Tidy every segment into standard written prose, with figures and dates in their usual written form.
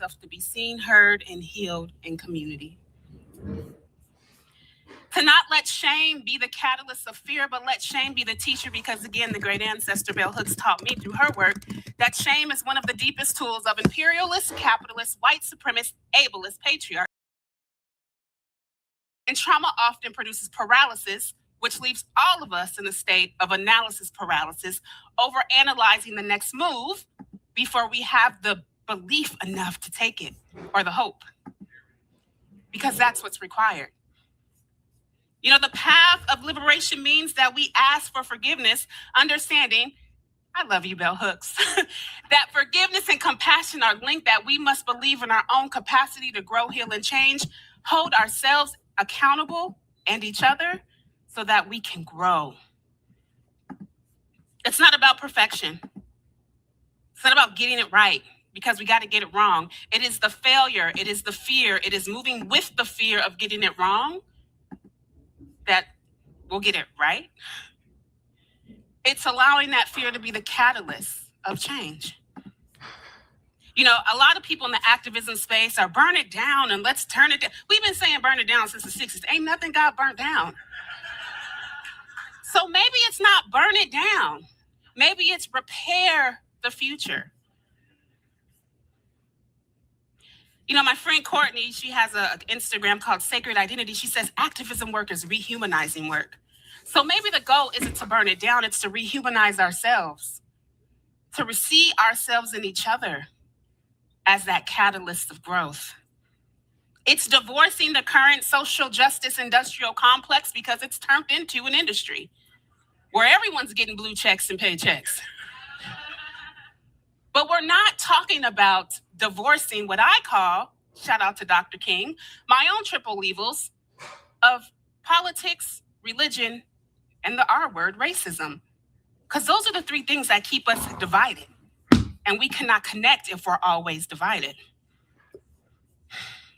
yourself to be seen, heard, and healed in community. To not let shame be the catalyst of fear, but let shame be the teacher, because again, the great ancestor Bell Hooks taught me through her work that shame is one of the deepest tools of imperialist, capitalist, white supremacist, ableist patriarchy. And trauma often produces paralysis, which leaves all of us in a state of analysis paralysis, over analyzing the next move before we have the belief enough to take it, or the hope, because that's what's required. You know, the path of liberation means that we ask for forgiveness, understanding, I love you, Bell Hooks, that forgiveness and compassion are linked, that we must believe in our own capacity to grow, heal, and change, hold ourselves accountable and each other so that we can grow. It's not about perfection. It's not about getting it right because we got to get it wrong. It is the failure. It is the fear. It is moving with the fear of getting it wrong that we'll get it right. It's allowing that fear to be the catalyst of change. You know, a lot of people in the activism space are burn it down and let's turn it down. We've been saying burn it down since the 60s. Ain't nothing got burnt down. So maybe it's not burn it down. Maybe it's repair the future. You know, my friend Courtney, she has an Instagram called Sacred Identity. She says activism work is rehumanizing work. So maybe the goal isn't to burn it down, it's to rehumanize ourselves, to see ourselves in each other as that catalyst of growth. It's divorcing the current social justice industrial complex because it's turned into an industry where everyone's getting blue checks and paychecks. But we're not talking about divorcing what I call, shout out to Dr. King, my own triple evils of politics, religion, and the R word, racism. Because those are the three things that keep us divided. And we cannot connect if we're always divided.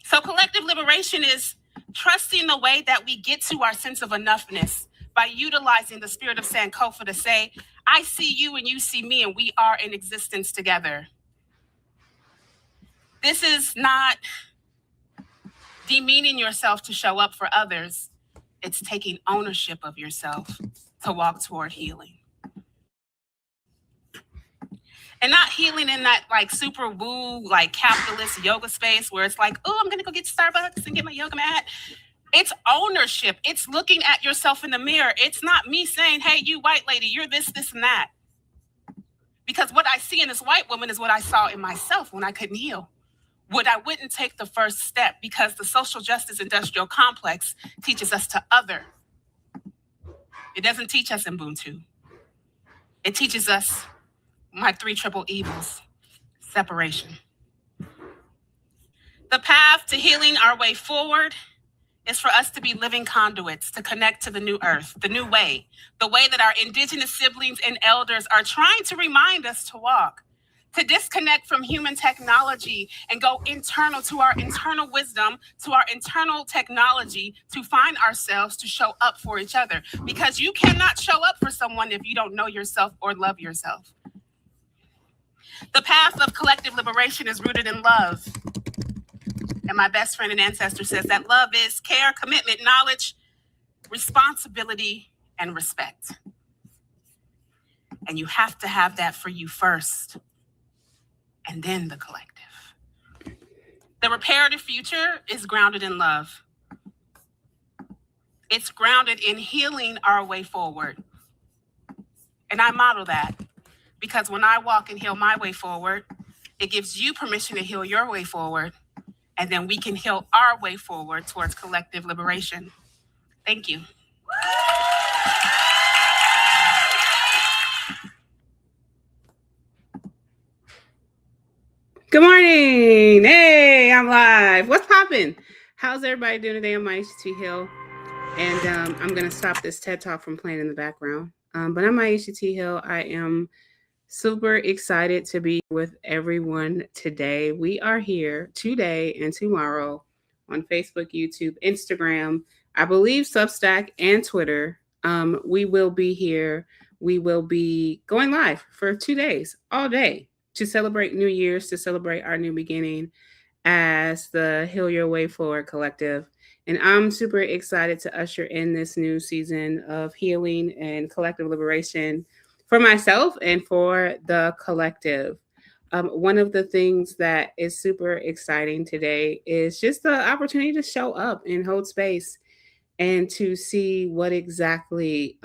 So collective liberation is trusting the way that we get to our sense of enoughness by utilizing the spirit of Sankofa to say, I see you and you see me, and we are in existence together. This is not demeaning yourself to show up for others. It's taking ownership of yourself to walk toward healing. And not healing in that like super woo, like capitalist yoga space where it's like, oh, I'm gonna go get Starbucks and get my yoga mat. It's ownership. It's looking at yourself in the mirror. It's not me saying, hey, you white lady, you're this, this, and that. Because what I see in this white woman is what I saw in myself when I couldn't heal. What I wouldn't take the first step because the social justice industrial complex teaches us to other. It doesn't teach us Ubuntu. It teaches us my three triple evils, separation. The path to healing our way forward is for us to be living conduits to connect to the new earth, the new way, the way that our indigenous siblings and elders are trying to remind us to walk, to disconnect from human technology and go internal to our internal wisdom, to our internal technology, to find ourselves, to show up for each other. Because you cannot show up for someone if you don't know yourself or love yourself. The path of collective liberation is rooted in love. And my best friend and ancestor says that love is care, commitment, knowledge, responsibility, and respect. And you have to have that for you first, and then the collective. The reparative future is grounded in love. It's grounded in healing our way forward. And I model that because when I walk and heal my way forward, it gives you permission to heal your way forward. And then we can heal our way forward towards collective liberation. Thank you. Good morning. Hey, I'm live. What's poppin'? How's everybody doing today? I'm Aisha T. Hill. And I'm going to stop this TED Talk from playing in the background. But I'm Aisha T. Hill. I am super excited to be with everyone today. We are here today and tomorrow on Facebook, YouTube, Instagram, I believe Substack, and Twitter. We will be here. We will be going live for 2 days, all day, to celebrate New Year's, to celebrate our new beginning. as the Heal Your Way Forward Collective. And I'm super excited to usher in this new season of healing and collective liberation for myself and for the collective. One of the things that is super exciting today is just the opportunity to show up and hold space and to see what exactly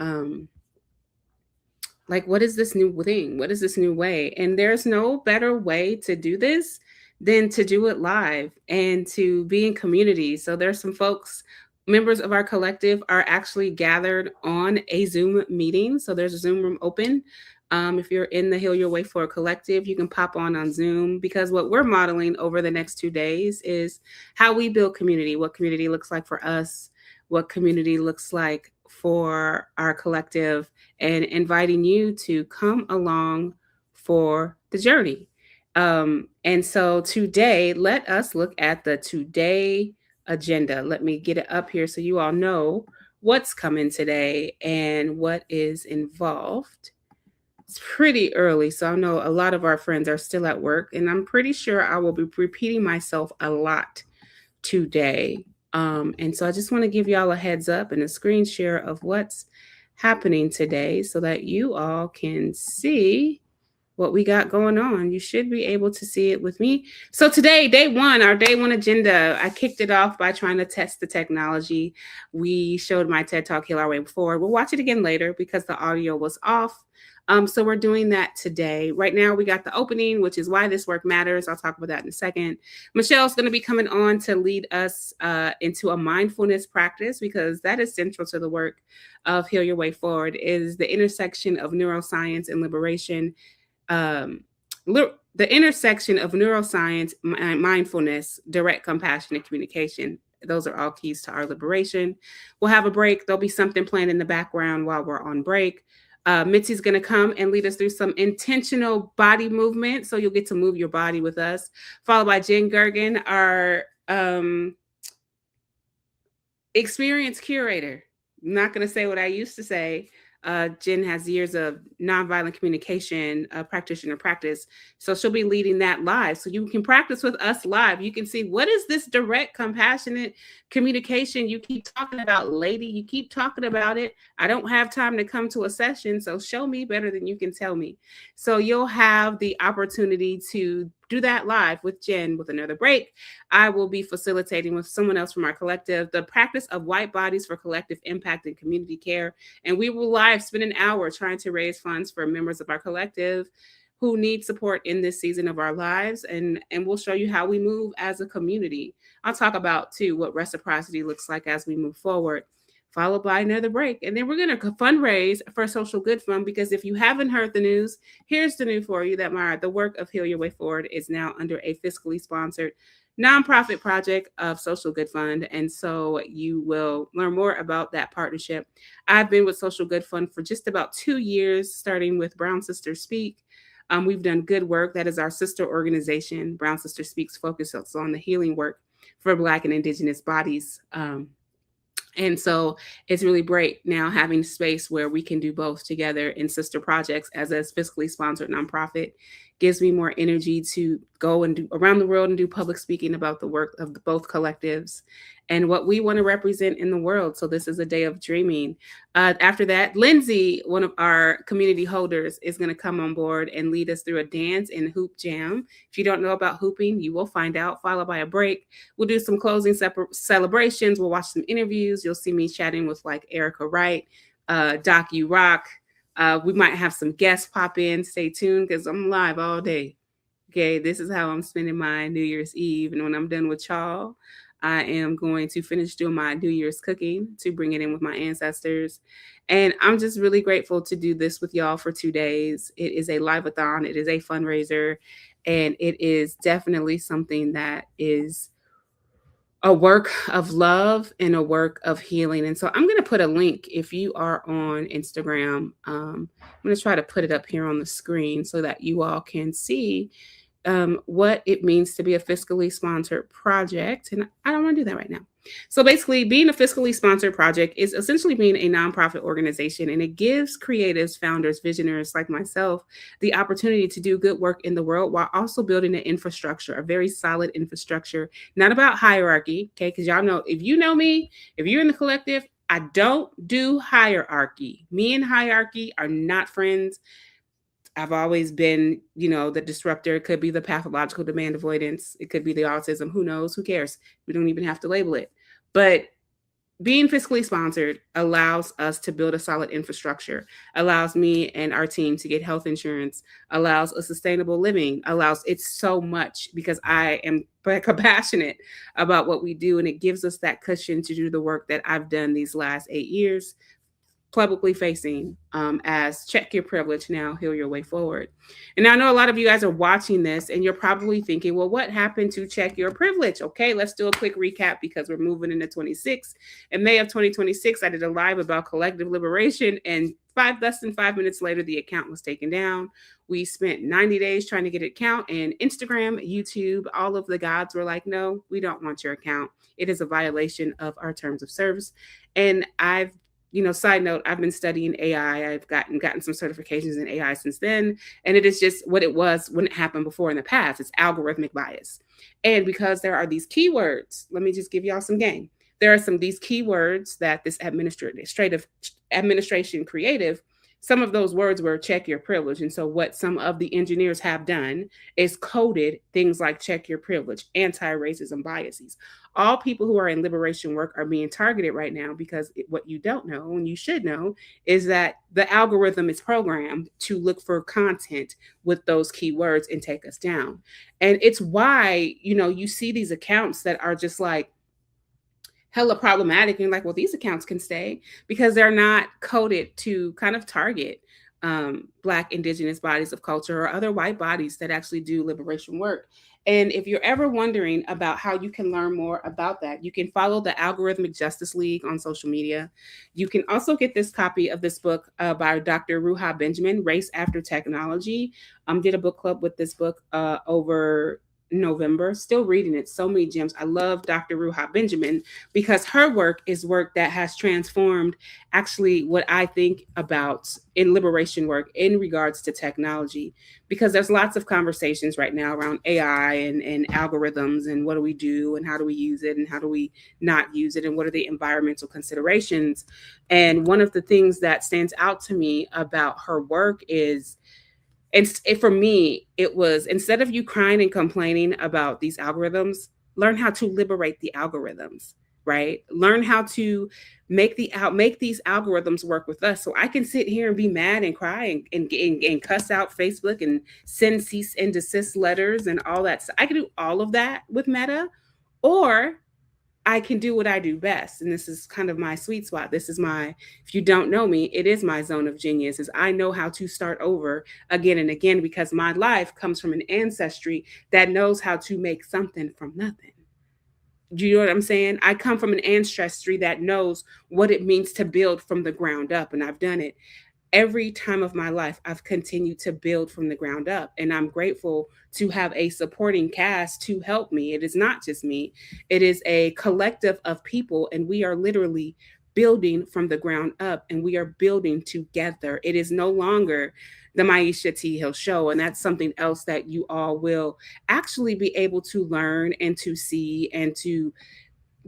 like what is this new thing, what is this new way, and there's no better way to do this than to do it live and to be in community. So there's some folks, members of our collective are actually gathered on a Zoom meeting, so there's a Zoom room open. If you're in the Heal Your Way For collective, you can pop on Zoom, because what we're modeling over the next 2 days is how we build community, what community looks like for us, what community looks like for our collective, and inviting you to come along for the journey. And so today, let us look at the today agenda. Let me get it up here so you all know what's coming today and what is involved. It's pretty early, so I know a lot of our friends are still at work, and I'm pretty sure I will be repeating myself a lot today. And so I just want to give y'all a heads up and a screen share of what's happening today so that you all can see what we got going on. You should be able to see it with me. So today, day one, our day one agenda, I kicked it off by trying to test the technology. We showed my TED Talk Heal Our Way Forward. We'll watch it again later because the audio was off. So we're doing that today. Right now, we got the opening, which is why this work matters. I'll talk about that in a second. Michelle's going to be coming on to lead us into a mindfulness practice, because that is central to the work of Heal Your Way Forward, is the intersection of neuroscience and liberation. The intersection of neuroscience, mindfulness, direct compassion, and communication. Those are all keys to our liberation. We'll have a break. There'll be something playing in the background while we're on break. Mitzi's going to come and lead us through some intentional body movement. So you'll get to move your body with us. Followed by Jen Gergen, our experience curator. I'm not going to say what I used to say. Jen has years of nonviolent communication practitioner practice. So she'll be leading that live. So you can practice with us live. You can see, what is this direct, compassionate communication you keep talking about, lady? You keep talking about it. I don't have time to come to a session, so show me better than you can tell me. So you'll have the opportunity to do that live with Jen. With another break, I will be facilitating with someone else from our collective the practice of white bodies for collective impact and community care. And we will live spend an hour trying to raise funds for members of our collective who need support in this season of our lives. And we'll show you how we move as a community. I'll talk about, too, what reciprocity looks like as we move forward, followed by another break. And then we're going to fundraise for Social Good Fund, because if you haven't heard the news, here's the news for you, that the work of Heal Your Way Forward is now under a fiscally sponsored nonprofit project of Social Good Fund. And so you will learn more about that partnership. I've been with Social Good Fund for just about 2 years, starting with Brown Sisters Speak. We've done good work. That is our sister organization. Brown Sisters Speaks focuses on the healing work for Black and Indigenous bodies. And so it's really great now having space where we can do both together in sister projects. As a fiscally sponsored nonprofit, gives me more energy to go and do around the world and do public speaking about the work of both collectives and what we want to represent in the world. So this is a day of dreaming. After that, Lindsay, one of our community holders, is going to come on board and lead us through a dance and hoop jam. If you don't know about hooping, you will find out, followed by a break. We'll do some closing celebrations. We'll watch some interviews. You'll see me chatting with like Erica Wright, Doc You Rock. We might have some guests pop in. Stay tuned, because I'm live all day. Okay, this is how I'm spending my New Year's Eve. And when I'm done with y'all, I am going to finish doing my New Year's cooking to bring it in with my ancestors. And I'm just really grateful to do this with y'all for 2 days. It is a Liveathon. It is a fundraiser. And it is definitely something that is a work of love and a work of healing. And so I'm going to put a link if you are on Instagram. I'm going to try to put it up here on the screen so that you all can see what it means to be a fiscally sponsored project. And I don't want to do that right now. So basically, being a fiscally sponsored project is essentially being a nonprofit organization, and it gives creatives, founders, visionaries like myself the opportunity to do good work in the world while also building an infrastructure, a very solid infrastructure, not about hierarchy, okay? Because y'all know, if you know me, if you're in the collective, I don't do hierarchy. Me and hierarchy are not friends. I've always been, the disruptor. It could be the pathological demand avoidance. It could be the autism. Who knows? Who cares? We don't even have to label it. But being fiscally sponsored allows us to build a solid infrastructure, allows me and our team to get health insurance, allows a sustainable living, allows it's so much because I am compassionate about what we do. And it gives us that cushion to do the work that I've done these last 8 years publicly facing, as check your privilege now, heal your way forward. And I know a lot of you guys are watching this and you're probably thinking, well, what happened to check your privilege? Okay, let's do a quick recap because we're moving into 26. In May of 2026, I did a live about collective liberation, and less than 5 minutes later, the account was taken down. We spent 90 days trying to get it count, and Instagram, YouTube, all of the gods were like, no, we don't want your account. It is a violation of our terms of service. And side note, I've been studying AI. I've gotten some certifications in AI since then. And it is just what it was when it happened before in the past. It's algorithmic bias. And because there are these keywords, let me just give y'all some game. There are these keywords that this administration creative, some of those words were check your privilege. And so what some of the engineers have done is coded things like check your privilege, anti-racism biases. All people who are in liberation work are being targeted right now because what you don't know, and you should know, is that the algorithm is programmed to look for content with those keywords and take us down. And it's why, you see these accounts that are just like hella problematic, and like, well, these accounts can stay because they're not coded to kind of target Black, Indigenous bodies of culture or other white bodies that actually do liberation work. And if you're ever wondering about how you can learn more about that, you can follow the Algorithmic Justice League on social media. You can also get this copy of this book by Dr. Ruha Benjamin, Race After Technology. Did a book club with this book over November. Still reading it. So many gems. I love Dr. Ruha Benjamin because her work is work that has transformed actually what I think about in liberation work in regards to technology. Because there's lots of conversations right now around AI and algorithms and what do we do and how do we use it and how do we not use it and what are the environmental considerations. And one of the things that stands out to me about her work is, and for me, it was, instead of you crying and complaining about these algorithms, learn how to liberate the algorithms, right? Learn how to make these algorithms work with us. So I can sit here and be mad and cry and cuss out Facebook and send cease and desist letters and all that. So I can do all of that with Meta, or I can do what I do best. And this is kind of my sweet spot. If you don't know me, it is my zone of genius, is I know how to start over again and again because my life comes from an ancestry that knows how to make something from nothing. Do you know what I'm saying? I come from an ancestry that knows what it means to build from the ground up, and I've done it. Every time of my life, I've continued to build from the ground up. And I'm grateful to have a supporting cast to help me. It is not just me, it is a collective of people. And we are literally building from the ground up and we are building together. It is no longer the Maisha T. Hill show. And that's something else that you all will actually be able to learn and to see and to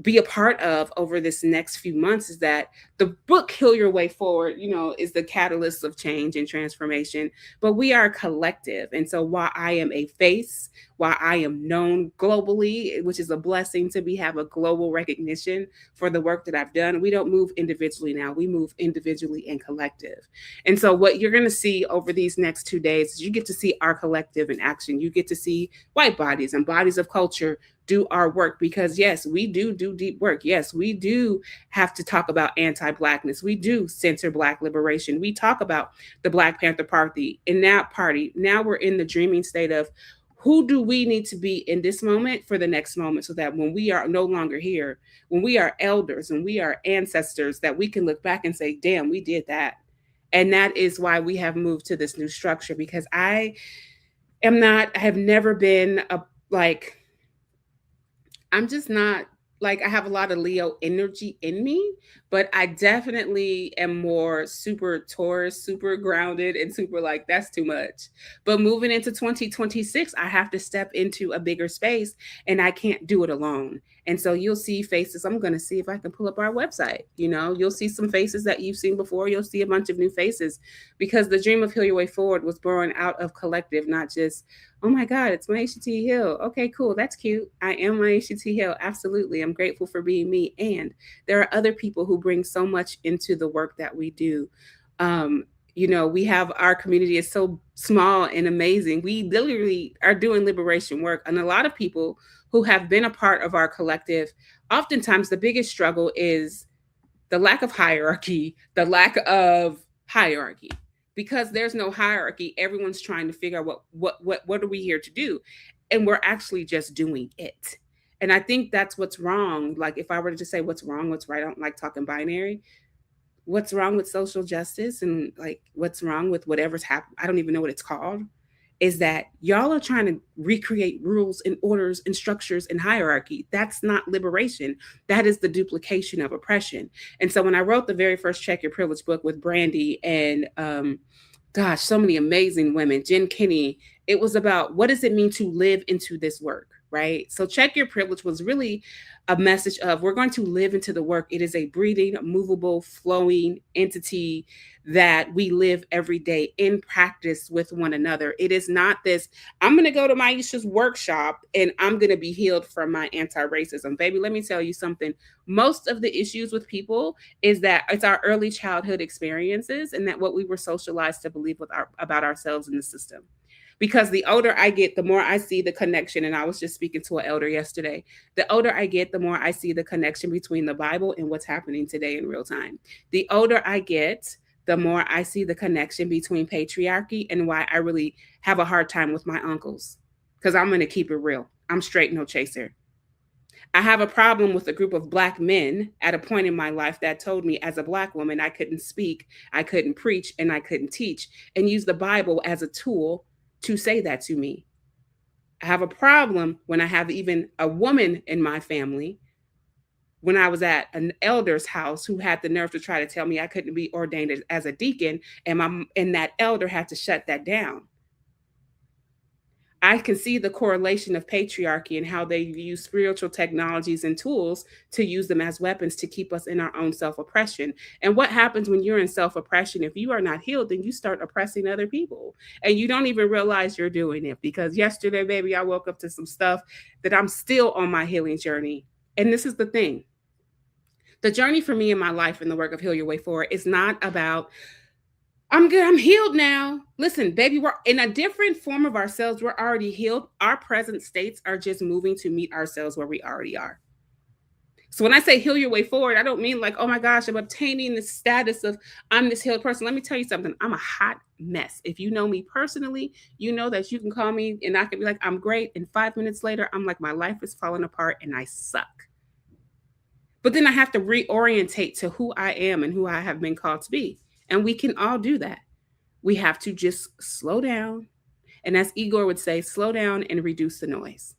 be a part of over this next few months, is that the book Heal Your Way Forward, is the catalyst of change and transformation, but we are a collective. And so while I am a face, while I am known globally, which is a blessing to have a global recognition for the work that I've done, we don't move individually now, we move individually and collective. And so what you're going to see over these next 2 days is you get to see our collective in action. You get to see white bodies and bodies of culture do our work, because yes, we do deep work. Yes, we do have to talk about anti-Blackness. We do center Black liberation. We talk about the Black Panther Party. In that party, now we're in the dreaming state of who do we need to be in this moment for the next moment, so that when we are no longer here, when we are elders and we are ancestors, that we can look back and say, damn, we did that. And that is why we have moved to this new structure, because I have never been I'm just not like I have a lot of Leo energy in me, but I definitely am more super Taurus, super grounded, and super like that's too much. But moving into 2026, I have to step into a bigger space and I can't do it alone. And so you'll see faces. I'm going to see if I can pull up our website. You'll see some faces that you've seen before. You'll see a bunch of new faces because the dream of Heal Your Way Forward was born out of collective, not just, oh my God, it's Maisha T. Hill. Okay, cool. That's cute. I am Maisha T. Hill. Absolutely. I'm grateful for being me. And there are other people who bring so much into the work that we do. Um, we have our community is so small and amazing. We literally are doing liberation work. And a lot of people who have been a part of our collective, oftentimes the biggest struggle is the lack of hierarchy, the lack of hierarchy. Because there's no hierarchy, everyone's trying to figure out what are we here to do, and we're actually just doing it. And I think that's what's wrong. Like if I were to just say what's wrong, what's right, I don't like talking binary. What's wrong with social justice and like what's wrong with whatever's happened? I don't even know what it's called. Is that y'all are trying to recreate rules and orders and structures and hierarchy. That's not liberation. That is the duplication of oppression. And so when I wrote the very first Check Your Privilege book with Brandy and gosh, so many amazing women, Jen Kinney, it was about what does it mean to live into this work, right? So Check Your Privilege was really a message of we're going to live into the work. It is a breathing, movable, flowing entity that we live every day in practice with one another. It is not this, I'm going to go to Maisha's workshop and I'm going to be healed from my anti-racism. Baby, let me tell you something. Most of the issues with people is that it's our early childhood experiences and that what we were socialized to believe about ourselves in the system. Because the older I get, the more I see the connection. And I was just speaking to an elder yesterday. The older I get, the more I see the connection between the Bible and what's happening today in real time. The older I get, the more I see the connection between patriarchy and why I really have a hard time with my uncles. Because I'm going to keep it real. I'm straight, no chaser. I have a problem with a group of Black men at a point in my life that told me as a Black woman I couldn't speak, I couldn't preach, and I couldn't teach, and use the Bible as a tool to say that to me. I have a problem when I have even a woman in my family when I was at an elder's house who had the nerve to try to tell me I couldn't be ordained as a deacon, and that elder had to shut that down. I can see the correlation of patriarchy and how they use spiritual technologies and tools to use them as weapons to keep us in our own self-oppression. And what happens when you're in self-oppression? If you are not healed, then you start oppressing other people. And you don't even realize you're doing it. Because yesterday, baby, I woke up to some stuff that I'm still on my healing journey. And this is the thing. The journey for me in my life in the work of Heal Your Way Forward is not about I'm good. I'm healed now. Listen, baby, we're in a different form of ourselves. We're already healed. Our present states are just moving to meet ourselves where we already are. So when I say heal your way forward, I don't mean like, oh my gosh, I'm obtaining the status of I'm this healed person. Let me tell you something. I'm a hot mess. If you know me personally, you know that you can call me and I can be like, I'm great. And 5 minutes later, I'm like, my life is falling apart and I suck. But then I have to reorientate to who I am and who I have been called to be. And we can all do that. We have to just slow down. And as Igor would say, slow down and reduce the noise.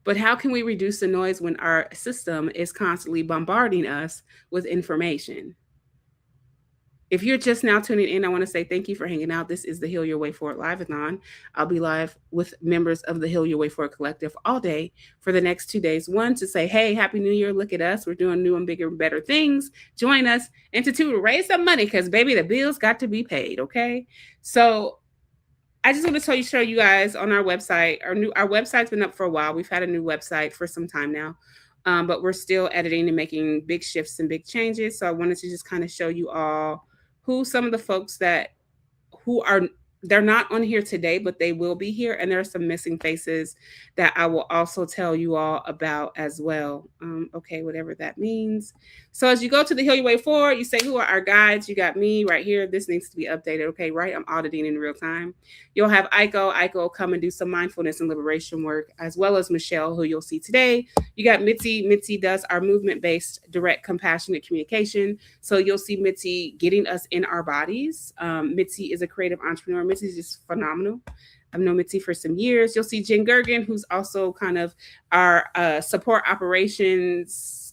But how can we reduce the noise when our system is constantly bombarding us with information? If you're just now tuning in, I want to say thank you for hanging out. This is the Heal Your Way Forward Liveathon. I'll be live with members of the Heal Your Way Forward Collective all day for the next 2 days. 1, to say, hey, Happy New Year. Look at us. We're doing new and bigger and better things. Join us. And to 2, to raise some money because, baby, the bills got to be paid, okay? So I just want to show you guys on our website. Our website's been up for a while. We've had a new website for some time now. But we're still editing and making big shifts and big changes. So I wanted to just kind of show you all who some of the folks they're not on here today, but they will be here. And there are some missing faces that I will also tell you all about as well. Okay, whatever that means. So as you go to the Heal Your Way Forward, you say, who are our guides? You got me right here. This needs to be updated. Okay, right? I'm auditing in real time. You'll have Aiko come and do some mindfulness and liberation work, as well as Michelle, who you'll see today. You got Mitzi. Mitzi does our movement-based, direct, compassionate communication. So you'll see Mitzi getting us in our bodies. Mitzi is a creative entrepreneur. Mitzi's just phenomenal. I've known Mitzi for some years. You'll see Jen Gergen, who's also kind of our support operations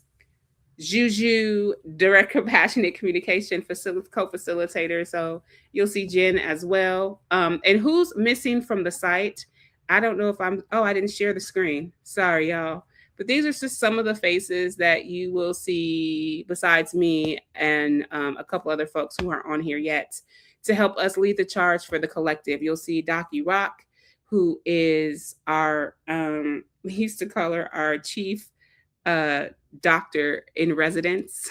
Juju, direct compassionate communication co-facilitator. So you'll see Jen as well. And who's missing from the site? I don't know if I didn't share the screen. Sorry, y'all. But these are just some of the faces that you will see besides me and a couple other folks who aren't on here yet to help us lead the charge for the collective. You'll see Docu Rock, who is our, we used to call her our chief doctor in residence.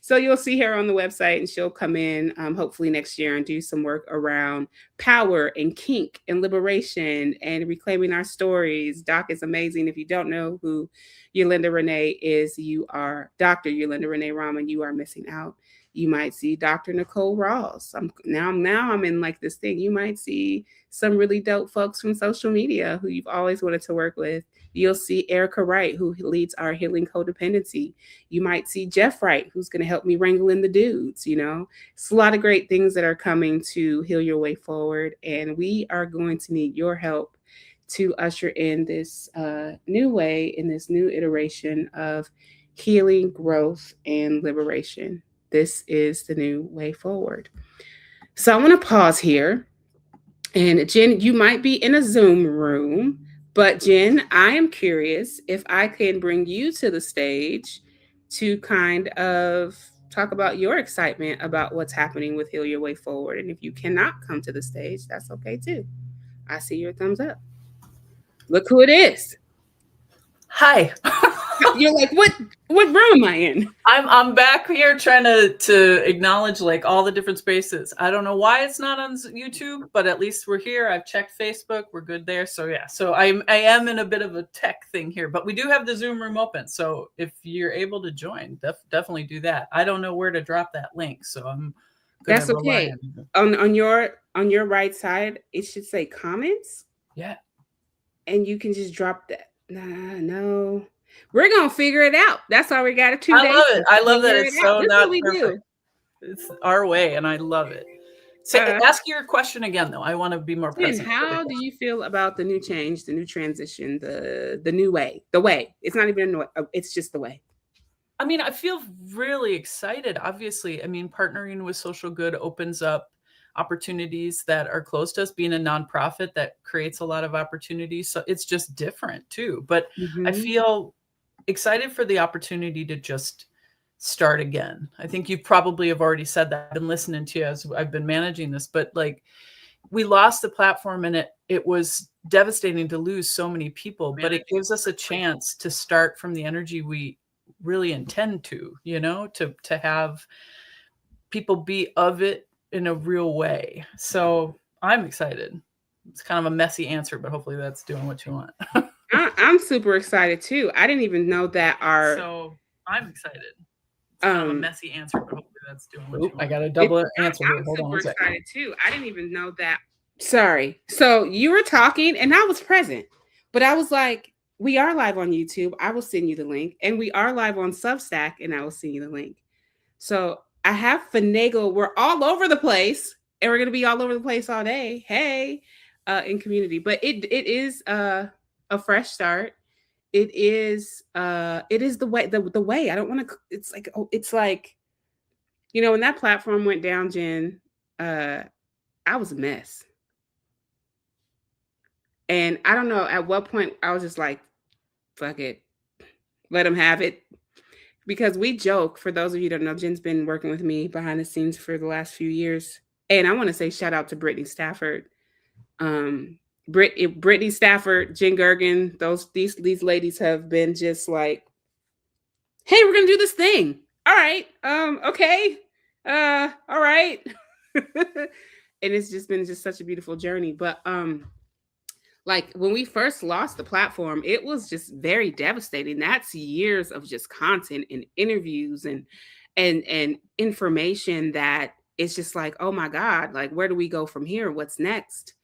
So you'll see her on the website and she'll come in hopefully next year and do some work around power and kink and liberation and reclaiming our stories. Doc is amazing. If you don't know who Yolanda Renee is, you are Dr. Yolanda Renee Rahman, you are missing out. You might see Dr. Nicole Ross. Now I'm in like this thing. You might see some really dope folks from social media who you've always wanted to work with. You'll see Erica Wright, who leads our healing codependency. You might see Jeff Wright, who's going to help me wrangle in the dudes. It's a lot of great things that are coming to heal your way forward. And we are going to need your help to usher in this new way, in this new iteration of healing, growth, and liberation. This is the new way forward. So I want to pause here. And Jen, you might be in a Zoom room. But Jen, I am curious if I can bring you to the stage to kind of talk about your excitement about what's happening with Heal Your Way Forward. And if you cannot come to the stage, that's okay too. I see your thumbs up. Look who it is. Hi. You're like, what room am I in? I'm back here trying to acknowledge like all the different spaces. I don't know why it's not on YouTube, but at least we're here. I've checked Facebook. We're good there. So yeah. So I am in a bit of a tech thing here, but we do have the Zoom room open. So if you're able to join, definitely do that. I don't know where to drop that link, so I'm That's okay. On your right side, it should say comments. Yeah. And you can just drop that. No. We're gonna figure it out. That's all we got. 2 days. I love it. I love that it's so not perfect. Do. It's our way, and I love it. So ask your question again, though. I want to be more present. How do you feel about the new change, the new transition, the new way? The way. It's not even a way. It's just the way. I mean, I feel really excited. Obviously, I mean, partnering with Social Good opens up opportunities that are close to us. Being a nonprofit, that creates a lot of opportunities. So it's just different too. But I feel excited for the opportunity to just start again. I think you probably have already said that. I've been listening to you as I've been managing this, but like we lost the platform and it was devastating to lose so many people, but it gives us a chance to start from the energy we really intend to, to have people be of it in a real way. So I'm excited. It's kind of a messy answer, but hopefully that's doing what you want. I'm super excited too. I didn't even know that So I'm excited. It's kind of a messy answer, but hopefully that's doing what you want. I got a double answer here. Hold on a second. I'm super excited too. I didn't even know that. Sorry. So you were talking and I was present, but I was like, we are live on YouTube. I will send you the link. And we are live on Substack and I will send you the link. So I have finagled. We're all over the place and we're going to be all over the place all day. Hey, in community, but it is a fresh start. It is the way, the way. I don't want to, it's like, when that platform went down, Jen, I was a mess. And I don't know at what point I was just like, fuck it, let them have it. Because we joke, for those of you who don't know, Jen's been working with me behind the scenes for the last few years. And I want to say shout out to Brittany Stafford. Brittany Stafford, Jen Gergen, these ladies have been just like, hey, we're gonna do this thing. All right. Okay. All right. And it's just been such a beautiful journey. But like when we first lost the platform, it was just very devastating. That's years of just content and interviews and information that it's just like, oh my God, like where do we go from here? What's next?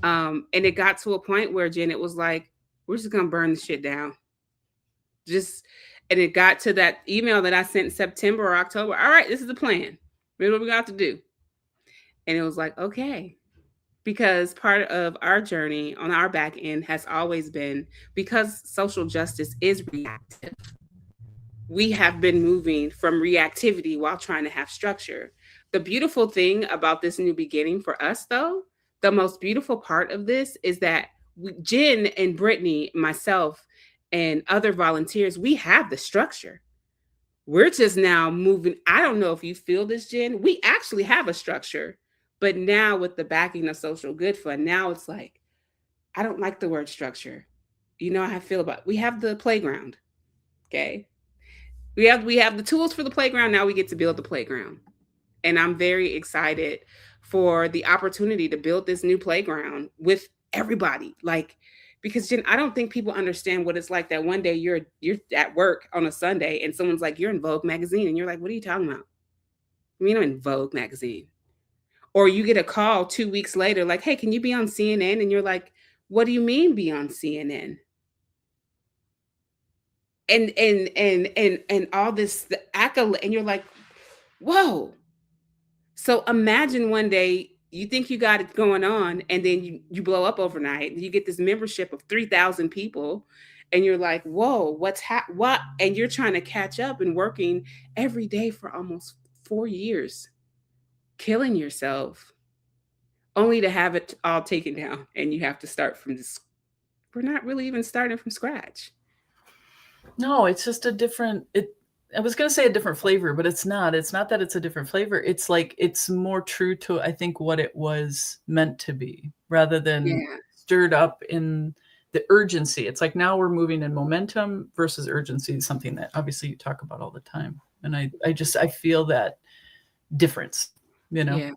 And it got to a point where Jen, it was like, we're just gonna burn the shit down. And it got to that email that I sent in September or October. All right, this is the plan. Here's what we got to do. And it was like, okay. because part of our journey on our back end has always been, because social justice is reactive, we have been moving from reactivity while trying to have structure. The beautiful thing about this new beginning for us, though, the most beautiful part of this is that Jen and Brittany, myself, and other volunteers, we have the structure. We're just now moving. I don't know if you feel this, Jen. We actually have a structure, but now with the backing of Social Good Fund, now it's like, I don't like the word structure. You know how I feel about, we have the playground. Okay. We have the tools for the playground. Now we get to build the playground. And I'm very excited for the opportunity to build this new playground with everybody. Like, because Jen, I don't think people understand what it's like that one day you're at work on a Sunday and someone's like, you're in Vogue magazine, and you're like, what are you talking about? I mean, I'm in Vogue magazine. Or you get a call 2 weeks later, like, hey, can you be on CNN? And you're like, what do you mean be on CNN? And all this, the accolade, and you're like, whoa. So imagine one day you think you got it going on, and then you blow up overnight. You get this membership of 3,000 people, and you're like, whoa, what? And you're trying to catch up and working every day for almost 4 years, killing yourself, only to have it all taken down, and you have to start from this. We're not really even starting from scratch. No, it's just a different, I was going to say a different flavor, but it's not. It's not that it's a different flavor. It's like, it's more true to, I think, what it was meant to be, rather than stirred up in the urgency. It's like, now we're moving in momentum versus urgency, something that obviously you talk about all the time. And I feel that difference, you know? Yeah.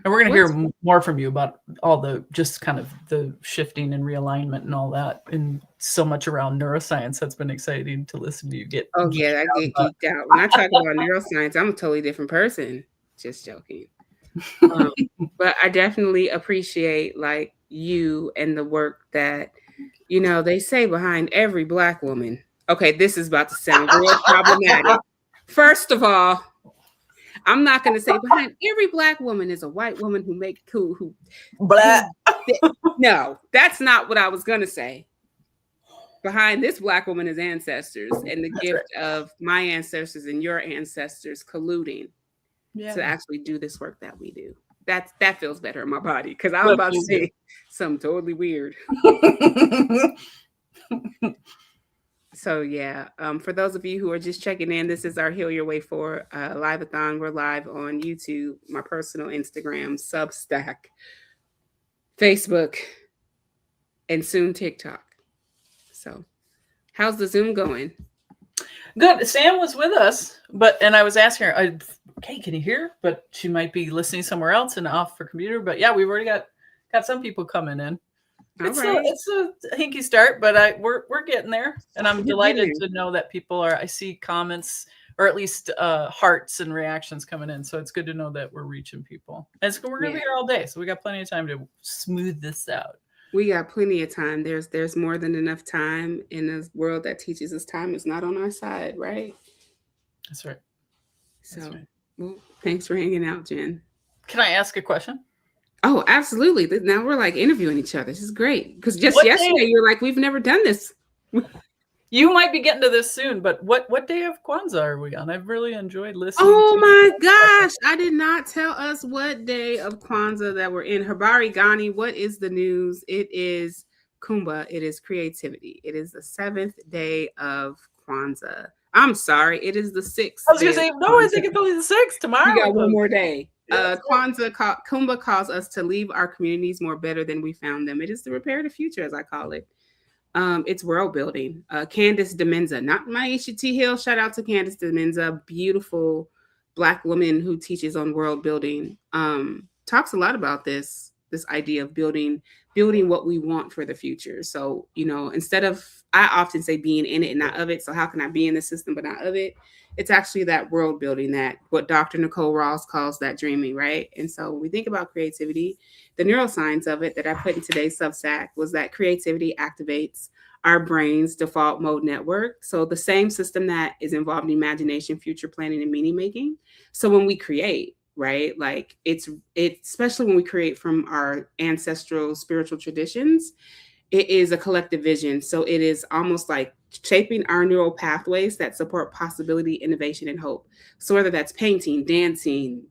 And we're going to hear more from you about all the, just kind of the shifting and realignment and all that, and so much around neuroscience. That's been exciting to listen to you get. Oh yeah, I get geeked out. When I talk about neuroscience, I'm a totally different person. Just joking. But I definitely appreciate like you and the work that, you know, they say behind every Black woman. Okay, this is about to sound real problematic. First of all, I'm not going to say behind every Black woman is a white woman who Black. No, that's not what I was going to say. Behind this Black woman is ancestors, and the gift of my ancestors and your ancestors colluding to actually do this work that we do. That feels better in my body, because I'm about to say something totally weird. So yeah, for those of you who are just checking in, this is our Heal Your Way Forward Liveathon. We're live on YouTube, my personal Instagram, Substack, Facebook, and soon TikTok. So how's the Zoom going? Good. Sam was with us, and I was asking her, okay, can you hear? But she might be listening somewhere else and off her computer. But yeah, we've already got some people coming in. It's a hinky start, but we're getting there, and I'm delighted to know that people are. I see comments, or at least hearts and reactions coming in, so it's good to know that we're reaching people. And we're gonna be here all day, so we got plenty of time to smooth this out. We got plenty of time. There's more than enough time in a world that teaches us time is not on our side, right? That's right. So, well, thanks for hanging out, Jen. Can I ask a question? Oh, absolutely. Now we're like interviewing each other. This is great. Because just yesterday you're like, we've never done this. You might be getting to this soon, but what day of Kwanzaa are we on? I've really enjoyed listening. Oh my gosh. I did not tell us what day of Kwanzaa that we're in. Habari Ghani, what is the news? It is Kumba. It is creativity. It is the 7th day of Kwanzaa. I'm sorry. It is the 6th. I was going to say, no, I think it's only the 6th. Tomorrow. We got one more day. Kumba calls us to leave our communities more better than we found them. It is the reparative future, as I call it. It's world building. Candace Demenza, not Maisha T. Hill. Shout out to Candace Demenza, beautiful Black woman who teaches on world building. Talks a lot about this idea of building what we want for the future. So, you know, instead of, I often say being in it and not of it. So how can I be in the system but not of it? It's actually that world building, that what Dr. Nicole Ross calls that dreaming, right? And so when we think about creativity, the neuroscience of it that I put in today's Substack was that creativity activates our brain's default mode network. So the same system that is involved in imagination, future planning, and meaning making. So when we create, right? Like it's especially when we create from our ancestral spiritual traditions, it is a collective vision. So it is almost like shaping our neural pathways that support possibility, innovation, and hope. So whether that's painting, dancing,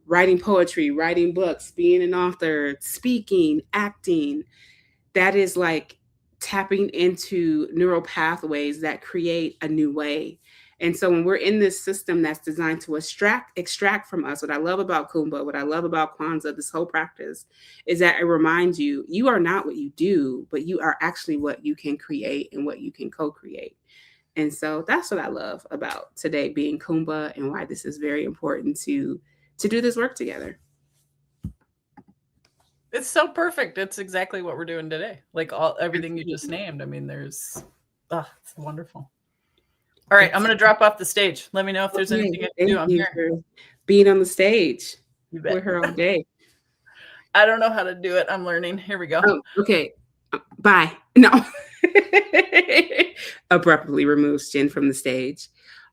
writing poetry, writing books, being an author, speaking, acting, that is like tapping into neural pathways that create a new way. And so when we're in this system that's designed to extract from us, what I love about Kumbh, what I love about Kwanzaa, this whole practice, is that it reminds you, you are not what you do, but you are actually what you can create and what you can co-create. And so that's what I love about today being Kumbh and why this is very important to do this work together. It's so perfect. It's exactly what we're doing today. Like everything you just named. I mean, it's wonderful. All right, I'm going to drop off the stage. Let me know if there's anything I can do. I'm here. For being on the stage. You bet. We're here all day. I don't know how to do it. I'm learning. Here we go. Oh, okay. Bye. No. Abruptly removes Jen from the stage.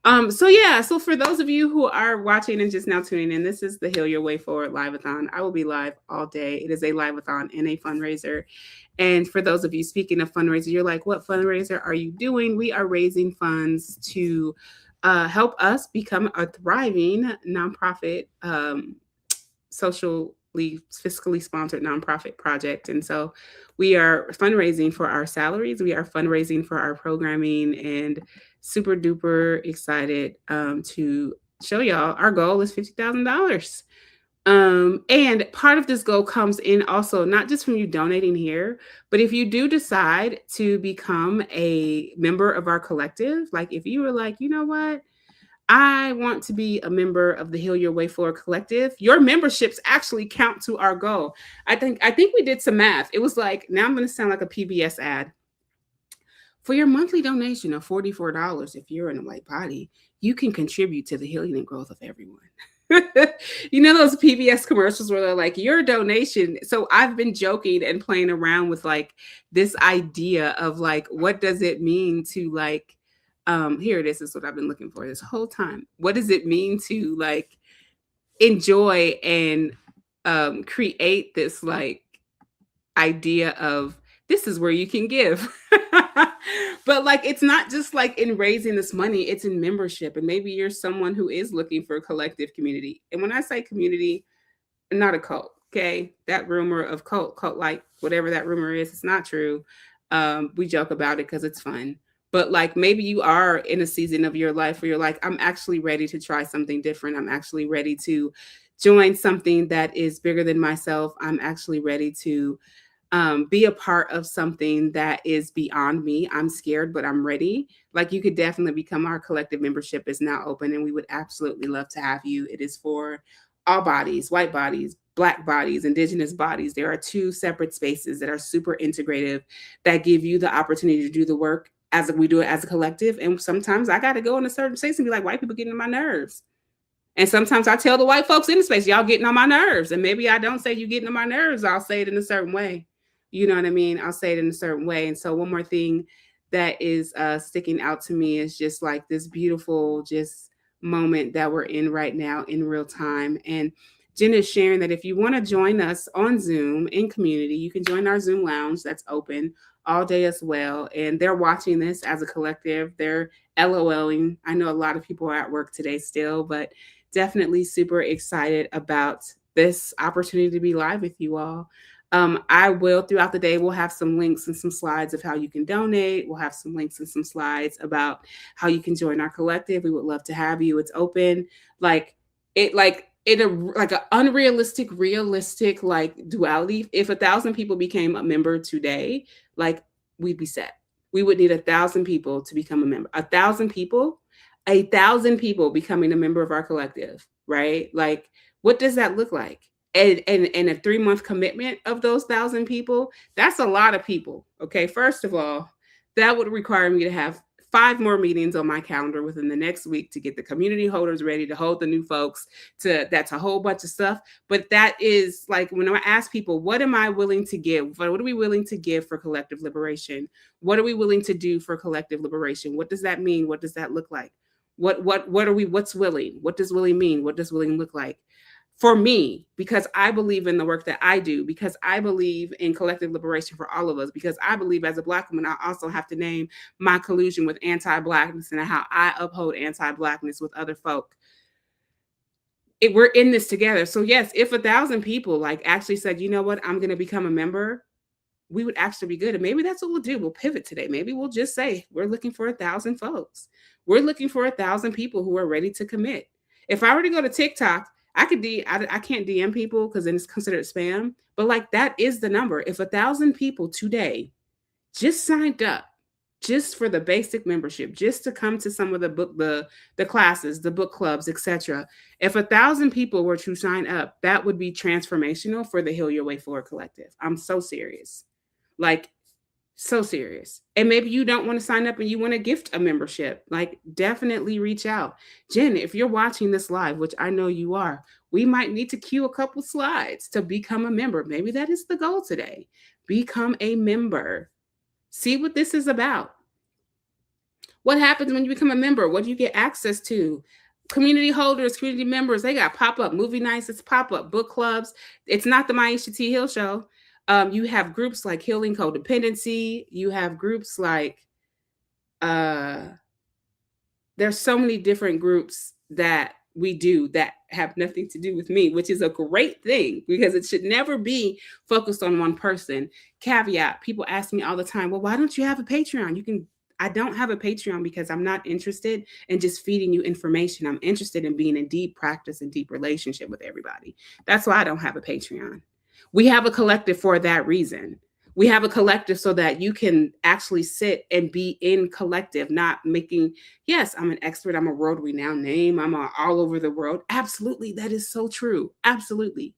So for those of you who are watching and just now tuning in, this is the Heal Your Way Forward Liveathon. I will be live all day. It is a liveathon and a fundraiser. And for those of you, speaking of fundraiser, you're like, what fundraiser are you doing? We are raising funds to help us become a thriving nonprofit, socially, fiscally sponsored nonprofit project. And so we are fundraising for our salaries. We are fundraising for our programming, and super duper excited to show y'all our goal is $50,000. And part of this goal comes in also not just from you donating here, but if you do decide to become a member of our collective, like if you were like, you know what, I want to be a member of the Heal Your Way Forward collective, your memberships actually count to our goal. I think we did some math. It was like, now I'm going to sound like a PBS ad. For your monthly donation of $44, if you're in a white body, you can contribute to the healing and growth of everyone. You know those PBS commercials where they're like, your donation. So I've been joking and playing around with like this idea of like, what does it mean to like, here it is. This is what I've been looking for this whole time. What does it mean to like enjoy and create this like idea of this is where you can give. But like, it's not just like in raising this money, it's in membership. And maybe you're someone who is looking for a collective community. And when I say community, not a cult, okay? That rumor of cult like whatever that rumor is, it's not true. We joke about it because it's fun. But like, maybe you are in a season of your life where you're like, I'm actually ready to try something different. I'm actually ready to join something that is bigger than myself. I'm actually ready to be a part of something that is beyond me. I'm scared, but I'm ready. Like, you could definitely become our collective membership is now open, and we would absolutely love to have you. It is for all bodies, white bodies, Black bodies, Indigenous bodies. There are 2 separate spaces that are super integrative that give you the opportunity to do the work as we do it as a collective. And sometimes I got to go in a certain space and be like, white people getting on my nerves. And sometimes I tell the white folks in the space, y'all getting on my nerves. And maybe I don't say you getting on my nerves. I'll say it in a certain way. You know what I mean? I'll say it in a certain way. And so one more thing that is sticking out to me is just like this beautiful just moment that we're in right now in real time. And Jen is sharing that if you want to join us on Zoom in community, you can join our Zoom lounge that's open all day as well. And they're watching this as a collective. They're LOLing. I know a lot of people are at work today still, but definitely super excited about this opportunity to be live with you all. I will, throughout the day, we'll have some links and some slides of how you can donate. We'll have some links and some slides about how you can join our collective. We would love to have you. It's open. Like an unrealistic, realistic like duality. If 1,000 people became a member today, like we'd be set. We would need 1,000 people to become a member. 1,000 people becoming a member of our collective, right? Like, what does that look like? And a 3-month commitment of those 1,000 people, that's a lot of people. Okay. First of all, that would require me to have 5 more meetings on my calendar within the next week to get the community holders ready to hold the new folks. That's a whole bunch of stuff. But that is like, when I ask people, what am I willing to give? What are we willing to give for collective liberation? What are we willing to do for collective liberation? What does that mean? What does that look like? What's willing? What does willing mean? What does willing look like? for me, because I believe in the work that I do, because I believe in collective liberation for all of us, because I believe as a Black woman, I also have to name my collusion with anti-Blackness and how I uphold anti-Blackness with other folk. We're in this together. So yes, if 1,000 people like actually said, you know what, I'm going to become a member, we would actually be good. And maybe that's what we'll do. We'll pivot today. Maybe we'll just say, we're looking for 1,000 folks. We're looking for 1,000 people who are ready to commit. If I were to go to TikTok, I can't DM people because then it's considered spam. But like that is the number. If 1,000 people today just signed up just for the basic membership, just to come to some of the classes, the book clubs, etc. If 1,000 people were to sign up, that would be transformational for the Heal Your Way Forward Collective. I'm so serious. Like, so serious. And maybe you don't want to sign up and you want to gift a membership. Like, definitely reach out. Jen, if you're watching this live, which I know you are, we might need to cue a couple slides to become a member. Maybe that is the goal today. Become a member. See what this is about. What happens when you become a member? What do you get access to? Community holders, community members, they got pop-up movie nights, it's pop-up book clubs. It's not the Maisha T. Hill Show. You have groups like Healing Codependency. You have groups like, there's so many different groups that we do that have nothing to do with me, which is a great thing because it should never be focused on one person. Caveat, people ask me all the time, well, why don't you have a Patreon? I don't have a Patreon because I'm not interested in just feeding you information. I'm interested in being in deep practice and deep relationship with everybody. That's why I don't have a Patreon. We have a collective for that reason. We have a collective so that you can actually sit and be in collective, not making, yes, I'm an expert, I'm a world-renowned name, I'm all over the world. Absolutely, that is so true. Absolutely.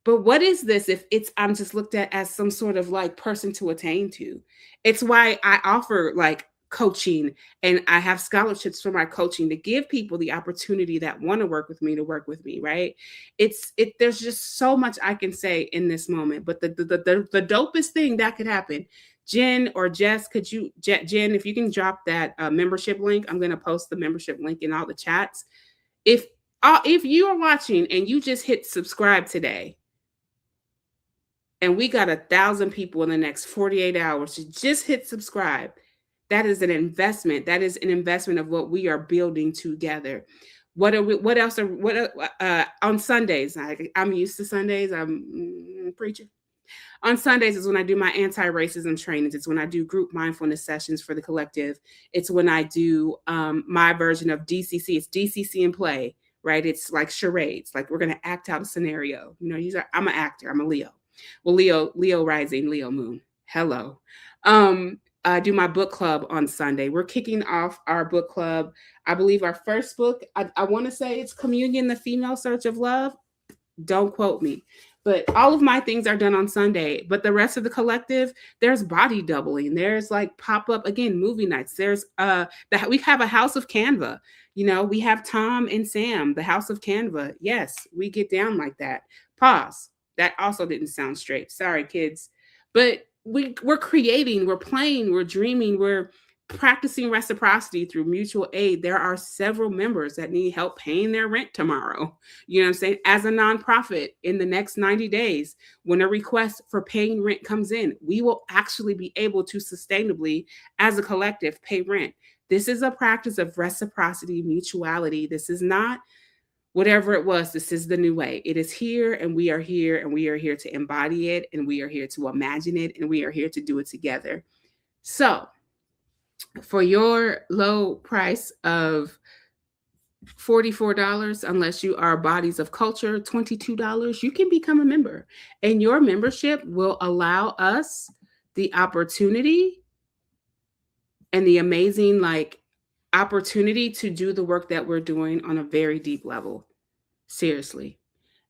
But what is this if I'm just looked at as some sort of like person to attain to? It's why I offer like coaching and I have scholarships for my coaching to give people the opportunity that want to work with me, right? There's just so much I can say in this moment, but the dopest thing that could happen, Jen or Jess, Jen, if you can drop that membership link, I'm going to post the membership link in all the chats. If you are watching and you just hit subscribe today, and we got 1,000 people in the next 48 hours to just hit subscribe, that is an investment. That is an investment of what we are building together. What else on Sundays? I'm used to Sundays. I'm preaching. On Sundays is when I do my anti-racism trainings. It's when I do group mindfulness sessions for the collective. It's when I do my version of DCC. It's DCC in play, right? It's like charades. Like we're going to act out a scenario. I'm an actor. I'm a Leo. Well, Leo rising, Leo moon. Hello. I do my book club on Sunday. We're kicking off our book club. I believe our first book, I want to say it's Communion, the Female Search of Love. Don't quote me. But all of my things are done on Sunday. But the rest of the collective, there's body doubling. There's like pop-up, again, movie nights. There's we have a House of Canva. We have Tom and Sam, the House of Canva. Yes, we get down like that. Pause. That also didn't sound straight. Sorry, kids. But we're creating, we're playing, we're dreaming, we're practicing reciprocity through mutual aid. There are several members that need help paying their rent tomorrow. You know what I'm saying? As a nonprofit, in the next 90 days, when a request for paying rent comes in, we will actually be able to sustainably, as a collective, pay rent. This is a practice of reciprocity, mutuality. This is not whatever it was. This is the new way. It is here, and we are here, and we are here to embody it, and we are here to imagine it, and we are here to do it together. So for your low price of $44, unless you are Bodies of Culture, $22, you can become a member. And your membership will allow us the opportunity and the amazing opportunity to do the work that we're doing on a very deep level. Seriously.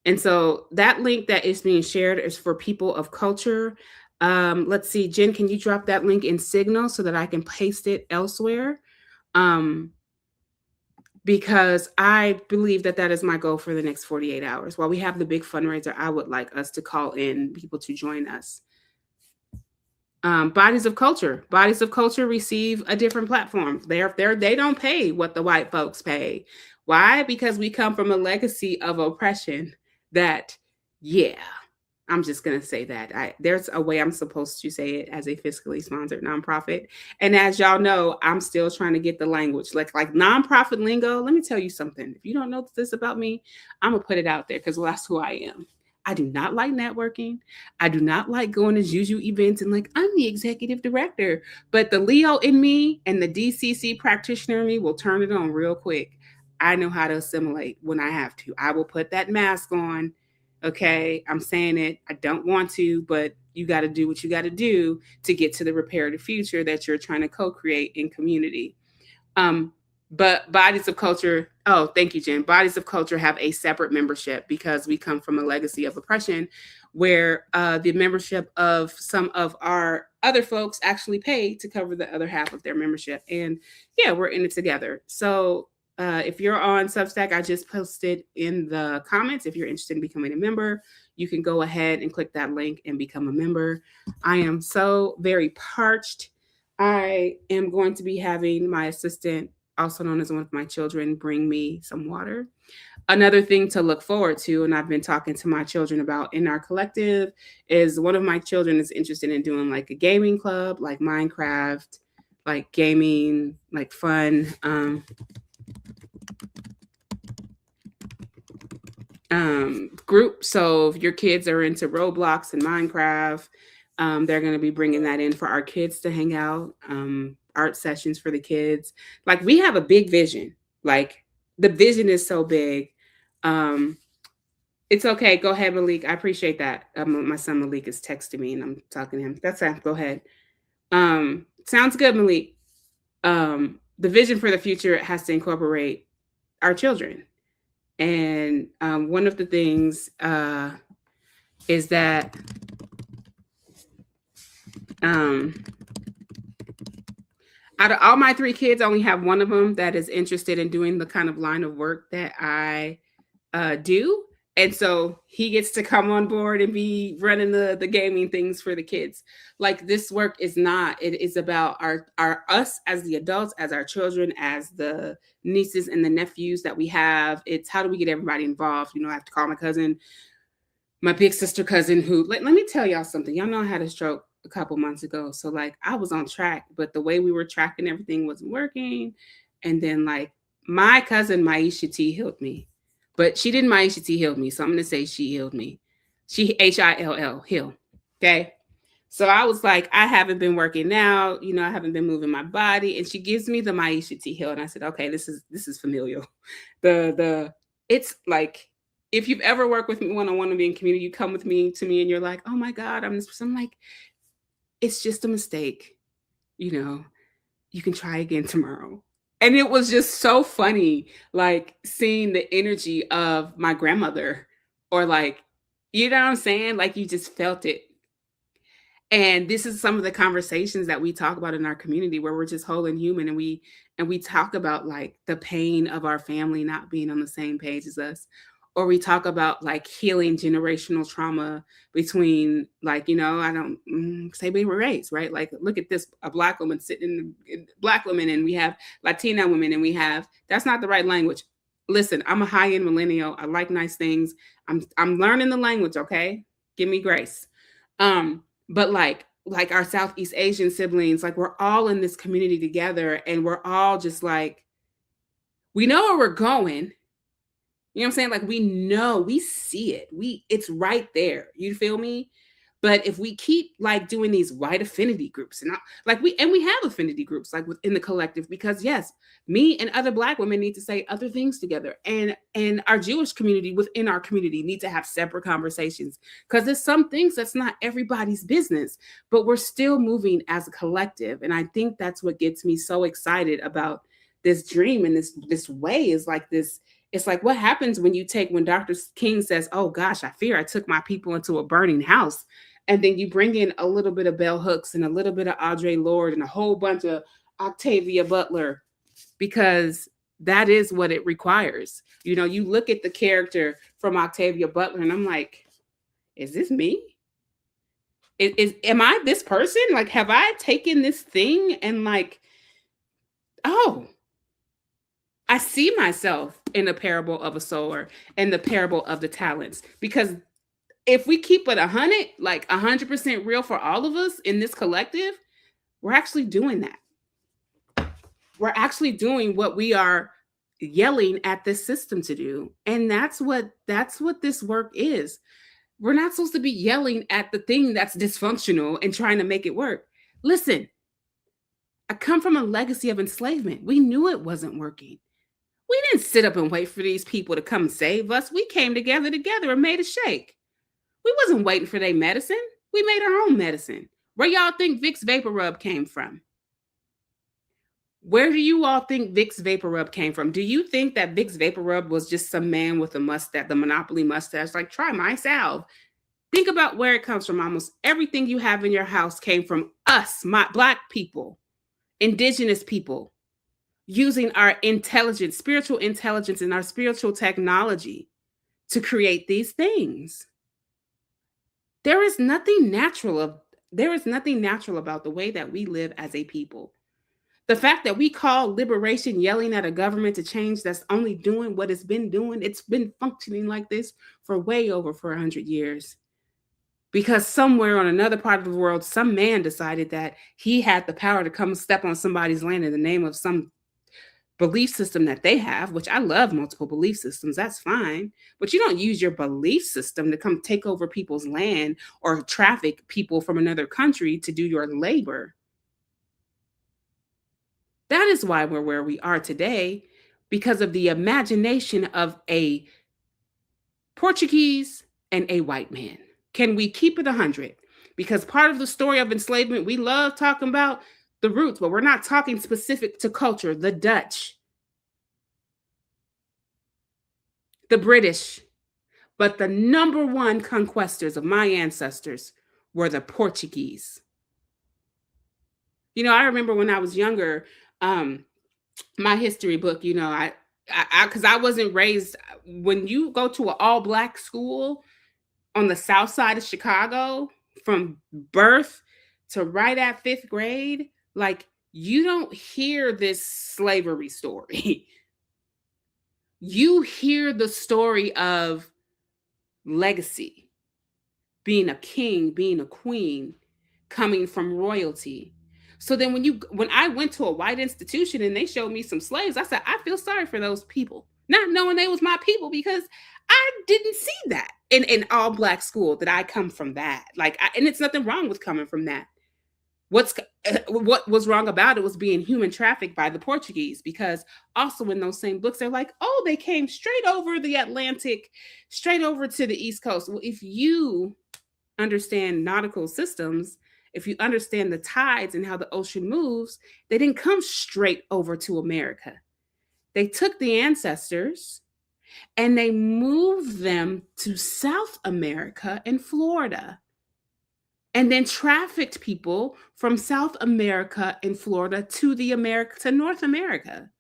And so that link that is being shared is for people of culture. Let's see, Jen, can you drop that link in Signal so that I can paste it elsewhere? Because I believe that is my goal for the next 48 hours. While we have the big fundraiser, I would like us to call in people to join us. Bodies of culture. Bodies of culture receive a different platform. They don't pay what the white folks pay. Why? Because we come from a legacy of oppression that, yeah, I'm just gonna say that. There's a way I'm supposed to say it as a fiscally sponsored nonprofit. And as y'all know, I'm still trying to get the language. Like nonprofit lingo. Let me tell you something. If you don't know this about me, I'm gonna put it out there because well, that's who I am. I do not like networking. I do not like going to Juju events and like I'm the executive director. But the Leo in me and the DCC practitioner in me will turn it on real quick. I know how to assimilate when I have to. I will put that mask on. Okay, I'm saying it. I don't want to, but you got to do what you got to do to get to the reparative future that you're trying to co-create in community. But bodies of culture, oh, thank you, Jen. Bodies of culture have a separate membership because we come from a legacy of oppression where the membership of some of our other folks actually pay to cover the other half of their membership. And yeah, we're in it together. So if you're on Substack, I just posted in the comments. If you're interested in becoming a member, you can go ahead and click that link and become a member. I am so very parched. I am going to be having my assistant, also known as one of my children, bring me some water. Another thing to look forward to, and I've been talking to my children about in our collective, is one of my children is interested in doing like a gaming club, like Minecraft, like gaming, like fun. Group. So if your kids are into Roblox and Minecraft, they're going to be bringing that in for our kids to hang out. Art sessions for the kids. Like we have a big vision. Like the vision is so big. It's okay. Go ahead, Malik. I appreciate that. My son Malik is texting me and I'm talking to him. That's it. Go ahead. Sounds good, Malik. The vision for the future has to incorporate our children. And one of the things is that out of all my 3 kids, I only have one of them that is interested in doing the kind of line of work that I do. And so he gets to come on board and be running the gaming things for the kids. Like this work is not, it is about our us as the adults, as our children, as the nieces and the nephews that we have. It's how do we get everybody involved? You know, I have to call my cousin, my big sister cousin, who let me tell y'all something. Y'all know I had a stroke a couple months ago. So like I was on track, but the way we were tracking everything wasn't working. And then like my cousin Maisha T healed me. But she didn't Maisha T healed me. So I'm going to say she healed me. She HILL, heal. Okay. So I was like, I haven't been working now. You know, I haven't been moving my body. And she gives me the Maisha T heal. And I said, okay, this is familial. It's like, if you've ever worked with me one-on-one in community, you come with me to me and you're like, oh my God, I'm like, it's just a mistake. You know, you can try again tomorrow. And it was just so funny, like seeing the energy of my grandmother or like, you know what I'm saying? Like you just felt it. And this is some of the conversations that we talk about in our community where we're just whole and human. And we talk about like the pain of our family not being on the same page as us. Or we talk about like healing generational trauma between like, you know, I don't say we were raised, right? Like, look at this, a Black woman sitting in Black women and we have Latina women and we have, that's not the right language. Listen, I'm a high-end millennial. I like nice things. I'm learning the language, okay? Give me grace. But like our Southeast Asian siblings, like we're all in this community together and we're all just like, we know where we're going. You know what I'm saying? Like we know, we see it. It's right there. You feel me? But if we keep like doing these white affinity groups and we have affinity groups like within the collective, because yes, me and other Black women need to say other things together. And our Jewish community within our community need to have separate conversations because there's some things that's not everybody's business, but we're still moving as a collective. And I think that's what gets me so excited about this dream and this way is like this. It's like what happens when Dr. King says, oh gosh, I fear I took my people into a burning house. And then you bring in a little bit of Bell Hooks and a little bit of Audre Lorde and a whole bunch of Octavia Butler, because that is what it requires. You know, you look at the character from Octavia Butler and I'm like, is this me? Am I this person? Like, have I taken this thing and like, oh, I see myself in the parable of a sower and the parable of the talents. Because if we keep it 100, like 100% real for all of us in this collective, we're actually doing that. We're actually doing what we are yelling at this system to do. And that's what this work is. We're not supposed to be yelling at the thing that's dysfunctional and trying to make it work. Listen, I come from a legacy of enslavement. We knew it wasn't working. We didn't sit up and wait for these people to come save us. We came together and made a shake. We wasn't waiting for their medicine. We made our own medicine. Where y'all think Vicks Vapor Rub came from? Where do you all think Vicks Vapor Rub came from? Do you think that Vicks Vapor Rub was just some man with a mustache, the Monopoly mustache, like, try my salve? Think about where it comes from. Almost everything you have in your house came from us, Black people, indigenous people, using our intelligence, spiritual intelligence, and our spiritual technology to create these things. There is nothing natural about the way that we live as a people. The fact that we call liberation yelling at a government to change that's only doing what it's been doing, it's been functioning like this for way over 400 years. Because somewhere on another part of the world, some man decided that he had the power to come step on somebody's land in the name of some belief system that they have, which I love multiple belief systems, that's fine. But you don't use your belief system to come take over people's land or traffic people from another country to do your labor. That is why we're where we are today, because of the imagination of a Portuguese and a white man. Can we keep it 100? Because part of the story of enslavement, we love talking about the roots, but we're not talking specific to culture. The Dutch, the British, but the number one conquestors of my ancestors were the Portuguese. You know, I remember when I was younger, my history book, you know, because I wasn't raised, when you go to an all Black school on the south side of Chicago, from birth to right at 5th grade, like, you don't hear this slavery story. You hear the story of legacy, being a king, being a queen, coming from royalty. So then when I went to a white institution and they showed me some slaves, I said, I feel sorry for those people, not knowing they was my people, because I didn't see that in all Black school, that I come from that. Like, and it's nothing wrong with coming from that. What was wrong about it was being human trafficked by the Portuguese, because also in those same books, they're like, oh, they came straight over the Atlantic, straight over to the East Coast. Well, if you understand nautical systems, if you understand the tides and how the ocean moves, they didn't come straight over to America. They took the ancestors and they moved them to South America and Florida, and then trafficked people from South America and Florida to North America.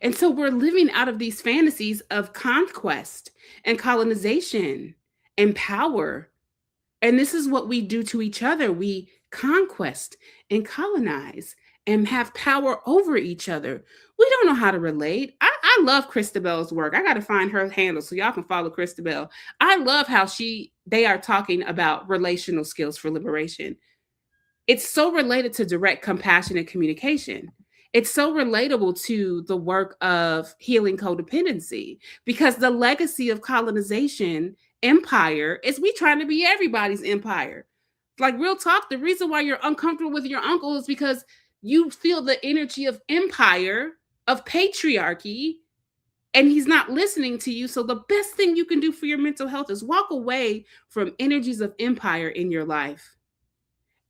And so we're living out of these fantasies of conquest and colonization and power. And this is what we do to each other. We conquest and colonize and have power over each other. We don't know how to relate. I love Christabel's work. I got to find her handle so y'all can follow Christabel. I love how they are talking about relational skills for liberation. It's so related to direct compassion and communication. It's so relatable to the work of healing codependency, because the legacy of colonization empire is we trying to be everybody's empire. Like, real talk, the reason why you're uncomfortable with your uncle is because you feel the energy of empire, of patriarchy, and he's not listening to you. So the best thing you can do for your mental health is walk away from energies of empire in your life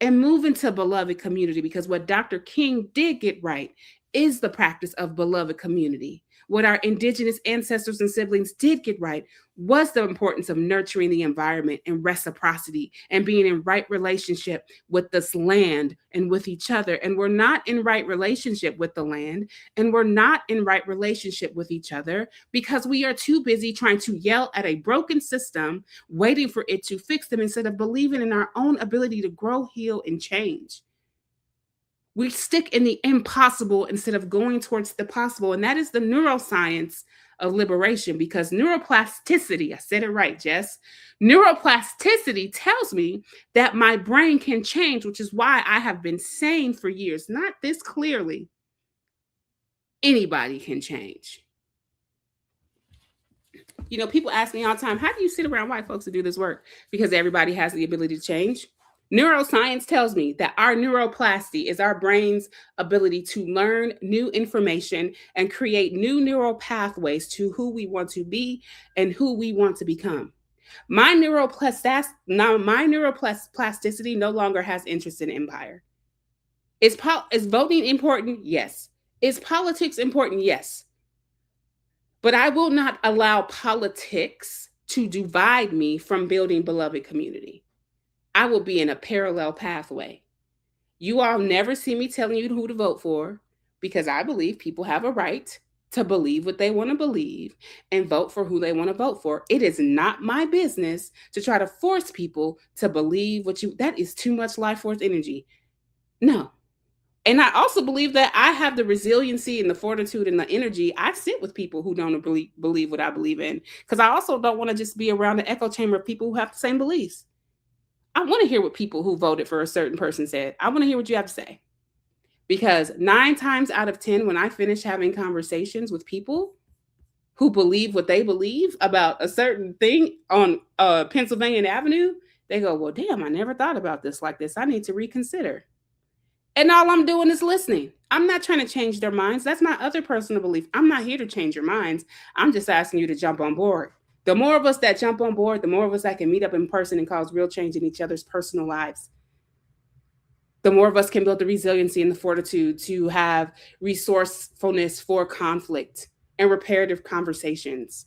and move into beloved community, because what Dr. King did get right is the practice of beloved community. what our indigenous ancestors and siblings did get right was the importance of nurturing the environment and reciprocity and being in right relationship with this land and with each other. And we're not in right relationship with the land, and we're not in right relationship with each other because we are too busy trying to yell at a broken system, waiting for it to fix them instead of believing in our own ability to grow, heal, and change. We stick in the impossible instead of going towards the possible. And that is the neuroscience of liberation, because neuroplasticity, I said it right, Jess. Neuroplasticity tells me that my brain can change, which is why I have been saying for years, not this clearly, anybody can change. You know, people ask me all the time, how do you sit around white folks to do this work? Because everybody has the ability to change. Neuroscience tells me that our neuroplasty is our brain's ability to learn new information and create new neural pathways to who we want to be and who we want to become. My neuroplasticity no longer has interest in empire. Is voting important? Yes. Is politics important? Yes. But I will not allow politics to divide me from building beloved community. I will be in a parallel pathway. You all never see me telling you who to vote for, because I believe people have a right to believe what they want to believe and vote for who they want to vote for. It is not my business to try to force people to believe that is too much life force energy. No. And I also believe that I have the resiliency and the fortitude and the energy. I sit with people who don't believe what I believe in, because I also don't want to just be around the echo chamber of people who have the same beliefs. I want to hear what people who voted for a certain person said. I want to hear what you have to say. Because 9 times out of 10, when I finish having conversations with people who believe what they believe about a certain thing on Pennsylvania Avenue, they go, well, damn, I never thought about this like this. I need to reconsider. And all I'm doing is listening. I'm not trying to change their minds. That's my other personal belief. I'm not here to change your minds. I'm just asking you to jump on board. The more of us that jump on board, the more of us that can meet up in person and cause real change in each other's personal lives. The more of us can build the resiliency and the fortitude to have resourcefulness for conflict and reparative conversations.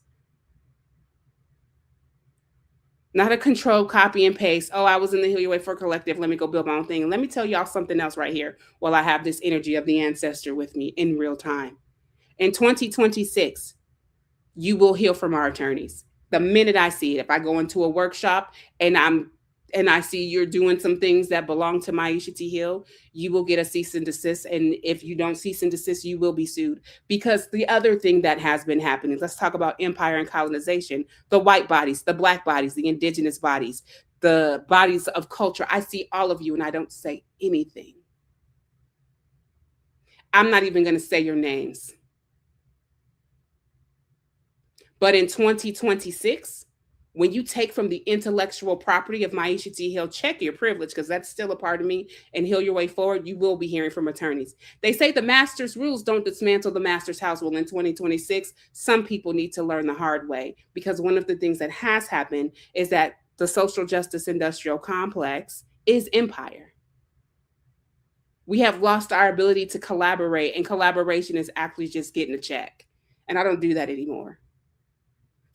Not a control, copy, and paste. Oh, I was in the Heal Your Way for Collective. Let me go build my own thing. And let me tell y'all something else right here while I have this energy of the ancestor with me in real time. In 2026, you will hear from our attorneys. The minute I see it, if I go into a workshop and I see you're doing some things that belong to Maisha T. Hill, you will get a cease and desist. And if you don't cease and desist, you will be sued. Because the other thing that has been happening, let's talk about empire and colonization, the white bodies, the black bodies, the indigenous bodies, the bodies of culture. I see all of you and I don't say anything. I'm not even going to say your names. But in 2026, when you take from the intellectual property of Maisha T. Hill, check your privilege, because that's still a part of me, and heal your way forward, you will be hearing from attorneys. They say the master's rules don't dismantle the master's house. Well, in 2026, some people need to learn the hard way, because one of the things that has happened is that the social justice industrial complex is empire. We have lost our ability to collaborate, and collaboration is actually just getting a check. And I don't do that anymore.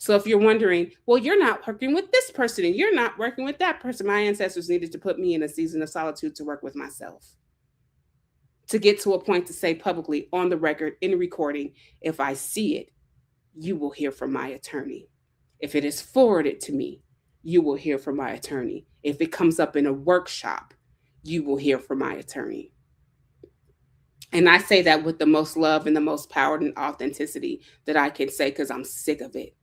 So if you're wondering, well, you're not working with this person and you're not working with that person, my ancestors needed to put me in a season of solitude to work with myself, to get to a point to say publicly on the record, in recording, if I see it, you will hear from my attorney. If it is forwarded to me, you will hear from my attorney. If it comes up in a workshop, you will hear from my attorney. And I say that with the most love and the most power and authenticity that I can say, because I'm sick of it.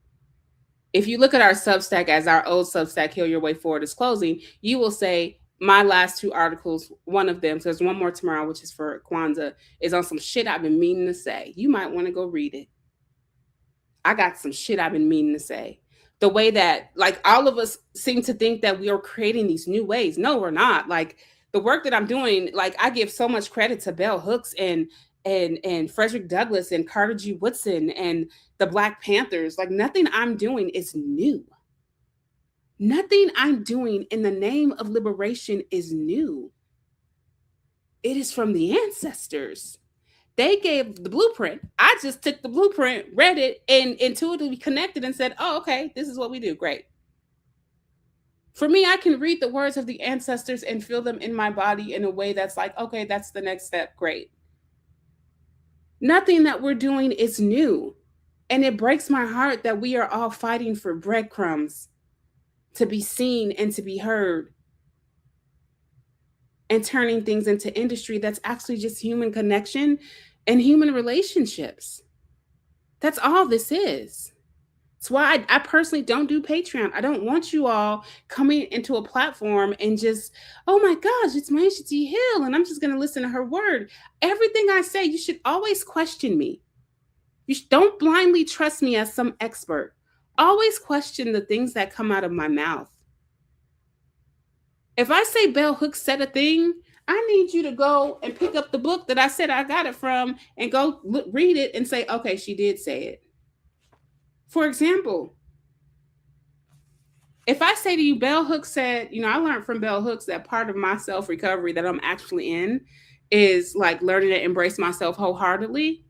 If you look at our Substack, as our old Substack, Heal Your Way Forward, is closing, you will say my last 2 articles, one of them, so there's one more tomorrow, which is for Kwanzaa, is on some shit I've been meaning to say. You might want to go read it. I got some shit I've been meaning to say. The way that, like, all of us seem to think that we are creating these new ways. No, we're not. Like, the work that I'm doing, like, I give so much credit to Bell Hooks and Frederick Douglass and Carter G. Woodson and the Black Panthers. Like, nothing I'm doing is new. Nothing I'm doing in the name of liberation is new. It is from the ancestors. They gave the blueprint. I just took the blueprint, read it, and intuitively connected and said, oh, okay, this is what we do. Great. For me, I can read the words of the ancestors and feel them in my body in a way that's like, okay, that's the next step. Great. Nothing that we're doing is new. And it breaks my heart that we are all fighting for breadcrumbs to be seen and to be heard, and turning things into industry that's actually just human connection and human relationships. That's all this is. That's why I personally don't do Patreon. I don't want you all coming into a platform and just, oh my gosh, it's Maisha T. Hill, and I'm just going to listen to her word. Everything I say, you should always question me. Don't blindly trust me as some expert. Always question the things that come out of my mouth. If I say Bell Hooks said a thing, I need you to go and pick up the book that I said I got it from and go read it and say, okay, she did say it. For example, if I say to you, Bell Hooks said, I learned from Bell Hooks that part of my self-recovery that I'm actually in is like learning to embrace myself wholeheartedly,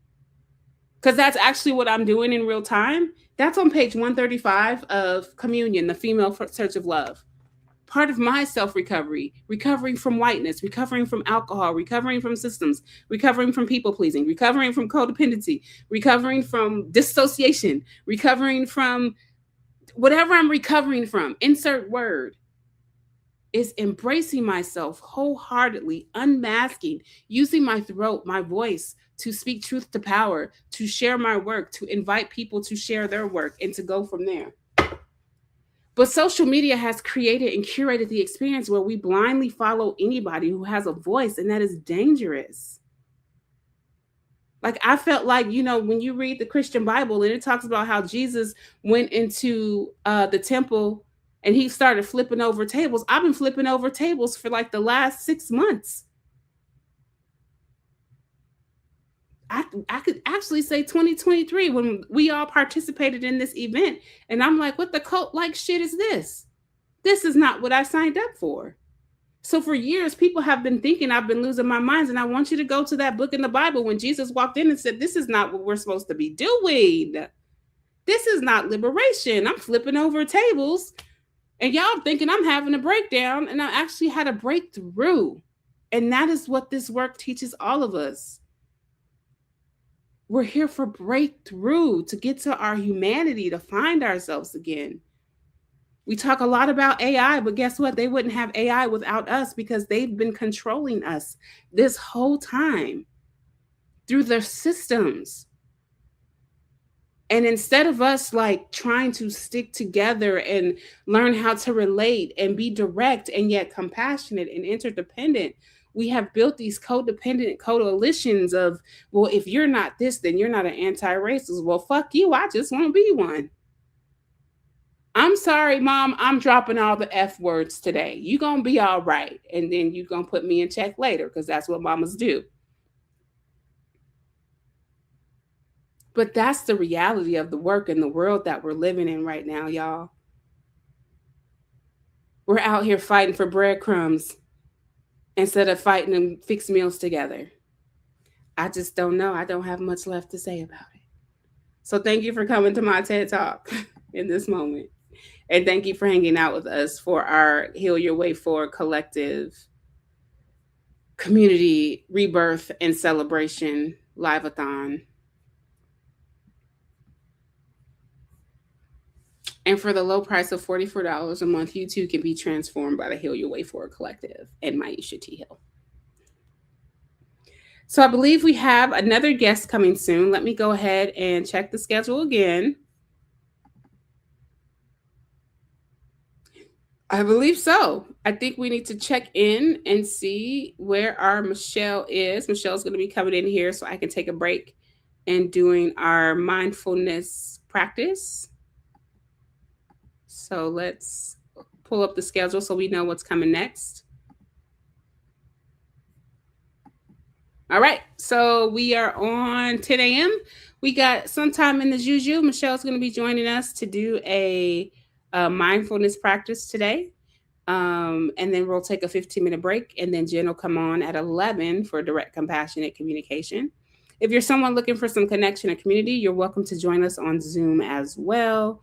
because that's actually what I'm doing in real time. That's on page 135 of Communion, the Female Search of Love. Part of my self-recovery, recovering from whiteness, recovering from alcohol, recovering from systems, recovering from people-pleasing, recovering from codependency, recovering from dissociation, recovering from whatever I'm recovering from, insert word, is embracing myself wholeheartedly, unmasking, using my throat, my voice to speak truth to power, to share my work, to invite people to share their work, and to go from there. But social media has created and curated the experience where we blindly follow anybody who has a voice, and that is dangerous. Like, I felt like, when you read the Christian Bible and it talks about how Jesus went into the temple and he started flipping over tables. I've been flipping over tables for like the last 6 months. I could actually say 2023 when we all participated in this event. And I'm like, what the cult-like shit is this? This is not what I signed up for. So for years, people have been thinking I've been losing my minds. And I want you to go to that book in the Bible when Jesus walked in and said, this is not what we're supposed to be doing. This is not liberation. I'm flipping over tables. And y'all thinking I'm having a breakdown. And I actually had a breakthrough. And that is what this work teaches all of us. We're here for breakthrough, to get to our humanity, to find ourselves again. We talk a lot about AI, but guess what? They wouldn't have AI without us, because they've been controlling us this whole time through their systems. And instead of us like trying to stick together and learn how to relate and be direct and yet compassionate and interdependent, we have built these codependent coalitions of, well, if you're not this, then you're not an anti-racist. Well, fuck you. I just won't be one. I'm sorry, Mom. I'm dropping all the F words today. You're going to be all right. And then you're going to put me in check later, because that's what mamas do. But that's the reality of the work and the world that we're living in right now, y'all. We're out here fighting for breadcrumbs instead of fighting to fix meals together. I just don't know. I don't have much left to say about it. So thank you for coming to my TED Talk in this moment. And thank you for hanging out with us for our Heal Your Way Forward collective community rebirth and celebration liveathon. And for the low price of $44 a month, you too can be transformed by the Heal Your Way Forward collective and Maisha T. Hill. So I believe we have another guest coming soon. Let me go ahead and check the schedule again. I believe so. I think we need to check in and see where our Michelle is. Michelle's going to be coming in here so I can take a break and doing our mindfulness practice. So let's pull up the schedule so we know what's coming next. All right, so we are on 10 a.m. We got some time in the juju. Michelle's going to be joining us to do a mindfulness practice today. And then we'll take a 15-minute break. And then Jen will come on at 11 for direct compassionate communication. If you're someone looking for some connection and community, you're welcome to join us on Zoom as well.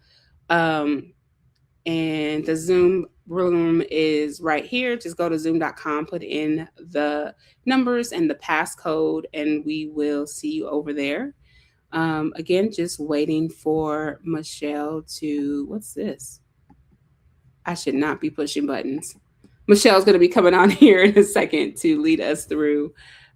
And the Zoom room is right here. Just go to zoom.com, put in the numbers and the passcode, and we will see you over there. Again, just waiting for Michelle to, what's this? I should not be pushing buttons. Michelle's going to be coming on here in a second to lead us through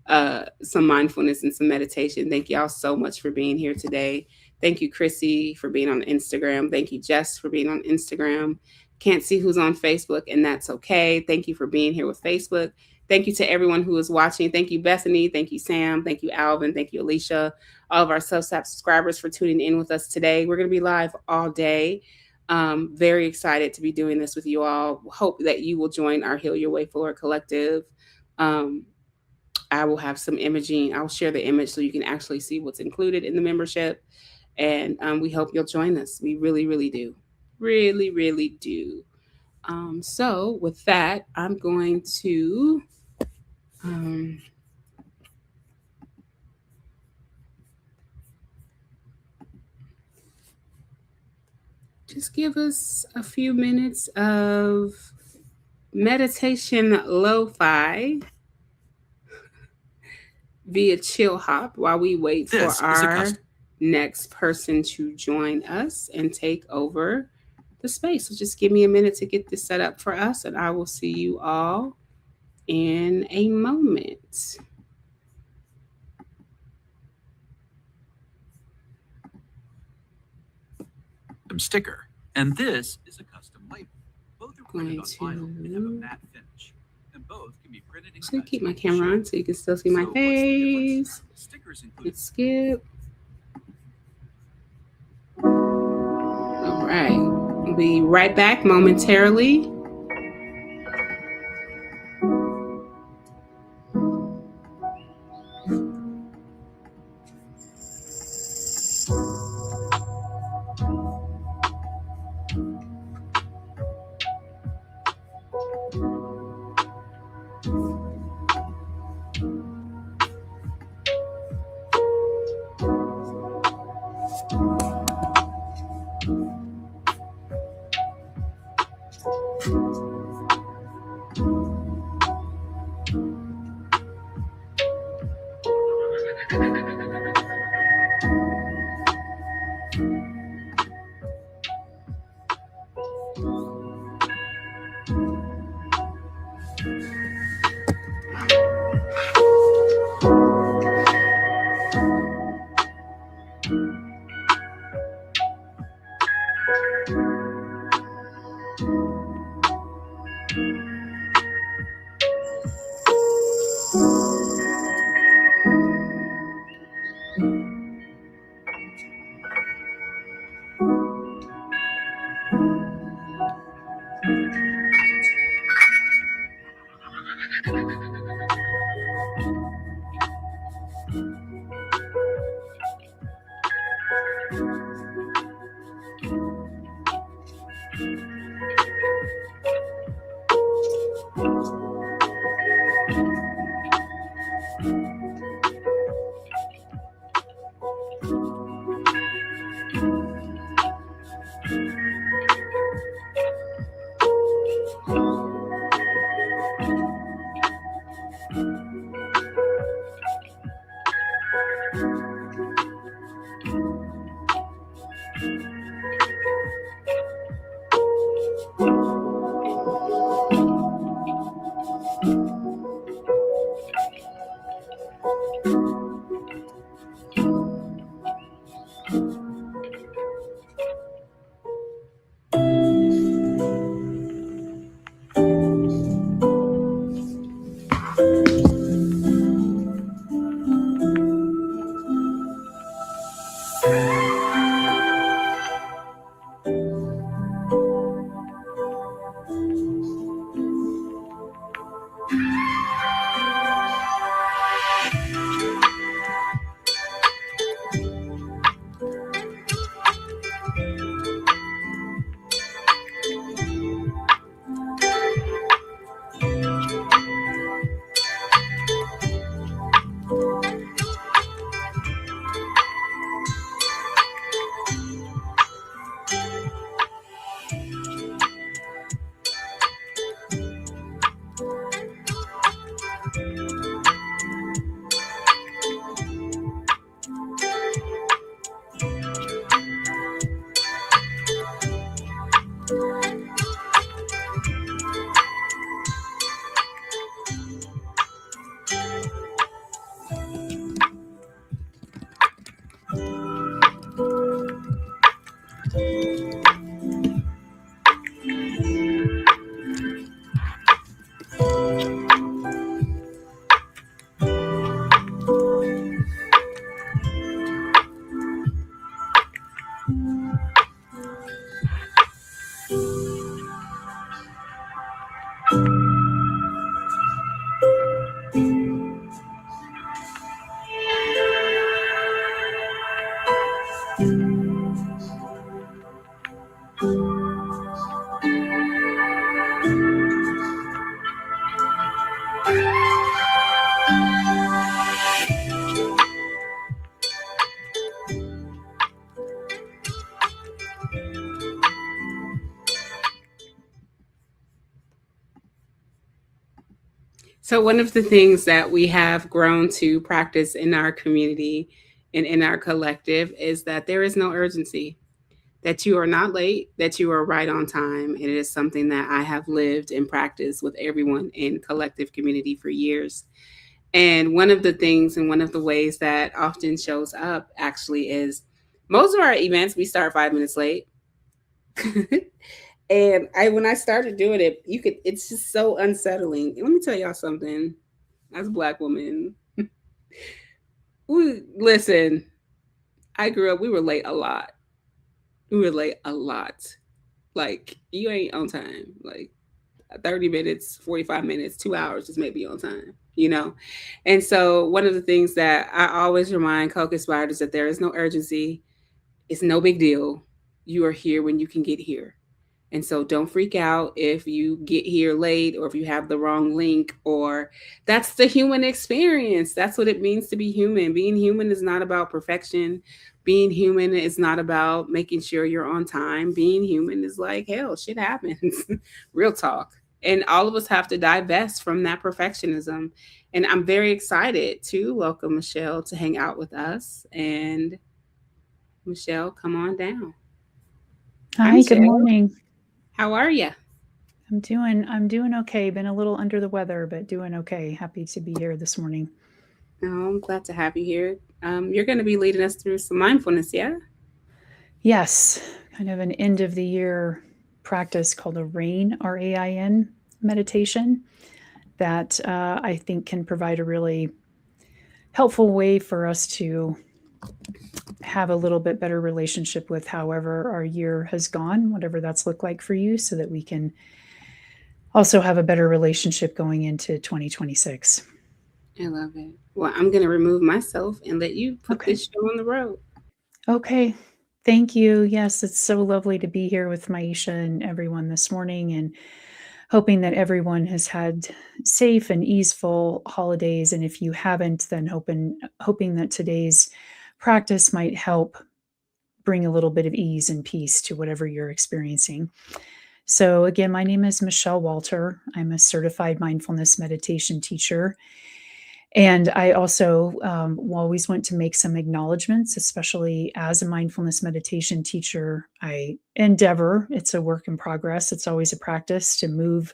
some mindfulness and some meditation. Thank y'all so much for being here today. Thank you, Chrissy, for being on Instagram. Thank you, Jess, for being on Instagram. Can't see who's on Facebook, and that's okay. Thank you for being here with Facebook. Thank you to everyone who is watching. Thank you, Bethany. Thank you, Sam. Thank you, Alvin. Thank you, Alicia. All of our Substack subscribers for tuning in with us today. We're going to be live all day. Very excited to be doing this with you all. Hope that you will join our Heal Your Way Forward collective. I will have some imaging. I'll share the image so you can actually see what's included in the membership. And we hope you'll join us. We really, really do. Really, really do. So with that, I'm going to just give us a few minutes of meditation lo-fi via chill hop while we wait for our next person to join us and take over the space. So just give me a minute to get this set up for us, and I will see you all in a moment. Sticker, and this is a custom label. Both are printed on vinyl and have a matte finish, and both can be printed in. I'm gonna keep my camera on so you can still see my face. Stickers include. Let's skip. All right, we'll be right back momentarily. So, one of the things that we have grown to practice in our community and in our collective is that there is no urgency, that you are not late, that you are right on time. And it is something that I have lived and practiced with everyone in collective community for years. And one of the things and one of the ways that often shows up actually is most of our events, we start 5 minutes late. And when I started doing it, it's just so unsettling. And let me tell y'all something. As a Black woman, listen, I grew up, we were late a lot. We were late a lot. Like, you ain't on time. Like, 30 minutes, 45 minutes, 2 hours just maybe on time, you know? And so one of the things that I always remind co-conspirators is that there is no urgency. It's no big deal. You are here when you can get here. And so don't freak out if you get here late or if you have the wrong link, or that's the human experience. That's what it means to be human. Being human is not about perfection. Being human is not about making sure you're on time. Being human is like, hell, shit happens. Real talk. And all of us have to divest from that perfectionism. And I'm very excited to welcome Michelle to hang out with us. And Michelle, come on down. Hi, good morning. How are you? I'm doing okay. Been a little under the weather, but doing okay. Happy to be here this morning. Oh, I'm glad to have you here. You're going to be leading us through some mindfulness, yeah? Yes, kind of an end of the year practice called a RAIN, RAIN meditation that I think can provide a really helpful way for us to have a little bit better relationship with however our year has gone, whatever that's looked like for you, so that we can also have a better relationship going into 2026. I love it. Well, I'm going to remove myself and let you put this show on the road. Okay. Thank you. Yes, it's so lovely to be here with Maisha and everyone this morning, and hoping that everyone has had safe and easeful holidays. And if you haven't, then hoping that today's practice might help bring a little bit of ease and peace to whatever you're experiencing. So again, my name is Michelle Walter. I'm a certified mindfulness meditation teacher. And I also always want to make some acknowledgments, especially as a mindfulness meditation teacher. I endeavor, it's a work in progress, it's always a practice to move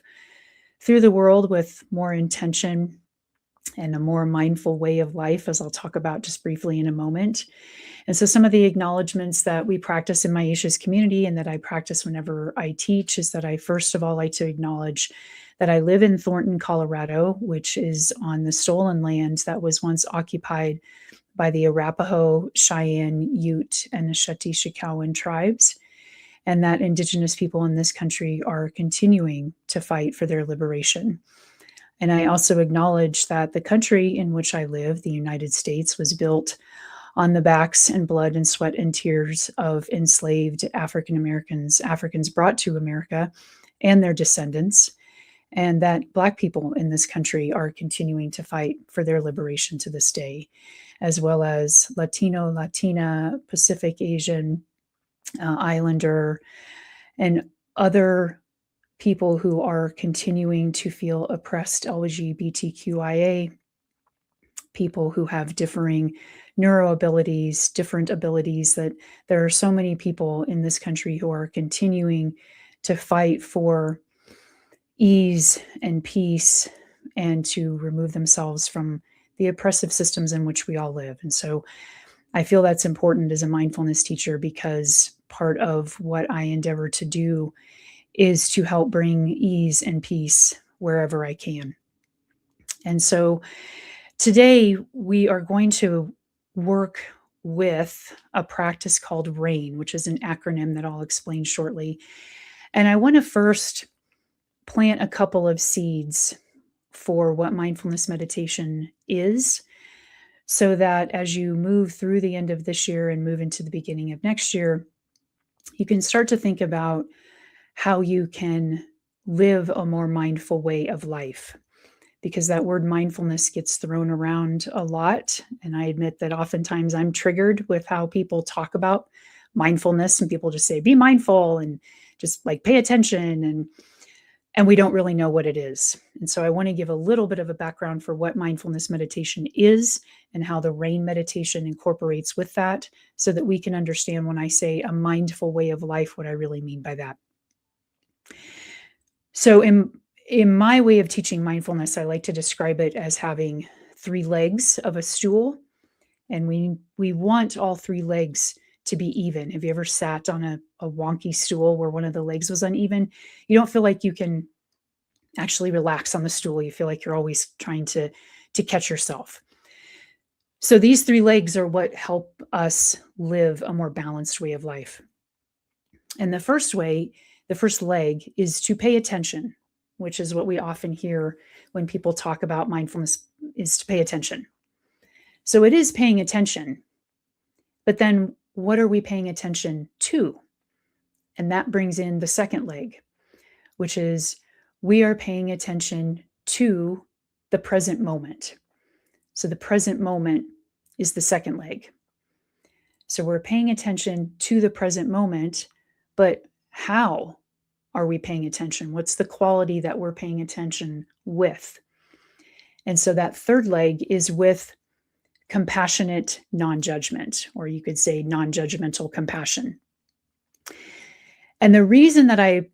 through the world with more intention and a more mindful way of life, as I'll talk about just briefly in a moment. And so some of the acknowledgments that we practice in Maisha's community and that I practice whenever I teach is that I first of all like to acknowledge that I live in Thornton, Colorado, which is on the stolen land that was once occupied by the Arapaho, Cheyenne, Ute, and Neshetti-Shikowin tribes, and that Indigenous people in this country are continuing to fight for their liberation. And I also acknowledge that the country in which I live, the United States, was built on the backs and blood and sweat and tears of enslaved African Americans, Africans brought to America, and their descendants, and that Black people in this country are continuing to fight for their liberation to this day, as well as Latino, Latina, Pacific Asian, Islander, and other people who are continuing to feel oppressed, LGBTQIA, people who have differing neuroabilities, different abilities, that there are so many people in this country who are continuing to fight for ease and peace and to remove themselves from the oppressive systems in which we all live. And so I feel that's important as a mindfulness teacher, because part of what I endeavor to do is to help bring ease and peace wherever I can. And so today we are going to work with a practice called RAIN, which is an acronym that I'll explain shortly. And I want to first plant a couple of seeds for what mindfulness meditation is, so that as you move through the end of this year and move into the beginning of next year, you can start to think about how you can live a more mindful way of life. Because that word mindfulness gets thrown around a lot. And I admit that oftentimes I'm triggered with how people talk about mindfulness, and people just say, be mindful and just like pay attention. And we don't really know what it is. And so I want to give a little bit of a background for what mindfulness meditation is and how the RAIN meditation incorporates with that, so that we can understand when I say a mindful way of life, what I really mean by that. So in my way of teaching mindfulness, I like to describe it as having 3 legs of a stool. And we want all 3 legs to be even. Have you ever sat on a wonky stool where one of the legs was uneven? You don't feel like you can actually relax on the stool. You feel like you're always trying to catch yourself. So these 3 legs are what help us live a more balanced way of life. And the first leg is to pay attention, which is what we often hear when people talk about mindfulness, is to pay attention. So it is paying attention, but then what are we paying attention to? And that brings in the second leg, which is we are paying attention to the present moment. So the present moment is the second leg. So we're paying attention to the present moment, but how are we paying attention? What's the quality that we're paying attention with? And so that third leg is with compassionate non-judgment, or you could say non-judgmental compassion. And the reason that I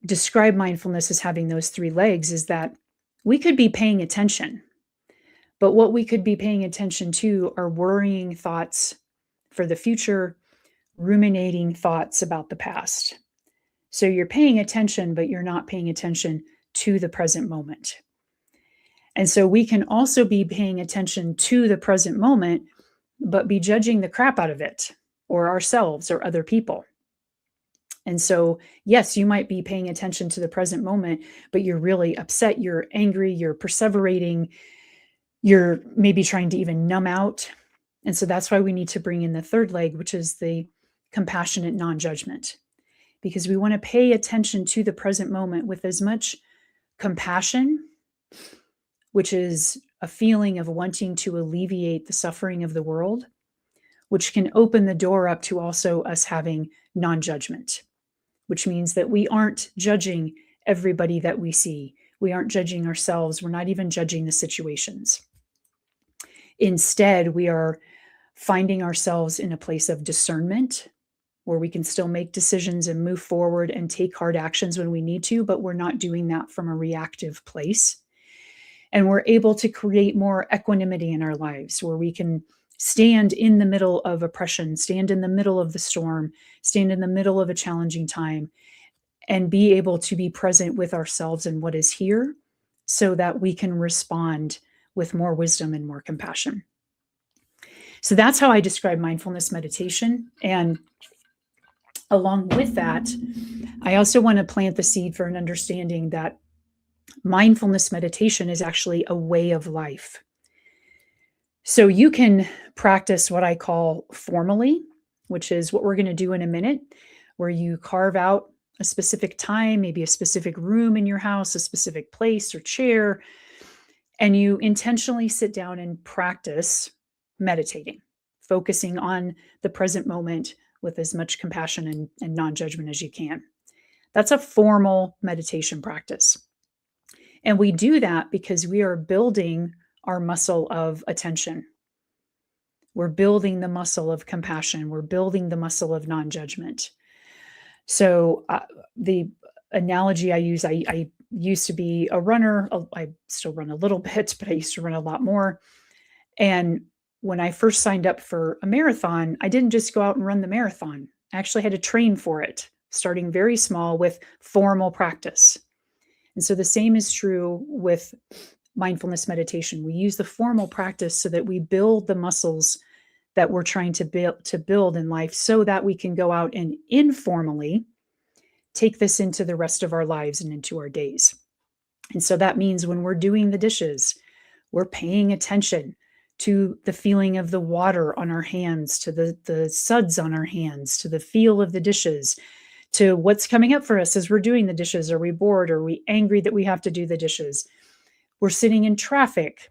describe mindfulness as having those 3 legs is that we could be paying attention, but what we could be paying attention to are worrying thoughts for the future, ruminating thoughts about the past. So you're paying attention, but you're not paying attention to the present moment. And so we can also be paying attention to the present moment, but be judging the crap out of it, or ourselves or other people. And so, yes, you might be paying attention to the present moment, but you're really upset, you're angry, you're perseverating, you're maybe trying to even numb out. And so that's why we need to bring in the third leg, which is the compassionate non-judgment, because we want to pay attention to the present moment with as much compassion, which is a feeling of wanting to alleviate the suffering of the world, which can open the door up to also us having non-judgment, which means that we aren't judging everybody that we see. We aren't judging ourselves. We're not even judging the situations. Instead, we are finding ourselves in a place of discernment, where we can still make decisions and move forward and take hard actions when we need to, but we're not doing that from a reactive place. And we're able to create more equanimity in our lives, where we can stand in the middle of oppression, stand in the middle of the storm, stand in the middle of a challenging time, and be able to be present with ourselves and what is here, so that we can respond with more wisdom and more compassion. So that's how I describe mindfulness meditation. And along with that, I also want to plant the seed for an understanding that mindfulness meditation is actually a way of life. So you can practice what I call formally, which is what we're going to do in a minute, where you carve out a specific time, maybe a specific room in your house, a specific place or chair, and you intentionally sit down and practice meditating, focusing on the present moment with as much compassion and non-judgment as you can. That's a formal meditation practice. And we do that because we are building our muscle of attention. We're building the muscle of compassion. We're building the muscle of non-judgment. So the analogy I use, I used to be a runner. I still run a little bit, but I used to run a lot more. And when I first signed up for a marathon, I didn't just go out and run the marathon. I actually had to train for it, starting very small with formal practice. And so the same is true with mindfulness meditation. We use the formal practice so that we build the muscles that we're trying to build in life, so that we can go out and informally take this into the rest of our lives and into our days. And so that means when we're doing the dishes, we're paying attention to the feeling of the water on our hands, to the suds on our hands, to the feel of the dishes, to what's coming up for us as we're doing the dishes. Are we bored? Are we angry that we have to do the dishes? We're sitting in traffic.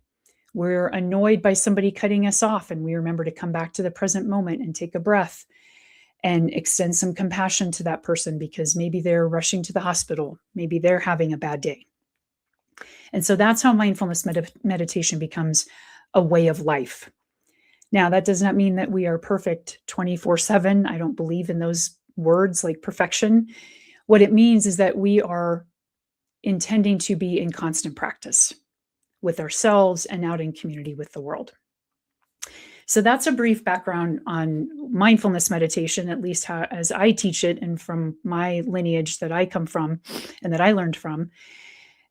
We're annoyed by somebody cutting us off, and we remember to come back to the present moment and take a breath and extend some compassion to that person because maybe they're rushing to the hospital. Maybe they're having a bad day. And so that's how mindfulness meditation becomes a way of life. Now, that does not mean that we are perfect 24/7. I don't believe in those words like perfection. What it means is that we are intending to be in constant practice with ourselves and out in community with the world. So that's a brief background on mindfulness meditation, at least how, as I teach it and from my lineage that I come from and that I learned from.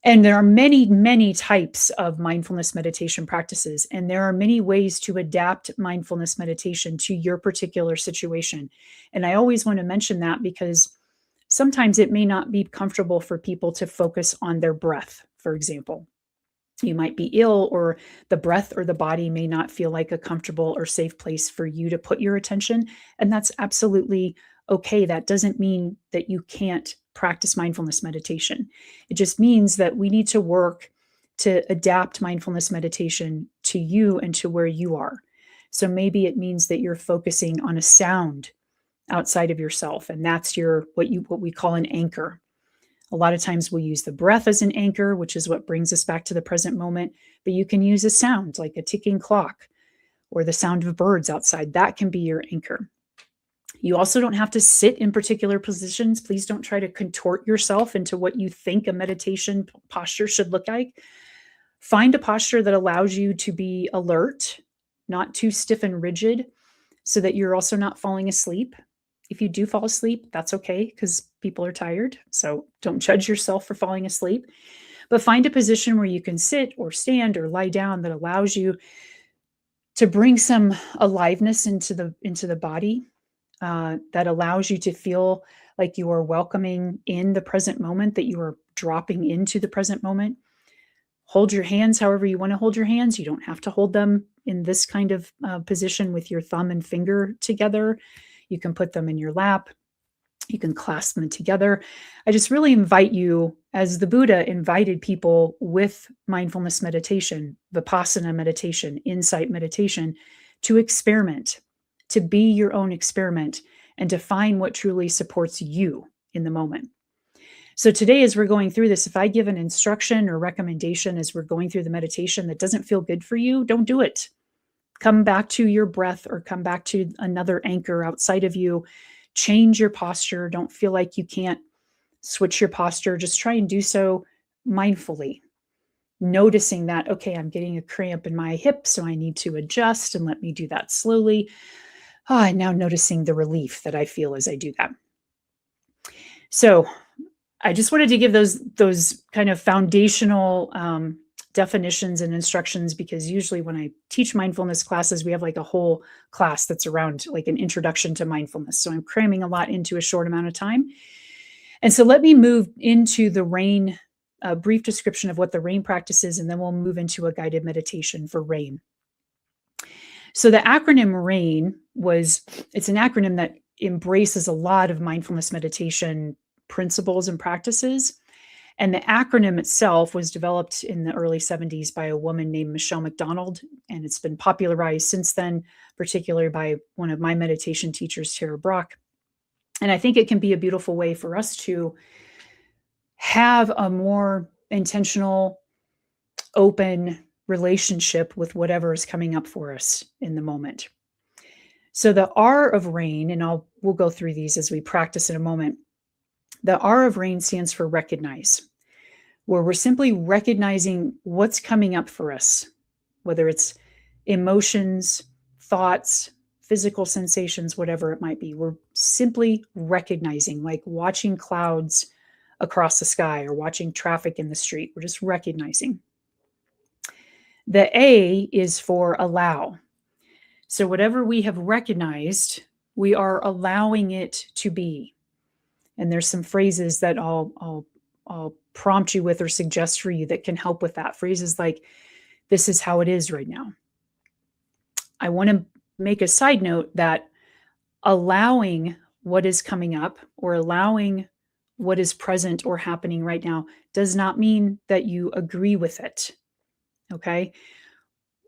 And there are many, many types of mindfulness meditation practices, and there are many ways to adapt mindfulness meditation to your particular situation. And I always want to mention that because sometimes it may not be comfortable for people to focus on their breath, for example. You might be ill, or the breath or the body may not feel like a comfortable or safe place for you to put your attention. And that's absolutely okay. That doesn't mean that you can't practice mindfulness meditation. It just means that we need to work to adapt mindfulness meditation to you and to where you are. So maybe it means that you're focusing on a sound outside of yourself, and that's your what we call an anchor. A lot of times we'll use the breath as an anchor, which is what brings us back to the present moment. But you can use a sound like a ticking clock or the sound of birds outside. That can be your anchor. You also don't have to sit in particular positions. Please don't try to contort yourself into what you think a meditation posture should look like. Find a posture that allows you to be alert, not too stiff and rigid, so that you're also not falling asleep. If you do fall asleep, that's okay because people are tired. So don't judge yourself for falling asleep. But find a position where you can sit or stand or lie down that allows you to bring some aliveness into the body, that allows you to feel like you are welcoming in the present moment, that you are dropping into the present moment. Hold your hands however you want to hold your hands. You don't have to hold them in this kind of position with your thumb and finger together. You can put them in your lap. You can clasp them together. I just really invite you, as the Buddha invited people with mindfulness meditation, Vipassana meditation, insight meditation, to experiment, to be your own experiment, and to find what truly supports you in the moment. So today, as we're going through this, if I give an instruction or recommendation as we're going through the meditation that doesn't feel good for you, don't do it. Come back to your breath or come back to another anchor outside of you. Change your posture. Don't feel like you can't switch your posture. Just try and do so mindfully, noticing that, okay, I'm getting a cramp in my hip, so I need to adjust, and let me do that slowly. And now noticing the relief that I feel as I do that. So I just wanted to give those kind of foundational definitions and instructions, because usually when I teach mindfulness classes, we have like a whole class that's around like an introduction to mindfulness. So I'm cramming a lot into a short amount of time. And so let me move into the RAIN, a brief description of what the RAIN practice is, and then we'll move into a guided meditation for RAIN. So the acronym RAIN it's an acronym that embraces a lot of mindfulness meditation principles and practices. And the acronym itself was developed in the early 70s by a woman named Michelle McDonald, and it's been popularized since then, particularly by one of my meditation teachers, Tara Brock. And I think it can be a beautiful way for us to have a more intentional, open relationship with whatever is coming up for us in the moment. So the R of RAIN, and we'll go through these as we practice in a moment. The R of RAIN stands for recognize, where we're simply recognizing what's coming up for us, whether it's emotions, thoughts, physical sensations, whatever it might be. We're simply recognizing, like watching clouds across the sky or watching traffic in the street. We're just recognizing. The A is for allow. So whatever we have recognized, we are allowing it to be. And there's some phrases that I'll prompt you with or suggest for you that can help with that. Phrases like, this is how it is right now. I want to make a side note that allowing what is coming up or allowing what is present or happening right now does not mean that you agree with it. Okay.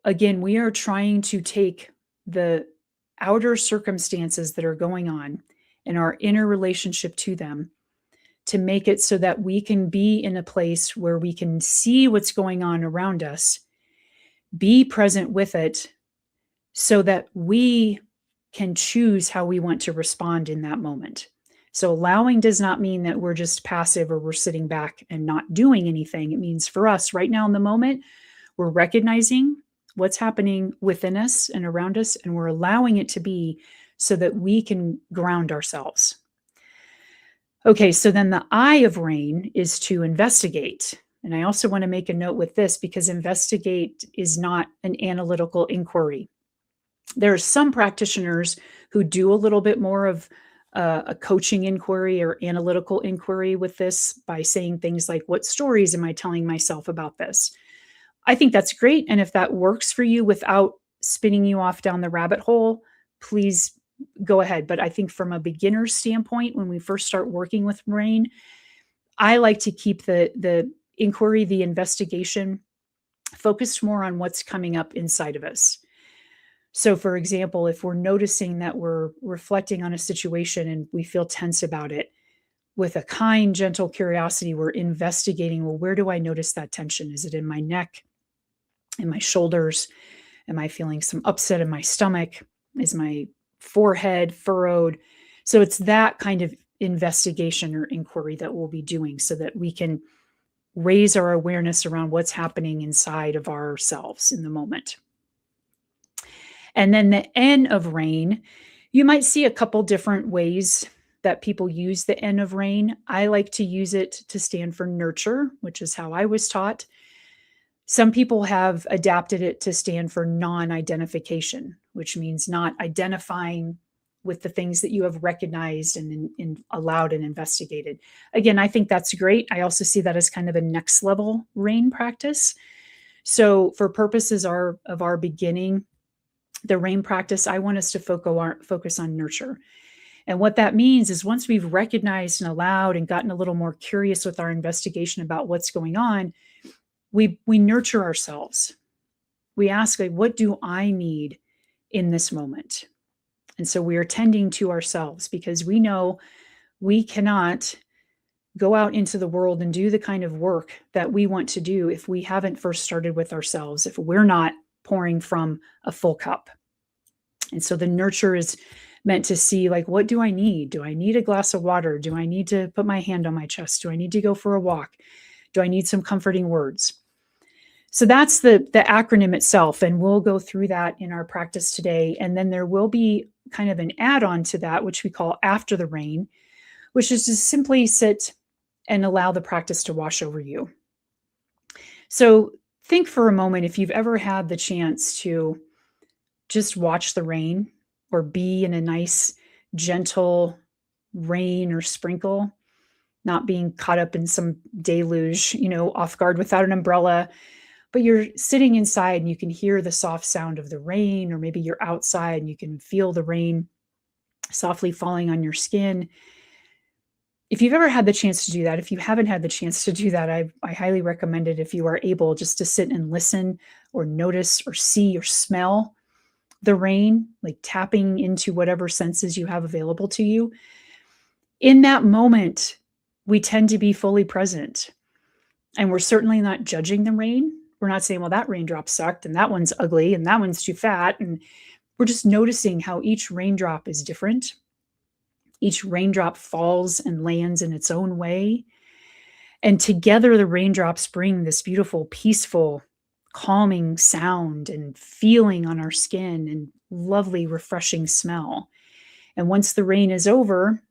Again, we are trying to take the outer circumstances that are going on and our inner relationship to them to make it so that we can be in a place where we can see what's going on around us, be present with it, so that we can choose how we want to respond in that moment. So allowing does not mean that we're just passive or we're sitting back and not doing anything. It means for us right now in the moment, we're recognizing what's happening within us and around us, and we're allowing it to be so that we can ground ourselves. Okay, so then the I of rain is to investigate. And I also want to make a note with this because investigate is not an analytical inquiry. There are some practitioners who do a little bit more of a coaching inquiry or analytical inquiry with this by saying things like, what stories am I telling myself about this? I think that's great. And if that works for you without spinning you off down the rabbit hole, please go ahead. But I think from a beginner standpoint, when we first start working with rain, I like to keep the inquiry, the investigation focused more on what's coming up inside of us. So for example, if we're noticing that we're reflecting on a situation and we feel tense about it, with a kind, gentle curiosity, we're investigating, well, where do I notice that tension? Is it in my neck, in my shoulders? Am I feeling some upset in my stomach? Is my forehead furrowed? So it's that kind of investigation or inquiry that we'll be doing so that we can raise our awareness around what's happening inside of ourselves in the moment. And then the N of rain, you might see a couple different ways that people use the N of rain. I like to use it to stand for nurture, which is how I was taught. Some people have adapted it to stand for non-identification, which means not identifying with the things that you have recognized and allowed and investigated. Again, I think that's great. I also see that as kind of a next level rain practice. So for purposes of our beginning, the rain practice, I want us to focus on nurture. And what that means is once we've recognized and allowed and gotten a little more curious with our investigation about what's going on, we nurture ourselves. We ask, like, what do I need in this moment? And so we are tending to ourselves because we know we cannot go out into the world and do the kind of work that we want to do if we haven't first started with ourselves, if we're not pouring from a full cup. And so the nurture is meant to see, like, what do I need? Do I need a glass of water? Do I need to put my hand on my chest? Do I need to go for a walk? Do I need some comforting words? So that's the acronym itself. And we'll go through that in our practice today. And then there will be kind of an add-on to that, which we call after the rain, which is to simply sit and allow the practice to wash over you. So think for a moment if you've ever had the chance to just watch the rain or be in a nice, gentle rain or sprinkle, not being caught up in some deluge, off guard without an umbrella, but you're sitting inside and you can hear the soft sound of the rain, or maybe you're outside and you can feel the rain softly falling on your skin. If you've ever had the chance to do that, if you haven't had the chance to do that, I highly recommend it if you are able just to sit and listen or notice or see or smell the rain, like tapping into whatever senses you have available to you. In that moment, we tend to be fully present. And we're certainly not judging the rain. We're not saying, well, that raindrop sucked and that one's ugly and that one's too fat. And we're just noticing how each raindrop is different. Each raindrop falls and lands in its own way. And together the raindrops bring this beautiful, peaceful, calming sound and feeling on our skin and lovely, refreshing smell. And once the rain is over,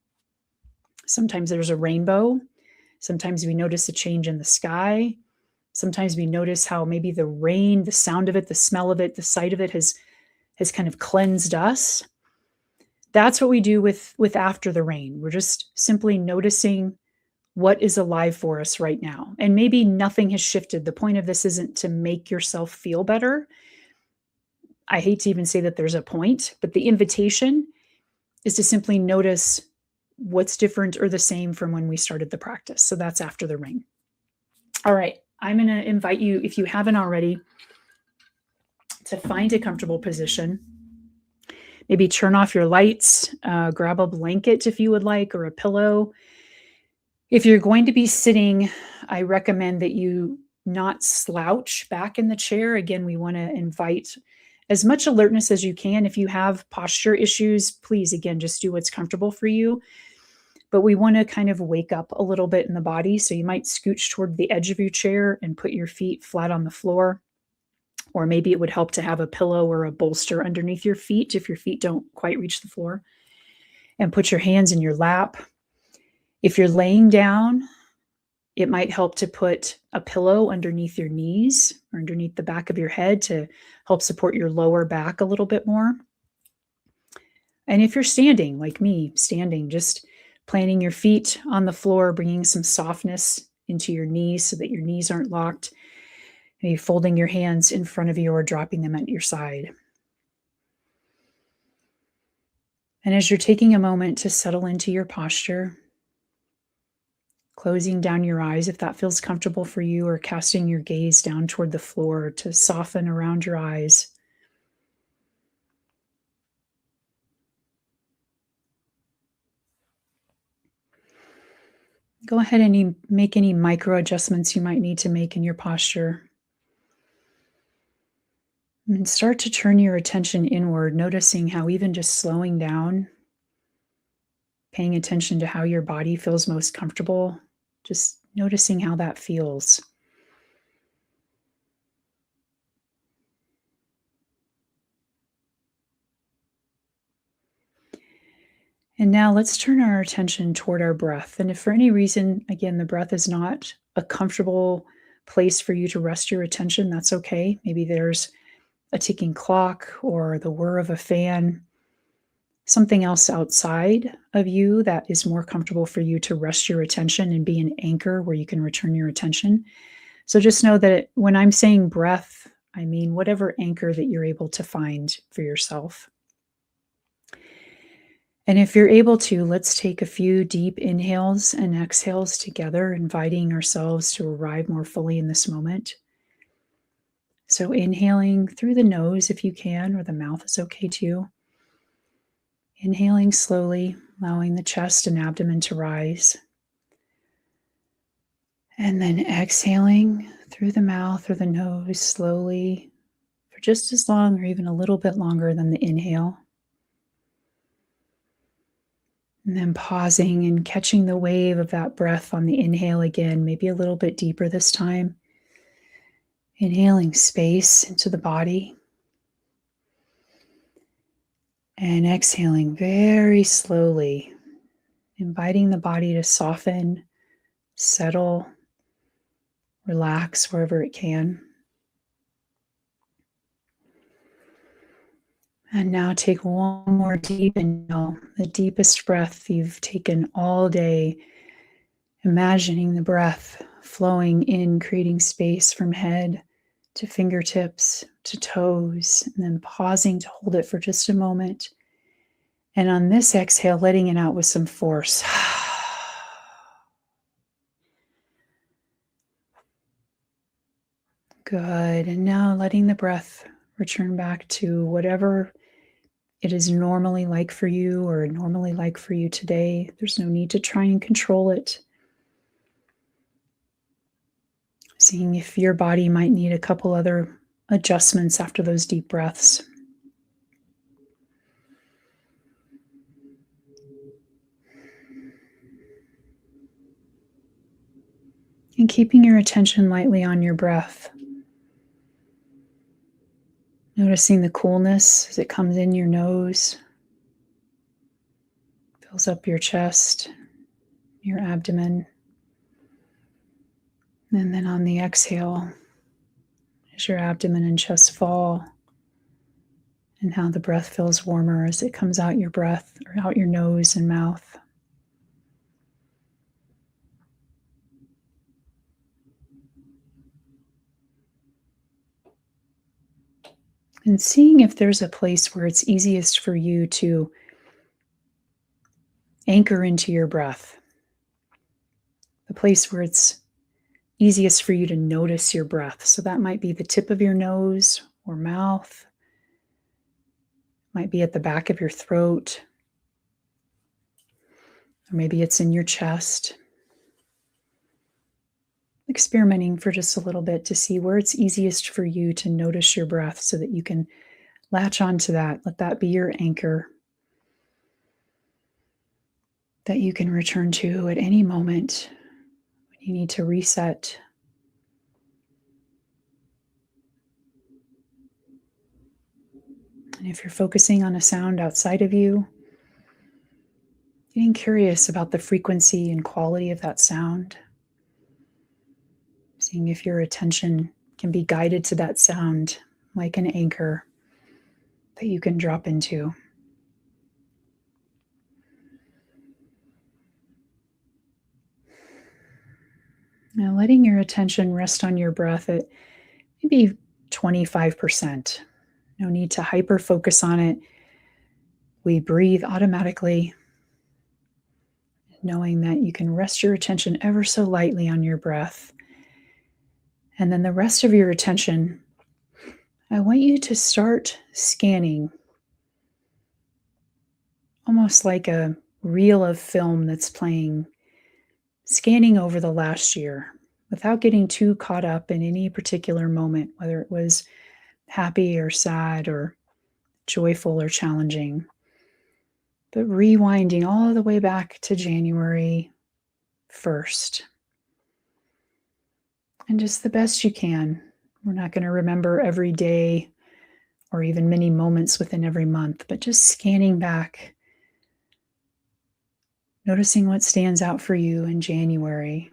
sometimes there's a rainbow. Sometimes we notice a change in the sky. Sometimes we notice how maybe the rain, the sound of it, the smell of it, the sight of it has kind of cleansed us. that's what we do with after the rain. We're just simply noticing what is alive for us right now. And maybe nothing has shifted. The point of this isn't to make yourself feel better. I hate to even say that there's a point, but the invitation is to simply notice what's different or the same from when we started the practice. So that's after the rain. All right, I'm going to invite you, if you haven't already, to find a comfortable position. Maybe turn off your lights, grab a blanket if you would like, or a pillow. If you're going to be sitting, I recommend that you not slouch back in the chair. Again, we want to invite as much alertness as you can. If you have posture issues, please, again, just do what's comfortable for you. But we want to kind of wake up a little bit in the body. So you might scooch toward the edge of your chair and put your feet flat on the floor. Or maybe it would help to have a pillow or a bolster underneath your feet if your feet don't quite reach the floor. And put your hands in your lap. If you're laying down, it might help to put a pillow underneath your knees or underneath the back of your head to help support your lower back a little bit more. And if you're standing, like me, standing, just planting your feet on the floor, bringing some softness into your knees so that your knees aren't locked. Maybe folding your hands in front of you or dropping them at your side. And as you're taking a moment to settle into your posture, closing down your eyes if that feels comfortable for you, or casting your gaze down toward the floor to soften around your eyes. Go ahead and make any micro adjustments you might need to make in your posture. And start to turn your attention inward, noticing how even just slowing down, paying attention to how your body feels most comfortable, just noticing how that feels. And now let's turn our attention toward our breath. And if for any reason, again, the breath is not a comfortable place for you to rest your attention, that's okay. Maybe there's a ticking clock or the whir of a fan, something else outside of you that is more comfortable for you to rest your attention and be an anchor where you can return your attention. So just know that when I'm saying breath, I mean whatever anchor that you're able to find for yourself. And if you're able to, let's take a few deep inhales and exhales together, inviting ourselves to arrive more fully in this moment. So inhaling through the nose if you can, or the mouth is okay too. Inhaling slowly, allowing the chest and abdomen to rise. And then exhaling through the mouth or the nose slowly for just as long or even a little bit longer than the inhale. And then pausing and catching the wave of that breath on the inhale again, maybe a little bit deeper this time. Inhaling space into the body. And exhaling very slowly, inviting the body to soften, settle, relax wherever it can. And now take one more deep inhale, the deepest breath you've taken all day. Imagining the breath flowing in, creating space from head to fingertips to toes, and then pausing to hold it for just a moment. And on this exhale, letting it out with some force. Good. And now letting the breath return back to whatever it is normally like for you or normally like for you today. There's no need to try and control it. Seeing if your body might need a couple other adjustments after those deep breaths. And keeping your attention lightly on your breath. Noticing the coolness as it comes in your nose, fills up your chest, your abdomen. And then on the exhale, as your abdomen and chest fall, and how the breath feels warmer as it comes out your breath or out your nose and mouth. And seeing if there's a place where it's easiest for you to anchor into your breath, the place where it's easiest for you to notice your breath. So that might be the tip of your nose or mouth, might be at the back of your throat, or maybe it's in your chest. Experimenting for just a little bit to see where it's easiest for you to notice your breath so that you can latch onto that. Let that be your anchor that you can return to at any moment when you need to reset. And if you're focusing on a sound outside of you, getting curious about the frequency and quality of that sound. Seeing if your attention can be guided to that sound like an anchor that you can drop into. Now, letting your attention rest on your breath at maybe 25%. No need to hyper focus on it. We breathe automatically, knowing that you can rest your attention ever so lightly on your breath. And then the rest of your attention, I want you to start scanning, almost like a reel of film that's playing, scanning over the last year without getting too caught up in any particular moment, whether it was happy or sad or joyful or challenging, but rewinding all the way back to January 1st. And just the best you can. We're not going to remember every day or even many moments within every month, but just scanning back, noticing what stands out for you in January,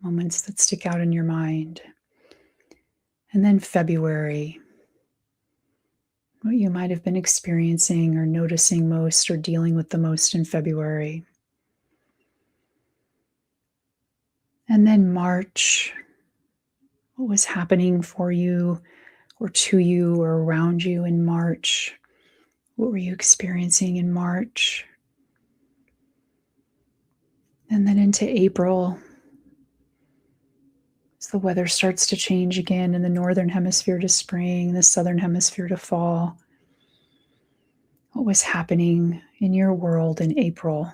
moments that stick out in your mind. And then February, what you might have been experiencing or noticing most or dealing with the most in February. And then March, what was happening for you or to you or around you in March? What were you experiencing in March? And then into April, as the weather starts to change again in the northern hemisphere to spring, the southern hemisphere to fall. What was happening in your world in April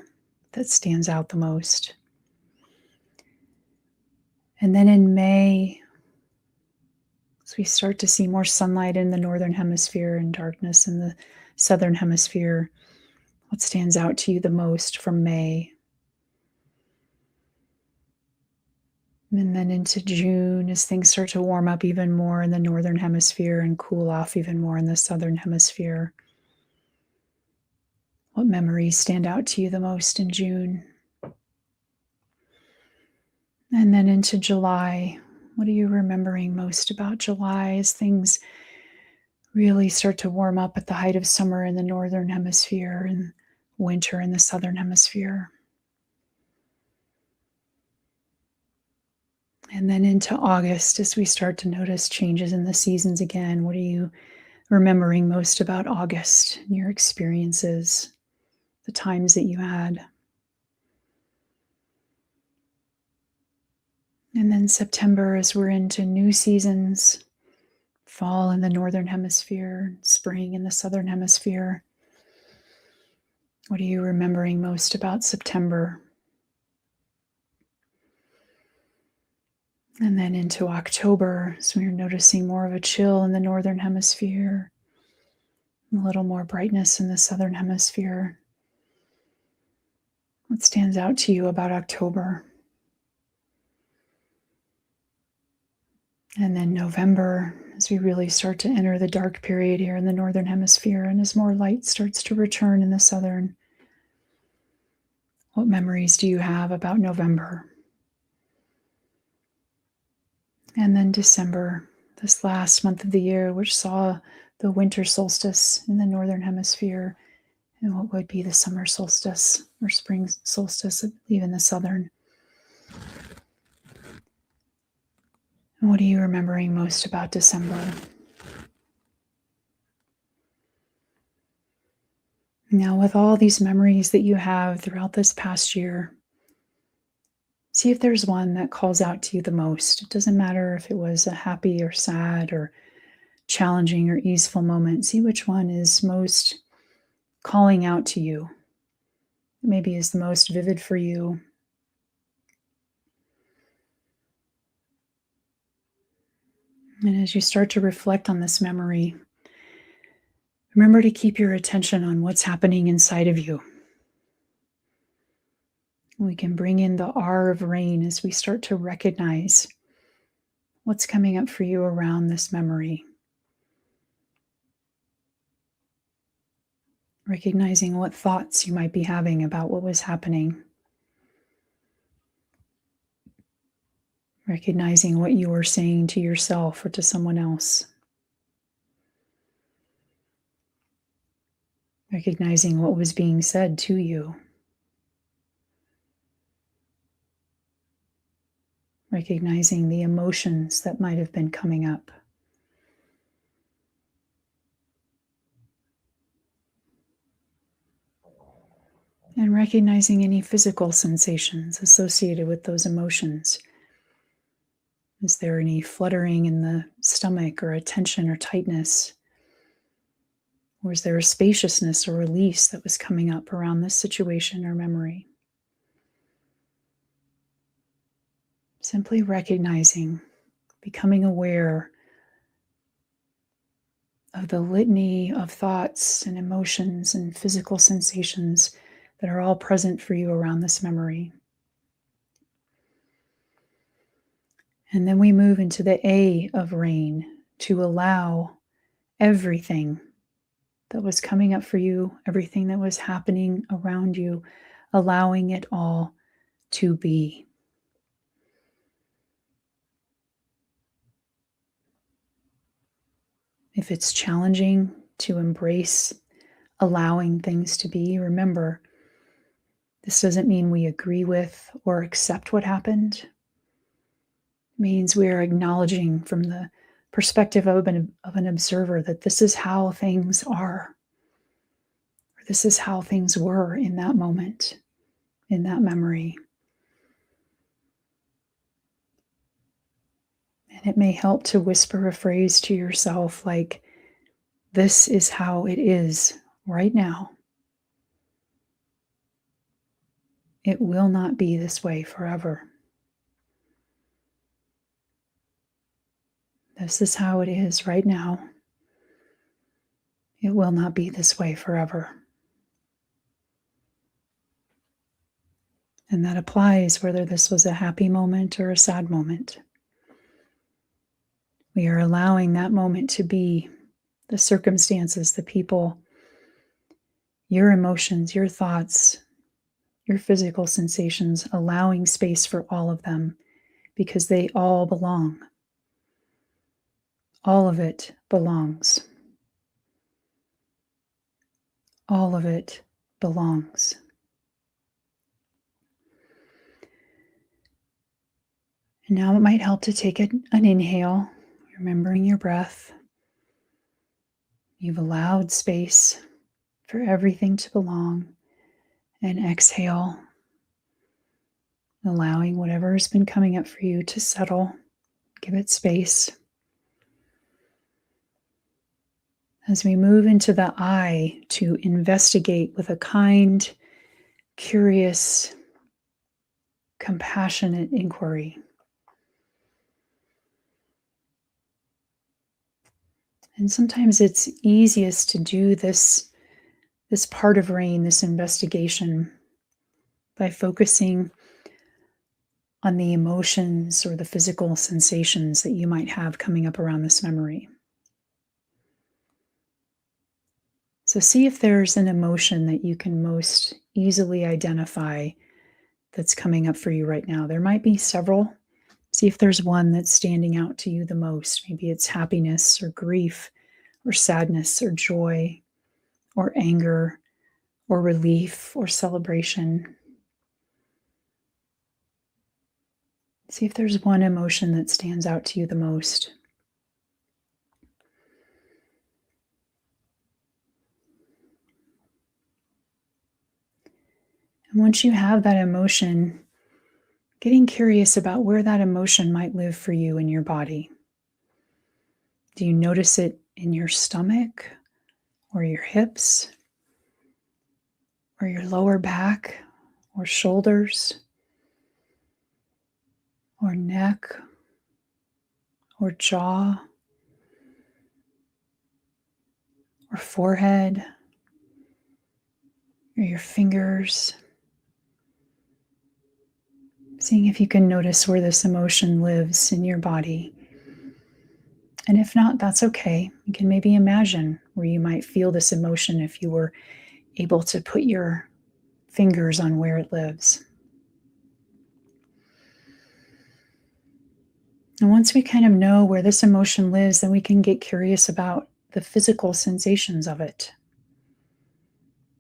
that stands out the most? And then in May, as we start to see more sunlight in the northern hemisphere and darkness in the southern hemisphere, what stands out to you the most from May? And then into June, as things start to warm up even more in the northern hemisphere and cool off even more in the southern hemisphere. What memories stand out to you the most in June? And then into July, what are you remembering most about July as things really start to warm up at the height of summer in the northern hemisphere and winter in the southern hemisphere? And then into August, as we start to notice changes in the seasons again, what are you remembering most about August and your experiences, the times that you had? And then September, as we're into new seasons, fall in the northern hemisphere, spring in the southern hemisphere. What are you remembering most about September? And then into October, so we're noticing more of a chill in the northern hemisphere, a little more brightness in the southern hemisphere. What stands out to you about October? And then November, as we really start to enter the dark period here in the northern hemisphere, and as more light starts to return in the southern. What memories do you have about November? And then December, this last month of the year, which saw the winter solstice in the northern hemisphere and what would be the summer solstice or spring solstice, I believe, in the southern. And what are you remembering most about December? Now, with all these memories that you have throughout this past year, see if there's one that calls out to you the most. It doesn't matter if it was a happy or sad or challenging or easeful moment. See which one is most calling out to you, maybe is the most vivid for you. And as you start to reflect on this memory, remember to keep your attention on what's happening inside of you. We can bring in the R of rain as we start to recognize what's coming up for you around this memory. Recognizing what thoughts you might be having about what was happening. Recognizing what you were saying to yourself or to someone else. Recognizing what was being said to you. Recognizing the emotions that might have been coming up. And recognizing any physical sensations associated with those emotions. Is there any fluttering in the stomach or a tension or tightness? Or is there a spaciousness or release that was coming up around this situation or memory? Simply recognizing, becoming aware of the litany of thoughts and emotions and physical sensations that are all present for you around this memory. And then we move into the A of rain, to allow everything that was coming up for you, everything that was happening around you, allowing it all to be. If it's challenging to embrace allowing things to be, remember, this doesn't mean we agree with or accept what happened. It means we are acknowledging from the perspective of an observer that this is how things are. Or this is how things were in that moment, in that memory. And it may help to whisper a phrase to yourself like, this is how it is right now. It will not be this way forever. This is how it is right now. It will not be this way forever. And that applies whether this was a happy moment or a sad moment. We are allowing that moment to be, the circumstances, the people, your emotions, your thoughts, your physical sensations, allowing space for all of them because they all belong. All of it belongs. All of it belongs. And now it might help to take an inhale, remembering your breath. You've allowed space for everything to belong. And exhale, allowing whatever has been coming up for you to settle. Give it space. As we move into the I, to investigate with a kind, curious, compassionate inquiry. And sometimes it's easiest to do this part of rain, this investigation, by focusing on the emotions or the physical sensations that you might have coming up around this memory. So see if there's an emotion that you can most easily identify that's coming up for you right now. There might be several. See if there's one that's standing out to you the most. Maybe it's happiness or grief or sadness or joy or anger or relief or celebration. See if there's one emotion that stands out to you the most. And once you have that emotion, getting curious about where that emotion might live for you in your body. Do you notice it in your stomach or your hips or your lower back or shoulders or neck or jaw or forehead or your fingers? Seeing if you can notice where this emotion lives in your body. And if not, that's okay. You can maybe imagine where you might feel this emotion if you were able to put your fingers on where it lives. And once we kind of know where this emotion lives, then we can get curious about the physical sensations of it.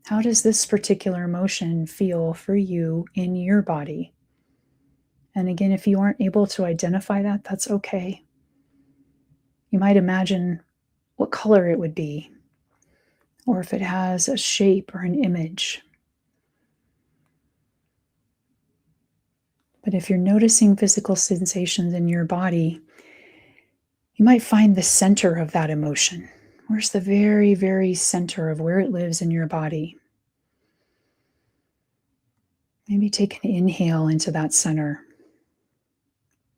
How does this particular emotion feel for you in your body? And again, if you aren't able to identify that, that's okay. You might imagine what color it would be, or if it has a shape or an image. But if you're noticing physical sensations in your body, you might find the center of that emotion. Where's the very, very center of where it lives in your body? Maybe take an inhale into that center,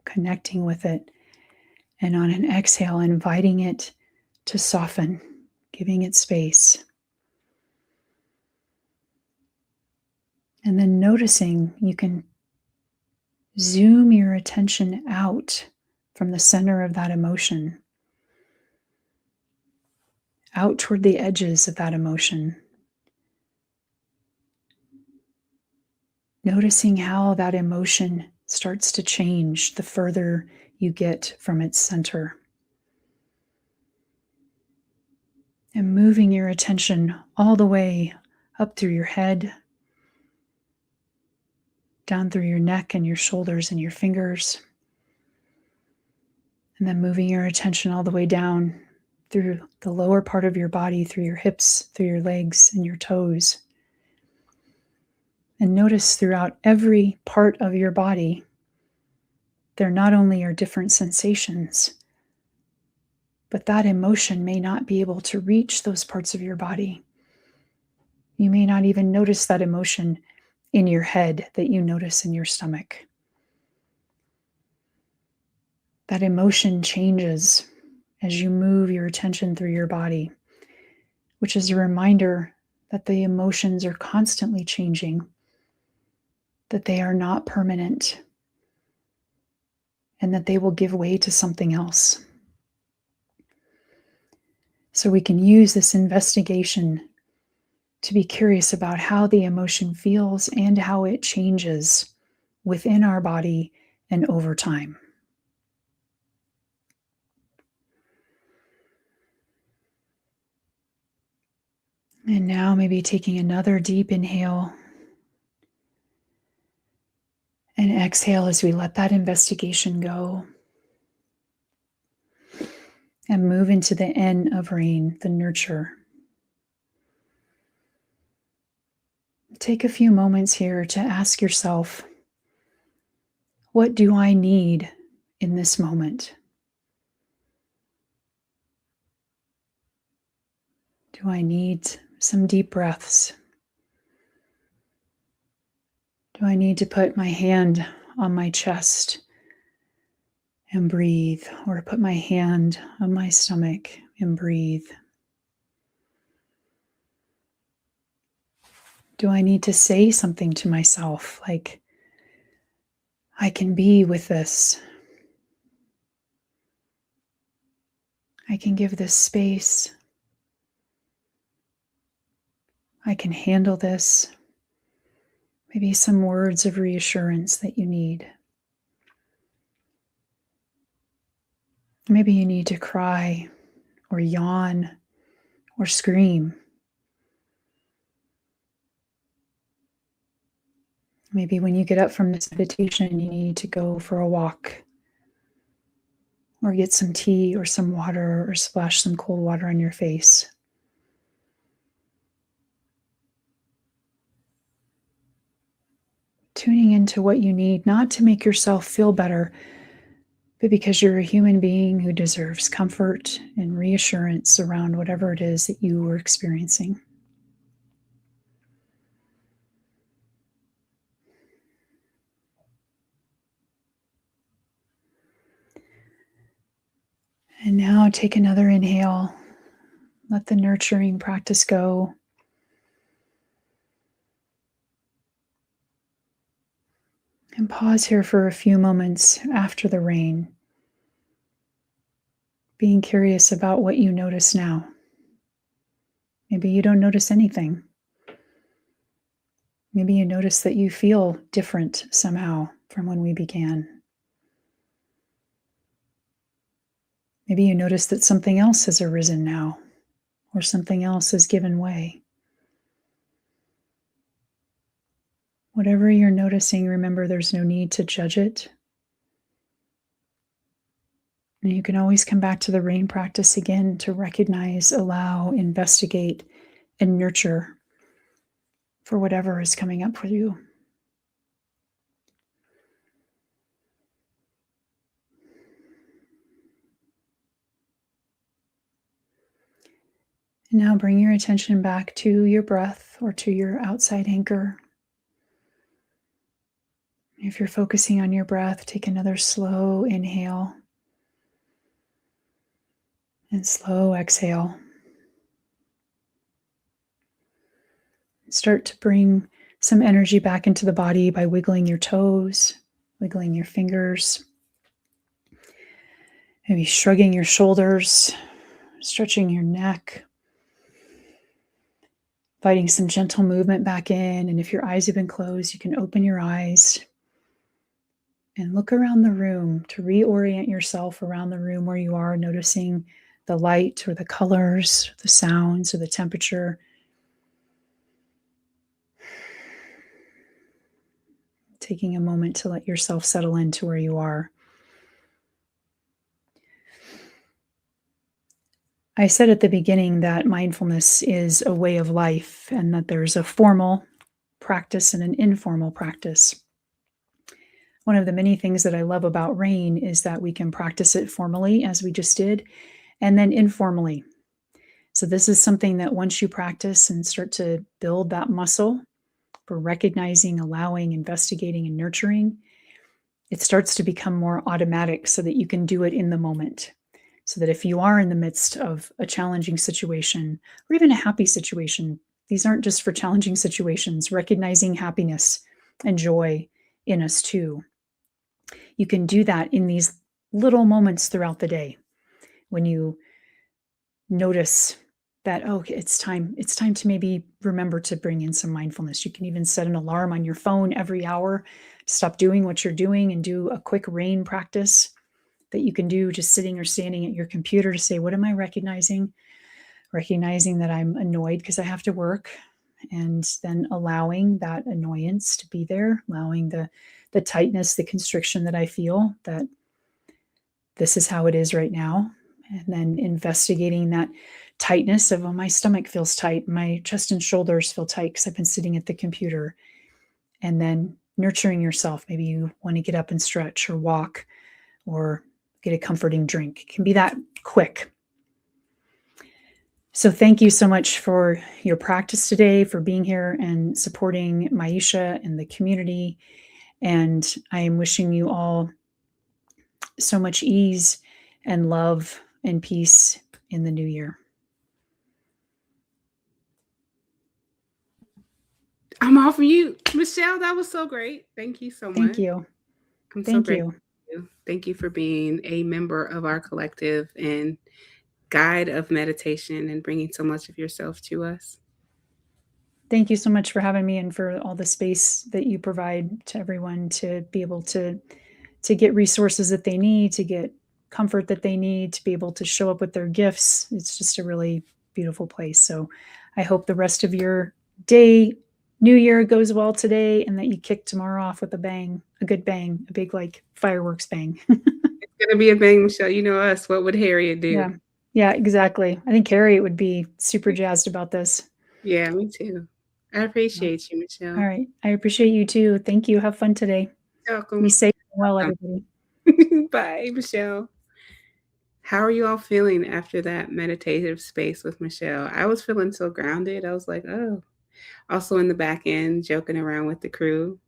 connecting with it, and on an exhale, inviting it to soften, giving it space. And then noticing you can zoom your attention out from the center of that emotion, out toward the edges of that emotion. Noticing how that emotion starts to change the further you get from its center. And moving your attention all the way up through your head, down through your neck and your shoulders and your fingers. And then moving your attention all the way down through the lower part of your body, through your hips, through your legs and your toes. And notice throughout every part of your body, there not only are different sensations, but that emotion may not be able to reach those parts of your body. You may not even notice that emotion in your head that you notice in your stomach. That emotion changes as you move your attention through your body, which is a reminder that the emotions are constantly changing, that they are not permanent, and that they will give way to something else. So we can use this investigation to be curious about how the emotion feels and how it changes within our body and over time. And now maybe taking another deep inhale and exhale as we let that investigation go and move into the N of rain, the nurture. Take a few moments here to ask yourself, what do I need in this moment? Do I need some deep breaths? Do I need to put my hand on my chest and breathe, or put my hand on my stomach and breathe? Do I need to say something to myself like, I can be with this? I can give this space. I can handle this. Maybe some words of reassurance that you need. Maybe you need to cry or yawn or scream. Maybe when you get up from this meditation, you need to go for a walk or get some tea or some water or splash some cold water on your face. Tuning into what you need, not to make yourself feel better, but because you're a human being who deserves comfort and reassurance around whatever it is that you were experiencing. And now take another inhale. Let the nurturing practice go. And pause here for a few moments after the rain, being curious about what you notice now. Maybe you don't notice anything. Maybe you notice that you feel different somehow from when we began. Maybe you notice that something else has arisen now, or something else has given way. Whatever you're noticing, remember there's no need to judge it. And you can always come back to the rain practice again to recognize, allow, investigate, and nurture for whatever is coming up for you. And now bring your attention back to your breath or to your outside anchor. If you're focusing on your breath, take another slow inhale and slow exhale. Start to bring some energy back into the body by wiggling your toes, wiggling your fingers, maybe shrugging your shoulders, stretching your neck, inviting some gentle movement back in. And if your eyes have been closed, you can open your eyes and look around the room to reorient yourself around the room where you are, noticing the light or the colors, the sounds or the temperature. Taking a moment to let yourself settle into where you are. I said at the beginning that mindfulness is a way of life and that there's a formal practice and an informal practice. One of the many things that I love about rain is that we can practice it formally, as we just did, and then informally. So this is something that once you practice and start to build that muscle for recognizing, allowing, investigating, and nurturing, it starts to become more automatic so that you can do it in the moment. So that if you are in the midst of a challenging situation or even a happy situation, these aren't just for challenging situations, recognizing happiness and joy in us too. You can do that in these little moments throughout the day when you notice that, oh, it's time to maybe remember to bring in some mindfulness. You can even set an alarm on your phone every hour, stop doing what you're doing and do a quick rain practice that you can do just sitting or standing at your computer to say, what am I recognizing? Recognizing that I'm annoyed because I have to work, and then allowing that annoyance to be there, allowing the tightness, the constriction that I feel, that this is how it is right now. And then investigating that tightness of, oh, my stomach feels tight, my chest and shoulders feel tight because I've been sitting at the computer. And then nurturing yourself. Maybe you want to get up and stretch or walk or get a comforting drink. It can be that quick. So thank you so much for your practice today, for being here and supporting Maisha and the community. And I am wishing you all so much ease and love and peace in the new year. I'm off mute. Michelle, that was so great. Thank you so much. Thank you. I'm Thank so you. grateful. Thank you for being a member of our collective and guide of meditation and bringing so much of yourself to us. Thank you so much for having me and for all the space that you provide to everyone to be able to get resources that they need, to get comfort that they need to be able to show up with their gifts. It's just a really beautiful place. So I hope the rest of your day, New Year, goes well today, and that you kick tomorrow off with a bang, a good bang, a big like fireworks bang. It's gonna be a bang, Michelle. You know us. What would Harriet do? Yeah. Yeah, exactly. I think Harriet would be super jazzed about this. Yeah, me too. I appreciate you, Michelle. All right. I appreciate you too. Thank you. Have fun today. Welcome. Be safe and well, everybody. Bye, Michelle. How are you all feeling after that meditative space with Michelle? I was feeling so grounded. I was like, oh. Also in the back end, joking around with the crew.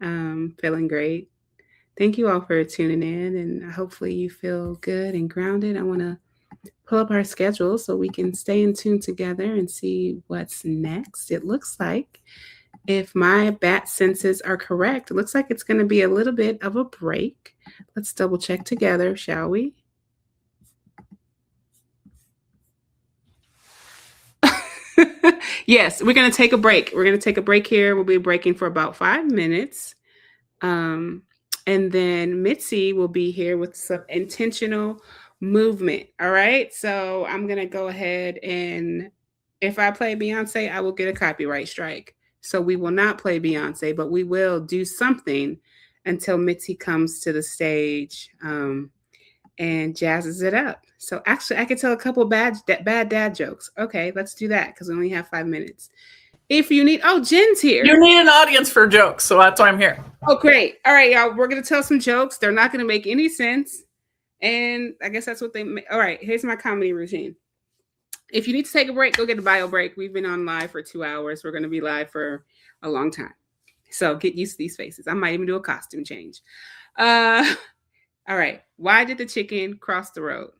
Feeling great. Thank you all for tuning in, and hopefully you feel good and grounded. I want to pull up our schedule so we can stay in tune together and see what's next. It looks like, if my bat senses are correct, it looks like it's going to be a little bit of a break. Let's double check together, shall we? Yes, we're going to take a break. We're going to take a break here. We'll be breaking for about 5 minutes. And then Mitzi will be here with some intentional movement. All right. So I'm going to go ahead, and if I play Beyonce, I will get a copyright strike. So we will not play Beyonce, but we will do something until Mitzi comes to the stage and jazzes it up. So actually, I could tell a couple bad dad jokes. Okay, let's do that because we only have 5 minutes. If you need, Jen's here. You need an audience for jokes, so that's why I'm here. Oh, great. All right, y'all. We're going to tell some jokes. They're not going to make any sense. And I guess that's what they make. All right, here's my comedy routine. If you need to take a break, go get a bio break. We've been on live for 2 hours. We're going to be live for a long time. So get used to these faces. I might even do a costume change. All right. Why did the chicken cross the road?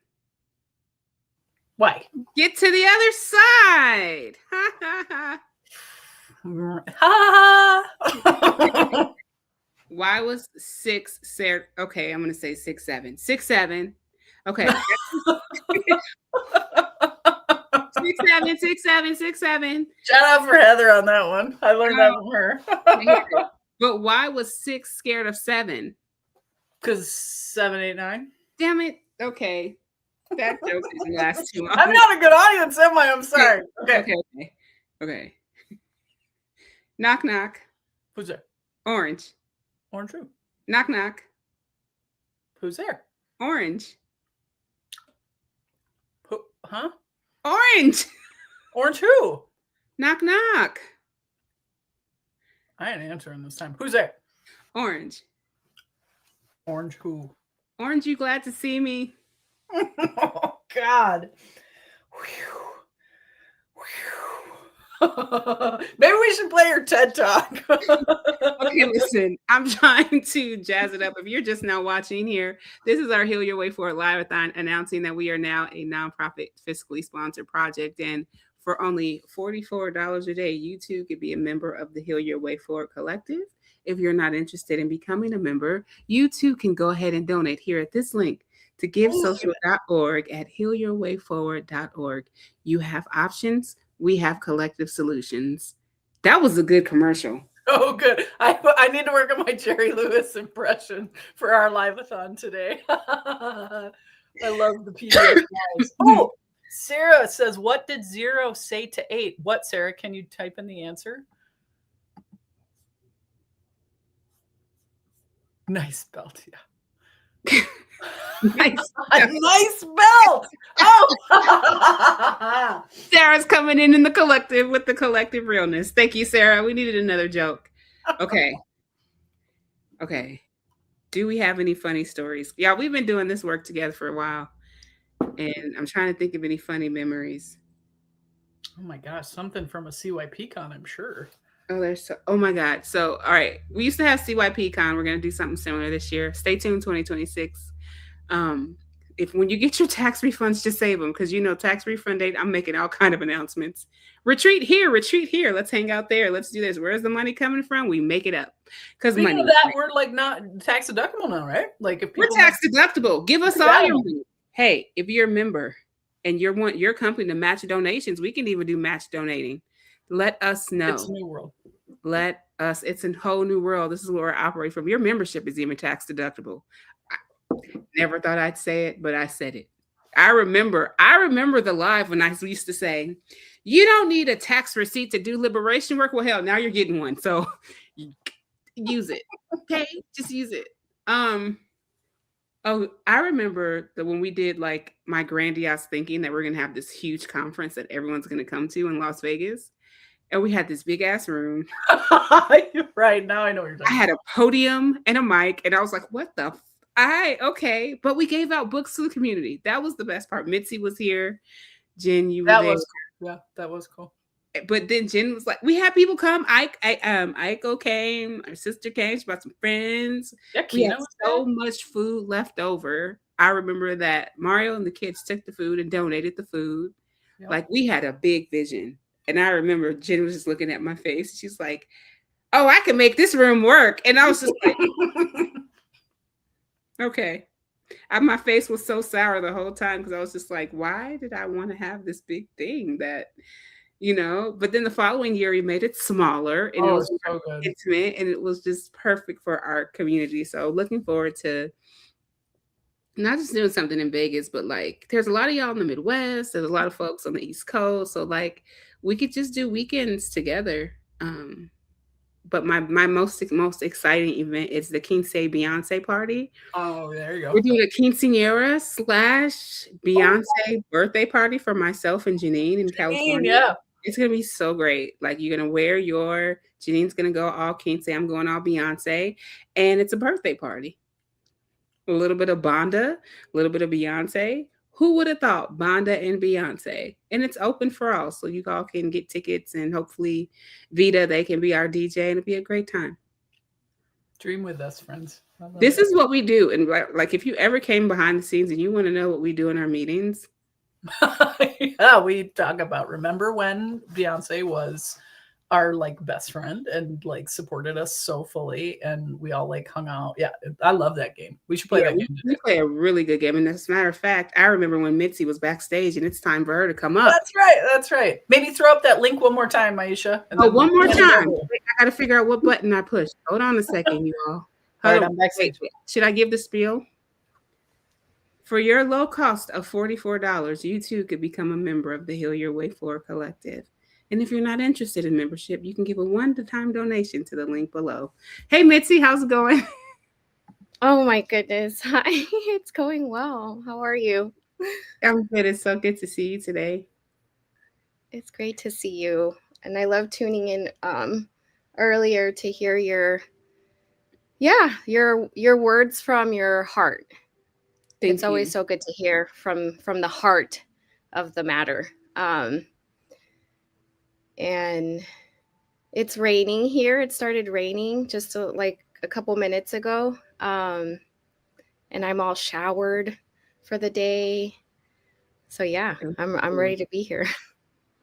Why? Get to the other side. Why was 6 Sarah? Okay, I'm gonna say 6 7. 6 7. Okay. 6 7 6 7 6 7. Shout out for Heather on that one. I learned that from her. But why was 6 scared of 7? Because 7, 8, 9. Damn it. Okay. That joke didn't last too long. I'm not a good audience, am I? I'm sorry. Okay. Knock knock. Who's there? Orange. Orange who? Knock knock. Who's there? Orange. Who? Huh? Orange. Orange who? Knock knock. I ain't answering this time. Who's there? Orange. Orange who? Orange, you glad to see me? Oh, God. Maybe we should play your TED Talk. Okay, listen, I'm trying to jazz it up. If you're just now watching here, this is our Heal Your Way Forward Liveathon, announcing that we are now a nonprofit fiscally sponsored project. And for only $44 a day, you too could be a member of the Heal Your Way Forward Collective. If you're not interested in becoming a member, you too can go ahead and donate here at this link to givesocial.org at healyourwayforward.org. You have options. We have collective solutions. That was a good commercial. Oh, good. I need to work on my Jerry Lewis impression for our Liveathon today. I love the PDF guys. Oh, Sarah says, what did 0 say to 8? What, Sarah? Can you type in the answer? Nice belt, yeah. Nice. Nice belt. Oh, Sarah's coming in the collective with the collective realness. Thank you, Sarah. We needed another joke. Okay. Do we have any funny stories? Yeah, we've been doing this work together for a while, and I'm trying to think of any funny memories. Oh my gosh, something from a CYPCon, I'm sure. Oh my God. So, all right. We used to have CYPCon. We're going to do something similar this year. Stay tuned, 2026. When you get your tax refunds, just save them, because tax refund date, I'm making all kind of announcements. Retreat here. Let's hang out there. Let's do this. Where's the money coming from? We make it up. Because money. Of that, we're like not tax deductible now, right? Like if we're tax deductible. Give us all your money. Hey, if you're a member and you want your company to match donations, we can even do match donating. Let us know. It's a new world. It's a whole new world. This is where I operate from. Your membership is even tax deductible. Never thought I'd say it, but I said it. I remember the live when I used to say, you don't need a tax receipt to do liberation work. Well, hell, now you're getting one. So use it. Okay. Just use it. Oh, I remember that when we did like my grandiose thinking that we're gonna have this huge conference that everyone's gonna come to in Las Vegas. And we had this big ass room. Right, now I know what you're I talking had a podium and a mic, and I was like, what the okay. But we gave out books to the community. That was the best part. Mitzi was here. Jen, you were That there. was cool. Yeah, that was cool. But then Jen was like, we had people come. Aiko came, our sister came, she brought some friends. Yeah, We had Kina was so there. much food left over. I remember that Mario and the kids took the food and donated the food. Yep. Like we had a big vision. And I remember Jen was just looking at my face. She's like, oh, I can make this room work. And I was just like, okay. My face was so sour the whole time because I was just like, why did I want to have this big thing that, but then the following year we made it smaller and it was so good. intimate and it was just perfect for our community. So looking forward to not just doing something in Vegas, but like there's a lot of y'all in the Midwest. There's a lot of folks on the East Coast. So like we could just do weekends together. But my most exciting event is the Quince Beyonce party. Oh, there you go. We're doing a quinceañera / Beyonce birthday party for myself and Janine in California. Yeah. It's gonna be so great. Like you're gonna wear Janine's gonna go all Quince, I'm going all Beyonce, and it's a birthday party. A little bit of Banda, a little bit of Beyonce. Who would have thought Banda and Beyonce? And it's open for all. So you all can get tickets and hopefully Vita, they can be our DJ and it'll be a great time. Dream with us, friends. This is what we do. And like if you ever came behind the scenes and you want to know what we do in our meetings. Yeah, we talk about, remember when Beyonce was our like best friend and like supported us so fully and we all like hung out. Yeah, I love that game. We should play that game today. We play a really good game. And as a matter of fact, I remember when Mitzi was backstage and it's time for her to come up. That's right. Maybe throw up that link one more time, Maisha. One more time. I gotta figure out what button I pushed. Hold on a second, you all. All right, I'm backstage. Should I give the spiel? For your low cost of $44, you too could become a member of the Heal Your Way Forward Collective. And if you're not interested in membership, you can give a one-time donation to the link below. Hey, Mitzi, how's it going? Oh, my goodness. Hi, it's going well. How are you? I'm good. It's so good to see you today. It's great to see you. And I love tuning in earlier to hear your words from your heart. It's always so good to hear from the heart of the matter. And it's raining here. It started raining just like a couple minutes ago. And I'm all showered for the day. So yeah, I'm ready to be here.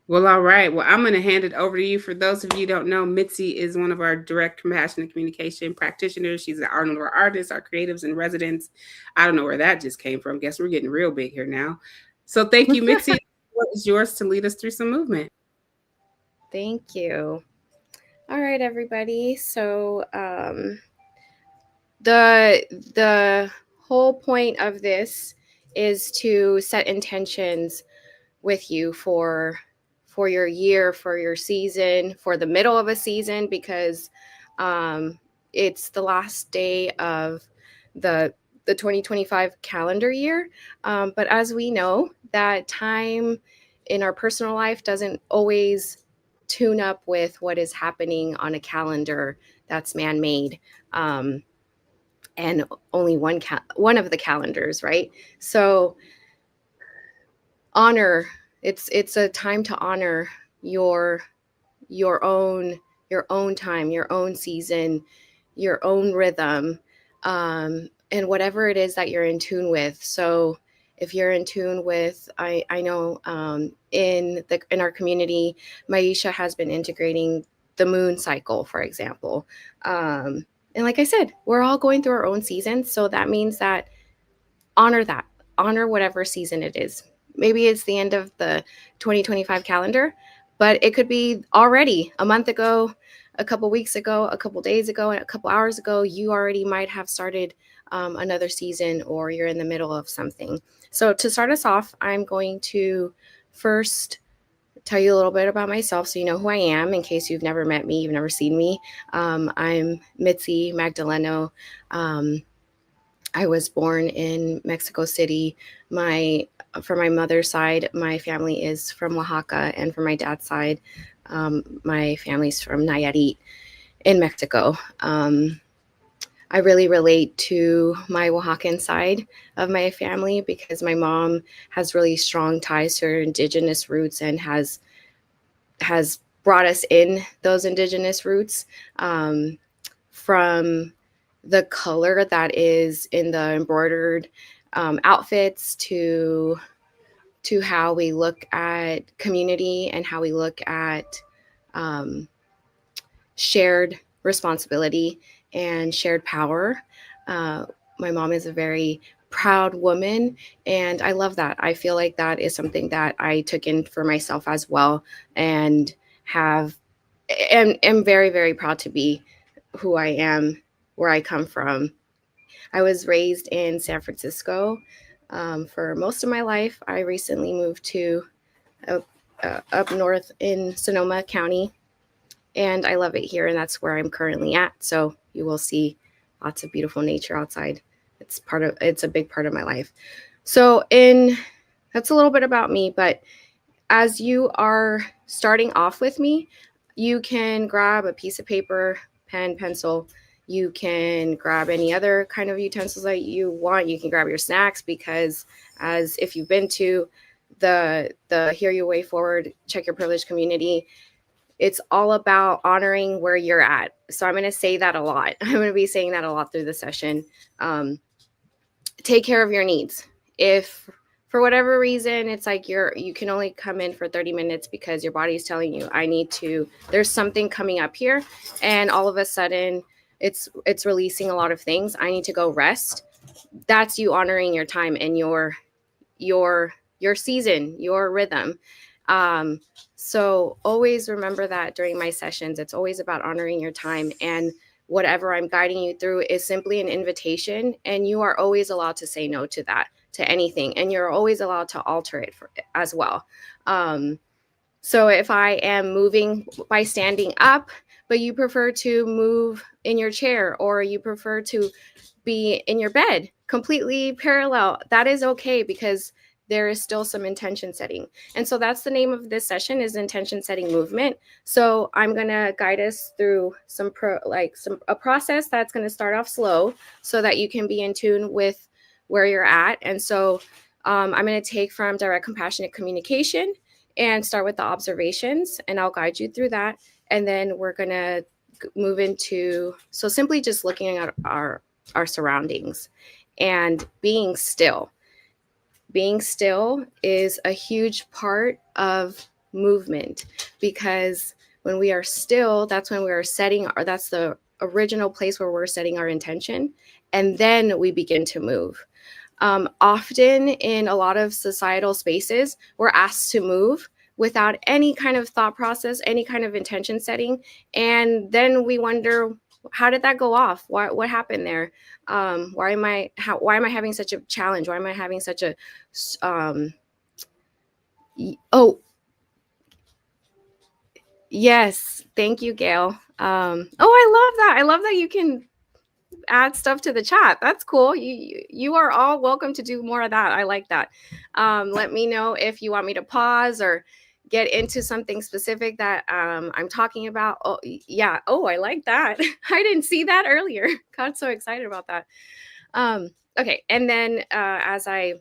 Well, all right. Well, I'm going to hand it over to you. For those of you who don't know, Mitzi is one of our direct compassionate communication practitioners. She's one of our artists, our creatives and residents. I don't know where that just came from. Guess we're getting real big here now. So thank you, Mitzi. What is yours to lead us through some movement? Thank you. All right, everybody. So the whole point of this is to set intentions with you for your year, for your season, for the middle of a season, because it's the last day of the 2025 calendar year. But as we know, that time in our personal life doesn't always tune up with what is happening on a calendar that's man-made, and only one of the calendars, right? So honor, it's a time to honor your own time, your own season, your own rhythm, and whatever it is that you're in tune with. So if you're in tune with, I know in our community, Maisha has been integrating the moon cycle, for example. And like I said, we're all going through our own seasons. So that means that, honor whatever season it is. Maybe it's the end of the 2025 calendar, but it could be already a month ago, a couple weeks ago, a couple days ago, and a couple hours ago. You already might have started another season, or you're in the middle of something. So to start us off, I'm going to first tell you a little bit about myself so you know who I am in case you've never met me, you've never seen me. I'm Mitzi Magdaleno. I was born in Mexico City. For my mother's side, my family is from Oaxaca, and for my dad's side, my family's from Nayarit in Mexico. I really relate to my Oaxacan side of my family because my mom has really strong ties to her indigenous roots and has brought us in those indigenous roots, from the color that is in the embroidered outfits to how we look at community and how we look at shared responsibility and shared power. My mom is a very proud woman, and I love that. I feel like that is something that I took in for myself as well, and am very, very proud to be who I am, where I come from. I was raised in San Francisco for most of my life. I recently moved to up north in Sonoma County, and I love it here, and that's where I'm currently at. So you will see lots of beautiful nature outside. It's a big part of my life. So that's a little bit about me, but as you are starting off with me, you can grab a piece of paper, pen, pencil. You can grab any other kind of utensils that you want. You can grab your snacks, because as if you've been to the Hear Your Way Forward, Check Your Privilege community, it's all about honoring where you're at. So I'm going to say that a lot. I'm going to be saying that a lot through the session. Take care of your needs. If for whatever reason it's like you can only come in for 30 minutes because your body's telling you there's something coming up here, and all of a sudden it's releasing a lot of things, I need to go rest. That's you honoring your time and your season, your rhythm. So always remember that during my sessions, it's always about honoring your time, and whatever I'm guiding you through is simply an invitation, and you are always allowed to say no to that, to anything, and you're always allowed to alter it as well. So if I am moving by standing up, but you prefer to move in your chair, or you prefer to be in your bed completely parallel, that is okay, because there is still some intention setting. And so that's the name of this session, is intention setting movement. So I'm going to guide us through a process that's going to start off slow so that you can be in tune with where you're at. And so I'm going to take from direct compassionate communication and start with the observations, and I'll guide you through that. And then we're going to move into, so simply just looking at our surroundings and being still. Being still is a huge part of movement, because when we are still, that's when we are that's the original place where we're setting our intention, and then we begin to move. Often in a lot of societal spaces, we're asked to move without any kind of thought process, any kind of intention setting. And then we wonder, how did that go off? What happened there? Why am I having such a challenge? Why am I having such a, oh, yes. Thank you, Gail. I love that. I love that you can add stuff to the chat. That's cool. You are all welcome to do more of that. I like that. Let me know if you want me to pause or get into something specific that I'm talking about. Oh, yeah. Oh, I like that. I didn't see that earlier. Got so excited about that. Okay. And then as I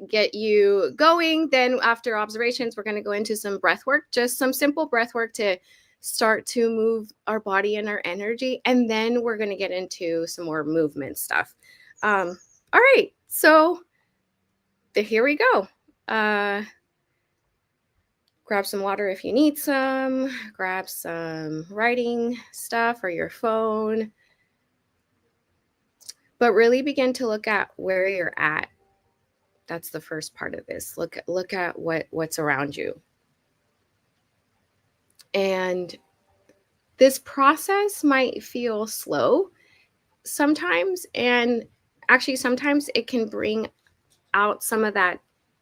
get you going, then after observations, we're going to go into some breath work, just some simple breath work to start to move our body and our energy. And then we're going to get into some more movement stuff. All right. So here we go. Grab some water if you need some. Grab some writing stuff or your phone. But really begin to look at where you're at. That's the first part of this. Look at what's around you. And this process might feel slow. sometimes, and actually sometimes it can bring out some of that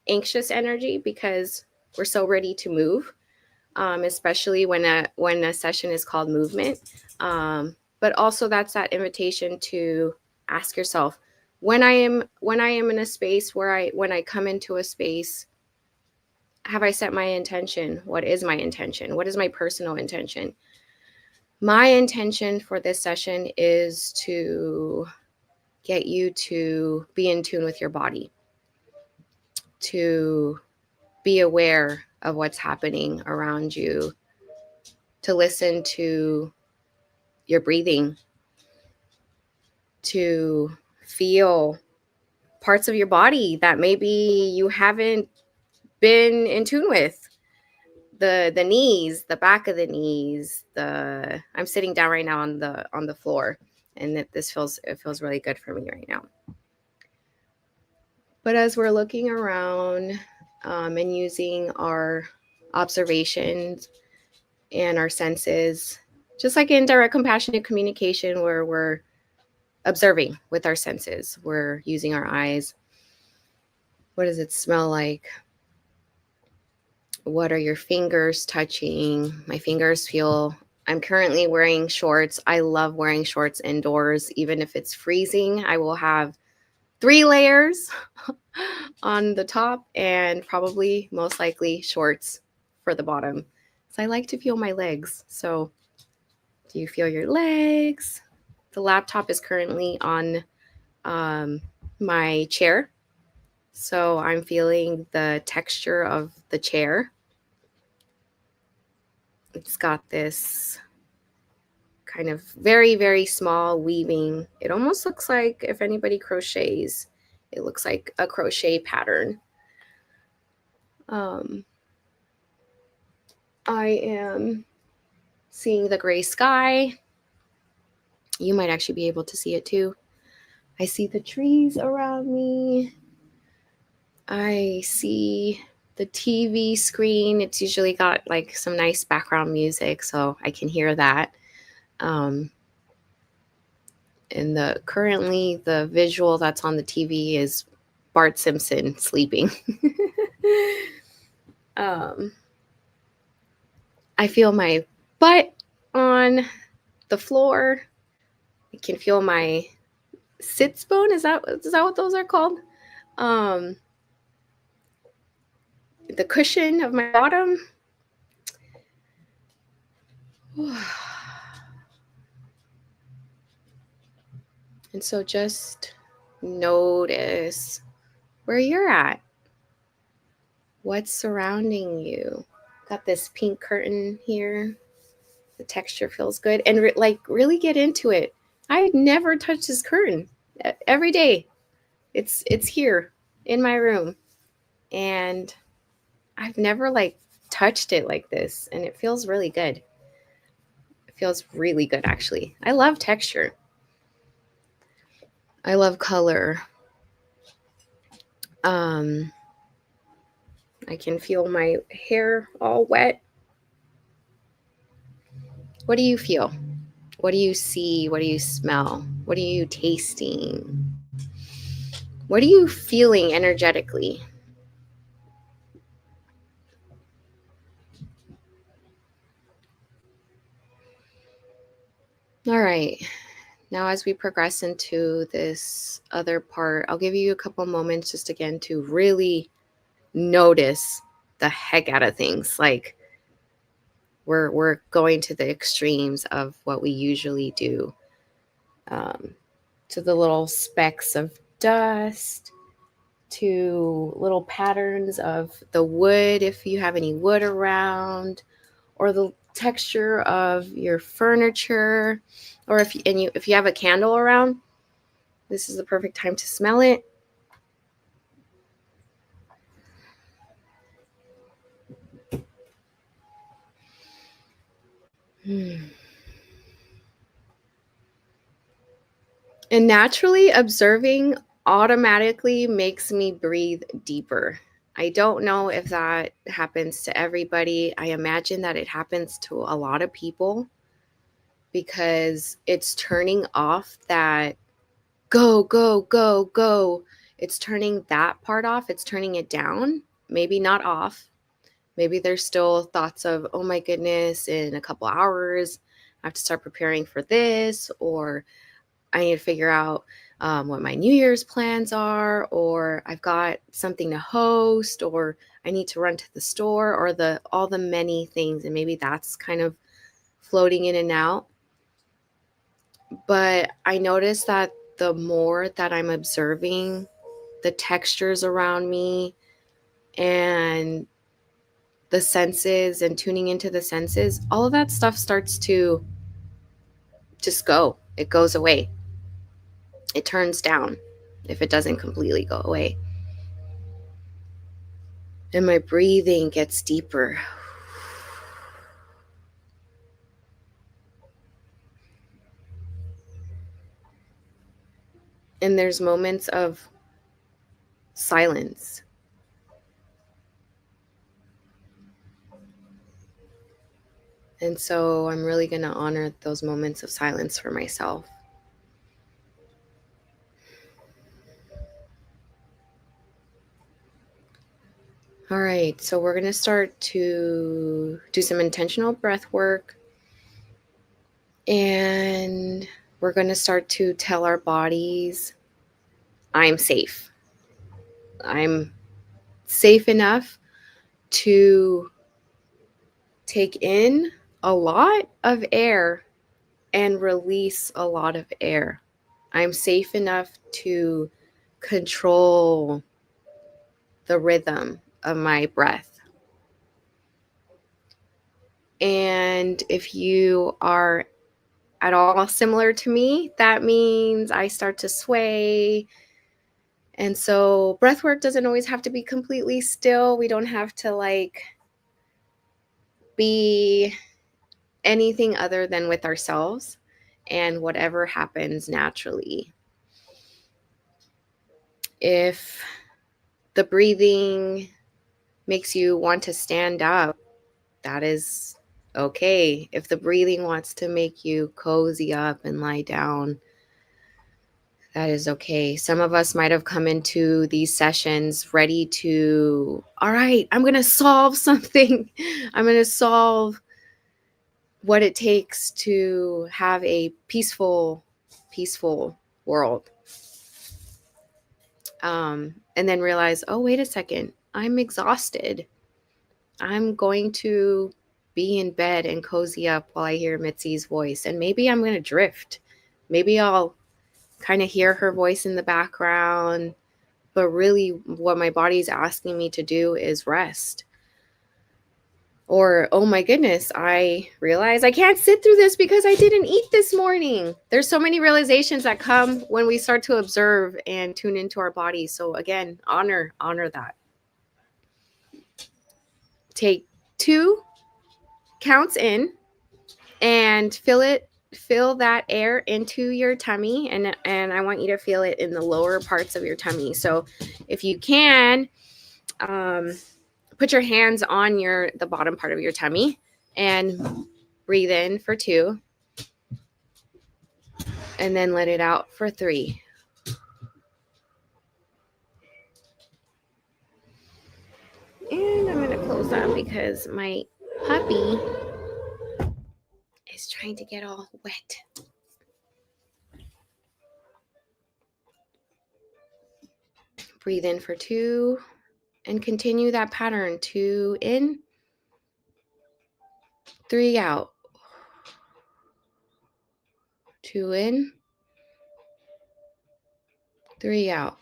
anxious energy because we're so ready to move, especially when a session is called movement. But also that's that invitation to ask yourself, when I am in a space when I come into a space, have I set my intention? What is my intention? What is my personal intention? My intention for this session is to get you to be in tune with your body, to be aware of what's happening around you, to listen to your breathing, to feel parts of your body that maybe you haven't been in tune with. The knees, the back of the knees, I'm sitting down right now on the floor, and it feels really good for me right now. But as we're looking around and using our observations and our senses, just like in direct compassionate communication, where we're observing with our senses, we're using our eyes. What does it smell like? What are your fingers touching? My fingers feel, I'm currently wearing shorts. I love wearing shorts indoors. Even if it's freezing, I will have 3 layers on the top and probably most likely shorts for the bottom. So I like to feel my legs. So do you feel your legs? The laptop is currently on my chair. So I'm feeling the texture of the chair. It's got this kind of very, very small weaving. It almost looks like, if anybody crochets, it looks like a crochet pattern. I am seeing the gray sky. You might actually be able to see it too. I see the trees around me. I see the TV screen. It's usually got like some nice background music, so I can hear that. And currently the visual that's on the TV is Bart Simpson sleeping. I feel my butt on the floor. I can feel my sits bone. Is that what those are called? The cushion of my bottom. And so just notice where you're at. What's surrounding you? Got this pink curtain here. The texture feels good. And really get into it. I never touch this curtain. Every day. It's here in my room. And I've never touched it like this. And it feels really good. It feels really good, actually. I love texture. I love color. I can feel my hair all wet. What do you feel? What do you see? What do you smell? What are you tasting? What are you feeling energetically? All right. Now, as we progress into this other part, I'll give you a couple moments just again to really notice the heck out of things. Like we're going to the extremes of what we usually do. To the little specks of dust, to little patterns of the wood, if you have any wood around, or the texture of your furniture, or if you have a candle around, this is the perfect time to smell it. And naturally, observing automatically makes me breathe deeper. I don't know if that happens to everybody. I imagine that it happens to a lot of people because it's turning off that go, go, go, go. It's turning that part off. It's turning it down. Maybe not off. Maybe there's still thoughts of, oh my goodness, in a couple hours, I have to start preparing for this, or I need to figure out what my New Year's plans are, or I've got something to host, or I need to run to the store, or all the many things. And maybe that's kind of floating in and out. But I notice that the more that I'm observing the textures around me and the senses and tuning into the senses, all of that stuff starts to just go. It goes away. It turns down if it doesn't completely go away. And my breathing gets deeper. And there's moments of silence. And so I'm really going to honor those moments of silence for myself. All right, so we're going to start to do some intentional breath work. And we're going to start to tell our bodies, I'm safe. I'm safe enough to take in a lot of air and release a lot of air. I'm safe enough to control the rhythm of my breath. And if you are at all similar to me, that means I start to sway. And so breath work doesn't always have to be completely still. We don't have to be anything other than with ourselves and whatever happens naturally. If the breathing makes you want to stand up, that is okay. If the breathing wants to make you cozy up and lie down, that is okay. Some of us might have come into these sessions ready to, all right, I'm going to solve something. I'm going to solve what it takes to have a peaceful world. And then realize, oh, wait a second, I'm exhausted. I'm going to be in bed and cozy up while I hear Mitzi's voice. And maybe I'm going to drift. Maybe I'll kind of hear her voice in the background. But really what my body's asking me to do is rest. Or, oh my goodness, I realize I can't sit through this because I didn't eat this morning. There's so many realizations that come when we start to observe and tune into our body. So again, honor that. Take 2 counts in and fill that air into your tummy. And I want you to feel it in the lower parts of your tummy. So if you can, put your hands on the bottom part of your tummy and breathe in for 2. And then let it out for 3. And I'm going to close that because my puppy is trying to get all wet. Breathe in for 2 and continue that pattern. 2 in, 3 out. 2 in, 3 out.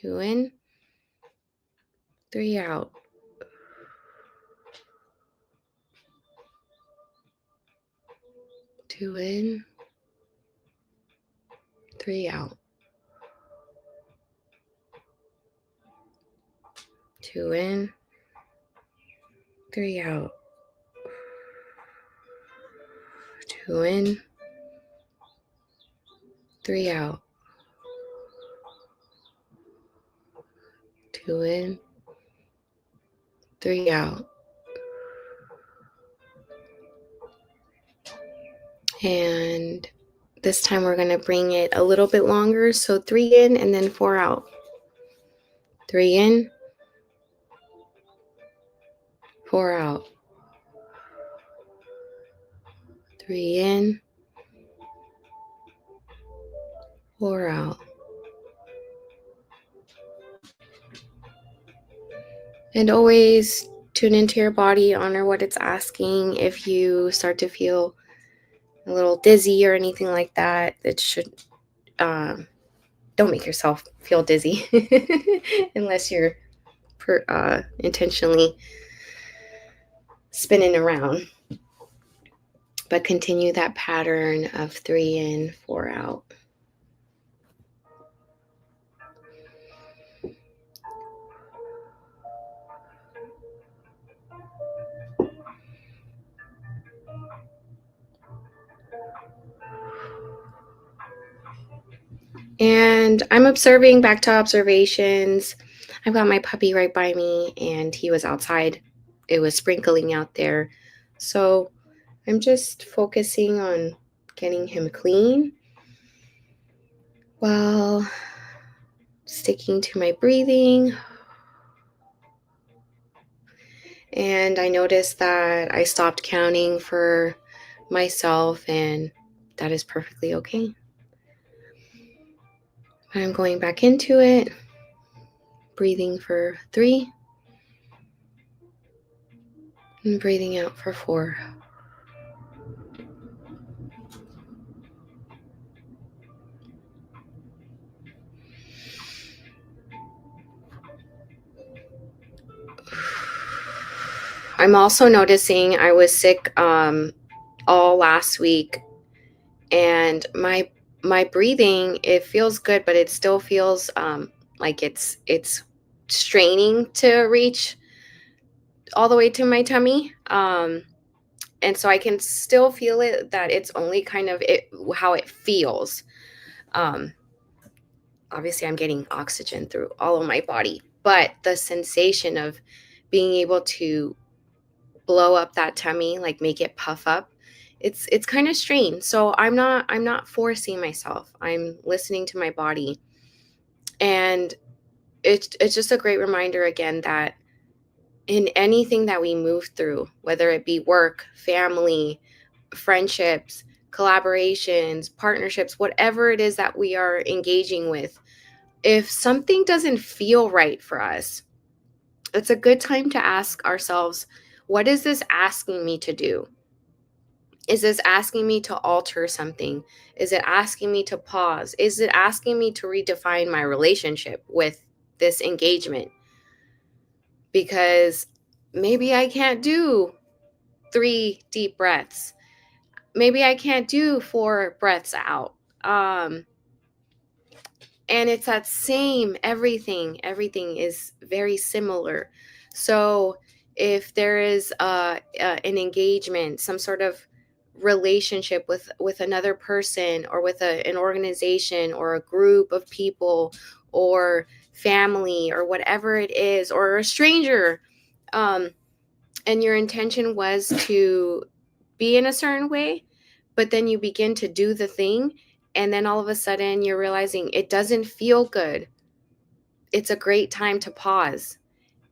2 in, 3 out. 2 in, 3 out. 2 in, 3 out. 2 in, 3 out. 2 in, 3 out. And this time we're going to bring it a little bit longer. So 3 in and then 4 out. 3 in, 4 out. 3 in, 4 out. And always tune into your body, honor what it's asking. If you start to feel a little dizzy or anything like that, it should, don't make yourself feel dizzy unless you're intentionally spinning around. But continue that pattern of 3 in, 4 out. And I'm observing, back to observations. I've got my puppy right by me and he was outside. It was sprinkling out there. So I'm just focusing on getting him clean while sticking to my breathing. And I noticed that I stopped counting for myself, and that is perfectly okay. I'm going back into it, breathing for 3, and breathing out for 4. I'm also noticing I was sick all last week, and my breathing, it feels good, but it still feels like it's straining to reach all the way to my tummy. And so I can still feel it, that it's only kind of how it feels. Obviously, I'm getting oxygen through all of my body, but the sensation of being able to blow up that tummy, like make it puff up, it's kind of strange. So I'm not forcing myself. I'm listening to my body. And it's just a great reminder again that in anything that we move through, whether it be work, family, friendships, collaborations, partnerships, whatever it is that we are engaging with, if something doesn't feel right for us, it's a good time to ask ourselves, what is this asking me to do? Is this asking me to alter something? Is it asking me to pause? Is it asking me to redefine my relationship with this engagement? Because maybe I can't do 3 deep breaths. Maybe I can't do 4 breaths out. And it's that same everything. Everything is very similar. So if there is an engagement, some sort of relationship with another person, or with an organization or a group of people or family or whatever it is, or a stranger, and your intention was to be in a certain way, but then you begin to do the thing, and then all of a sudden you're realizing it doesn't feel good, it's a great time to pause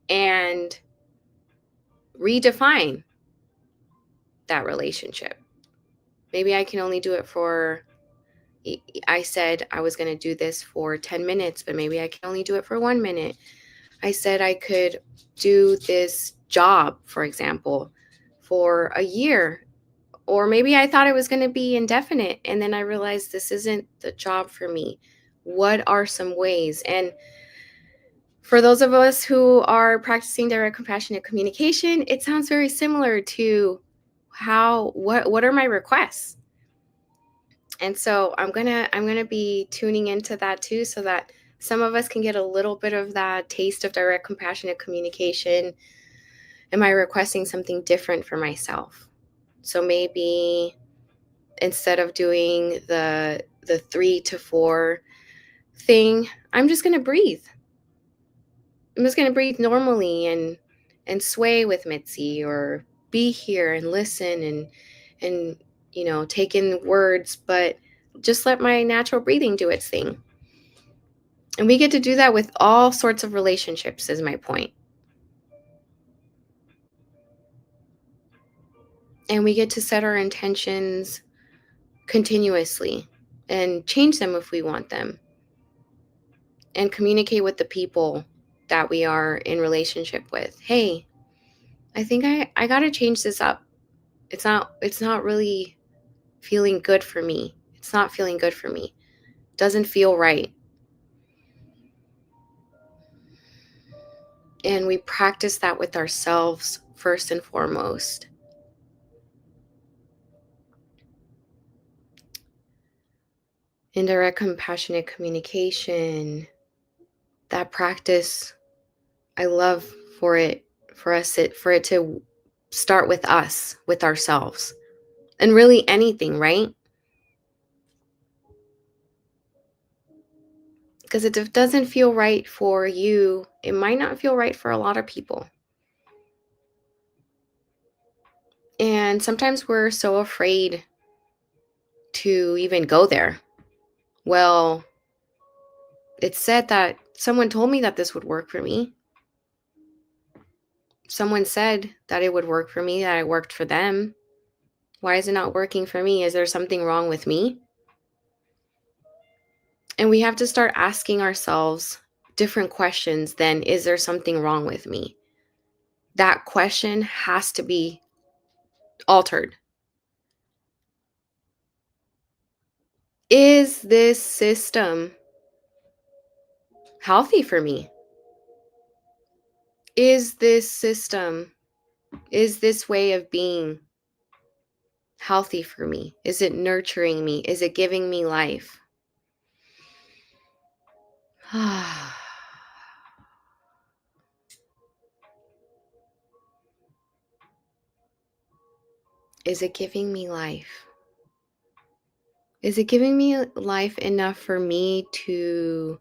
and redefine that relationship. Maybe I can only do it for, I said I was going to do this for 10 minutes, but maybe I can only do it for 1 minute. I said I could do this job, for example, for a year, or maybe I thought it was going to be indefinite, and then I realized this isn't the job for me. What are some ways? And for those of us who are practicing direct compassionate communication, it sounds very similar to what are my requests? And so I'm gonna be tuning into that too, so that some of us can get a little bit of that taste of direct compassionate communication. Am I requesting something different for myself? So maybe instead of doing the 3 to 4 thing, I'm just gonna breathe. I'm just gonna breathe normally and sway with Mitzi, or be here and listen and take in words, but just let my natural breathing do its thing. And we get to do that with all sorts of relationships, is my point. And we get to set our intentions continuously and change them if we want them. And communicate with the people that we are in relationship with. Hey, I think I got to change this up. It's not really feeling good for me. It's not feeling good for me. Doesn't feel right. And we practice that with ourselves first and foremost. Indirect compassionate communication. That practice, I love for it to start with us, with ourselves. And really anything, right? Because if it doesn't feel right for you, it might not feel right for a lot of people. And sometimes we're so afraid to even go there. Well, it's said that someone told me that this would work for me. Someone said that it would work for me, that it worked for them. Why is it not working for me? Is there something wrong with me? And we have to start asking ourselves different questions than, is there something wrong with me? That question has to be altered. Is this system healthy for me? Is this system, is this way of being healthy for me? Is it nurturing me? Is it giving me life? Is it giving me life? Is it giving me life enough for me to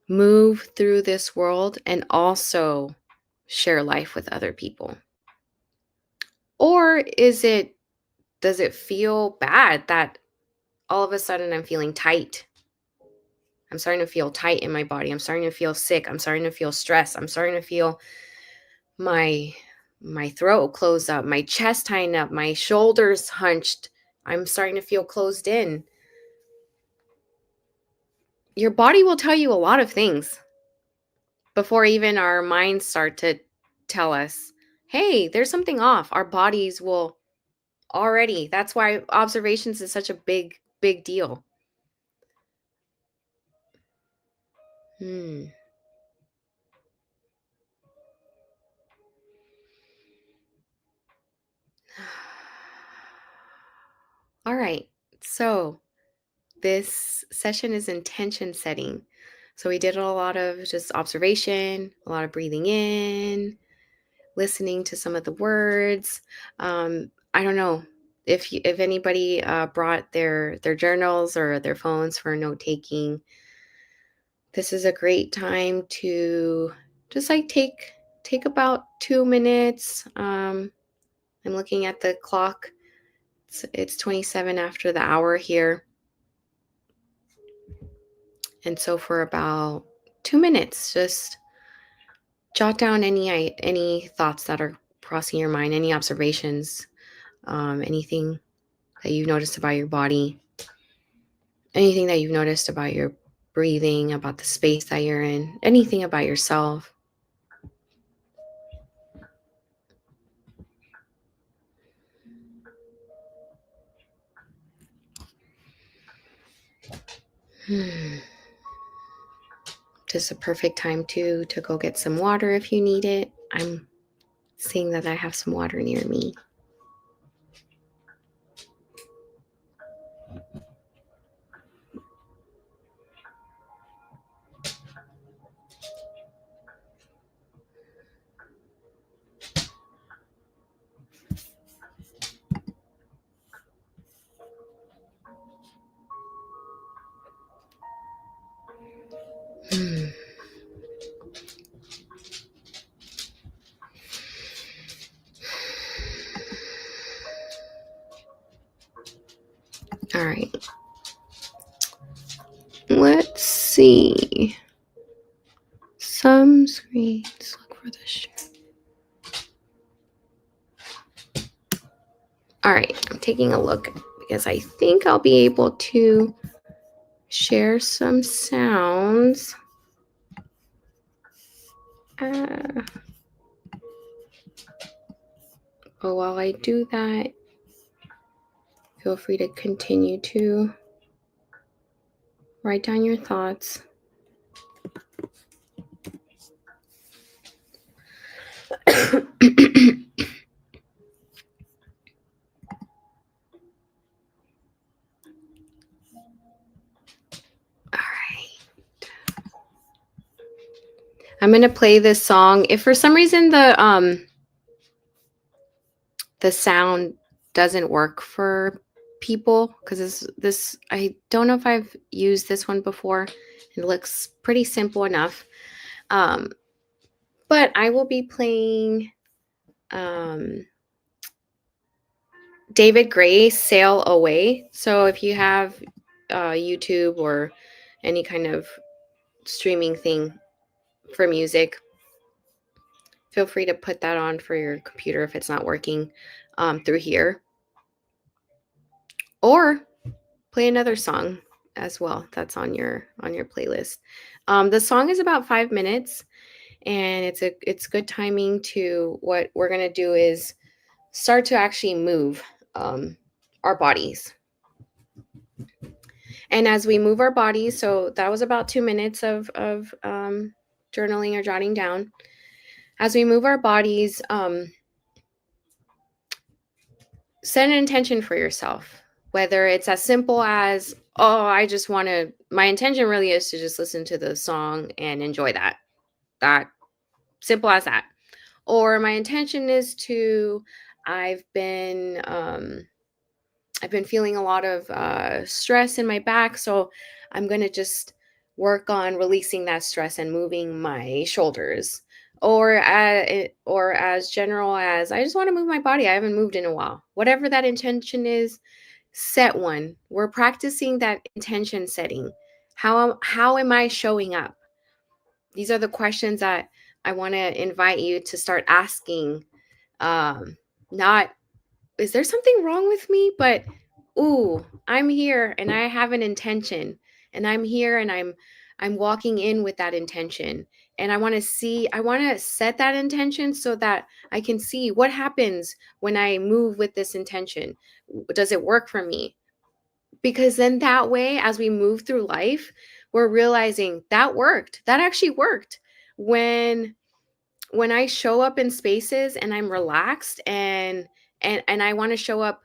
move through this world and also share life with other people? Or does it feel bad that all of a sudden I'm feeling tight? I'm starting to feel tight in my body. I'm starting to feel sick. I'm starting to feel stressed. I'm starting to feel my throat close up, my chest tighten up, my shoulders hunched. I'm starting to feel closed in. Your body will tell you a lot of things before even our minds start to tell us, hey, there's something off. Our bodies will already. That's why observations is such a big deal. All right. So this session is intention setting. So we did a lot of just observation, a lot of breathing in, listening to some of the words. I don't know if anybody brought their journals or their phones for note taking. This is a great time to just like take about 2 minutes. I'm looking at the clock. It's 27 after the hour here. And so for about 2 minutes, just jot down any thoughts that are crossing your mind, any observations, anything that you've noticed about your body, anything that you've noticed about your breathing, about the space that you're in, anything about yourself. This is a perfect time to go get some water if you need it. I'm seeing that I have some water near me. see. Some screens. Look for this. All right, I'm taking a look because I think I'll be able to share some sounds. But while I do that, feel free to continue to write down your thoughts. I'm going to play this song. If for some reason the sound doesn't work for people, because this I don't know if I've used this one before. It looks pretty simple enough. But I will be playing David Gray's Sail Away. So if you have YouTube or any kind of streaming thing for music, feel free to put that on for your computer if it's not working through here. Or play another song as well that's on your playlist. The song is about 5 minutes, and it's good timing to what we're going to do is start to actually move our bodies. And as we move our bodies, so that was about 2 minutes of journaling or jotting down. As we move our bodies, set an intention for yourself, whether it's as simple as, oh, my intention really is to just listen to the song and enjoy that simple as that. Or my intention is to, I've been feeling a lot of stress in my back, so I'm going to just work on releasing that stress and moving my shoulders. Or as general as, I just want to move my body. I haven't moved in a while. Whatever that intention is, set one. We're practicing that intention setting. How am I showing up? These are the questions that I want to invite you to start asking. Not, is there something wrong with me? But, ooh, I'm here and I have an intention, and I'm here and I'm walking in with that intention. And I want to set that intention so that I can see what happens when I move with this intention. Does it work for me? Because then that way, as we move through life, we're realizing that worked. That actually worked. When I show up in spaces and I'm relaxed and I want to show up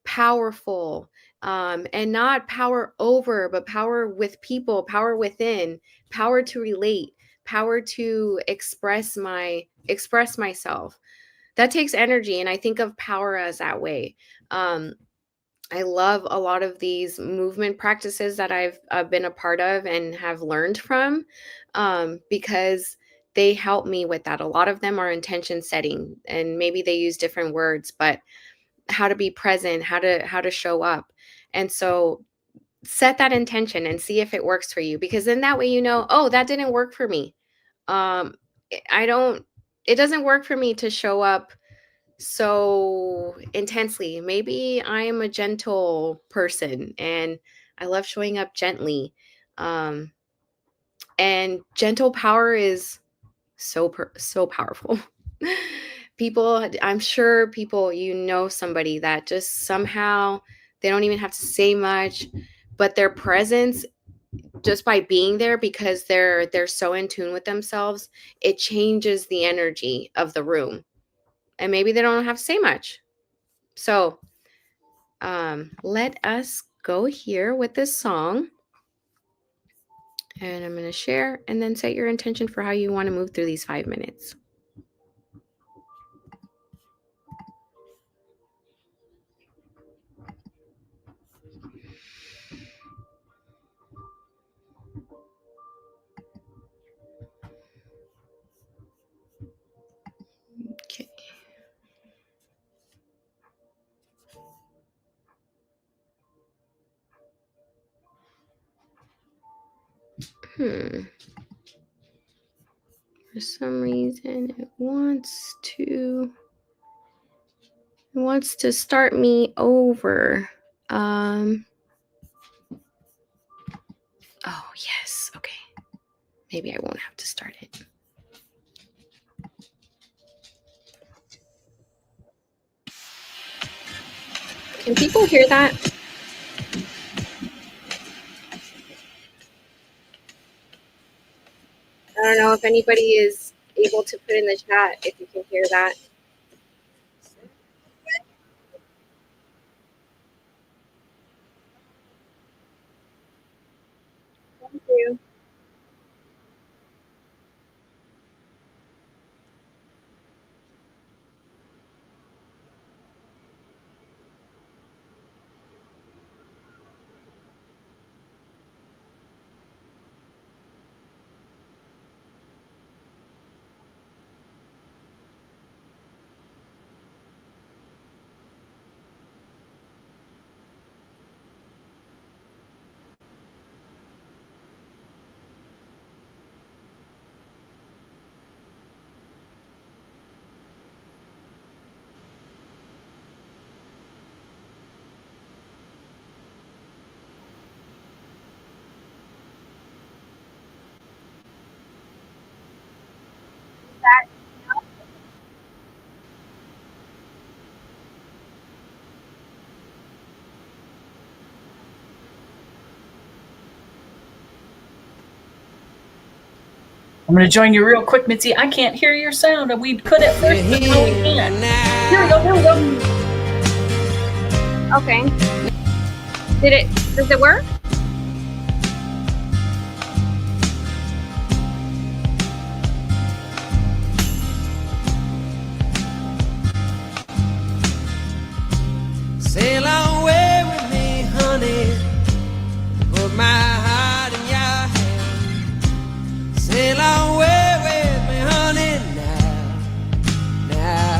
powerful, and not power over, but power with people, power within, power to relate, power to express myself. That takes energy, and I think of power as that way. I love a lot of these movement practices that I've been a part of and have learned from, because they help me with that. A lot of them are intention setting, and maybe they use different words, but how to be present, how to show up. And so set that intention and see if it works for you, because then that way, oh, that didn't work for me. It doesn't work for me to show up so intensely. Maybe I am a gentle person and I love showing up gently. And gentle power is so powerful. I'm sure people, somebody that just somehow they don't even have to say much, but their presence, just by being there, because they're so in tune with themselves, it changes the energy of the room. And maybe they don't have to say much. So let us go here with this song. And I'm going to share and then set your intention for how you want to move through these 5 minutes. Okay. For some reason, it wants to start me over. Oh, yes. Okay. Maybe I won't have to start it. Can people hear that? I don't know if anybody is able to put in the chat if you can hear that. Thank you. I'm going to join you real quick, Mitzi. I can't hear your sound. We could at first, but now we can't. Here we go. Here we go. Okay. Does it work? Sail away with me, honey. Put my heart in your hand. Sail away with me, honey, now.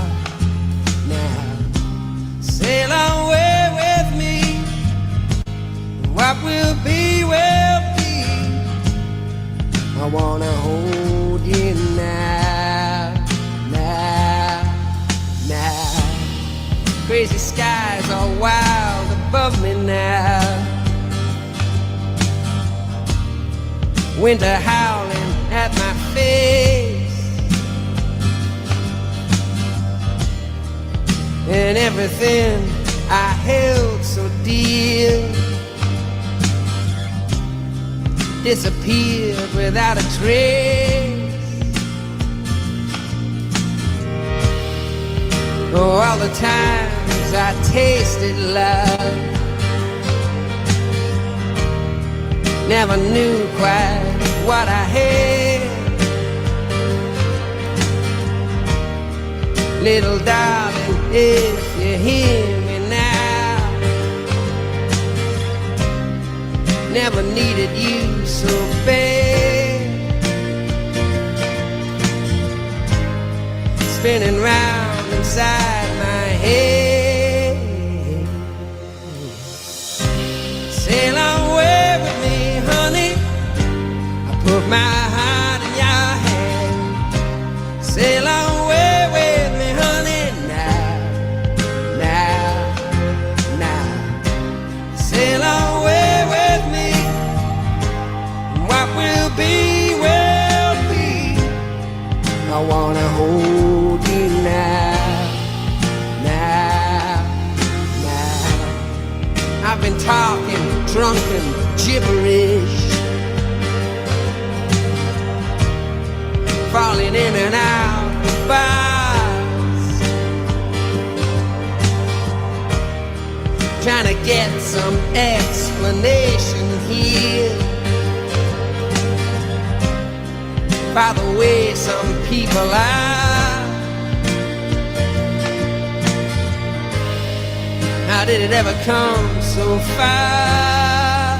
Sail away with me. What will be, will be. I wanna hold you now. Crazy skies are wild above me now. Winter howling at my face, and everything I held so dear disappeared without a trace. Oh, all the times I tasted love, never knew quite what I had. Little darling, if you hear me now, never needed you so bad. Spinning round inside my head. Sail away with me, honey. I put my heart in your hand. Sail away with me, honey, now. Sail away with me. What will be, will be. I wanna hold you now. I've been talking drunken gibberish, falling in and out of bars, trying to get some explanation here by the way some people are. How did it ever come so far?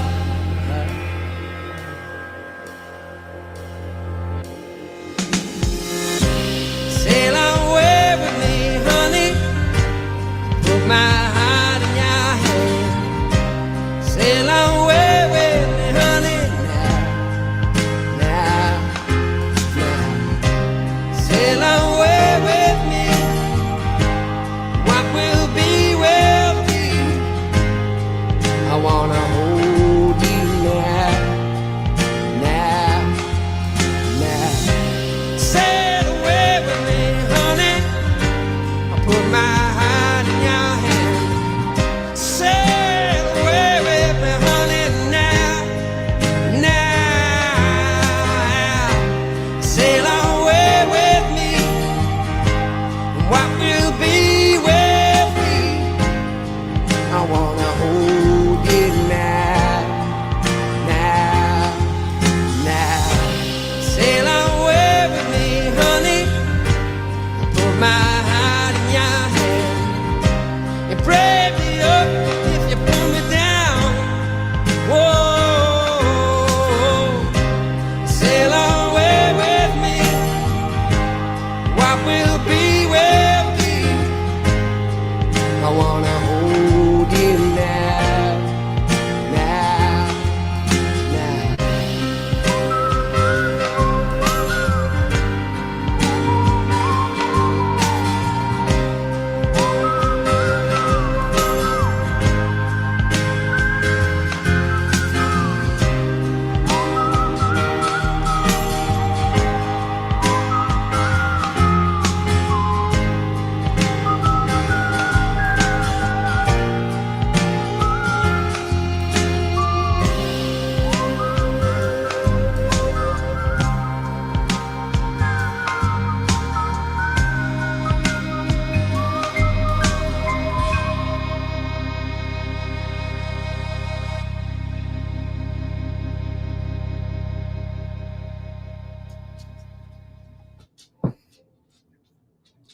Sail away with me, honey. Put my heart in your hand. Sail away with me, honey,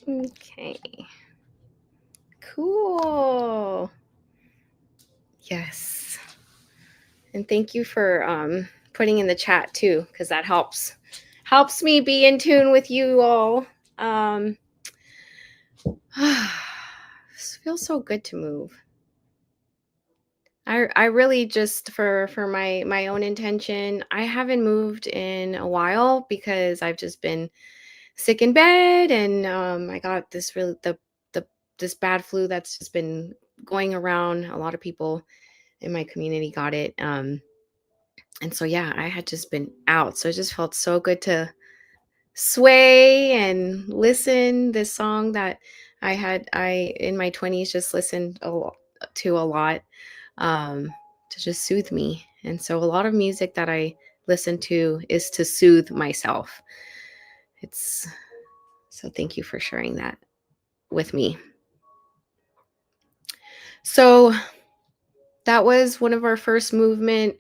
Okay. Cool. Yes. And thank you for putting in the chat too, because that helps me be in tune with you all. This feels so good to move. I really just for my own intention, I haven't moved in a while because I've just been sick in bed, and I got this this bad flu that's just been going around. A lot of people in my community got it. And so yeah, I had just been out. So it just felt so good to sway and listen. This song that I in my 20s just listened to a lot to just soothe me. And so a lot of music that I listen to is to soothe myself. So thank you for sharing that with me. So that was one of our first movement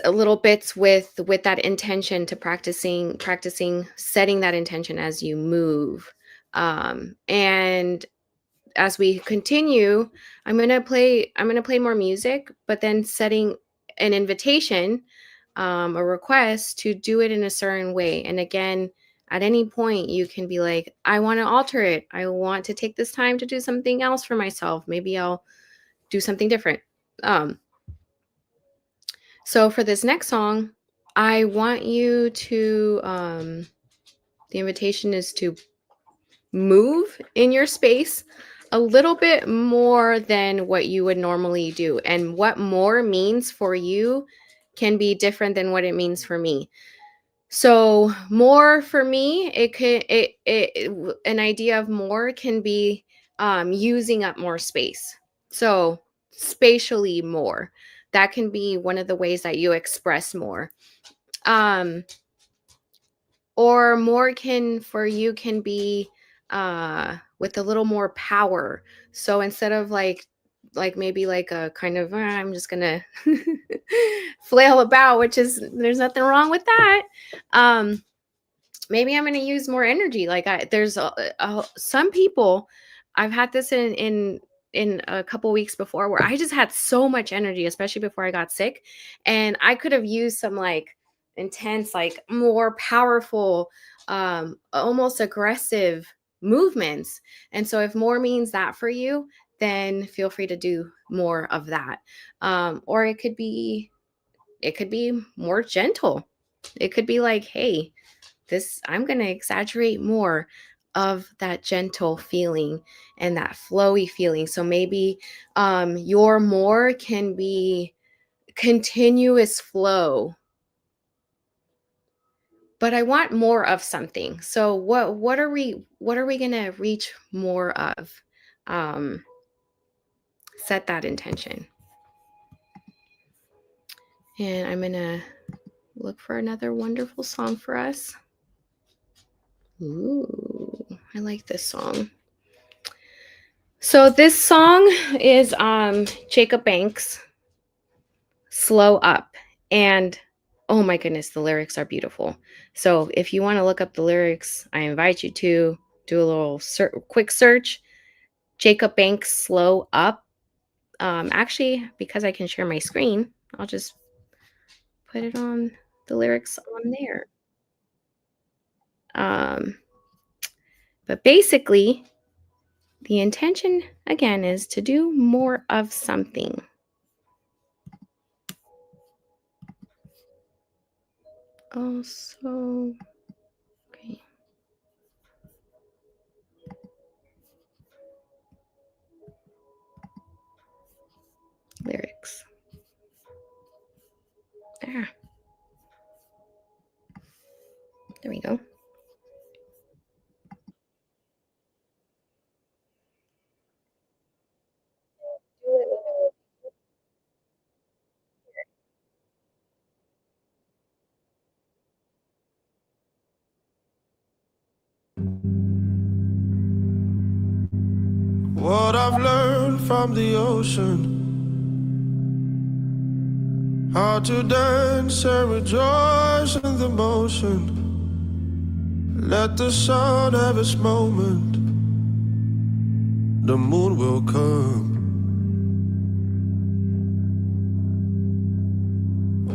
little bits with that intention to practicing setting that intention as you move. And as we continue, I'm going to play more music, but then setting an invitation, a request to do it in a certain way. And again, at any point you can be like, I want to alter it. I want to take this time to do something else for myself. Maybe I'll do something different. So for this next song, I want you to, the invitation is to move in your space a little bit more than what you would normally do. And what more means for you can be different than what it means for me. So more for me, an idea of more can be using up more space. So spatially more. That can be one of the ways that you express more. Or more can be with a little more power. So instead of like maybe like a kind of I'm just gonna flail about, which is, there's nothing wrong with that. Maybe I'm gonna use more energy. Like there's some people, I've had this in a couple weeks before, where I just had so much energy, especially before I got sick, and I could have used some like intense, like more powerful, almost aggressive movements. And so if more means that for you, then feel free to do more of that. Or it could be more gentle. It could be like, hey, I'm going to exaggerate more of that gentle feeling and that flowy feeling. So maybe your more can be continuous flow, but I want more of something. So what are we going to reach more of? Set that intention. And I'm going to look for another wonderful song for us. Ooh, I like this song. So this song is Jacob Banks, Slow Up. And oh my goodness, the lyrics are beautiful. So if you want to look up the lyrics, I invite you to do a little quick search. Jacob Banks, Slow Up. Actually, because I can share my screen, I'll just put it on the lyrics on there. But basically, the intention, again, is to do more of something. Also, okay. Lyrics. There we go. What I've learned from the ocean, how to dance and rejoice in the motion. Let the sun have its moment. The moon will come.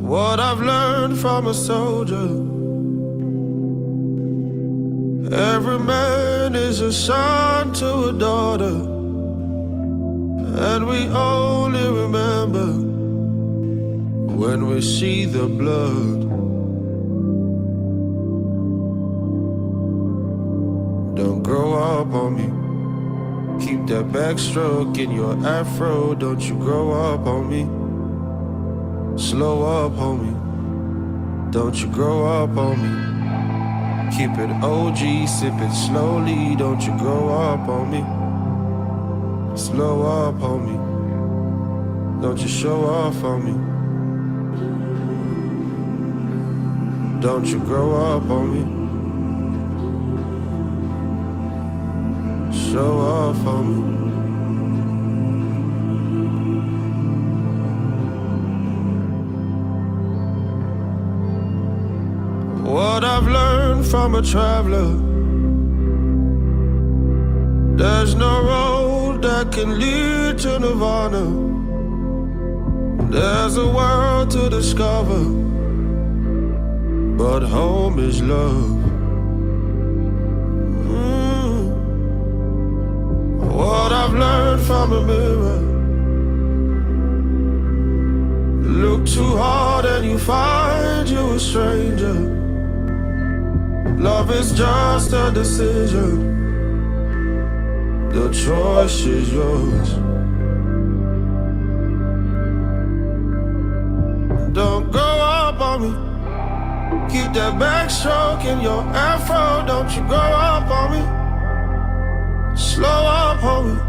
What I've learned from a soldier: every man is a son to a daughter, and we only remember when we see the blood. Don't grow up on me. Keep that backstroke in your afro. Don't you grow up on me. Slow up, homie. Don't you grow up on me. Keep it OG, sip it slowly. Don't you grow up on me. Slow up, homie. Don't you show off on me. Don't you grow up on me. Show off on me. What I've learned from a traveler: there's no road that can lead to nirvana. There's a world to discover, but home is love. What I've learned from a mirror: look too hard and you find you a stranger. Love is just a decision. The choice is yours. Don't grow up on me. Keep that backstroke in your afro. Don't you grow up on me. Slow up, homie.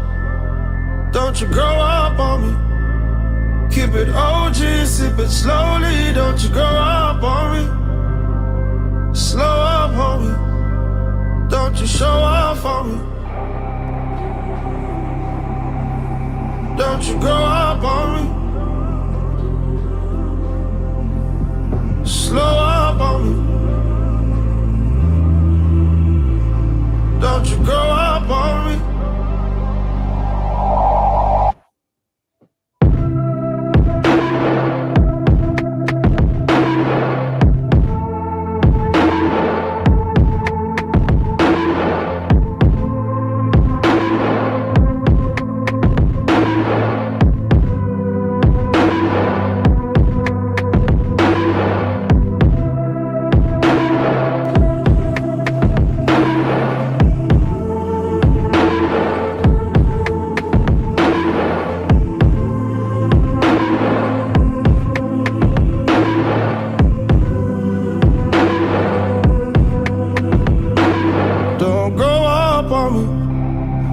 Don't you grow up on me. Keep it OG, sip it slowly. Don't you grow up on me. Slow up, homie. Don't you show off on me. Don't you grow up on me. Slow up on me. Don't you grow up on me.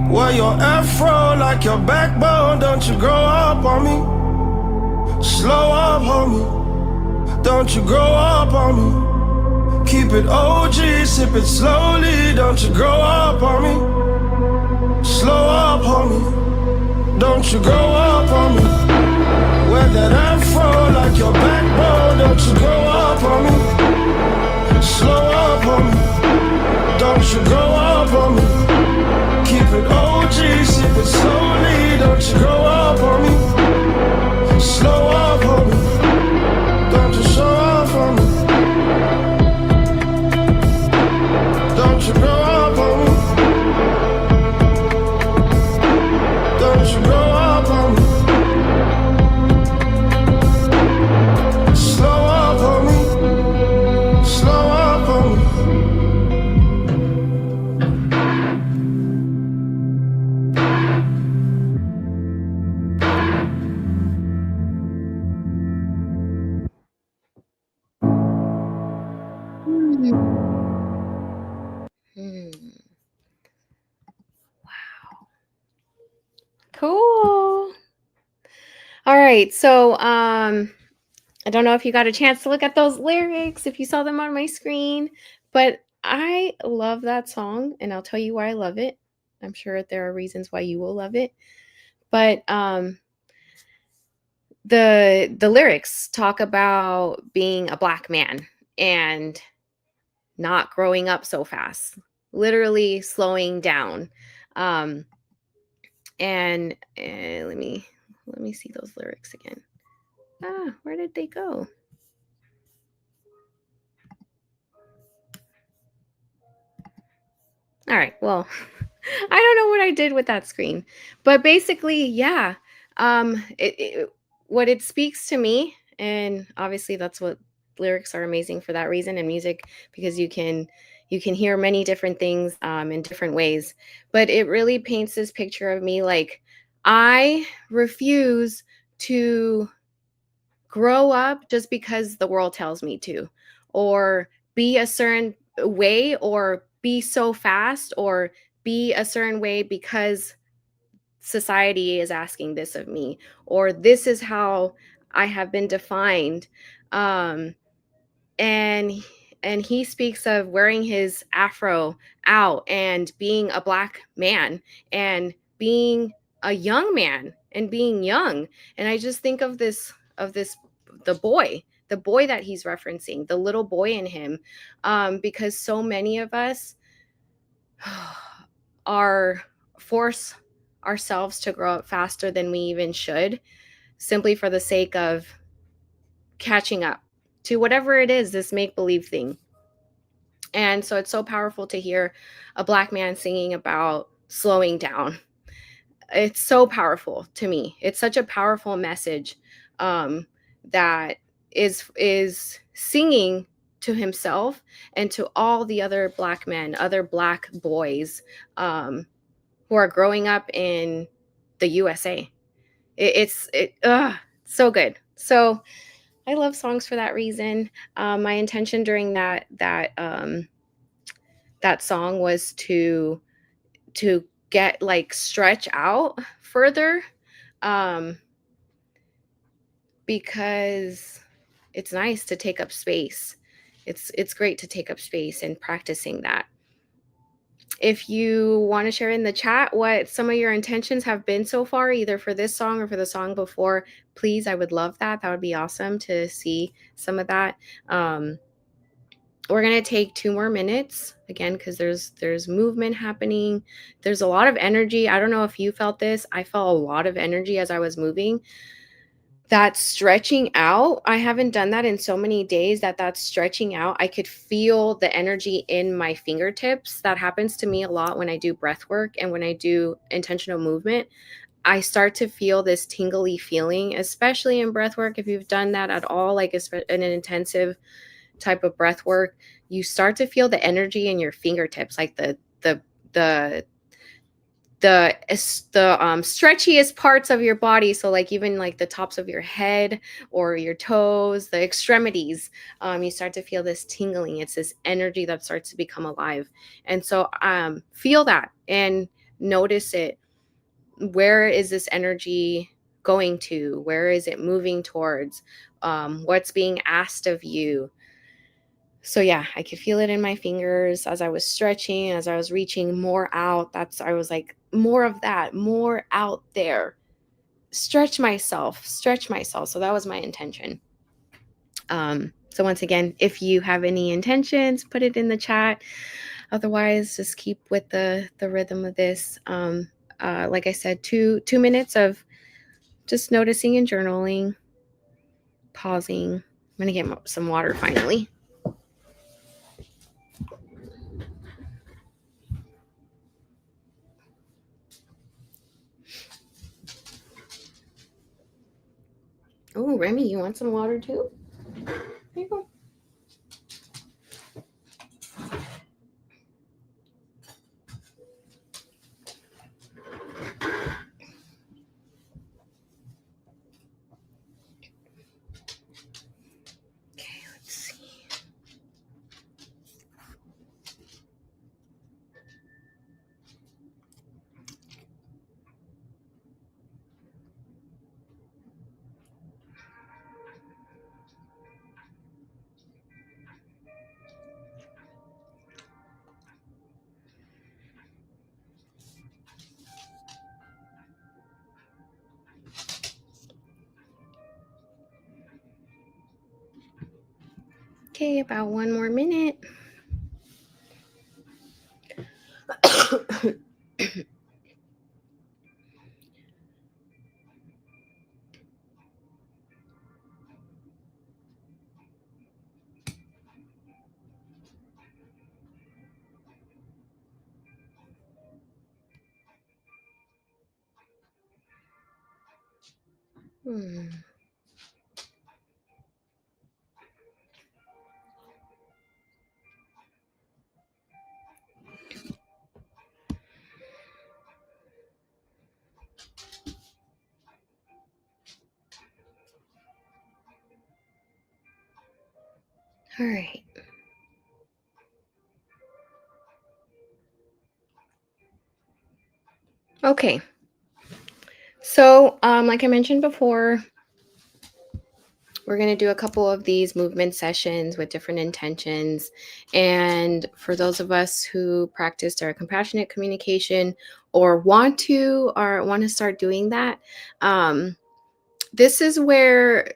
Wear your afro like your backbone. Don't you grow up on me. Slow up, homie. Don't you grow up on me. Keep it OG, sip it slowly. Don't you grow up on me. Slow up, homie. Don't you grow up on me. Wear that afro like your backbone. Don't you grow up on me. Slow up, homie. Don't you grow up on me. Keep it OG, sip it slowly. Don't you grow up on me. Slow up, homie. Don't you show off on me. Don't you grow up on me. Don't you grow up on me. Slow up, homie. Slow up on me. Cool. All right. So I don't know if you got a chance to look at those lyrics, if you saw them on my screen, but I love that song, and I'll tell you why I love it. I'm sure there are reasons why you will love it. But the lyrics talk about being a Black man and not growing up so fast, literally slowing down. And let me see those lyrics again. Where did they go? All right, well, I don't know what I did with that screen, but basically, yeah, what it speaks to me, and obviously that's what lyrics are amazing for that reason, and music, because you can hear many different things in different ways, but it really paints this picture of me like, I refuse to grow up just because the world tells me to, or be a certain way, or be so fast, or be a certain way because society is asking this of me, or this is how I have been defined. And he speaks of wearing his afro out and being a Black man and being a young man and being young. And I just think of this the boy that he's referencing, the little boy in him, because so many of us are force ourselves to grow up faster than we even should, simply for the sake of catching up to whatever it is, this make-believe thing. And so it's so powerful to hear a Black man singing about slowing down. It's so powerful to me. It's such a powerful message that is singing to himself and to all the other Black men, other Black boys who are growing up in the USA. It's so good. So I love songs for that reason. My intention during that song was to get like stretch out further, because it's nice to take up space. It's great to take up space, and practicing that. If you want to share in the chat what some of your intentions have been so far, either for this song or for the song before, please, I would love that. That would be awesome to see some of that. We're going to take 2 more minutes again, because there's movement happening. There's a lot of energy. I don't know if you felt this. I felt a lot of energy as I was moving. That stretching out, I haven't done that in so many days. That stretching out, I could feel the energy in my fingertips. That happens to me a lot when I do breath work and when I do intentional movement. I start to feel this tingly feeling, especially in breath work. If you've done that at all, like in an intensive type of breath work, you start to feel the energy in your fingertips, like the stretchiest parts of your body. So like even like the tops of your head or your toes, the extremities, you start to feel this tingling. It's this energy that starts to become alive. And so feel that and notice it. Where is this energy going to? Where is it moving towards? What's being asked of you? So yeah, I could feel it in my fingers as I was stretching, as I was reaching more out. I was like, more of that, more out there. Stretch myself. So that was my intention. So once again, if you have any intentions, put it in the chat. Otherwise, just keep with the rhythm of this. Like I said, 2 minutes of just noticing and journaling, pausing. I'm going to get some water finally. Oh, Remy, you want some water too? Here you go. Okay, let's see. Okay, about 1 more minute. Hmm. All right. Okay. So, like I mentioned before, we're going to do a couple of these movement sessions with different intentions. And for those of us who practiced our compassionate communication or want to start doing that, this is where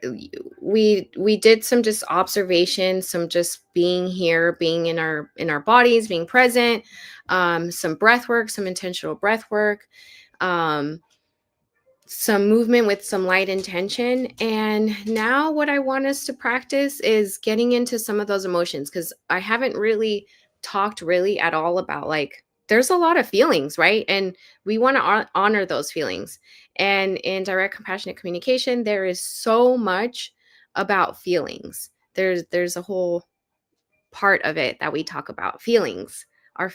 we did some just observation, some just being here, being in our bodies, being present, some breath work, some intentional breath work, some movement with some light intention. And now what I want us to practice is getting into some of those emotions, because I haven't really talked really at all about, like, there's a lot of feelings, right? And we want to honor those feelings. And in direct compassionate communication, there is so much about feelings. There's a whole part of it that we talk about: feelings, our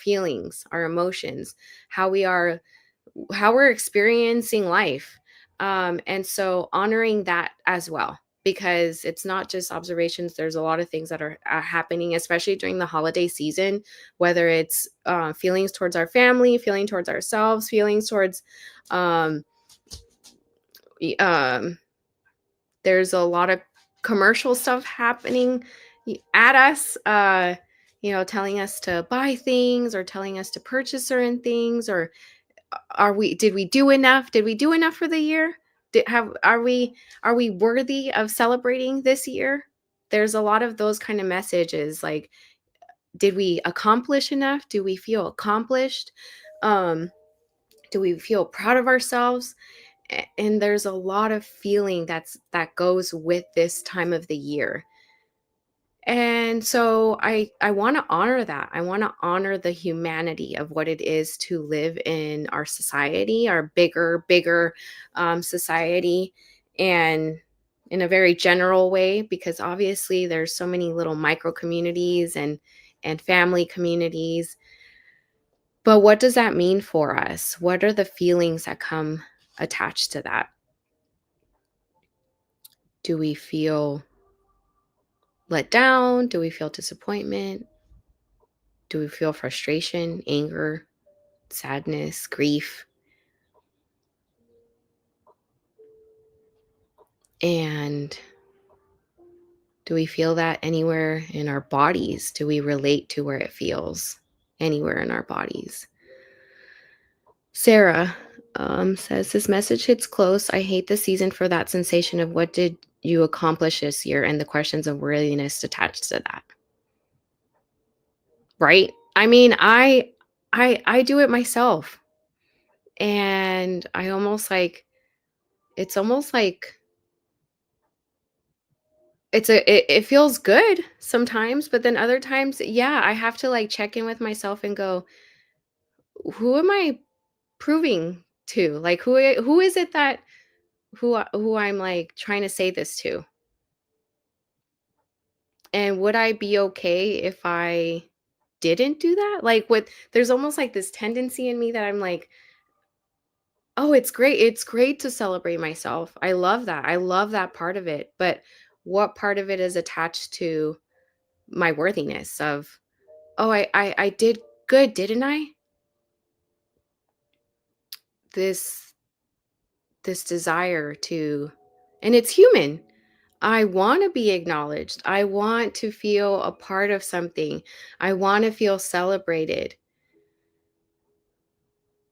emotions, how we're experiencing life. And so honoring that as well, because it's not just observations. There's a lot of things that are happening, especially during the holiday season, whether it's feelings towards our family, feeling towards ourselves, feelings towards, there's a lot of commercial stuff happening at us, telling us to buy things or telling us to purchase certain things, or did we do enough? Did we do enough for the year? Are we worthy of celebrating this year? There's a lot of those kind of messages, like, did we accomplish enough? Do we feel accomplished? Do we feel proud of ourselves? And there's a lot of feeling that goes with this time of the year. And so I want to honor that. I want to honor the humanity of what it is to live in our society, our bigger society, and in a very general way, because obviously there's so many little micro communities and family communities. But what does that mean for us? What are the feelings that come attached to that? Do we feel let down? Do we feel disappointment? Do we feel frustration, anger, sadness, grief? And do we feel that anywhere in our bodies? Do we relate to where it feels anywhere in our bodies? Sarah says, this message hits close. I hate the season for that sensation of what did you accomplish this year and the questions of worthiness attached to that. Right? I mean, I do it myself. And I almost like, it's almost like it feels good sometimes, but then other times, yeah, I have to like check in with myself and go, who am I proving to? Like, who is it that who I'm like trying to say this to? And would I be okay if I didn't do that? Like, there's almost like this tendency in me that I'm like, oh, it's great. It's great to celebrate myself. I love that. I love that part of it. But what part of it is attached to my worthiness of, oh, I did good, didn't I? This desire to, and it's human. I want to be acknowledged. I want to feel a part of something. I want to feel celebrated.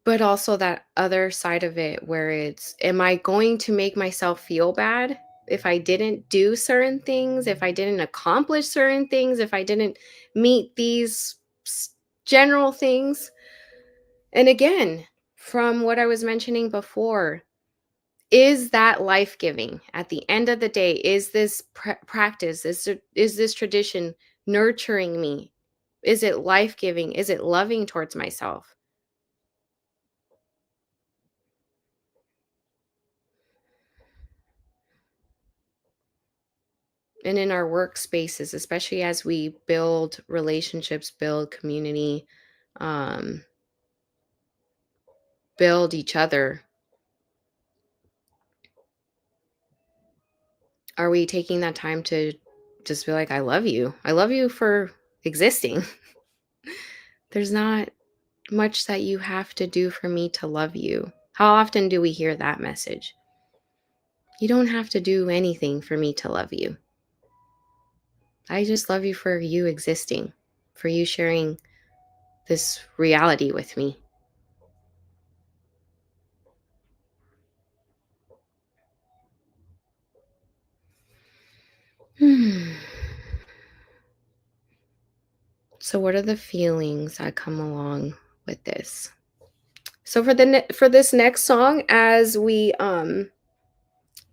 But also that other side of it where it's, am I going to make myself feel bad if I didn't do certain things, if I didn't accomplish certain things, if I didn't meet these general things? And again, from what I was mentioning before, is that life-giving? At the end of the day, is this practice, is this tradition nurturing me? Is it life-giving? Is it loving towards myself? And in our workspaces, especially as we build relationships, build community, build each other, are we taking that time to just be like, I love you? I love you for existing. There's not much that you have to do for me to love you. How often do we hear that message? You don't have to do anything for me to love you. I just love you for you existing, for you sharing this reality with me. So what are the feelings that come along with this? So for this next song, as we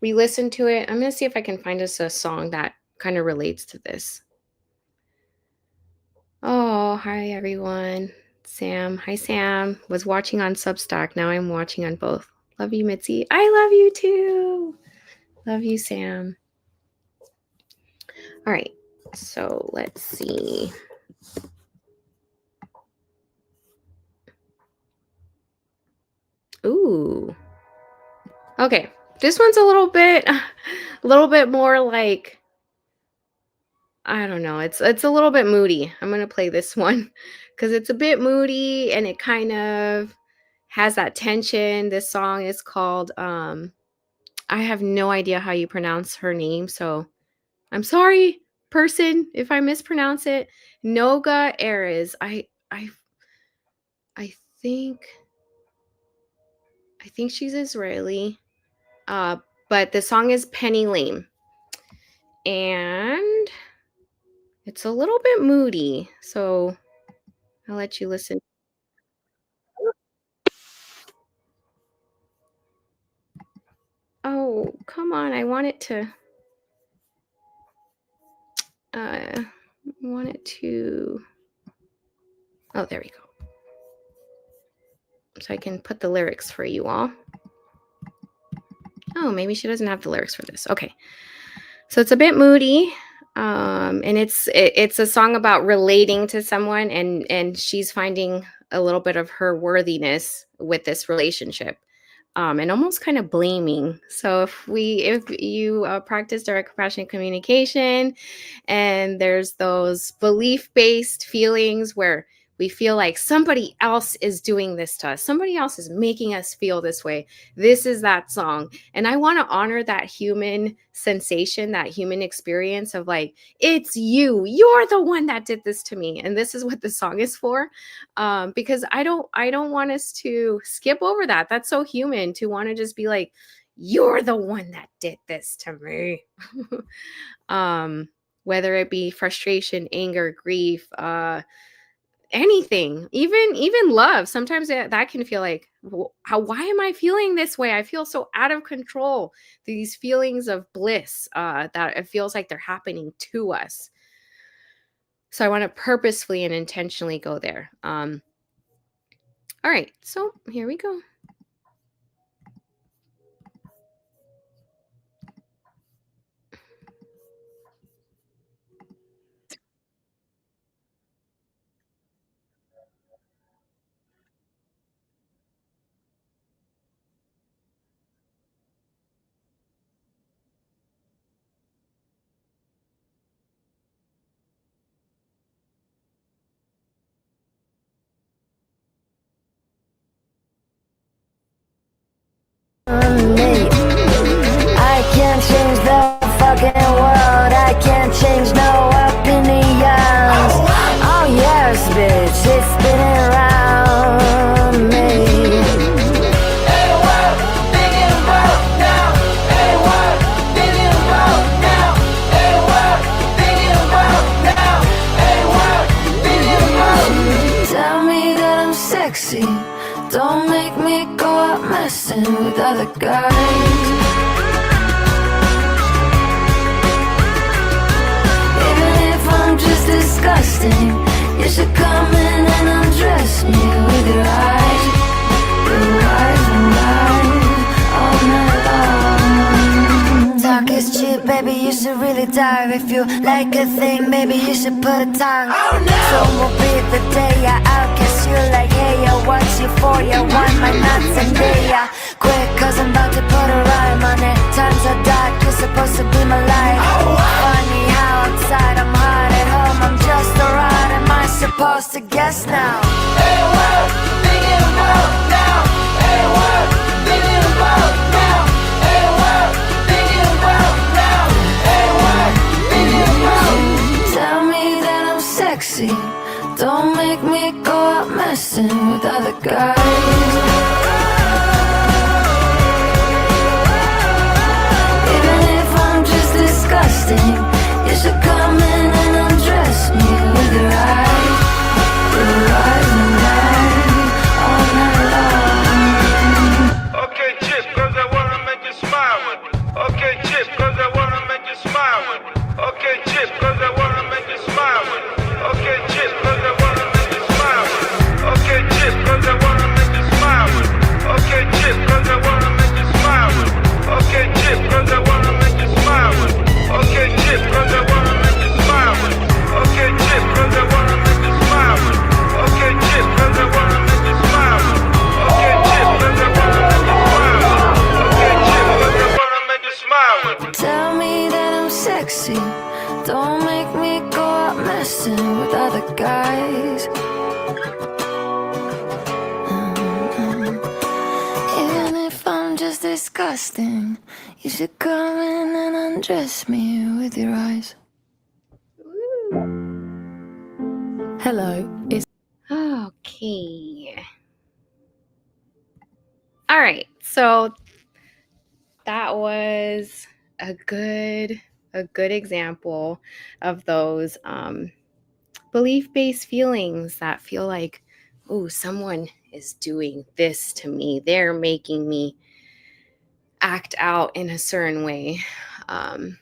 listen to it, I'm going to see if I can find us a song that kind of relates to this. Oh, hi everyone. Sam. Hi Sam. Was watching on Substack. Now I'm watching on both. Love you, Mitzi. I love you too. Love you, Sam. All right. So let's see. Ooh. Okay. This one's a little bit more like, I don't know. It's a little bit moody. I'm going to play this one because it's a bit moody and it kind of has that tension. This song is called I have no idea how you pronounce her name, so I'm sorry, person, if I mispronounce it. Noga Erez. I think she's Israeli. But the song is Penny Lane. And it's a little bit moody, so I'll let you listen. Oh, come on. I want it to oh, there we go. So I can put the lyrics for you all. Oh, maybe she doesn't have the lyrics for this. Okay. So it's a bit moody. And it's a song about relating to someone and she's finding a little bit of her worthiness with this relationship. And almost kind of blaming. So if you practice direct compassionate communication and there's those belief-based feelings where we feel like somebody else is doing this to us, somebody else is making us feel this way, this is that song. And I want to honor that human sensation, that human experience of like, it's you're the one that did this to me, and this is what the song is for. Because I don't want us to skip over that. That's so human to want to just be like, you're the one that did this to me. Whether it be frustration, anger, grief, anything, even love. Sometimes that can feel like, why am I feeling this way? I feel so out of control. These feelings of bliss that it feels like they're happening to us. So I want to purposefully and intentionally go there. All right, so here we go. messing with other guys. Even if I'm just disgusting, you should come in and undress me with your eyes and lies all night long. Talk is cheap, baby, you should really dive. If you like a thing, maybe you should put a tongue. Oh no! So will be the day I outguess you like, hey, yo, what's you for? You want my nuts and day, yeah. Quick, cause I'm about to put a rhyme on it. Times are dark, you're supposed to be my light. Oh, funny how outside I'm hot, at home I'm just alright. Am I supposed to guess now? Hey, what? Thinking about now. Hey, what? Thinking about now. Hey, what? Thinking about now. Hey, what? Thinking about. Tell me that I'm sexy. Don't make me go out messing with other guys. Even if I'm just disgusting, you should come in and undress me with your eyes and lies all night long. Okay, chip, cause I wanna make you smile with me. Okay, chip, cause I wanna make you smile with me. Okay, chip, cause I wanna make you smile with me. Okay, chip, cause I wanna make you smile with me. Okay, chip, cause I wanna make you smile with me. Okay, chip, cause I wanna make you smile with me. Okay, chip, cause I wanna make you smile with me. Okay, chip, cause I wanna make you smile with me. Okay, chip, cause I wanna make you smile with me. Okay, chip, cause I wanna make you smile with me. Okay, chip, cause I wanna make you smile with me. Okay, chip, cause I wanna make you smile with me. Tell me that I'm sexy. Don't make me go out messing with other guys. Even if I'm just disgusting, you should come in and undress me with your eyes. Hello. Okay. All right. So that was a good example of those belief-based feelings that feel like, oh, someone is doing this to me. They're making me act out in a certain way. And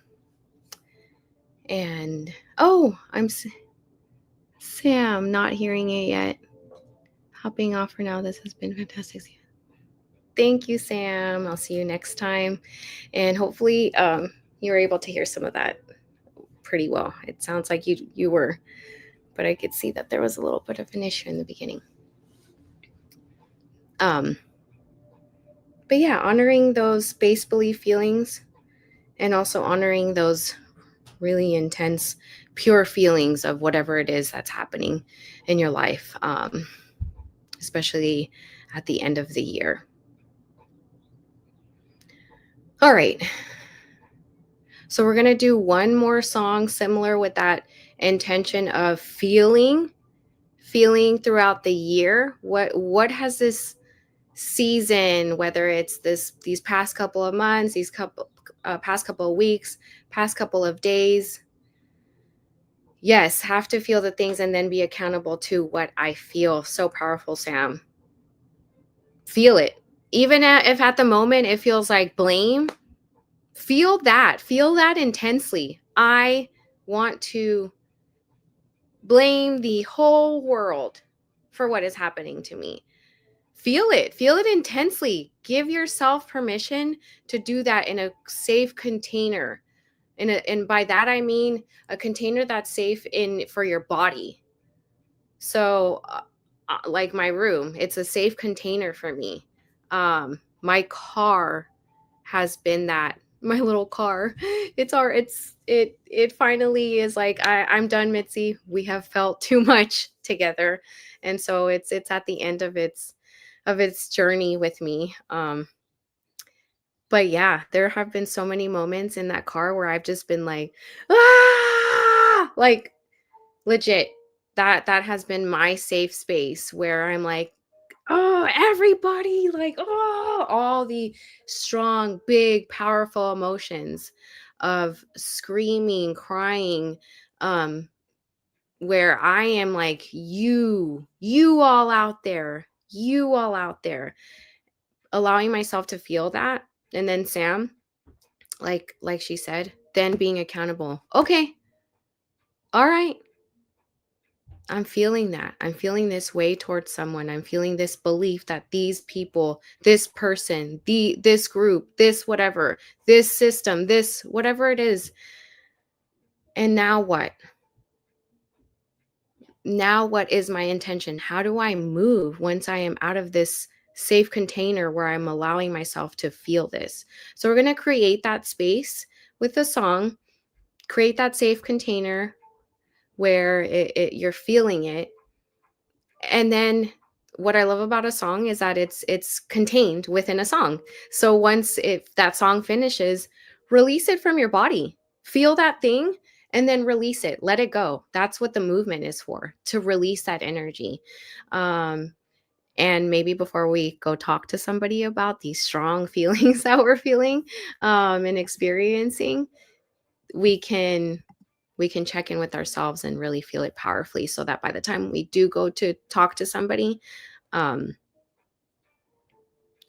I'm Sam, not hearing it yet. Hopping off for now. This has been fantastic. Thank you, Sam. I'll see you next time. And hopefully you were able to hear some of that pretty well. It sounds like you were, but I could see that there was a little bit of an issue in the beginning. But yeah, honoring those base belief feelings and also honoring those really intense, pure feelings of whatever it is that's happening in your life, especially at the end of the year. All right. So we're going to do one more song similar with that intention of feeling throughout the year. What has this season, whether it's these past couple of months, past couple of weeks, past couple of days, yes, have to feel the things and then be accountable to what I feel. So powerful, Sam. Feel it. Even if at the moment it feels like blame, feel that intensely. I want to blame the whole world for what is happening to me. Feel it intensely. Give yourself permission to do that in a safe container. And by that I mean a container that's safe for your body. So like my room, it's a safe container for me. My car has been that. My little car. It finally is like, I'm done, Mitzi. We have felt too much together. And so it's at the end of its journey with me. But yeah, there have been so many moments in that car where I've just been like, like legit. That has been my safe space where I'm like, oh, everybody, like, oh, all the strong, big, powerful emotions of screaming, crying, where I am like, you all out there, allowing myself to feel that. And then Sam, like she said, then being accountable. Okay. All right. I'm feeling that. I'm feeling this way towards someone. I'm feeling this belief that these people, this person, this group, this whatever, this system, this whatever it is. And now what? Now what is my intention? How do I move once I am out of this safe container where I'm allowing myself to feel this? So we're going to create that space with a song, create that safe container where you're feeling it. And then what I love about a song is that it's contained within a song. So once that song finishes, release it from your body. Feel that thing and then release it. Let it go. That's what the movement is for, to release that energy. And maybe before we go talk to somebody about these strong feelings that we're feeling and experiencing, we can check in with ourselves and really feel it powerfully, so that by the time we do go to talk to somebody,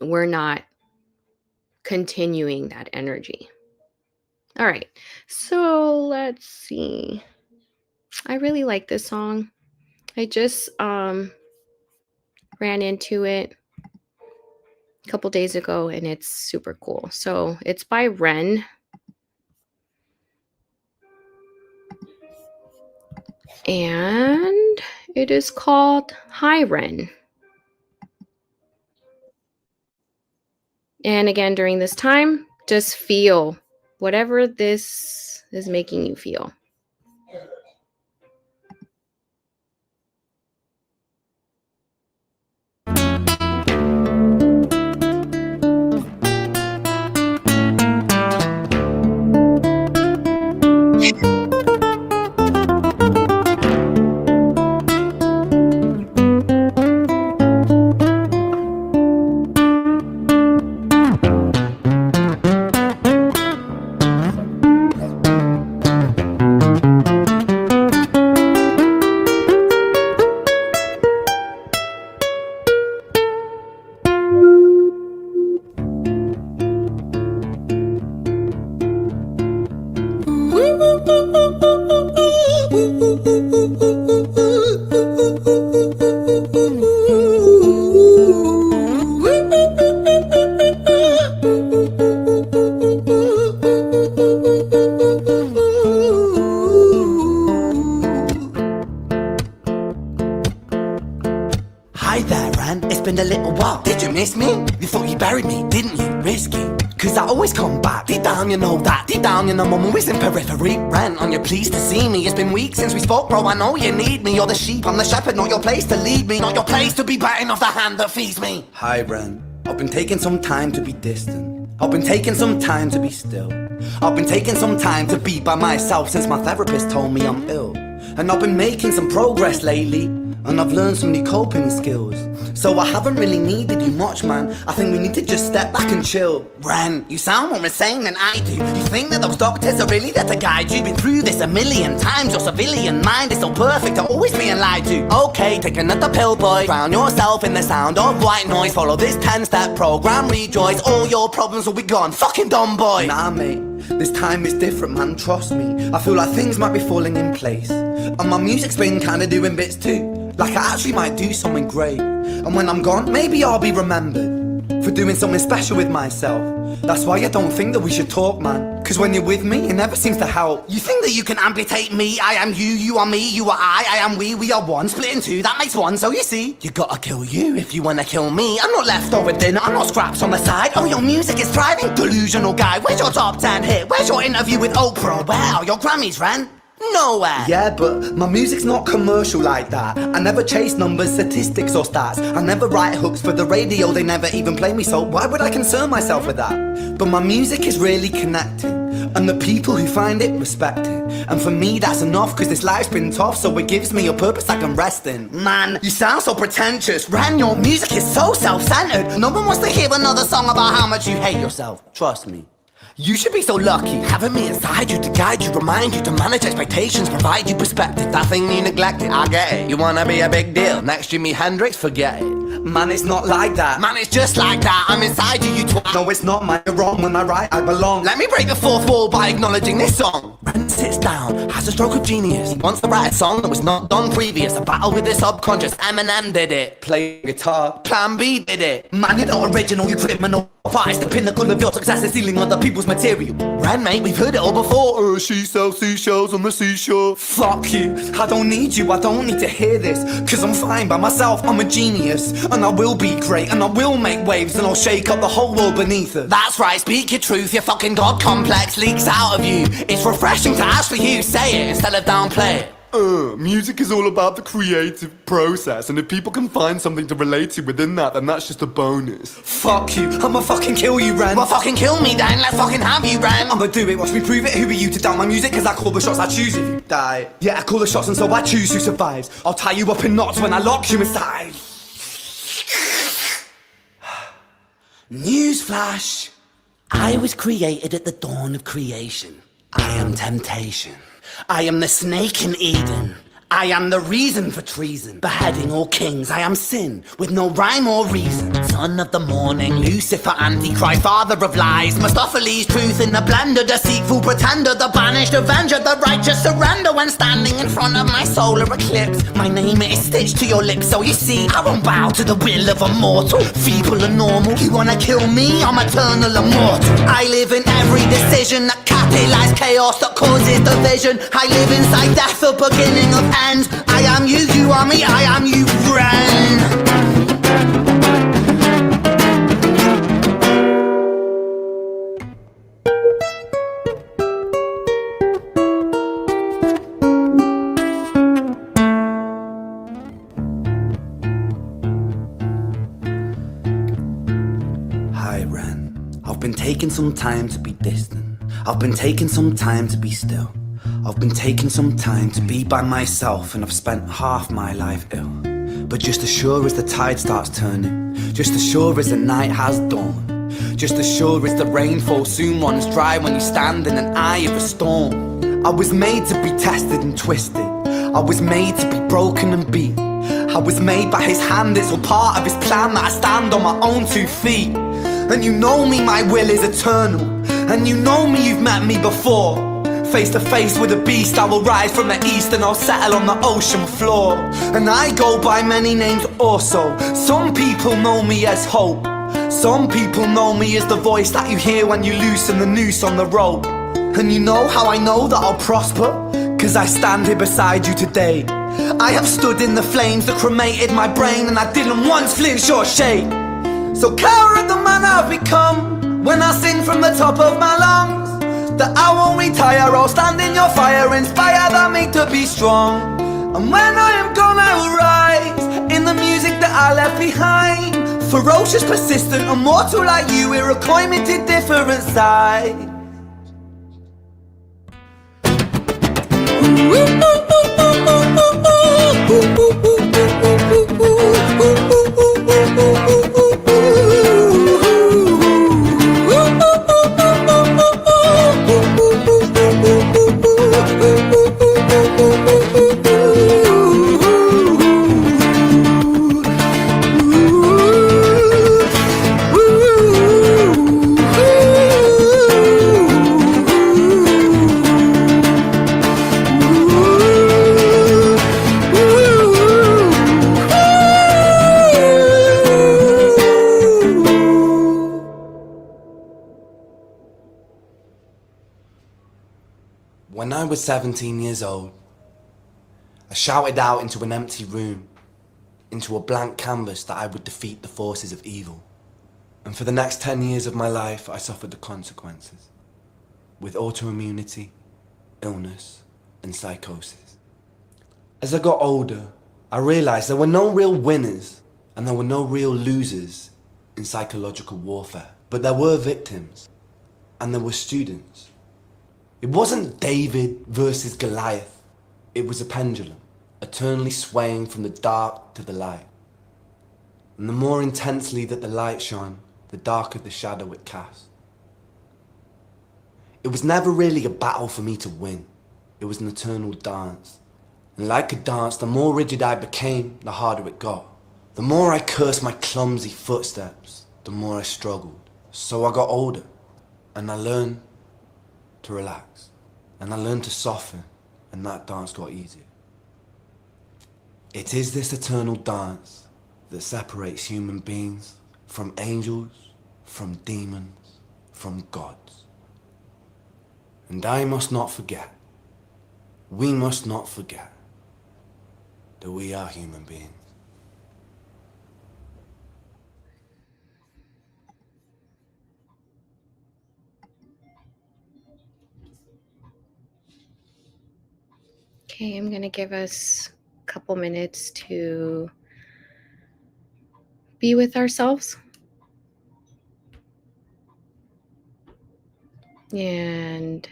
we're not continuing that energy. All right. So let's see. I really like this song. I just ran into it a couple days ago and it's super cool. So it's by Ren. And it is called Hi Ren. And again, during this time, just feel whatever this is making you feel. Hi there, Ran. It's been a little while. Did you miss me? You thought you buried me, didn't you? Risky. Cause I always come back. Deep down, you know that. Deep down, you know I'm always in periphery. Ran, are you pleased to see me? It's been weeks since we spoke, bro. I know you need me. You're the sheep, I'm the shepherd. Not your place to lead me. Not your place to be biting off the hand that feeds me. Hi, Ran. I've been taking some time to be distant. I've been taking some time to be still. I've been taking some time to be by myself since my therapist told me I'm ill. And I've been making some progress lately, and I've learned some new coping skills. So I haven't really needed you much, man. I think we need to just step back and chill. Ren, you sound more insane than I do. You think that those doctors are really there to guide you? Been through this a million times. Your civilian mind is so perfect at always being lied to. Okay, take another pill, boy. Drown yourself in the sound of white noise. Follow this 10-step program, rejoice. All your problems will be gone. Fucking dumb boy. Nah, mate. This time is different, man, trust me. I feel like things might be falling in place. And my music's been kinda doing bits too. Like I actually might do something great. And when I'm gone, maybe I'll be remembered for doing something special with myself. That's why I don't think that we should talk, man. Cause when you're with me, it never seems to help. You think that you can amputate me? I am you, you are me, you are I am we are one. Split in two, that makes one. So you see, you gotta kill you if you wanna kill me. I'm not leftover dinner, I'm not scraps on the side. Oh, your music is thriving, delusional guy. Where's your top 10 hit? Where's your interview with Oprah? Where are your Grammys, Ren? Nowhere. Yeah, but my music's not commercial like that. I never chase numbers, statistics or stats. I never write hooks for the radio, they never even play me, so why would I concern myself with that? But my music is really connecting, and the people who find it respect it. And for me that's enough, cause this life's been tough, so it gives me a purpose I can rest in. Man, you sound so pretentious. Ran, your music is so self-centered. No one wants to hear another song about how much you hate yourself. Trust me. You should be so lucky, having me inside you to guide you, remind you to manage expectations, provide you perspective. That thing you neglected, I get it. You wanna be a big deal, next Jimi Hendrix, forget it. Man, it's not like that. Man, it's just like that. I'm inside you, you twat. No, it's not, man. You're wrong. When I write, I belong. Let me break the fourth wall by acknowledging this song. Ren sits down, has a stroke of genius. He wants to write a song that was not done previous. A battle with the subconscious. Eminem did it. Play guitar. Plan B did it. Man, you're not original, you criminal. Fire is the pinnacle of your success is stealing other people's material. Ren, mate, we've heard it all before. She sells seashells on the seashore. Fuck you, I don't need you, I don't need to hear this. Cause I'm fine by myself, I'm a genius. And I will be great, and I will make waves. And I'll shake up the whole world beneath us. That's right, speak your truth, your fucking god complex leaks out of you. It's refreshing to ask for you, say it instead of downplay it. Music is all about the creative process, and if people can find something to relate to within that, then that's just a bonus. Fuck you, I'ma fucking kill you, Ren. Well, fucking kill me then, let's fucking have you, Ren. I'ma do it, watch me prove it. Who are you to down my music? Cause I call the shots, I choose if you die. Yeah, I call the shots and so I choose who survives. I'll tie you up in knots when I lock you inside. Newsflash, I was created at the dawn of creation. I am temptation. I am the snake in Eden. I am the reason for treason. Beheading all kings, I am sin, with no rhyme or reason. Son of the morning, Lucifer, Antichrist, father of lies. Mephistophelies, truth in the blender, deceitful pretender, the banished avenger, the righteous surrender. When standing in front of my solar eclipse, my name is stitched to your lips. So you see, I won't bow to the will of a mortal. Feeble and normal, you wanna kill me? I'm eternal immortal. I live in every decision that catalyzes chaos, that causes division. I live inside death, the beginning of end. I am you, you are me, I am you, Ren. Hi, Ren. I've been taking some time to be distant. I've been taking some time to be still. I've been taking some time to be by myself, and I've spent half my life ill. But just as sure as the tide starts turning, just as sure as the night has dawned, just as sure as the rainfall soon runs dry when you stand in an eye of a storm. I was made to be tested and twisted. I was made to be broken and beat. I was made by his hand, it's all part of his plan that I stand on my own 2 feet. And you know me, my will is eternal. And you know me, you've met me before. Face to face with a beast, I will rise from the east and I'll settle on the ocean floor. And I go by many names also. Some people know me as hope. Some people know me as the voice that you hear when you loosen the noose on the rope. And you know how I know that I'll prosper? Cause I stand here beside you today. I have stood in the flames that cremated my brain, and I didn't once flinch or shake. So care of the man I've become when I sing from the top of my lungs. That I won't retire, I'll stand in your fire, inspired by me to be strong. And when I am gone, I will rise in the music that I left behind. Ferocious, persistent, immortal like you, we're acclimated different sides. When I was 17 years old, I shouted out into an empty room, into a blank canvas, that I would defeat the forces of evil. And for the next 10 years of my life, I suffered the consequences, with autoimmunity, illness, and psychosis. As I got older, I realized there were no real winners and there were no real losers in psychological warfare. But there were victims, and there were students. It wasn't David versus Goliath. It was a pendulum, eternally swaying from the dark to the light. And the more intensely that the light shone, the darker the shadow it cast. It was never really a battle for me to win. It was an eternal dance. And like a dance, the more rigid I became, the harder it got. The more I cursed my clumsy footsteps, the more I struggled. So I got older, and I learned to relax, and I learned to soften, and that dance got easier. It is this eternal dance that separates human beings from angels, from demons, from gods. And I must not forget, we must not forget, that we are human beings. Okay, I'm going to give us a couple minutes to be with ourselves and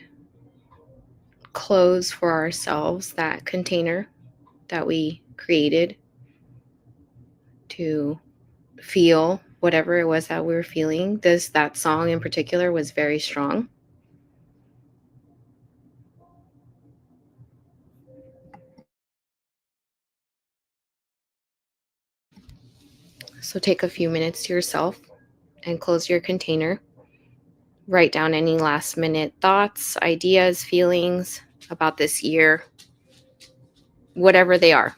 close for ourselves that container that we created to feel whatever it was that we were feeling. That song in particular was very strong. So take a few minutes to yourself and close your container. Write down any last minute thoughts, ideas, feelings about this year, whatever they are.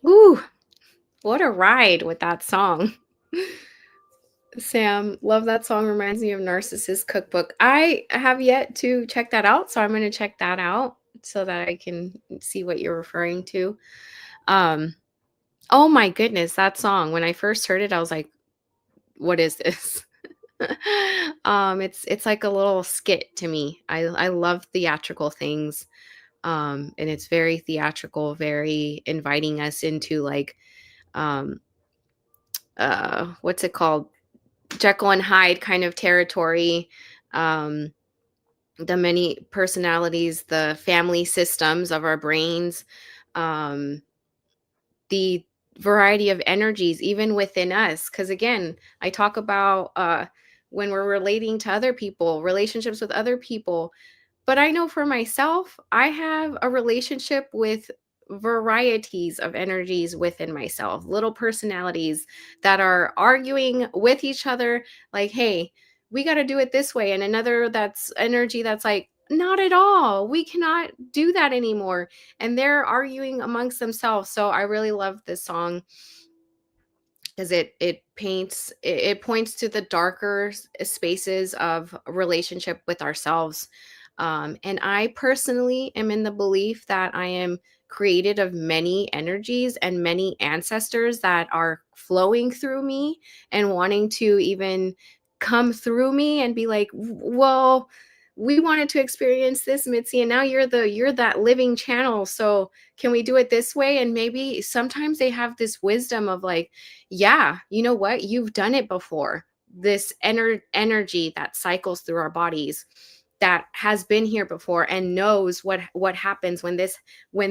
Ooh, what a ride with that song. Sam, love that song. Reminds me of Narcissus Cookbook. I have yet to check that out, so I'm going to check that out so that I can see what you're referring to. Oh my goodness, that song. When I first heard it, I was like, what is this? It's like a little skit to me. I love theatrical things. And it's very theatrical, very inviting us into like what's it called? Jekyll and Hyde kind of territory. The many personalities, the family systems of our brains, the variety of energies even within us. Because again, I talk about when we're relating to other people, relationships with other people. But I know for myself, I have a relationship with varieties of energies within myself, little personalities that are arguing with each other, like, hey, we got to do it this way. And another that's energy that's like, not at all. We cannot do that anymore. And they're arguing amongst themselves. So I really love this song because it points to the darker spaces of relationship with ourselves. And I personally am in the belief that I am created of many energies and many ancestors that are flowing through me and wanting to even come through me and be like, well, we wanted to experience this, Mitzi, and now you're that living channel. So can we do it this way? And maybe sometimes they have this wisdom of like, yeah, you know what? You've done it before. This energy that cycles through our bodies that has been here before and knows what happens when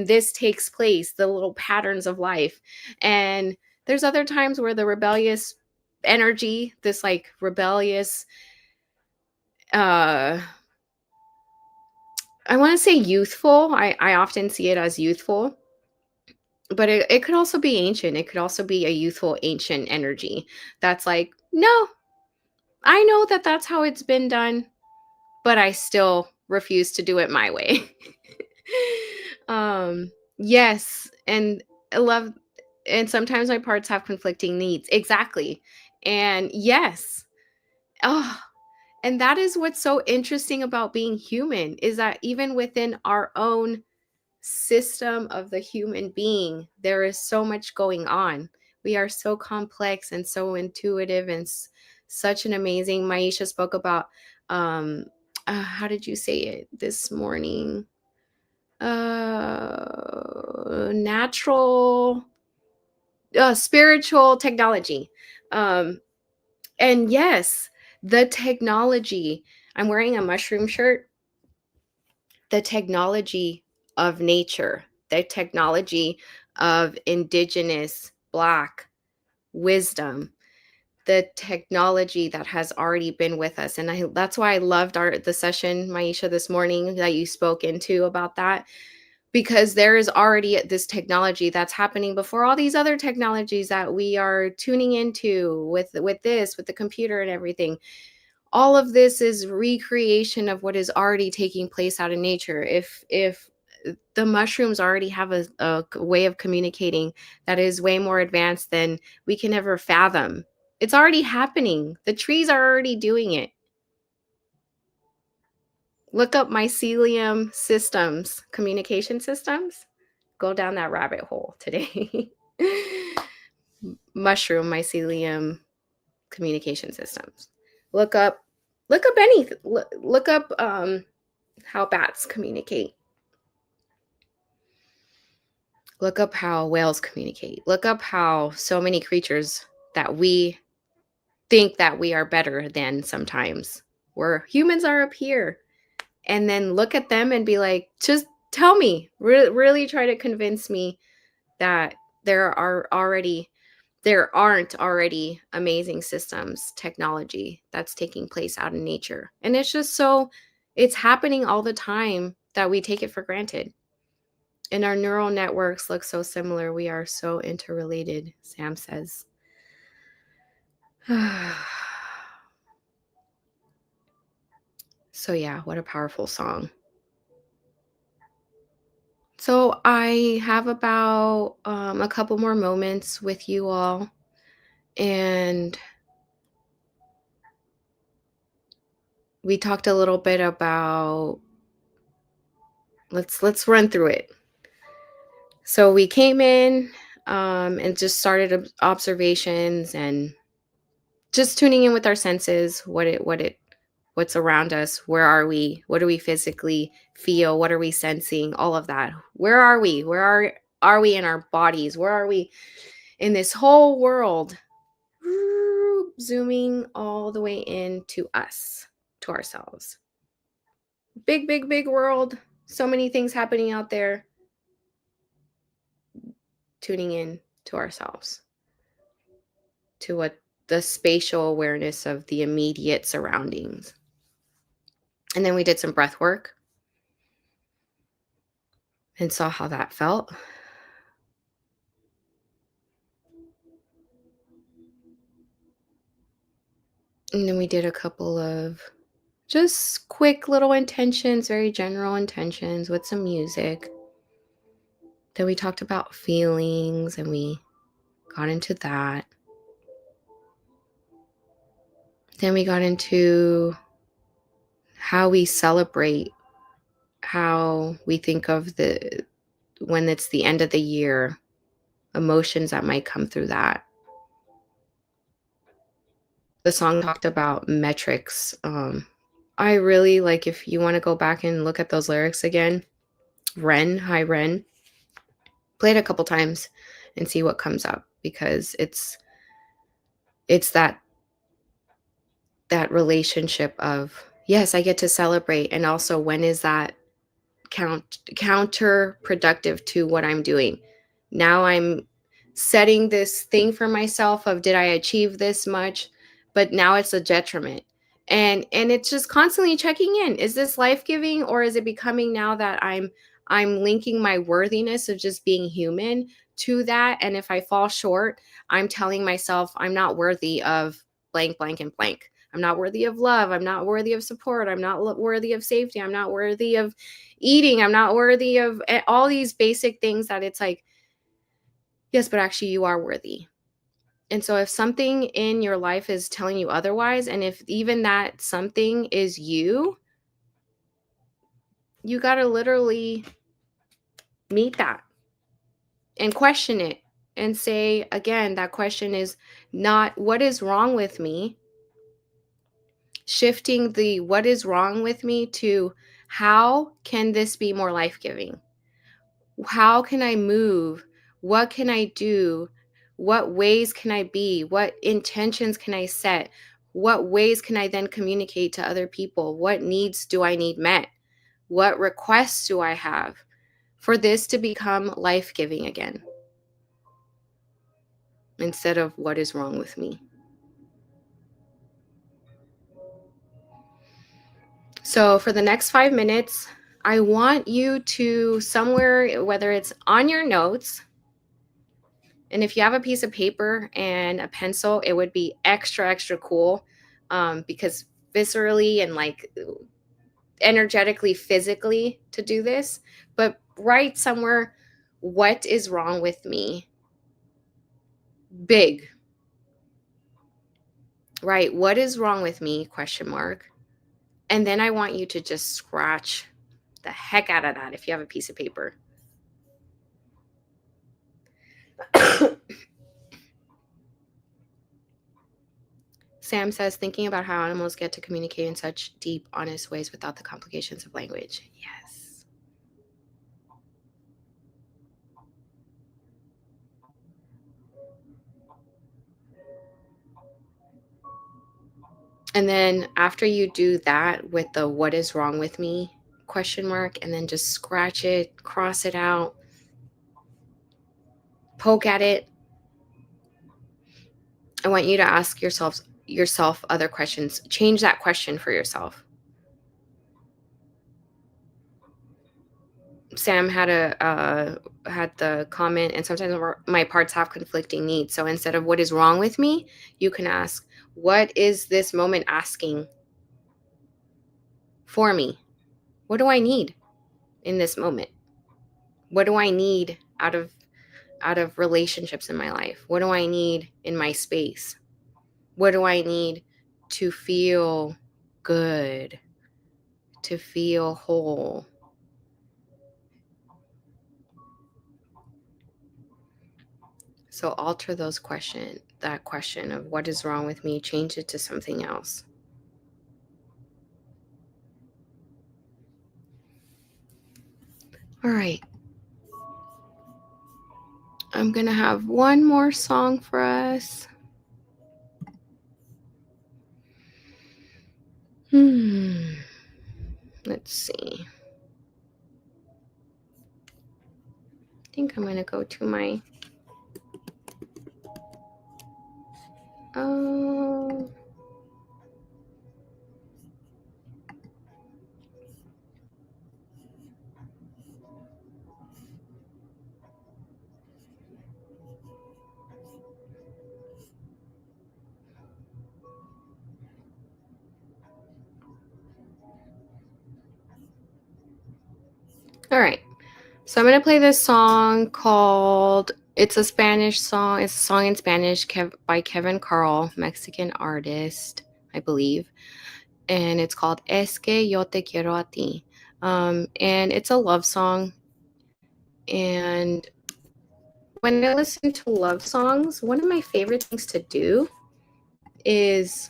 this takes place, the little patterns of life. And there's other times where the rebellious energy, this like rebellious, I want to say youthful. I often see it as youthful, but it could also be ancient. It could also be a youthful, ancient energy that's like, no, I know that that's how it's been done, but I still refuse to do it my way. Yes, and I love, and sometimes my parts have conflicting needs. Exactly. And yes. Oh, and that is what's so interesting about being human, is that even within our own system of the human being, there is so much going on. We are so complex and so intuitive and such an amazing. Maisha spoke about how did you say it this morning? Natural spiritual technology. And yes, the technology. I'm wearing a mushroom shirt. The technology of nature, the technology of indigenous Black wisdom, the technology that has already been with us. And that's why I loved the session, Maisha, this morning that you spoke into about that, because there is already this technology that's happening before all these other technologies that we are tuning into with the computer and everything. All of this is recreation of what is already taking place out in nature. If the mushrooms already have a way of communicating that is way more advanced than we can ever fathom. It's already happening. The trees are already doing it. Look up mycelium systems, communication systems. Go down that rabbit hole today. Mushroom mycelium communication systems. Look up anything. Look up how bats communicate. Look up how whales communicate. Look up how so many creatures that we think that we are better than sometimes, where humans are up here. And then look at them and be like, just tell me, really try to convince me that there aren't already amazing systems, technology that's taking place out in nature. And it's just it's happening all the time that we take it for granted. And our neural networks look so similar. We are so interrelated, Sam says. So yeah, what a powerful song. So I have about a couple more moments with you all, and we talked a little bit about, let's run through it. So we came in and just started observations and just tuning in with our senses, what's around us, where are we, what do we physically feel, what are we sensing, all of that. Where are we? Where are we in our bodies? Where are we in this whole world? Zooming all the way into us, to ourselves. Big, big, big world. So many things happening out there. Tuning in to ourselves, to what the spatial awareness of the immediate surroundings. And then we did some breath work and saw how that felt. And then we did a couple of just quick little intentions, very general intentions with some music. Then we talked about feelings and we got into that. Then we got into how we celebrate how we think of when it's the end of the year, emotions that might come through that. The song talked about metrics. I really like, if you want to go back and look at those lyrics again, Ren, hi Ren, play it a couple times and see what comes up, because it's that relationship of, yes, I get to celebrate, and also when is that counterproductive to what I'm doing. Now I'm setting this thing for myself of, did I achieve this much? But now it's a detriment. And it's just constantly checking in. Is this life-giving, or is it becoming now that I'm linking my worthiness of just being human to that? And if I fall short, I'm telling myself I'm not worthy of blank, blank, and blank. I'm not worthy of love. I'm not worthy of support. I'm not worthy of safety. I'm not worthy of eating. I'm not worthy of all these basic things that it's like, yes, but actually you are worthy. And so if something in your life is telling you otherwise, and if even that something is you got to literally meet that and question it and say, again, that question is not what is wrong with me, shifting the what is wrong with me to how can this be more life-giving? How can I move? What can I do? What ways can I be? What intentions can I set? What ways can I then communicate to other people? What needs do I need met? What requests do I have for this to become life-giving again? Instead of what is wrong with me. So for the next 5 minutes, I want you to somewhere, whether it's on your notes, and if you have a piece of paper and a pencil, it would be extra, extra cool, because viscerally and like energetically, physically to do this. But write somewhere, what is wrong with me? Big. Right. What is wrong with me? Question mark. And then I want you to just scratch the heck out of that if you have a piece of paper. Sam says, thinking about how animals get to communicate in such deep, honest ways without the complications of language. Yes. And then after you do that with the what is wrong with me question mark, and then just scratch it, cross it out, poke at it, I want you to ask yourself other questions. Change that question for yourself. Sam had the comment, and sometimes my parts have conflicting needs. So instead of what is wrong with me, you can ask, what is this moment asking for me? What do I need in this moment? What do I need out of relationships in my life? What do I need in my space? What do I need to feel good, to feel whole? So alter that question of what is wrong with me, change it to something else. All right. I'm going to have one more song for us. Let's see. I think I'm going to go to my... All right. So I'm going to play this song called, it's a Spanish song. It's a song in Spanish by Kevin Carl, Mexican artist, I believe. And it's called Es que yo te quiero a ti. And it's a love song. And when I listen to love songs, one of my favorite things to do is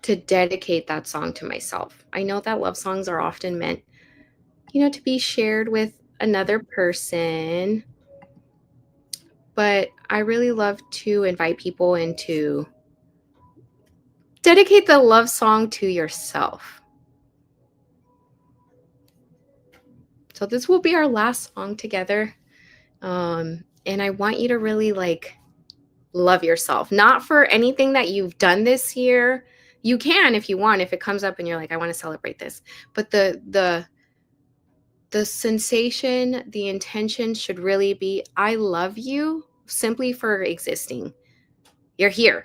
to dedicate that song to myself. I know that love songs are often meant, to be shared with another person, but I really love to invite people into dedicate the love song to yourself. So this will be our last song together. And I want you to really love yourself, not for anything that you've done this year. You can, if you want, if it comes up and you're like, I want to celebrate this, but the sensation, the intention should really be, I love you simply for existing. You're here,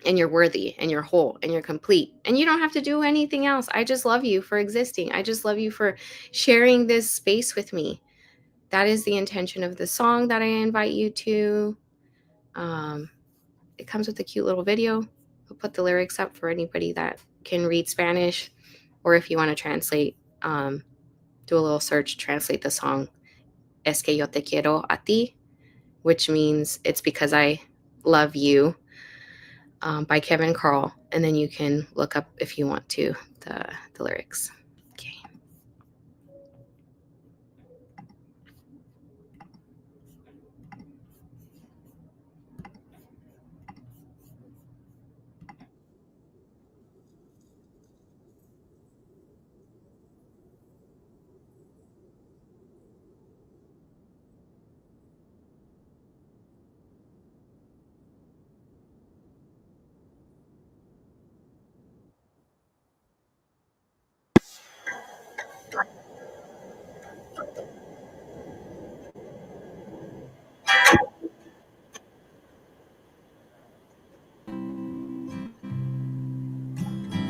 and you're worthy, and you're whole, and you're complete, and you don't have to do anything else. I just love you for existing. I just love you for sharing this space with me. That is the intention of the song that I invite you to. It comes with a cute little video. I'll put the lyrics up for anybody that can read Spanish, or if you want to translate, do a little search, translate the song Es que yo te quiero a ti, which means it's because I love you, by Kevin Carl. And then you can look up, if you want to, the lyrics. Okay.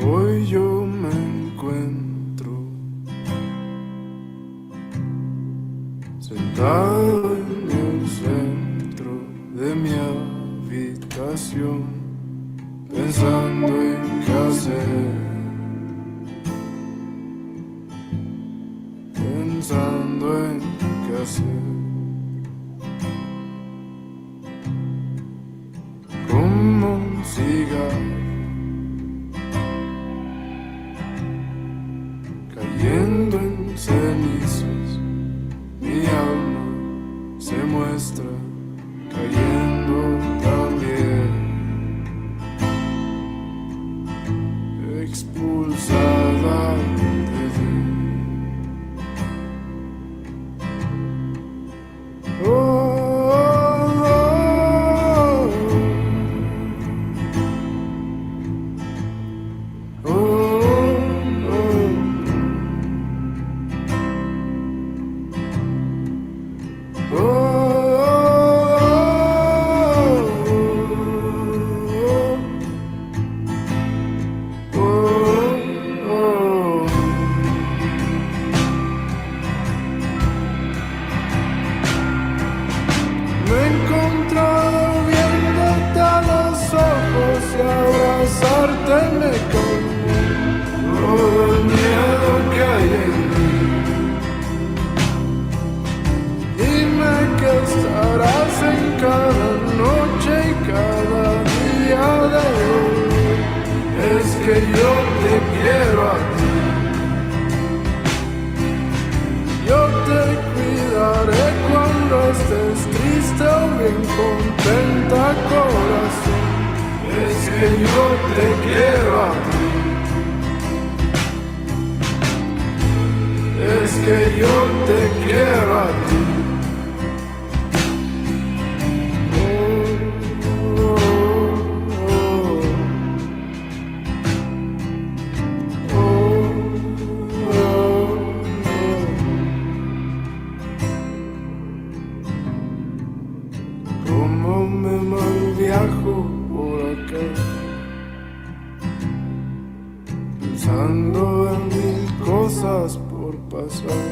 Hoy yo me encuentro sentado en el centro de mi habitación, pensando en qué hacer, pensando en qué hacer. Como un cigarro cayendo en cenizas, mi alma se muestra cayendo también, expulsada desde me he encontrado viéndote a los ojos y abrazarte me calmó todo el miedo que hay en mí. Dime que estarás en cada noche y cada día de hoy. Es que yo te quiero a ti. Yo te cuidaré cuando estés triste o bien contenta, corazón. Es que yo te quiero a ti. Es que yo te quiero a ti. Como me mal viajo por acá, pensando en mil cosas por pasar.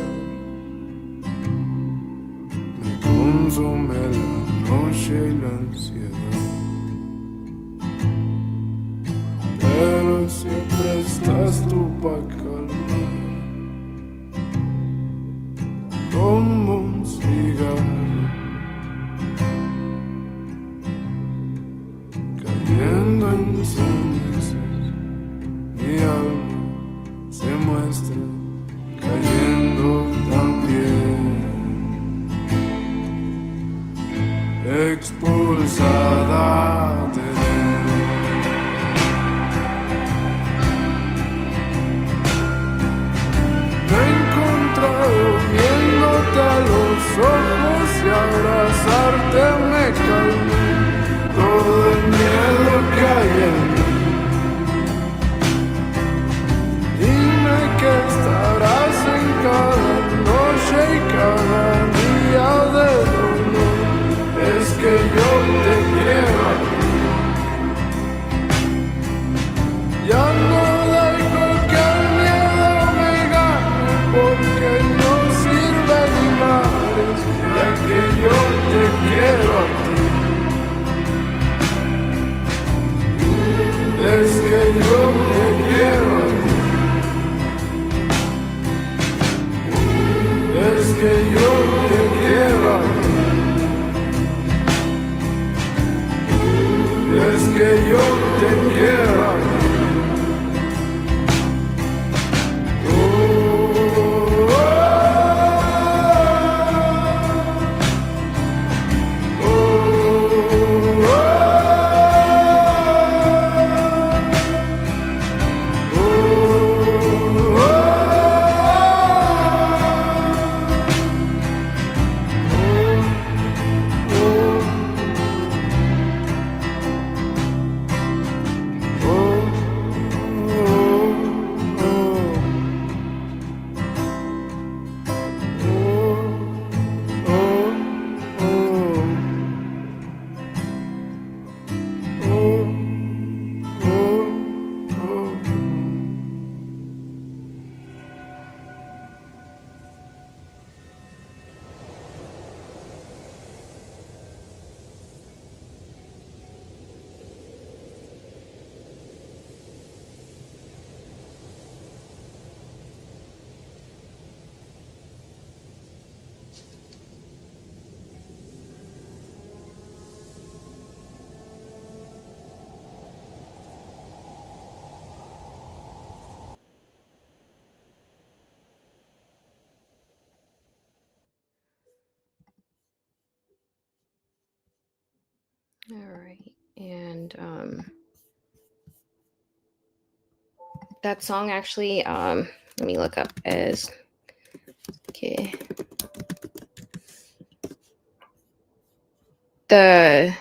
Me consume la noche y la ansiedad, pero siempre estás tú pa' calmar, como un cigarro, cayendo en cenizas, mi alma se muestra cayendo también, expulsada de dentro. Me he encontrado viéndote a los ojos y abrazarte me calmé todo el miedo que hay en mí. Dime que estarás en cada noche y cada día de dolor. Es que yo te quiero a ti. Ya no dejo que el miedo me gane porque no sirve ni madres, ya que yo te quiero a ti. Es que yo te quiero a ti. Es que yo te quiero a ti. Es que yo te quiero a ti. All right. And that song actually, let me look up as, okay. The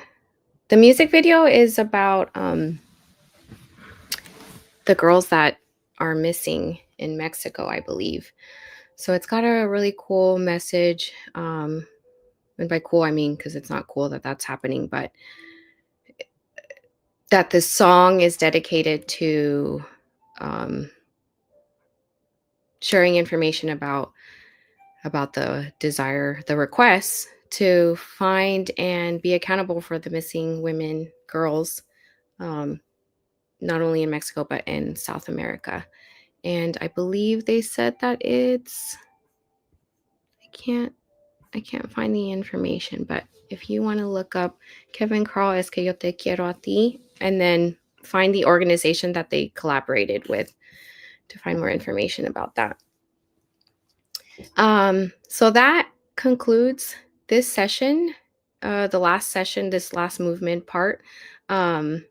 music video is about the girls that are missing in Mexico, I believe. So it's got a really cool message. And by cool, I mean, because it's not cool that that's happening, but that this song is dedicated to sharing information about the desire, the requests to find and be accountable for the missing women, girls, not only in Mexico, but in South America. And I believe they said that it's, I can't find the information, but if you want to look up Kevin Carl, Es que yo te quiero a ti, and then find the organization that they collaborated with to find more information about that. So that concludes this session, the last session, this last movement part. I'm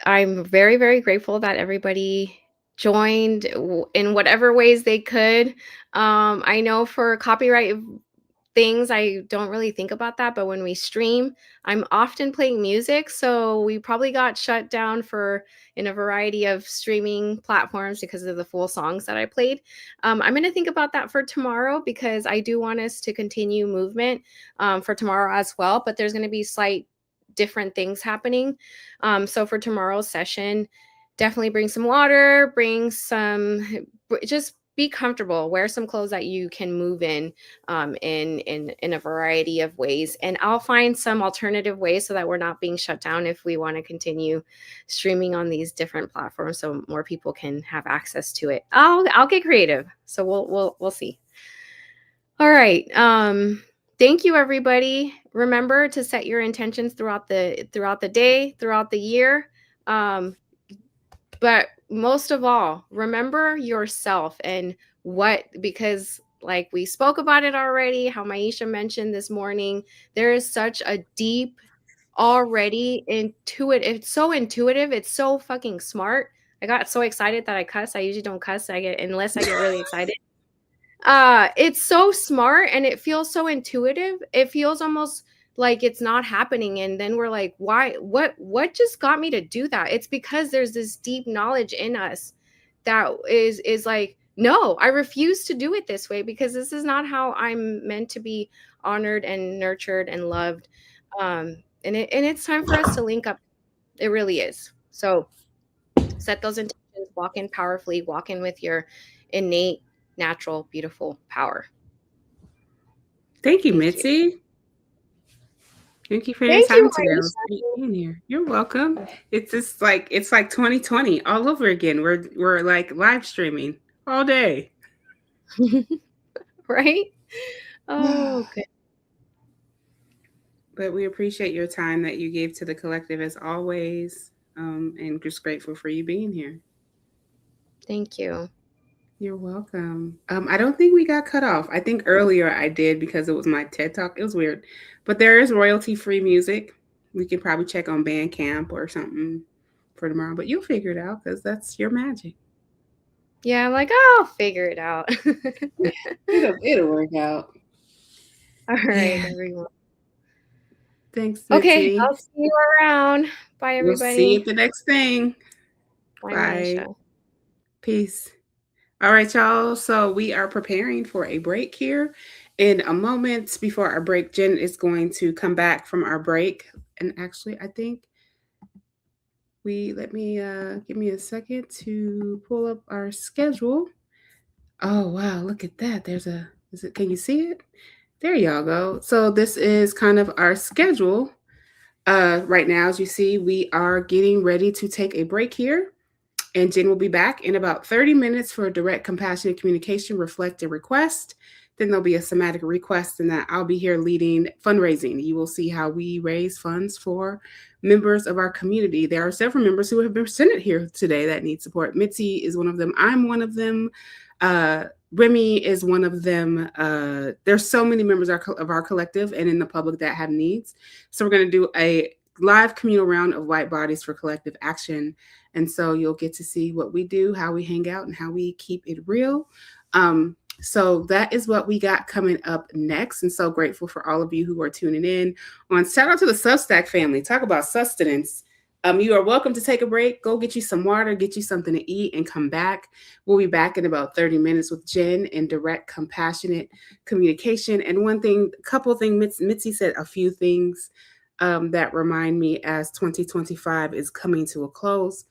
very, very grateful that everybody joined in whatever ways they could. I know for copyright things, I don't really think about that, but when we stream, I'm often playing music, so we probably got shut down in a variety of streaming platforms because of the full songs that I played. I'm going to think about that for tomorrow because I do want us to continue movement for tomorrow as well, but there's going to be slight different things happening. So for tomorrow's session, definitely bring some water, bring some, just be comfortable, wear some clothes that you can move in a variety of ways, and I'll find some alternative ways so that we're not being shut down if we want to continue streaming on these different platforms so more people can have access to it. I'll get creative, so we'll see. All right. Thank you, everybody. Remember to set your intentions throughout the day, throughout the year. But most of all, remember yourself and because like we spoke about it already, how Maisha mentioned this morning, there is such a deep, already intuitive. It's so intuitive. It's so fucking smart. I got so excited that I cuss. I usually don't cuss. Unless I get really excited. It's so smart and it feels so intuitive. It feels almost like it's not happening, and then we're like, why, what just got me to do that? It's because there's this deep knowledge in us that is like, no, I refuse to do it this way, because this is not how I'm meant to be honored and nurtured and loved. And it's time for us to link up. It really is. So set those intentions, walk in powerfully, walk in with your innate, natural, beautiful power. Thank you, Mitzi. Thank you for your time today. It was great being here. You're welcome. It's just like 2020 all over again. We're like live streaming all day. Right? Oh, good. But we appreciate your time that you gave to the collective as always. And just grateful for you being here. Thank you. You're welcome. I don't think we got cut off. I think earlier I did because it was my TED Talk. It was weird. But there is royalty-free music. We can probably check on Bandcamp or something for tomorrow. But you'll figure it out because that's your magic. Yeah, I'm like, I'll figure it out. It'll work out. All right, everyone. Thanks, Mitzi. Okay, I'll see you around. Bye, everybody. We'll see you at the next thing. Bye. Bye. Peace. All right, y'all. So we are preparing for a break here. In a moment before our break, Jen is going to come back from our break. And actually, I think give me a second to pull up our schedule. Oh, wow. Look at that. Can you see it? There y'all go. So this is kind of our schedule. Right now, as you see, we are getting ready to take a break here. And Jen will be back in about 30 minutes for a direct compassionate communication, reflect and request. Then there'll be a somatic request, and that I'll be here leading fundraising. You will see how we raise funds for members of our community. There are several members who have been presented here today that need support. Mitzi is one of them. I'm one of them. Remy is one of them. There's so many members of our collective and in the public that have needs. So we're going to do a live communal round of white bodies for collective action. And so you'll get to see what we do, how we hang out, and how we keep it real. So that is what we got coming up next. And so grateful for all of you who are tuning in. Shout out to the Substack family. Talk about sustenance. You are welcome to take a break. Go get you some water, get you something to eat, and come back. We'll be back in about 30 minutes with Jen in direct, compassionate communication. And Mitzi said a few things that remind me as 2025 is coming to a close,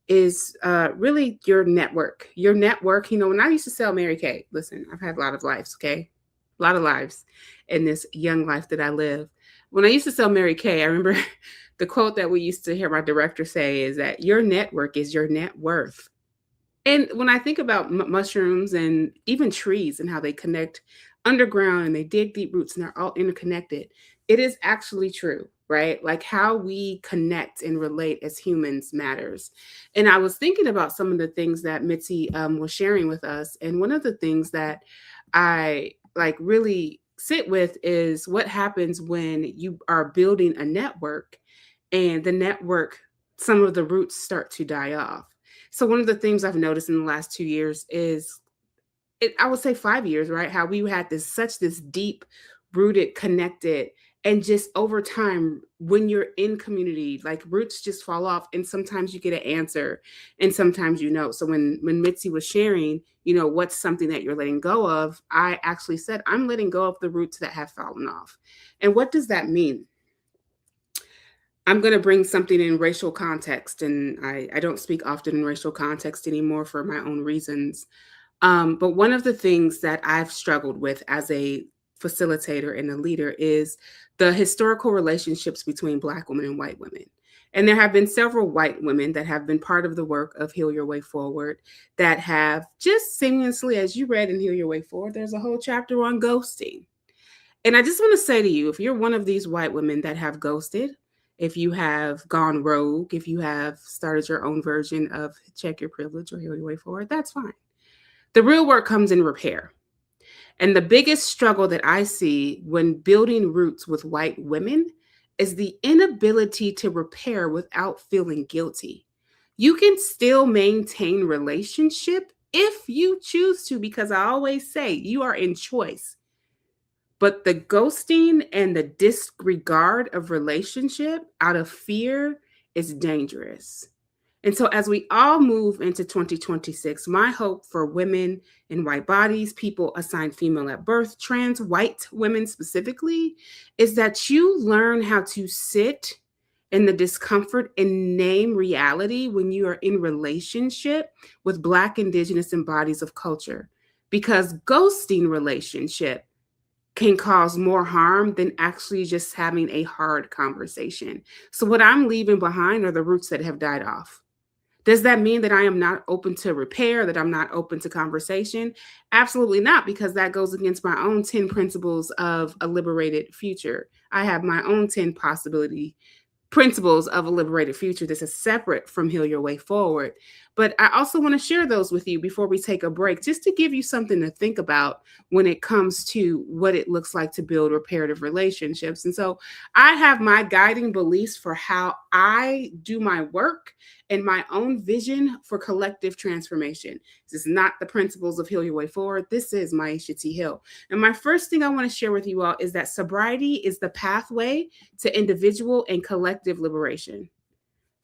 is really your network. Your network, when I used to sell Mary Kay, listen, I've had a lot of lives, okay? A lot of lives in this young life that I live. When I used to sell Mary Kay, I remember the quote that we used to hear my director say is that your network is your net worth. And when I think about mushrooms and even trees and how they connect underground and they dig deep roots and they're all interconnected, it is actually true, right? Like how we connect and relate as humans matters. And I was thinking about some of the things that Mitzi was sharing with us. And one of the things that I really sit with is what happens when you are building a network and the network, some of the roots start to die off. So one of the things I've noticed in the last 2 years is, I would say 5 years, right? How we had this deep rooted, connected, and just over time, when you're in community, like roots just fall off, and sometimes you get an answer and sometimes So when Mitzi was sharing, what's something that you're letting go of, I actually said, I'm letting go of the roots that have fallen off. And what does that mean? I'm going to bring something in racial context, and I don't speak often in racial context anymore for my own reasons. But one of the things that I've struggled with as a facilitator and a leader is the historical relationships between Black women and white women. And there have been several white women that have been part of the work of Heal Your Way Forward that have just seamlessly, as you read in Heal Your Way Forward, there's a whole chapter on ghosting. And I just want to say to you, if you're one of these white women that have ghosted, if you have gone rogue, if you have started your own version of Check Your Privilege or Heal Your Way Forward, that's fine. The real work comes in repair. And the biggest struggle that I see when building roots with white women is the inability to repair without feeling guilty. You can still maintain relationship if you choose to, because I always say you are in choice. But the ghosting and the disregard of relationship out of fear is dangerous. And so as we all move into 2026, my hope for women in white bodies, people assigned female at birth, trans white women specifically, is that you learn how to sit in the discomfort and name reality when you are in relationship with Black, Indigenous, and bodies of culture. Because ghosting relationship can cause more harm than actually just having a hard conversation. So what I'm leaving behind are the roots that have died off. Does that mean that I am not open to repair, that I'm not open to conversation? Absolutely not, because that goes against my own 10 principles of a liberated future. I have my own 10 principles of a liberated future. This is separate from Heal Your Way Forward. But I also want to share those with you before we take a break, just to give you something to think about when it comes to what it looks like to build reparative relationships. And so I have my guiding beliefs for how I do my work and my own vision for collective transformation. This is not the principles of Heal Your Way Forward. This is Maisha T. Hill. And my first thing I want to share with you all is that sobriety is the pathway to individual and collective liberation.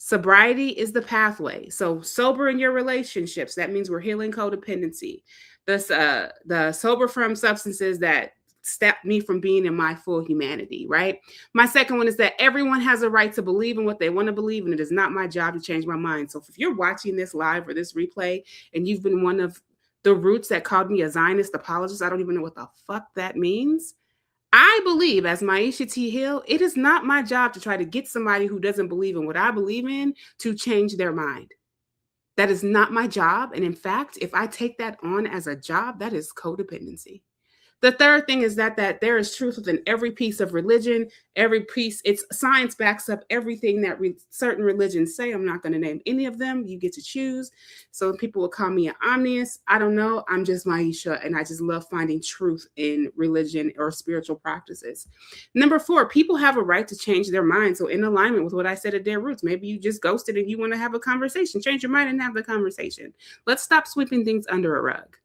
Sobriety is the pathway. So sober in your relationships, that means we're healing codependency. The sober from substances that stop me from being in my full humanity, right? My second one is that everyone has a right to believe in what they want to believe, and it is not my job to change my mind. So if you're watching this live or this replay and you've been one of the roots that called me a Zionist apologist, I don't even know what the fuck that means. I believe, as Maisha T. Hill, it is not my job to try to get somebody who doesn't believe in what I believe in to change their mind. That is not my job. And in fact, if I take that on as a job, that is codependency. The third thing is that there is truth within every piece of religion, every piece. It's science backs up everything that certain religions say. I'm not going to name any of them. You get to choose. So people will call me an omnius. I don't know. I'm just Maisha, and I just love finding truth in religion or spiritual practices. Number 4, people have a right to change their mind. So in alignment with what I said at their roots, maybe you just ghosted and you want to have a conversation. Change your mind and have the conversation. Let's stop sweeping things under a rug.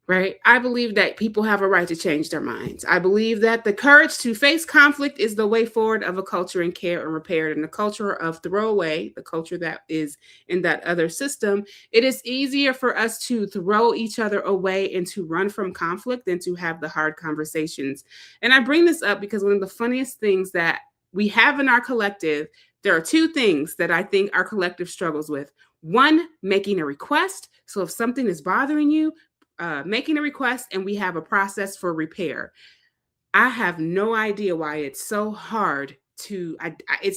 Right? I believe that people have a right to change their minds. I believe that the courage to face conflict is the way forward of a culture in care and repair. And the culture of throwaway, the culture that is in that other system, it is easier for us to throw each other away and to run from conflict than to have the hard conversations. And I bring this up because one of the funniest things that we have in our collective, there are 2 things that I think our collective struggles with. One, making a request. So if something is bothering you, making a request, and we have a process for repair. I have no idea why it's so hard to,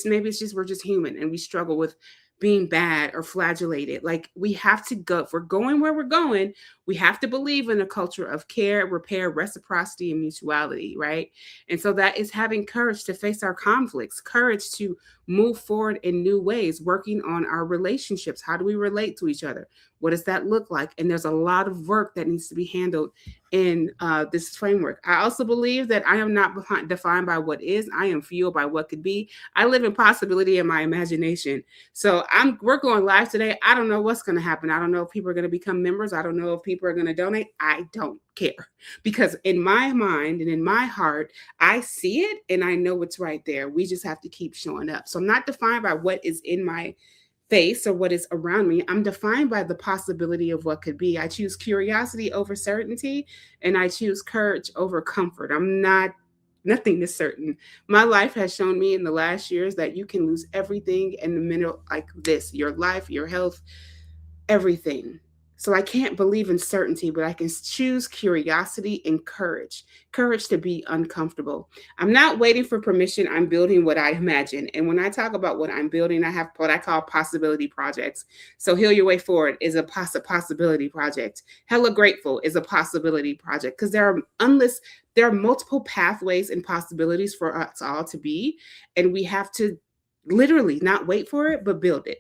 maybe it's just, we're just human and we struggle with being bad or flagellated. Like, we have to go, if we're going where we're going, we have to believe in a culture of care, repair, reciprocity, and mutuality, right? And so that is having courage to face our conflicts, courage to move forward in new ways, working on our relationships. How do we relate to each other? What does that look like? And there's a lot of work that needs to be handled in this framework. I also believe that I am not defined by what is. I am fueled by what could be. I live in possibility in my imagination. So we're going live today. I don't know what's going to happen. I don't know if people are going to become members. I don't know if people are going to donate. I don't care, because in my mind and in my heart, I see it and I know it's right there. We just have to keep showing up. So I'm not defined by what is in my face or what is around me. I'm defined by the possibility of what could be. I choose curiosity over certainty, and I choose courage over comfort. Nothing is certain. My life has shown me in the last years that you can lose everything in the middle like this, your life, your health, everything. So I can't believe in certainty, but I can choose curiosity and courage to be uncomfortable. I'm not waiting for permission. I'm building what I imagine. And when I talk about what I'm building, I have what I call possibility projects. So Heal Your Way Forward is a possibility project. Hella Grateful is a possibility project, because there are multiple pathways and possibilities for us all to be, and we have to literally not wait for it, but build it.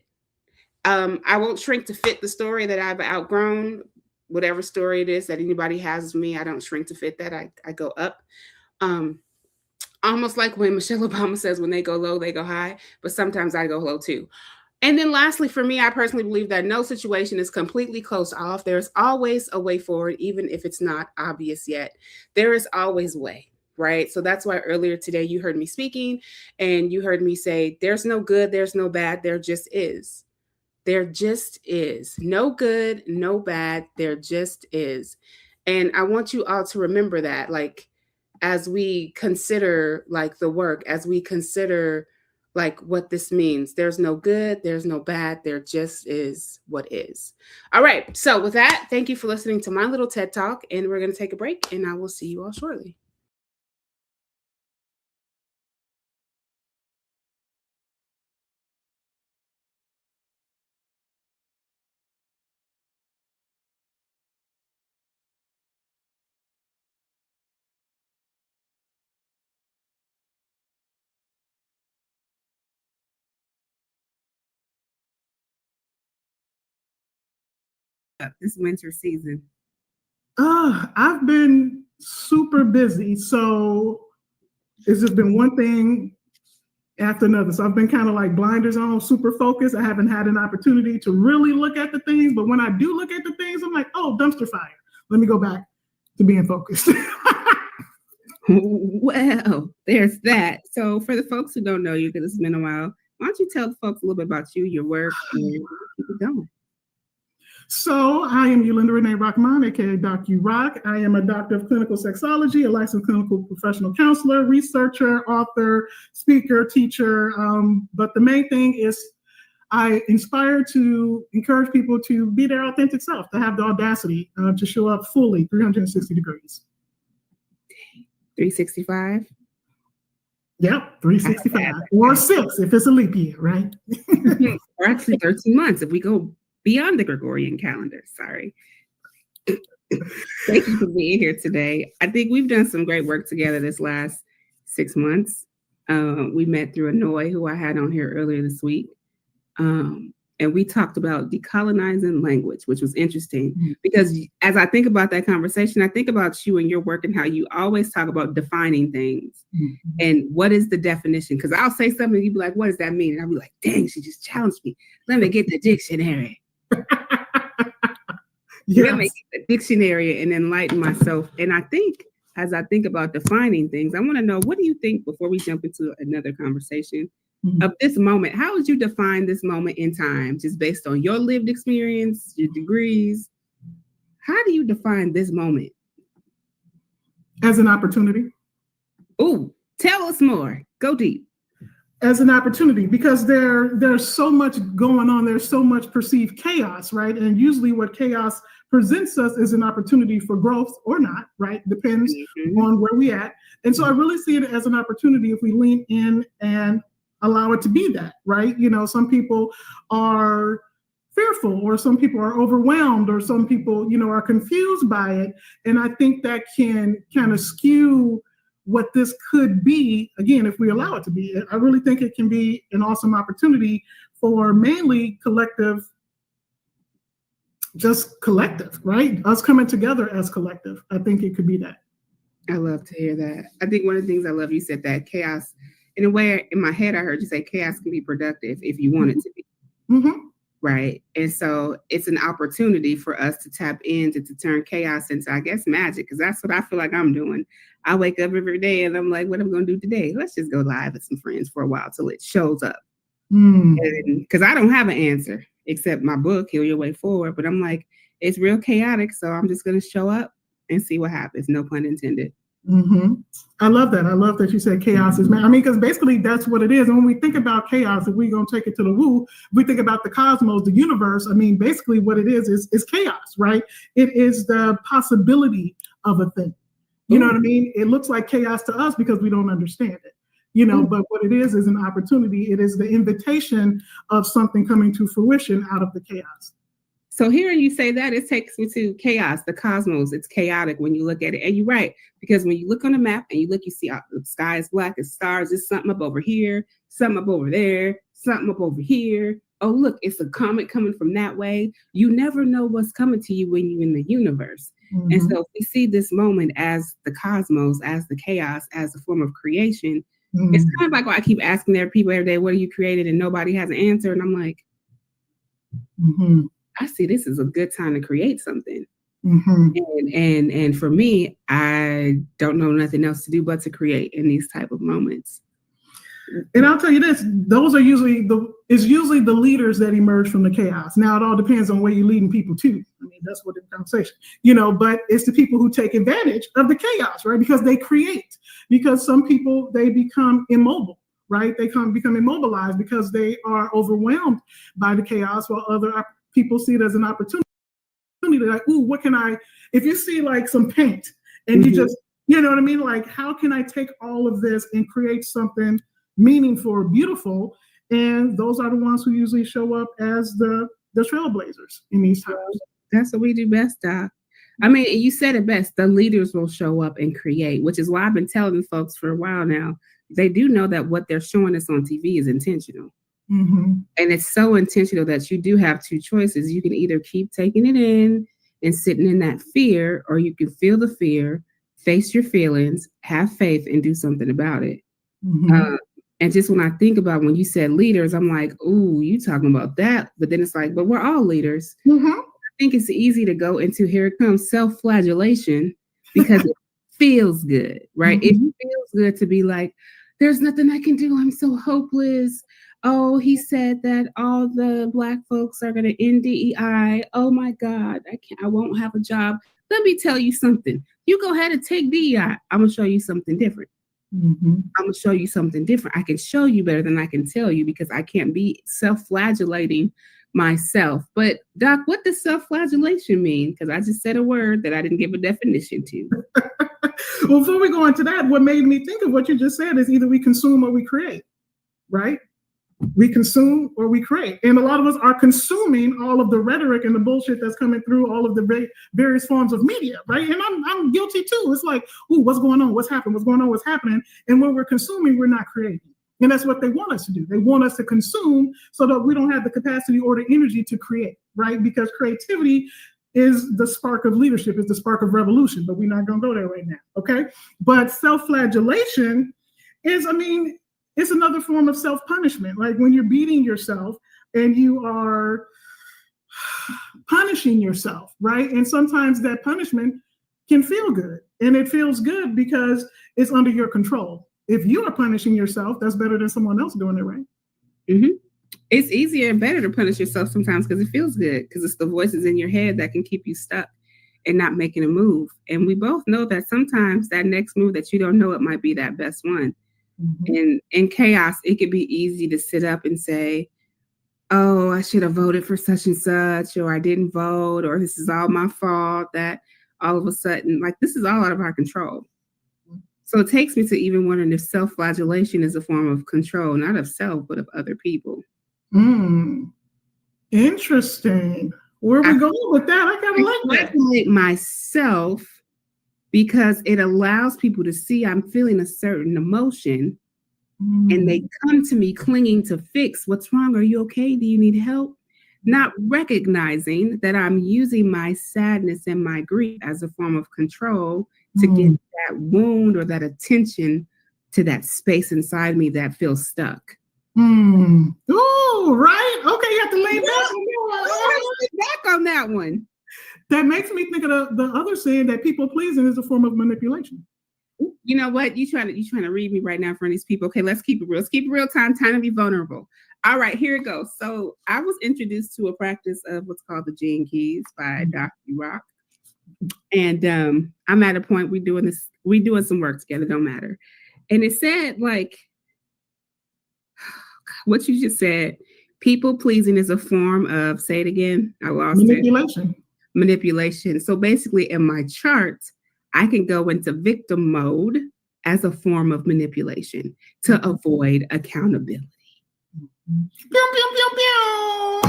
I won't shrink to fit the story that I've outgrown. Whatever story it is that anybody has of me, I don't shrink to fit that. I go up. Almost like when Michelle Obama says, when they go low, they go high. But sometimes I go low too. And then lastly, for me, I personally believe that no situation is completely closed off. There's always a way forward, even if it's not obvious yet. There is always a way, right? So that's why earlier today you heard me speaking and you heard me say, there's no good, there's no bad, there just is. There just is. No good, no bad, there just is. And I want you all to remember that, like, as we consider like the work, as we consider like what this means. There's no good, there's no bad, there just is what is. All right. So with that, thank you for listening to my little TED Talk, and we're going to take a break, and I will see you all shortly. This winter season. I've been super busy. So it's just been one thing after another. So I've been kind of like blinders on, super focused. I haven't had an opportunity to really look at the things. But when I do look at the things, I'm like, oh, dumpster fire. Let me go back to being focused. Well, there's that. So for the folks who don't know you, because it's been a while, why don't you tell the folks a little bit about you, your work, and keep it going. So I am Yolanda Renee Rockman, aka Doc U Rock. I am a doctor of clinical sexology, a licensed clinical professional counselor, researcher, author, speaker, teacher. But the main thing is I inspire to encourage people to be their authentic self, to have the audacity to show up fully 360 degrees. 365? Yep, 365. Or 6 if it's a leap year, right? Or actually 13 months if we go beyond the Gregorian calendar. Sorry. Thank you for being here today. I think we've done some great work together this last 6 months. We met through Anoy, who I had on here earlier this week. And we talked about decolonizing language, which was interesting because as I think about that conversation, I think about you and your work and how you always talk about defining things and what is the definition? Because I'll say something and you'll be like, what does that mean? And I'll be like, dang, she just challenged me. Let me get the dictionary. Let me get the dictionary and enlighten myself. And I think as I think about defining things, I want to know, what do you think before we jump into another conversation of this moment? How would you define this moment in time, just based on your lived experience, your degrees? How do you define this moment? As an opportunity. Oh, tell us more. Go deep. As an opportunity, because there's so much going on. There's so much perceived chaos, right? And usually what chaos presents us is an opportunity for growth or not, right? Depends on where we at. And so I really see it as an opportunity if we lean in and allow it to be that, right? You know, some people are fearful, or some people are overwhelmed, or some people, you know, are confused by it. And I think that can kind of skew what this could be, again, if we allow it to be. I really think it can be an awesome opportunity for mainly collective, right? Us coming together as collective. I think it could be that. I love to hear that. I think one of the things I love, you said that chaos, in a way, in my head, I heard you say chaos can be productive if you want it to be. Right. And so it's an opportunity for us to tap into, to turn chaos into, I guess, magic, because that's what I feel like I'm doing. I wake up every day and I'm like, what am I going to do today? Let's just go live with some friends for a while till it shows up. Because I don't have an answer except my book, Heal Your Way Forward. But I'm like, it's real chaotic. So I'm just going to show up and see what happens. No pun intended. Mm-hmm. I love that. I love that you said chaos is man. I mean, because basically that's what it is. And when we think about chaos, if we're going to take it to the woo, we think about the cosmos, the universe. I mean, basically what it is chaos, right? It is the possibility of a thing. You know what I mean? It looks like chaos to us because we don't understand it. You know, but what it is an opportunity. It is the invitation of something coming to fruition out of the chaos. So hearing you say that, it takes me to chaos, the cosmos. It's chaotic when you look at it. And you're right, because when you look on the map and you look, you see the sky is black, it's stars, there's something up over here, something up over there, something up over here. Oh, look, it's a comet coming from that way. You never know what's coming to you when you're in the universe. Mm-hmm. And so if we see this moment as the cosmos, as the chaos, as a form of creation, it's kind of like what I keep asking their people every day, what are you created? And nobody has an answer. And I'm like, I see this is a good time to create something. And for me, I don't know nothing else to do but to create in these type of moments. And I'll tell you this, those are usually the leaders that emerge from the chaos. Now it all depends on where you're leading people to. I mean, that's what the conversation, you know, but it's the people who take advantage of the chaos, right? Because they create, because some people, they become immobile, right? They become immobilized because they are overwhelmed by the chaos, while other people see it as an opportunity. Like, ooh, what can I, if you see like some paint and you just, you know what I mean? Like, how can I take all of this and create something meaningful or beautiful? And those are the ones who usually show up as the trailblazers in these times. That's what we do best, Doc. I mean, you said it best. The leaders will show up and create, which is why I've been telling folks for a while now. They do know that what they're showing us on TV is intentional. And it's so intentional that you do have two choices. You can either keep taking it in and sitting in that fear, or you can feel the fear, face your feelings, have faith, and do something about it. And just when I think about when you said leaders, I'm like, ooh, you talking about that. But then it's like, but we're all leaders. I think it's easy to go into, here it comes, self-flagellation, because it feels good, right? It feels good to be like, there's nothing I can do. I'm so hopeless. Oh, he said that all the Black folks are going to end DEI. Oh my God, I won't have a job. Let me tell you something. You go ahead and take DEI. I'm going to show you something different. I'm going to show you something different. I can show you better than I can tell you, because I can't be self-flagellating myself. But Doc, what does self-flagellation mean? Because I just said a word that I didn't give a definition to. Well, before we go into that, what made me think of what you just said is either we consume or we create, right? We consume or we create. And a lot of us are consuming all of the rhetoric and the bullshit that's coming through all of the various forms of media, right? And I'm guilty too. It's like, ooh, what's going on? What's happening? What's going on? What's happening? And when we're consuming, we're not creating. And that's what they want us to do. They want us to consume so that we don't have the capacity or the energy to create, right? Because creativity is the spark of leadership, is the spark of revolution, but we're not going to go there right now, okay? But self-flagellation is, I mean, it's another form of self-punishment. Like when you're beating yourself and you are punishing yourself, right? And sometimes that punishment can feel good. And it feels good because it's under your control. If you are punishing yourself, that's better than someone else doing it, right? It's easier and better to punish yourself sometimes because it feels good, because it's the voices in your head that can keep you stuck and not making a move. And we both know that sometimes that next move that you don't know, it might be that best one. And in chaos, it could be easy to sit up and say, oh, I should have voted for such and such, or I didn't vote, or this is all my fault, that all of a sudden, like, this is all out of our control. So it takes me to even wondering if self-flagellation is a form of control, not of self, but of other people. Interesting. Where are we going with that? I kind of like that. Flagellate myself because it allows people to see I'm feeling a certain emotion, and they come to me clinging to fix. What's wrong? Are you okay? Do you need help? Not recognizing that I'm using my sadness and my grief as a form of control to get that wound or that attention to that space inside me that feels stuck. Oh, right. Okay, you have to lay back on that one. That makes me think of the other saying that people pleasing is a form of manipulation. You know what? You trying to read me right now in front of these people. Okay, let's keep it real. Let's keep it real. Time to be vulnerable. All right, here it goes. So I was introduced to a practice of what's called the Gene Keys by Dr. Rock. And I'm at a point we're doing this We doing some work together, don't matter. And it said, like, what you just said, people pleasing is a form of, say it again, I lost Manipulation. Manipulation. So basically in my chart, I can go into victim mode as a form of manipulation to avoid accountability. Pew, pew, pew, pew.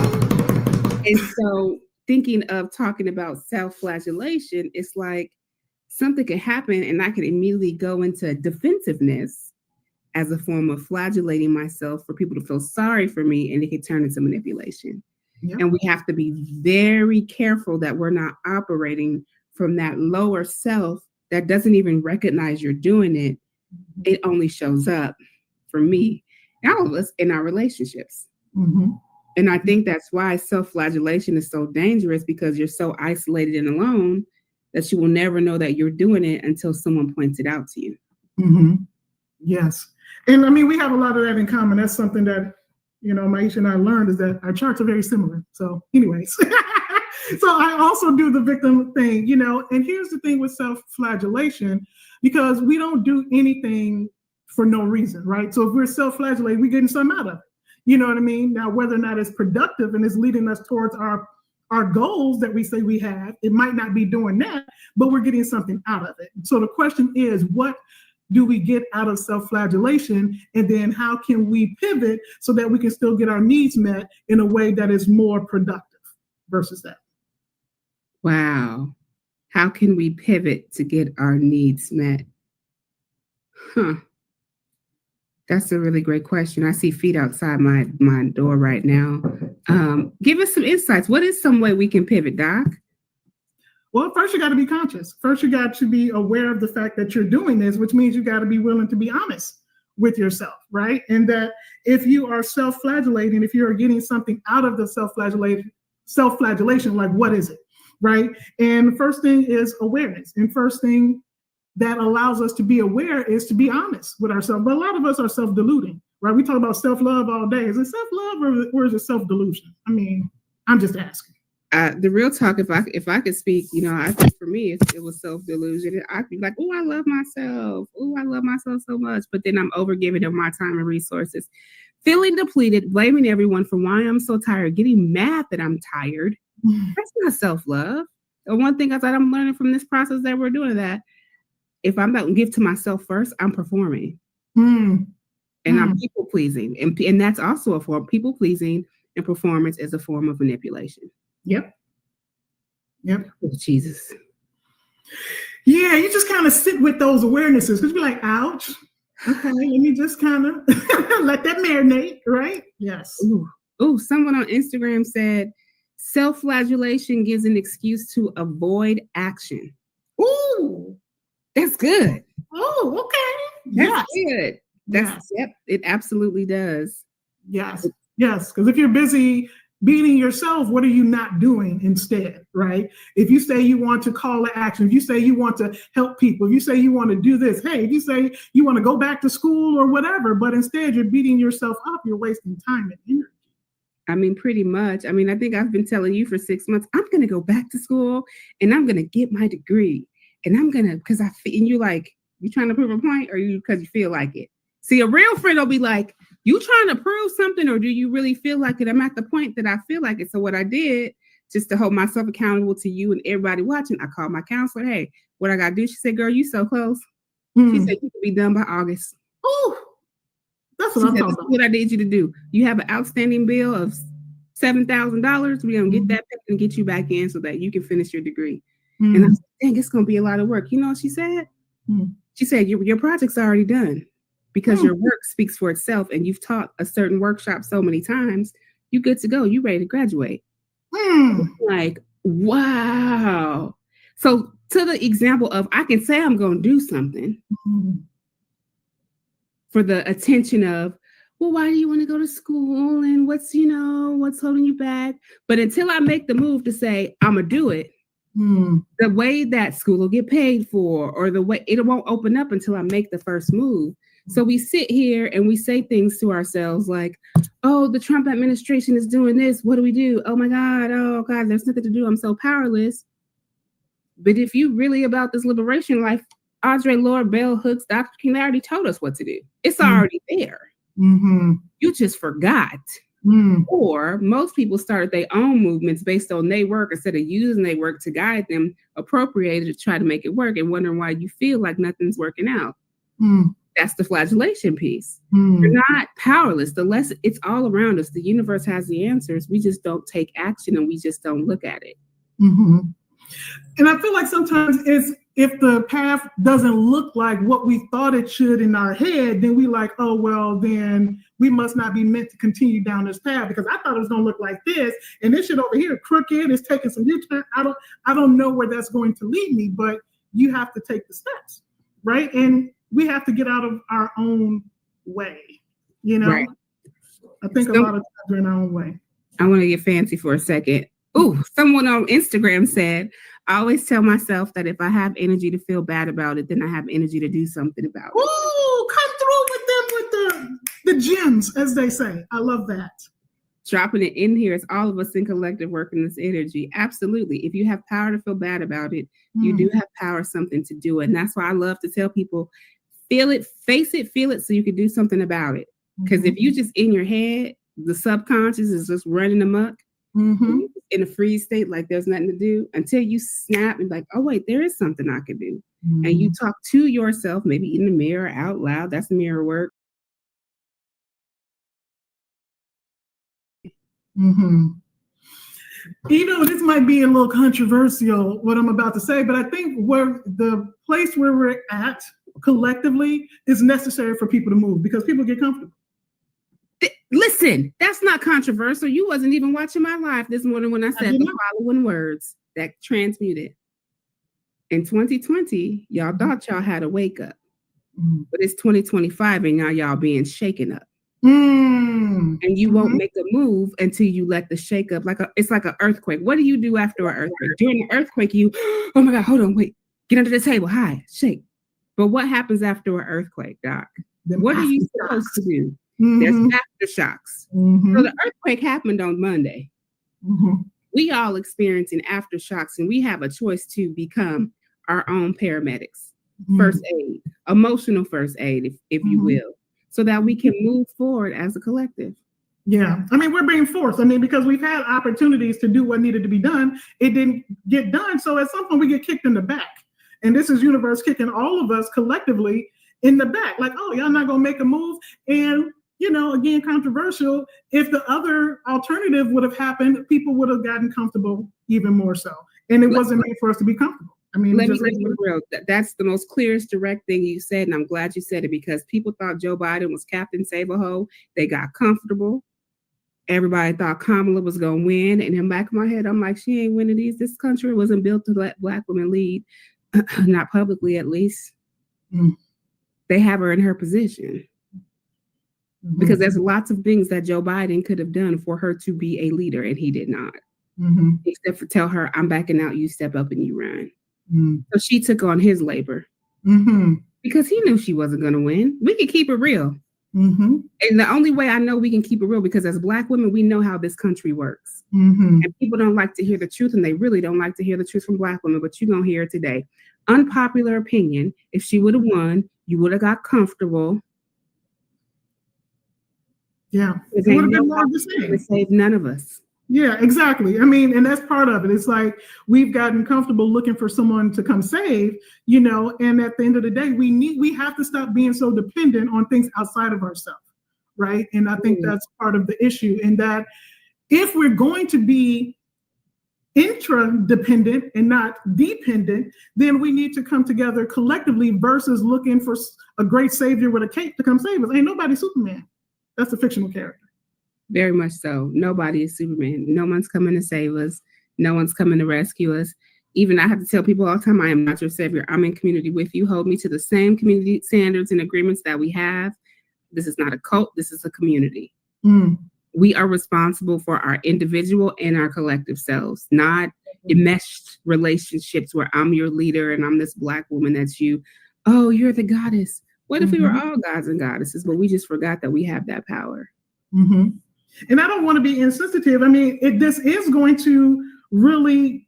And so thinking of talking about self-flagellation, it's like something can happen and I can immediately go into defensiveness as a form of flagellating myself for people to feel sorry for me, and it can turn into manipulation. Yep. And we have to be very careful that we're not operating from that lower self that doesn't even recognize you're doing it. It only shows up for me, all of us, in our relationships. Mm-hmm. And I think that's why self-flagellation is so dangerous, because you're so isolated and alone that you will never know that you're doing it until someone points it out to you. Mm-hmm. Yes. And I mean, we have a lot of that in common. That's something that, you know, Maisha and I learned, is that our charts are very similar. So anyways, so I also do the victim thing, you know, and here's the thing with self-flagellation, because we don't do anything for no reason, right? So if we're self-flagellating, we're getting something out of it. You know what I mean? Now, whether or not it's productive and is leading us towards our goals that we say we have, it might not be doing that, but we're getting something out of it. So the question is, what do we get out of self-flagellation? And then how can we pivot so that we can still get our needs met in a way that is more productive versus that? Wow. How can we pivot to get our needs met? That's a really great question. I see feet outside my door right now. Give us some insights. What is some way we can pivot, Doc? Well, first you got to be conscious. First, you got to be aware of the fact that you're doing this, which means you got to be willing to be honest with yourself, right? And that if you are self-flagellating, if you're getting something out of the self-flagellation, like what is it, right? And the first thing is awareness. And first thing that allows us to be aware is to be honest with ourselves. But a lot of us are self-deluding, right? We talk about self-love all day. Is it self-love or is it self-delusion? I mean, I'm just asking. The real talk, if I could speak, you know, I think for me, it was self-delusion. I'd be like, oh, I love myself. Oh, I love myself so much. But then I'm overgiving them my time and resources, feeling depleted, blaming everyone for why I'm so tired, getting mad that I'm tired. That's not self-love. The one thing I thought I'm learning from this process that we're doing, that if I'm not going to give to myself first, I'm performing. And I'm people-pleasing. And that's also a form. People-pleasing and performance is a form of manipulation. Yep. Oh, Jesus. Yeah, you just kind of sit with those awarenesses, because you're like, ouch. Okay, let me just kind of let that marinate, right? Yes. Ooh, someone on Instagram said, self-flagellation gives an excuse to avoid action. Ooh, that's good. Oh, okay. That's good. Yep, it absolutely does. Yes, because if you're busy beating yourself, what are you not doing instead, right? If you say you want to call to action, if you say you want to help people, if you say you want to do this, hey, if you say you want to go back to school or whatever, but instead you're beating yourself up, you're wasting time and energy. I mean, pretty much. I mean, I think I've been telling you for 6 months, I'm going to go back to school and I'm going to get my degree. And I'm going to, because and you like, you trying to prove a point, or you because you feel like it? See, a real friend will be like, you trying to prove something, or do you really feel like it? I'm at the point that I feel like it. So what I did, just to hold myself accountable to you and everybody watching, I called my counselor. Hey, what I got to do? She said, girl, you so close. She said, you can be done by August. Oh, that's what I'm talking about. What I need you to do. You have an outstanding bill of $7,000. We're going to get that paid and get you back in so that you can finish your degree. And I was like, dang, it's going to be a lot of work. You know what she said? She said, your project's already done, because your work speaks for itself, and you've taught a certain workshop so many times, you good to go. You ready to graduate. Like, wow. So to the example of, I can say I'm going to do something for the attention of, well, why do you want to go to school? And what's holding you back? But until I make the move to say, I'm going to do it, the way that school will get paid for, or the way it won't open up until I make the first move. So we sit here and we say things to ourselves like, oh, the Trump administration is doing this. What do we do? Oh my God. Oh God, there's nothing to do. I'm so powerless. But if you really about this liberation life, Audre Lorde, Bell Hooks, Dr. King already told us what to do. It's Mm. already there. Mm-hmm. You just forgot. Mm. Or most people started their own movements based on their work instead of using their work to guide them, appropriated to try to make it work and wondering why you feel like nothing's working out. Mm. That's the flagellation piece. Mm. You're not powerless. The less it's all around us. The universe has the answers. We just don't take action and we just don't look at it. Mm-hmm. And I feel like sometimes it's if the path doesn't look like what we thought it should in our head, then we like, oh, well, then we must not be meant to continue down this path because I thought it was going to look like this. And this shit over here, crooked, is taking some U-turn. I don't know where that's going to lead me, but you have to take the steps, right? And we have to get out of our own way, you know? Right. I think a lot of times we're in our own way. I want to get fancy for a second. Ooh, someone on Instagram said, I always tell myself that if I have energy to feel bad about it, then I have energy to do something about it. Ooh, come through with them with the gems, as they say. I love that. Dropping it in here is all of us in collective work in this energy. Absolutely. If you have power to feel bad about it, you do have power, something to do it. And that's why I love to tell people, feel it, face it, feel it so you can do something about it. Because if you just in your head, the subconscious is just running amok. In a freeze state, like there's nothing to do until you snap and like, oh wait, there is something I can do. And you talk to yourself, maybe in the mirror, out loud. That's mirror work. You know, this might be a little controversial, what I'm about to say, but I think where the place where we're at collectively is necessary for people to move because people get comfortable. Listen, that's not controversial. You wasn't even watching my live this morning when I said the following words that transmuted. In 2020, y'all thought y'all had a wake up, but it's 2025 and now y'all being shaken up. And you won't make a move until you let the shake up. It's like an earthquake. What do you do after an earthquake? During the earthquake, you, oh my God, hold on, wait, get under the table, hi, shake. But what happens after an earthquake, Doc? What are you supposed to do? There's aftershocks. So the earthquake happened on Monday. We all experiencing aftershocks, and we have a choice to become our own paramedics, first aid, emotional first aid, if you will, so that we can move forward as a collective. Yeah, I mean, we're being forced. I mean, because we've had opportunities to do what needed to be done, it didn't get done. So at some point, we get kicked in the back, and this is universe kicking all of us collectively in the back. Like, oh, y'all not gonna make a move, and you know, again, controversial. If the other alternative would have happened, people would have gotten comfortable even more so. And it wasn't made for us to be comfortable. I mean, let me be real. That's the most clearest direct thing you said. And I'm glad you said it because people thought Joe Biden was Captain Save-A-Ho. They got comfortable. Everybody thought Kamala was going to win. And in the back of my head, I'm like, she ain't winning these. This country wasn't built to let Black women lead, not publicly at least. They have her in her position. Because there's lots of things that Joe Biden could have done for her to be a leader, and he did not. Except for tell her, I'm backing out, you step up and you run. So she took on his labor because he knew she wasn't going to win. We can keep it real. And the only way I know we can keep it real because as Black women, we know how this country works. And people don't like to hear the truth, and they really don't like to hear the truth from Black women, but you're going to hear it today. Unpopular opinion, if she would have won, you would have got comfortable. Yeah, it would have been more of the same. It saved none of us. Yeah, exactly. I mean, and that's part of it. It's like we've gotten comfortable looking for someone to come save, you know, and at the end of the day, we have to stop being so dependent on things outside of ourselves, right? And I think that's part of the issue, in that if we're going to be intradependent and not dependent, then we need to come together collectively versus looking for a great savior with a cape to come save us. Ain't nobody Superman. That's a fictional character. Very much so. Nobody is Superman. No one's coming to save us. No one's coming to rescue us. Even I have to tell people all the time, I am not your savior. I'm in community with you. Hold me to the same community standards and agreements that we have. This is not a cult. This is a community. We are responsible for our individual and our collective selves, not enmeshed relationships where I'm your leader and I'm this Black woman that's you. Oh, you're the goddess. What if we were all gods and goddesses, but we just forgot that we have that power? And I don't want to be insensitive. I mean, this is going to really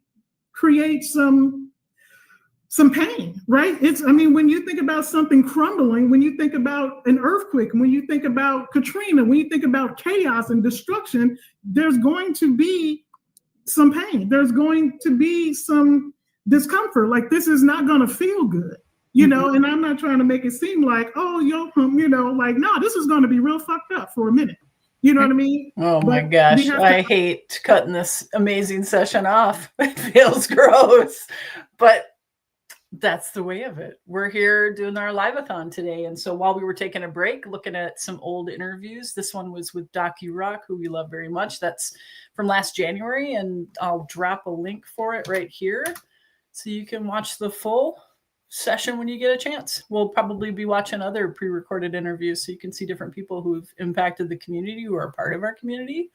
create some some pain, right? I mean, when you think about something crumbling, when you think about an earthquake, when you think about Katrina, when you think about chaos and destruction, there's going to be some pain. There's going to be some discomfort. Like, this is not going to feel good, you know, and I'm not trying to make it seem like, oh, you know, like, no, this is going to be real fucked up for a minute. You know what I mean? Oh my gosh, I hate cutting this amazing session off. It feels gross, but that's the way of it. We're here doing our Liveathon today. And so while we were taking a break, looking at some old interviews, this one was with DocuRock, who we love very much. That's from last January. And I'll drop a link for it right here so you can watch the full session when you get a chance. We'll probably be watching other pre-recorded interviews so you can see different people who've impacted the community, who are part of our community.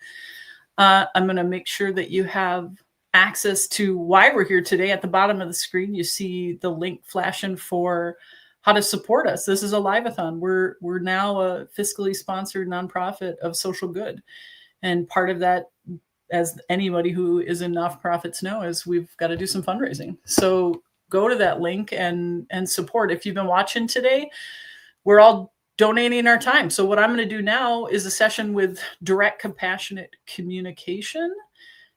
I'm going to make sure that you have access to why we're here today. At the bottom of the screen, you see the link flashing for how to support us. This is a Liveathon. We're now a fiscally sponsored nonprofit of social good. And part of that, as anybody who is in nonprofits know, is we've got to do some fundraising. So go to that link and support. If you've been watching today, we're all donating our time. So what I'm going to do now is a session with direct compassionate communication,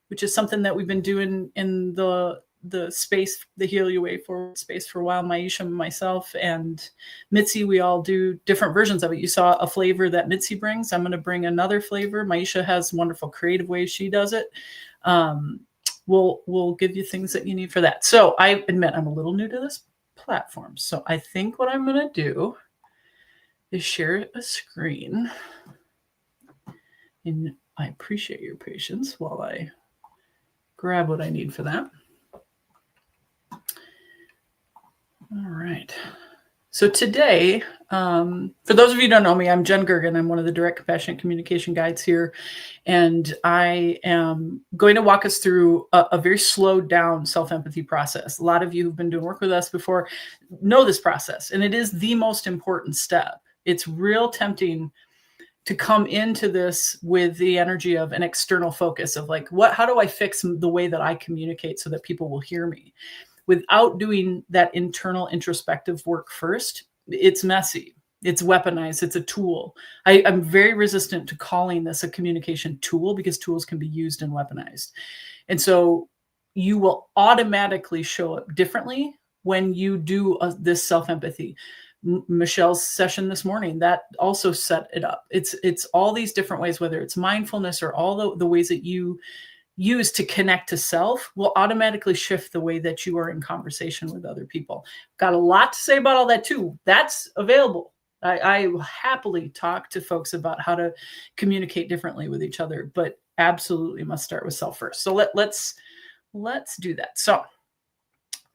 which is something that we've been doing in the space, the Heal Your Way Forward space for a while. Maisha, myself, and Mitzi, we all do different versions of it. You saw a flavor that Mitzi brings. I'm going to bring another flavor. Maisha has wonderful creative ways she does it. We'll give you things that you need for that. So I admit I'm a little new to this platform. So I think what I'm going to do is share a screen. And I appreciate your patience while I grab what I need for that. All right. So today, for those of you who don't know me, I'm Jen Gergen. I'm one of the direct compassionate communication guides here. And I am going to walk us through a very slowed down self-empathy process. A lot of you who've been doing work with us before know this process, and it is the most important step. It's real tempting to come into this with the energy of an external focus of like, how do I fix the way that I communicate so that people will hear me? Without doing that internal introspective work first, it's messy. It's weaponized. It's a tool. I'm very resistant to calling this a communication tool because tools can be used and weaponized. And so you will automatically show up differently when you do this self-empathy. Michelle's session this morning, that also set it up. It's all these different ways, whether it's mindfulness or all the ways that you use to connect to self will automatically shift the way that you are in conversation with other people. Got a lot to say about all that too. That's available. I will happily talk to folks about how to communicate differently with each other, but absolutely must start with self first. So let's do that. So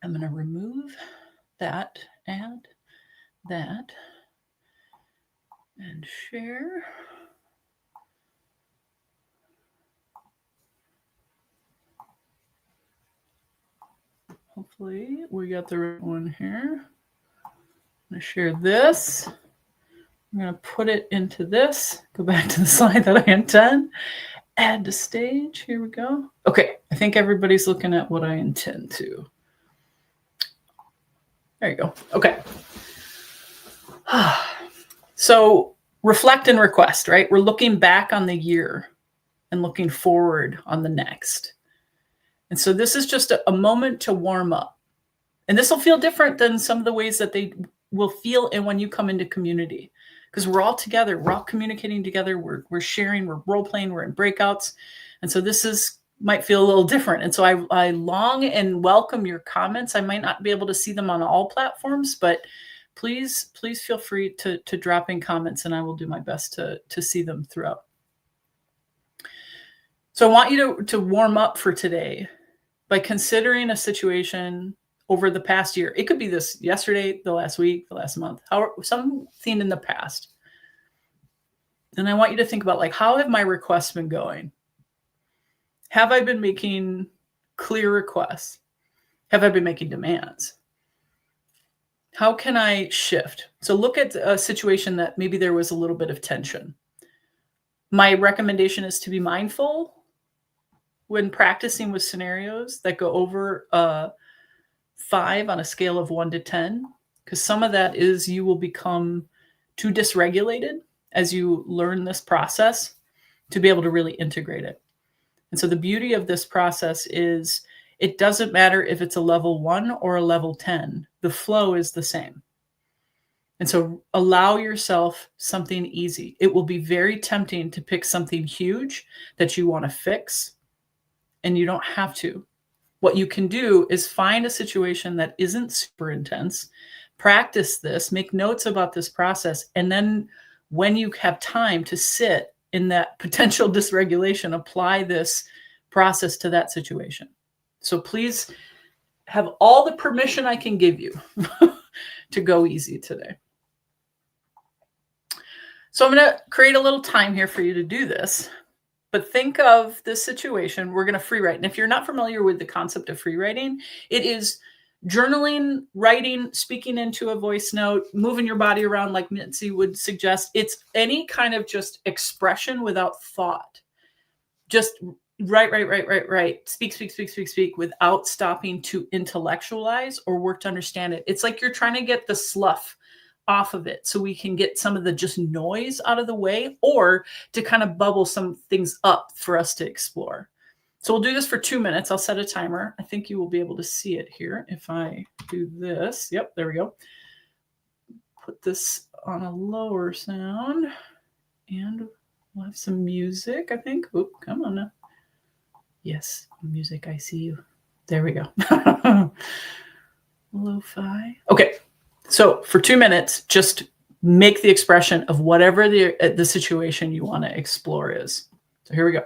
I'm going to remove that, add that, and share. Hopefully we got the right one here. I'm going to share this. I'm going to put it into this. Go back to the slide that I intend. Add to stage. Here we go. Okay. I think everybody's looking at what I intend to. There you go. Okay. So reflect and request, right? We're looking back on the year and looking forward on the next. And so this is just a moment to warm up. And this will feel different than some of the ways that they will feel in when you come into community. Because we're all together. We're all communicating together. We're sharing. We're role-playing. We're in breakouts. And so this might feel a little different. And so I long and welcome your comments. I might not be able to see them on all platforms, but please feel free to drop in comments, and I will do my best to see them throughout. So I want you to warm up for today by considering a situation over the past year. It could be this yesterday, the last week, the last month, something in the past. And I want you to think about, like, how have my requests been going? Have I been making clear requests? Have I been making demands? How can I shift? So look at a situation that maybe there was a little bit of tension. My recommendation is to be mindful when practicing with scenarios that go over 5 on a scale of 1 to 10, because some of that is you will become too dysregulated as you learn this process to be able to really integrate it. And so the beauty of this process is it doesn't matter if it's a level 1 or a level 10, the flow is the same. And so allow yourself something easy. It will be very tempting to pick something huge that you want to fix, and you don't have to. What you can do is find a situation that isn't super intense, practice this, make notes about this process, and then when you have time to sit in that potential dysregulation, apply this process to that situation. So please have all the permission I can give you to go easy today. So I'm going to create a little time here for you to do this, but think of this situation. We're going to free write. And if you're not familiar with the concept of free writing, it is journaling, writing, speaking into a voice note, moving your body around like Mitzi would suggest. It's any kind of just expression without thought. Just write, speak without stopping to intellectualize or work to understand it. It's like you're trying to get the slough off of it so we can get some of the just noise out of the way, or to kind of bubble some things up for us to explore. So we'll do this for 2 minutes. I'll set a timer. I think you will be able to see it here if I do this. Yep, there we go. Put this on a lower sound and we'll have some music, I think. Oop, come on now. Yes, music, I see you. There we go. Lo-fi. Okay. So for 2 minutes, just make the expression of whatever the situation you want to explore is. So here we go.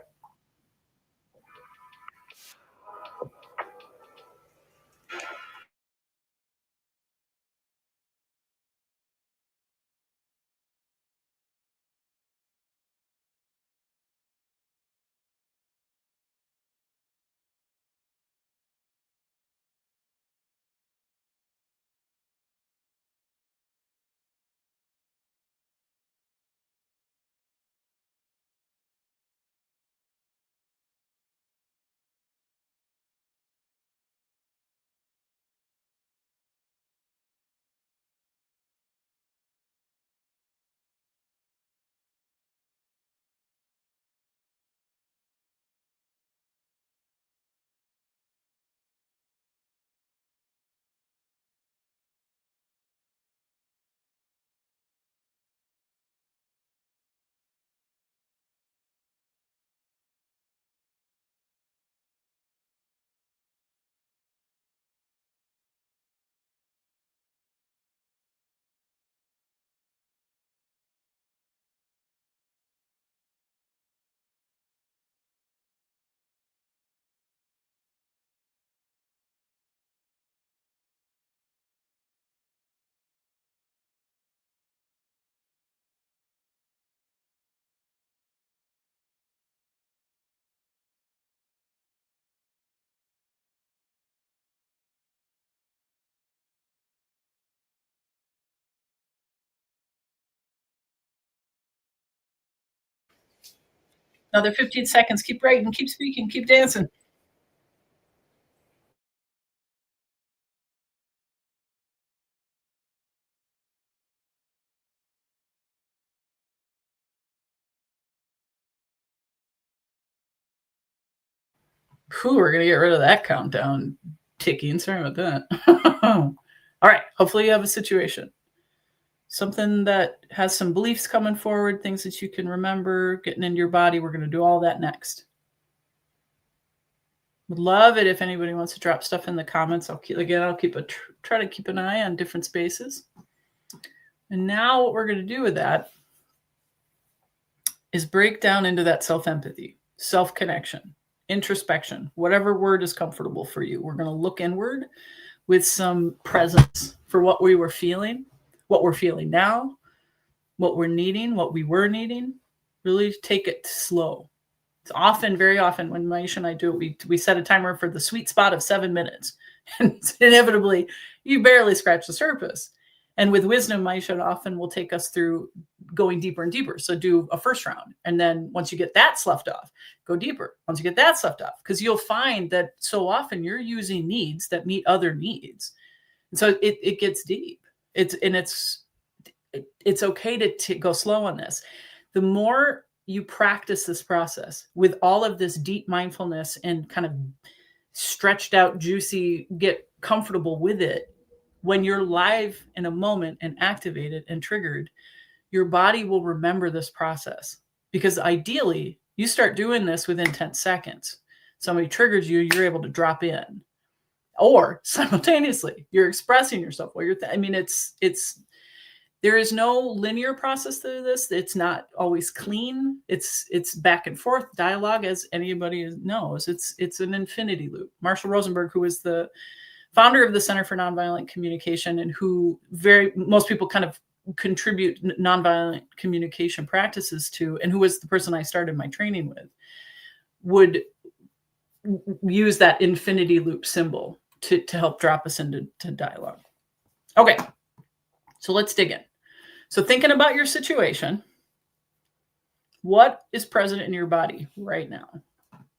Another 15 seconds. Keep writing, keep speaking, keep dancing. Whew, we're going to get rid of that countdown ticking. Sorry about that. All right. Hopefully you have a situation. Something that has some beliefs coming forward, things that you can remember, getting into your body. We're going to do all that next. Would love it if anybody wants to drop stuff in the comments. I'll try to keep an eye on different spaces. And now what we're going to do with that is break down into that self-empathy, self-connection, introspection, whatever word is comfortable for you. We're going to look inward with some presence for what we were feeling, what we're feeling now, what we're needing, what we were needing. Really take it slow. It's often, very often, when Maisha and I do it, we set a timer for the sweet spot of 7 minutes. And inevitably, you barely scratch the surface. And with wisdom, Maisha often will take us through going deeper and deeper. So do a first round. And then once you get that sloughed off, go deeper. Once you get that sloughed off, because you'll find that so often you're using needs that meet other needs. And so it gets deep. It's okay to go slow on this. The more you practice this process with all of this deep mindfulness and kind of stretched out, juicy, get comfortable with it, when you're live in a moment and activated and triggered, your body will remember this process. Because ideally, you start doing this within 10 seconds. Somebody triggers you, you're able to drop in. Or simultaneously, you're expressing yourself while you're there is no linear process to this. It's not always clean. It's back and forth dialogue, as anybody knows. It's an infinity loop. Marshall Rosenberg, who is the founder of the Center for Nonviolent Communication, and who most people kind of contribute nonviolent communication practices to, and who was the person I started my training with, would use that infinity loop symbol to help drop us into dialogue. Okay, so let's dig in. So thinking about your situation, what is present in your body right now?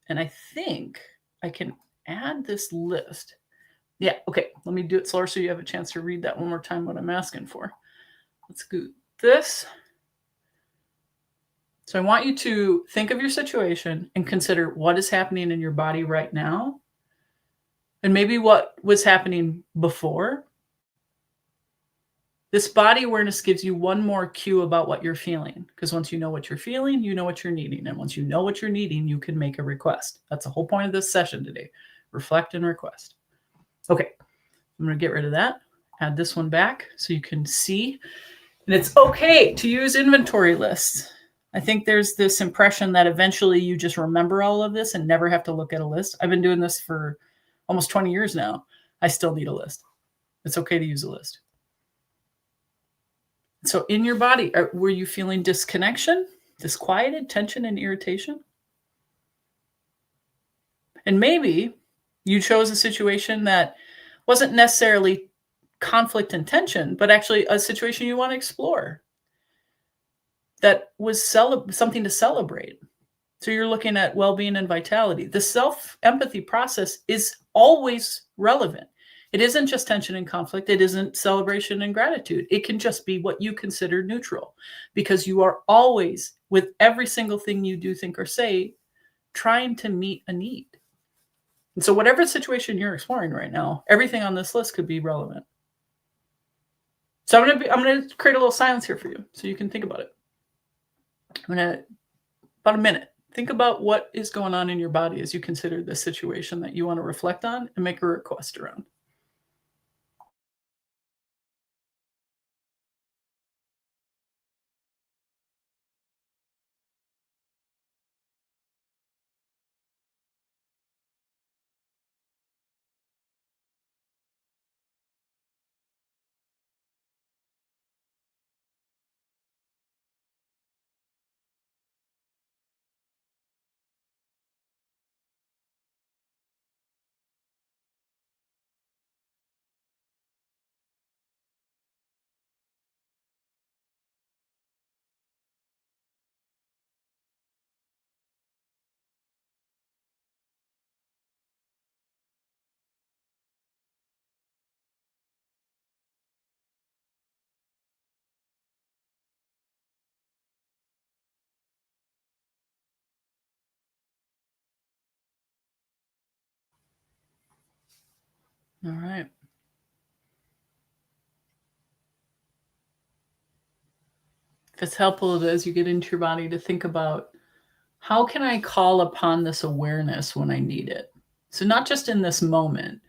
And I think I can add this list. Yeah, okay, let me do it slower so you have a chance to read that one more time, what I'm asking for. Let's go this. So I want you to think of your situation and consider what is happening in your body right now, and maybe what was happening before. This body awareness gives you one more cue about what you're feeling, because once you know what you're feeling, you know what you're needing. And once you know what you're needing, you can make a request. That's the whole point of this session today. Reflect and request. Okay, I'm going to get rid of that. Add this one back so you can see. And it's okay to use inventory lists. I think there's this impression that eventually you just remember all of this and never have to look at a list. I've been doing this for almost 20 years now. I still need a list. It's okay to use a list. So in your body, were you feeling disconnection, disquieted, tension, and irritation? And maybe you chose a situation that wasn't necessarily conflict and tension, but actually a situation you want to explore that was something to celebrate. So you're looking at well-being and vitality. The self-empathy process is always relevant. It isn't just tension and conflict. It isn't celebration and gratitude. It can just be what you consider neutral, because you are always, with every single thing you do, think, or say, trying to meet a need. And so whatever situation you're exploring right now, everything on this list could be relevant. So I'm going to create a little silence here for you so you can think about it. About a minute. Think about what is going on in your body as you consider this situation that you want to reflect on and make a request around. All right. If it's helpful as you get into your body to think about, how can I call upon this awareness when I need it? So not just in this moment,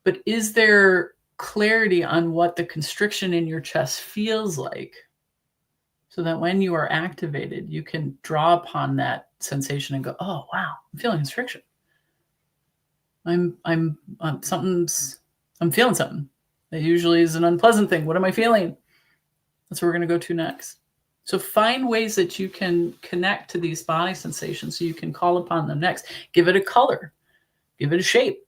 but is there clarity on what the constriction in your chest feels like, so that when you are activated, you can draw upon that sensation and go, oh, wow, I'm feeling constriction. I'm feeling something. That usually is an unpleasant thing. What am I feeling? That's what we're going to go to next. So find ways that you can connect to these body sensations so you can call upon them next. Give it a color. Give it a shape.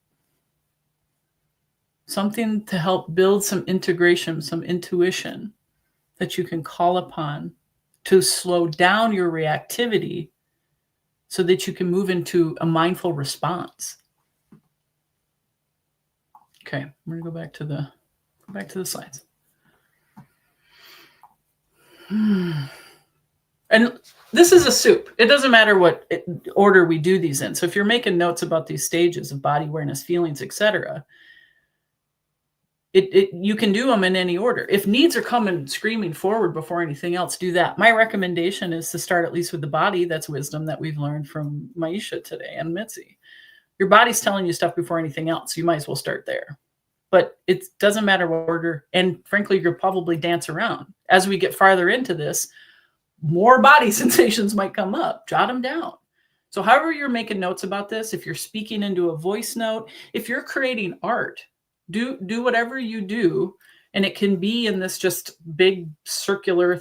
Something to help build some integration, some intuition that you can call upon to slow down your reactivity so that you can move into a mindful response. Okay, I'm going to go back to the slides. And this is a soup. It doesn't matter what order we do these in. So if you're making notes about these stages of body awareness, feelings, etc., you can do them in any order. If needs are coming screaming forward before anything else, do that. My recommendation is to start at least with the body. That's wisdom that we've learned from Maisha today and Mitzi. Your body's telling you stuff before anything else. You might as well start there. But it doesn't matter what order. And frankly, you'll probably dance around. As we get farther into this, more body sensations might come up. Jot them down. So however you're making notes about this, if you're speaking into a voice note, if you're creating art, do whatever you do. And it can be in this just big circular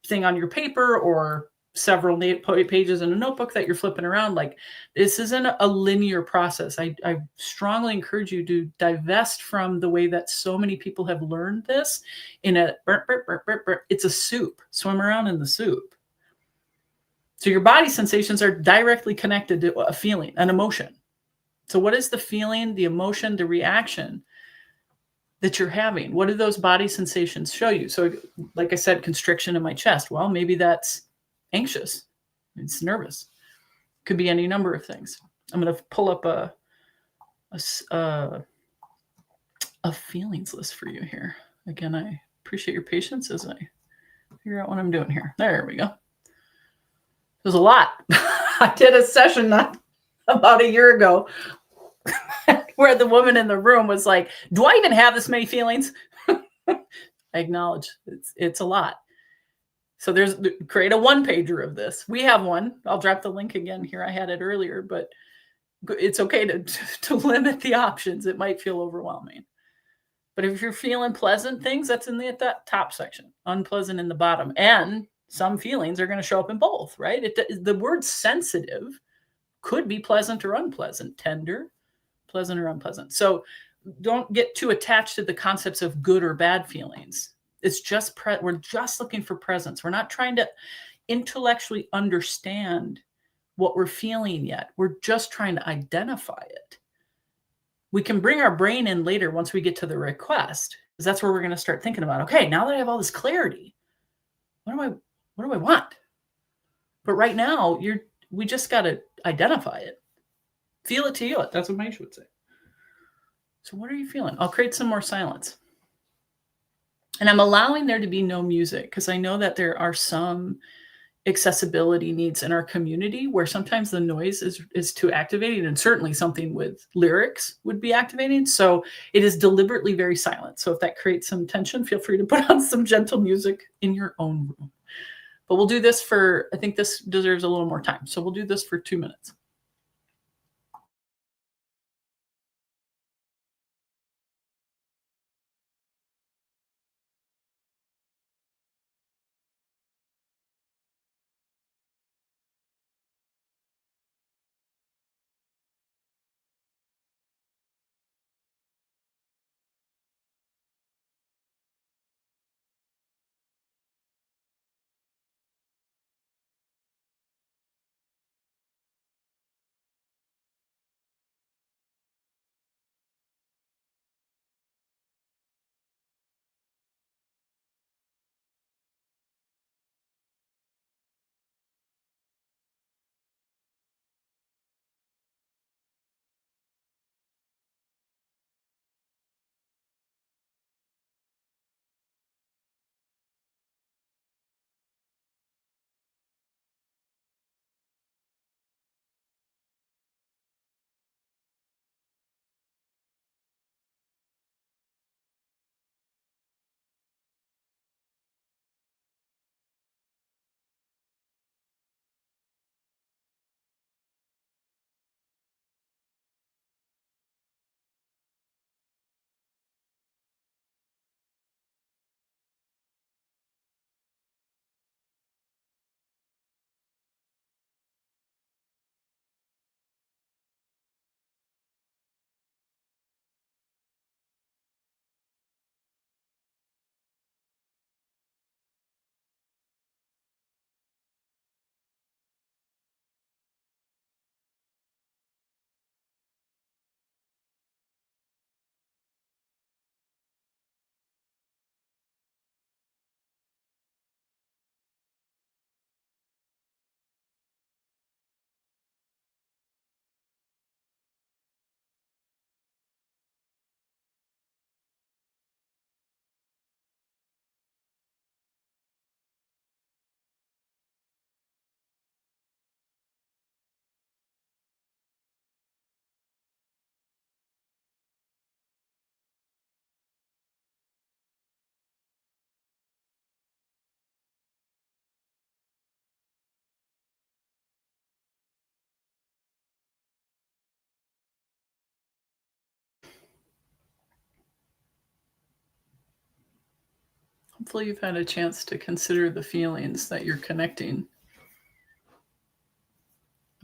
thing on your paper or several pages in a notebook that you're flipping around. Like, this isn't a linear process. I strongly encourage you to divest from the way that so many people have learned this in a it's a soup. Swim around in the soup. So your body sensations are directly connected to a feeling, an emotion. So what is the feeling, the emotion, the reaction that you're having? What do those body sensations show you? So like I said, constriction in my chest. Well, maybe that's anxious. It's nervous. Could be any number of things. I'm going to pull up a feelings list for you here. Again, I appreciate your patience as I figure out what I'm doing here. There we go. There's a lot. I did a session about a year ago where the woman in the room was like, do I even have this many feelings? I acknowledge it's a lot. So create a one-pager of this. We have one. I'll drop the link again here. I had it earlier, but it's okay to limit the options. It might feel overwhelming. But if you're feeling pleasant things, that's in that top section. Unpleasant in the bottom. And some feelings are going to show up in both, right? The word sensitive could be pleasant or unpleasant, tender, pleasant or unpleasant. So don't get too attached to the concepts of good or bad feelings. It's just we're just looking for presence. We're not trying to intellectually understand what we're feeling yet. We're just trying to identify it. We can bring our brain in later once we get to the request, because that's where we're going to start thinking about, okay, now that I have all this clarity, what do I want? But right now, we just got to identify it. Feel it to you. That's what Maisha would say. So what are you feeling? I'll create some more silence. And I'm allowing there to be no music because I know that there are some accessibility needs in our community where sometimes the noise is too activating, and certainly something with lyrics would be activating. So it is deliberately very silent. So if that creates some tension, feel free to put on some gentle music in your own room. But we'll do this I think this deserves a little more time. So we'll do this for 2 minutes. Hopefully you've had a chance to consider the feelings that you're connecting.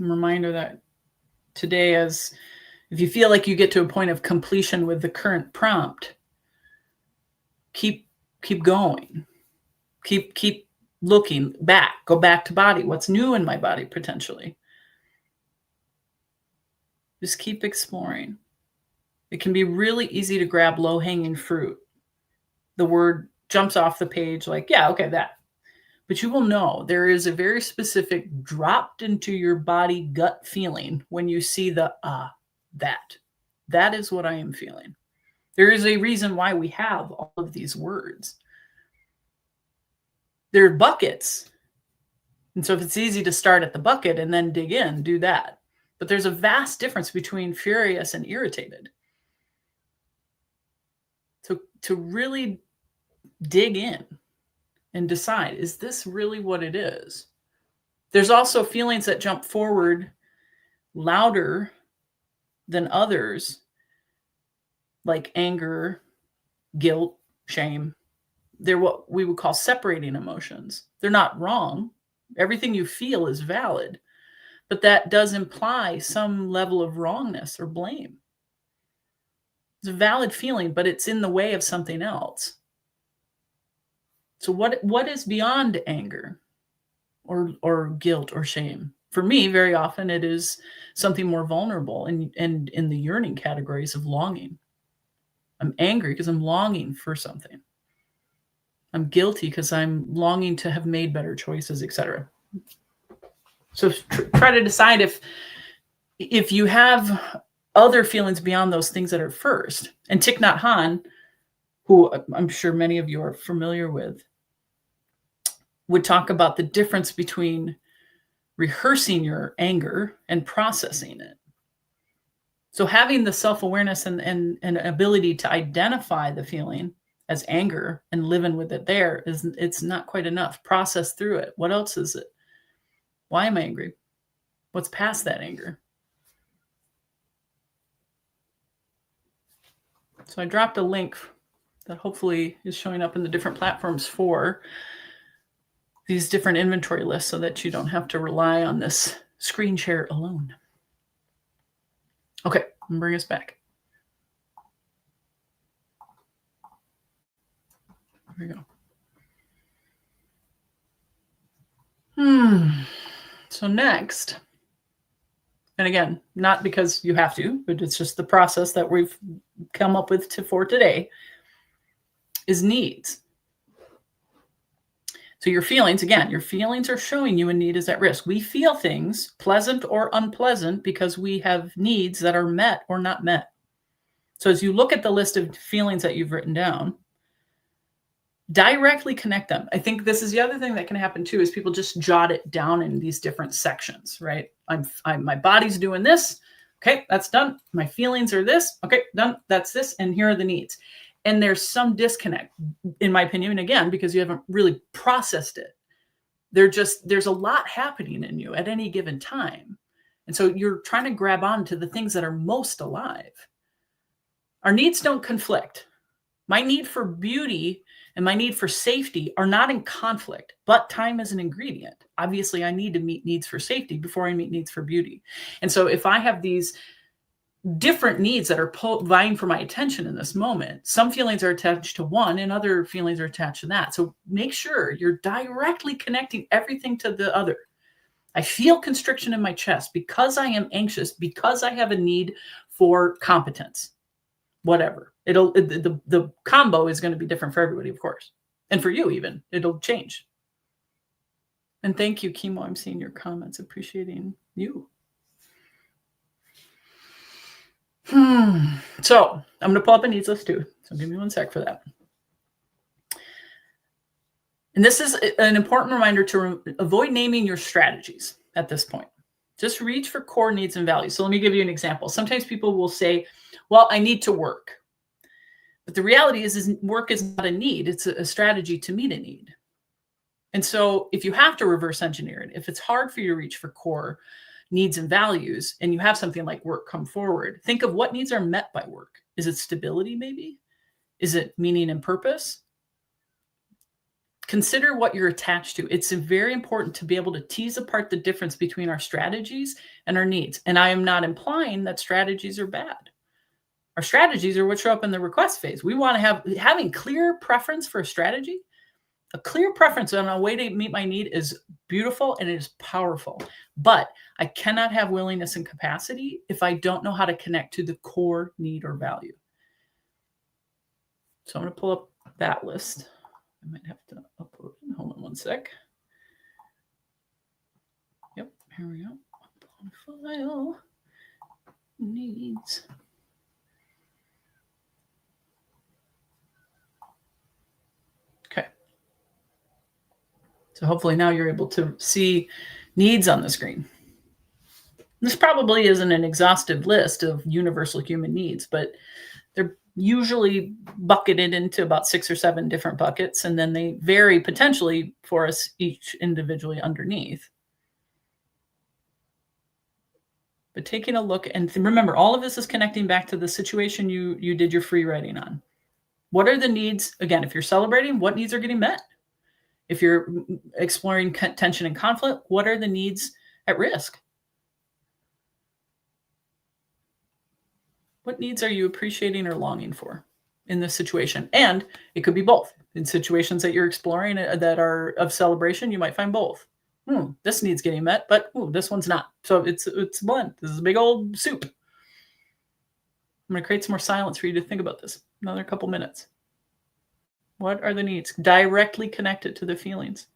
A reminder that today, as if you feel like you get to a point of completion with the current prompt, keep going. Keep looking back. Go back to body. What's new in my body potentially? Just keep exploring. It can be really easy to grab low-hanging fruit. The word jumps off the page like, yeah, okay, that. But you will know there is a very specific dropped into your body gut feeling when you see the that. That is what I am feeling. There is a reason why we have all of these words. They're buckets. And so if it's easy to start at the bucket and then dig in, do that. But there's a vast difference between furious and irritated. To really dig in and decide, is this really what it is? There's also feelings that jump forward louder than others, like anger, guilt, shame. They're what we would call separating emotions. They're not wrong. Everything you feel is valid, but that does imply some level of wrongness or blame. It's a valid feeling, but it's in the way of something else. So what is beyond anger or guilt or shame? For me, very often it is something more vulnerable and in the yearning categories of longing. I'm angry because I'm longing for something. I'm guilty because I'm longing to have made better choices, etc. So try to decide if you have other feelings beyond those things that are first. And Thich Nhat Hanh, who I'm sure many of you are familiar with, would talk about the difference between rehearsing your anger and processing it. So having the self-awareness and ability to identify the feeling as anger and living with it there it's not quite enough. Process through it. What else is it? Why am I angry? What's past that anger? So I dropped a link that hopefully is showing up in the different platforms for these different inventory lists so that you don't have to rely on this screen share alone. Okay, I'm bring us back. Here we go. So next, and again, not because you have to, but it's just the process that we've come up with for today, is needs. So your feelings, again, your feelings are showing you a need is at risk. We feel things, pleasant or unpleasant, because we have needs that are met or not met. So as you look at the list of feelings that you've written down, directly connect them. I think this is the other thing that can happen too, is people just jot it down in these different sections, right? My body's doing this. Okay, that's done. My feelings are this. Okay, done. That's this. And here are the needs. And there's some disconnect, in my opinion, again, because you haven't really processed it. There's a lot happening in you at any given time. And so you're trying to grab on to the things that are most alive. Our needs don't conflict. My need for beauty and my need for safety are not in conflict, but time is an ingredient. Obviously, I need to meet needs for safety before I meet needs for beauty. And so if I have these different needs that are vying for my attention in this moment, some feelings are attached to one and other feelings are attached to that. So make sure you're directly connecting everything to the other. I feel constriction in my chest because I am anxious, because I have a need for competence. Whatever. The combo is going to be different for everybody, of course. And for you even, it'll change. And thank you, Chemo. I'm seeing your comments, appreciating you. So I'm going to pull up a needs list too. So give me 1 sec for that. And this is an important reminder to avoid naming your strategies at this point. Just reach for core needs and values. So let me give you an example. Sometimes people will say, well, I need to work. But the reality is work is not a need. It's a strategy to meet a need. And so if you have to reverse engineer it, if it's hard for you to reach for core needs and values, and you have something like work come forward, think of what needs are met by work. Is it stability maybe? Is it meaning and purpose? consider what you're attached to. It's very important to be able to tease apart the difference between our strategies and our needs. And I am not implying that strategies are bad. Our strategies are what show up in the request phase. We want to having clear preference for a strategy. A clear preference on a way to meet my need is beautiful and it is powerful. But I cannot have willingness and capacity if I don't know how to connect to the core need or value. So I'm going to pull up that list. I might have to upload it. Hold on one sec. Yep, here we go. File needs. Okay. So hopefully now you're able to see needs on the screen. This probably isn't an exhaustive list of universal human needs, but they're usually bucketed into about 6 or 7 different buckets, and then they vary potentially for us each individually underneath. But taking a look, and remember, all of this is connecting back to the situation you did your free writing on. What are the needs? Again, if you're celebrating, what needs are getting met? If you're exploring tension and conflict, what are the needs at risk? What needs are you appreciating or longing for in this situation? And it could be both. In situations that you're exploring that are of celebration, you might find both. This need's getting met, but this one's not. So it's a blend. This is a big old soup. I'm going to create some more silence for you to think about this. Another couple minutes. What are the needs directly connected to the feelings?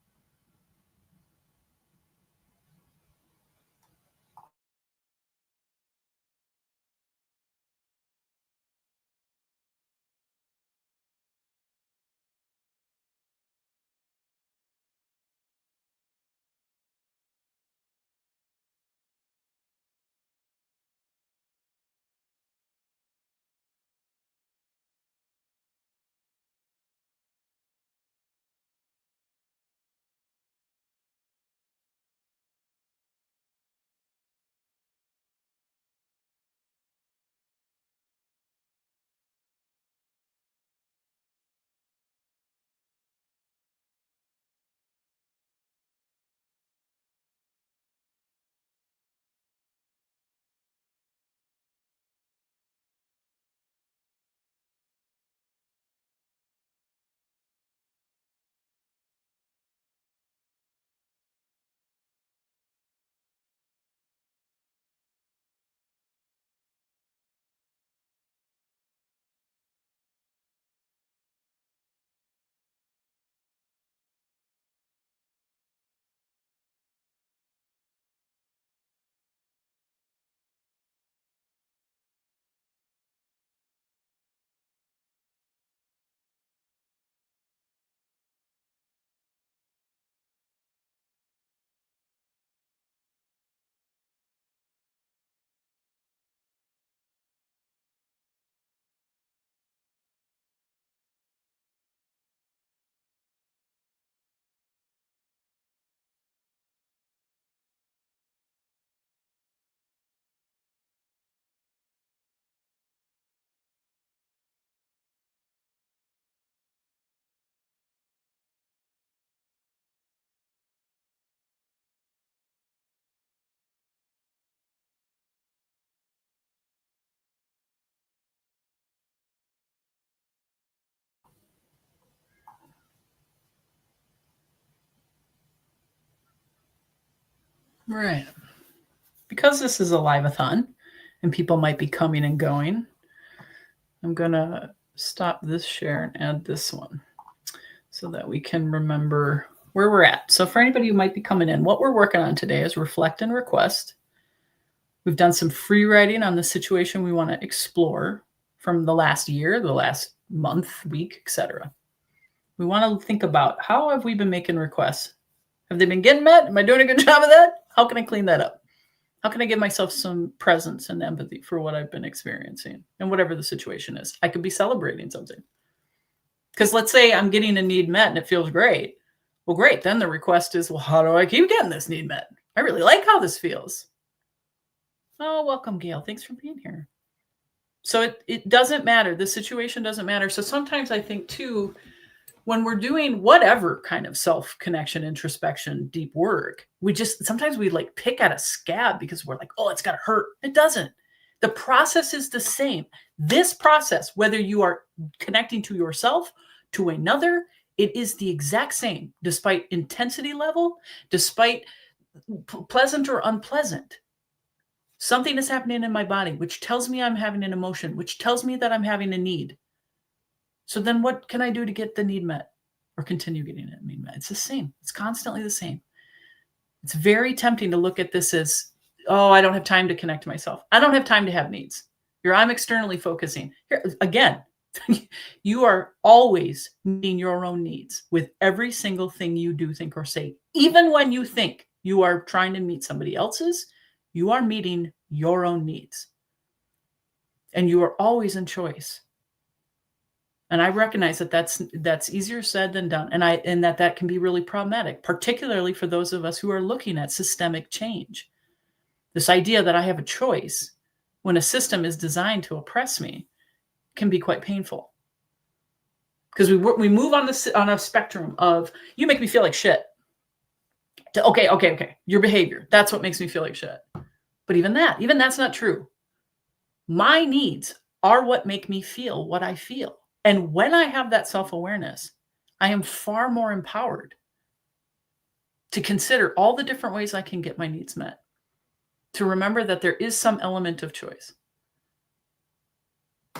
Right. Because this is a live-a-thon and people might be coming and going, I'm going to stop this share and add this one so that we can remember where we're at. So for anybody who might be coming in, what we're working on today is reflect and request. We've done some free writing on the situation we want to explore from the last year, the last month, week, etc. We want to think about how have we been making requests? Have they been getting met? Am I doing a good job of that? How can I clean that up? How can I give myself some presence and empathy for what I've been experiencing and whatever the situation is? I could be celebrating something. Because let's say I'm getting a need met and it feels great. Well, great. Then the request is, well, how do I keep getting this need met? I really like how this feels. Oh, welcome, Gail. Thanks for being here. So it doesn't matter. The situation doesn't matter. So sometimes I think, too, when we're doing whatever kind of self-connection, introspection, deep work, sometimes we like pick at a scab because we're like, oh, it's got to hurt. It doesn't. The process is the same. This process, whether you are connecting to yourself, to another, it is the exact same, despite intensity level, despite pleasant or unpleasant. Something is happening in my body, which tells me I'm having an emotion, which tells me that I'm having a need. So then what can I do to get the need met or continue getting it met? It's the same. It's constantly the same. It's very tempting to look at this as, oh, I don't have time to connect to myself. I don't have time to have needs. Here, I'm externally focusing. Here, again, you are always meeting your own needs with every single thing you do, think, or say. Even when you think you are trying to meet somebody else's, you are meeting your own needs. And you are always in choice. And I recognize that that's easier said than done. And that can be really problematic, particularly for those of us who are looking at systemic change. This idea that I have a choice when a system is designed to oppress me can be quite painful. Because we move on a spectrum of, you make me feel like shit, to okay, your behavior, that's what makes me feel like shit. But even that's not true. My needs are what make me feel what I feel. And when I have that self-awareness, I am far more empowered to consider all the different ways I can get my needs met, to remember that there is some element of choice,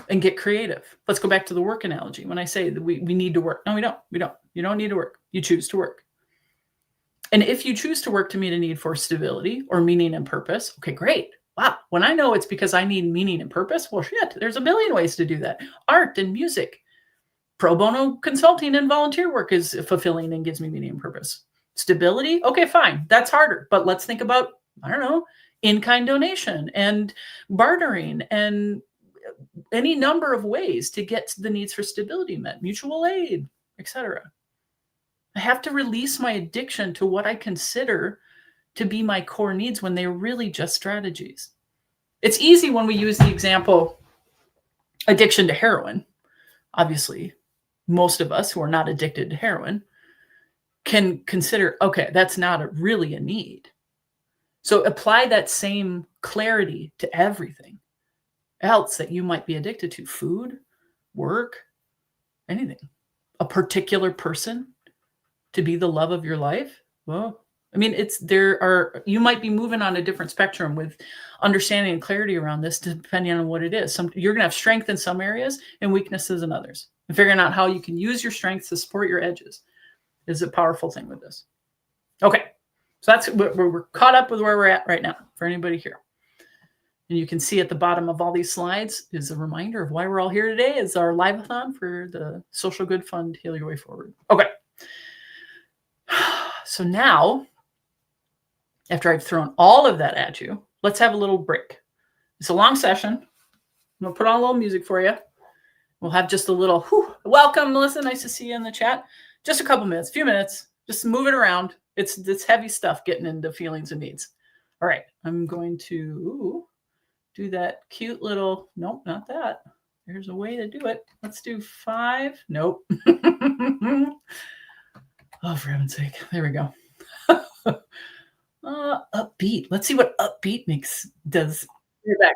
and get creative. Let's go back to the work analogy. When I say that we need to work, no, we don't. You don't need to work. You choose to work. And if you choose to work to meet a need for stability or meaning and purpose, okay, great. Wow. When I know it's because I need meaning and purpose, well, shit, there's a billion ways to do that. Art and music, pro bono consulting and volunteer work is fulfilling and gives me meaning and purpose. Stability, okay, fine. That's harder. But let's think about, I don't know, in-kind donation and bartering and any number of ways to get the needs for stability met, mutual aid, etc. I have to release my addiction to what I consider to be my core needs when they're really just strategies. It's easy when we use the example addiction to heroin. Obviously, most of us who are not addicted to heroin can consider, okay, that's not really a need. So apply that same clarity to everything else that you might be addicted to: food, work, anything. A particular person to be the love of your life. Well, I mean, you might be moving on a different spectrum with understanding and clarity around this, depending on what it is. You're going to have strength in some areas and weaknesses in others. And figuring out how you can use your strengths to support your edges is a powerful thing with this. Okay, so that's we're caught up with where we're at right now for anybody here. And you can see at the bottom of all these slides is a reminder of why we're all here today. Is our Liveathon for the Social Good Fund, Heal Your Way Forward. Okay. So now, after I've thrown all of that at you, let's have a little break. It's a long session. I'm going to put on a little music for you. We'll have just a little, welcome, Melissa. Nice to see you in the chat. Just a couple minutes, few minutes. Just move it around. It's heavy stuff getting into feelings and needs. All right. I'm going to do that cute little, nope, not that. There's a way to do it. Let's do 5. Nope. Oh, for heaven's sake. There we go. Upbeat. Let's see what upbeat does. You're back.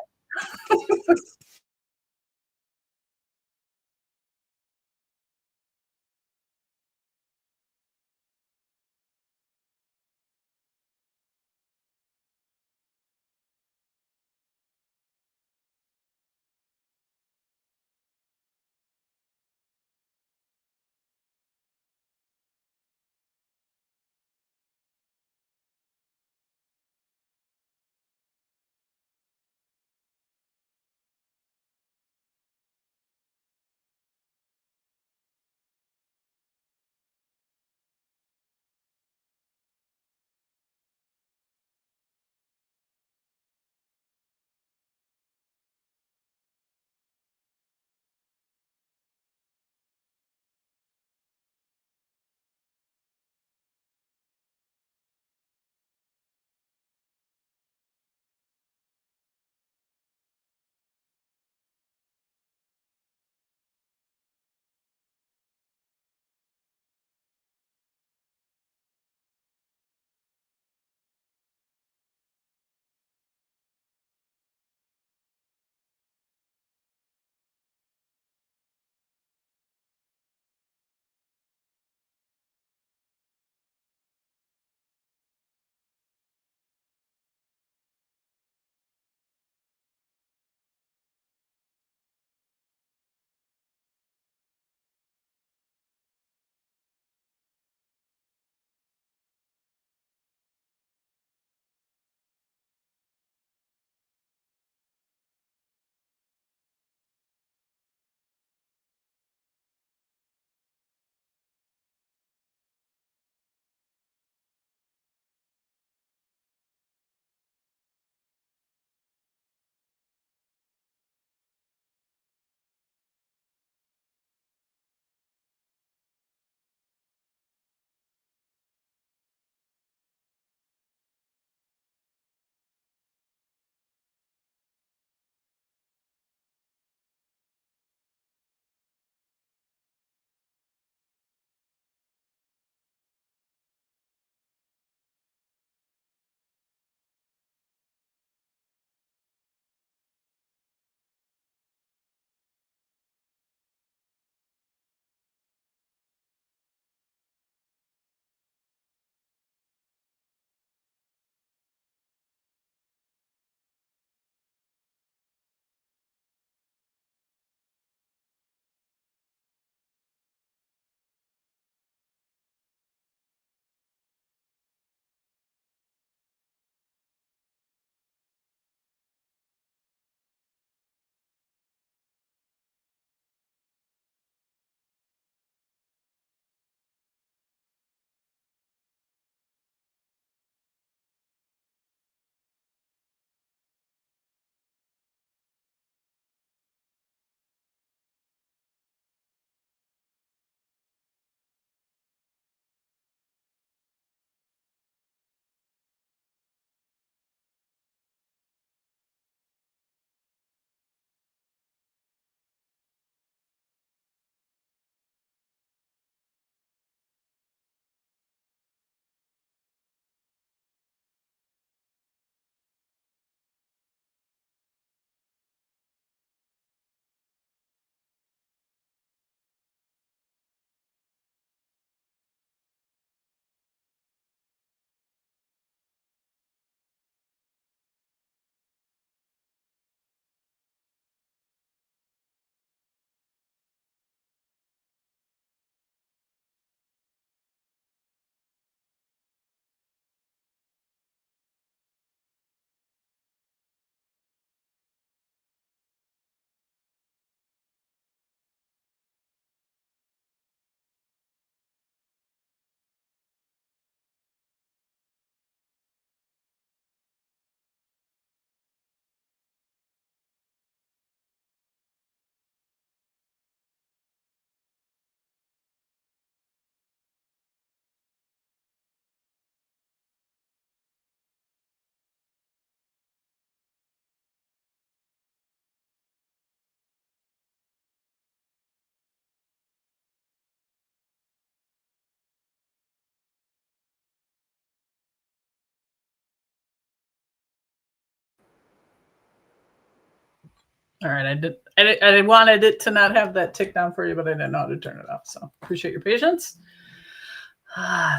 All right, I wanted it to not have that tick down for you, but I didn't know how to turn it off. So appreciate your patience.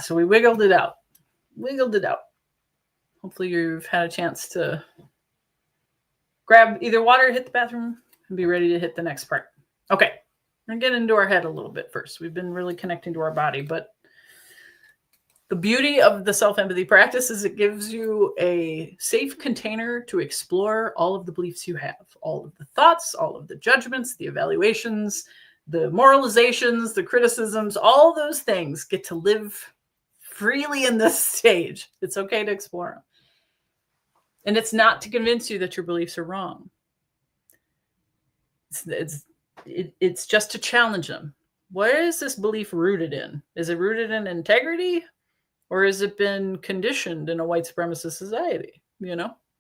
So we wiggled it out. Hopefully you've had a chance to grab either water, hit the bathroom, and be ready to hit the next part. Okay, we're gonna get into our head a little bit first. We've been really connecting to our body, but the beauty of the self-empathy practice is it gives you a safe container to explore all of the beliefs you have, all of the thoughts, all of the judgments, the evaluations, the moralizations, the criticisms, all those things get to live freely in this stage. It's okay to explore them. And it's not to convince you that your beliefs are wrong. It's just to challenge them. Where is this belief rooted in? Is it rooted in integrity? Or has it been conditioned in a white supremacist society?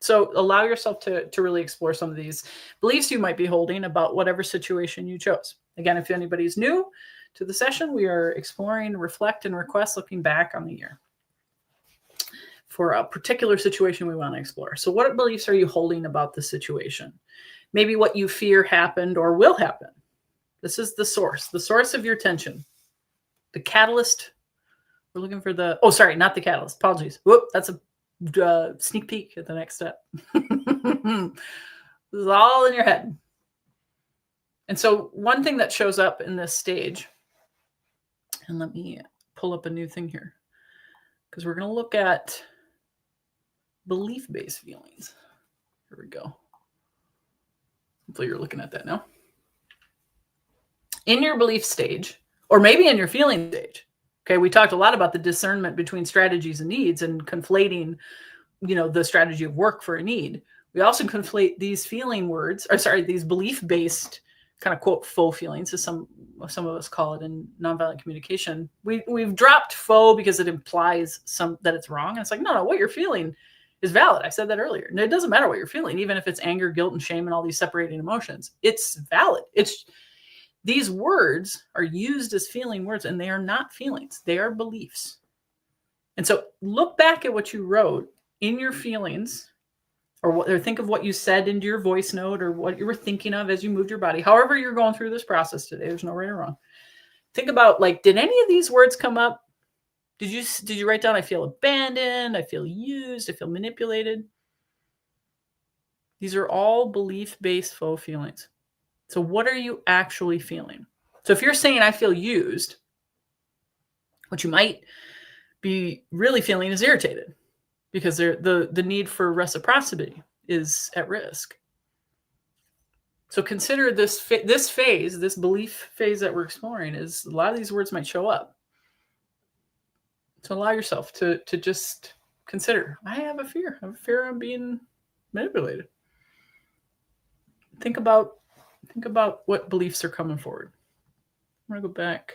So allow yourself to really explore some of these beliefs you might be holding about whatever situation you chose. Again, if anybody's new to the session, we are exploring, reflect, and request looking back on the year for a particular situation we want to explore. So what beliefs are you holding about the situation? Maybe what you fear happened or will happen. This is the source of your tension, the catalyst. We're looking for not the catalyst. Apologies. Whoop, that's a sneak peek at the next step. This is all in your head. And so one thing that shows up in this stage, and let me pull up a new thing here, because we're going to look at belief-based feelings. Here we go. Hopefully you're looking at that now. In your belief stage, or maybe in your feeling stage, okay, we talked a lot about the discernment between strategies and needs and conflating, the strategy of work for a need. We also conflate these these belief-based kind of quote faux feelings, as some of us call it in nonviolent communication. We've dropped faux because it implies that it's wrong. And it's like, no, what you're feeling is valid. I said that earlier. And it doesn't matter what you're feeling, even if it's anger, guilt, and shame and all these separating emotions. It's valid. These words are used as feeling words, and they are not feelings. They are beliefs. And so look back at what you wrote in your feelings, or think of what you said into your voice note, or what you were thinking of as you moved your body. However you're going through this process today, there's no right or wrong. Think about, did any of these words come up? Did you write down, I feel abandoned, I feel used, I feel manipulated? These are all belief-based faux feelings. So what are you actually feeling? So if you're saying I feel used, what you might be really feeling is irritated, because the need for reciprocity is at risk. So consider this phase, this belief phase that we're exploring, is a lot of these words might show up. So allow yourself to just consider, I have a fear. I have a fear of being manipulated. Think about what beliefs are coming forward. I'm going to go back.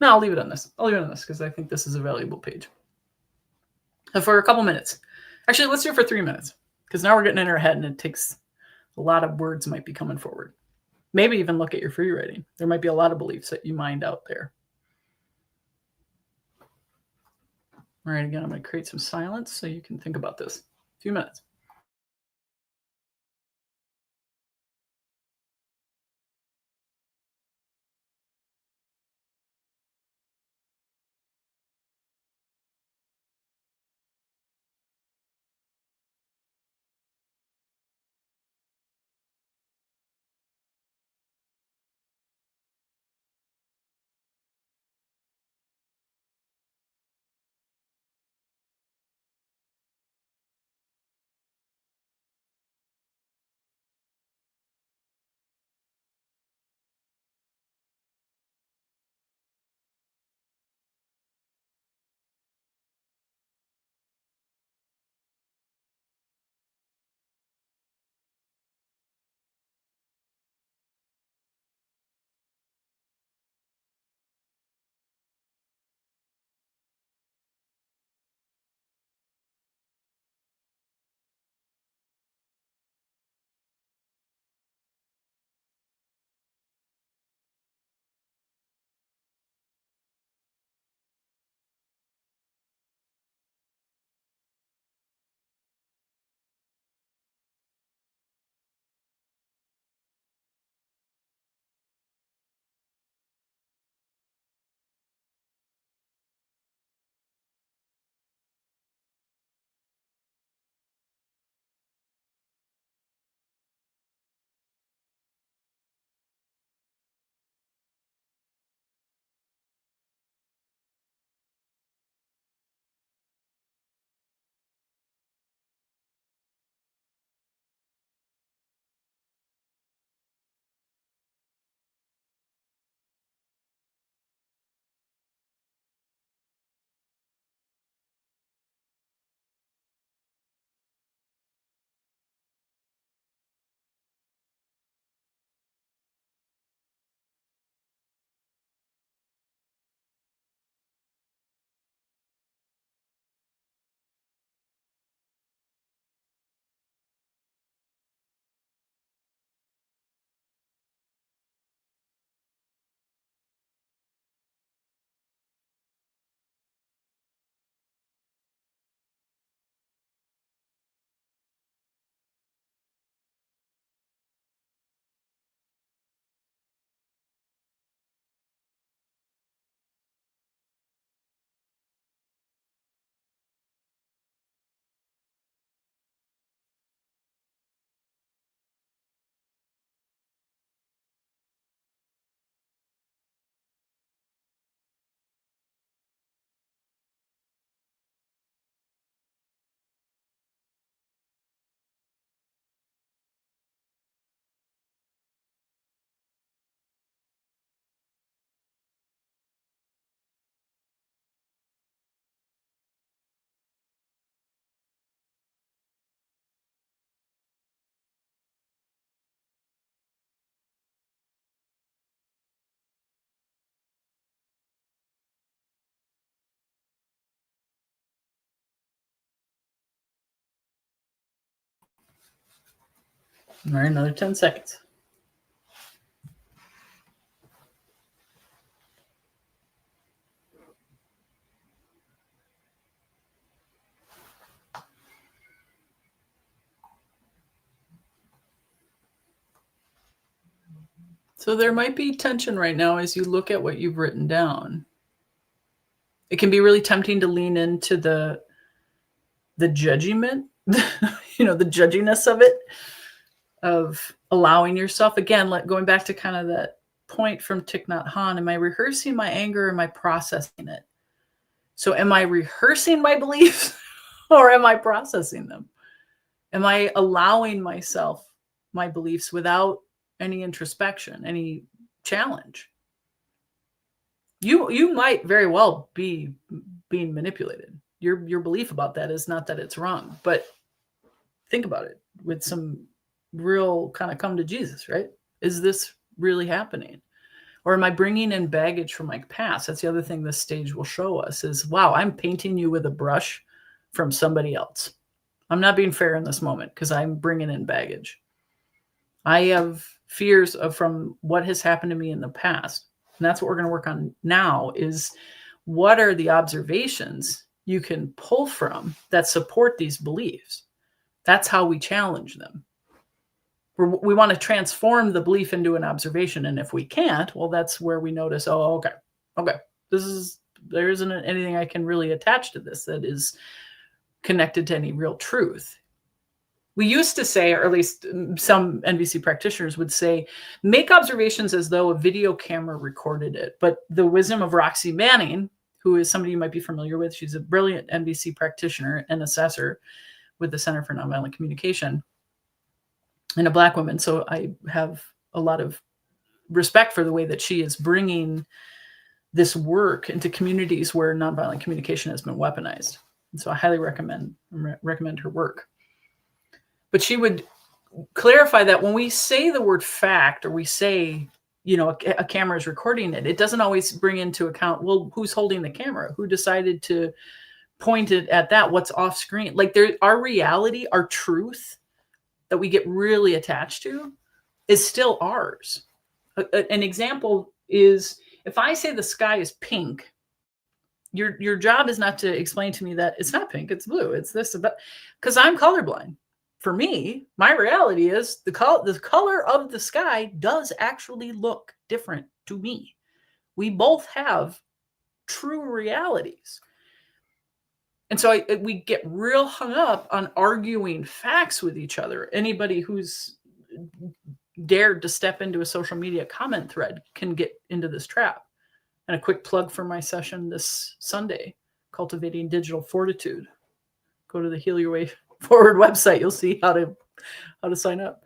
No, I'll leave it on this. Because I think this is a valuable page. So for a couple minutes. Actually, let's do it for 3 minutes. Because now we're getting in our head, and it takes a lot of words might be coming forward. Maybe even look at your free writing. There might be a lot of beliefs that you mind out there. All right, again, I'm going to create some silence so you can think about this. A few minutes. All right, another 10 seconds. So there might be tension right now as you look at what you've written down. It can be really tempting to lean into the judgment, the judginess of it, of allowing yourself, again, going back to kind of that point from Thich Nhat Hanh, am I rehearsing my anger or am I processing it? So am I rehearsing my beliefs or am I processing them? Am I allowing myself my beliefs without any introspection, any challenge? You might very well be being manipulated. Your belief about that is not that it's wrong, but think about it with some real kind of come to Jesus, right? Is this really happening? Or am I bringing in baggage from my past? That's the other thing this stage will show us is, wow, I'm painting you with a brush from somebody else. I'm not being fair in this moment because I'm bringing in baggage. I have fears from what has happened to me in the past. And that's what we're going to work on now is what are the observations you can pull from that support these beliefs? That's how we challenge them. We want to transform the belief into an observation. And if we can't, well, that's where we notice, oh, okay, there isn't anything I can really attach to this that is connected to any real truth. We used to say, or at least some NVC practitioners would say, make observations as though a video camera recorded it. But the wisdom of Roxy Manning, who is somebody you might be familiar with, she's a brilliant NVC practitioner and assessor with the Center for Nonviolent Communication and a Black woman. So I have a lot of respect for the way that she is bringing this work into communities where nonviolent communication has been weaponized. And so I highly recommend her work. But she would clarify that when we say the word fact, or we say, a camera is recording it, it doesn't always bring into account, well, who's holding the camera? Who decided to point it at that? What's off screen? Like our reality, our truth that we get really attached to is still ours. An example is if I say the sky is pink, your job is not to explain to me that it's not pink, it's blue, it's this, because I'm colorblind. For me, my reality is the color of the sky does actually look different to me. We both have true realities. And so we get real hung up on arguing facts with each other. Anybody who's dared to step into a social media comment thread can get into this trap. And a quick plug for my session this Sunday, Cultivating Digital Fortitude. Go to the Heal Your Way Forward website. You'll see how to sign up.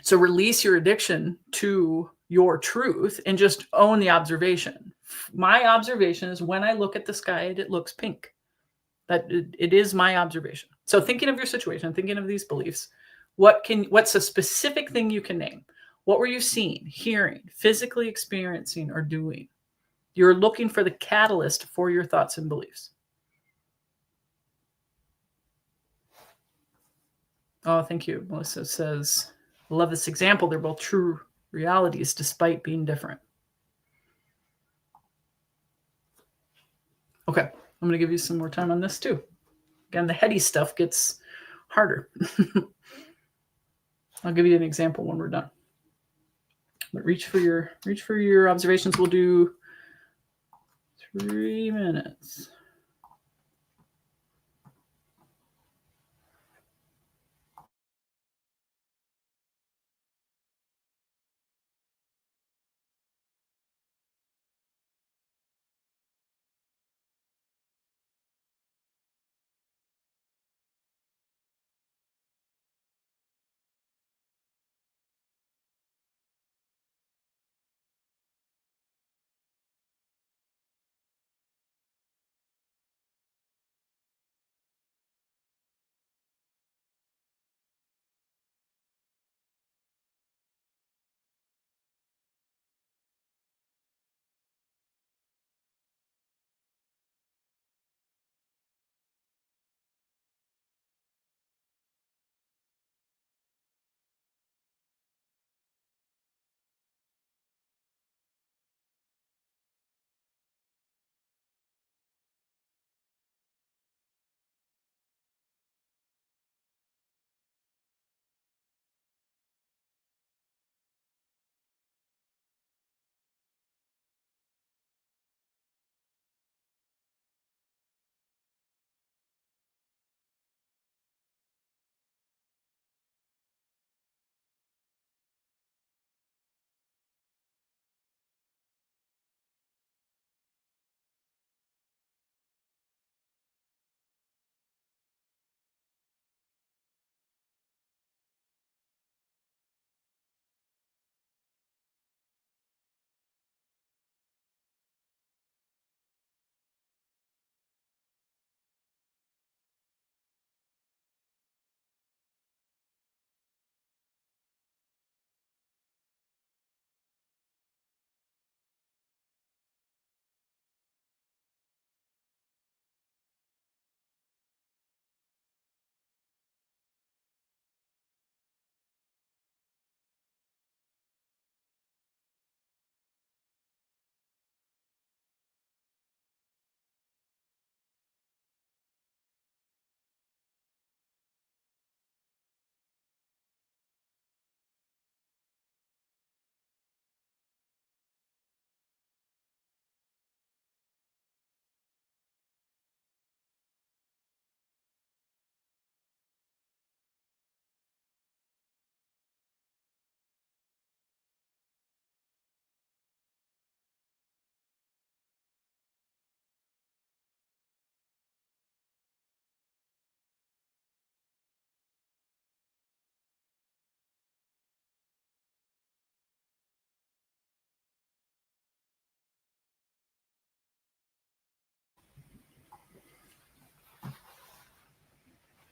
So release your addiction to your truth and just own the observation. My observation is when I look at the sky, it looks pink. That it is my observation. So thinking of your situation, thinking of these beliefs, what's a specific thing you can name? What were you seeing, hearing, physically experiencing, or doing? You're looking for the catalyst for your thoughts and beliefs. Oh, thank you. Melissa says, I love this example. They're both true realities despite being different. Okay, I'm going to give you some more time on this too. Again, the heady stuff gets harder. I'll give you an example when we're done. But reach for your observations. We'll do 3 minutes.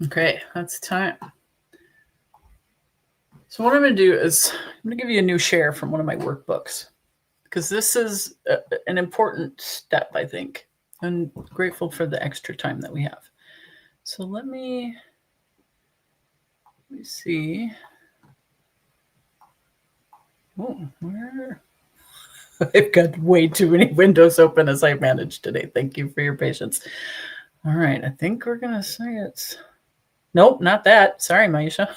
Okay, that's time. So what I'm going to do is I'm going to give you a new share from one of my workbooks, because this is an important step, I think. I'm grateful for the extra time that we have. So let me see. Oh, where? I've got way too many windows open as I managed today. Thank you for your patience. All right, I think we're going to say it's... Nope, not that. Sorry, Maisha.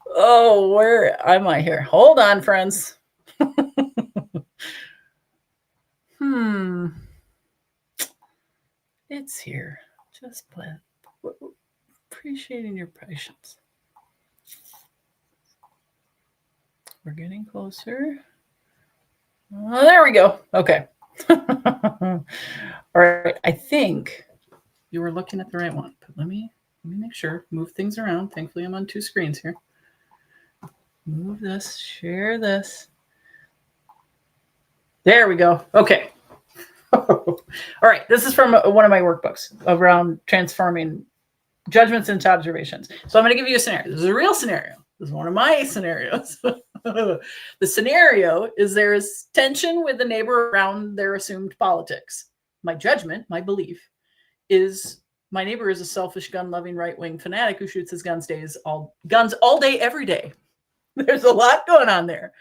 Oh, where am I here? Hold on, friends. It's here. Just appreciating your patience. We're getting closer. Oh, there we go. Okay. All right. I think you were looking at the right one, but let me make sure. Move things around. Thankfully, I'm on two screens here. Move this, share this. There we go. Okay. All right. This is from one of my workbooks around transforming judgments into observations. So I'm going to give you a scenario. This is a real scenario. This is one of my scenarios. The scenario is there is tension with the neighbor around their assumed politics. My judgment, my belief, is my neighbor is a selfish, gun-loving, right-wing fanatic who shoots his guns all day, every day. There's a lot going on there.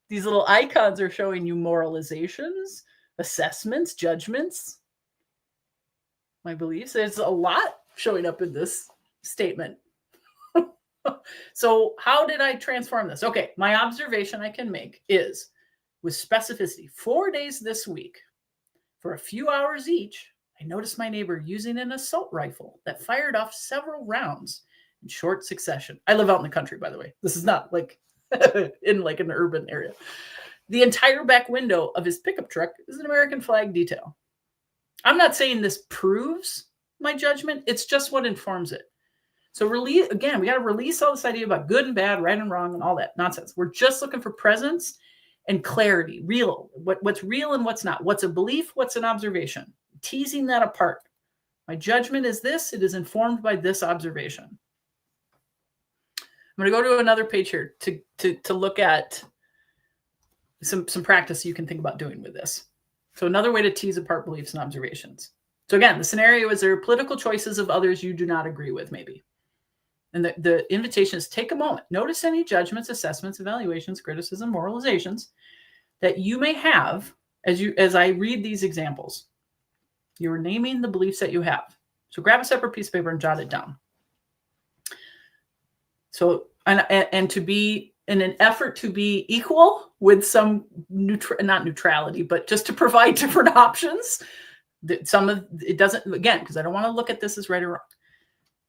These little icons are showing you moralizations, assessments, judgments, my beliefs. There's a lot showing up in this statement. So how did I transform this? Okay, my observation I can make is with specificity. 4 days this week, for a few hours each, I noticed my neighbor using an assault rifle that fired off several rounds in short succession. I live out in the country, by the way. This is not like in like an urban area. The entire back window of his pickup truck is an American flag detail. I'm not saying this proves my judgment. It's just what informs it. So we got to release all this idea about good and bad, right and wrong, and all that nonsense. We're just looking for presence and clarity, real, what's real and what's not. What's a belief? What's an observation? Teasing that apart. My judgment is this. It is informed by this observation. I'm going to go to another page here to look at some practice you can think about doing with this. So another way to tease apart beliefs and observations. So again, the scenario is there are political choices of others you do not agree with, maybe. And the invitation is take a moment. Notice any judgments, assessments, evaluations, criticism, moralizations that you may have as I read these examples. You're naming the beliefs that you have. So grab a separate piece of paper and jot it down. So and to be in an effort to be equal with some not neutrality, but just to provide different options. Some of it doesn't, again, because I don't want to look at this as right or wrong.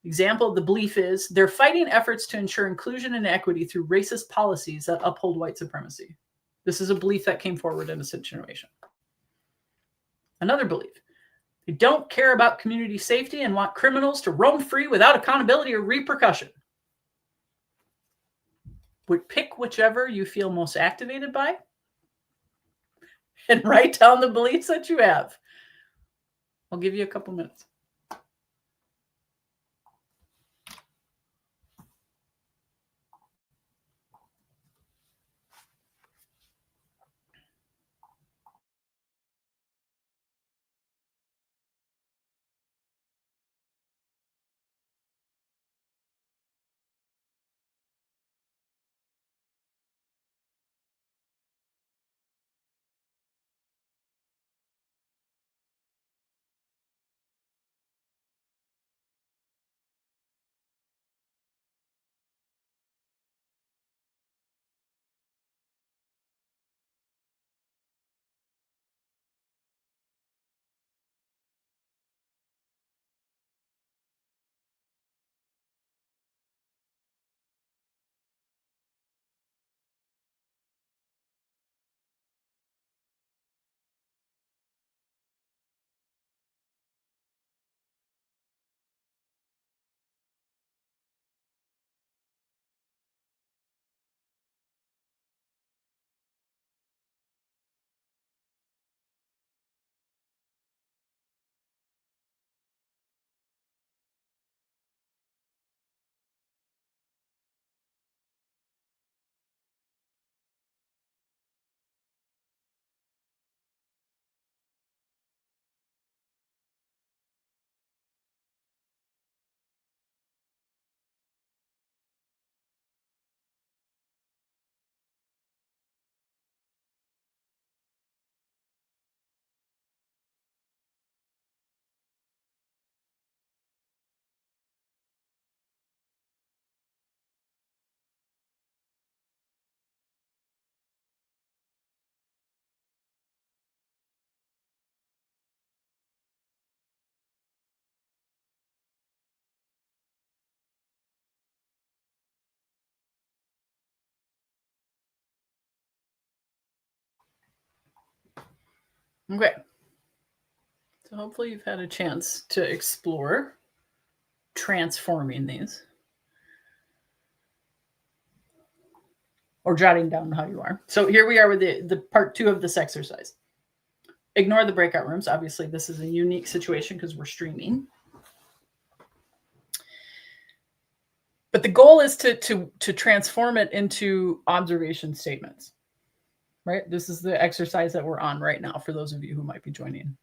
Example, the belief is they're fighting efforts to ensure inclusion and equity through racist policies that uphold white supremacy. This is a belief that came forward in a situation. Another belief, they don't care about community safety and want criminals to roam free without accountability or repercussion. Would pick whichever you feel most activated by and write down the beliefs that you have. I'll give you a couple minutes. Okay. So hopefully you've had a chance to explore transforming these or jotting down how you are. So here we are with the part 2 of this exercise. Ignore the breakout rooms. Obviously, this is a unique situation because we're streaming. But the goal is to transform it into observation statements, right? This is the exercise that we're on right now for those of you who might be joining.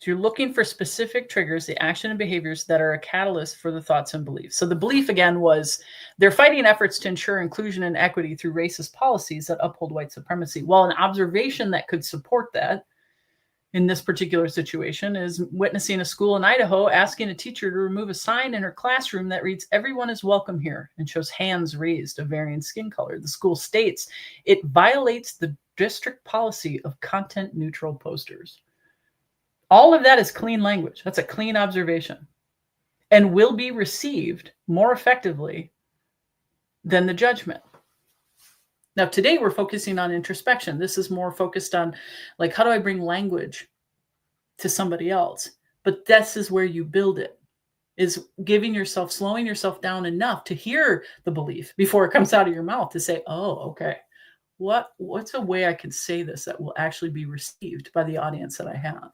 So you're looking for specific triggers, the action and behaviors that are a catalyst for the thoughts and beliefs. So the belief, again, was they're fighting efforts to ensure inclusion and equity through racist policies that uphold white supremacy. While an observation that could support that in this particular situation is witnessing a school in Idaho asking a teacher to remove a sign in her classroom that reads, "Everyone is welcome here," and shows hands raised of varying skin color. The school states it violates the district policy of content neutral posters. All of that is clean language. That's a clean observation and will be received more effectively than the judgment. Now, today we're focusing on introspection. This is more focused on, like, how do I bring language to somebody else? But this is where you build it, is giving yourself, slowing yourself down enough to hear the belief before it comes out of your mouth to say, oh, okay, what's a way I can say this that will actually be received by the audience that I have?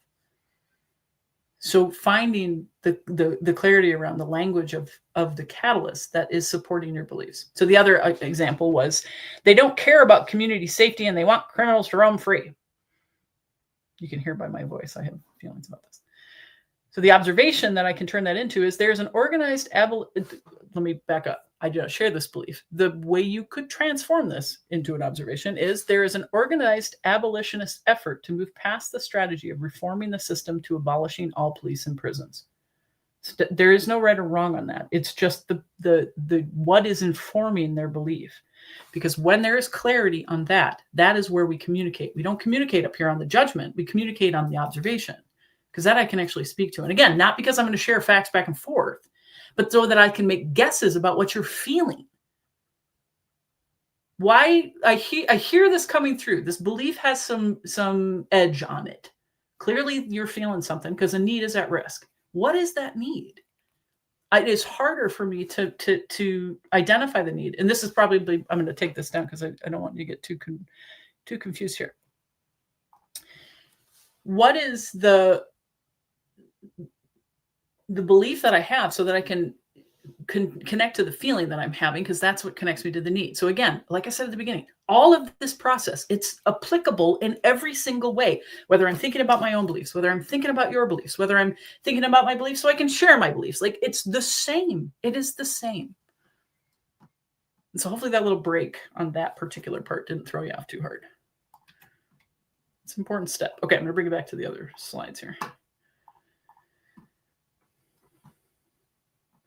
So finding the clarity around the language of the catalyst that is supporting your beliefs. So the other example was they don't care about community safety and they want criminals to roam free. You can hear by my voice, I have feelings about this. So the observation that I can turn that into is there's an organized let me back up. I do not share this belief. The way you could transform this into an observation is there is an organized abolitionist effort to move past the strategy of reforming the system to abolishing all police and prisons. There is no right or wrong on that. It's just the what is informing their belief. Because when there is clarity on that, that is where we communicate. We don't communicate up here on the judgment. We communicate on the observation, because that I can actually speak to. And again, not because I'm going to share facts back and forth, but so that I can make guesses about what you're feeling. Why I hear this coming through. This belief has some edge on it. Clearly, you're feeling something because a need is at risk. What is that need? It is harder for me to identify the need. And this is probably, I'm going to take this down because I don't want you to get too confused here. What is the belief that I have so that I can connect to the feeling that I'm having, because that's what connects me to the need. So again, like I said at the beginning, all of this process, it's applicable in every single way, whether I'm thinking about my own beliefs, whether I'm thinking about your beliefs, whether I'm thinking about my beliefs so I can share my beliefs. Like, it's the same. It is the same. And so hopefully that little break on that particular part didn't throw you off too hard. It's an important step. Okay, I'm going to bring it back to the other slides here.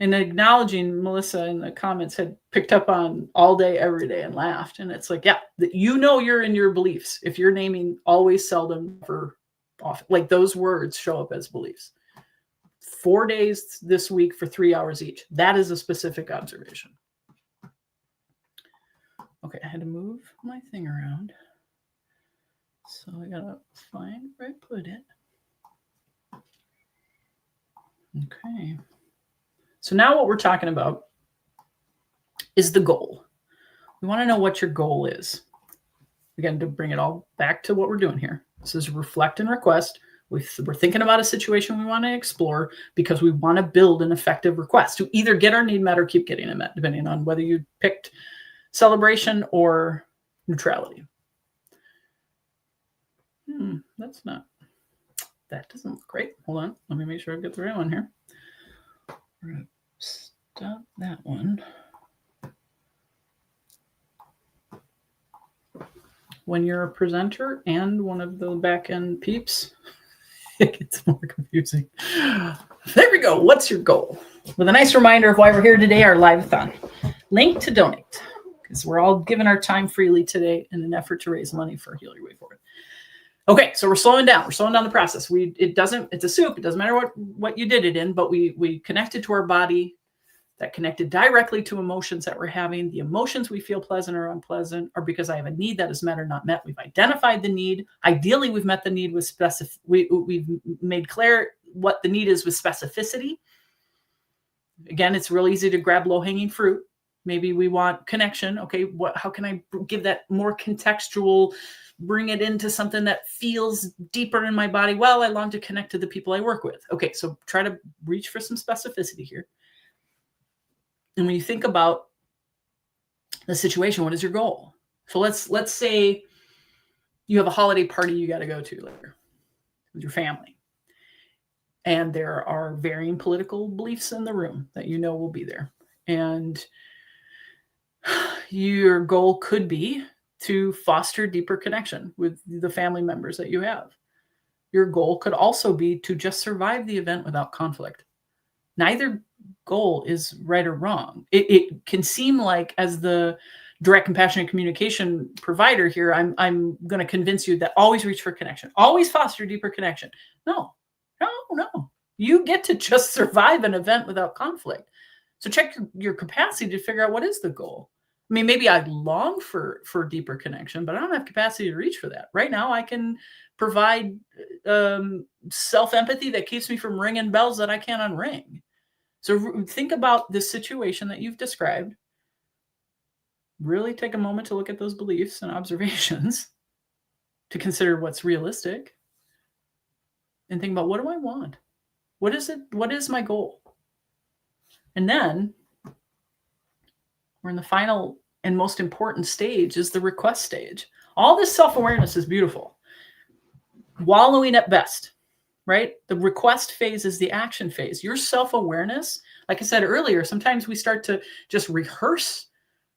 And acknowledging, Melissa in the comments had picked up on all day, every day and laughed. And it's like, yeah, you know, you're in your beliefs. If you're naming always, seldom, never, often, like those words show up as beliefs. 4 days this week for 3 hours each. That is a specific observation. Okay, I had to move my thing around. So I gotta find where I put it. Okay. So now what we're talking about is the goal. We want to know what your goal is. Again, to bring it all back to what we're doing here. This is reflect and request. We're thinking about a situation we want to explore because we want to build an effective request to either get our need met or keep getting it met, depending on whether you picked celebration or neutrality. That doesn't look great. Hold on. Let me make sure I get the right one here. We're going to stop that one. When you're a presenter and one of the back-end peeps, it gets more confusing. There we go. What's your goal? With a nice reminder of why we're here today, our Liveathon. Link to donate, because we're all giving our time freely today in an effort to raise money for Heal Your Way Forward. Okay, so we're slowing down. We're slowing down the process. It's a soup. It doesn't matter what you did it in, but we connected to our body that connected directly to emotions that we're having. The emotions we feel pleasant or unpleasant are because I have a need that is met or not met. We've identified the need. Ideally, we've met the need with we've made clear what the need is with specificity. Again, it's real easy to grab low-hanging fruit. Maybe we want connection. Okay, how can I give that more contextual, bring it into something that feels deeper in my body? Well, I long to connect to the people I work with. Okay, so try to reach for some specificity here. And when you think about the situation, what is your goal? So let's say you have a holiday party you got to go to later with your family. And there are varying political beliefs in the room that you know will be there. And your goal could be to foster deeper connection with the family members that you have. Your goal could also be to just survive the event without conflict. Neither goal is right or wrong. It can seem like, as the direct compassionate communication provider here, I'm going to convince you that always reach for connection, always foster deeper connection. No. You get to just survive an event without conflict. So check your capacity to figure out what is the goal. I mean, maybe I long for deeper connection, but I don't have capacity to reach for that. Right now, I can provide self-empathy that keeps me from ringing bells that I can't unring. So think about the situation that you've described. Really take a moment to look at those beliefs and observations, to consider what's realistic, and think about, what do I want? What is it? What is my goal? And then we're in the final and most important stage, is the request stage. All this self-awareness is beautiful. Wallowing at best, right? The request phase is the action phase. Your self-awareness, like I said earlier, sometimes we start to just rehearse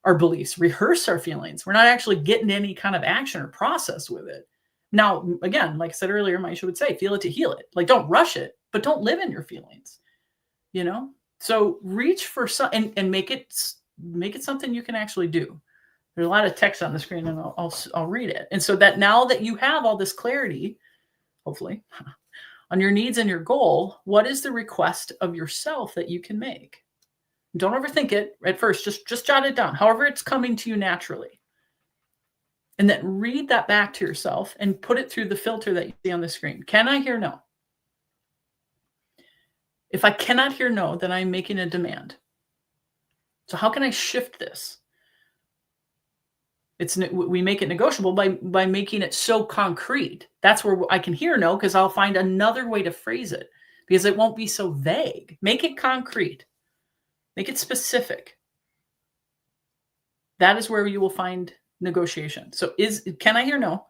our beliefs, rehearse our feelings. We're not actually getting any kind of action or process with it. Now, again, like I said earlier, Maisha would say, feel it to heal it. Like, don't rush it, but don't live in your feelings, you know? So reach for some, and make it something you can actually do. There's a lot of text on the screen, and I'll read it. And so that now that you have all this clarity, hopefully, on your needs and your goal, what is the request of yourself that you can make? Don't overthink it at first. Just jot it down, however it's coming to you naturally. And then read that back to yourself and put it through the filter that you see on the screen. Can I hear no? If I cannot hear no, then I'm making a demand. So how can I shift this? We make it negotiable by making it so concrete. That's where I can hear no, because I'll find another way to phrase it, because it won't be so vague. Make it concrete. Make it specific. That is where you will find negotiation. So can I hear no?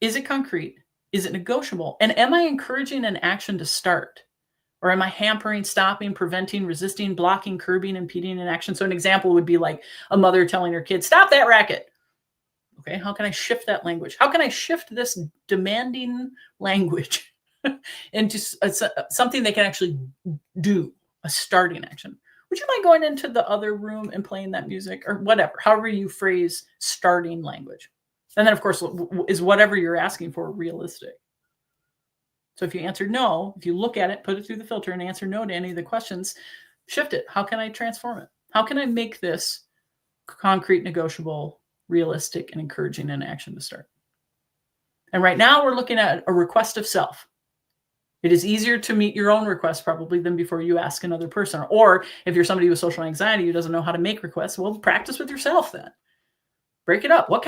Is it concrete? Is it negotiable? And am I encouraging an action to start? Or am I hampering, stopping, preventing, resisting, blocking, curbing, impeding an action? So an example would be like a mother telling her kid, stop that racket. Okay, how can I shift that language? How can I shift this demanding language into something they can actually do, a starting action? Would you mind going into the other room and playing that music, or whatever, however you phrase starting language? And then, of course, is whatever you're asking for realistic? So if you answered no, if you look at it, put it through the filter and answer no to any of the questions, shift it. How can I transform it? How can I make this concrete, negotiable, realistic, and encouraging an action to start? And right now we're looking at a request of self. It is easier to meet your own request probably than before you ask another person. Or if you're somebody with social anxiety who doesn't know how to make requests, well, practice with yourself then. Break it up. What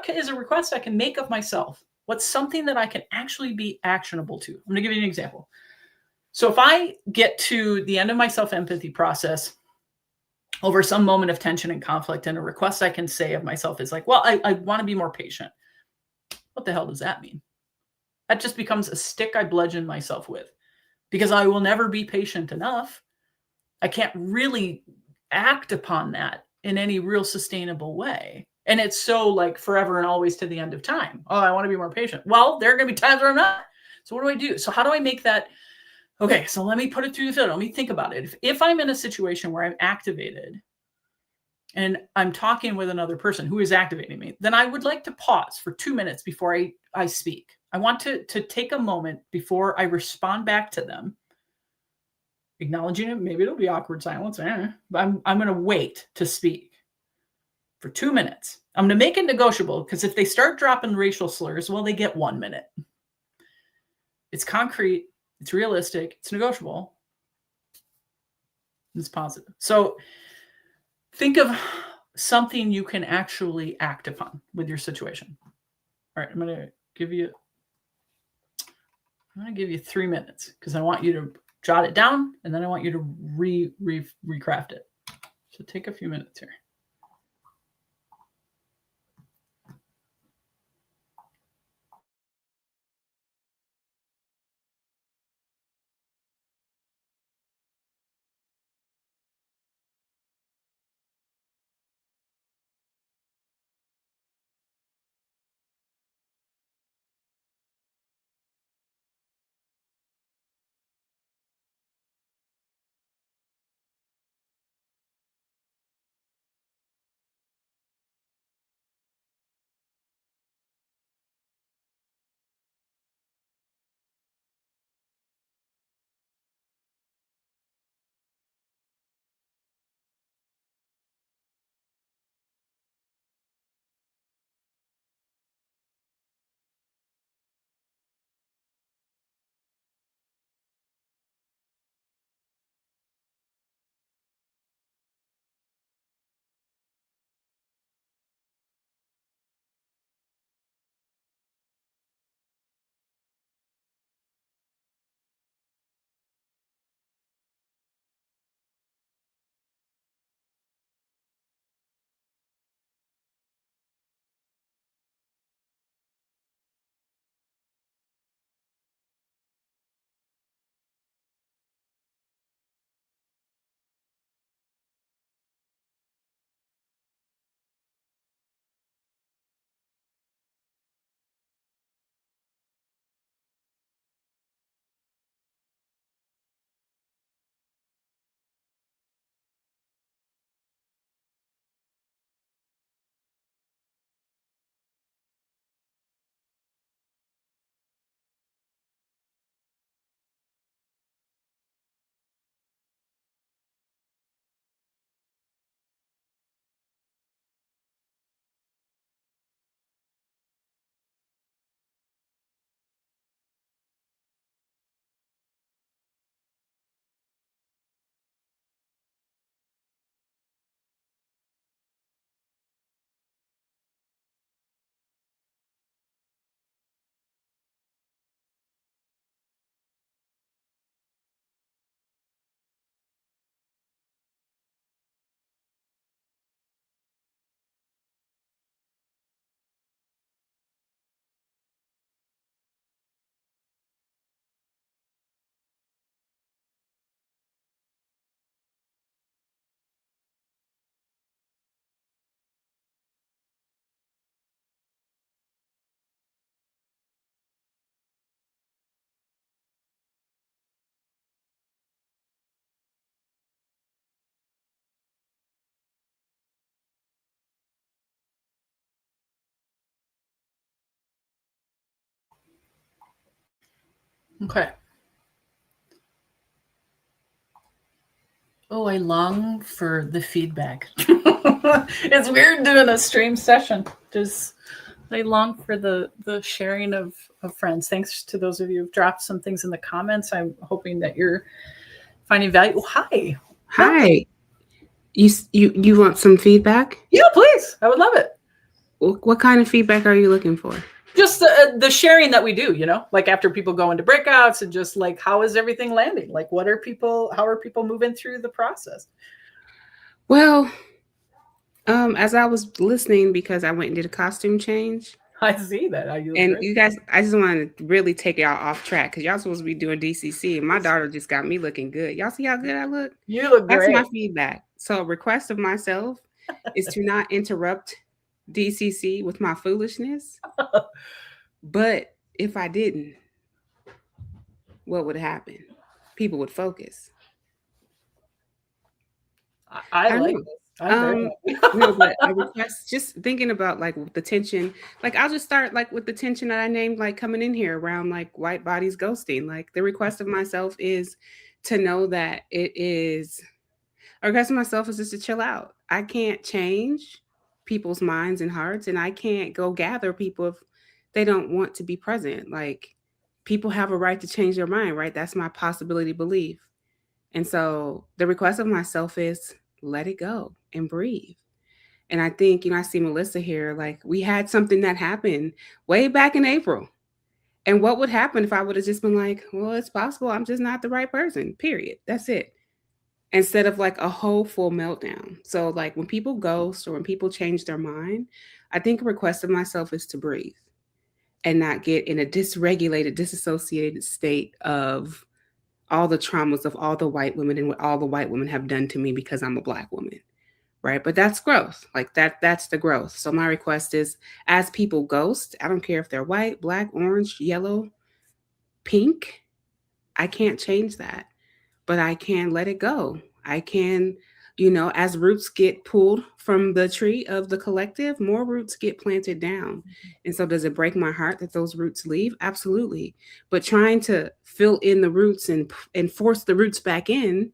is a request I can make of myself? What's something that I can actually be actionable to? I'm going to give you an example. So if I get to the end of my self-empathy process over some moment of tension and conflict, and a request I can say of myself is like, well, I want to be more patient. What the hell does that mean? That just becomes a stick I bludgeon myself with, because I will never be patient enough. I can't really act upon that in any real sustainable way. And it's so like forever and always to the end of time. Oh, I want to be more patient. Well, there are going to be times where I'm not. So what do I do? So how do I make that? Okay, so let me put it through the filter. Let me think about it. If I'm in a situation where I'm activated and I'm talking with another person who is activating me, then I would like to pause for 2 minutes before I speak. I want to take a moment before I respond back to them acknowledging it. Maybe it'll be awkward silence, but I'm going to wait to speak for 2 minutes. I'm going to make it negotiable, because if they start dropping racial slurs, well, they get 1 minute. It's concrete, it's realistic, it's negotiable, it's positive. So think of something you can actually act upon with your situation. All right, I'm going to give you 3 minutes, because I want you to jot it down, and then I want you to recraft it. So take a few minutes here. Okay. Oh, I long for the feedback. It's weird doing a stream session. Just I long for the sharing of friends. Thanks to those of you who've dropped some things in the comments. I'm hoping that you're finding value. Oh, hi. Hi. You want some feedback? Yeah, please. I would love it. What kind of feedback are you looking for? Just the sharing that we do, like after people go into breakouts, and just like, how is everything landing? Like, how are people moving through the process? Well, as I was listening, because I went and did a costume change. I see that. And you guys, I just want to really take y'all off track, because y'all supposed to be doing DCC, and my daughter just got me looking good. Y'all see how good I look? You look great. That's my feedback. So a request of myself is to not interrupt DCC with my foolishness. But if I didn't, what would happen? People would focus. I like this. No, but a request, just thinking about like the tension, like I'll just start like with the tension that I named, like coming in here around like white bodies ghosting. Like the request of myself is to know that a request of myself is just to chill out. I can't change people's minds and hearts, and I can't go gather people if they don't want to be present. Like people have a right to change their mind, right? That's my possibility belief. And so the request of myself is let it go and breathe. And I think, I see Melissa here, like we had something that happened way back in April. And what would happen if I would have just been like, well, it's possible I'm just not the right person, period. That's it. Instead of like a whole full meltdown. So, like when people ghost or when people change their mind, I think a request of myself is to breathe and not get in a dysregulated, disassociated state of all the traumas of all the white women and what all the white women have done to me because I'm a Black woman. Right. But that's growth. Like that's the growth. So my request is, as people ghost, I don't care if they're white, Black, orange, yellow, pink, I can't change that, but I can let it go. I can, as roots get pulled from the tree of the collective, more roots get planted down. And so does it break my heart that those roots leave? Absolutely. But trying to fill in the roots and force the roots back in,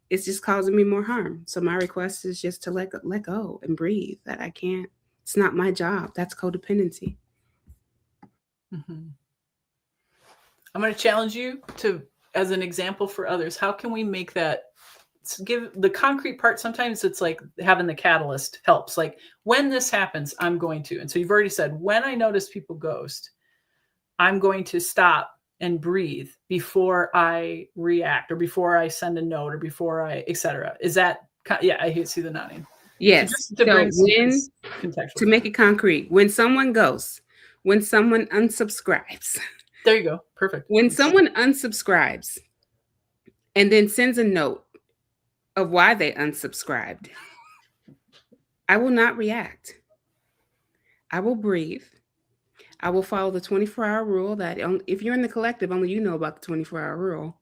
it's just causing me more harm. So my request is just to let go and breathe, that I can't, it's not my job. That's codependency. Mm-hmm. I'm going to challenge you to, as an example for others, how can we make that, give the concrete part? Sometimes it's like having the catalyst helps. Like when this happens, I'm going to, and so you've already said, when I notice people ghost, I'm going to stop and breathe before I react or before I send a note or before I, etc. Is that, yeah, I see the nodding. Yes. So to make it concrete, when someone ghosts, when someone unsubscribes. There you go. Perfect. When someone unsubscribes and then sends a note of why they unsubscribed, I will not react. I will breathe. I will follow the 24-hour rule that if you're in the collective, only you know about the 24-hour rule.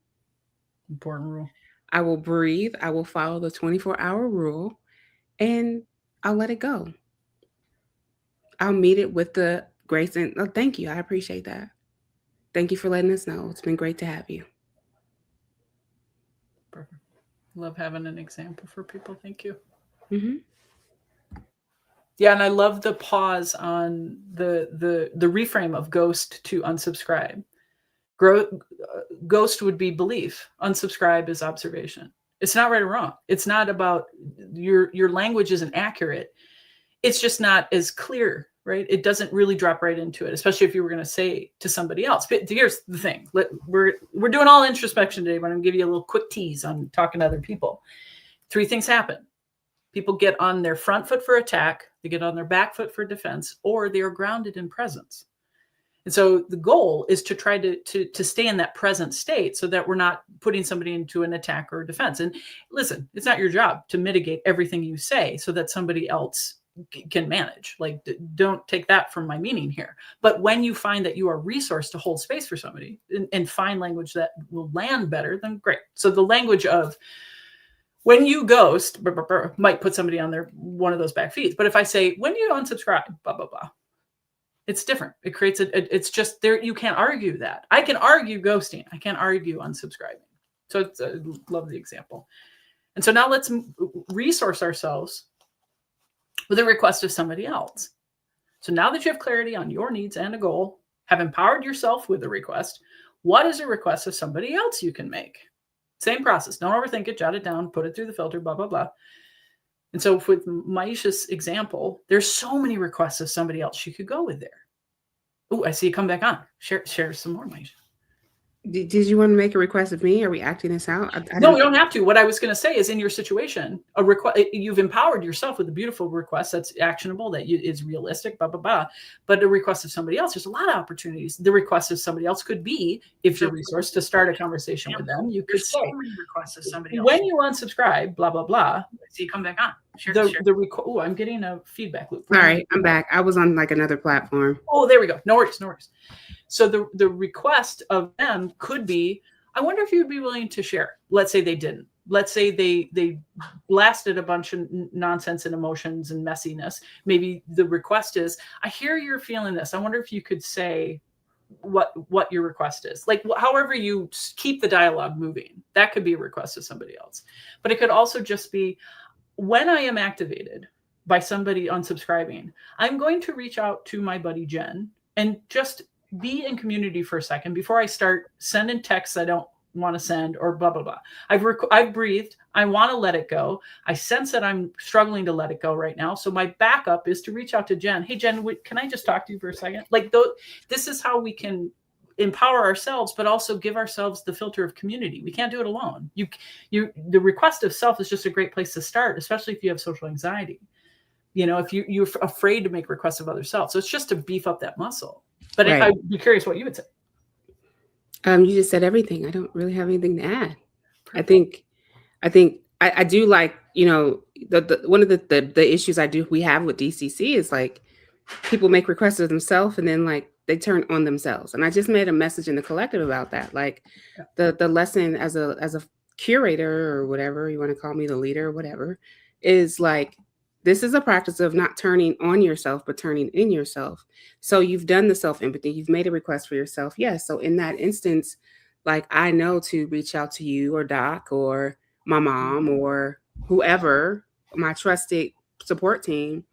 Important rule. I will breathe. I will follow the 24-hour rule and I'll let it go. I'll meet it with the grace and thank you. I appreciate that. Thank you for letting us know. It's been great to have you. Perfect. Love having an example for people. Thank you. Mm-hmm. Yeah, and I love the pause on the reframe of ghost to unsubscribe. Ghost would be belief. Unsubscribe is observation. It's not right or wrong. It's not about your language isn't accurate. It's just not as clear, right? It doesn't really drop right into it, especially if you were going to say to somebody else. But here's the thing. We're doing all introspection today, but I'm going to give you a little quick tease on talking to other people. 3 things happen. People get on their front foot for attack, they get on their back foot for defense, or they are grounded in presence. And so the goal is to try to stay in that present state so that we're not putting somebody into an attack or defense. And listen, it's not your job to mitigate everything you say so that somebody else can manage. Like, don't take that from my meaning here. But when you find that you are resourced to hold space for somebody and find language that will land better, then great. So the language of when you ghost might put somebody on their one of those back feet. But if I say, when you unsubscribe, blah, blah, blah, it's different. It creates it's just there. You can't argue that. I can argue ghosting. I can't argue unsubscribing. So I love the example. And so now let's resource ourselves with a request of somebody else. So now that you have clarity on your needs and a goal, have empowered yourself with a request, what is a request of somebody else you can make? Same process. Don't overthink it. Jot it down. Put it through the filter, blah, blah, blah. And so with Maisha's example, there's so many requests of somebody else she could go with there. Oh, I see you come back on. Share some more, Maisha. Did you want to make a request of me? Are we acting this out? No, we don't have to. What I was going to say is, in your situation, a request, you've empowered yourself with a beautiful request that's actionable, that is realistic, blah, blah, blah. But a request of somebody else, there's a lot of opportunities. The request of somebody else could be, if you're resourced, to start a conversation with them. You could say, requests of somebody else. when you unsubscribe, blah, blah, blah. So you come back on. Oh, I'm getting a feedback loop. All right, I'm back. I was on like another platform. Oh, there we go. No worries, no worries. So the request of them could be, I wonder if you'd be willing to share. Let's say they didn't. let's say they blasted a bunch of nonsense and emotions and messiness. Maybe the request is, I hear you're feeling this. I wonder if you could say what your request is. Like, however you keep the dialogue moving, that could be a request to somebody else. But it could also just be, when I am activated by somebody unsubscribing, I'm going to reach out to my buddy Jen and just be in community for a second before I start sending texts I don't want to send, or blah, blah, blah. I've breathed. I want to let it go. I sense that I'm struggling to let it go right now. So my backup is to reach out to Jen. Hey, Jen, can I just talk to you for a second? Like, this is how we can empower ourselves, but also give ourselves the filter of community. We can't do it alone. The request of self is just a great place to start, especially if you have social anxiety. You know, if you're afraid to make requests of other self. So it's just to beef up that muscle. But Right. I'd be curious what you would say. You just said everything. I don't really have anything to add. Perfect. I think I do like, you know, the one of the issues we have with DCC is like people make requests of themselves and then like they turn on themselves. And I just made a message in the collective about that. Like the lesson as a curator or whatever you want to call me, the leader or whatever, is like, this is a practice of not turning on yourself, but turning in yourself. So you've done the self-empathy, you've made a request for yourself. Yes. So in that instance, like I know to reach out to you or Doc or my mom or whoever, my trusted support team.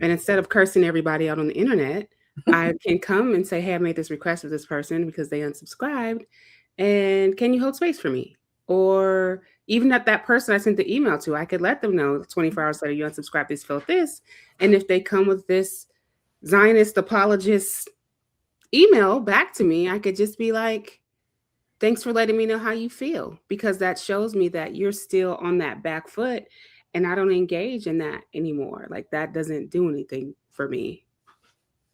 And instead of cursing everybody out on the internet, I can come and say, hey, I made this request of this person because they unsubscribed. And can you hold space for me? Or even that person I sent the email to, I could let them know 24 hours later, you unsubscribe, this felt this. And if they come with this Zionist apologist email back to me, I could just be like, thanks for letting me know how you feel, because that shows me that you're still on that back foot and I don't engage in that anymore. Like that doesn't do anything for me.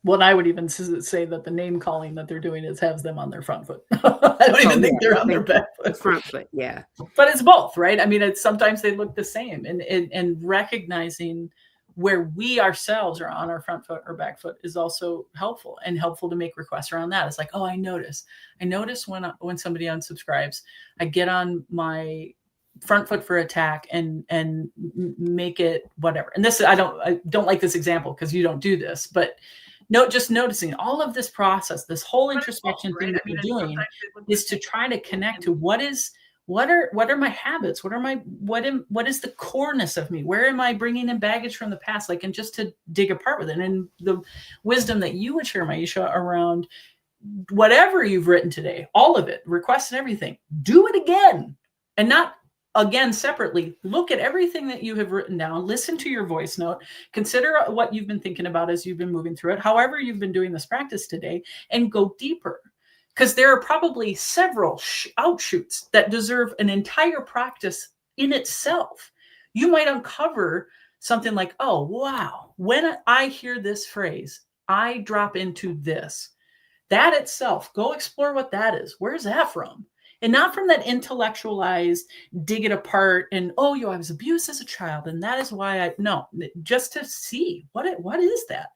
Well, I would even say that the name calling that they're doing has them on their front foot. I don't even think they're on their back foot. Front foot, yeah. But it's both, right? I mean, sometimes they look the same, and recognizing where we ourselves are on our front foot or back foot is also helpful, and helpful to make requests around that. It's like, oh, I notice when somebody unsubscribes, I get on my front foot for attack and make it whatever. And this, I don't like this example because you don't do this, but just noticing all of this process, this whole introspection thing that you're doing is to try to connect to what are my habits? What is the coreness of me? Where am I bringing in baggage from the past? Like, and just to dig apart with it. And the wisdom that you would share, Maisha, around whatever you've written today, all of it, requests and everything, do it again, and not again separately. Look at everything that you have written down, listen to your voice note, consider what you've been thinking about as you've been moving through it, however you've been doing this practice today, and go deeper. Because there are probably several outshoots that deserve an entire practice in itself. You might uncover something like, oh, wow, when I hear this phrase, I drop into this. That itself, go explore what that is. Where's that from? And not from that intellectualized, dig it apart and, oh, I was abused as a child, and that is why just to see what is that?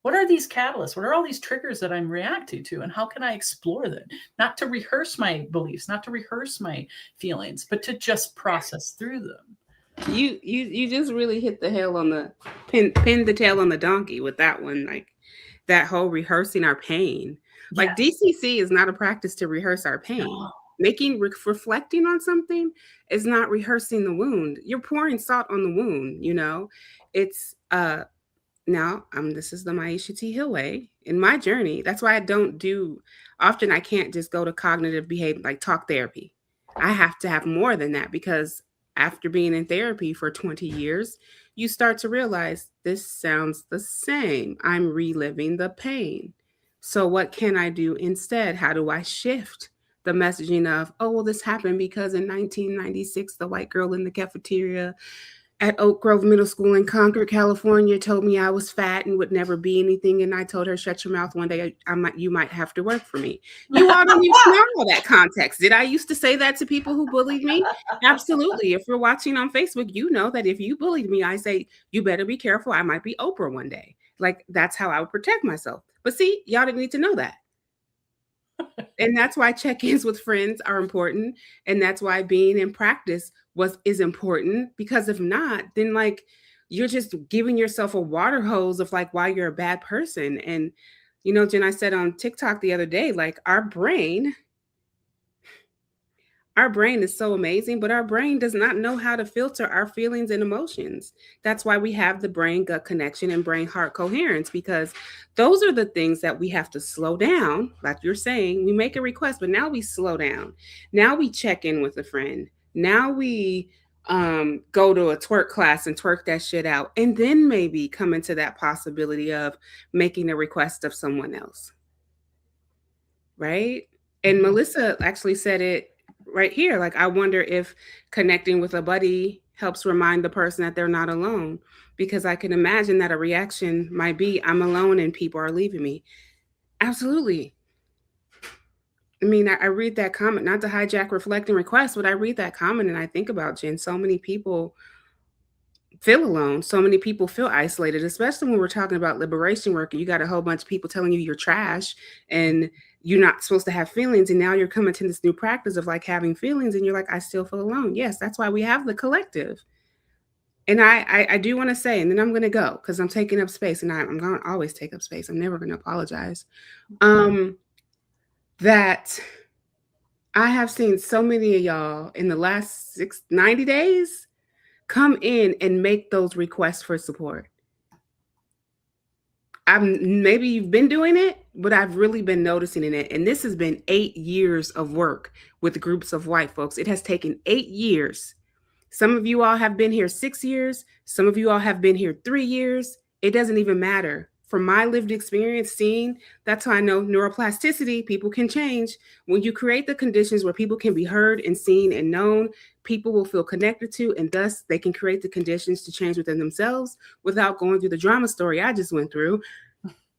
What are these catalysts? What are all these triggers that I'm reacting to? And how can I explore them? Not to rehearse my beliefs, not to rehearse my feelings, but to just process through them. You just really hit the tail on the pin the tail on the donkey with that one, like that whole rehearsing our pain. Like DCC is not a practice to rehearse our pain. No. Reflecting on something is not rehearsing the wound. You're pouring salt on the wound, you know. It's this is the Maisha T. Hill way in my journey. That's why I can't just go to cognitive behavior, like talk therapy. I have to have more than that, because after being in therapy for 20 years, you start to realize this sounds the same. I'm reliving the pain. So what can I do instead? How do I shift the messaging of, oh, well, this happened because in 1996, the white girl in the cafeteria at Oak Grove Middle School in Concord, California, told me I was fat and would never be anything. And I told her, shut your mouth, one day you might have to work for me. You all don't even know all that context. Did I used to say that to people who bullied me? Absolutely. If you're watching on Facebook, you know that if you bullied me, I say, you better be careful. I might be Oprah one day. Like, that's how I would protect myself. But see, y'all didn't need to know that. And that's why check-ins with friends are important. And that's why being in practice is important, because if not, then like you're just giving yourself a water hose of like why you're a bad person. And Jen, I said on TikTok the other day, like our brain is so amazing, but our brain does not know how to filter our feelings and emotions. That's why we have the brain gut connection and brain heart coherence, because those are the things that we have to slow down. Like you're saying, we make a request, but now we slow down. Now we check in with a friend. Now we go to a twerk class and twerk that shit out, and then maybe come into that possibility of making a request of someone else. Right? And Melissa actually said it right here. Like, I wonder if connecting with a buddy helps remind the person that they're not alone, because I can imagine that a reaction might be, I'm alone and people are leaving me. Absolutely. I mean, I read that comment, not to hijack reflect and request, but I read that comment and I think about, Jen, so many people feel alone. So many people feel isolated, especially when we're talking about liberation work and you got a whole bunch of people telling you you're trash and you're not supposed to have feelings. And now you're coming to this new practice of like having feelings and you're like, I still feel alone. Yes, that's why we have the collective. And I do want to say, and then I'm going to go because I'm taking up space, and I'm going to always take up space. I'm never going to apologize. That I have seen so many of y'all in the last 90 days come in and make those requests for support. Maybe you've been doing it, but I've really been noticing it. And this has been 8 years of work with groups of white folks. It has taken 8 years. Some of you all have been here 6 years. Some of you all have been here 3 years. It doesn't even matter. From my lived experience, seeing, that's how I know neuroplasticity, people can change. When you create the conditions where people can be heard and seen and known, people will feel connected to, and thus they can create the conditions to change within themselves without going through the drama story I just went through,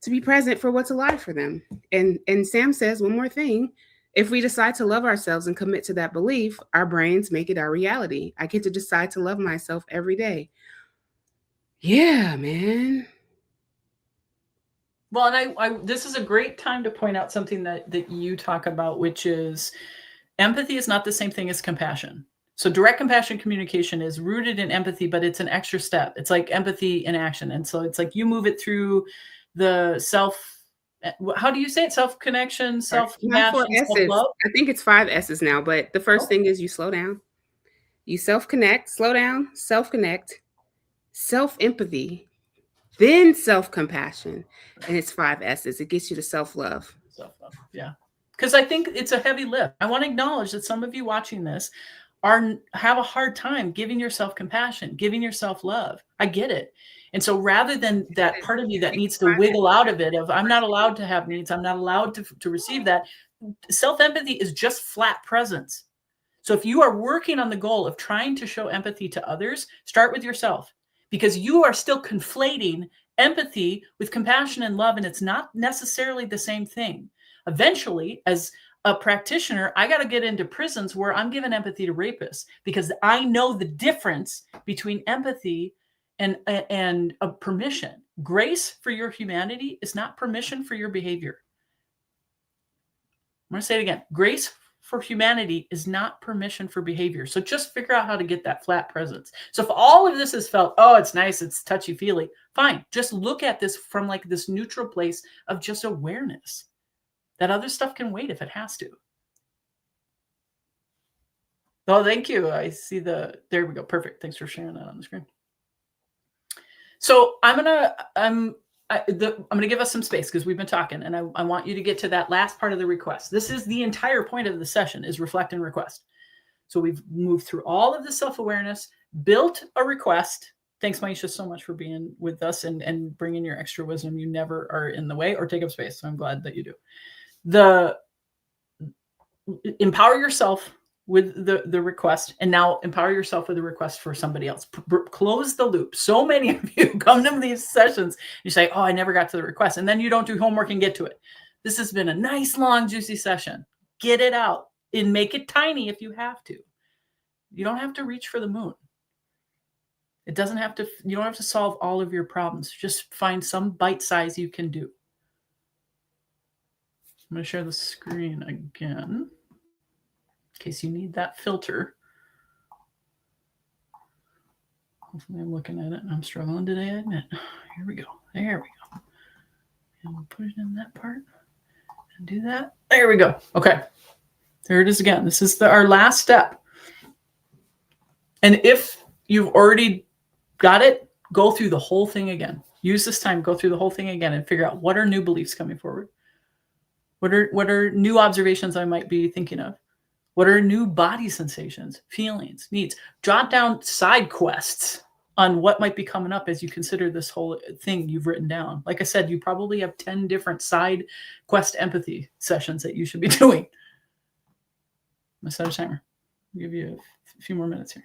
to be present for what's alive for them. And Sam says one more thing. If we decide to love ourselves and commit to that belief, our brains make it our reality. I get to decide to love myself every day. Yeah, man. Well, and I this is a great time to point out something that you talk about, which is empathy is not the same thing as compassion. So direct compassion communication is rooted in empathy, but it's an extra step. It's like empathy in action. And so it's like you move it through the how do you say it? Self-connection, self-compassion, self-love? I think it's 5 S's now, but the first thing is you slow down. You self-connect, slow down, self-connect, self-empathy, then self-compassion. And it's 5 S's. It gets you to self-love. Self-love, yeah. Because I think it's a heavy lift. I want to acknowledge that some of you watching this have a hard time giving yourself compassion, giving yourself love. I get it. And so rather than that part of you that needs to wiggle out of it, of I'm not allowed to have needs, I'm not allowed to receive that, self-empathy is just flat presence. So if you are working on the goal of trying to show empathy to others, start with yourself, because you are still conflating empathy with compassion and love, and it's not necessarily the same thing. Eventually, as a practitioner, I got to get into prisons where I'm giving empathy to rapists, because I know the difference between empathy and a permission. Grace for your humanity is not permission for your behavior. I'm going to say it again. Grace for humanity is not permission for behavior. So just figure out how to get that flat presence. So if all of this is felt, oh, it's nice, it's touchy-feely, fine. Just look at this from like this neutral place of just awareness. That other stuff can wait if it has to. Oh, thank you. I see there we go. Perfect. Thanks for sharing that on the screen. So I'm going to give us some space because we've been talking, and I want you to get to that last part of the request. This is the entire point of the session, is reflect and request. So we've moved through all of the self-awareness, built a request. Thanks, Maisha, so much for being with us and bringing your extra wisdom. You never are in the way or take up space. So I'm glad that you do. Empower yourself with the request, and now empower yourself with a request for somebody else. Close the loop. So many of you come to these sessions, you say, oh, I never got to the request, and then you don't do homework and get to it. This has been a nice, long, juicy session. Get it out and make it tiny if you have to. You don't have to reach for the moon. You don't have to solve all of your problems. Just find some bite size you can do. going to share the screen again in case you need that filter. Hopefully I'm looking at it and I'm struggling today, I admit. Here we go. There we go. And we'll put it in that part and do that. There we go. Okay. There it is again. This is our last step. And if you've already got it, go through the whole thing again. Use this time, go through the whole thing again and figure out what are new beliefs coming forward. What are new observations I might be thinking of? What are new body sensations, feelings, needs? Jot down side quests on what might be coming up as you consider this whole thing you've written down. Like I said, you probably have 10 different side quest empathy sessions that you should be doing. I'm going to set a timer. I'll give you a few more minutes here.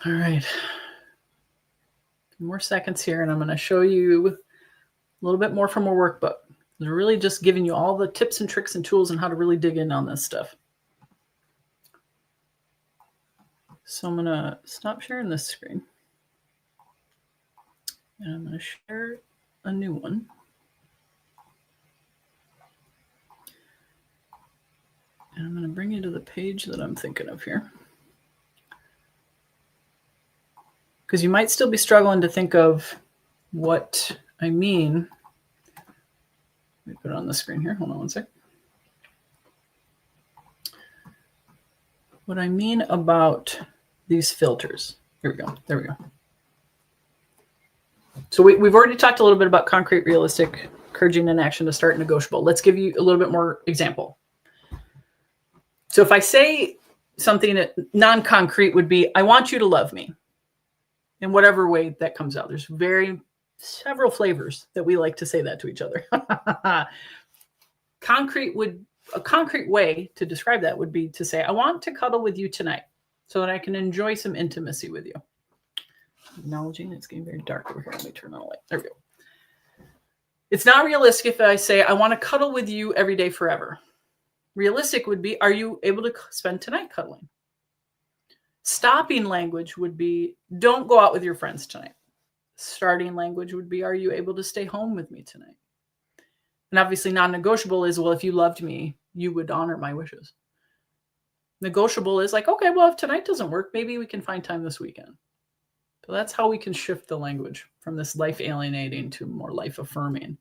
All right. More seconds here, and I'm going to show you a little bit more from our workbook. They're really just giving you all the tips and tricks and tools on how to really dig in on this stuff. So I'm going to stop sharing this screen. And I'm going to share a new one. And I'm going to bring you to the page that I'm thinking of here. Because you might still be struggling to think of what I mean. Let me put it on the screen here. Hold on one sec. What I mean about these filters. Here we go. There we go. So we've already talked a little bit about concrete, realistic, encouraging an action to start, negotiable. Let's give you a little bit more example. So if I say something that non-concrete would be, I want you to love me. In whatever way that comes out. There's several flavors that we like to say that to each other. A concrete way to describe that would be to say, I want to cuddle with you tonight so that I can enjoy some intimacy with you. Acknowledging it's getting very dark over here. Let me turn on the light. There we go. It's not realistic if I say, I want to cuddle with you every day forever. Realistic would be, are you able to spend tonight cuddling? Stopping language would be, don't go out with your friends tonight. Starting language would be, are you able to stay home with me tonight? And obviously non-negotiable is, well, if you loved me, you would honor my wishes. Negotiable is like, okay, well, if tonight doesn't work, maybe we can find time this weekend. So that's how we can shift the language from this life alienating to more life affirming.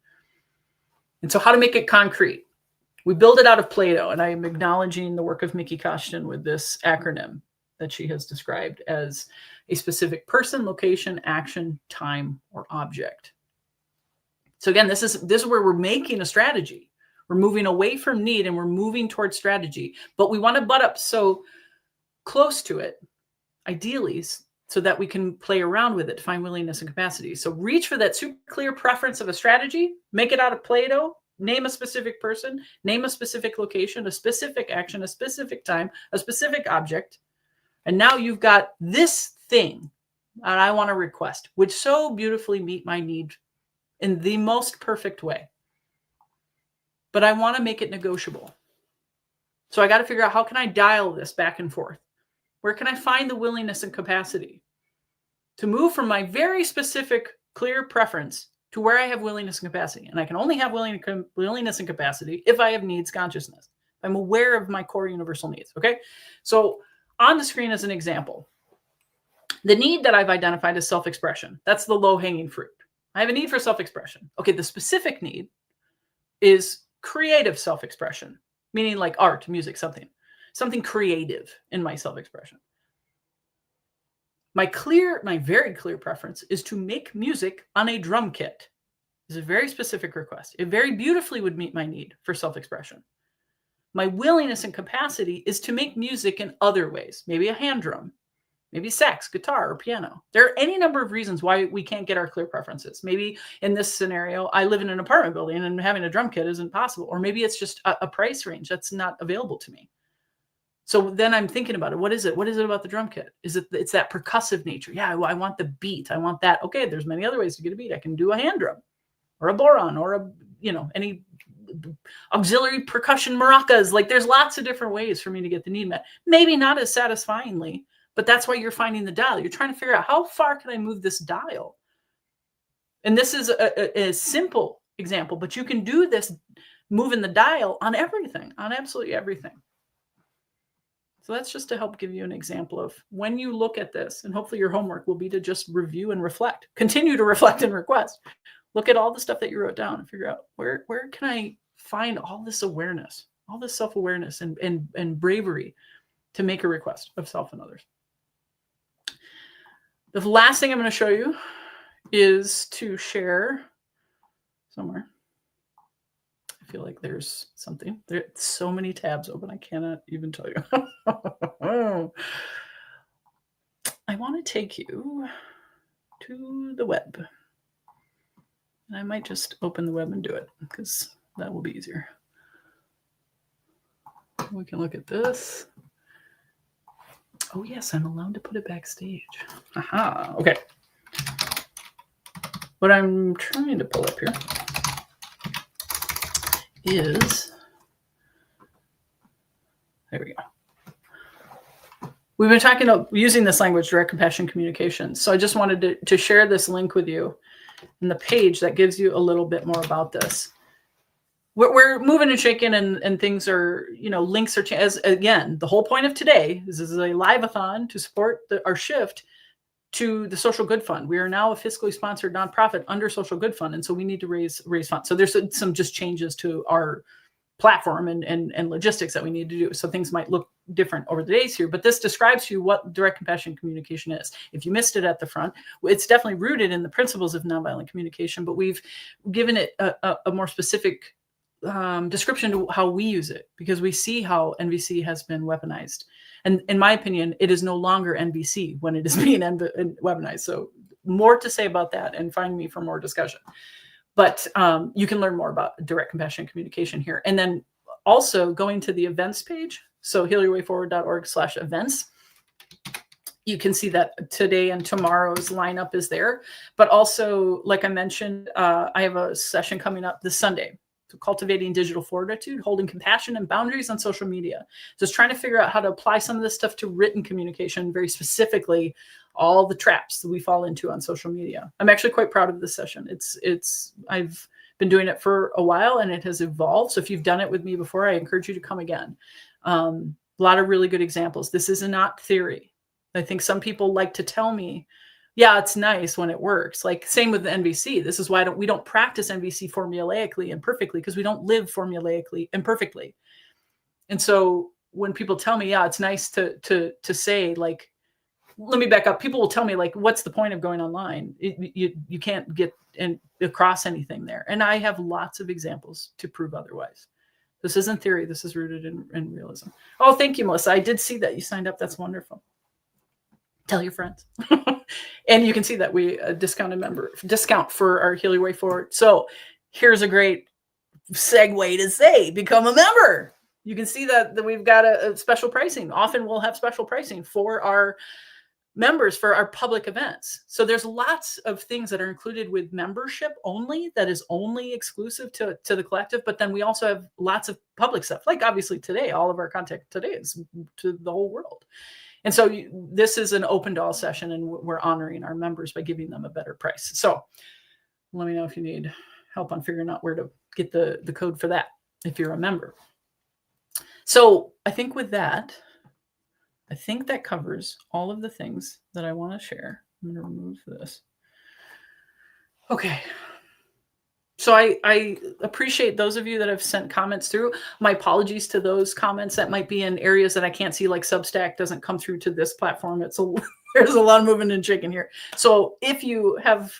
And so how to make it concrete? We build it out of Play-Doh, and I am acknowledging the work of Mickey Koshton with this acronym that she has described as a specific person, location, action, time, or object. So again, this is where we're making a strategy. We're moving away from need and we're moving towards strategy, but we want to butt up so close to it, ideally, so that we can play around with it to find willingness and capacity. So reach for that super clear preference of a strategy, make it out of Play-Doh, name a specific person, name a specific location, a specific action, a specific time, a specific object. And now you've got this thing that I want to request, which so beautifully meet my need in the most perfect way. But I want to make it negotiable. So I got to figure out, how can I dial this back and forth? Where can I find the willingness and capacity to move from my very specific, clear preference to where I have willingness and capacity? And I can only have willingness and capacity if I have needs consciousness. I'm aware of my core universal needs. Okay. So on the screen as an example, the need that I've identified is self-expression. That's the low-hanging fruit. I have a need for self-expression. Okay. The specific need is creative self-expression, meaning like art, music, something creative in my self-expression. My very clear preference is to make music on a drum kit. It's a very specific request. It very beautifully would meet my need for self-expression. My willingness and capacity is to make music in other ways, maybe a hand drum, maybe sax, guitar, or piano. There are any number of reasons why we can't get our clear preferences. Maybe in this scenario, I live in an apartment building and having a drum kit isn't possible. Or maybe it's just a price range that's not available to me. So then I'm thinking about it. What is it? What is it about the drum kit? It's that percussive nature. Yeah, I want the beat. I want that. Okay, there's many other ways to get a beat. I can do a hand drum or a boron or any auxiliary percussion maracas. Like there's lots of different ways for me to get the need met. Maybe not as satisfyingly, but that's why you're finding the dial. You're trying to figure out, how far can I move this dial? And this is a simple example, but you can do this moving the dial on everything, on absolutely everything. So that's just to help give you an example of when you look at this, and hopefully your homework will be to just review and reflect, continue to reflect and request. Look at all the stuff that you wrote down and figure out where can I find all this awareness, all this self-awareness and bravery to make a request of self and others. The last thing I'm going to show you is to share somewhere. I feel like there's something. There's so many tabs open, I cannot even tell you. I want to take you to the web. And I might just open the web and do it because that will be easier. We can look at this. Oh, yes, I'm allowed to put it backstage. Aha, okay. What I'm trying to pull up here is, there we go. We've been talking about using this language, direct compassion communication. So I just wanted to share this link with you in the page that gives you a little bit more about this. We're moving and shaking and things are, links are, as again, the whole point of today is this is a Liveathon to support our shift to the Social Good Fund. We are now a fiscally sponsored nonprofit under Social Good Fund. And so we need to raise funds. So there's some just changes to our platform and logistics that we need to do. So things might look different over the days here, but this describes to you what direct compassion communication is. If you missed it at the front, it's definitely rooted in the principles of nonviolent communication, but we've given it a more specific description to how we use it, because we see how NVC has been weaponized. And in my opinion, it is no longer NVC when it is being weaponized. So more to say about that, and find me for more discussion. But you can learn more about direct compassion communication here. And then also going to the events page. So healyourwayforward.org/events. you can see that today and tomorrow's lineup is there. But also, like I mentioned, I have a session coming up this Sunday. So cultivating digital fortitude, holding compassion and boundaries on social media. Just trying to figure out how to apply some of this stuff to written communication, very specifically, all the traps that we fall into on social media. I'm actually quite proud of this session. I've been doing it for a while and it has evolved. So if you've done it with me before, I encourage you to come again. A lot of really good examples. This is not theory. I think some people like to tell me, yeah, it's nice when it works. Like same with the NVC. This is why we don't practice NVC formulaically and perfectly, because we don't live formulaically and perfectly. And so when people tell me, yeah, it's nice to say, like, let me back up. People will tell me, like, what's the point of going online? You can't get across anything there. And I have lots of examples to prove otherwise. This isn't theory. This is rooted in realism. Oh, thank you, Melissa. I did see that you signed up. That's wonderful. Tell your friends. And you can see that we discount for our Heal Your Way Forward. So here's a great segue to say, become a member. You can see that we've got a special pricing. Often we'll have special pricing for our members for our public events. So there's lots of things that are included with membership only, that is only exclusive to the collective. But then we also have lots of public stuff. Like obviously today, all of our content today is to the whole world. And so this is an open to all session, and we're honoring our members by giving them a better price. So let me know if you need help on figuring out where to get the code for that if you're a member. So I think with that, I think that covers all of the things that I want to share. I'm going to remove this. Okay. So I appreciate those of you that have sent comments through. My apologies to those comments that might be in areas that I can't see, like Substack doesn't come through to this platform. There's a lot of moving and shaking here. So if you have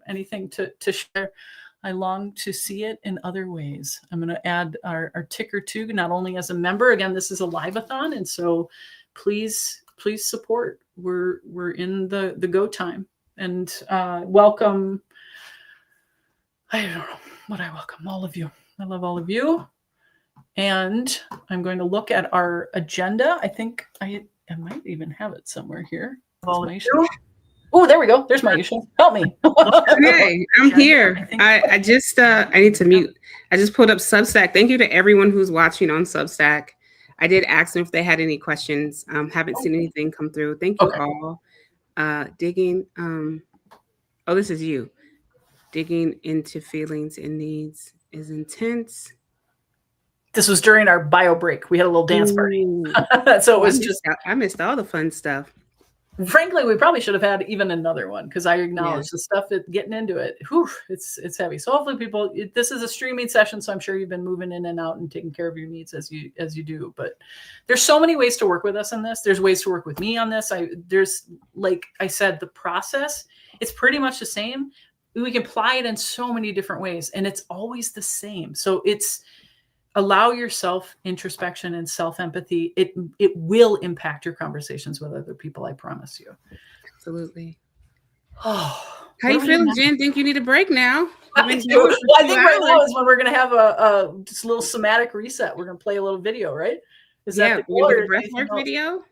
anything to share, I long to see it in other ways. I'm going to add our ticker too, not only as a member. Again, this is a Liveathon, and so please support. We're in the go time, and welcome. I don't know what I welcome. All of you. I love all of you. And I'm going to look at our agenda. I think I might even have it somewhere here. Oh, there we go. There's Maisha. Help me. Hey, I'm here. I just I need to mute. I just pulled up Substack. Thank you to everyone who's watching on Substack. I did ask them if they had any questions. Haven't seen anything come through. Thank you all. Digging. Oh, this is you. Digging into feelings and needs is intense. This was during our bio break. We had a little dance party. So it was I missed all the fun stuff. Frankly, we probably should have had even another one, because I acknowledge the stuff that getting into it. Whew, it's heavy. So hopefully people, this is a streaming session, so I'm sure you've been moving in and out and taking care of your needs as you do. But there's so many ways to work with us on this. There's ways to work with me on this. There's, like I said, the process, it's pretty much the same. We can apply it in so many different ways, and it's always the same. So it's allow yourself introspection and self-empathy. It will impact your conversations with other people, I promise you. Absolutely. Oh, how you feeling, Jen? Think you need a break now? I think right now is when we're going to have a just a little somatic reset. We're going to play a little video, right? Is that the breathwork video?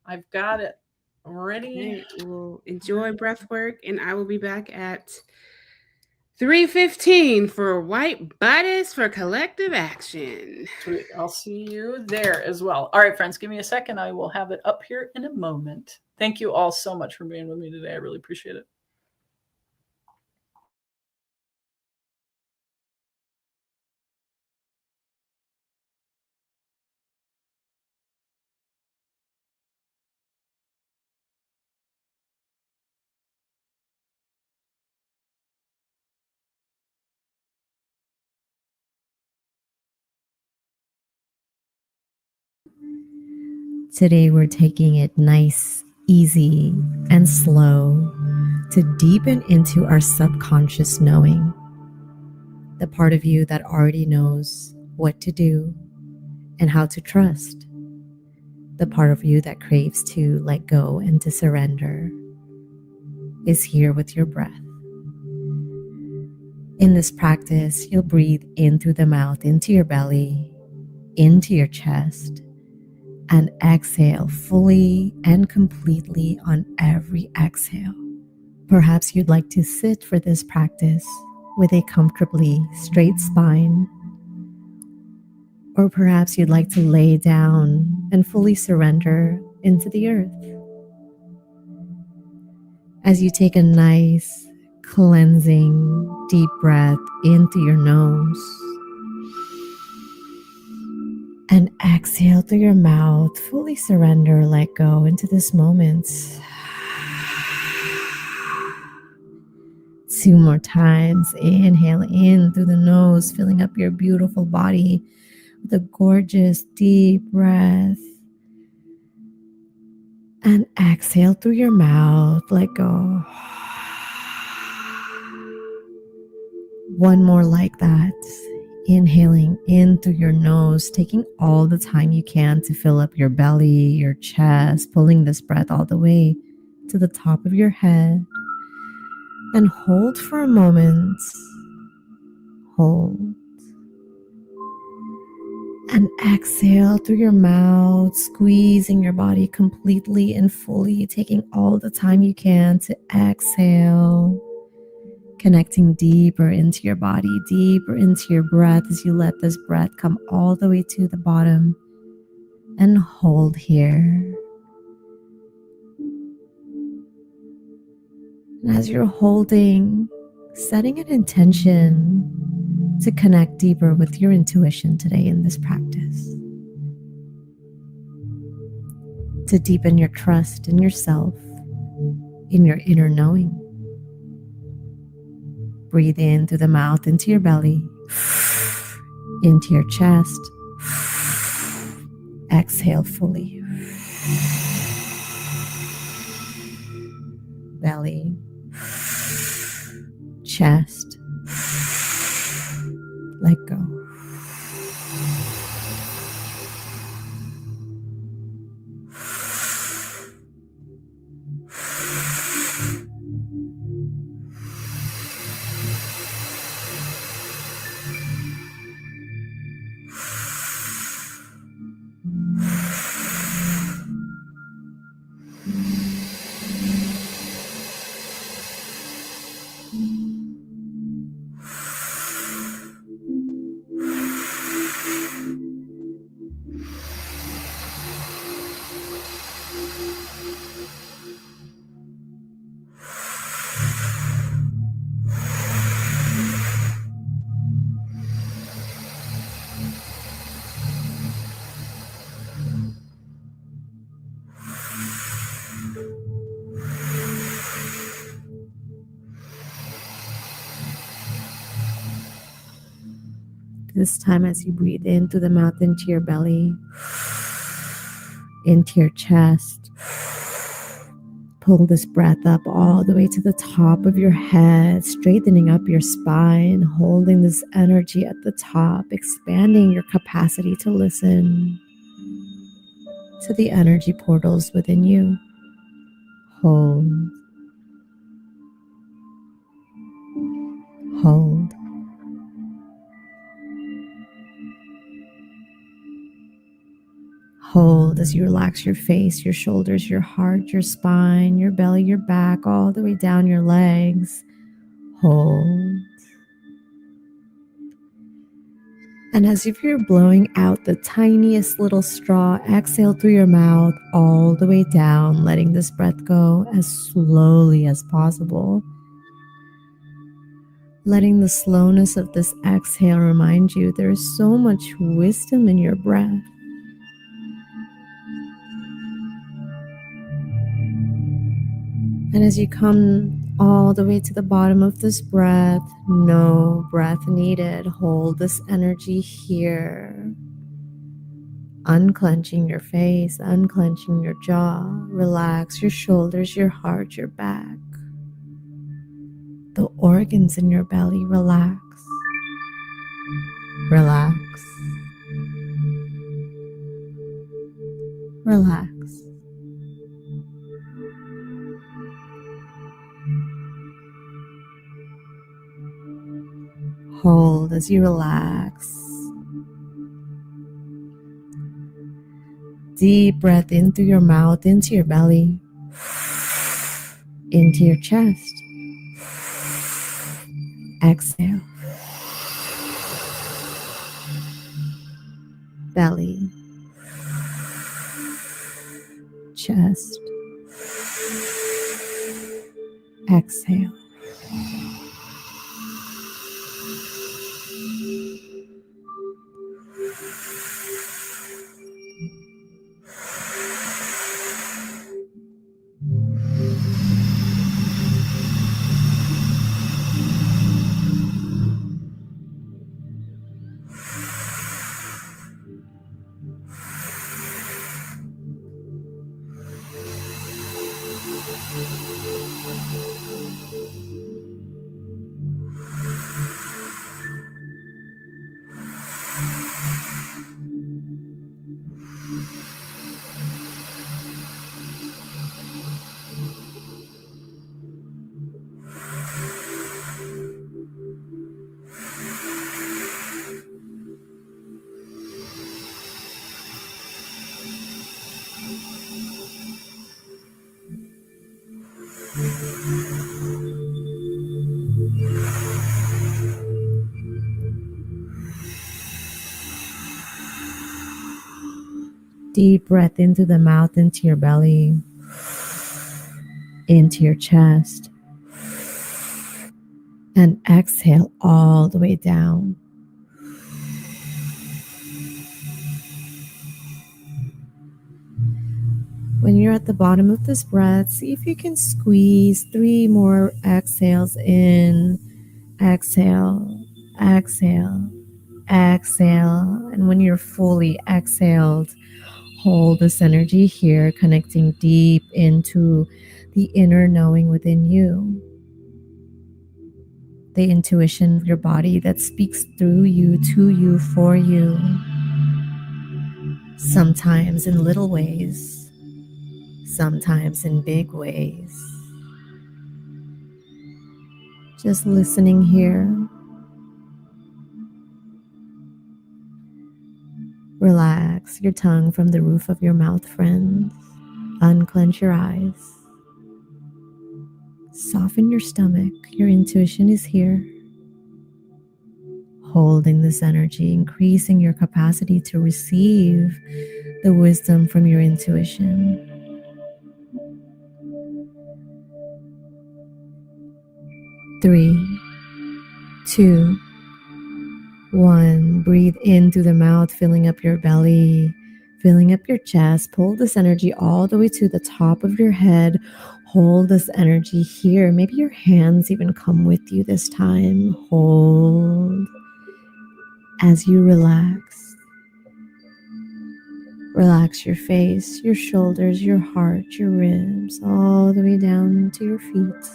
I've got it ready. Okay, we'll enjoy breathwork, and I will be back at 3:15 for White Bodies for Collective Action. Sweet. I'll see you there as well. All right, friends, give me a second. I will have it up here in a moment. Thank you all so much for being with me today. I really appreciate it. Today, we're taking it nice, easy, and slow to deepen into our subconscious knowing, the part of you that already knows what to do and how to trust, the part of you that craves to let go and to surrender, is here with your breath. In this practice, you'll breathe in through the mouth, into your belly, into your chest, and exhale fully and completely on every exhale. Perhaps you'd like to sit for this practice with a comfortably straight spine, or perhaps you'd like to lay down and fully surrender into the earth. As you take a nice, cleansing, deep breath into your nose and exhale through your mouth, fully surrender, let go into this moment. 2 more times. Inhale in through the nose, filling up your beautiful body with a gorgeous deep breath. And exhale through your mouth, let go. One more like that. Inhaling in through your nose, taking all the time you can to fill up your belly, your chest, pulling this breath all the way to the top of your head. And hold for a moment. Hold. And exhale through your mouth, squeezing your body completely and fully, taking all the time you can to exhale. Connecting deeper into your body, deeper into your breath as you let this breath come all the way to the bottom. And hold here. And as you're holding, setting an intention to connect deeper with your intuition today in this practice. To deepen your trust in yourself, in your inner knowing. Breathe in through the mouth into your belly, into your chest. Exhale fully. Belly, chest, let go. This time as you breathe in through the mouth into your belly, into your chest, pull this breath up all the way to the top of your head, straightening up your spine, holding this energy at the top, expanding your capacity to listen to the energy portals within you. Hold. Hold. Hold as you relax your face, your shoulders, your heart, your spine, your belly, your back, all the way down your legs. Hold. And as if you're blowing out the tiniest little straw, exhale through your mouth all the way down, letting this breath go as slowly as possible. Letting the slowness of this exhale remind you there is so much wisdom in your breath. And as you come all the way to the bottom of this breath, no breath needed. Hold this energy here. Unclenching your face, unclenching your jaw. Relax your shoulders, your heart, your back. The organs in your belly, relax. Relax. Relax. Hold as you relax. Deep breath in through your mouth, into your belly, into your chest. Exhale. Belly, chest. Exhale. Deep breath into the mouth, into your belly, into your chest. And exhale all the way down. When you're at the bottom of this breath, see if you can squeeze 3 more exhales in. Exhale, exhale, exhale. And when you're fully exhaled, hold this energy here, connecting deep into the inner knowing within you. The intuition of your body that speaks through you, to you, for you. Sometimes in little ways, sometimes in big ways. Just listening here. Relax your tongue from the roof of your mouth, friends. Unclench your eyes. Soften your stomach. Your intuition is here. Holding this energy, increasing your capacity to receive the wisdom from your intuition. 3, 2, 1. Breathe in through the mouth, filling up your belly, filling up your chest. Pull this energy all the way to the top of your head. Hold this energy here. Maybe your hands even come with you this time. Hold as you relax. Relax your face, your shoulders, your heart, your ribs, all the way down to your feet.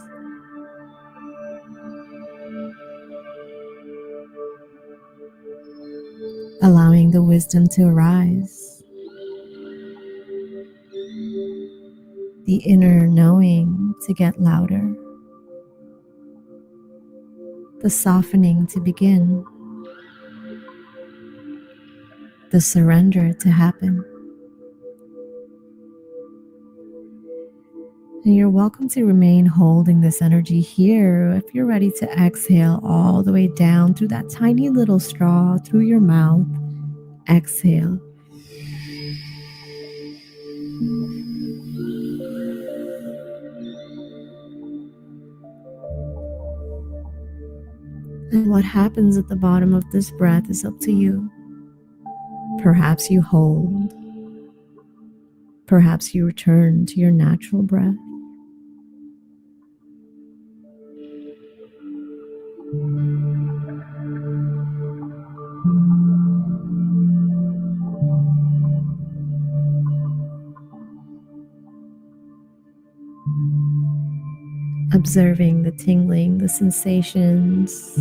Allowing the wisdom to arise. The inner knowing to get louder. The softening to begin. The surrender to happen. And you're welcome to remain holding this energy here. If you're ready to exhale all the way down through that tiny little straw through your mouth, exhale. And what happens at the bottom of this breath is up to you. Perhaps you hold. Perhaps you return to your natural breath. Observing the tingling, the sensations,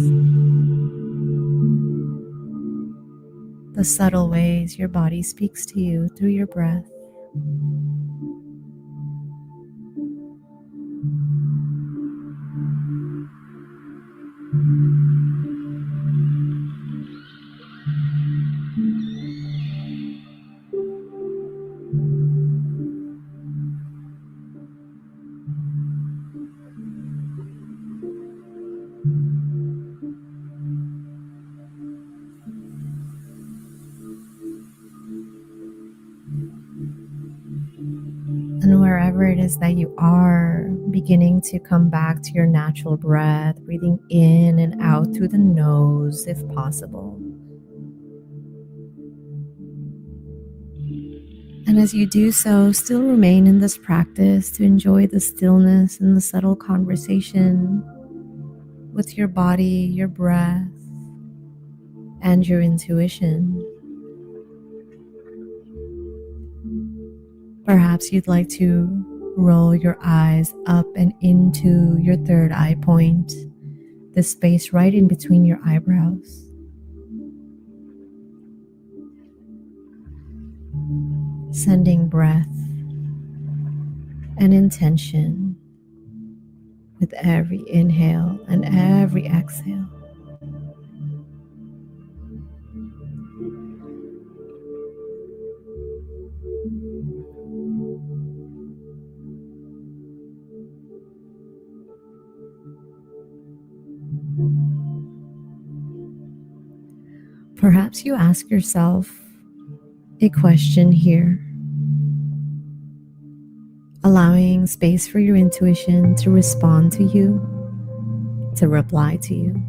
the subtle ways your body speaks to you through your breath. wherever it is that you are, beginning to come back to your natural breath, breathing in and out through the nose if possible. And as you do so, still remain in this practice to enjoy the stillness and the subtle conversation with your body, your breath, and your intuition. Perhaps you'd like to roll your eyes up and into your third eye point, the space right in between your eyebrows. Sending breath and intention with every inhale and every exhale. Perhaps you ask yourself a question here, allowing space for your intuition to respond to you, to reply to you.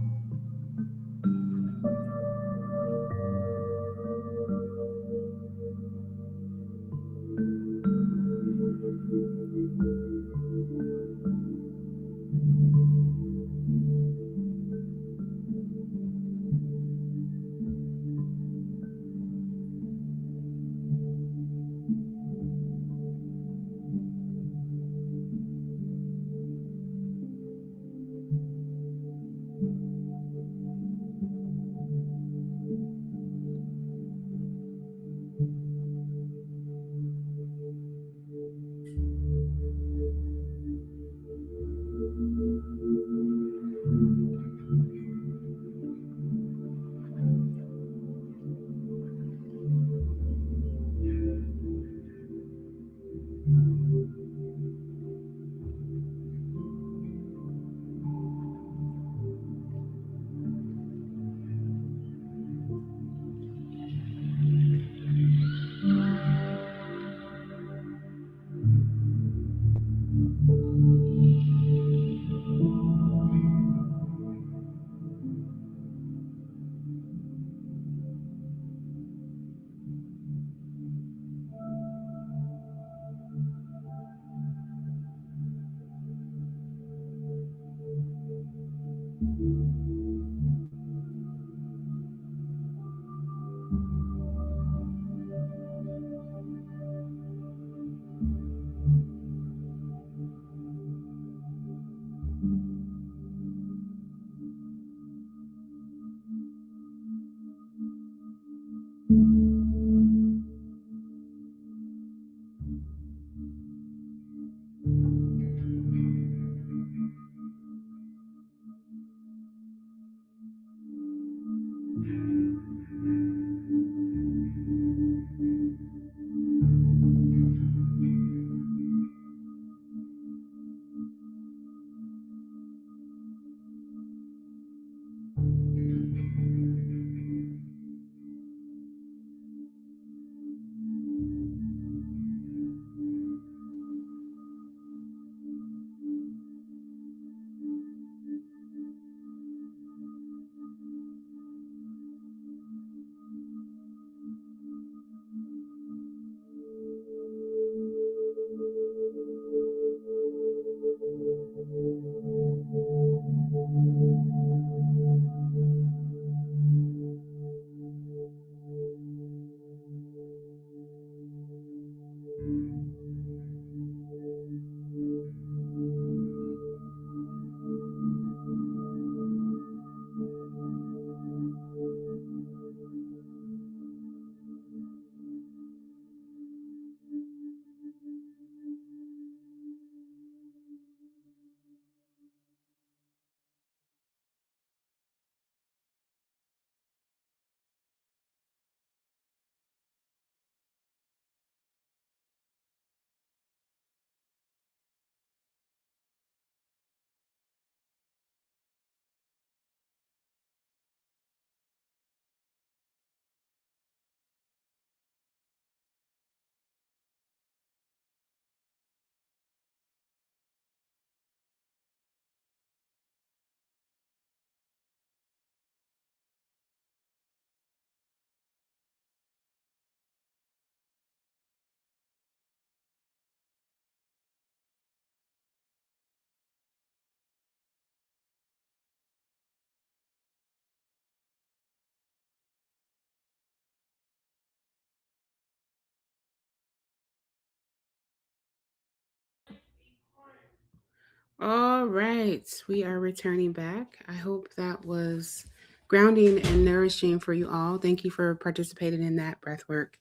All right, we are returning back. I hope that was grounding and nourishing for you all. Thank you for participating in that breath work.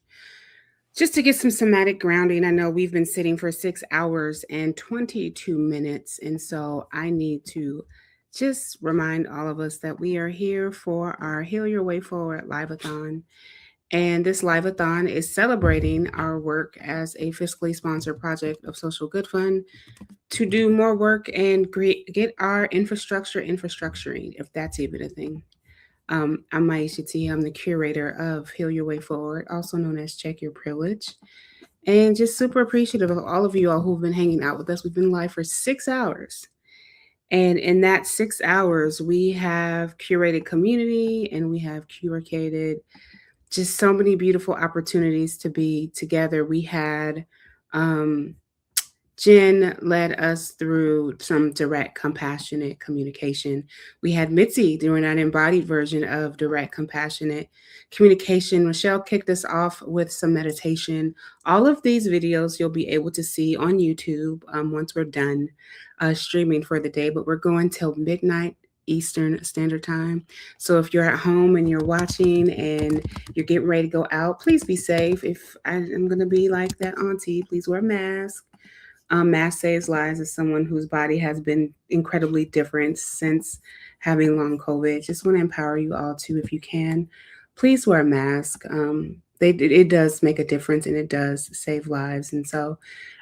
Just to get some somatic grounding, I know we've been sitting for 6 hours and 22 minutes. And so I need to just remind all of us that we are here for our Heal Your Way Forward Liveathon. And this Liveathon is celebrating our work as a fiscally sponsored project of Social Good Fund to do more work and get our infrastructuring, if that's even a thing. I'm Maisha T. I'm the curator of Heal Your Way Forward, also known as Check Your Privilege. And just super appreciative of all of you all who've been hanging out with us. We've been live for 6 hours. And in that 6 hours, we have curated community and we have curated just so many beautiful opportunities to be together. We had Jen led us through some direct, compassionate communication. We had Mitzi doing an embodied version of direct, compassionate communication. Michelle kicked us off with some meditation. All of these videos you'll be able to see on YouTube once we're done streaming for the day, but we're going till midnight Eastern Standard Time. So if you're at home and you're watching and you're getting ready to go out, please be safe. If I'm going to be like that auntie, please wear a mask. Mask saves lives as someone whose body has been incredibly different since having long COVID. Just want to empower you all to, if you can, please wear a mask. It does make a difference and it does save lives. And so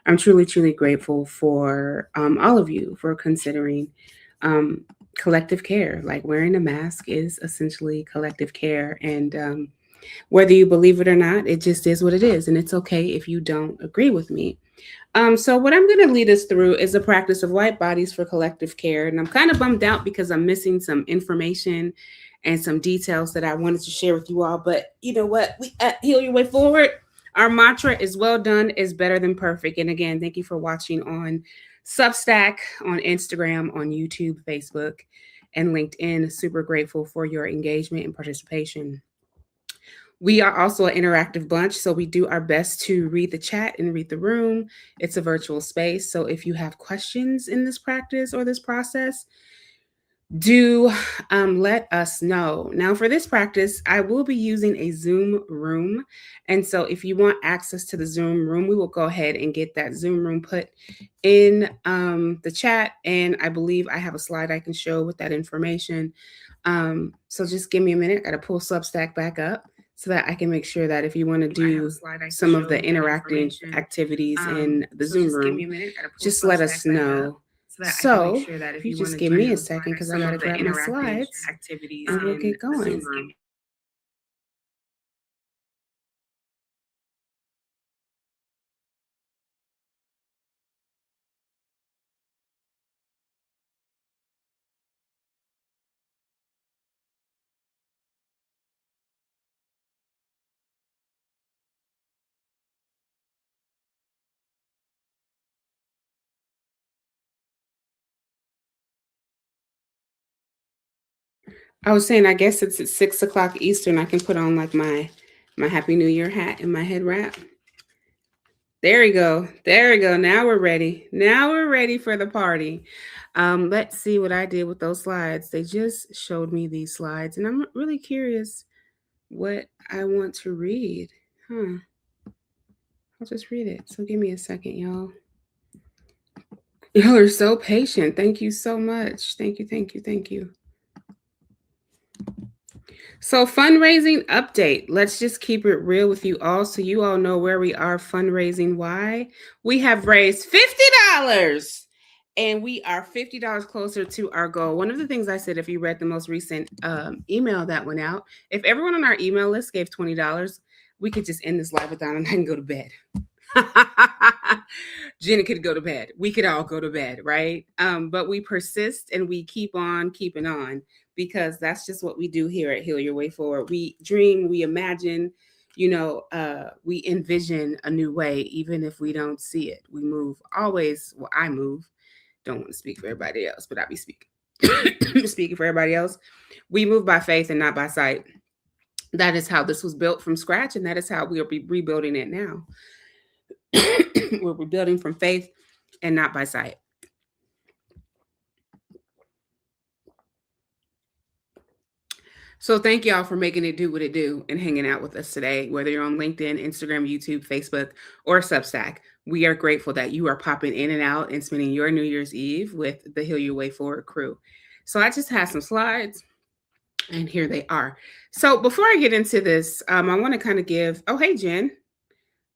I'm truly, truly grateful for all of you for considering collective care. Like wearing a mask is essentially collective care. And whether you believe it or not, it just is what it is. And it's okay if you don't agree with me. So what I'm going to lead us through is a practice of white bodies for collective care. And I'm kind of bummed out because I'm missing some information and some details that I wanted to share with you all. But you know what? We at Heal Your Way Forward, our mantra is well done is better than perfect. And again, thank you for watching on Substack, on Instagram, on YouTube, Facebook, and LinkedIn. Super grateful for your engagement and participation. We are also an interactive bunch, so we do our best to read the chat and read the room. It's a virtual space, so if you have questions in this practice or this process, do let us know. Now, for this practice, I will be using a Zoom room. And so if you want access to the Zoom room, we will go ahead and get that Zoom room put in the chat. And I believe I have a slide I can show with that information. So just give me a minute. I got to pull Substack back up so that I can make sure that if you want to do some of the interactive activities in the Zoom room, just let us know. So if you just give me a second, because I got to grab my slides and we'll get going. I was saying, I guess it's at 6 o'clock Eastern. I can put on like my Happy New Year hat and my head wrap. There we go. There we go. Now we're ready. Now we're ready for the party. Let's see what I did with those slides. They just showed me these slides, and I'm really curious what I want to read. I'll just read it. So give me a second, y'all. Y'all are so patient. Thank you so much. Thank you, thank you, thank you. So fundraising update. Let's just keep it real with you all so you all know where we are fundraising. Why? We have raised $50 and we are $50 closer to our goal. One of the things I said, if you read the most recent email that went out, if everyone on our email list gave $20, we could just end this Liveathon and I can go to bed. Jenny could go to bed. We could all go to bed, right? But we persist and we keep on keeping on, because that's just what we do here at Heal Your Way Forward. We dream, we imagine, we envision a new way, even if we don't see it. We move always. Well, I move. Don't want to speak for everybody else, but I be speaking. Speaking for everybody else. We move by faith and not by sight. That is how this was built from scratch, and that is how we are rebuilding it now. We're rebuilding from faith and not by sight. So thank y'all for making it do what it do and hanging out with us today, whether you're on LinkedIn, Instagram, YouTube, Facebook, or Substack. We are grateful that you are popping in and out and spending your New Year's Eve with the Heal Your Way Forward crew. So I just have some slides, and here they are. So before I get into this, I want to kind of give, oh, hey, Jen.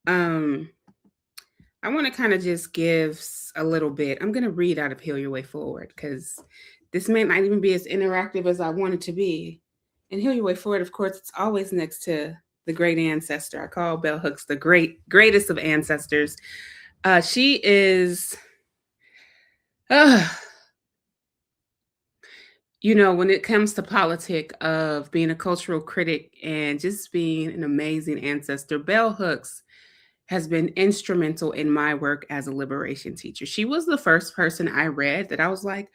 I want to kind of just give a little bit. I'm going to read out of Heal Your Way Forward because this may not even be as interactive as I want it to be. And Heal Your Way Forward, of course, it's always next to the great ancestor. I call Bell Hooks the greatest of ancestors. She is, you know, when it comes to politic of being a cultural critic and just being an amazing ancestor, Bell Hooks has been instrumental in my work as a liberation teacher. She was the first person I read that I was like,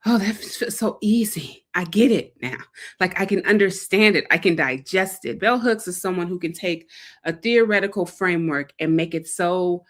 oh, that's so easy. I get it now. Like I can understand it. I can digest it. Bell Hooks is someone who can take a theoretical framework and make it so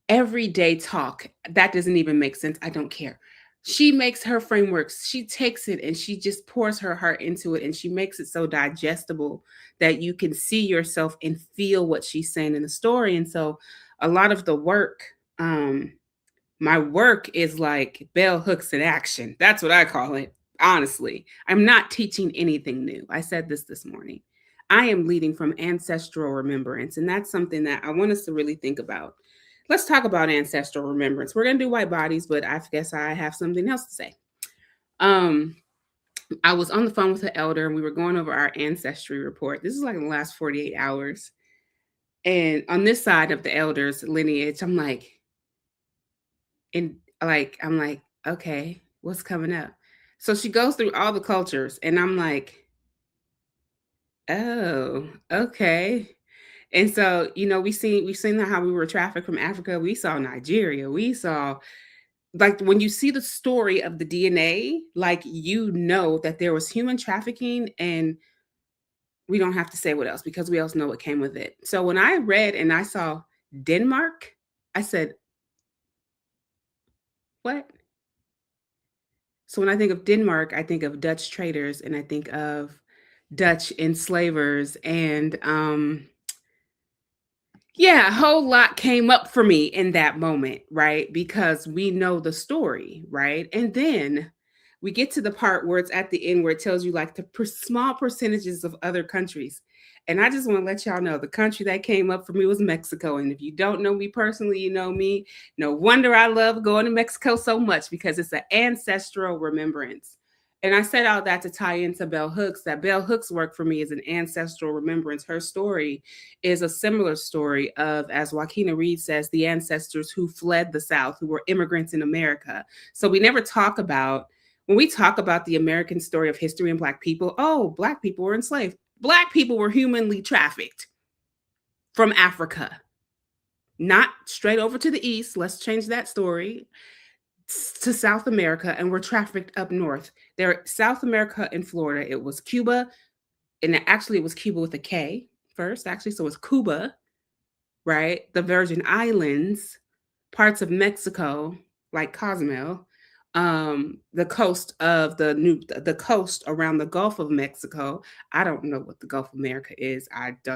everyday talk. That doesn't even make sense. I don't care. She makes her frameworks, she takes it and she just pours her heart into it and she makes it so digestible that you can see yourself and feel what she's saying in the story. And so a lot of the work, my work is like Bell Hooks in action. That's what I call it. Honestly, I'm not teaching anything new. I said this morning. I am leading from ancestral remembrance. And that's something that I want us to really think about. Let's talk about ancestral remembrance. We're going to do white bodies, but I guess I have something else to say. I was on the phone with an elder and we were going over our ancestry report. This is like in the last 48 hours. And on this side of the elder's lineage, I'm like, okay, what's coming up? So she goes through all the cultures and I'm like, oh, okay. And so, you know, we've seen how we were trafficked from Africa. We saw Nigeria. We saw, like, when you see the story of the DNA, like, you know that there was human trafficking, and we don't have to say what else because we also know what came with it. So when I read and I saw Denmark, I said, what? So when I think of Denmark, I think of Dutch traders and I think of Dutch enslavers and yeah, a whole lot came up for me in that moment, right? Because we know the story, right? And then we get to the part where it's at the end where it tells you like the small percentages of other countries. And I just want to let y'all know the country that came up for me was Mexico. And if you don't know me personally, you know me. No wonder I love going to Mexico so much because it's an ancestral remembrance. And I said all that to tie into Bell Hooks, that Bell Hooks' work for me is an ancestral remembrance. Her story is a similar story of, as Joaquina Reed says, the ancestors who fled the South, who were immigrants in America. So we never talk about, when we talk about the American story of history and Black people, oh, Black people were enslaved. Black people were humanly trafficked from Africa, not straight over to the East. Let's change that story. To South America, and were trafficked up north. There, South America and Florida, it was Cuba, and actually it was Cuba with a K first, actually, so it's Cuba, right? The Virgin Islands, parts of Mexico, like Cozumel, the coast of the coast around the Gulf of Mexico. I don't know what the Gulf of America is.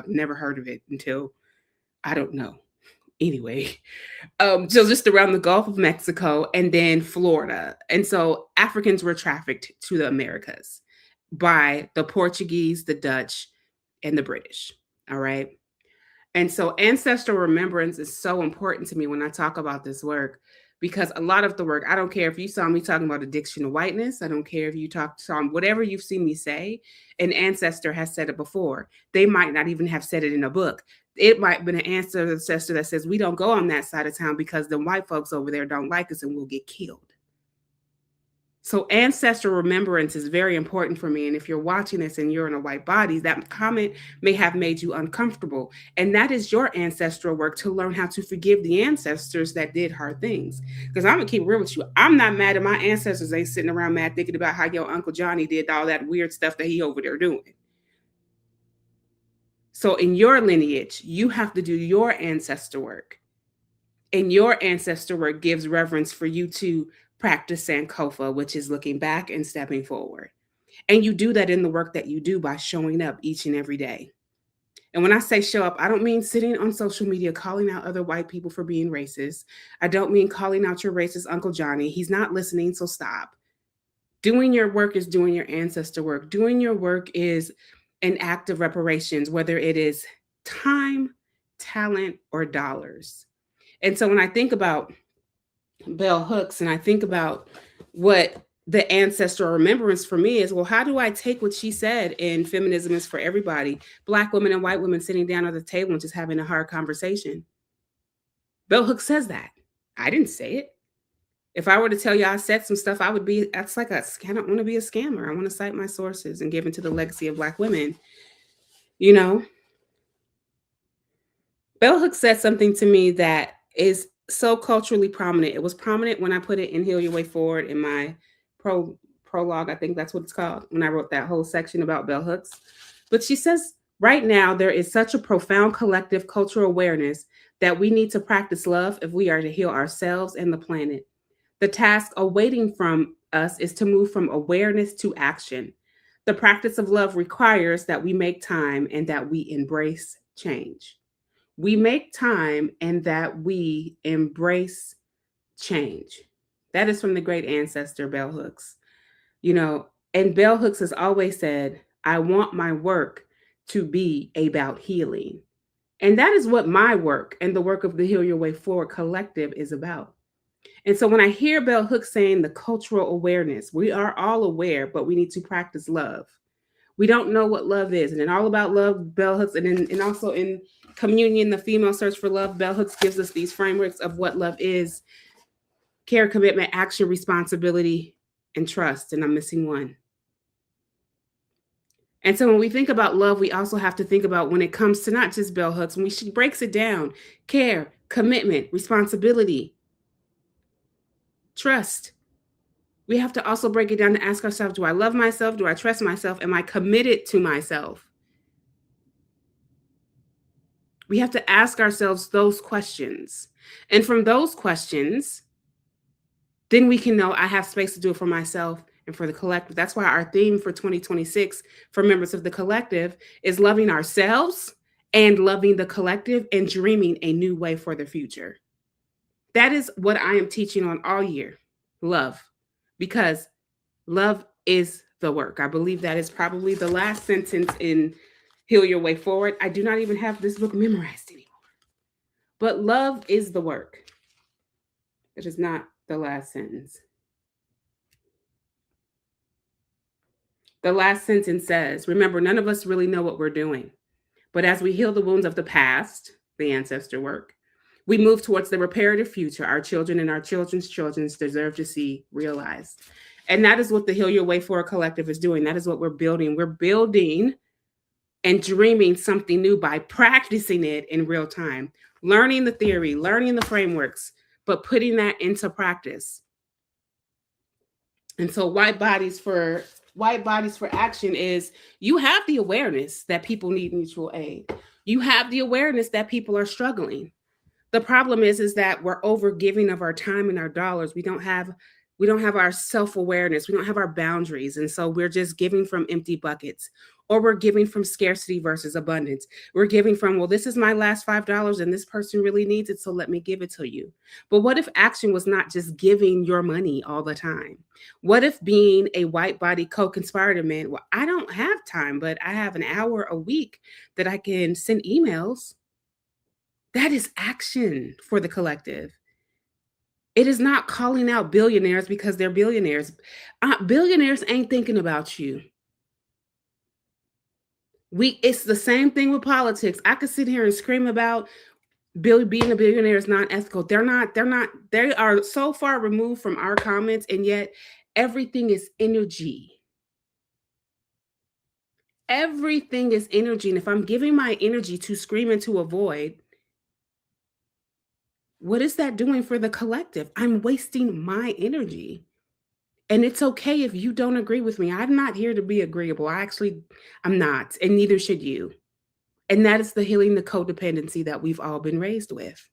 Never heard of it until, I don't know. Anyway, so just around the Gulf of Mexico and then Florida. And so Africans were trafficked to the Americas by the Portuguese, the Dutch, and the British. All right. And so ancestral remembrance is so important to me when I talk about this work, because a lot of the work, I don't care if you saw me talking about addiction to whiteness. I don't care if you saw whatever you've seen me say, an ancestor has said it before. They might not even have said it in a book. It might have been an ancestor that says, we don't go on that side of town because the white folks over there don't like us and we'll get killed. So ancestral remembrance is very important for me. And if you're watching this and you're in a white body, that comment may have made you uncomfortable. And that is your ancestral work to learn how to forgive the ancestors that did hard things. Because I'm going to keep real with you. I'm not mad at my ancestors. They sitting around mad thinking about how your Uncle Johnny did all that weird stuff that he over there doing. So in your lineage, you have to do your ancestor work. And your ancestor work gives reverence for you to practice Sankofa, which is looking back and stepping forward. And you do that in the work that you do by showing up each and every day. And when I say show up, I don't mean sitting on social media calling out other white people for being racist. I don't mean calling out your racist Uncle Johnny. He's not listening, so stop. Doing your work is doing your ancestor work. Doing your work is an act of reparations, whether it is time, talent, or dollars. And so when I think about bell hooks and I think about what the ancestral remembrance for me is, well, how do I take what she said in Feminism is for Everybody, Black women and white women sitting down at the table and just having a hard conversation? Bell hooks says that. I didn't say it. If I were to tell you I said some stuff, that's like I don't want to be a scammer. I want to cite my sources and give into the legacy of Black women. You know, Bell hooks said something to me that is so culturally prominent. It was prominent when I put it in Heal Your Way Forward in my prologue. I think that's what it's called, when I wrote that whole section about bell hooks. But she says, right now, there is such a profound collective cultural awareness that we need to practice love if we are to heal ourselves and the planet. The task awaiting from us is to move from awareness to action. The practice of love requires that we make time and that we embrace change. We make time and that we embrace change. That is from the great ancestor Bell Hooks. You know, and Bell Hooks has always said, I want my work to be about healing. And that is what my work and the work of the Heal Your Way Forward Collective is about. And so when I hear Bell Hooks saying the cultural awareness, we are all aware, but we need to practice love. We don't know what love is. And in All About Love, Bell Hooks, and also in Communion, the Female Search for Love, Bell Hooks gives us these frameworks of what love is: care, commitment, action, responsibility, and trust. And I'm missing one. And so when we think about love, we also have to think about, when it comes to not just Bell Hooks, when she breaks it down: care, commitment, responsibility, trust. We have to also break it down to ask ourselves, do I love myself? Do I trust myself? Am I committed to myself? We have to ask ourselves those questions. And from those questions, then we can know I have space to do it for myself and for the collective. That's why our theme for 2026 for members of the collective is loving ourselves and loving the collective and dreaming a new way for the future. That is what I am teaching on all year: love, because love is the work. I believe that is probably the last sentence in Heal Your Way Forward. I do not even have this book memorized anymore. But love is the work. It is not the last sentence. The last sentence says, remember, none of us really know what we're doing. But as we heal the wounds of the past, the ancestor work, we move towards the reparative future our children and our children's children deserve to see realized. And that is what the Heal Your Way Forward Collective is doing. That is what we're building. We're building and dreaming something new by practicing it in real time, learning the theory, learning the frameworks, but putting that into practice. And so White Bodies for Action is, you have the awareness that people need mutual aid. You have the awareness that people are struggling. The problem is that we're over giving of our time and our dollars. We don't have our self-awareness. We don't have our boundaries. And so we're just giving from empty buckets, or we're giving from scarcity versus abundance. We're giving from, well, this is my last $5 and this person really needs it, so let me give it to you. But what if action was not just giving your money all the time? What if being a white body co-conspirator meant, well, I don't have time, but I have an hour a week that I can send emails? That is action for the collective. It is not calling out billionaires because they're billionaires. Billionaires ain't thinking about you. It's the same thing with politics. I could sit here and scream about being a billionaire is not ethical. They are so far removed from our comments, and yet everything is energy. Everything is energy. And if I'm giving my energy to scream into a void, what is that doing for the collective? I'm wasting my energy. And it's okay if you don't agree with me. I'm not here to be agreeable. I'm not, and neither should you. And that is the healing the codependency that we've all been raised with.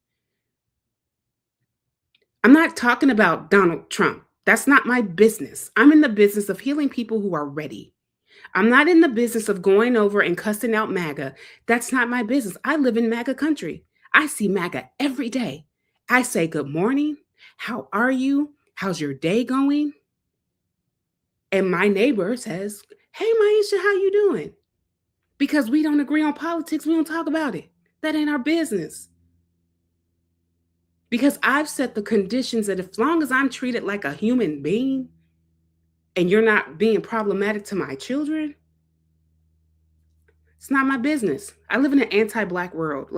I'm not talking about Donald Trump. That's not my business. I'm in the business of healing people who are ready. I'm not in the business of going over and cussing out MAGA. That's not my business. I live in MAGA country. I see MAGA every day. I say, good morning. How are you? How's your day going? And my neighbor says, hey, Maisha, how you doing? Because we don't agree on politics, we don't talk about it. That ain't our business. Because I've set the conditions that as long as I'm treated like a human being and you're not being problematic to my children, it's not my business. I live in an anti-Black world.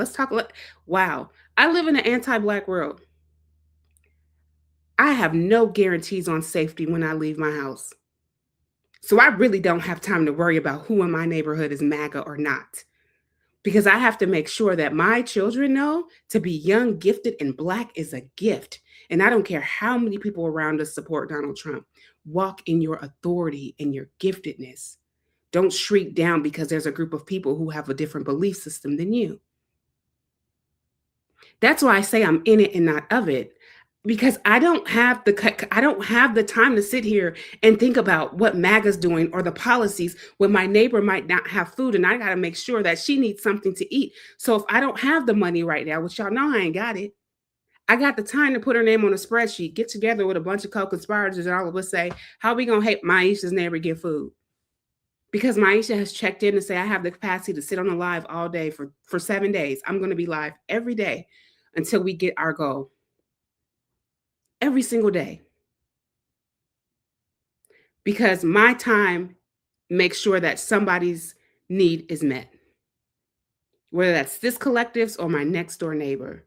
Wow. I live in an anti-Black world. I have no guarantees on safety when I leave my house. So I really don't have time to worry about who in my neighborhood is MAGA or not. Because I have to make sure that my children know to be young, gifted, and Black is a gift. And I don't care how many people around us support Donald Trump. Walk in your authority and your giftedness. Don't shriek down because there's a group of people who have a different belief system than you. That's why I say I'm in it and not of it. Because I don't have the time to sit here and think about what MAGA's doing or the policies when my neighbor might not have food, and I got to make sure that she needs something to eat. So if I don't have the money right now, which y'all know I ain't got it, I got the time to put her name on a spreadsheet, get together with a bunch of co-conspirators, and all of us say, how are we going to help Maisha's neighbor get food? Because Maisha has checked in and say, I have the capacity to sit on the live all day for 7 days. I'm going to be live every day until we get our goal. Every single day. Because my time makes sure that somebody's need is met. Whether that's this collective's or my next door neighbor.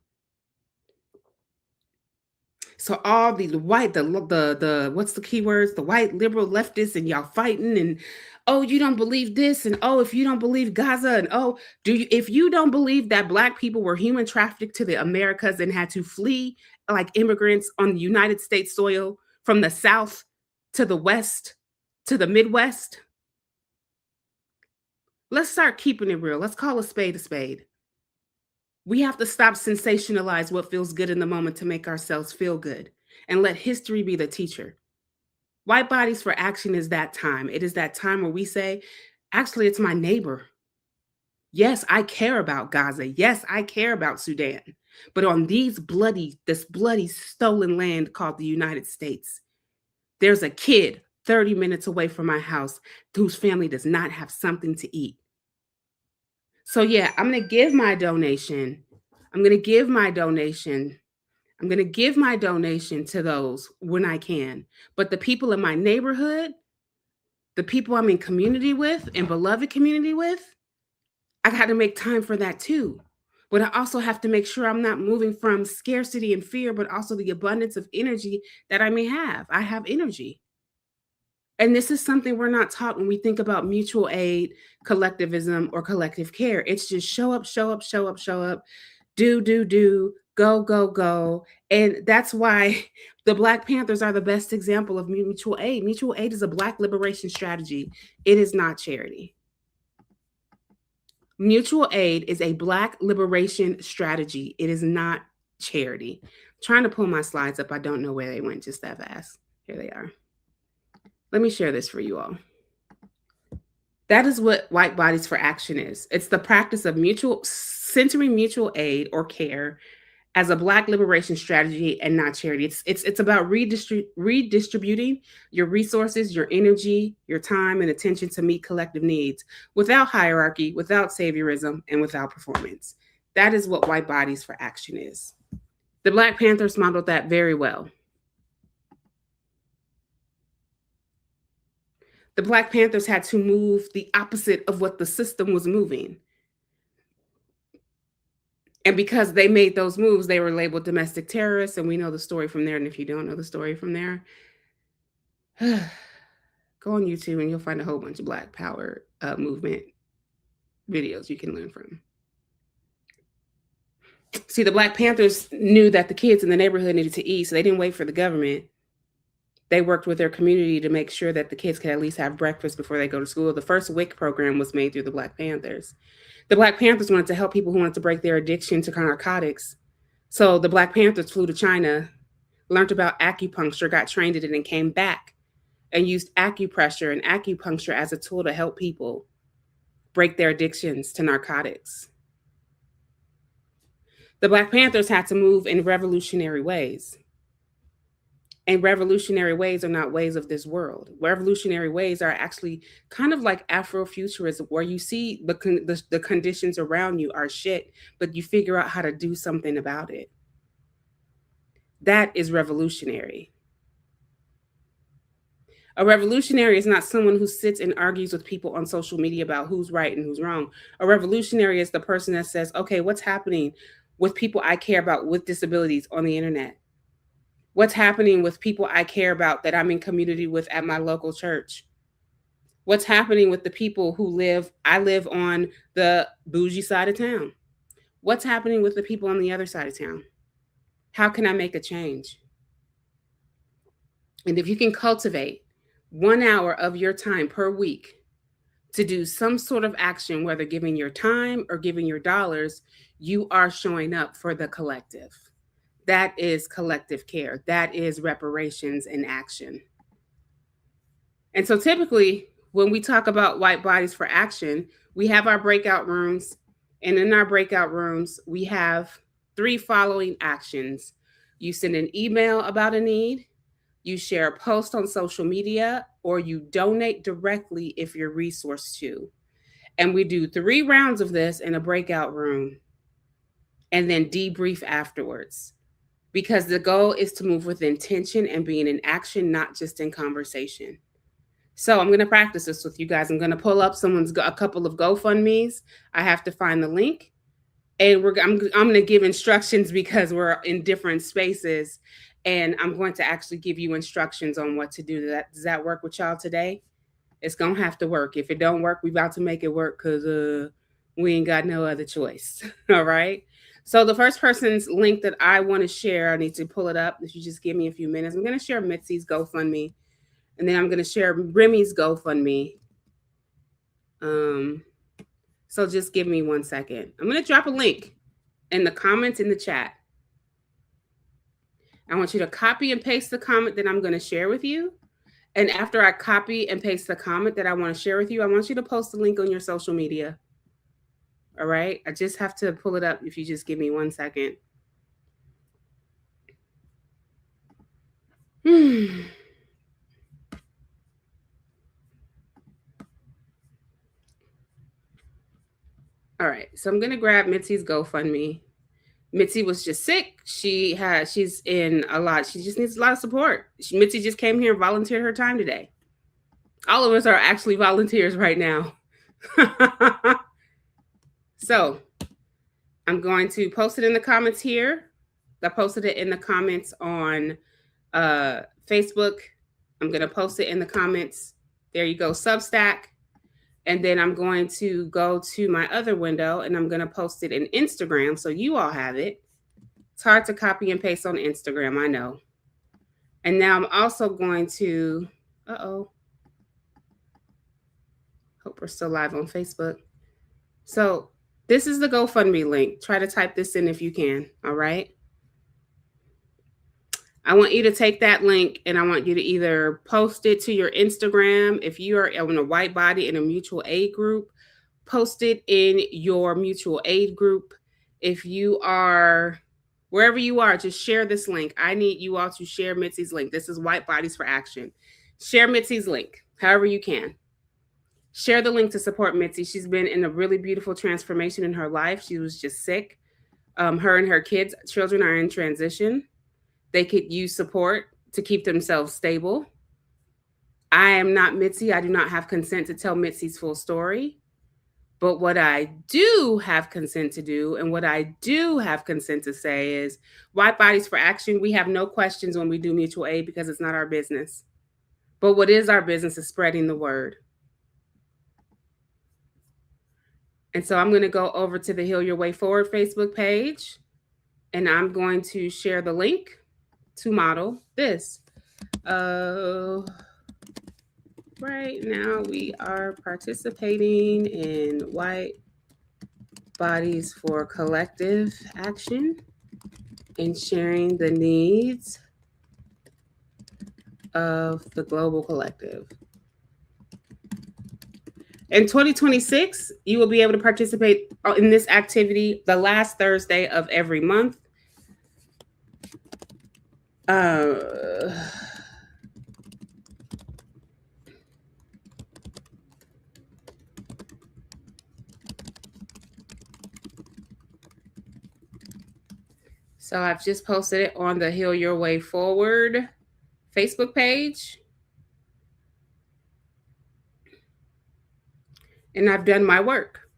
So all the white, the what's the keywords? The white liberal leftists and y'all fighting and oh, you don't believe this, and oh, if you don't believe Gaza, and oh, if you don't believe that Black people were human trafficked to the Americas and had to flee like immigrants on the United States soil from the South to the West to the Midwest, let's start keeping it real. Let's call a spade a spade. We have to stop sensationalize what feels good in the moment to make ourselves feel good and let history be the teacher. White Bodies for Action is that time. It is that time where we say, actually, it's my neighbor. Yes, I care about Gaza. Yes, I care about Sudan. But on this bloody stolen land called the United States, there's a kid 30 minutes away from my house whose family does not have something to eat. So yeah, I'm going to give my donation. I'm going to give my donation to those when I can. But the people in my neighborhood, the people I'm in community with and beloved community with, I got to make time for that too. But I also have to make sure I'm not moving from scarcity and fear, but also the abundance of energy that I may have. I have energy. And this is something we're not taught when we think about mutual aid, collectivism, or collective care. It's just show up, do, go. And that's why the Black Panthers are the best example of mutual aid. Mutual aid is a Black liberation strategy. It is not charity. Mutual aid is a Black liberation strategy. It is not charity. I'm trying to pull my slides up. I don't know where they went just that fast. Here they are. Let me share this for you all. That is what White Bodies for Action is. It's the practice of centering mutual aid or care as a Black liberation strategy and not charity. It's about redistributing your resources, your energy, your time, and attention to meet collective needs without hierarchy, without saviorism, and without performance. That is what White Bodies for Action is. The Black Panthers modeled that very well. The Black Panthers had to move the opposite of what the system was moving. And because they made those moves, they were labeled domestic terrorists, and we know the story from there. And if you don't know the story from there, go on YouTube and you'll find a whole bunch of Black Power movement videos you can learn from. See, the Black Panthers knew that the kids in the neighborhood needed to eat, so they didn't wait for the government. They worked with their community to make sure that the kids could at least have breakfast before they go to school. The first WIC program was made through the Black Panthers. The Black Panthers wanted to help people who wanted to break their addiction to narcotics. So the Black Panthers flew to China, learned about acupuncture, got trained in it, and came back and used acupressure and acupuncture as a tool to help people break their addictions to narcotics. The Black Panthers had to move in revolutionary ways. And revolutionary ways are not ways of this world. Revolutionary ways are actually kind of like Afrofuturism, where you see the conditions around you are shit, but you figure out how to do something about it. That is revolutionary. A revolutionary is not someone who sits and argues with people on social media about who's right and who's wrong. A revolutionary is the person that says, okay, what's happening with people I care about with disabilities on the internet? What's happening with people I care about that I'm in community with at my local church? What's happening with the people I live on the bougie side of town? What's happening with the people on the other side of town? How can I make a change? And if you can cultivate 1 hour of your time per week to do some sort of action, whether giving your time or giving your dollars, you are showing up for the collective. That is collective care. That is reparations in action. And so typically, when we talk about White Bodies for Action, we have our breakout rooms. And in our breakout rooms, we have 3 following actions. You send an email about a need, you share a post on social media, or you donate directly if you're resourced to. And we do 3 rounds of this in a breakout room and then debrief afterwards. Because the goal is to move with intention and being in action, not just in conversation. So I'm going to practice this with you guys. I'm going to pull up a couple of GoFundMes. I have to find the link. And I'm going to give instructions because we're in different spaces. And I'm going to actually give you instructions on what to do. Does that work with y'all today? It's going to have to work. If it don't work, we're about to make it work because we ain't got no other choice. All right. So the first person's link that I want to share, I need to pull it up. If you just give me a few minutes, I'm going to share Mitzi's GoFundMe, and then I'm going to share Remy's GoFundMe. So just give me 1 second. I'm going to drop a link in the comments in the chat. I want you to copy and paste the comment that I'm going to share with you. And after I copy and paste the comment that I want to share with you, I want you to post the link on your social media. All right. I just have to pull it up if you just give me 1 second. All right. So I'm going to grab Mitzi's GoFundMe. Mitzi was just sick. She's in a lot. She just needs a lot of support. Mitzi just came here and volunteered her time today. All of us are actually volunteers right now. So I'm going to post it in the comments here. I posted it in the comments on Facebook. I'm going to post it in the comments. There you go, Substack. And then I'm going to go to my other window and I'm going to post it in Instagram so you all have it. It's hard to copy and paste on Instagram, I know. And now I'm also going to, hope we're still live on Facebook. So this is the GoFundMe link. Try to type this in if you can, all right? I want you to take that link and I want you to either post it to your Instagram. If you are in a white body in a mutual aid group, post it in your mutual aid group. If you are, wherever you are, just share this link. I need you all to share Mitzi's link. This is White Bodies for Action. Share Mitzi's link, however you can. Share the link to support Mitzi. She's been in a really beautiful transformation in her life. She was just sick. Her and her children are in transition. They could use support to keep themselves stable. I am not Mitzi. I do not have consent to tell Mitzi's full story. But what I do have consent to do and what I do have consent to say is White Bodies for Action. We have no questions when we do mutual aid because it's not our business. But what is our business is spreading the word. And so I'm going to go over to the Heal Your Way Forward Facebook page and I'm going to share the link to model this. Right now we are participating in White Bodies for Collective Action and sharing the needs of the Global Collective. In 2026, you will be able to participate in this activity the last Thursday of every month. So I've just posted it on the Heal Your Way Forward Facebook page. And I've done my work.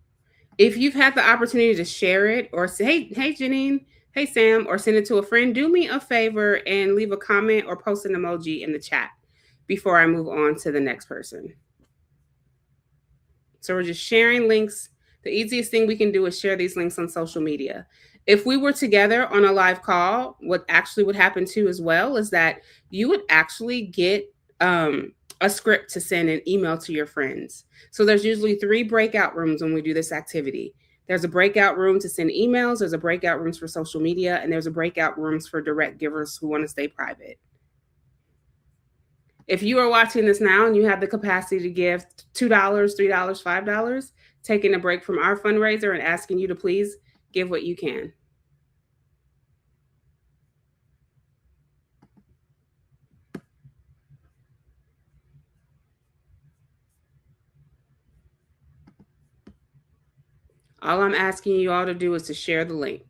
If you've had the opportunity to share it or say, hey, Janine, hey, Sam, or send it to a friend, do me a favor and leave a comment or post an emoji in the chat before I move on to the next person. So we're just sharing links. The easiest thing we can do is share these links on social media. If we were together on a live call, what actually would happen too as well is that you would actually get a script to send an email to your friends. So there's usually 3 breakout rooms when we do this activity. There's a breakout room to send emails, there's a breakout rooms for social media, and there's a breakout rooms for direct givers who want to stay private. If you are watching this now and you have the capacity to give $2, $3, $5, taking a break from our fundraiser and asking you to please give what you can. All I'm asking you all to do is to share the link.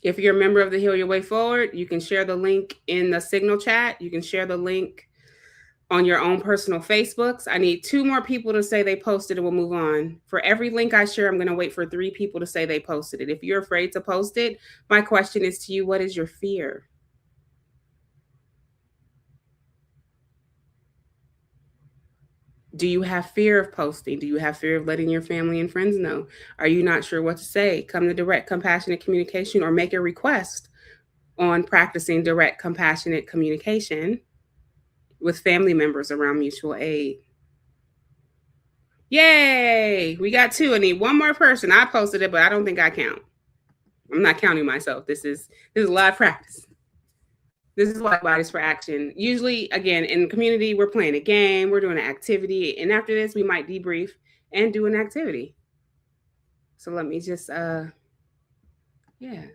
If you're a member of the Heal Your Way Forward, you can share the link in the Signal chat. You can share the link on your own personal Facebooks. I need 2 more people to say they posted it. We'll move on. For every link I share, I'm going to wait for 3 people to say they posted it. If you're afraid to post it, my question is to you, what is your fear? Do you have fear of posting? Do you have fear of letting your family and friends know? Are you not sure what to say? Come to direct, compassionate communication or make a request on practicing direct, compassionate communication with family members around mutual aid. Yay! We got 2. I need 1 more person. I posted it, but I don't think I count. I'm not counting myself. This is a live practice. This is White Bodies for Action. Usually, again, in community, we're playing a game, we're doing an activity, and after this, we might debrief and do an activity. So let me just, yeah.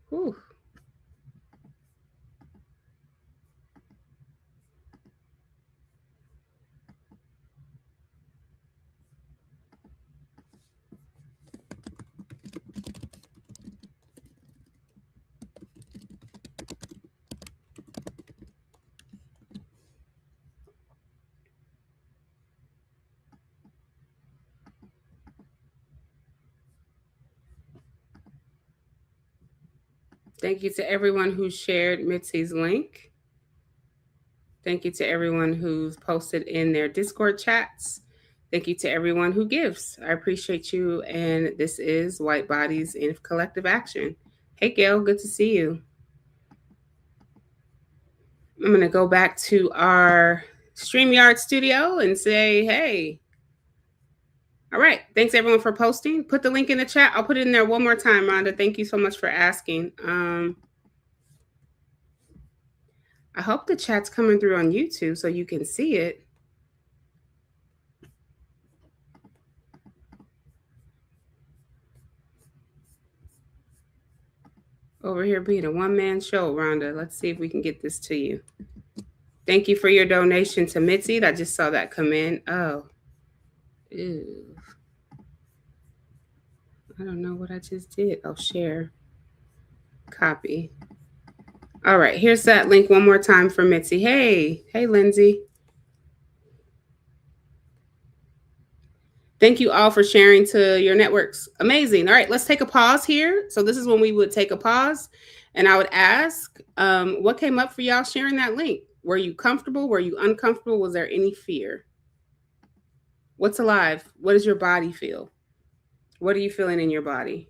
Whew. Thank you to everyone who shared Mitzi's link. Thank you to everyone who's posted in their Discord chats. Thank you to everyone who gives. I appreciate you. And this is White Bodies in Collective Action. Hey, Gail, good to see you. I'm going to go back to our StreamYard studio and say, hey. All right. Thanks, everyone, for posting. Put the link in the chat. I'll put it in there one more time, Rhonda. Thank you so much for asking. I hope the chat's coming through on YouTube so you can see it. Over here being a one-man show, Rhonda. Let's see if we can get this to you. Thank you for your donation to Mitzi. I just saw that come in. Oh. Ew. I don't know what I just did. I'll share. Copy. All right, here's that link one more time for Mitzi. Hey, Lindsay. Thank you all for sharing to your networks. Amazing. All right, let's take a pause here. So this is when we would take a pause. And I would ask, what came up for y'all sharing that link? Were you comfortable? Were you uncomfortable? Was there any fear? What's alive? What does your body feel? What are you feeling in your body?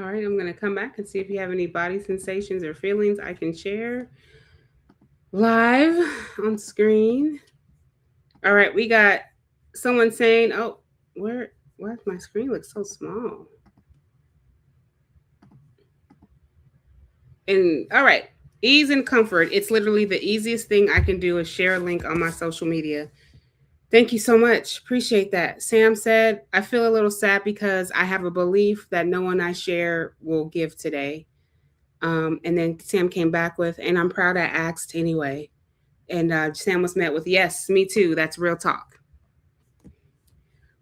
All right, I'm going to come back and see if you have any body sensations or feelings I can share live on screen. All right, we got someone saying, oh, why does my screen look so small? And all right, ease and comfort. It's literally the easiest thing I can do is share a link on my social media. Thank you so much. Appreciate that. Sam said, I feel a little sad because I have a belief that no one I share will give today. And then Sam came back with, and I'm proud I asked anyway. And Sam was met with, yes, me too. That's real talk.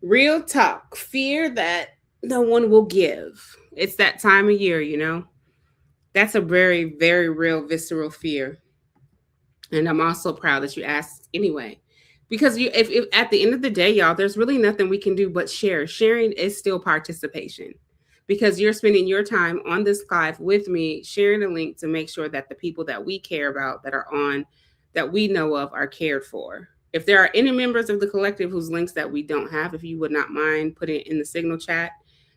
Real talk. Fear that no one will give. It's that time of year, you know. That's a very, very real, visceral fear. And I'm also proud that you asked anyway. Because if at the end of the day, y'all, there's really nothing we can do but share. Sharing is still participation. Because you're spending your time on this live with me, sharing a link to make sure that the people that we care about that are on, that we know of, are cared for. If there are any members of the collective whose links that we don't have, if you would not mind putting it in the Signal chat,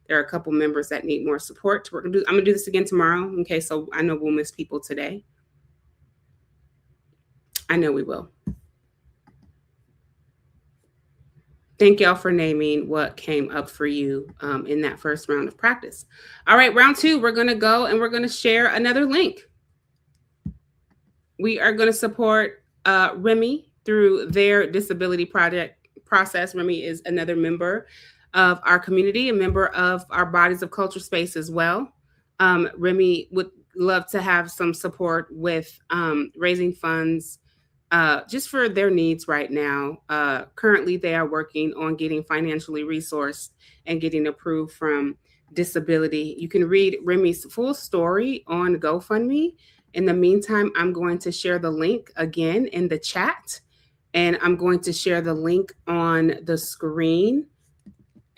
there are a couple members that need more support. I'm going to do this again tomorrow. Okay, so I know we'll miss people today. I know we will. Thank y'all for naming what came up for you in that first round of practice. All right, round two, we're going to go and we're going to share another link. We are going to support Remy through their disability project process. Remy is another member of our community, a member of our Bodies of Culture space as well. Remy would love to have some support with raising funds just for their needs right now. Currently, they are working on getting financially resourced and getting approved from disability. You can read Remy's full story on GoFundMe. In the meantime, I'm going to share the link again in the chat, and I'm going to share the link on the screen,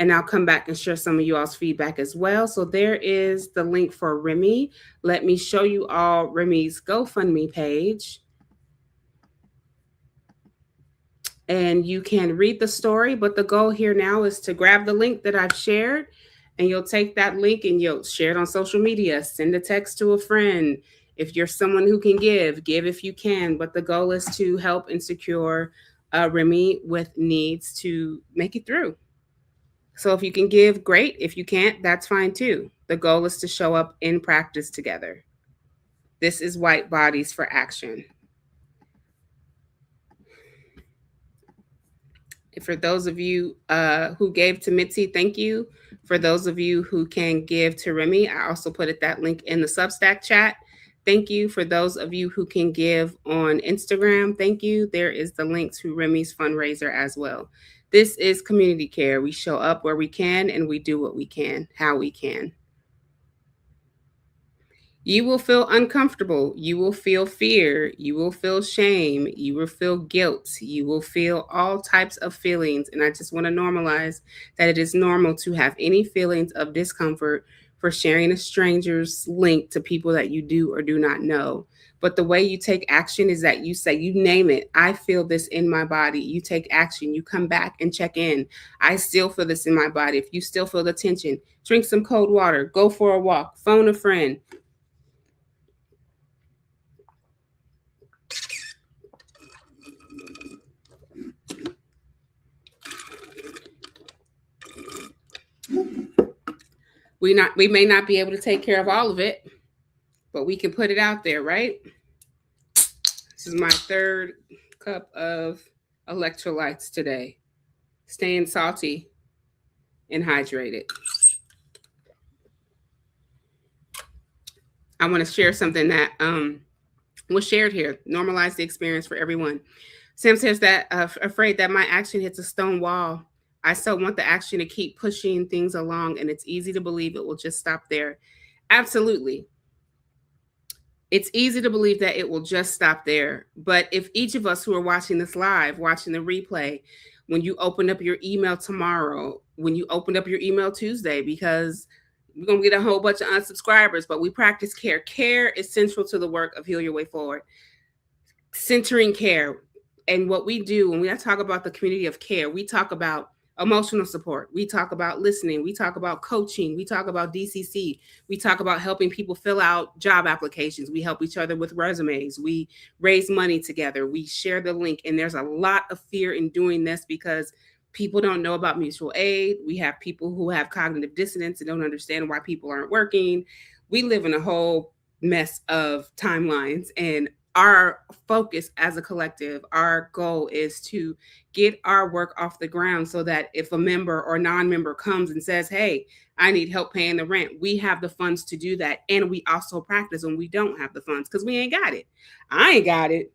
and I'll come back and share some of you all's feedback as well. So there is the link for Remy. Let me show you all Remy's GoFundMe page. And you can read the story, but the goal here now is to grab the link that I've shared, and you'll take that link and you'll share it on social media, send a text to a friend. If you're someone who can give if you can. But the goal is to help and secure Remy with needs to make it through. So if you can give, great. If you can't, that's fine too. The goal is to show up in practice together. This is White Bodies for Action. For those of you who gave to Mitzi, thank you. For those of you who can give to Remy, I also put that link in the Substack chat. Thank you. For those of you who can give on Instagram, thank you. There is the link to Remy's fundraiser as well. This is community care. We show up where we can and we do what we can, how we can. You will feel uncomfortable. You will feel fear. You will feel shame. You will feel guilt. You will feel all types of feelings. And I just want to normalize that it is normal to have any feelings of discomfort for sharing a stranger's link to people that you do or do not know. But the way you take action is that you say, you name it. I feel this in my body. You take action. You come back and check in. I still feel this in my body. If you still feel the tension, drink some cold water, go for a walk, phone a friend. We may not be able to take care of all of it, but we can put it out there, right? This is my third cup of electrolytes today. Staying salty and hydrated. I want to share something that was shared here. Normalize the experience for everyone. Sam says that afraid that my action hits a stone wall. I still want the action to keep pushing things along, and it's easy to believe it will just stop there. Absolutely. It's easy to believe that it will just stop there. But if each of us who are watching this live, watching the replay, when you open up your email tomorrow, when you open up your email Tuesday, because we're going to get a whole bunch of unsubscribers, but we practice care. Care is central to the work of Heal Your Way Forward. Centering care. And what we do when we talk about the community of care, we talk about emotional support. We talk about listening. We talk about coaching. We talk about DCC. We talk about helping people fill out job applications. We help each other with resumes. We raise money together. We share the link. And there's a lot of fear in doing this because people don't know about mutual aid. We have people who have cognitive dissonance and don't understand why people aren't working. We live in a whole mess of timelines, and our focus as a collective, our goal is to get our work off the ground so that if a member or non-member comes and says, hey, I need help paying the rent, we have the funds to do that. And we also practice when we don't have the funds because we ain't got it. I ain't got it.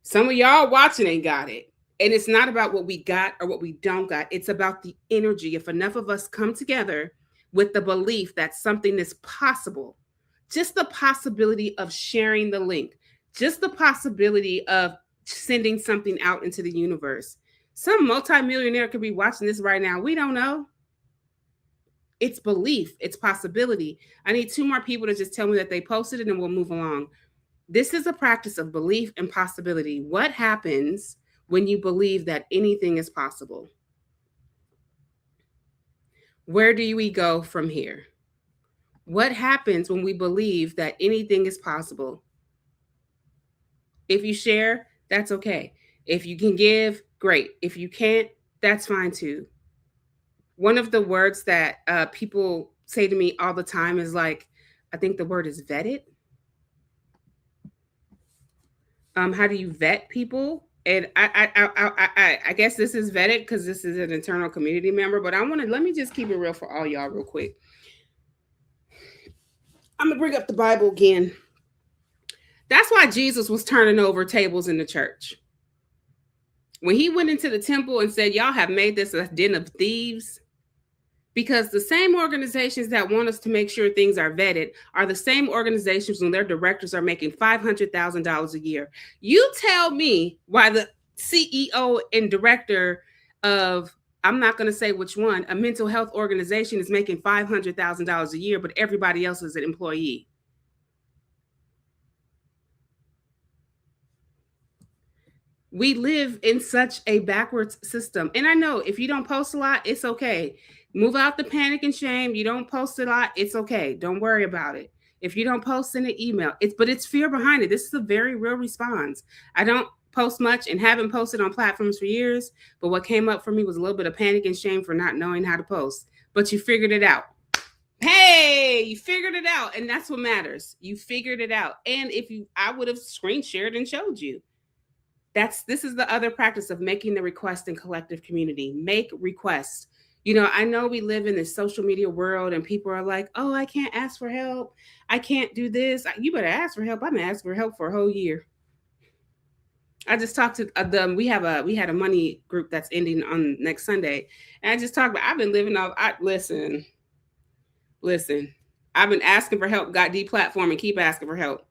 Some of y'all watching ain't got it. And it's not about what we got or what we don't got. It's about the energy. If enough of us come together with the belief that something is possible, just the possibility of sharing the link, just the possibility of sending something out into the universe. Some multimillionaire could be watching this right now. We don't know. It's belief. It's possibility. I need 2 more people to just tell me that they posted it and we'll move along. This is a practice of belief and possibility. What happens when you believe that anything is possible? Where do we go from here? What happens when we believe that anything is possible? If you share, that's okay. If you can give, great. If you can't, that's fine too. One of the words that people say to me all the time is like, I think the word is vetted. How do you vet people? And I guess this is vetted because this is an internal community member, but let me just keep it real for all y'all real quick. I'm gonna bring up the Bible again. That's why Jesus was turning over tables in the church. When he went into the temple and said, y'all have made this a den of thieves, because the same organizations that want us to make sure things are vetted are the same organizations when their directors are making $500,000 a year. You tell me why the CEO and director of, I'm not going to say which one, a mental health organization is making $500,000 a year, but everybody else is an employee. We live in such a backwards system. And I know if you don't post a lot, it's okay. Move out the panic and shame. You don't post a lot, it's okay. Don't worry about it. If you don't post in an email, it's fear behind it. This is a very real response. I don't post much and haven't posted on platforms for years, but what came up for me was a little bit of panic and shame for not knowing how to post. But you figured it out. Hey, you figured it out. And that's what matters. You figured it out. And I would have screen shared and showed you. This is the other practice of making the request in collective community. Make requests. I know we live in this social media world and people are like, oh, I can't ask for help. I can't do this. You better ask for help. I've been asking for help for a whole year. I just talked to them. We had a money group that's ending on next Sunday. And I just talked about, I've been living off. Listen, I've been asking for help, got deplatformed and keep asking for help.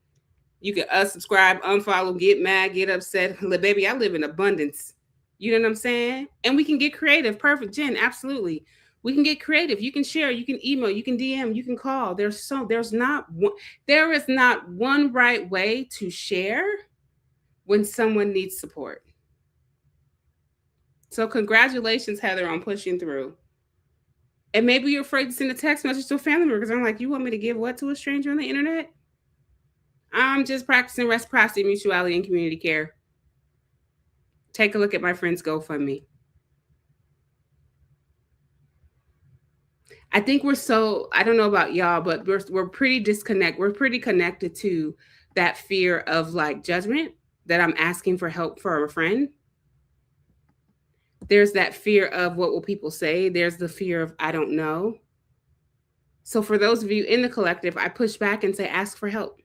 You can unsubscribe, unfollow, get mad, get upset. Baby, I live in abundance. You know what I'm saying? And we can get creative. Perfect, Jen. Absolutely. We can get creative. You can share, you can email, you can DM, you can call. There is not one right way to share when someone needs support. So congratulations, Heather, on pushing through. And maybe you're afraid to send a text message to a family member because I'm like, you want me to give what to a stranger on the internet? I'm just practicing reciprocity, mutuality, and community care. Take a look at my friend's GoFundMe. I think I don't know about y'all, but we're pretty disconnected. We're pretty connected to that fear of like judgment, that I'm asking for help for a friend. There's that fear of what will people say. There's the fear of I don't know. So for those of you in the collective, I push back and say, ask for help.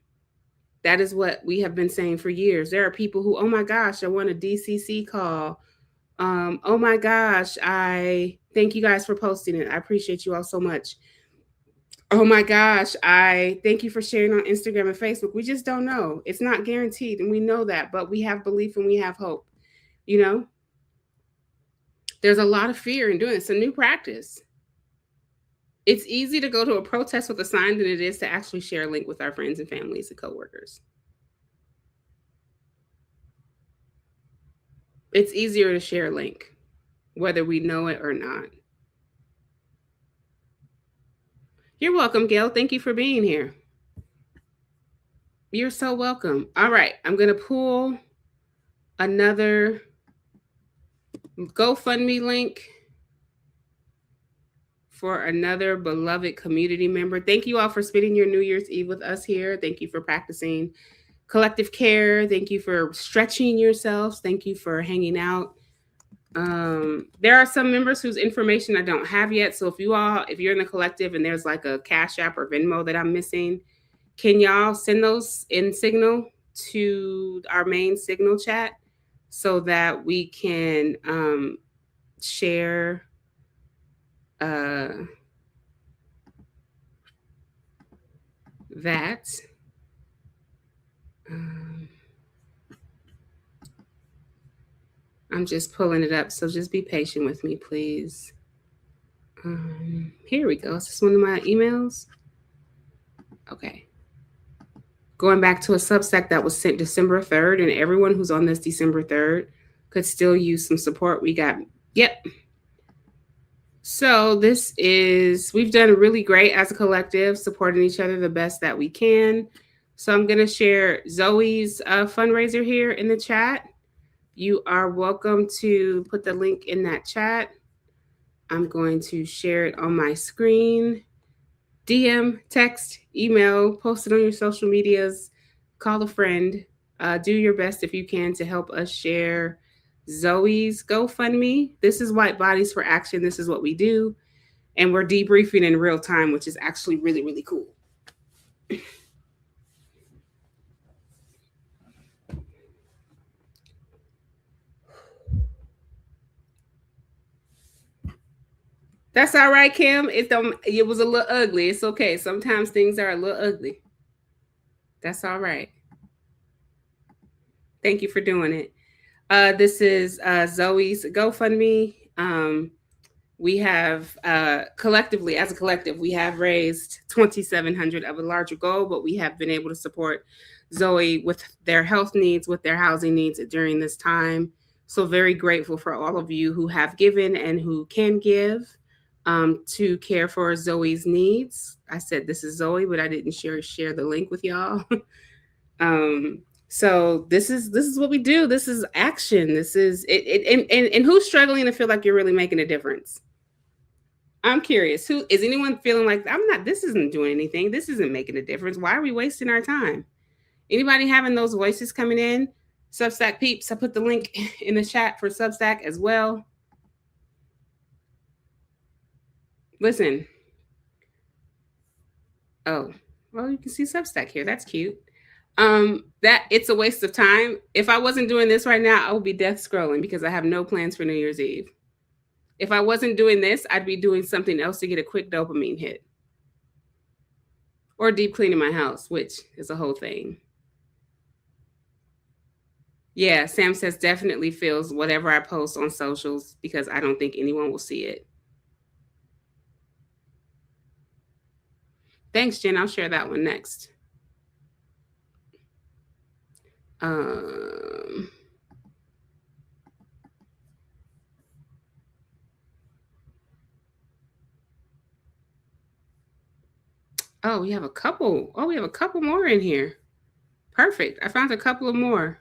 That is what we have been saying for years. There are people who, oh my gosh, I want a DCC call. Oh my gosh, I thank you guys for posting it. I appreciate you all so much. Oh my gosh, I thank you for sharing on Instagram and Facebook. We just don't know. It's not guaranteed, and we know that, but we have belief and we have hope. There's a lot of fear in doing it. It's a new practice. It's easy to go to a protest with a sign than it is to actually share a link with our friends and families and coworkers. It's easier to share a link. whether we know it or not. You're welcome, Gail. Thank you for being here. You're so welcome. All right, I'm going to pull another GoFundMe link for another beloved community member. Thank you all for spending your New Year's Eve with us here. Thank you for practicing collective care. Thank you for stretching yourselves. Thank you for hanging out. There are some members whose information I don't have yet. So if you're in the collective and there's like a Cash App or Venmo that I'm missing, can y'all send those in Signal to our main Signal chat so that we can share that. I'm just pulling it up, so just be patient with me, please. Here we go. Is this one of my emails? Okay. Going back to a Substack that was sent December 3rd, and everyone who's on this December 3rd could still use some support. We got, yep. So we've done really great as a collective, supporting each other the best that we can. So I'm going to share Zoe's fundraiser here in the chat. You are welcome to put the link in that chat. I'm going to share it on my screen. DM, text, email, post it on your social medias, call a friend. Do your best if you can to help us share Zoe's GoFundMe. This is White Bodies for Action. This is what we do. And we're debriefing in real time, which is actually really, really cool. That's all right, Kim. It was a little ugly. It's okay. Sometimes things are a little ugly. That's all right. Thank you for doing it. This is Zoe's GoFundMe. We have collectively, as a collective, we have raised $2,700 of a larger goal, but we have been able to support Zoe with their health needs, with their housing needs during this time. So very grateful for all of you who have given and who can give to care for Zoe's needs. I said this is Zoe, but I didn't share the link with y'all. So this is what we do. This is action. This is it. And who's struggling to feel like you're really making a difference? I'm curious. Who is anyone feeling like this isn't doing anything? This isn't making a difference. Why are we wasting our time? Anybody having those voices coming in? Substack peeps, I put the link in the chat for Substack as well. Listen. Oh, well, you can see Substack here. That's cute. That it's a waste of time. If I wasn't doing this right now, I would be death scrolling because I have no plans for New Year's Eve. If I wasn't doing this, I'd be doing something else to get a quick dopamine hit. Or deep cleaning my house, which is a whole thing. Yeah, Sam says definitely feels whatever I post on socials because I don't think anyone will see it. Thanks, Jen. I'll share that one next. Oh, we have a couple. Oh, we have a couple more in here. Perfect. I found a couple of more.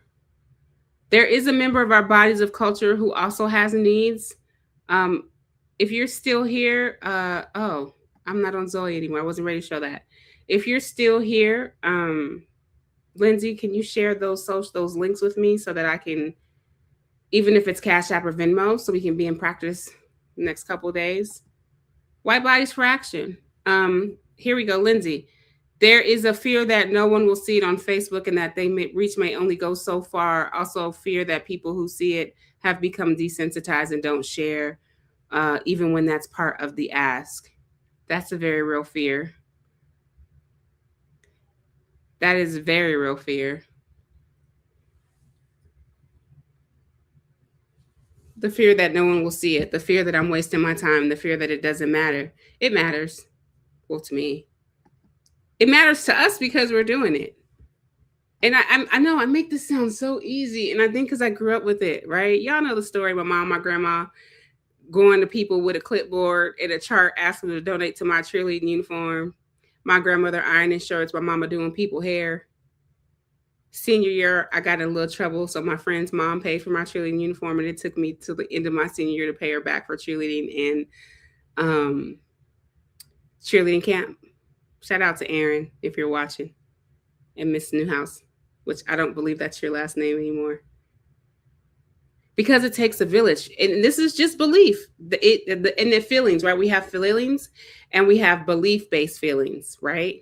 There is a member of our Bodies of Culture who also has needs. If you're still here, oh, I'm not on Zoe anymore. I wasn't ready to show that. If you're still here, Lindsay, can you share those links with me so that I can, even if it's Cash App or Venmo, so we can be in practice the next couple of days? White Bodies for Action. Here we go, Lindsay. There is a fear that no one will see it on Facebook and that reach may only go so far. Also fear that people who see it have become desensitized and don't share, even when that's part of the ask. That's a very real fear. That is a very real fear. The fear that no one will see it, the fear that I'm wasting my time, the fear that it doesn't matter. It matters. Well, to me. It matters to us because we're doing it. And I know I make this sound so easy. And I think because I grew up with it, right? Y'all know the story. My mom, my grandma, going to people with a clipboard and a chart asking them to donate to my cheerleading uniform. My grandmother ironing shirts, my mama doing people hair. Senior year, I got in a little trouble, so my friend's mom paid for my cheerleading uniform, and it took me to the end of my senior year to pay her back for cheerleading and cheerleading camp. Shout out to Aaron if you're watching, and Miss Newhouse, which I don't believe that's your last name anymore. Because it takes a village, and this is just belief. And the feelings, right? We have feelings, and we have belief-based feelings, right?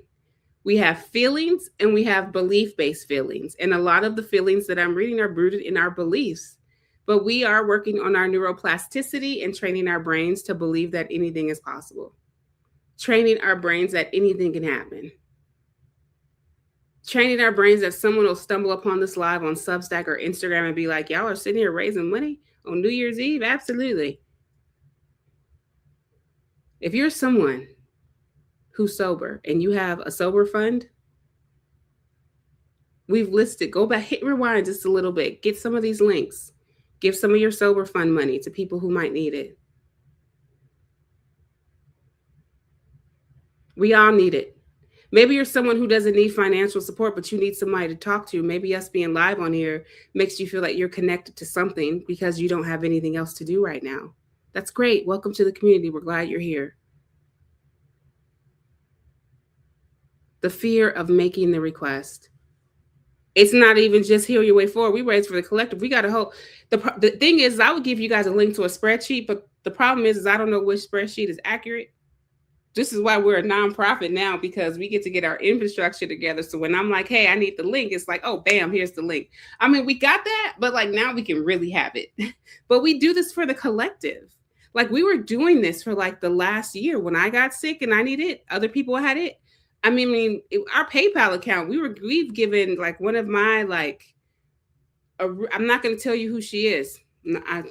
We have feelings and we have belief-based feelings. And a lot of the feelings that I'm reading are rooted in our beliefs. But we are working on our neuroplasticity and training our brains to believe that anything is possible. Training our brains that anything can happen. Training our brains that someone will stumble upon this live on Substack or Instagram and be like, y'all are sitting here raising money on New Year's Eve? Absolutely. If you're someone who's sober and you have a sober fund, we've listed, go back, hit rewind just a little bit, get some of these links, give some of your sober fund money to people who might need it. We all need it. Maybe you're someone who doesn't need financial support, but you need somebody to talk to. Maybe us being live on here makes you feel like you're connected to something because you don't have anything else to do right now. That's great. Welcome to the community. We're glad you're here. The fear of making the request. It's not even just heal your way forward. We raise for the collective. We got to hope. The thing is, I would give you guys a link to a spreadsheet, but the problem is I don't know which spreadsheet is accurate. This is why we're a nonprofit now, because we get to get our infrastructure together. So when I'm like, hey, I need the link, it's like, oh, bam, here's the link. I mean, we got that, but like now we can really have it. But we do this for the collective. Like we were doing this for like the last year when I got sick and I needed it. Other people had it. I mean, our PayPal account, we've given like one of my I'm not going to tell you who she is,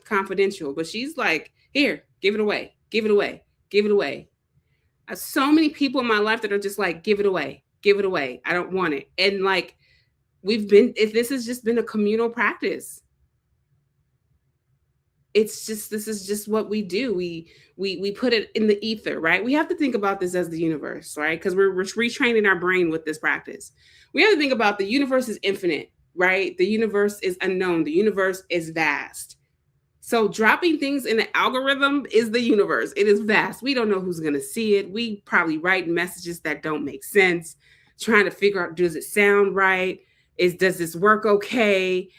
confidential, but she's like, here, give it away, give it away, give it away. So many people in my life that are just like, give it away, I don't want it. And like, this has just been a communal practice. This is just what we do. We put it in the ether, right? We have to think about this as the universe, right? Because we're retraining our brain with this practice. We have to think about the universe is infinite, right? The universe is unknown. The universe is vast. So dropping things in the algorithm is the universe. It is vast. We don't know who's going to see it. We probably write messages that don't make sense, trying to figure out, does it sound right? Does this work okay?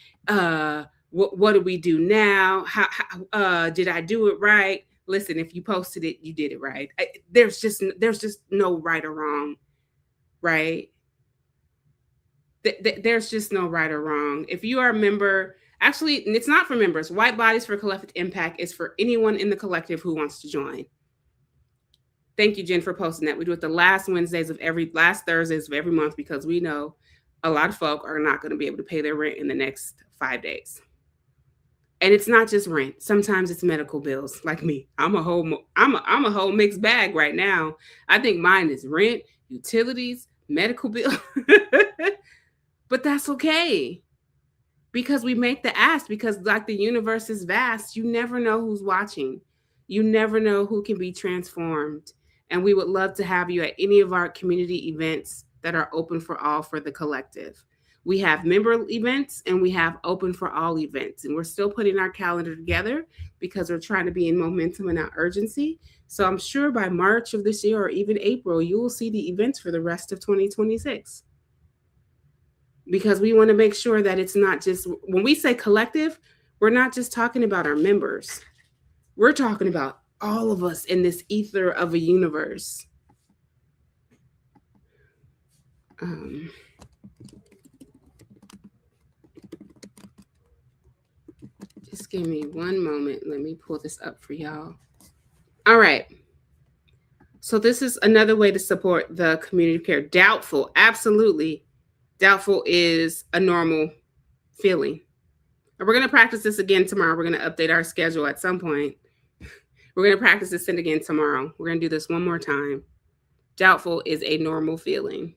What do we do now? How did I do it right? Listen, if you posted it, you did it right. There's just no right or wrong, right? There's just no right or wrong. If you are a member, actually, it's not for members. White Bodies for Collective Impact is for anyone in the collective who wants to join. Thank you, Jen, for posting that. We do it the last Thursdays of every month because we know a lot of folk are not going to be able to pay their rent in the next 5 days. And it's not just rent. Sometimes it's medical bills. Like me, I'm a whole mixed bag right now. I think mine is rent, utilities, medical bill. But that's okay. Because we make the ask, because like the universe is vast, you never know who's watching. You never know who can be transformed. And we would love to have you at any of our community events that are open for all for the collective. We have member events and we have open for all events. And we're still putting our calendar together because we're trying to be in momentum and not urgency. So I'm sure by March of this year or even April, you will see the events for the rest of 2026. Because we want to make sure that it's not just, when we say collective, we're not just talking about our members. We're talking about all of us in this ether of a universe. Just give me one moment. Let me pull this up for y'all. All right. So this is another way to support the community of care. Doubtful, absolutely. Doubtful is a normal feeling. And we're going to practice this again tomorrow. We're going to update our schedule at some point. We're going to practice this again tomorrow. We're going to do this one more time. Doubtful is a normal feeling.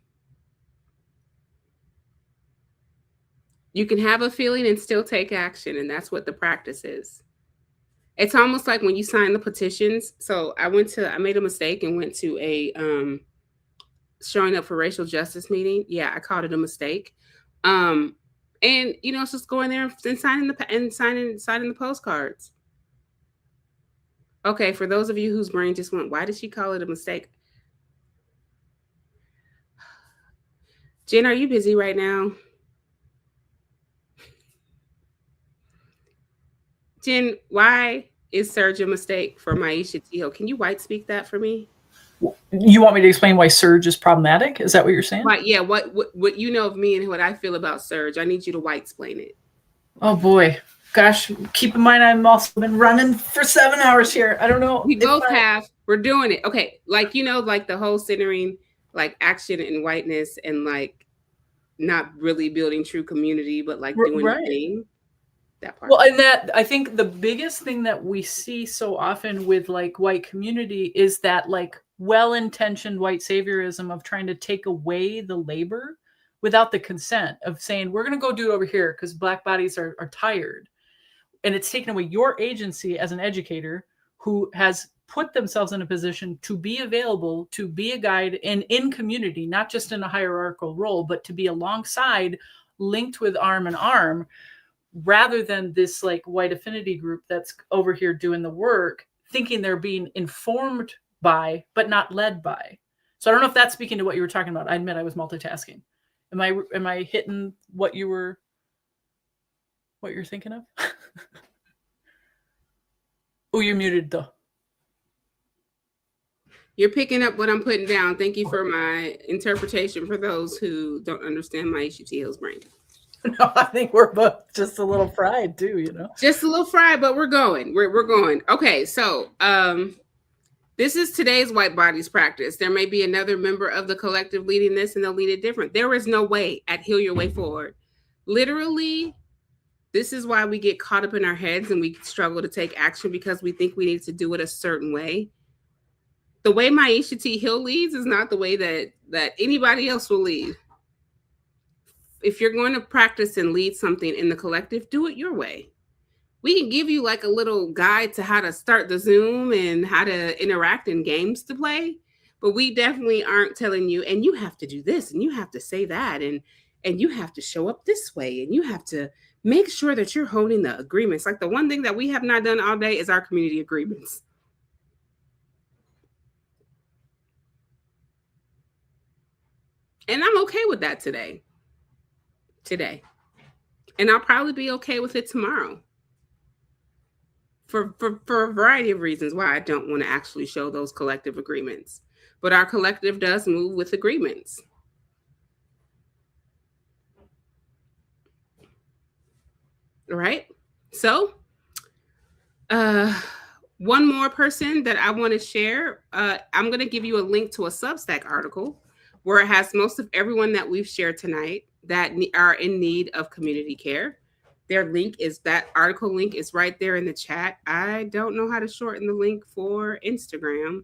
You can have a feeling and still take action, and that's what the practice is. It's almost like when you sign the petitions. So I made a mistake and went to a showing up for racial justice meeting. Yeah, I called it a mistake. And it's just going there and signing the postcards. Okay, for those of you whose brain just went, why did she call it a mistake? Jen, are you busy right now? Jen, why is surge a mistake for Maisha Tio? Can you white speak that for me? You want me to explain why surge is problematic? Is that what you're saying? Right, yeah, what you know of me and what I feel about surge. I need you to white explain it. Oh boy. Gosh, keep in mind I've also been running for 7 hours here. I don't know. We both have. We're doing it. Okay, like the whole centering like action and whiteness and like not really building true community, but like doing the thing. That part. Well, and that I think the biggest thing that we see so often with like white community is that like well-intentioned white saviorism of trying to take away the labor without the consent of saying we're going to go do it over here because Black bodies are tired. And it's taken away your agency as an educator who has put themselves in a position to be available, to be a guide in community, not just in a hierarchical role, but to be alongside, linked with arm in arm, rather than this like white affinity group that's over here doing the work, thinking they're being informed by, but not led by. So I don't know if that's speaking to what you were talking about. I admit I was multitasking. Am I hitting what you're thinking of? Oh, you're muted though. You're picking up what I'm putting down. Thank you for my interpretation for those who don't understand Maisha Tio's brain. No, I think we're both just a little fried too, Just a little fried, but we're going. We're going. Okay, so this is today's White Bodies practice. There may be another member of the collective leading this, and they'll lead it different. There is no way at Heal Your Way Forward. Literally, this is why we get caught up in our heads and we struggle to take action because we think we need to do it a certain way. The way Maisha T. Hill leads is not the way that anybody else will lead. If you're going to practice and lead something in the collective, do it your way. We can give you like a little guide to how to start the Zoom and how to interact in games to play, but we definitely aren't telling you, and you have to do this, and you have to say that, and you have to show up this way, and you have to make sure that you're holding the agreements. Like the one thing that we have not done all day is our community agreements. And I'm okay with that today. And I'll probably be okay with it tomorrow. For a variety of reasons why I don't want to actually show those collective agreements. But our collective does move with agreements. All right. So one more person that I want to share. I'm going to give you a link to a Substack article where it has most of everyone that we've shared tonight that are in need of community care. That article link is right there in the chat. I don't know how to shorten the link for Instagram.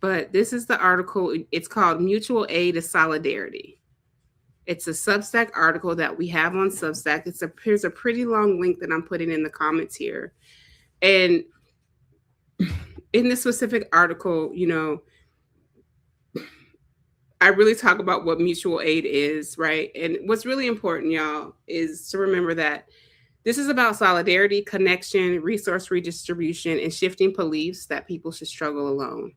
But this is the article. It's called Mutual Aid is Solidarity. It's a Substack article that we have on Substack. Here's a pretty long link that I'm putting in the comments here. And in this specific article, I really talk about what mutual aid is, right? And what's really important, y'all, is to remember that this is about solidarity, connection, resource redistribution, and shifting beliefs that people should struggle alone.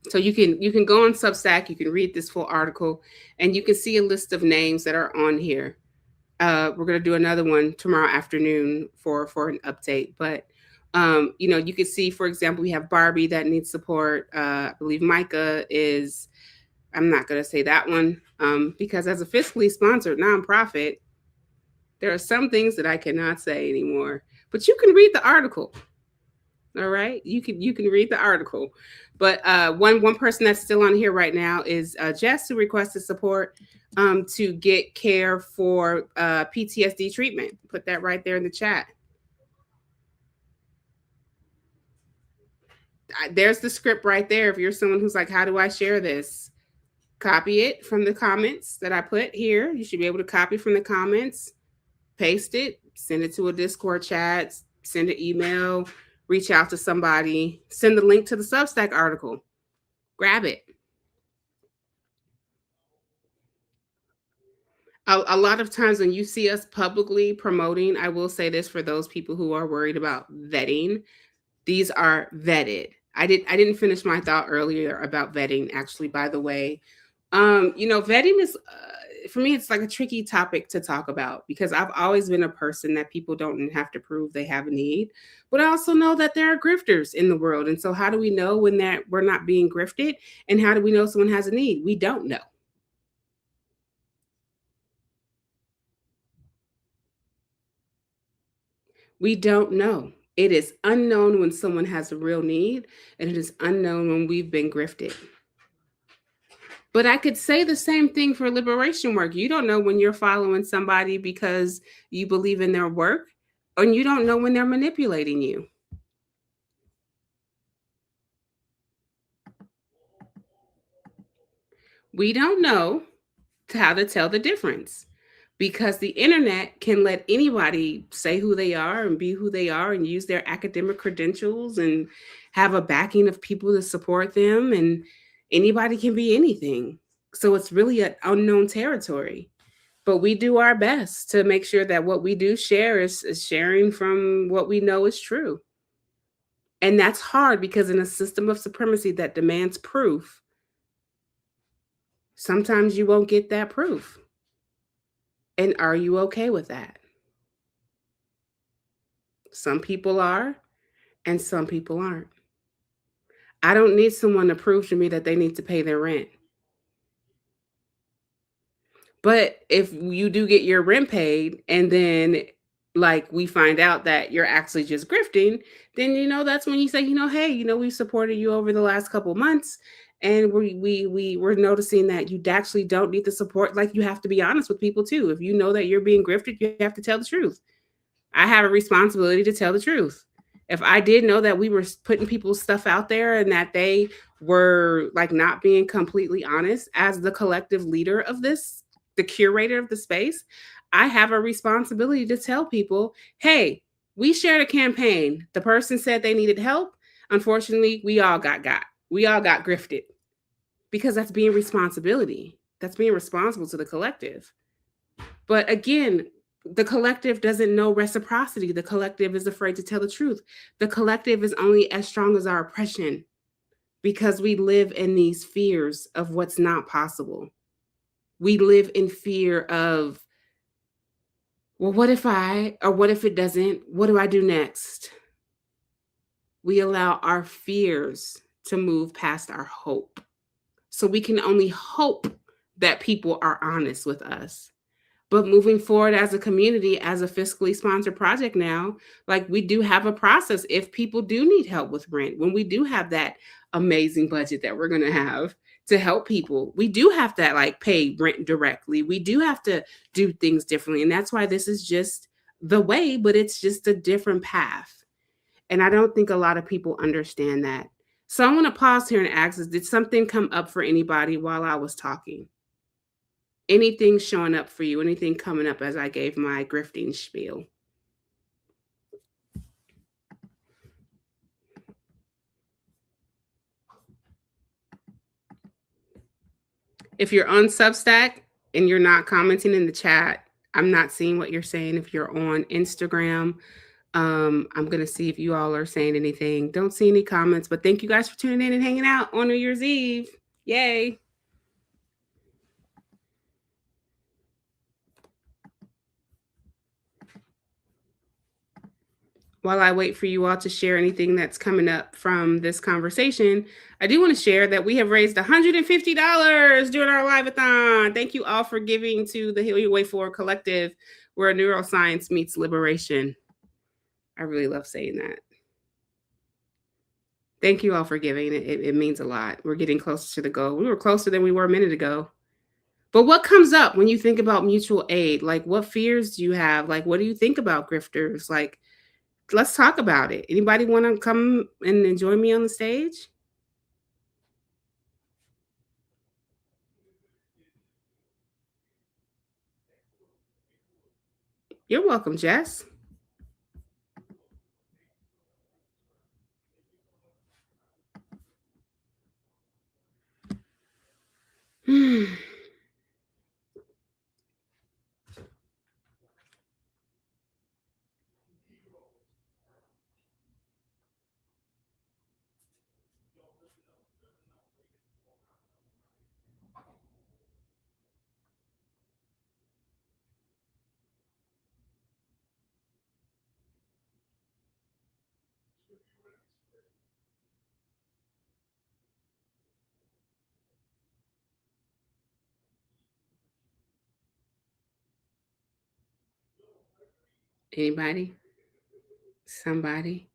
So you can go on Substack, you can read this full article, and you can see a list of names that are on here. We're going to do another one tomorrow afternoon for an update, but you can see, for example, we have Barbie that needs support. I believe Micah is, I'm not going to say that one because as a fiscally sponsored nonprofit, there are some things that I cannot say anymore, but you can read the article. All right. You can read the article, but one person that's still on here right now is Jess, who requested support to get care for PTSD treatment. Put that right there in the chat. There's the script right there. If you're someone who's like, how do I share this? Copy it from the comments that I put here. You should be able to copy from the comments, paste it, send it to a Discord chat, send an email, reach out to somebody, send the link to the Substack article, grab it. A lot of times when you see us publicly promoting, I will say this for those people who are worried about vetting, these are vetted. I didn't finish my thought earlier about vetting, actually, by the way. Vetting is, for me, it's like a tricky topic to talk about because I've always been a person that people don't have to prove they have a need. But I also know that there are grifters in the world. And so how do we know when that we're not being grifted? And how do we know someone has a need? We don't know. We don't know. It is unknown when someone has a real need, and it is unknown when we've been grifted. But I could say the same thing for liberation work. You don't know when you're following somebody because you believe in their work, and you don't know when they're manipulating you. We don't know how to tell the difference because the internet can let anybody say who they are and be who they are and use their academic credentials and have a backing of people to support them, and anybody can be anything. So it's really an unknown territory. But we do our best to make sure that what we do share is sharing from what we know is true. And that's hard because in a system of supremacy that demands proof, sometimes you won't get that proof. And are you okay with that? Some people are, and some people aren't. I don't need someone to prove to me that they need to pay their rent. But if you do get your rent paid and then like we find out that you're actually just grifting, then that's when you say, hey, we supported you over the last couple of months, and we're noticing that you actually don't need the support. Like, you have to be honest with people too. If you know that you're being grifted, you have to tell the truth. I have a responsibility to tell the truth. If I did know that we were putting people's stuff out there and that they were like not being completely honest, as the collective leader of this, the curator of the space, I have a responsibility to tell people, hey, we shared a campaign. The person said they needed help. Unfortunately, we all got grifted, because that's being responsibility. That's being responsible to the collective. But again, the collective doesn't know reciprocity. The collective is afraid to tell the truth. The collective is only as strong as our oppression, because we live in these fears of what's not possible. We live in fear of, well, what if it doesn't? What do I do next? We allow our fears to move past our hope. So we can only hope that people are honest with us. But moving forward as a community, as a fiscally sponsored project now, like, we do have a process if people do need help with rent. When we do have that amazing budget that we're going to have to help people, we do have to like pay rent directly. We do have to do things differently. And that's why this is just the way, but it's just a different path. And I don't think a lot of people understand that. So I want to pause here and ask, did something come up for anybody while I was talking? Anything showing up for you? Anything coming up as I gave my grifting spiel? If you're on Substack and you're not commenting in the chat, I'm not seeing what you're saying. If you're on Instagram, I'm going to see if you all are saying anything. Don't see any comments, but thank you guys for tuning in and hanging out on New Year's Eve. Yay. While I wait for you all to share anything that's coming up from this conversation, I do want to share that we have raised $150 during our Liveathon. Thank you all for giving to the Heal Your Way Forward Collective, where neuroscience meets liberation. I really love saying that. Thank you all for giving. It means a lot. We're getting closer to the goal. We were closer than we were a minute ago. But what comes up when you think about mutual aid? Like, what fears do you have? Like, what do you think about grifters? Like, let's talk about it. Anybody want to come and join me on the stage? You're welcome, Jess. Anybody? Somebody?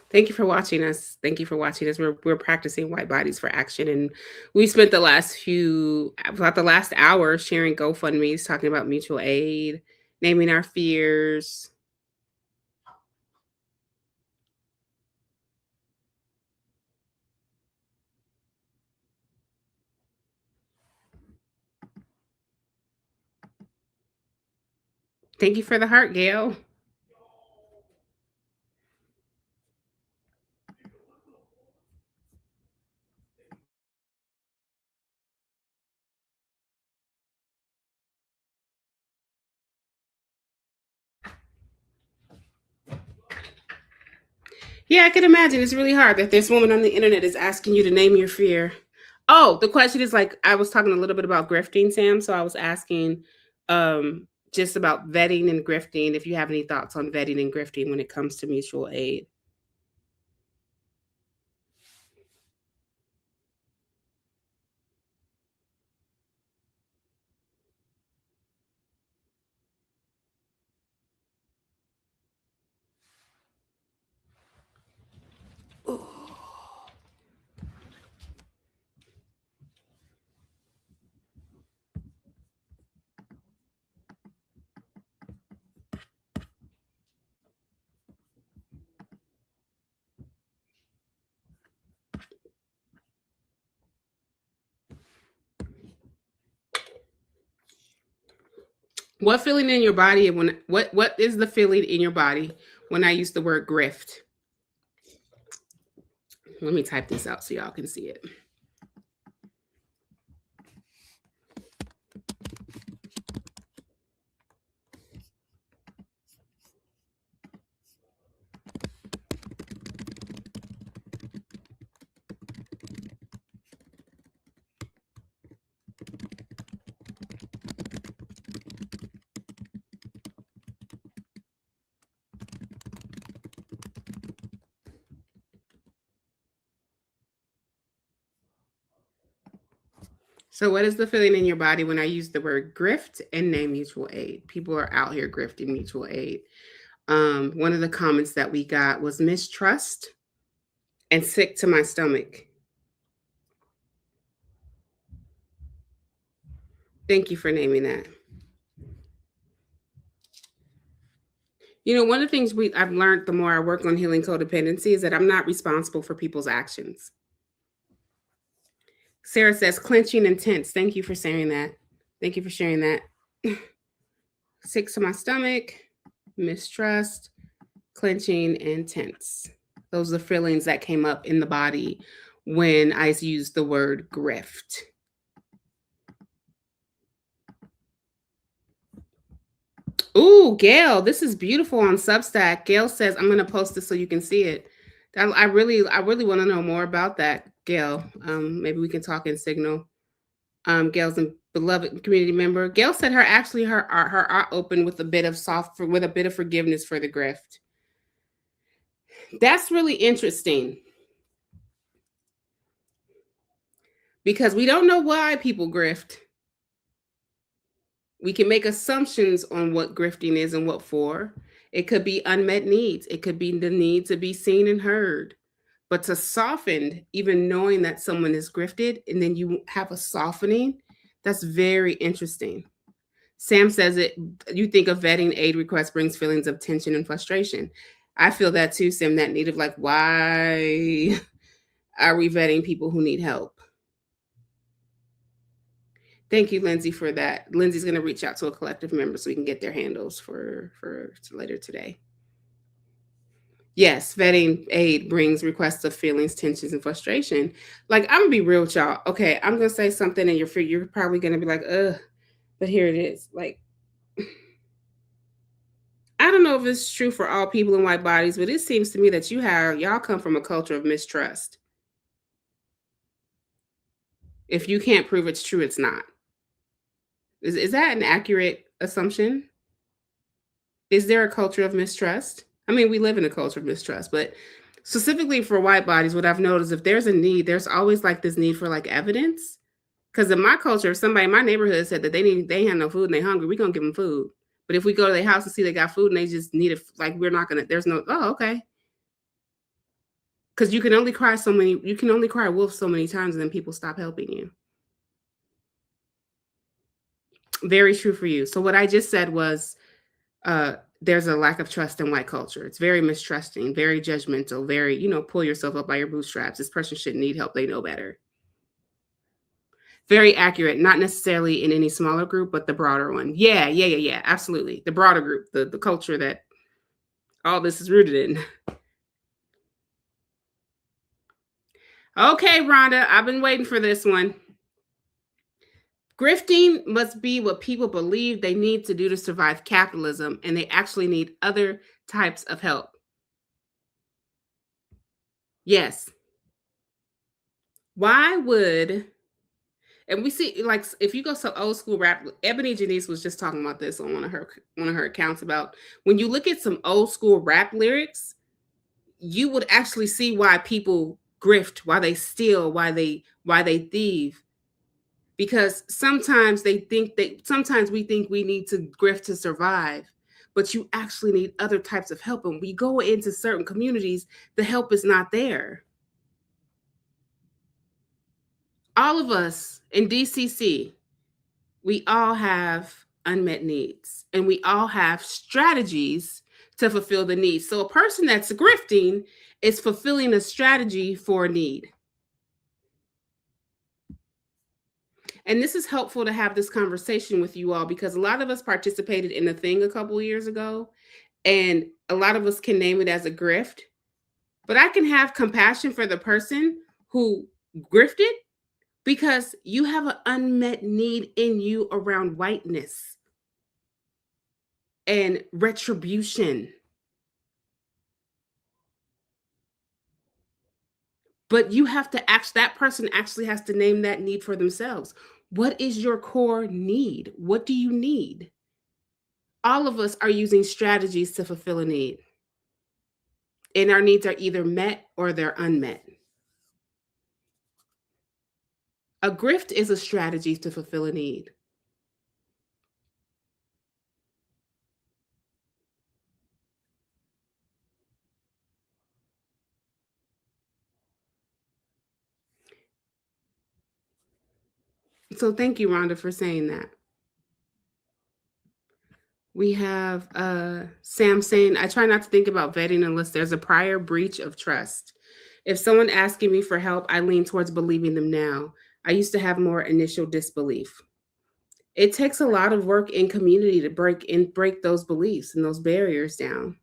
Thank you for watching us. Thank you for watching us. We're practicing white bodies for action, and we spent the last hour sharing GoFundMe's, talking about mutual aid, naming our fears. Thank you for the heart, Gail. Yeah, I can imagine. It's really hard that this woman on the internet is asking you to name your fear. Oh, the question is, like, I was talking a little bit about grifting, Sam. So I was asking just about vetting and grifting, if you have any thoughts on vetting and grifting when it comes to mutual aid. What feeling in your body what is the feeling in your body when I use the word grift? Let me type this out so y'all can see it. So what is the feeling in your body when I use the word grift and name mutual aid? People are out here grifting mutual aid. One of the comments that we got was mistrust and sick to my stomach. Thank you for naming that. You know, one of the things I've learned the more I work on healing codependency is that I'm not responsible for people's actions. Sarah says clenching and tense. Thank you for saying that. Thank you for sharing that. Sick to my stomach, mistrust, clenching, and tense. Those are the feelings that came up in the body when I used the word grift. Ooh, Gail, this is beautiful on Substack. Gail says, I'm going to post this so you can see it. I really want to know more about that, Gail. Maybe we can talk in Signal. Gail's a beloved community member. Gail said her art opened with a bit of forgiveness for the grift. That's really interesting because we don't know why people grift. We can make assumptions on what grifting is and what for. It could be unmet needs. It could be the need to be seen and heard. But to soften, even knowing that someone is grifted, and then you have a softening, that's very interesting. Sam says you think a vetting aid request brings feelings of tension and frustration. I feel that too, Sim, that need of like, why are we vetting people who need help? Thank you, Lindsay, for that. Lindsay's going to reach out to a collective member so we can get their handles for later today. Yes, vetting aid brings requests of feelings, tensions, and frustration. Like, I'm going to be real with y'all. Okay, I'm going to say something and you're probably going to be like, ugh, but here it is. Like, I don't know if it's true for all people in white bodies, but it seems to me that y'all come from a culture of mistrust. If you can't prove it's true, it's not. Is that an accurate assumption? Is there a culture of mistrust? I mean, we live in a culture of mistrust, but specifically for white bodies, what I've noticed, if there's a need, there's always like this need for like evidence. Because in my culture, if somebody in my neighborhood said that they have no food and they're hungry, we're going to give them food. But if we go to their house and see they got food and they just need it, like, we're not going to, there's no, oh, okay. Because you can only cry wolf so many times and then people stop helping you. Very true for you. So what I just said was, there's a lack of trust in white culture. It's very mistrusting, very judgmental, very, pull yourself up by your bootstraps. This person shouldn't need help. They know better. Very accurate, not necessarily in any smaller group, but the broader one. Yeah, absolutely. The broader group, the culture that all this is rooted in. Okay, Rhonda, I've been waiting for this one. Grifting must be what people believe they need to do to survive capitalism, and they actually need other types of help. Yes. Why would, and we see, like, if you go to old school rap, Ebony Janice was just talking about this on one of her accounts about when you look at some old school rap lyrics, you would actually see why people grift, why they steal, why they thieve. Because sometimes we think we need to grift to survive, but you actually need other types of help. And we go into certain communities, the help is not there. All of us in DCC, we all have unmet needs and we all have strategies to fulfill the needs. So a person that's grifting is fulfilling a strategy for a need. And this is helpful to have this conversation with you all because a lot of us participated in a thing a couple of years ago, and a lot of us can name it as a grift. But I can have compassion for the person who grifted because you have an unmet need in you around whiteness and retribution. But you have to that person actually has to name that need for themselves. What is your core need? What do you need? All of us are using strategies to fulfill a need. And our needs are either met or they're unmet. A grift is a strategy to fulfill a need. So thank you, Rhonda, for saying that. We have Sam saying, I try not to think about vetting unless there's a prior breach of trust. If someone asking me for help, I lean towards believing them now. I used to have more initial disbelief. It takes a lot of work in community to break those beliefs and those barriers down.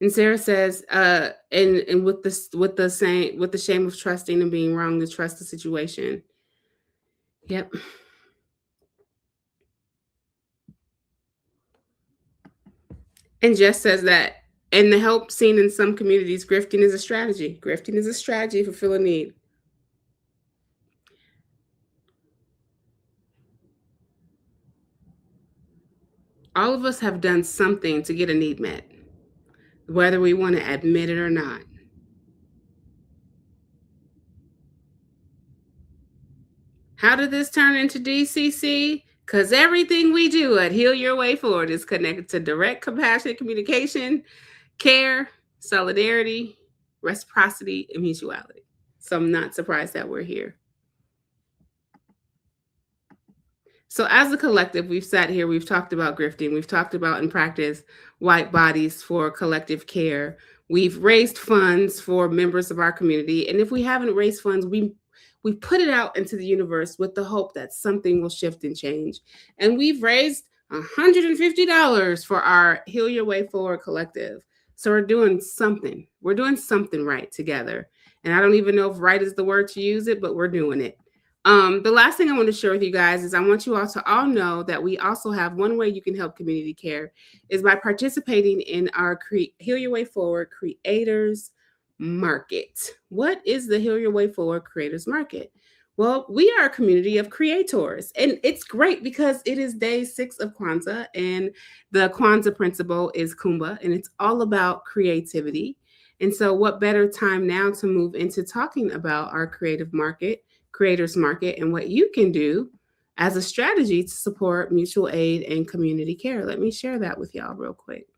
And Sarah says, and with the shame of trusting and being wrong to trust the situation. Yep. And Jess says that, and the help seen in some communities, grifting is a strategy. Grifting is a strategy to fulfill a need. All of us have done something to get a need met, whether we want to admit it or not. How did this turn into DCC? Because everything we do at Heal Your Way Forward is connected to direct, compassionate communication, care, solidarity, reciprocity, and mutuality. So I'm not surprised that we're here. So as a collective, we've sat here, we've talked about grifting, we've talked about in practice white bodies for collective care. We've raised funds for members of our community. And if we haven't raised funds, we put it out into the universe with the hope that something will shift and change. And we've raised $150 for our Heal Your Way Forward collective. So we're doing something. We're doing something right together. And I don't even know if right is the word to use it, but we're doing it. The last thing I want to share with you guys is I want you all to all know that we also have one way you can help community care is by participating in our Heal Your Way Forward Creators Market. What is the Heal Your Way Forward Creators Market? Well, we are a community of creators, and it's great because it is day 6 of Kwanzaa, and the Kwanzaa principle is Kumba, and it's all about creativity. And so what better time now to move into talking about our creators market, and what you can do as a strategy to support mutual aid and community care. Let me share that with y'all real quick.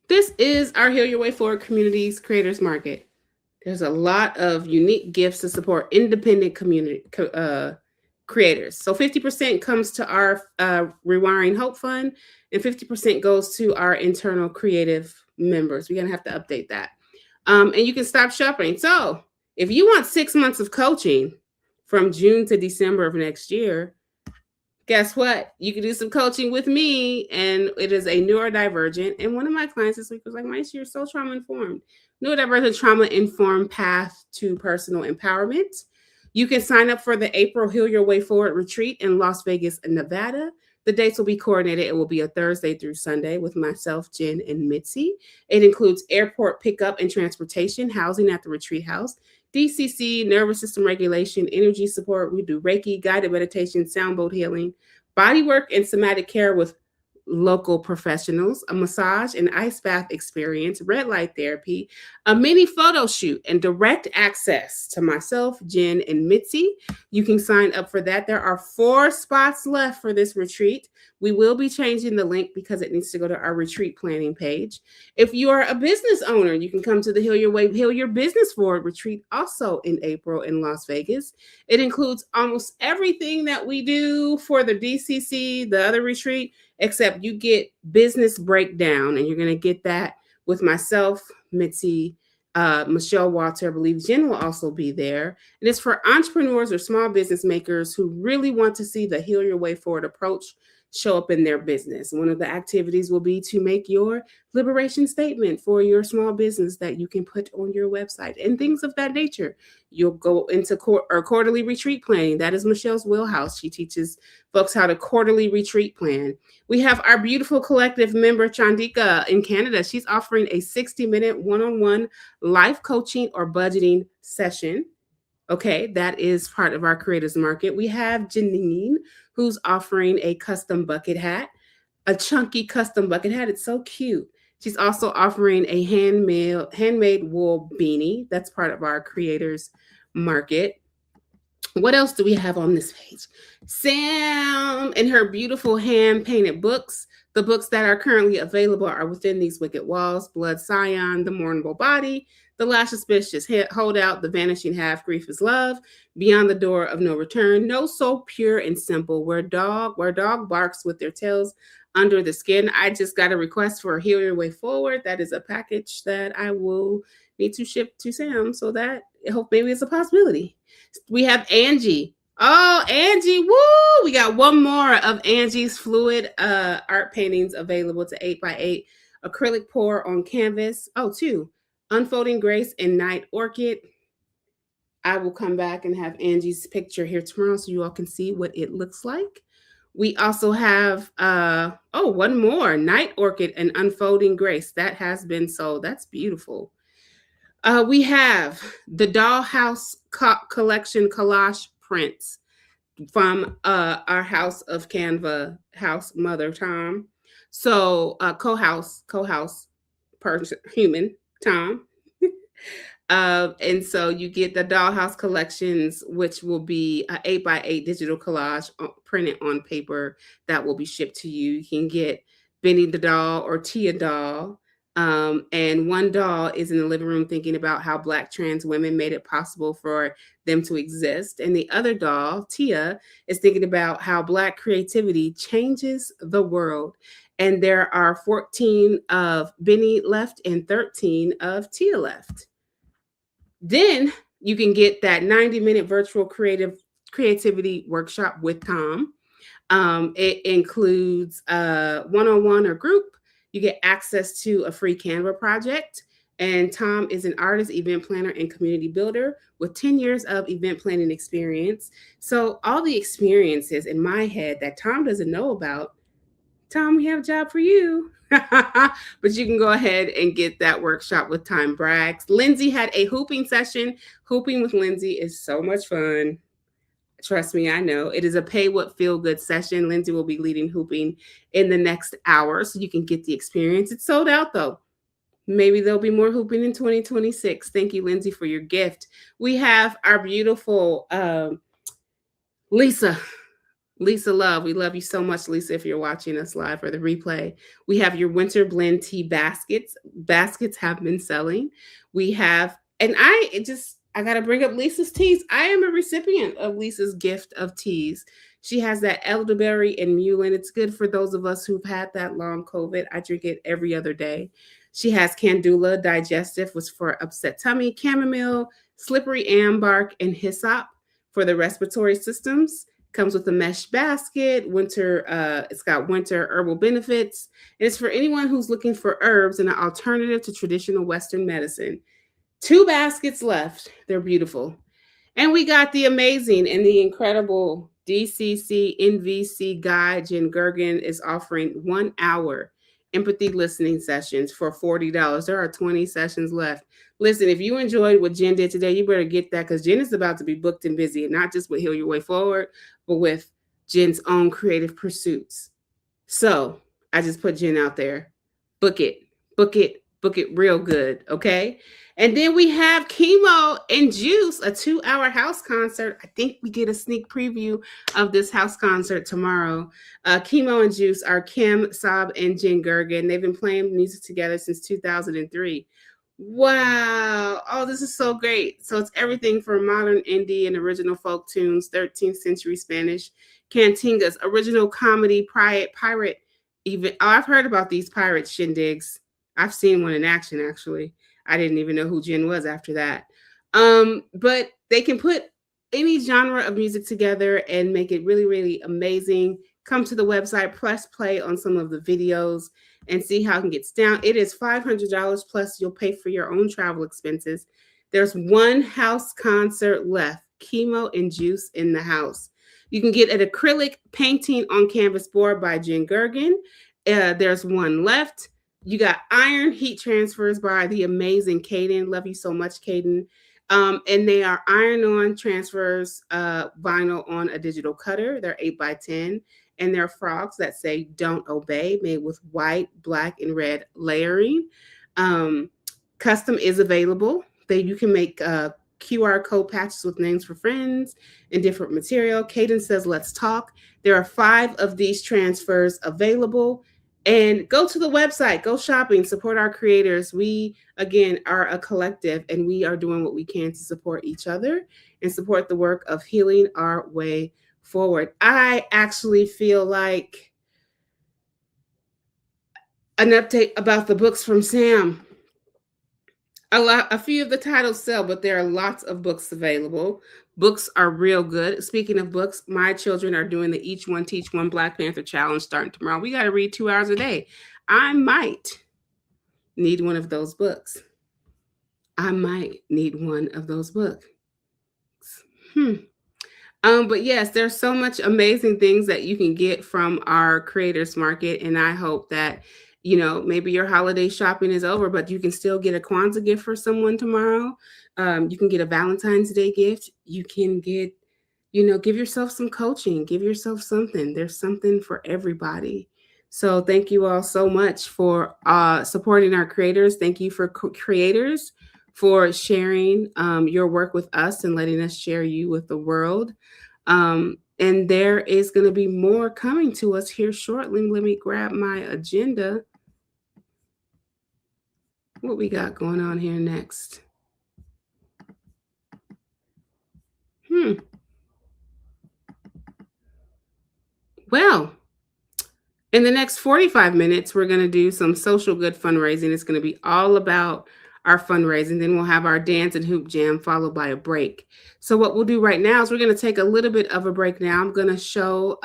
This is our Heal Your Way Forward Communities Creators Market. There's a lot of unique gifts to support independent community creators. So 50% comes to our Rewiring Hope Fund, and 50% goes to our internal creative members. We're going to have to update that. And you can stop shopping. So if you want 6 months of coaching from June to December of next year, guess what? You can do some coaching with me, and it is a neurodivergent. And one of my clients this week was like, Maisha, you're so trauma-informed. Neurodivergent trauma-informed path to personal empowerment. You can sign up for the April Heal Your Way Forward retreat in Las Vegas, Nevada. The dates will be coordinated. It will be a Thursday through Sunday with myself, Jen, and Mitzi. It includes airport pickup and transportation, housing at the retreat house, DCC, nervous system regulation, energy support. We do Reiki, guided meditation, sound boat healing, body work, and somatic care with local professionals, a massage and ice bath experience, red light therapy, a mini photo shoot, and direct access to myself, Jen, and Mitzi. You can sign up for that. There are 4 spots left for this retreat. We will be changing the link because it needs to go to our retreat planning page. If you are a business owner, you can come to the Heal Your Way, Heal Your Business Forward retreat also in April in Las Vegas. It includes almost everything that we do for the DCC, the other retreat, except you get business breakdown, and you're going to get that with myself, Mitzi, Michelle Walter. I believe Jen will also be there. And it's for entrepreneurs or small business makers who really want to see the Heal Your Way Forward approach show up in their business. One of the activities will be to make your liberation statement for your small business that you can put on your website and things of that nature. You'll go into quarterly retreat planning. That is Michelle's wheelhouse. She teaches folks how to quarterly retreat plan. We have our beautiful collective member, Chandika, in Canada. She's offering a 60-minute one-on-one life coaching or budgeting session. Okay, that is part of our creators market. We have Janine, who's offering a custom bucket hat, a chunky custom bucket hat. It's so cute. She's also offering a handmade wool beanie. That's part of our creators market. What else do we have on this page? Sam and her beautiful hand-painted books. The books that are currently available are Within These Wicked Walls, Blood Scion, The Mournable Body, The Last Suspicious Holdout, The Vanishing Half, Grief is Love, Beyond the Door of No Return, No So Pure and Simple, Where Dog Barks with Their Tails Under the Skin. I just got a request for Heal Your Way Forward. That is a package that I will need to ship to Sam, so that I hope maybe it's a possibility. We have Angie. Oh, Angie, woo! We got one more of Angie's fluid art paintings available to 8x8 acrylic pour on canvas. Oh, 2. Unfolding Grace and Night Orchid. I will come back and have Angie's picture here tomorrow so you all can see what it looks like. We also have, one more, Night Orchid and Unfolding Grace. That has been sold. That's beautiful. We have the Dollhouse Collection collage prints from our House of Canva house mother, Tom. So co-house person, human, Tom. And so you get the Dollhouse collections, which will be an 8x8 digital collage printed on paper that will be shipped to you. You can get Benny the Doll or Tia Doll. And one doll is in the living room thinking about how Black trans women made it possible for them to exist. And the other doll, Tia, is thinking about how Black creativity changes the world. And there are 14 of Benny left and 13 of Tia left. Then you can get that 90-minute virtual creativity workshop with Tom. It includes one-on-one or group. You get access to a free Canva project. And Tom is an artist, event planner, and community builder with 10 years of event planning experience. So all the experiences in my head that Tom doesn't know about, Tom, we have a job for you. But you can go ahead and get that workshop with Time Braggs. Lindsay had a hooping session. Hooping with Lindsay is so much fun. Trust me, I know. It is a pay what feel good session. Lindsay will be leading hooping in the next hour, so you can get the experience. It's sold out though. Maybe there'll be more hooping in 2026. Thank you, Lindsay, for your gift. We have our beautiful Lisa Love. We love you so much, Lisa, if you're watching us live or the replay. We have your winter blend tea baskets. Baskets have been selling. We have, and I got to bring up Lisa's teas. I am a recipient of Lisa's gift of teas. She has that elderberry and mullein. It's good for those of us who've had that long COVID. I drink it every other day. She has Candula Digestive, was for upset tummy, chamomile, slippery ambark, and hyssop for the respiratory systems. Comes with a mesh basket, it's got winter herbal benefits. And it's for anyone who's looking for herbs and an alternative to traditional Western medicine. 2 baskets left. They're beautiful. And we got the amazing and the incredible DCC NVC guy. Jen Gergen is offering 1 hour empathy listening sessions for $40. There are 20 sessions left. Listen, if you enjoyed what Jen did today, you better get that, because Jen is about to be booked and busy, and not just with Heal Your Way Forward, but with Jen's own creative pursuits. So I just put Jen out there. Book it real good, okay? And then we have Chemo and Juice, a 2-hour house concert. I think we get a sneak preview of this house concert tomorrow. Chemo and Juice are Kim, Saab, and Jen Gergen. They've been playing music together since 2003. Wow. Oh, this is so great. So it's everything from modern indie and original folk tunes, 13th century Spanish cantingas, original comedy, pirate even. Oh, I've heard about these pirate shindigs. I've seen one in action, actually. I didn't even know who Jen was after that. But they can put any genre of music together and make it really, really amazing. Come to the website, press play on some of the videos, and see how it can get down. It is $500 plus you'll pay for your own travel expenses. There's 1 house concert left, Chemo and Juice in the house. You can get an acrylic painting on canvas board by Jen Gergen. There's 1 left. You got iron heat transfers by the amazing Caden. Love you so much, Caden. And they are iron-on transfers, vinyl on a digital cutter. They're 8x10. And they're frogs that say "Don't Obey," made with white, black, and red layering. Custom is available. You can make QR code patches with names for friends and different material. Caden says, "Let's talk." There are 5 of these transfers available. And go to the website, go shopping, support our creators. We, again, are a collective, and we are doing what we can to support each other and support the work of healing our way forward. I actually feel like an update about the books from Sam. A few of the titles sell, but there are lots of books available. Books are real good. Speaking of books, my children are doing the Each One Teach One Black Panther Challenge starting tomorrow. We got to read 2 hours a day. I might need one of those books. But yes, there's so much amazing things that you can get from our creators market. And I hope that, maybe your holiday shopping is over, but you can still get a Kwanzaa gift for someone tomorrow. You can get a Valentine's Day gift. You can get, give yourself some coaching, give yourself something. There's something for everybody. So thank you all so much for supporting our creators. Thank you for creators for sharing your work with us and letting us share you with the world. And there is going to be more coming to us here shortly. Let me grab my agenda. What we got going on here next? Well, in the next 45 minutes, we're going to do some social good fundraising. It's going to be all about our fundraising. Then we'll have our dance and hoop jam followed by a break. So what we'll do right now is we're going to take a little bit of a break now. I'm going to show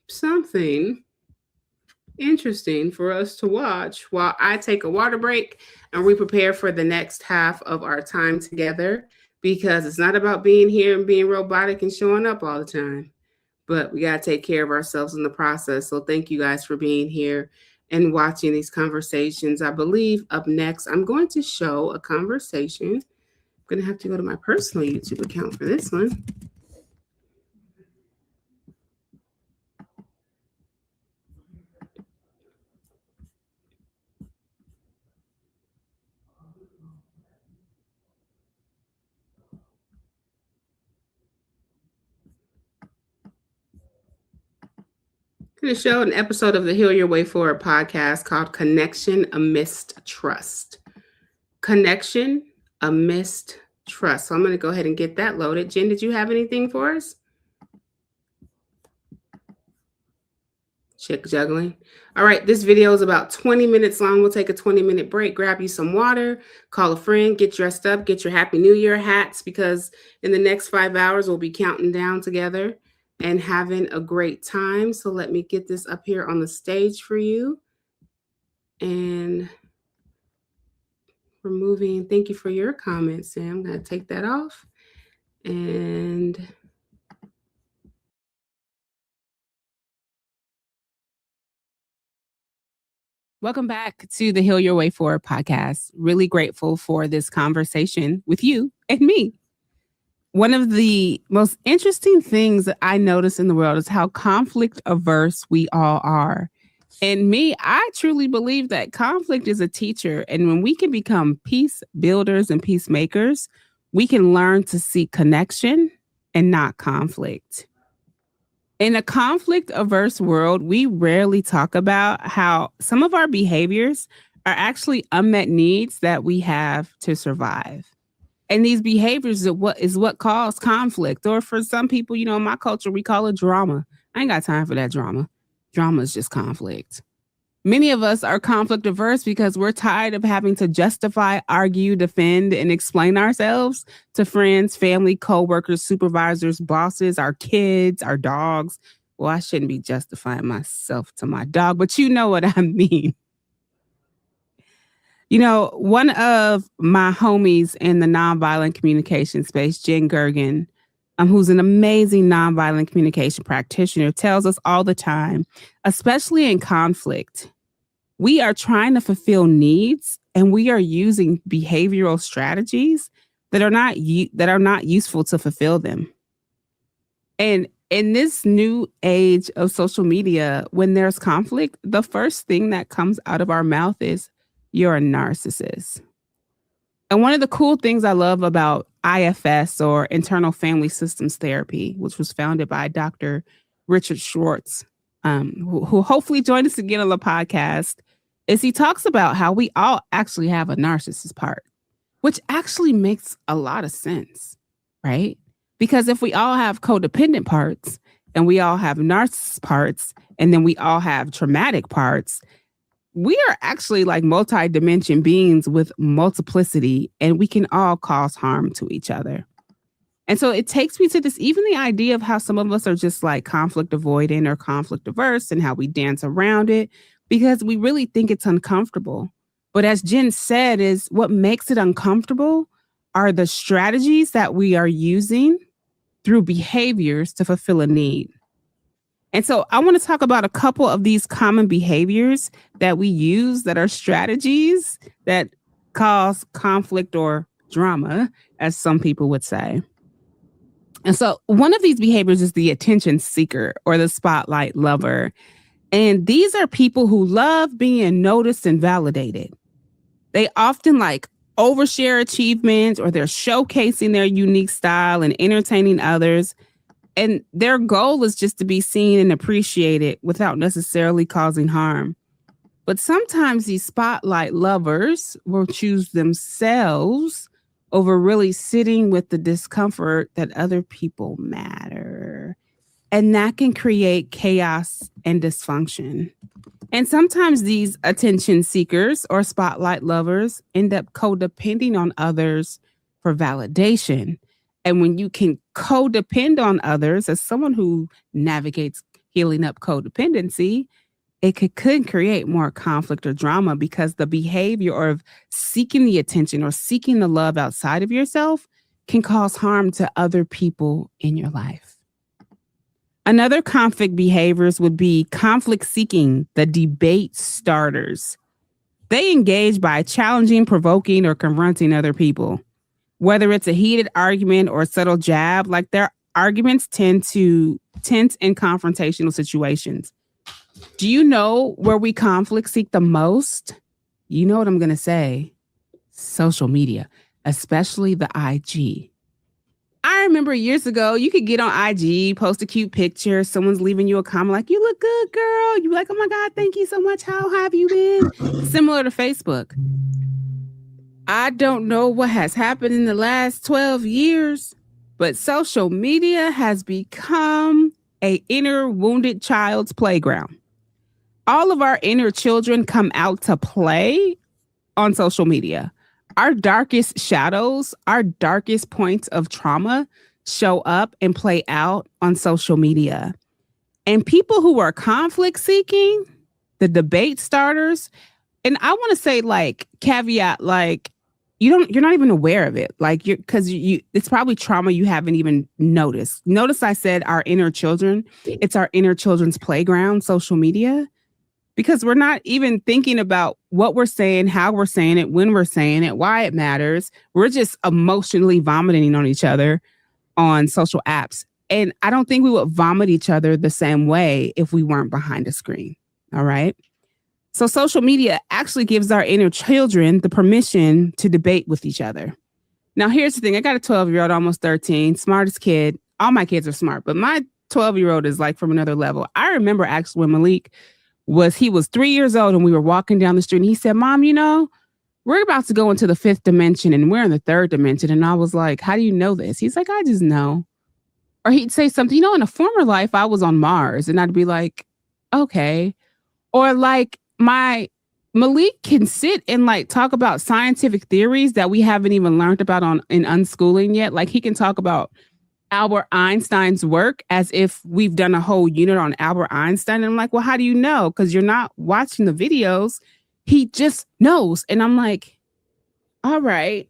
something interesting for us to watch while I take a water break and we prepare for the next half of our time together, because it's not about being here and being robotic and showing up all the time, but we got to take care of ourselves in the process. So thank you guys for being here and watching these conversations. I believe up next, I'm going to show a conversation. I'm going to have to go to my personal YouTube account for this one. I'm going to show an episode of the Heal Your Way Forward podcast called Connection Amidst Trust. Connection Amidst Trust. So I'm going to go ahead and get that loaded. Jen, did you have anything for us? Chick juggling. All right, this video is about 20 minutes long. We'll take a 20-minute break, grab you some water, call a friend, get dressed up, get your Happy New Year hats, because in the next 5 hours, we'll be counting down together and having a great time. So let me get this up here on the stage for you. And removing, thank you for your comments, Sam. I'm going to take that off. And welcome back to the Heal Your Way Forward podcast. Really grateful for this conversation with you and me. One of the most interesting things that I notice in the world is how conflict averse we all are. And me, I truly believe that conflict is a teacher. And when we can become peace builders and peacemakers, we can learn to seek connection and not conflict. In a conflict averse world, we rarely talk about how some of our behaviors are actually unmet needs that we have to survive. And these behaviors is what cause conflict. Or for some people, you know, in my culture, we call it drama. I ain't got time for that drama. Drama is just conflict. Many of us are conflict averse because we're tired of having to justify, argue, defend, and explain ourselves to friends, family, coworkers, supervisors, bosses, our kids, our dogs. Well, I shouldn't be justifying myself to my dog, but you know what I mean. You know, one of my homies in the nonviolent communication space, Jen Gergen, who's an amazing nonviolent communication practitioner, tells us all the time, especially in conflict, we are trying to fulfill needs and we are using behavioral strategies that are not useful to fulfill them. And in this new age of social media, when there's conflict, the first thing that comes out of our mouth is, "You're a narcissist." And one of the cool things I love about IFS, or Internal Family Systems Therapy, which was founded by Dr. Richard Schwartz, who hopefully joined us again on the podcast, is he talks about how we all actually have a narcissist part, which actually makes a lot of sense, right? Because if we all have codependent parts and we all have narcissist parts, and then we all have traumatic parts, we are actually like multi-dimension beings with multiplicity, and we can all cause harm to each other. And so it takes me to this, even the idea of how some of us are just like conflict avoidant or conflict averse, and how we dance around it because we really think it's uncomfortable. But as Jen said, is what makes it uncomfortable are the strategies that we are using through behaviors to fulfill a need. And so I want to talk about a couple of these common behaviors that we use that are strategies that cause conflict or drama, as some people would say. And so one of these behaviors is the attention seeker or the spotlight lover. And these are people who love being noticed and validated. They often like overshare achievements, or they're showcasing their unique style and entertaining others. And their goal is just to be seen and appreciated without necessarily causing harm. But sometimes these spotlight lovers will choose themselves over really sitting with the discomfort that other people matter. And that can create chaos and dysfunction. And sometimes these attention seekers or spotlight lovers end up codepending on others for validation. And when you can codepend on others, as someone who navigates healing up codependency, it could create more conflict or drama because the behavior of seeking the attention or seeking the love outside of yourself can cause harm to other people in your life. Another conflict behaviors would be conflict seeking, the debate starters. They engage by challenging, provoking, or confronting other people. Whether it's a heated argument or a subtle jab, like their arguments tend to tense in confrontational situations. Do you know where we conflict seek the most? You know what I'm going to say. Social media, especially the IG. I remember years ago, you could get on IG, post a cute picture. Someone's leaving you a comment like, you look good, girl. You like, oh my God, thank you so much. How have you been? Similar to Facebook. I don't know what has happened in the last 12 years, but social media has become an inner wounded child's playground. All of our inner children come out to play on social media. Our darkest shadows, our darkest points of trauma show up and play out on social media. And people who are conflict seeking, the debate starters, and I want to say like caveat, like you're not even aware of it. Like because it's probably trauma you haven't even noticed. Notice I said our inner children. It's our inner children's playground, social media. Because we're not even thinking about what we're saying, how we're saying it, when we're saying it, why it matters. We're just emotionally vomiting on each other on social apps. And I don't think we would vomit each other the same way if we weren't behind a screen. All right. So social media actually gives our inner children the permission to debate with each other. Now, here's the thing. I got a 12-year-old, almost 13, smartest kid. All my kids are smart, but my 12-year-old is like from another level. I remember actually when Malik he was 3 years old and we were walking down the street and he said, Mom, you know, we're about to go into the 5th dimension and we're in the 3rd dimension. And I was like, how do you know this? He's like, I just know. Or he'd say something, you know, in a former life, I was on Mars. And I'd be like, okay. Or like Malik can sit and like talk about scientific theories that we haven't even learned about in unschooling yet. Like he can talk about Albert Einstein's work as if we've done a whole unit on Albert Einstein. And I'm like, well, how do you know? Because you're not watching the videos. He just knows. And I'm like, all right.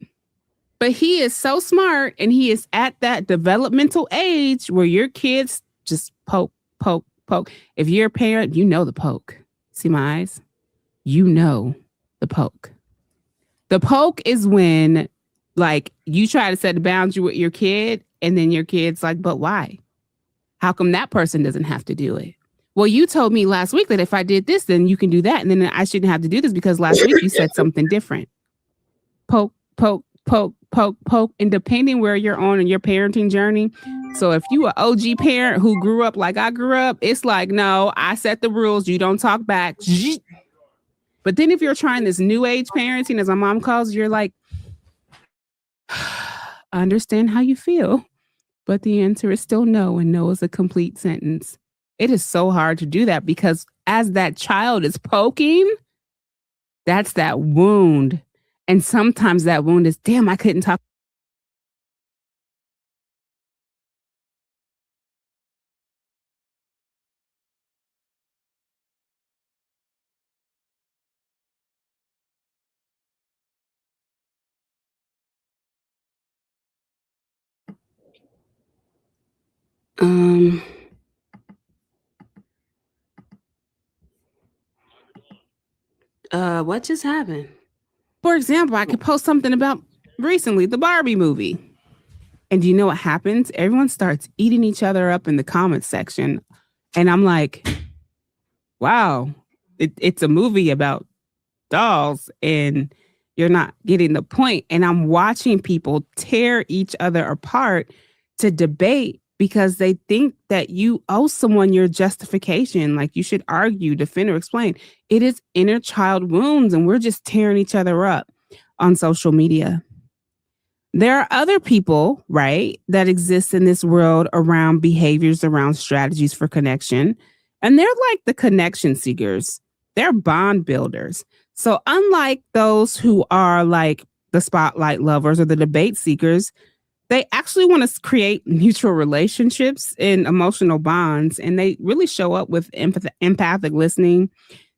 But he is so smart and he is at that developmental age where your kids just poke. If you're a parent, you know the poke. See my eyes? You know the poke. The poke is when like you try to set a boundary with your kid and then your kid's like, but why? How come that person doesn't have to do it? Well, you told me last week that if I did this, then you can do that. And then I shouldn't have to do this because last week you said something different. Poke. And depending where you're on in your parenting journey. So if you an OG parent who grew up like I grew up, it's like, no, I set the rules. You don't talk back. But then if you're trying this new age parenting, as my mom calls, you're like, I understand how you feel, but the answer is still no, and no is a complete sentence. It is so hard to do that because as that child is poking, that's that wound. And sometimes that wound is, damn, I couldn't talk. What just happened? For example, I could post something about recently the Barbie movie. And do you know what happens? Everyone starts eating each other up in the comments section. And I'm like, wow, it's a movie about dolls and you're not getting the point. And I'm watching people tear each other apart to debate because they think that you owe someone your justification. Like you should argue, defend, or explain. It is inner child wounds, and we're just tearing each other up on social media. There are other people, right, that exist in this world around behaviors, around strategies for connection. And they're like the connection seekers. They're bond builders. So unlike those who are like the spotlight lovers or the debate seekers, they actually want to create mutual relationships and emotional bonds. And they really show up with empathic listening.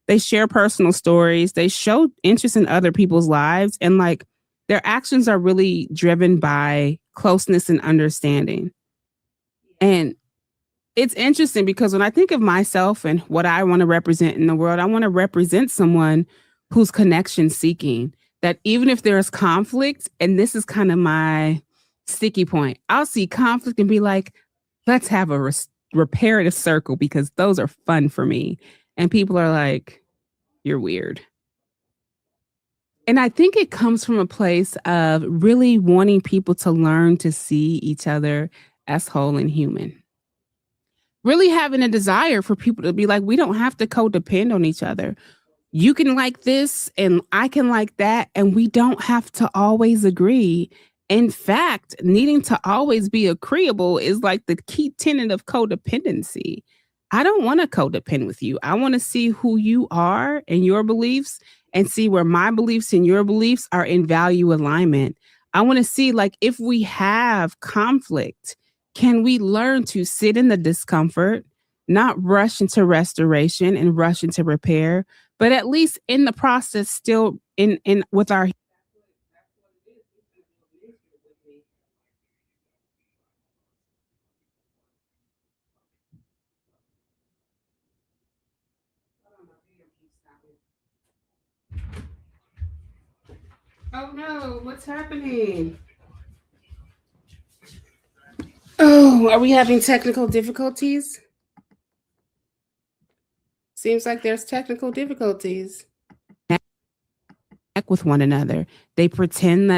They share personal stories. They show interest in other people's lives. And like their actions are really driven by closeness and understanding. And it's interesting because when I think of myself and what I want to represent in the world, I want to represent someone who's connection seeking, that even if there's conflict, and this is kind of my sticky point, I'll see conflict and be like, let's have a reparative circle because those are fun for me. And people are like, you're weird. And I think it comes from a place of really wanting people to learn to see each other as whole and human. Really having a desire for people to be like, we don't have to codepend on each other. You can like this and I can like that, and we don't have to always agree. In fact, needing to always be agreeable is like the key tenet of codependency. I don't want to codepend with you. I want to see who you are and your beliefs and see where my beliefs and your beliefs are in value alignment. I want to see, like, if we have conflict, can we learn to sit in the discomfort, not rush into restoration and rush into repair, but at least in the process, still in with our. Oh no, what's happening? Oh, are we having technical difficulties? Seems like there's technical difficulties. With one another. They pretend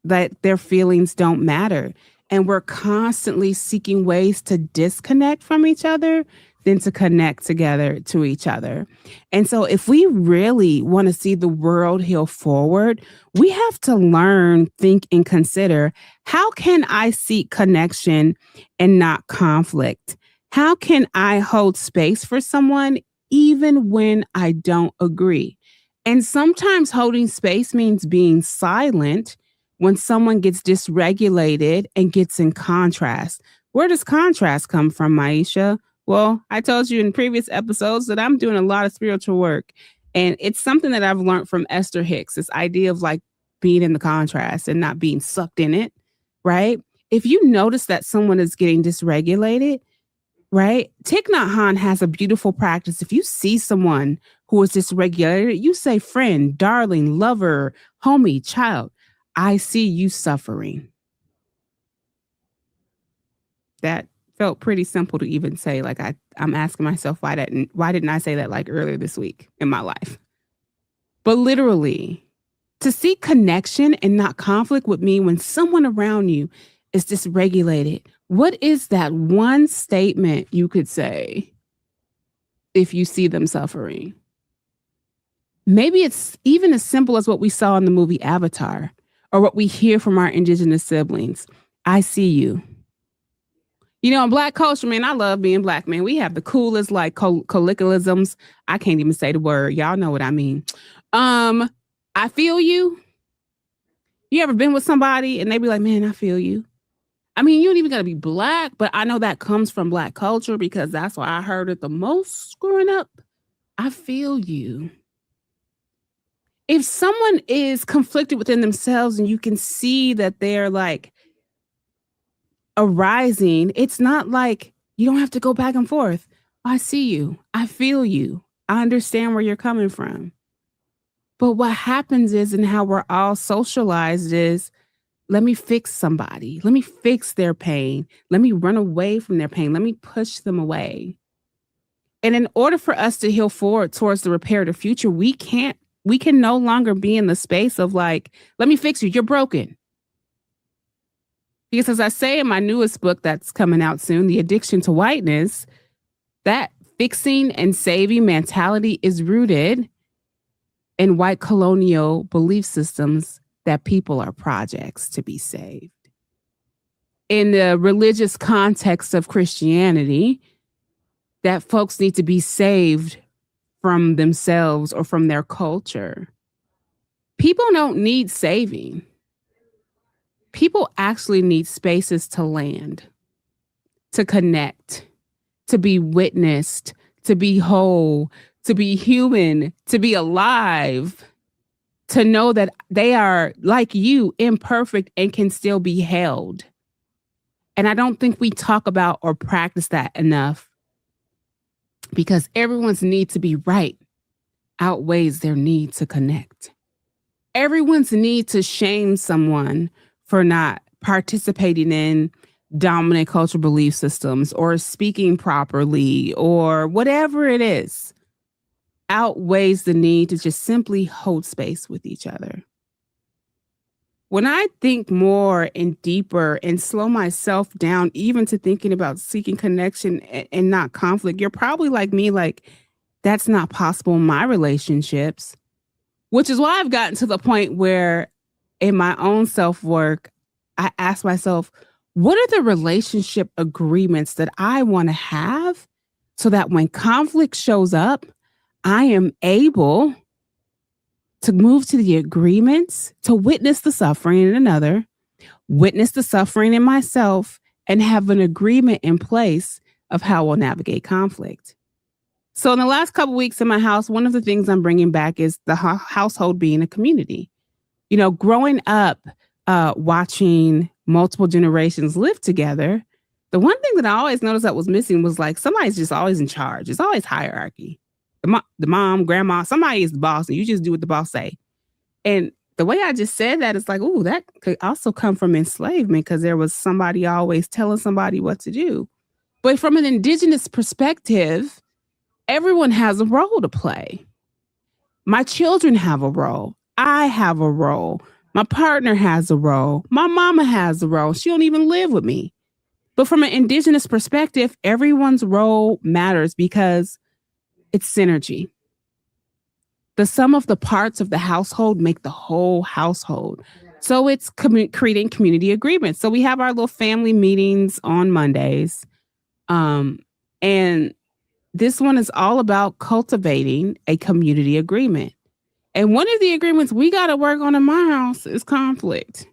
that their feelings don't matter. And we're constantly seeking ways to disconnect from each other than to connect together to each other. And so if we really want to see the world heal forward, we have to learn, think, and consider, how can I seek connection and not conflict? How can I hold space for someone even when I don't agree? And sometimes holding space means being silent when someone gets dysregulated and gets in contrast. Where does contrast come from, Maisha? Well, I told you in previous episodes that I'm doing a lot of spiritual work. And it's something that I've learned from Esther Hicks, this idea of like being in the contrast and not being sucked in it, right? If you notice that someone is getting dysregulated, right? Thich Nhat Hanh has a beautiful practice. If you see someone who is dysregulated, you say, friend, darling, lover, homie, child, I see you suffering. That felt pretty simple to even say. Like I'm asking myself, why didn't I say that like earlier this week in my life? But literally, to seek connection and not conflict would mean when someone around you is dysregulated, what is that one statement you could say if you see them suffering? Maybe it's even as simple as what we saw in the movie Avatar, or what we hear from our indigenous siblings. I see you. You know, in Black culture, man, I love being Black, man. We have the coolest, like, colloquialisms. I can't even say the word. Y'all know what I mean. I feel you. You ever been with somebody and they be like, man, I feel you. I mean, you ain't even got to be Black, but I know that comes from Black culture because that's why I heard it the most growing up. I feel you. If someone is conflicted within themselves and you can see that they're like arising, it's not like you don't have to go back and forth. I see you. I feel you. I understand where you're coming from. But what happens is, and how we're all socialized is, let me fix somebody. Let me fix their pain. Let me run away from their pain. Let me push them away. And in order for us to heal forward towards the reparative future, we can no longer be in the space of like, let me fix you. You're broken. Because as I say in my newest book that's coming out soon, The Addiction to Whiteness, that fixing and saving mentality is rooted in white colonial belief systems that people are projects to be saved. In the religious context of Christianity, that folks need to be saved from themselves or from their culture. People don't need saving. People actually need spaces to land, to connect, to be witnessed, to be whole, to be human, to be alive, to know that they are like you, imperfect, and can still be held. And I don't think we talk about or practice that enough, because everyone's need to be right outweighs their need to connect. Everyone's need to shame someone for not participating in dominant cultural belief systems or speaking properly or whatever it is outweighs the need to just simply hold space with each other. When I think more and deeper and slow myself down, even to thinking about seeking connection and not conflict, you're probably like me, like, that's not possible in my relationships, which is why I've gotten to the point where in my own self-work, I ask myself, what are the relationship agreements that I want to have so that when conflict shows up, I am able to move to the agreements, to witness the suffering in another, witness the suffering in myself, and have an agreement in place of how we'll navigate conflict. So in the last couple of weeks in my house, one of the things I'm bringing back is the household being a community. You know, growing up, watching multiple generations live together, the one thing that I always noticed that was missing was like somebody's just always in charge. It's always hierarchy. The mom, grandma, somebody is the boss, and you just do what the boss say. And the way I just said that, it's like, ooh, that could also come from enslavement, because there was somebody always telling somebody what to do. But from an indigenous perspective, everyone has a role to play. My children have a role. I have a role. My partner has a role. My mama has a role. She don't even live with me. But from an indigenous perspective, everyone's role matters because it's synergy. The sum of the parts of the household make the whole household. So it's creating community agreements. So we have our little family meetings on Mondays. And this one is all about cultivating a community agreement. And one of the agreements we got to work on in my house is conflict.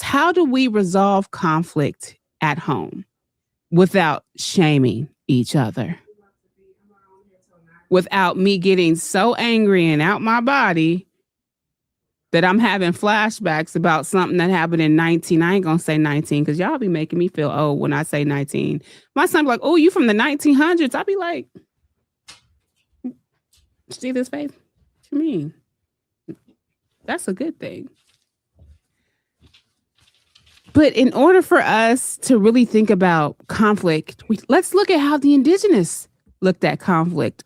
How do we resolve conflict at home without shaming each other? Without me getting so angry and out my body that I'm having flashbacks about something that happened in 19. I ain't going to say 19 because y'all be making me feel old when I say 19. My son be like, oh, you from the 1900s? I'll be like, see this face? What you mean? That's a good thing. But in order for us to really think about conflict, let's look at how the indigenous looked at conflict.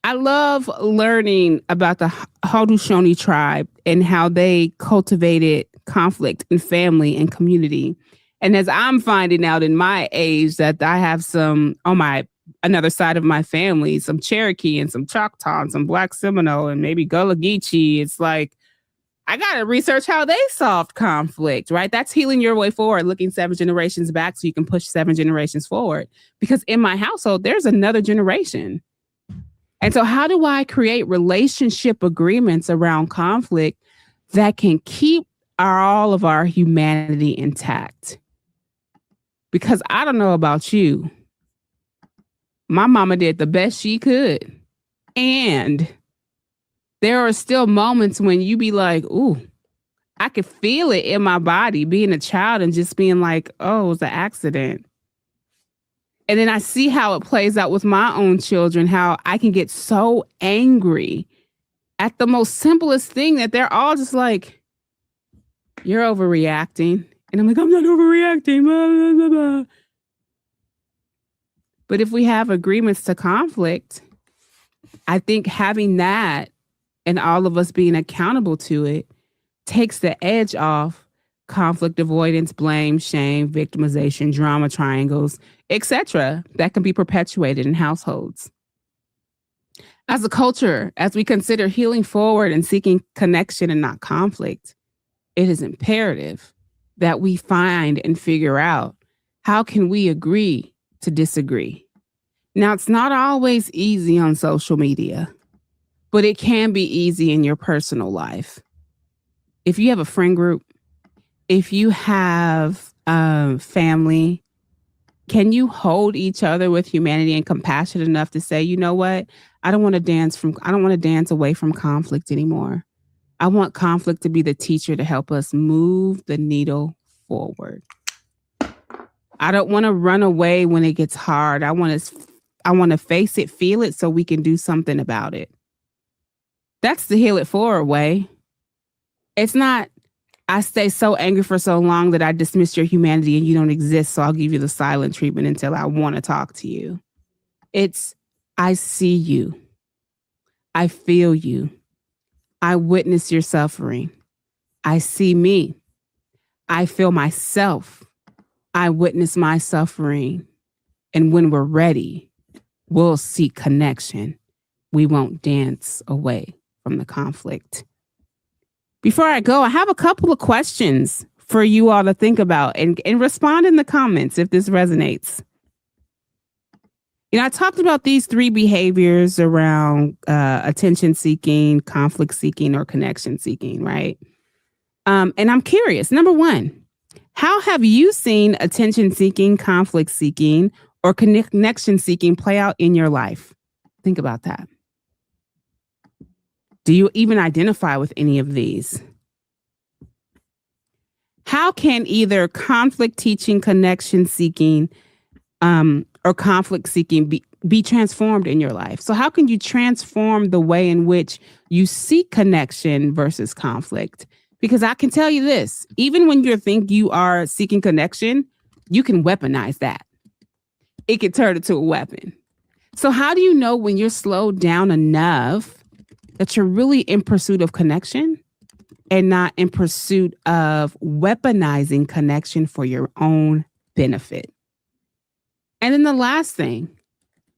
I love learning about the Haudenosaunee tribe and how they cultivated conflict in family and community. And as I'm finding out in my age that I have some on another side of my family, some Cherokee and some Choctaw and some Black Seminole and maybe Gullah Geechee, it's like, I got to research how they solved conflict, right? That's healing your way forward, looking 7 generations back so you can push 7 generations forward. Because in my household, there's another generation. And so how do I create relationship agreements around conflict that can keep all of our humanity intact? Because I don't know about you. My mama did the best she could. And there are still moments when you be like, ooh, I could feel it in my body being a child and just being like, oh, it was an accident. And then I see how it plays out with my own children, how I can get so angry at the most simplest thing that they're all just like, you're overreacting. And I'm like, I'm not overreacting. Blah, blah, blah, blah. But if we have agreements to conflict, I think having that and all of us being accountable to it takes the edge off conflict avoidance, blame, shame, victimization, drama triangles, etc., that can be perpetuated in households. As a culture, as we consider healing forward and seeking connection and not conflict, it is imperative that we find and figure out how can we agree to disagree. Now, it's not always easy on social media, but it can be easy in your personal life. If you have a friend group, if you have family, can you hold each other with humanity and compassion enough to say, you know what? I don't want to dance away from conflict anymore. I want conflict to be the teacher to help us move the needle forward. I don't want to run away when it gets hard. I want to face it, feel it, so we can do something about it. That's the heal it forward way. It's not, I stay so angry for so long that I dismiss your humanity and you don't exist, so I'll give you the silent treatment until I want to talk to you. It's, I see you. I feel you. I witness your suffering. I see me. I feel myself. I witness my suffering. And when we're ready, we'll seek connection. We won't dance away from the conflict. Before I go, I have a couple of questions for you all to think about and respond in the comments if this resonates. You know, I talked about these 3 behaviors around attention seeking, conflict seeking, or connection seeking, right? And I'm curious. Number 1, how have you seen attention seeking, conflict seeking, or connection seeking play out in your life? Think about that. Do you even identify with any of these? How can either conflict teaching, connection seeking, or conflict seeking be transformed in your life? So how can you transform the way in which you seek connection versus conflict? Because I can tell you this, even when you think you are seeking connection, you can weaponize that. It can turn into a weapon. So how do you know when you're slowed down enough that you're really in pursuit of connection and not in pursuit of weaponizing connection for your own benefit? And then the last thing,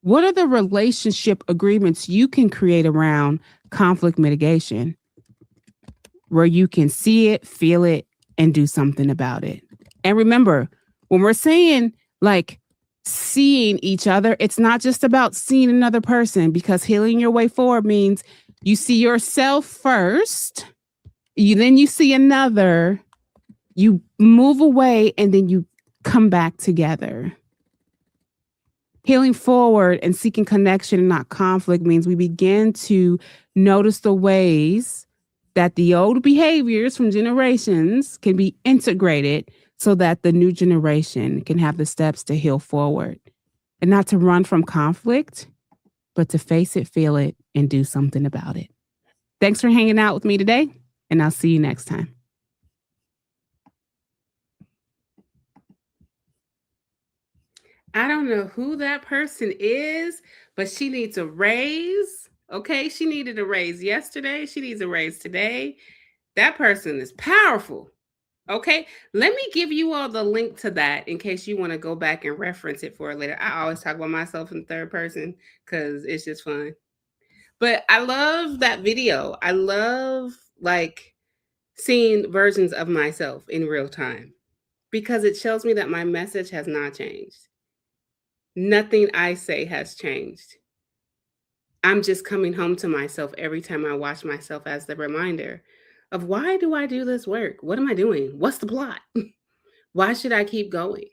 what are the relationship agreements you can create around conflict mitigation where you can see it, feel it, and do something about it? And remember, when we're saying like seeing each other, it's not just about seeing another person, because healing your way forward means you see yourself first, then you see another, you move away, and then you come back together. Healing forward and seeking connection and not conflict means we begin to notice the ways that the old behaviors from generations can be integrated so that the new generation can have the steps to heal forward and not to run from conflict, but to face it, feel it, and do something about it. Thanks for hanging out with me today, and I'll see you next time. I don't know who that person is, but she needs a raise. Okay, she needed a raise yesterday. She needs a raise today. That person is powerful. Okay, let me give you all the link to that in case you want to go back and reference it for later. I always talk about myself in third person because it's just fun. But I love that video. I love like seeing versions of myself in real time because it shows me that my message has not changed. Nothing I say has changed. I'm just coming home to myself every time I watch myself as the reminder of why do I do this work? What am I doing? What's the plot? Why should I keep going?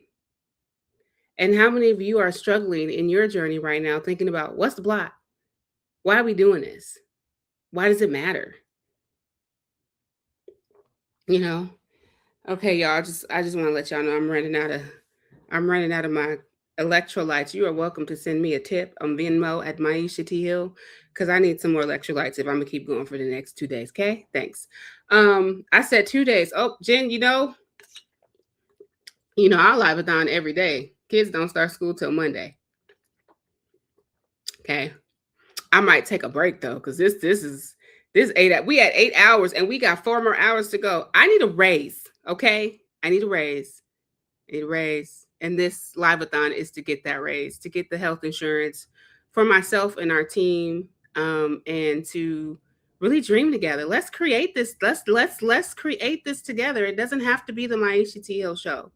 And how many of you are struggling in your journey right now thinking about what's the plot? Why are we doing this? Why does it matter? You know? Okay, y'all, I just want to let y'all know I'm running out of my electrolytes. You are welcome to send me a tip on Venmo at Maisha T. Hill because I need some more electrolytes if I'm gonna keep going for the next 2 days. Okay, thanks. I said 2 days. Oh, Jen, you know, I'll Liveathon every day. Kids don't start school till Monday. Okay, I might take a break though because this 8. We had 8 hours and we got 4 more hours to go. I need a raise. Okay? I need a raise. I need a raise. And this Liveathon is to get that raise, to get the health insurance for myself and our team, and to really dream together. Let's create this. Let's create this together. It doesn't have to be the Maisha T. Hill show.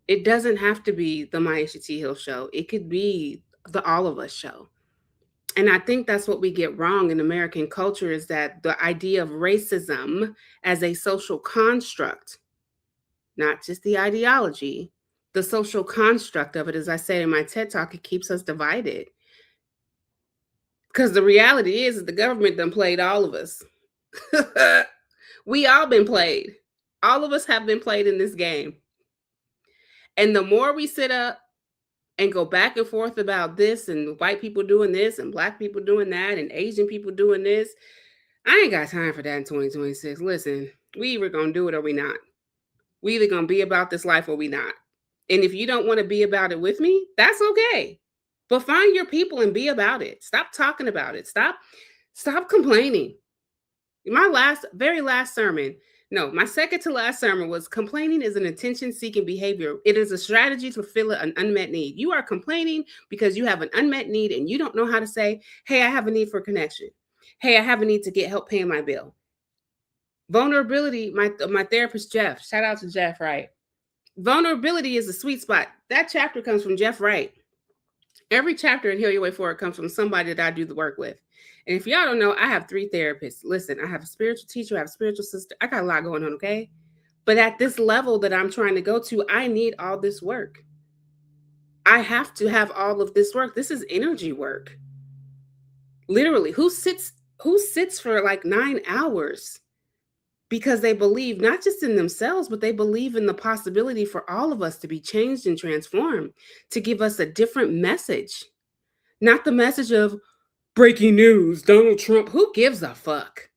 It doesn't have to be the Maisha T. Hill show. It could be the All of Us show. And I think that's what we get wrong in American culture, is that the idea of racism as a social construct, not just the ideology, the social construct of it, as I said in my TED Talk, it keeps us divided. Because the reality is that the government done played all of us. We all been played. All of us have been played in this game. And the more we sit up and go back and forth about this, and white people doing this, and black people doing that, and Asian people doing this, I ain't got time for that in 2026. Listen, we either gonna do it or we not. We either gonna be about this life or we not. And if you don't want to be about it with me, that's okay. But find your people and be about it. Stop talking about it. Stop complaining. My very last sermon, no, my second to last sermon was: complaining is an attention-seeking behavior. It is a strategy to fill an unmet need. You are complaining because you have an unmet need and you don't know how to say, hey, I have a need for connection. Hey, I have a need to get help paying my bill. Vulnerability, my therapist, Jeff, shout out to Jeff Wright. Vulnerability is a sweet spot. That chapter comes from Jeff Wright. Every chapter in Heal Your Way Forward comes from somebody that I do the work with. And if y'all don't know, I have 3 therapists. Listen, I have a spiritual teacher, I have a spiritual sister. I got a lot going on, okay? But at this level that I'm trying to go to, I need all this work. I have to have all of this work. This is energy work. Literally, who sits for like 9 hours? Because they believe not just in themselves, but they believe in the possibility for all of us to be changed and transformed, to give us a different message. Not the message of breaking news, Donald Trump. Who gives a fuck?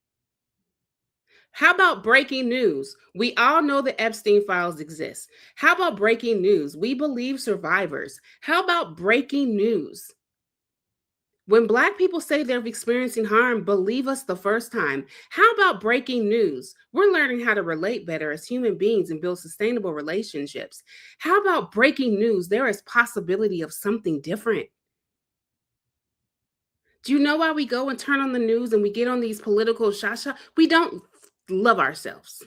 How about breaking news? We all know the Epstein files exist. How about breaking news? We believe survivors. How about breaking news? When Black people say they're experiencing harm, believe us the first time. How about breaking news? We're learning how to relate better as human beings and build sustainable relationships. How about breaking news? There is possibility of something different. Do you know why we go and turn on the news and we get on these political shasha? We don't love ourselves.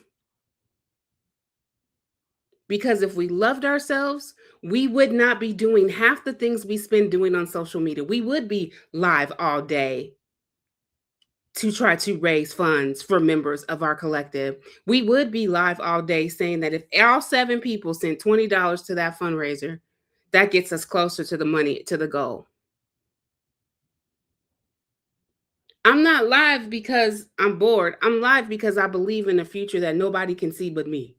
Because if we loved ourselves, we would not be doing half the things we spend doing on social media. We would be live all day to try to raise funds for members of our collective. We would be live all day saying that if all 7 people send $20 to that fundraiser, that gets us closer to the money, to the goal. I'm not live because I'm bored. I'm live because I believe in a future that nobody can see but me.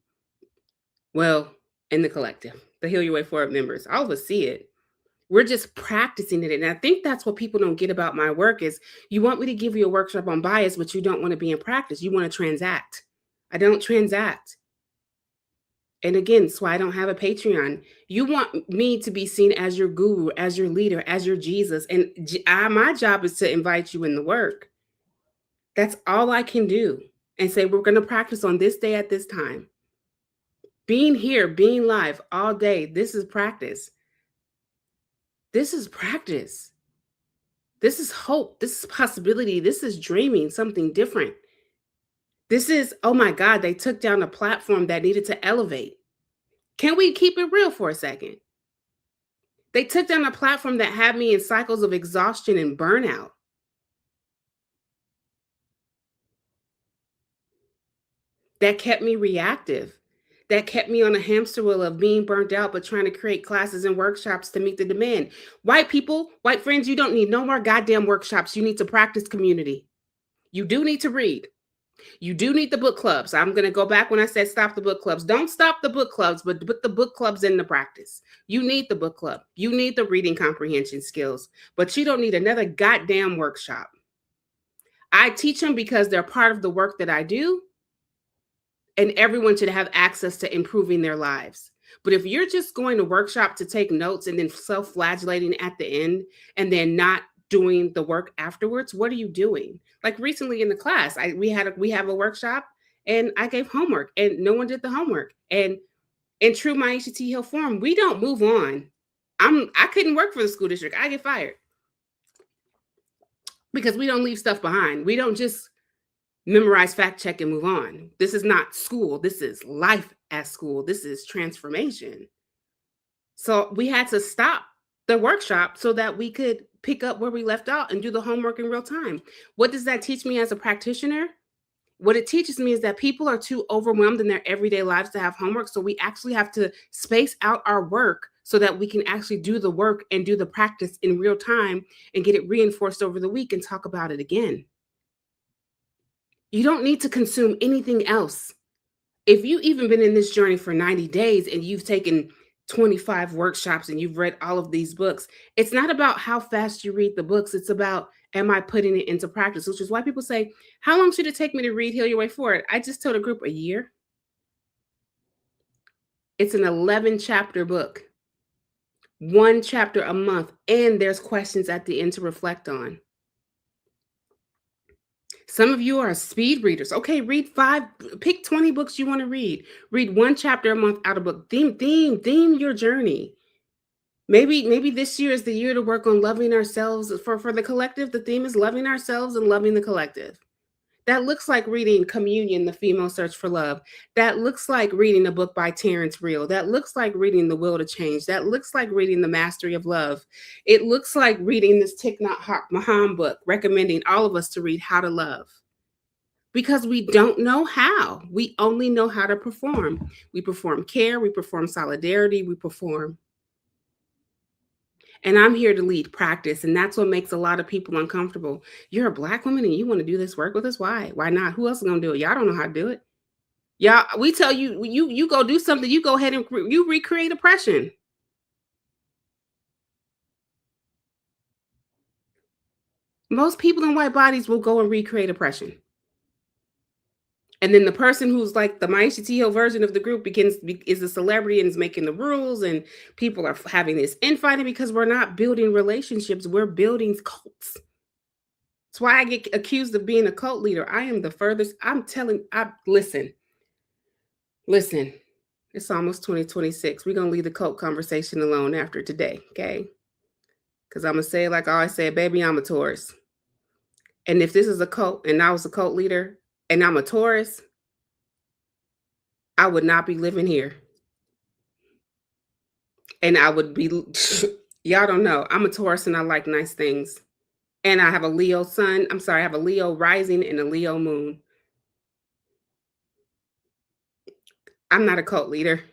Well, in the collective, the Heal Your Way Forward members, all of us see it. We're just practicing it. And I think that's what people don't get about my work is you want me to give you a workshop on bias, but you don't want to be in practice. You want to transact. I don't transact. And again, that's why I don't have a Patreon. You want me to be seen as your guru, as your leader, as your Jesus. And my job is to invite you in the work. That's all I can do. And say, we're going to practice on this day at this time. Being here, being live all day, this is practice. This is practice. This is hope. This is possibility. This is dreaming something different. This is, oh my God, they took down a platform that needed to elevate. Can we keep it real for a second? They took down a platform that had me in cycles of exhaustion and burnout. That kept me reactive. That kept me on a hamster wheel of being burnt out, but trying to create classes and workshops to meet the demand. White people, white friends, you don't need no more goddamn workshops. You need to practice community. You do need to read. You do need the book clubs. I'm going to go back when I said stop the book clubs. Don't stop the book clubs, but put the book clubs into practice. You need the book club. You need the reading comprehension skills, but you don't need another goddamn workshop. I teach them because they're part of the work that I do. And everyone should have access to improving their lives. But if you're just going to workshop to take notes and then self-flagellating at the end and then not doing the work afterwards, what are you doing? Like recently in the class, we have a workshop and I gave homework and no one did the homework. And in true Maisha T. Hill form, we don't move on. I couldn't work for the school district. I get fired because we don't leave stuff behind. We don't just memorize, fact check, and move on. This is not school. This is life at school. This is transformation. So we had to stop the workshop so that we could pick up where we left out and do the homework in real time. What does that teach me as a practitioner? What it teaches me is that people are too overwhelmed in their everyday lives to have homework. So we actually have to space out our work so that we can actually do the work and do the practice in real time and get it reinforced over the week and talk about it again. You don't need to consume anything else. If you've even been in this journey for 90 days and you've taken 25 workshops and you've read all of these books, it's not about how fast you read the books. It's about, am I putting it into practice? Which is why people say, how long should it take me to read Heal Your Way Forward? I just told a group a year. It's an 11 chapter book, 1 chapter a month, and there's questions at the end to reflect on. Some of you are speed readers. Okay, read 5, pick 20 books you want to read. Read 1 chapter a month out of book. Theme your journey. Maybe this year is the year to work on loving ourselves. For the collective, the theme is loving ourselves and loving the collective. That looks like reading Communion, The Female Search for Love. That looks like reading a book by Terrence Real. That looks like reading The Will to Change. That looks like reading The Mastery of Love. It looks like reading this Thich Nhat Hanh book, recommending all of us to read How to Love. Because we don't know how. We only know how to perform. We perform care, we perform solidarity, we perform. And I'm here to lead practice. And that's what makes a lot of people uncomfortable. You're a Black woman and you want to do this work with us? Why? Why not? Who else is going to do it? Y'all don't know how to do it. Y'all, we tell you, you go do something, you go ahead and you recreate oppression. Most people in white bodies will go and recreate oppression. And then the person who's like the Maisha T. Hill version of the group is a celebrity and is making the rules, and people are having this infighting because we're not building relationships. We're building cults. That's why I get accused of being a cult leader. I am the furthest. Listen. It's almost 2026. We're going to leave the cult conversation alone after today, okay? Because I'm going to say it like I always say, baby, I'm a Taurus. And if this is a cult and I was a cult leader, and I'm a Taurus, I would not be living here. And I would be, y'all don't know, I'm a Taurus and I like nice things. And I have a Leo sun. I have a Leo rising and a Leo moon. I'm not a cult leader.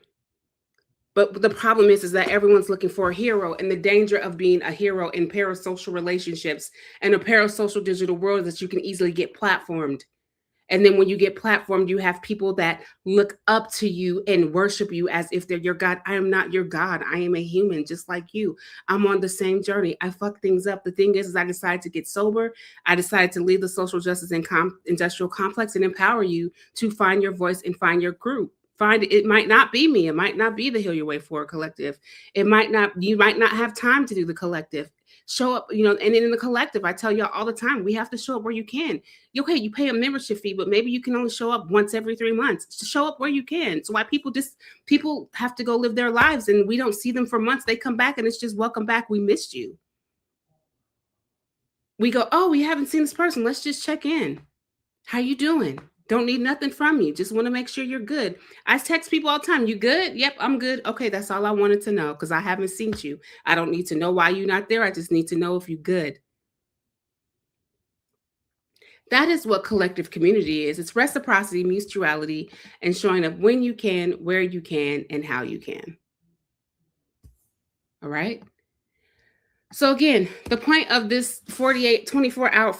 But the problem is that everyone's looking for a hero, and the danger of being a hero in parasocial relationships and a parasocial digital world is that you can easily get platformed. And then when you get platformed, you have people that look up to you and worship you as if they're your God. I am not your God. I am a human just like you. I'm on the same journey. I fuck things up. The thing is I decided to get sober. I decided to leave the social justice and industrial complex and empower you to find your voice and find your group. It might not be me. It might not be the Heal Your Way Forward collective. You might not have time to do the collective. Show up, and in the collective, I tell y'all all the time, we have to show up where you can. Okay, you pay a membership fee, but maybe you can only show up once every 3 months. To show up where you can. So why people have to go live their lives and we don't see them for months. They come back and it's just welcome back. We missed you. We go, oh, we haven't seen this person. Let's just check in. How you doing? Don't need nothing from you. Just want to make sure you're good. I text people all the time. You good? Yep, I'm good. Okay, that's all I wanted to know because I haven't seen you. I don't need to know why you're not there. I just need to know if you're good. That is what collective community is. It's reciprocity, mutuality, and showing up when you can, where you can, and how you can. All right? So again, the point of this 48-hour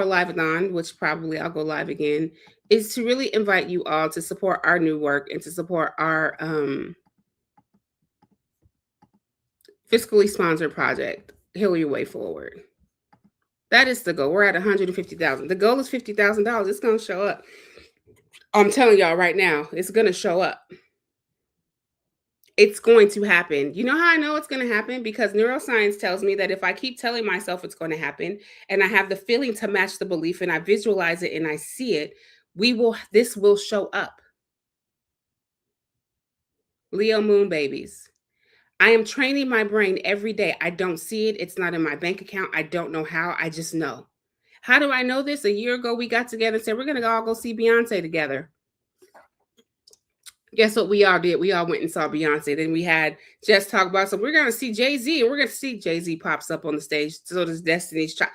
Liveathon, which probably I'll go live again, is to really invite you all to support our new work and to support our fiscally sponsored project, Heal Your Way Forward. That is the goal. We're at $150,000. The goal is $50,000. It's going to show up. I'm telling y'all right now, it's going to show up. It's going to happen. You know how I know it's going to happen? Because neuroscience tells me that if I keep telling myself it's going to happen and I have the feeling to match the belief and I visualize it and I see it, this will show up. Leo moon babies. I am training my brain every day. I don't see it. It's not in my bank account. I don't know how. I just know. How do I know this? A year ago, we got together and said, we're going to all go see Beyonce together. Guess what we all did? We all went and saw Beyonce. Then we had Jess talk about, so we're going to see Jay-Z, and we're going to see Jay-Z pops up on the stage. So does Destiny's Child.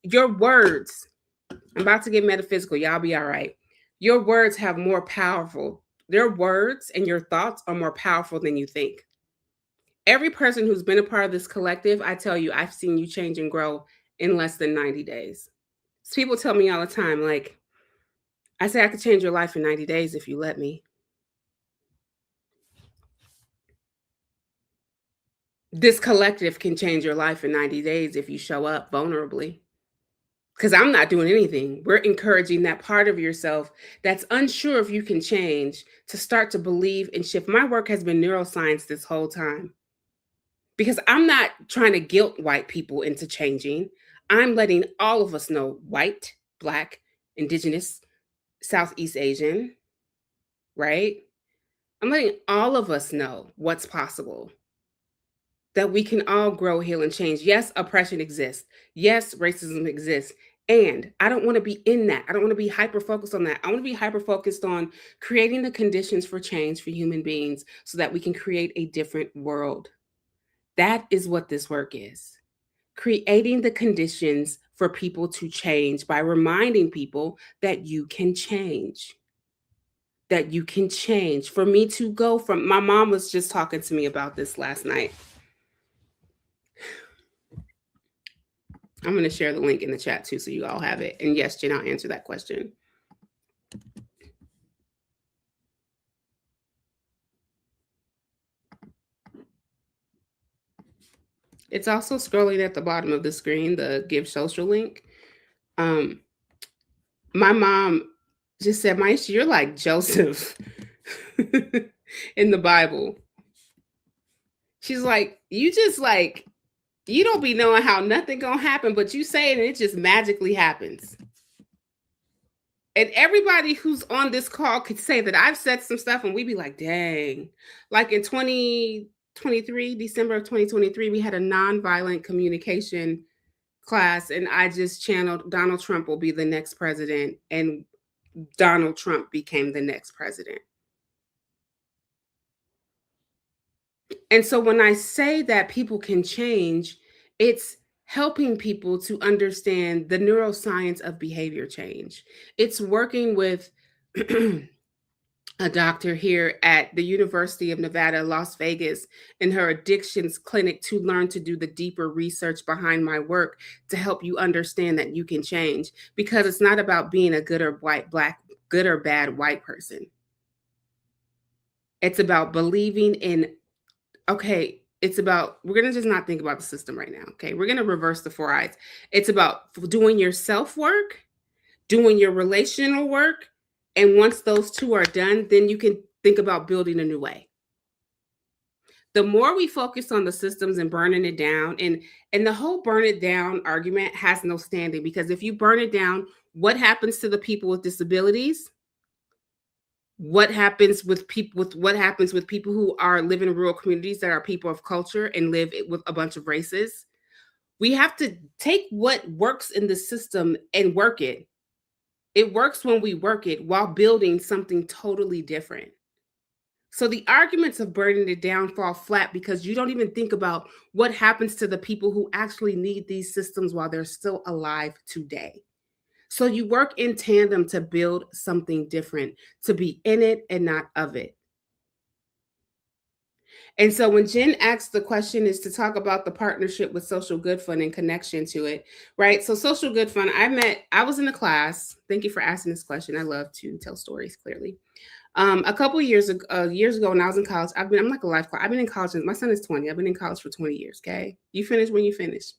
Your words, I'm about to get metaphysical. Y'all be all right. Your words have more powerful. Their words and your thoughts are more powerful than you think. Every person who's been a part of this collective, I tell you, I've seen you change and grow in less than 90 days. So people tell me all the time, like, I say I could change your life in 90 days if you let me. This collective can change your life in 90 days if you show up vulnerably. Because I'm not doing anything. We're encouraging that part of yourself that's unsure if you can change to start to believe and shift. My work has been neuroscience this whole time. Because I'm not trying to guilt white people into changing. I'm letting all of us know, white, Black, Indigenous, Southeast Asian, right? I'm letting all of us know what's possible. That we can all grow, heal, and change. Yes, oppression exists. Yes, racism exists. And I don't want to be in that. I don't want to be hyper-focused on that. I want to be hyper-focused on creating the conditions for change for human beings so that we can create a different world. That is what this work is. Creating the conditions for people to change by reminding people that you can change. That you can change. For me to go from, my mom was just talking to me about this last night. I'm going to share the link in the chat too, so you all have it. And yes, Jen, I'll answer that question. It's also scrolling at the bottom of the screen, the Give Social link. My mom just said, Maisha, you're like Joseph in the Bible. She's like, you don't be knowing how nothing gonna happen, but you say it and it just magically happens. And everybody who's on this call could say that I've said some stuff and we'd be like, dang. Like in 2023, December of 2023, we had a nonviolent communication class and I just channeled Donald Trump will be the next president, and Donald Trump became the next president. And so when I say that people can change, it's helping people to understand the neuroscience of behavior change. It's working with a doctor here at the University of Nevada, Las Vegas, in her addictions clinic to learn to do the deeper research behind my work to help you understand that you can change, because it's not about being a good or black, good or bad white person. It's about believing in, okay, it's about, we're going to just not think about the system right now. Okay. We're going to reverse the 4 I's. It's about doing your self-work, doing your relational work. And once those two are done, then you can think about building a new way. The more we focus on the systems and burning it down, and the whole burn it down argument has no standing, because if you burn it down, what happens to the people with disabilities? What happens with people who are live in rural communities that are people of culture and live with a bunch of races? We have to take what works in the system and work it. It works when we work it while building something totally different. So the arguments of burning it down fall flat because you don't even think about what happens to the people who actually need these systems while they're still alive today. So you work in tandem to build something different, to be in it and not of it. And so when Jen asked the question is to talk about the partnership with Social Good Fund and connection to it, right? So Social Good Fund, I was in a class. Thank you for asking this question. I love to tell stories clearly. A couple of years ago when I was in college, I'm like a life class. I've been in college since my son is 20. I've been in college for 20 years. Okay. You finish when you finish.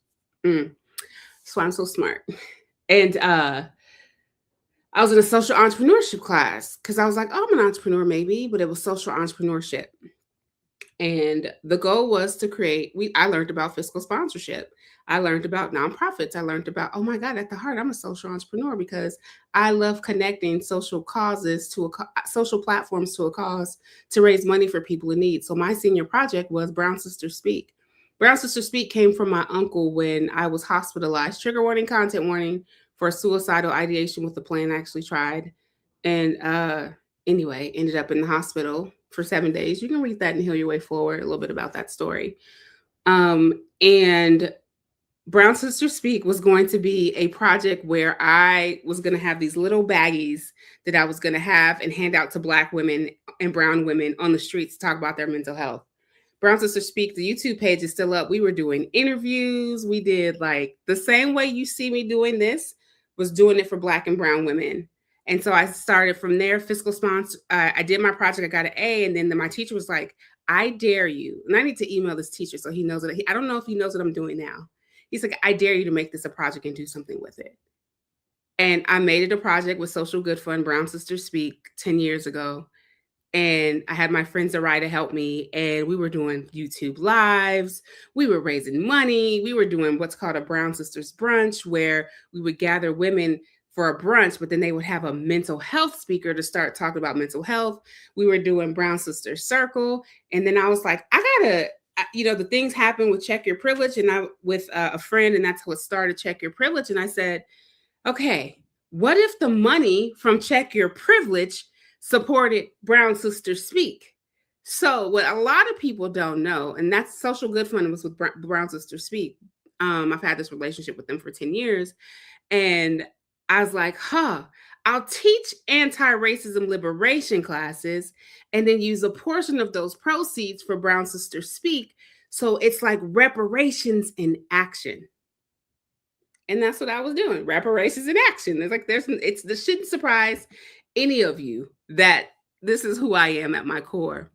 That's why I'm so smart. And I was in a social entrepreneurship class because I was like, oh, I'm an entrepreneur maybe, but it was social entrepreneurship. And the goal was to create, I learned about fiscal sponsorship. I learned about nonprofits. I learned about, oh my God, at the heart, I'm a social entrepreneur because I love connecting social causes to social platforms to a cause to raise money for people in need. So my senior project was Brown Sisters Speak. Brown Sisters Speak came from my uncle when I was hospitalized. Trigger warning, content warning for suicidal ideation with the plan I actually tried. And anyway, ended up in the hospital for 7 days. You can read that and Heal Your Way Forward, a little bit about that story. And Brown Sisters Speak was going to be a project where I was going to have these little baggies that I was going to have and hand out to Black women and brown women on the streets to talk about their mental health. Brown Sisters Speak, the YouTube page is still up. We were doing interviews. We did like the same way you see me doing this, was doing it for Black and brown women. And so I started from there, fiscal sponsor. I did my project, I got an A, and then my teacher was like, I dare you. And I need to email this teacher so he knows that. I don't know if he knows what I'm doing now. He's like, I dare you to make this a project and do something with it. And I made it a project with Social Good Fund, Brown Sisters Speak, 10 years ago. And I had my friends Arai to help me. And we were doing YouTube lives. We were raising money. We were doing what's called a Brown Sisters brunch, where we would gather women for a brunch, but then they would have a mental health speaker to start talking about mental health. We were doing Brown Sisters Circle. And then I was like, the things happen with Check Your Privilege, and I with a friend, and that's what started Check Your Privilege. And I said, okay, what if the money from Check Your Privilege supported Brown Sisters Speak? So what a lot of people don't know, and that's Social Good Fund was with Brown Sisters Speak. I've had this relationship with them for 10 years. And I was like, I'll teach anti-racism liberation classes and then use a portion of those proceeds for Brown Sisters Speak. So it's like reparations in action. And that's what I was doing, reparations in action. It's like this shouldn't surprise any of you that this is who I am at my core.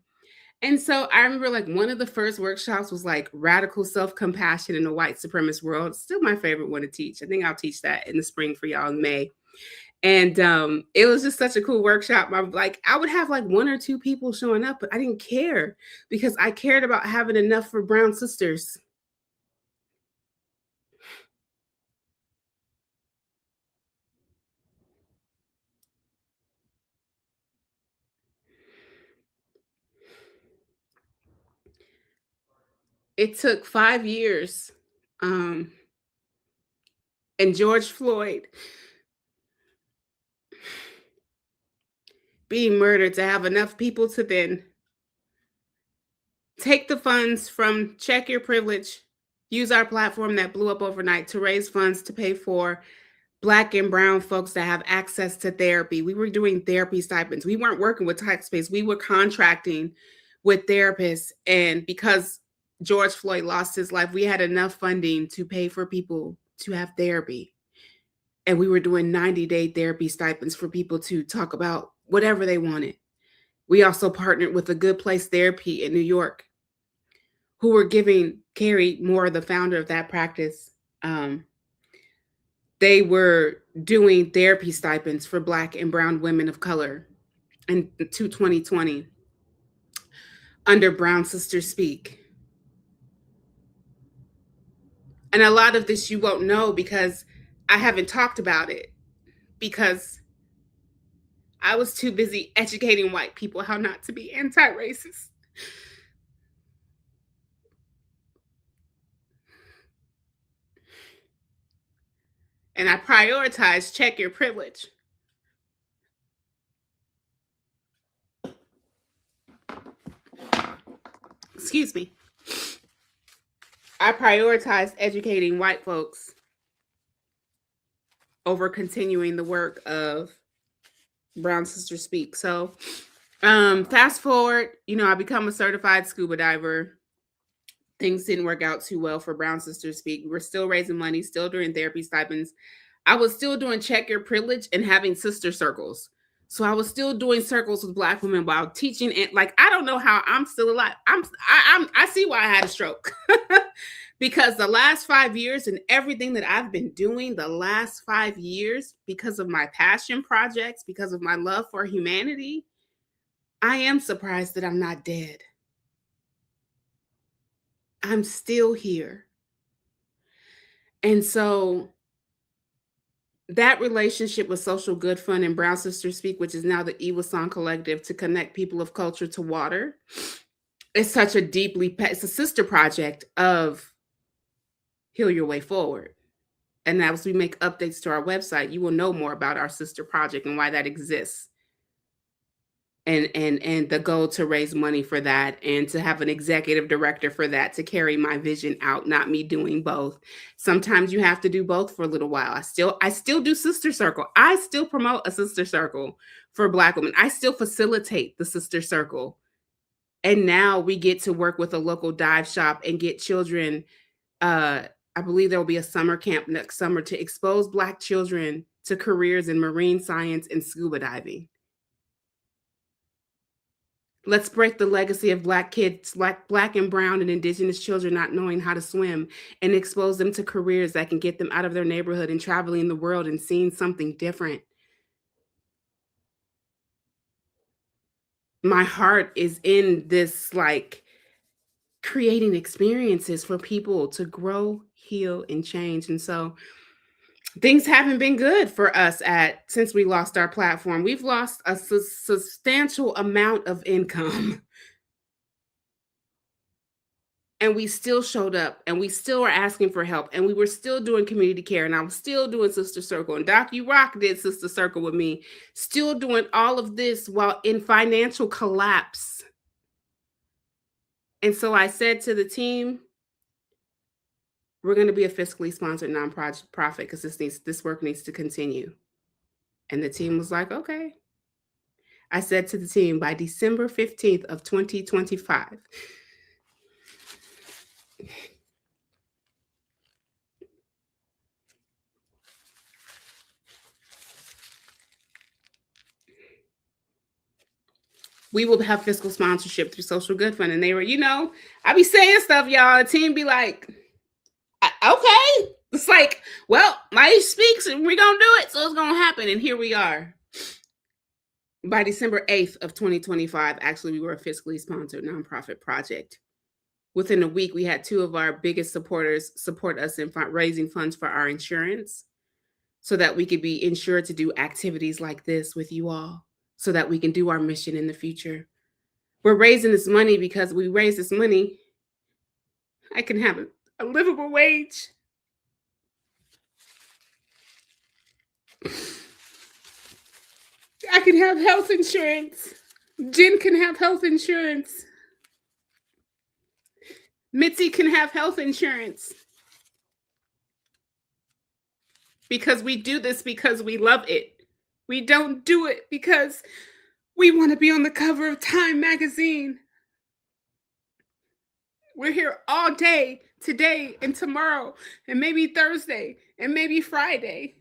And so I remember like one of the first workshops was like radical self-compassion in a white supremacist world. It's still my favorite one to teach. I think I'll teach that in the spring for y'all in May. And it was just such a cool workshop. I would have like 1 or 2 people showing up, but I didn't care because I cared about having enough for brown sisters. It took 5 years. And George Floyd being murdered to have enough people to then take the funds from Check Your Privilege, use our platform that blew up overnight to raise funds to pay for Black and brown folks that have access to therapy. We were doing therapy stipends. We weren't working with Talkspace. We were contracting with therapists. And because George Floyd lost his life, we had enough funding to pay for people to have therapy. And we were doing 90-day therapy stipends for people to talk about whatever they wanted. We also partnered with a Good Place Therapy in New York, who were giving Carrie Moore, the founder of that practice, they were doing therapy stipends for Black and brown women of color in 2020 under Brown Sisters Speak. And a lot of this you won't know because I haven't talked about it, because I was too busy educating white people how not to be anti-racist. And I prioritized Check Your Privilege. Excuse me. I prioritized educating white folks over continuing the work of Brown Sisters Speak. So fast forward, I become a certified scuba diver. Things didn't work out too well for Brown Sisters Speak. We were still raising money, still doing therapy stipends. I was still doing Check Your Privilege and having sister circles. So I was still doing circles with Black women while teaching. And I don't know how I'm still alive. I see why I had a stroke. Because the last 5 years and everything that I've been doing the last 5 years, because of my passion projects, because of my love for humanity, I am surprised that I'm not dead. I'm still here. And so that relationship with Social Good Fund and Brown Sisters Speak, which is now the Liveathon Collective, to connect people of culture to water, it's such a it's a sister project of Heal Your Way Forward. And as we make updates to our website, you will know more about our sister project and why that exists. And the goal to raise money for that, and to have an executive director for that, to carry my vision out, not me doing both. Sometimes you have to do both for a little while. I still do Sister Circle. I still promote a Sister Circle for Black women. I still facilitate the Sister Circle. And now we get to work with a local dive shop and get children. I believe there will be a summer camp next summer to expose Black children to careers in marine science and scuba diving. Let's break the legacy of Black kids, Black and brown and Indigenous children not knowing how to swim, and expose them to careers that can get them out of their neighborhood and traveling the world and seeing something different. My heart is in this, like, creating experiences for people to grow, heal, and change. And so things haven't been good for us since we lost our platform. We've lost a substantial amount of income. And we still showed up, and we still were asking for help, and we were still doing community care, and I was still doing Sister Circle, and Doc Rock did Sister Circle with me, still doing all of this while in financial collapse. And so I said to the team, we're going to be a fiscally sponsored nonprofit because this work needs to continue. And the team was like, okay. I said to the team, by December 15th of 2025, we will have fiscal sponsorship through Social Good Fund. And they were, I be saying stuff, y'all. The team be like, okay. It's like, well, Maisha speaks and we're going to do it. So it's going to happen. And here we are. By December 8th of 2025, actually, we were a fiscally sponsored nonprofit project. Within a week, we had two of our biggest supporters support us in raising funds for our insurance so that we could be insured to do activities like this with you all, so that we can do our mission in the future. We're raising this money because we raise this money, I can have a livable wage. I can have health insurance. Jen can have health insurance. Mitzi can have health insurance. Because we do this because we love it. We don't do it because we want to be on the cover of Time magazine. We're here all day, today and tomorrow, and maybe Thursday, and maybe Friday.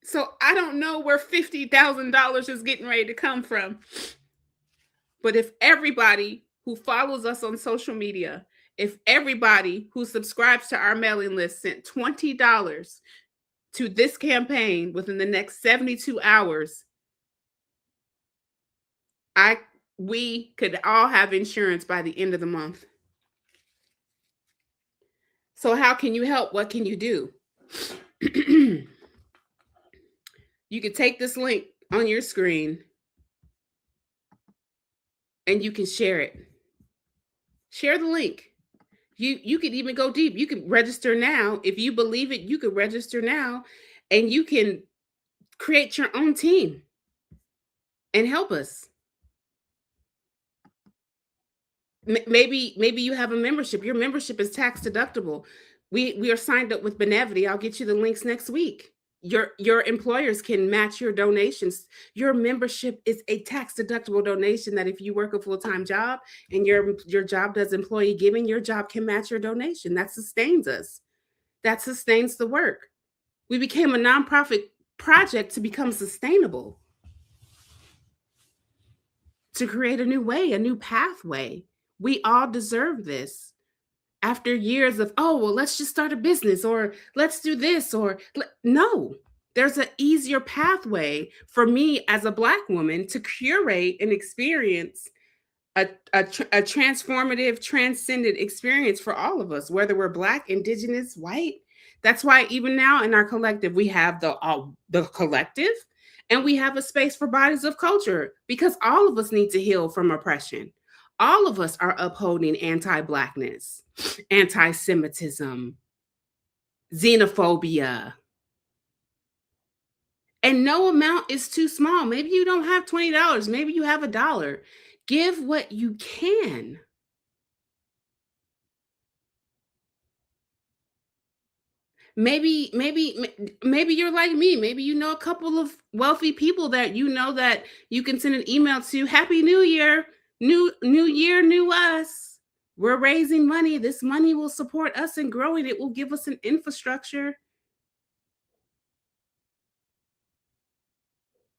So I don't know where $50,000 is getting ready to come from. But if everybody who follows us on social media, if everybody who subscribes to our mailing list sent $20 to this campaign within the next 72 hours, we could all have insurance by the end of the month. So how can you help? What can you do? You could take this link on your screen and you can share it. Share the link. You could even go deep. You can register now. If you believe it, you could register now and you can create your own team and help us. Maybe you have a membership. Your membership is tax deductible. We are signed up with Benevity. I'll get you the links next week. Your employers can match your donations. Your membership is a tax deductible donation that if you work a full-time job and your job does employee giving, your job can match your donation. That sustains us. That sustains the work. We became a nonprofit project to become sustainable, to create a new way, a new pathway. We all deserve this. After years of, let's just start a business, or let's do this, or no, there's an easier pathway for me as a Black woman to curate an experience a transformative, transcendent experience for all of us, whether we're Black, Indigenous, white. That's why even now in our collective, we have the collective, and we have a space for bodies of culture, because all of us need to heal from oppression. All of us are upholding anti-Blackness, anti-Semitism, xenophobia. And no amount is too small. Maybe you don't have $20. Maybe you have $1. Give what you can. Maybe you're like me. Maybe you know a couple of wealthy people that you know that you can send an email to. Happy New Year. New year, new us. We're raising money. This money will support us in growing. It will give us an infrastructure.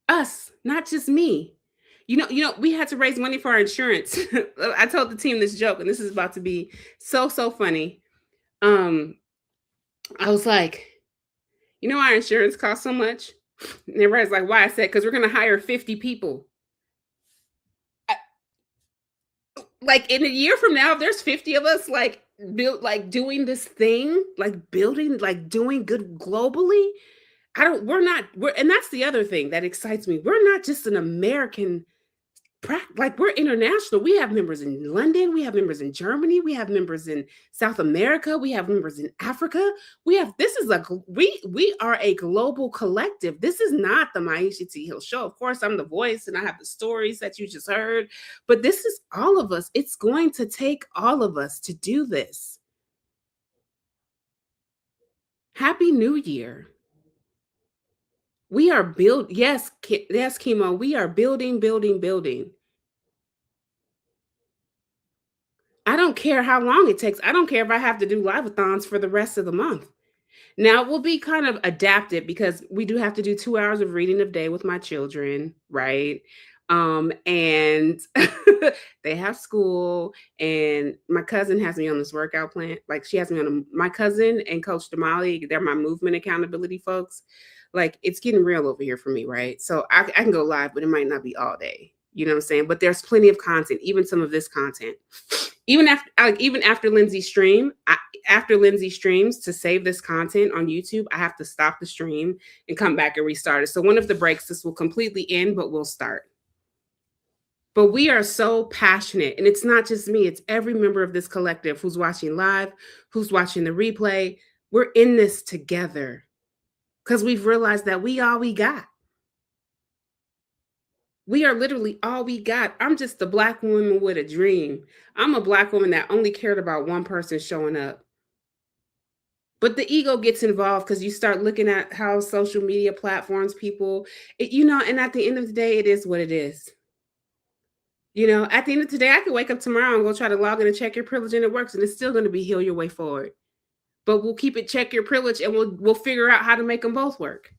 Us, not just me. You know, we had to raise money for our insurance. I told the team this joke, and this is about to be so funny. I was like, you know, our insurance costs so much. And everybody's like, why? I said, because we're going to hire 50 people. Like in a year from now, if there's 50 of us doing this thing, like building, like doing good globally, and that's the other thing that excites me. We're not just an American, like we're international. We have members in London, we have members in Germany, we have members in South America, we have members in Africa. We are a global collective. This is not the Maisha T. Hill Show. Of course, I'm the voice and I have the stories that you just heard, but this is all of us. It's going to take all of us to do this. Happy New Year. We are yes, Chemo. We are building. I don't care how long it takes. I don't care if I have to do liveathons for the rest of the month. Now, we'll be kind of adapted because we do have to do 2 hours of reading a day with my children, right? And they have school, and my cousin has me on this workout plan. Like, she has me on my cousin and Coach Damali, they're my movement accountability folks. Like, it's getting real over here for me, right? So I can go live, but it might not be all day. You know what I'm saying? But there's plenty of content, even some of this content. Even after Lindsay after Lindsay streams, to save this content on YouTube, I have to stop the stream and come back and restart it. So one of the breaks, this will completely end, but we'll start. But we are so passionate, and it's not just me, it's every member of this collective who's watching live, who's watching the replay. We're in this together because we've realized that we all we got. We are literally all we got. I'm just a Black woman with a dream. I'm a Black woman that only cared about one person showing up. But the ego gets involved because you start looking at how social media platforms, people, and at the end of the day, it is what it is. At the end of the day, I could wake up tomorrow and go try to log in and check your privilege, and it works, and it's still going to be heal your way forward. But we'll keep it check your privilege, and we'll figure out how to make them both work.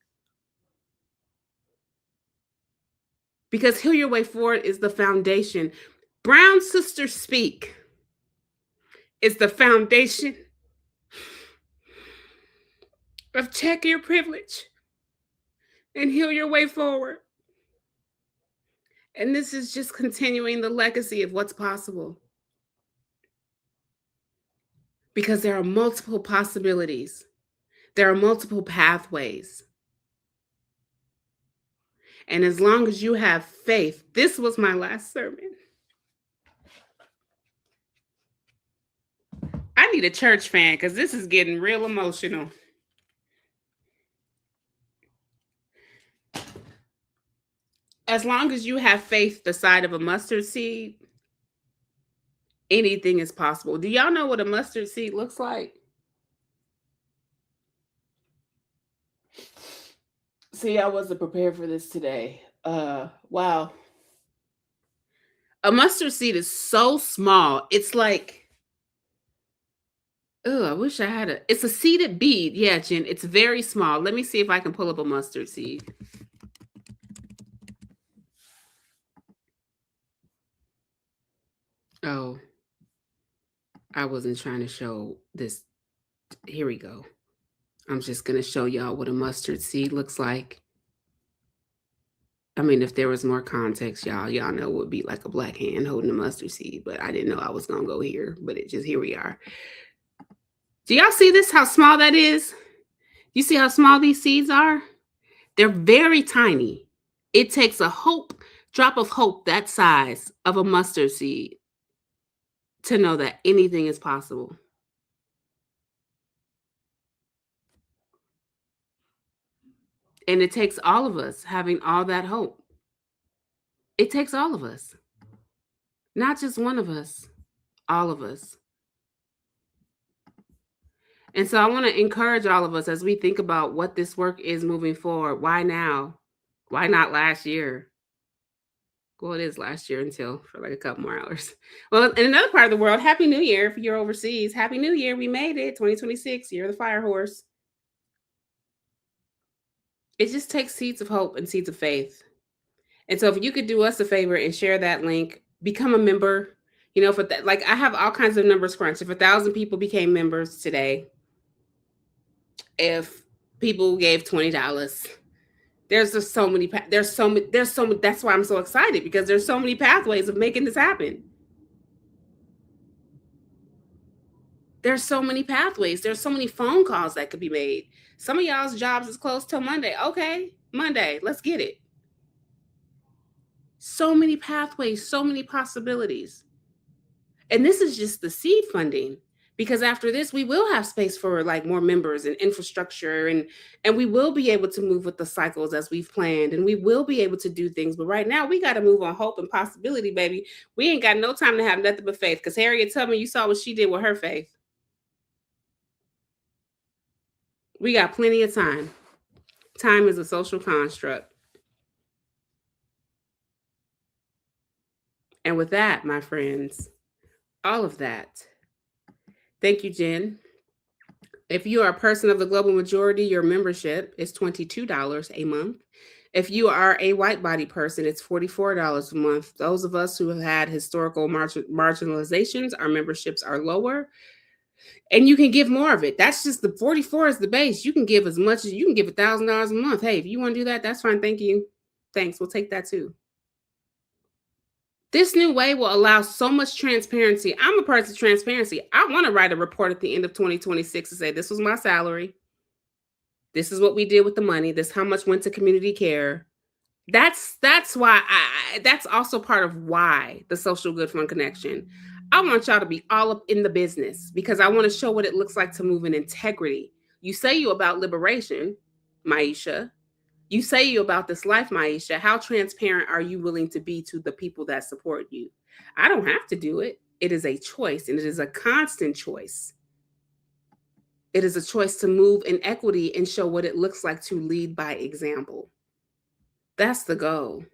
Because heal your way forward is the foundation. Brown Sisters Speak is the foundation of check your privilege and heal your way forward. And this is just continuing the legacy of what's possible. Because there are multiple possibilities. There are multiple pathways. And as long as you have faith, this was my last sermon. I need a church fan because this is getting real emotional. As long as you have faith the size of a mustard seed, anything is possible. Do y'all know what a mustard seed looks like? See, I wasn't prepared for this today. Wow. A mustard seed is so small. It's like, oh, I wish I had it's a seeded bead. Yeah, Jen, it's very small. Let me see if I can pull up a mustard seed. Oh, I wasn't trying to show this. Here we go. I'm just going to show y'all what a mustard seed looks like. I mean, if there was more context, y'all know it would be like a black hand holding a mustard seed, but I didn't know I was gonna go here, but here we are. Do y'all see this, how small that is? You see how small these seeds are? They're very tiny. It takes a drop of hope that size of a mustard seed to know that anything is possible. And it takes all of us having all that hope. It takes all of us. Not just one of us, all of us. And so I want to encourage all of us as we think about what this work is moving forward. Why now? Why not last year? Well, it is last year until for like a couple more hours. Well, in another part of the world, Happy New Year if you're overseas. Happy New Year. We made it. 2026, year of the fire horse. It just takes seeds of hope and seeds of faith. And so if you could do us a favor and share that link, become a member, for that, like I have all kinds of numbers crunched. If 1,000 people became members today, if people gave $20, there's just so many, that's why I'm so excited, because there's so many pathways of making this happen. There's so many pathways. There's so many phone calls that could be made. Some of y'all's jobs is closed till Monday. Okay, Monday, let's get it. So many pathways, so many possibilities. And this is just the seed funding, because after this, we will have space for like more members and infrastructure, and we will be able to move with the cycles as we've planned, and we will be able to do things. But right now, we got to move on hope and possibility, baby. We ain't got no time to have nothing but faith, because Harriet Tubman, you saw what she did with her faith. We got plenty of time. Time is a social construct. And with that, my friends, all of that. Thank you, Jen. If you are a person of the global majority, your membership is $22 a month. If you are a white body person, it's $44 a month. Those of us who have had historical marginalizations, our memberships are lower. And you can give more of it. That's just the 44 is the base. You can give as much as you can give $1,000 a month. Hey, if you want to do that, that's fine. Thank you. Thanks. We'll take that too. This new way will allow so much transparency. I'm a person of transparency. I want to write a report at the end of 2026 to say, this was my salary. This is what we did with the money. This how much went to community care. That's why that's also part of why the Social Good Fund Connection. I want y'all to be all up in the business, because I want to show what it looks like to move in integrity. You say you about liberation, Maisha. You say you about this life, Maisha. How transparent are you willing to be to the people that support you? I don't have to do it. It is a choice, and it is a constant choice. It is a choice to move in equity and show what it looks like to lead by example. That's the goal.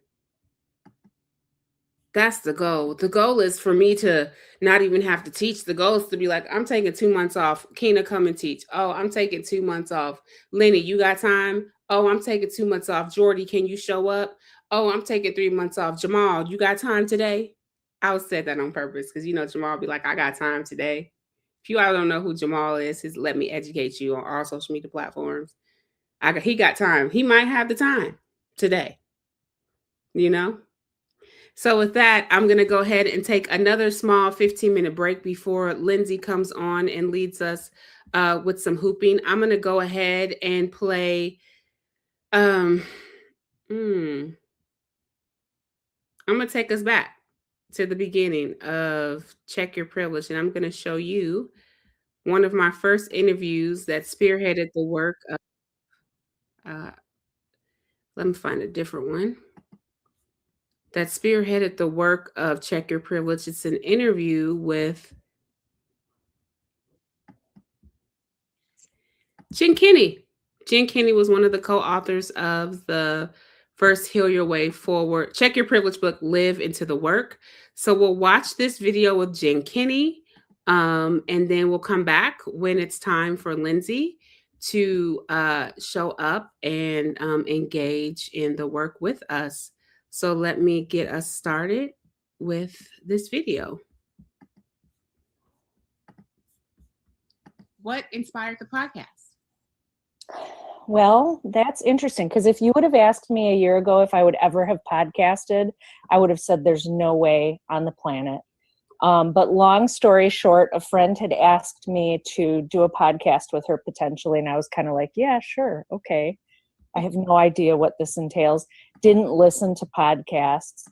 That's the goal. The goal is for me to not even have to teach. The goal is to be like, I'm taking 2 months off. Keena, come and teach. Oh, I'm taking 2 months off. Lenny, you got time? Oh, I'm taking 2 months off. Jordy, can you show up? Oh, I'm taking 3 months off. Jamal, you got time today? I would say that on purpose, because Jamal be like, I got time today. If you all don't know who Jamal is, let me educate you on all social media platforms. He got time. He might have the time today. So with that, I'm going to go ahead and take another small 15-minute break before Lindsay comes on and leads us with some hooping. I'm going to go ahead and play. I'm going to take us back to the beginning of Check Your Privilege, and I'm going to show you one of my first interviews that spearheaded the work of, let me find a different one. That spearheaded the work of Check Your Privilege. It's an interview with Jen Kinney. Jen Kinney was one of the co-authors of the first Heal Your Way Forward, Check Your Privilege book, Live Into the Work. So we'll watch this video with Jen Kinney, and then we'll come back when it's time for Lindsay to show up and engage in the work with us. So let me get us started with this video. What inspired the podcast? Well, that's interesting because if you would have asked me a year ago if I would ever have podcasted, I would have said there's no way on the planet. But long story short, a friend had asked me to do a podcast with her potentially, and I was kind of like, yeah, sure, okay. I have no idea what this entails. Didn't listen to podcasts.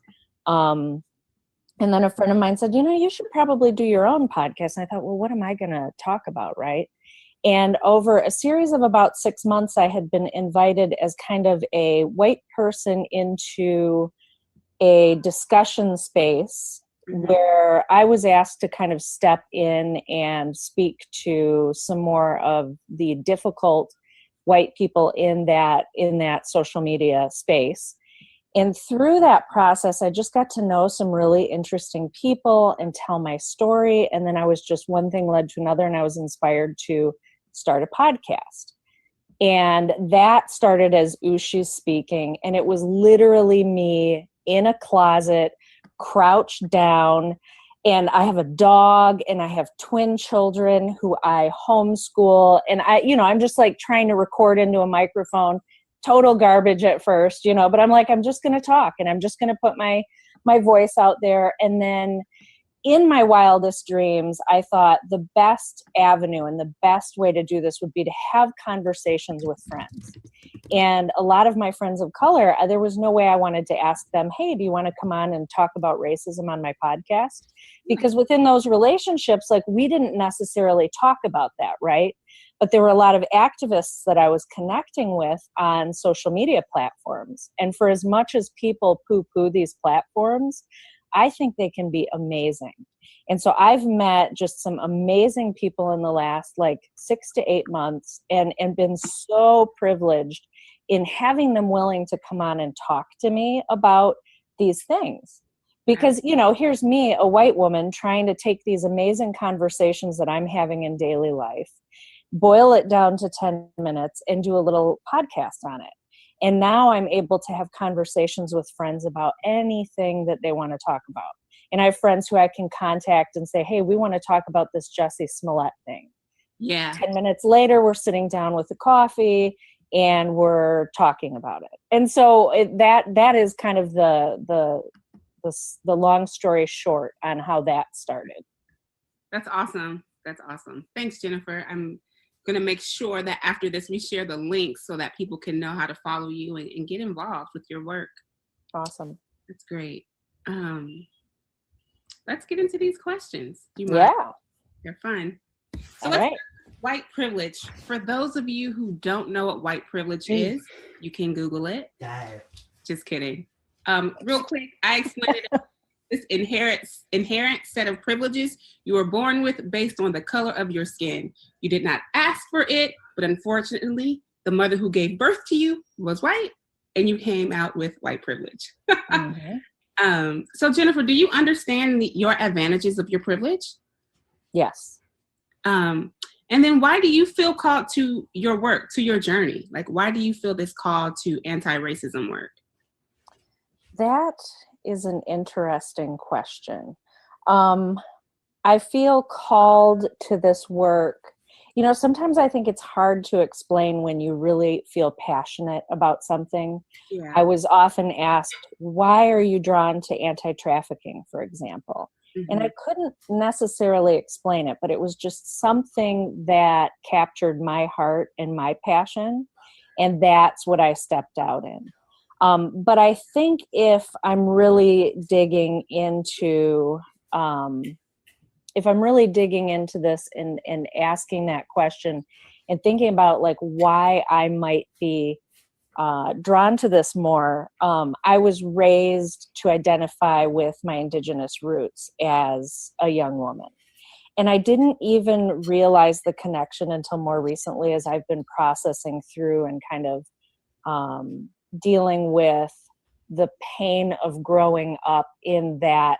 And then a friend of mine said, you should probably do your own podcast. And I thought, well, what am I going to talk about, right? And over a series of about 6 months, I had been invited as kind of a white person into a discussion space where I was asked to kind of step in and speak to some more of the difficult white people in that social media space. And through that process, I just got to know some really interesting people and tell my story. And then I was just one thing led to another, and I was inspired to start a podcast. And that started as Ushi's Speaking. And it was literally me in a closet, crouched down. And I have a dog and I have twin children who I homeschool. And I'm just like trying to record into a microphone. Total garbage at first, but I'm like, I'm just going to talk and I'm just going to put my voice out there. And then in my wildest dreams, I thought the best avenue and the best way to do this would be to have conversations with friends. And a lot of my friends of color, there was no way I wanted to ask them, hey, do you want to come on and talk about racism on my podcast? Because within those relationships, like we didn't necessarily talk about that, right? But there were a lot of activists that I was connecting with on social media platforms. And for as much as people poo-poo these platforms, I think they can be amazing. And so I've met just some amazing people in the last 6 to 8 months and been so privileged in having them willing to come on and talk to me about these things. Because, here's me, a white woman, trying to take these amazing conversations that I'm having in daily life, boil it down to 10 minutes and do a little podcast on it. And now I'm able to have conversations with friends about anything that they want to talk about. And I have friends who I can contact and say, hey, we want to talk about this Jussie Smollett thing. Yeah. 10 minutes later, we're sitting down with a coffee and we're talking about it. And so that is kind of the long story short on how that started. That's awesome. That's awesome. Thanks, Jennifer. I'm going to make sure that after this, we share the links so that people can know how to follow you and get involved with your work. Awesome. That's great. Let's get into these questions. Do you mind? Yeah. They're fun. So All let's right. white privilege. For those of you who don't know what white privilege is, you can Google it. Just kidding. Real quick, I explained it. This inherent set of privileges you were born with based on the color of your skin. You did not ask for it, but unfortunately, the mother who gave birth to you was white, and you came out with white privilege. Mm-hmm. So Jennifer, do you understand your advantages of your privilege? Yes. And then why do you feel called to your work, to your journey? Why do you feel this call to anti-racism work? That is an interesting question. I feel called to this work. Sometimes I think it's hard to explain when you really feel passionate about something. Yeah. I was often asked, why are you drawn to anti-trafficking, for example? Mm-hmm. And I couldn't necessarily explain it, but it was just something that captured my heart and my passion. And that's what I stepped out in. But I think if I'm really digging into this and asking that question and thinking about why I might be drawn to this more, I was raised to identify with my Indigenous roots as a young woman. And I didn't even realize the connection until more recently as I've been processing through and kind of dealing with the pain of growing up in that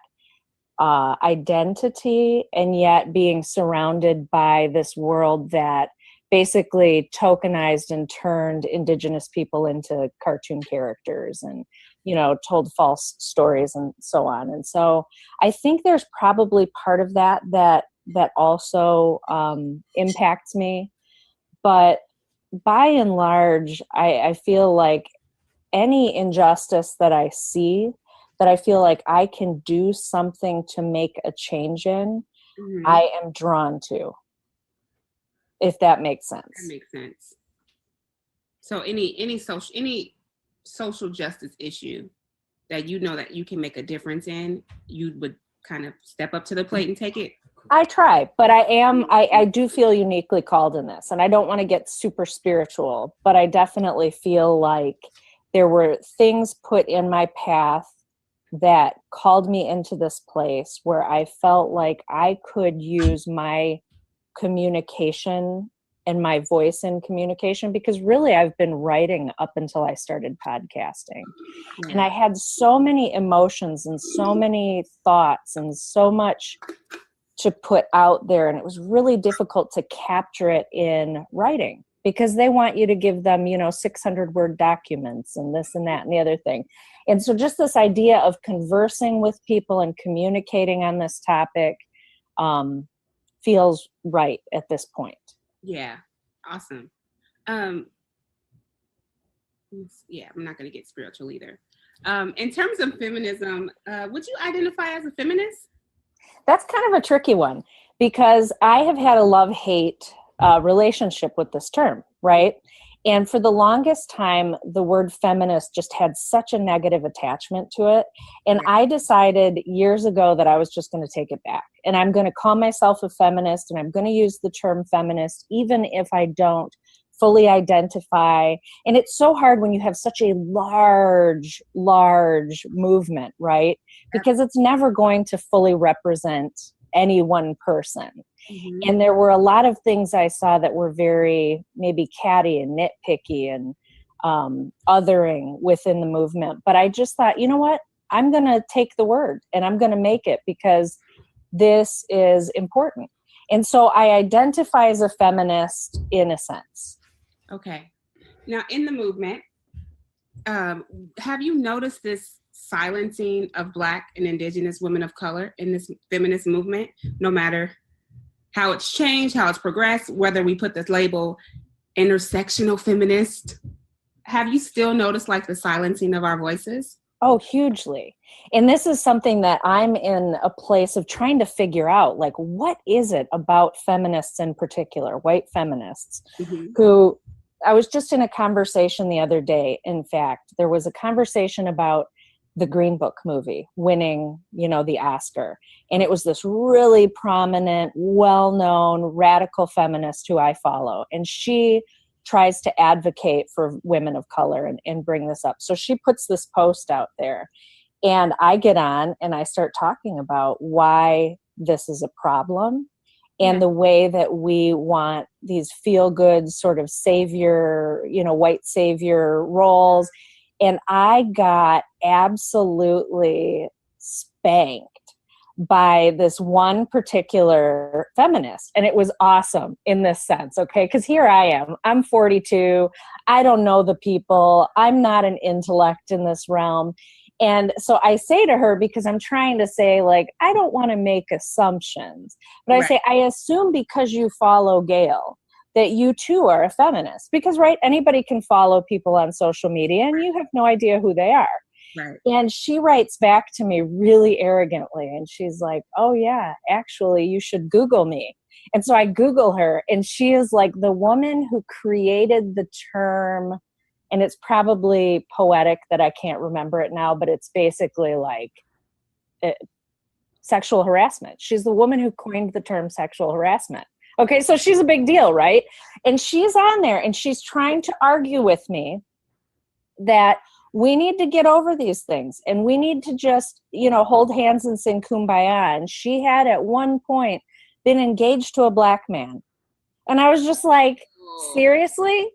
identity and yet being surrounded by this world that basically tokenized and turned Indigenous people into cartoon characters and, told false stories and so on. And so I think there's probably part of that also impacts me. But by and large, I feel like any injustice that I see, that I feel like I can do something to make a change in, I am drawn to, if that makes sense. That makes sense. So any social justice issue that you know that you can make a difference in, you would kind of step up to the plate and take it? I try, but I do feel uniquely called in this, and I don't want to get super spiritual, but I definitely feel like there were things put in my path that called me into this place where I felt like I could use my communication and my voice in communication, because really I've been writing up until I started podcasting. Yeah. And I had so many emotions and so many thoughts and so much to put out there, and it was really difficult to capture it in writing, because they want you to give them, 600-word documents and this and that and the other thing. And so just this idea of conversing with people and communicating on this topic feels right at this point. Yeah, awesome. Yeah, I'm not going to get spiritual either. In terms of feminism, would you identify as a feminist? That's kind of a tricky one, because I have had a love-hate relationship with this term, right? And for the longest time, the word feminist just had such a negative attachment to it. And I decided years ago that I was just going to take it back. And I'm going to call myself a feminist, and I'm going to use the term feminist, even if I don't fully identify. And it's so hard when you have such a large movement, right? Because it's never going to fully represent any one person. Mm-hmm. And there were a lot of things I saw that were very maybe catty and nitpicky and othering within the movement. But I just thought, you know what? I'm going to take the word and I'm going to make it, because this is important. And so I identify as a feminist in a sense. Okay. Now, in the movement, have you noticed this silencing of Black and Indigenous women of color in this feminist movement, no matter how it's changed, how it's progressed, whether we put this label intersectional feminist? Have you still noticed like the silencing of our voices? Oh, hugely. And this is something that I'm in a place of trying to figure out, like, what is it about feminists in particular, white feminists, who, I was just in a conversation the other day. In fact, there was a conversation about the Green Book movie winning, the Oscar. And it was this really prominent, well-known radical feminist who I follow. And she tries to advocate for women of color and bring this up. So she puts this post out there, and I get on and I start talking about why this is a problem, and the way that we want these feel-good sort of savior, white savior roles. And I got absolutely spanked by this one particular feminist. And it was awesome in this sense, okay? Because here I am. I'm 42. I don't know the people. I'm not an intellect in this realm. And so I say to her, because I'm trying to say, like, I don't want to make assumptions, but I say, I assume because you follow Gail, that you too are a feminist, because anybody can follow people on social media and you have no idea who they are. Right. And she writes back to me really arrogantly, and she's like, oh yeah, actually you should Google me. And so I Google her, and she is like the woman who created the term, and it's probably poetic that I can't remember it now, but it's basically like sexual harassment. She's the woman who coined the term sexual harassment. Okay, so she's a big deal, right? And she's on there and she's trying to argue with me that we need to get over these things and we need to just, hold hands and sing Kumbaya. And she had at one point been engaged to a Black man. And I was just like, seriously?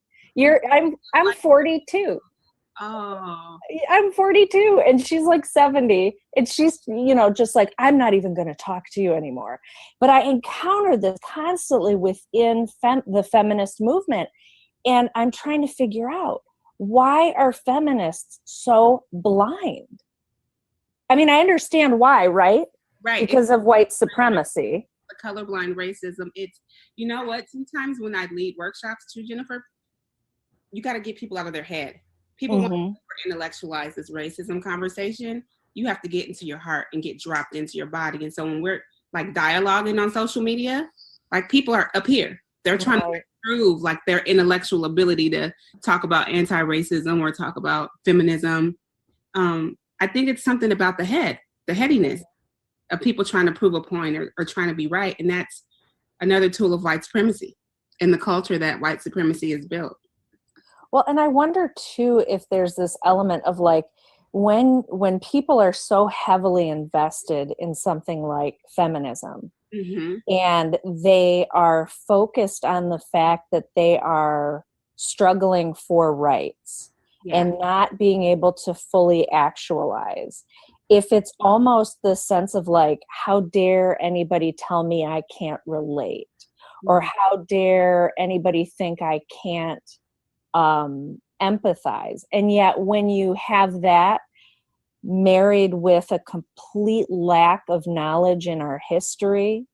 I'm 42. Oh, I'm 42 and she's like 70, and she's, just like, I'm not even going to talk to you anymore. But I encounter this constantly within the feminist movement. And I'm trying to figure out, why are feminists so blind? I mean, I understand why, right? Right. Because of white supremacy. The colorblind racism. It's, you know what? Sometimes when I lead workshops too, Jennifer, you got to get people out of their head. People want Mhm. to intellectualize this racism conversation. You have to get into your heart and get dropped into your body. And so when we're like dialoguing on social media, like people are up here. They're trying to prove like their intellectual ability to talk about anti-racism or talk about feminism. I think it's something about the head, the headiness of people trying to prove a point or trying to be right. And that's another tool of white supremacy and the culture that white supremacy is built. Well, and I wonder too if there's this element of like when people are so heavily invested in something like feminism, and they are focused on the fact that they are struggling for rights and not being able to fully actualize. If it's almost the sense of like, how dare anybody tell me I can't relate, or how dare anybody think I can't empathize. And yet when you have that married with a complete lack of knowledge in our history,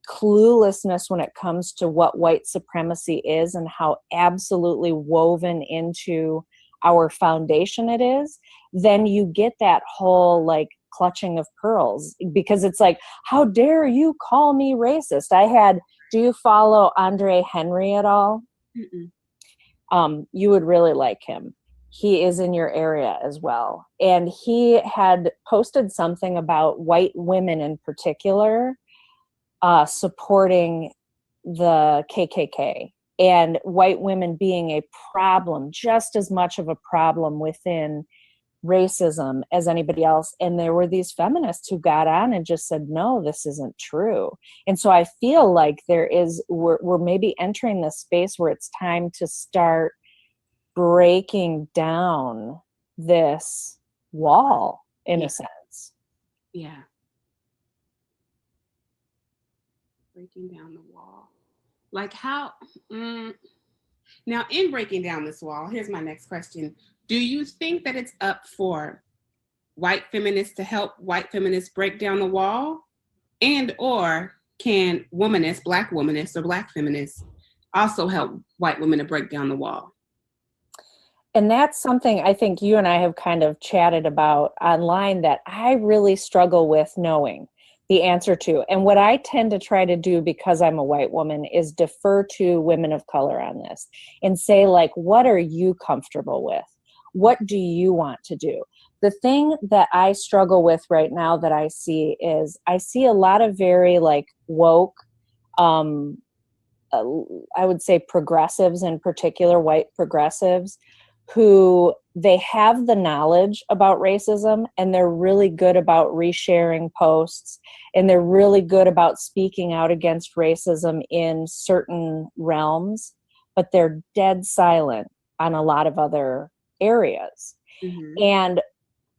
cluelessness when it comes to what white supremacy is and how absolutely woven into our foundation it is, then you get that whole like clutching of pearls, because it's like, how dare you call me racist? Do you follow Andre Henry at all? You would really like him. He is in your area as well. And he had posted something about white women in particular supporting the KKK, and white women being a problem, just as much of a problem within racism as anybody else. And there were these feminists who got on and just said, no, this isn't true. And so I feel like we're maybe entering this space where it's time to start breaking down this wall in a sense. Yeah. Breaking down the wall. Like how, now in breaking down this wall, here's my next question. Do you think that it's up for white feminists to help white feminists break down the wall? And or can womanists, black womanists or black feminists also help white women to break down the wall? And that's something I think you and I have kind of chatted about online that I really struggle with knowing the answer to. And what I tend to try to do, because I'm a white woman, is defer to women of color on this and say, like, what are you comfortable with? What do you want to do? The thing that I struggle with right now that I see a lot of very like woke, I would say progressives in particular, white progressives, who they have the knowledge about racism and they're really good about resharing posts and they're really good about speaking out against racism in certain realms, but they're dead silent on a lot of other areas. And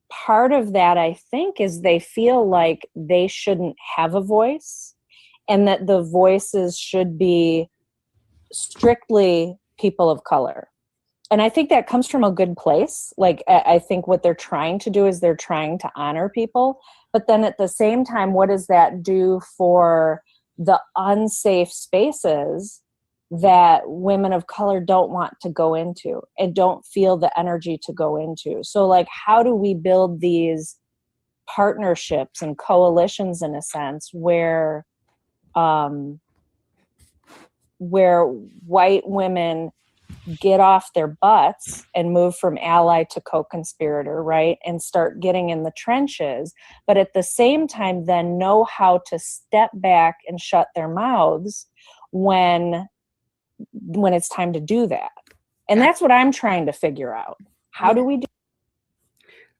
part of that, I think, is they feel like they shouldn't have a voice and that the voices should be strictly people of color. And I think that comes from a good place. Like, I think what they're trying to do is they're trying to honor people. But then at the same time, what does that do for the unsafe spaces that women of color don't want to go into and don't feel the energy to go into? So like, how do we build these partnerships and coalitions in a sense where white women get off their butts and move from ally to co-conspirator, right? And start getting in the trenches, but at the same time then know how to step back and shut their mouths when it's time to do that. And that's what I'm trying to figure out. How do we do?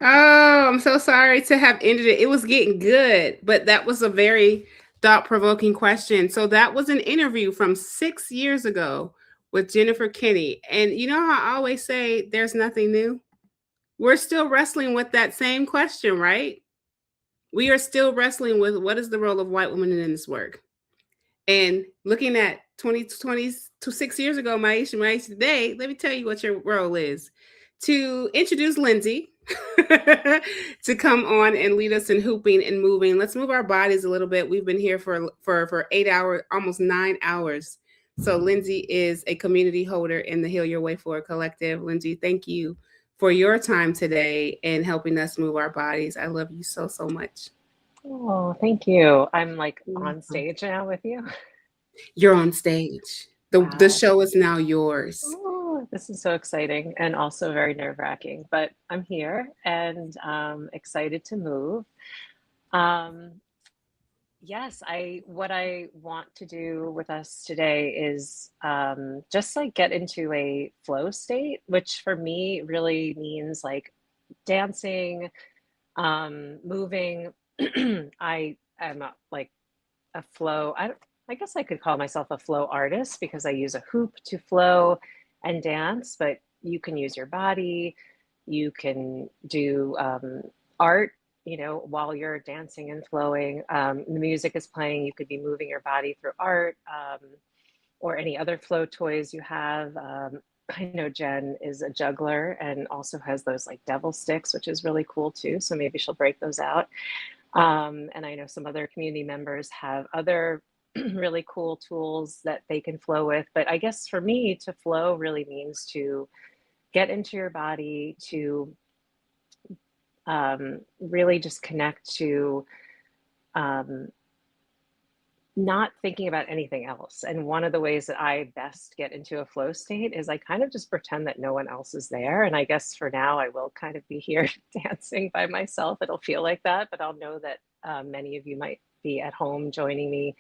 Oh, I'm so sorry to have ended it. It was getting good, but that was a very thought-provoking question. So that was an interview from 6 years ago with Jennifer Kinney. And you know how I always say there's nothing new? We're still wrestling with that same question, right? We are still wrestling with what is the role of white women in this work? And looking at 2020 to 6 years ago, Maisha today, let me tell you what your role is. To introduce Lindsay to come on and lead us in hooping and moving. Let's move our bodies a little bit. We've been here for 8 hours, almost 9 hours. So Lindsay is a community holder in the Heal Your Way Forward Collective. Lindsay, thank you for your time today and helping us move our bodies. I love you so, so much. Oh, thank you. I'm like on stage now with you. You're on stage. The show is now yours. Oh, this is so exciting and also very nerve-wracking, but I'm here and excited to move. Yes, what I want to do with us today is just like get into a flow state, which for me really means like dancing, moving. I am like a flow. I guess I could call myself a flow artist because I use a hoop to flow and dance, but you can use your body. You can do art, you know, while you're dancing and flowing. The music is playing. You could be moving your body through art or any other flow toys you have. I know Jen is a juggler and also has those like devil sticks, which is really cool too. So maybe she'll break those out. And I know some other community members have other really cool tools that they can flow with. But I guess for me, to flow really means to get into your body, to really just connect to not thinking about anything else. And one of the ways that I best get into a flow state is I kind of just pretend that no one else is there. And I guess for now, I will kind of be here dancing by myself. It'll feel like that, but I'll know that many of you might be at home joining me,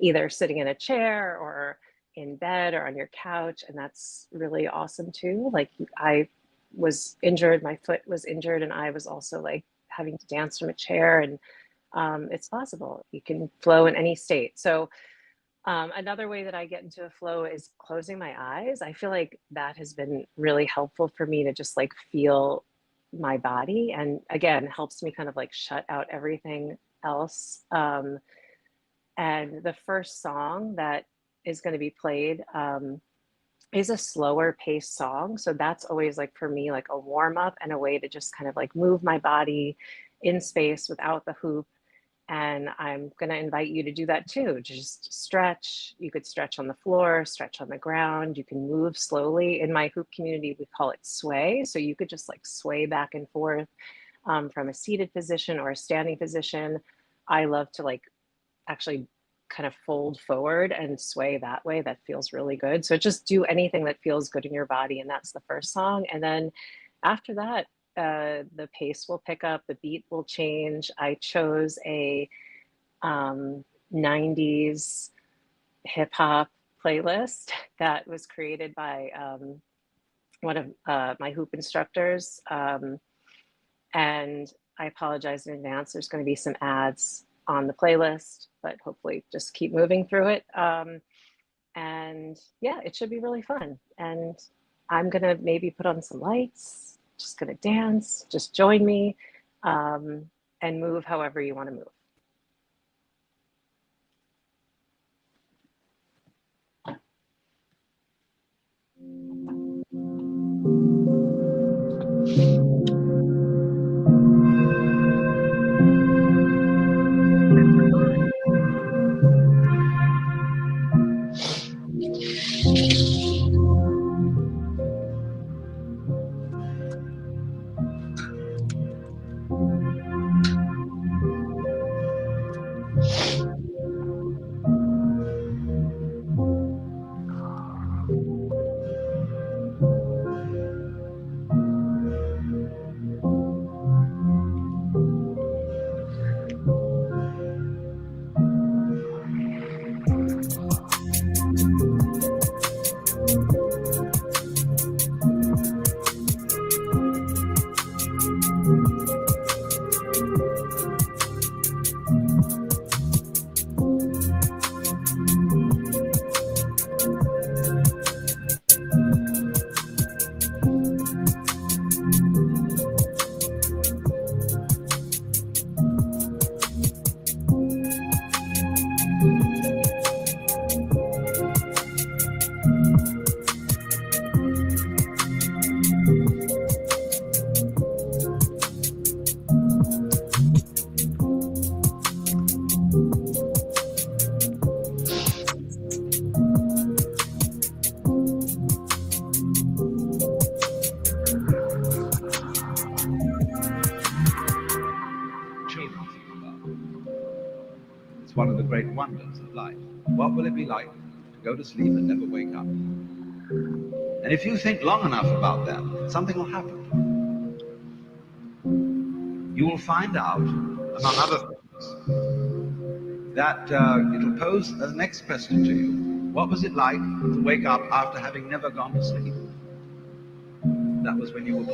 either sitting in a chair or in bed or on your couch. And that's really awesome too. Like I was injured, my foot was injured, and I was also like having to dance from a chair, and it's possible. You can flow in any state. So another way that I get into a flow is closing my eyes. I feel like that has been really helpful for me to just like feel my body, and again, helps me kind of like shut out everything else. And the first song that is going to be played is a slower paced song. So that's always like for me, like a warm up and a way to just kind of like move my body in space without the hoop. And I'm going to invite you to do that too. Just stretch. You could stretch on the floor, stretch on the ground. You can move slowly. In my hoop community, we call it sway. So you could just like sway back and forth from a seated position or a standing position. I love to like actually kind of fold forward and sway that way. That feels really good. So just do anything that feels good in your body. And that's the first song. And then after that, the pace will pick up, the beat will change. I chose a 90s hip hop playlist that was created by one of my hoop instructors. And I apologize in advance. There's going to be some ads on the playlist, but hopefully just keep moving through it. And yeah, it should be really fun. And I'm going to maybe put on some lights. Just going to dance, just join me, and move however you want to move. one of the great wonders of life. What will it be like to go to sleep and never wake up? And if you think long enough about that, something will happen. You will find out, among other things, that it'll pose the next question to you. What was it like to wake up after having never gone to sleep? That was when you were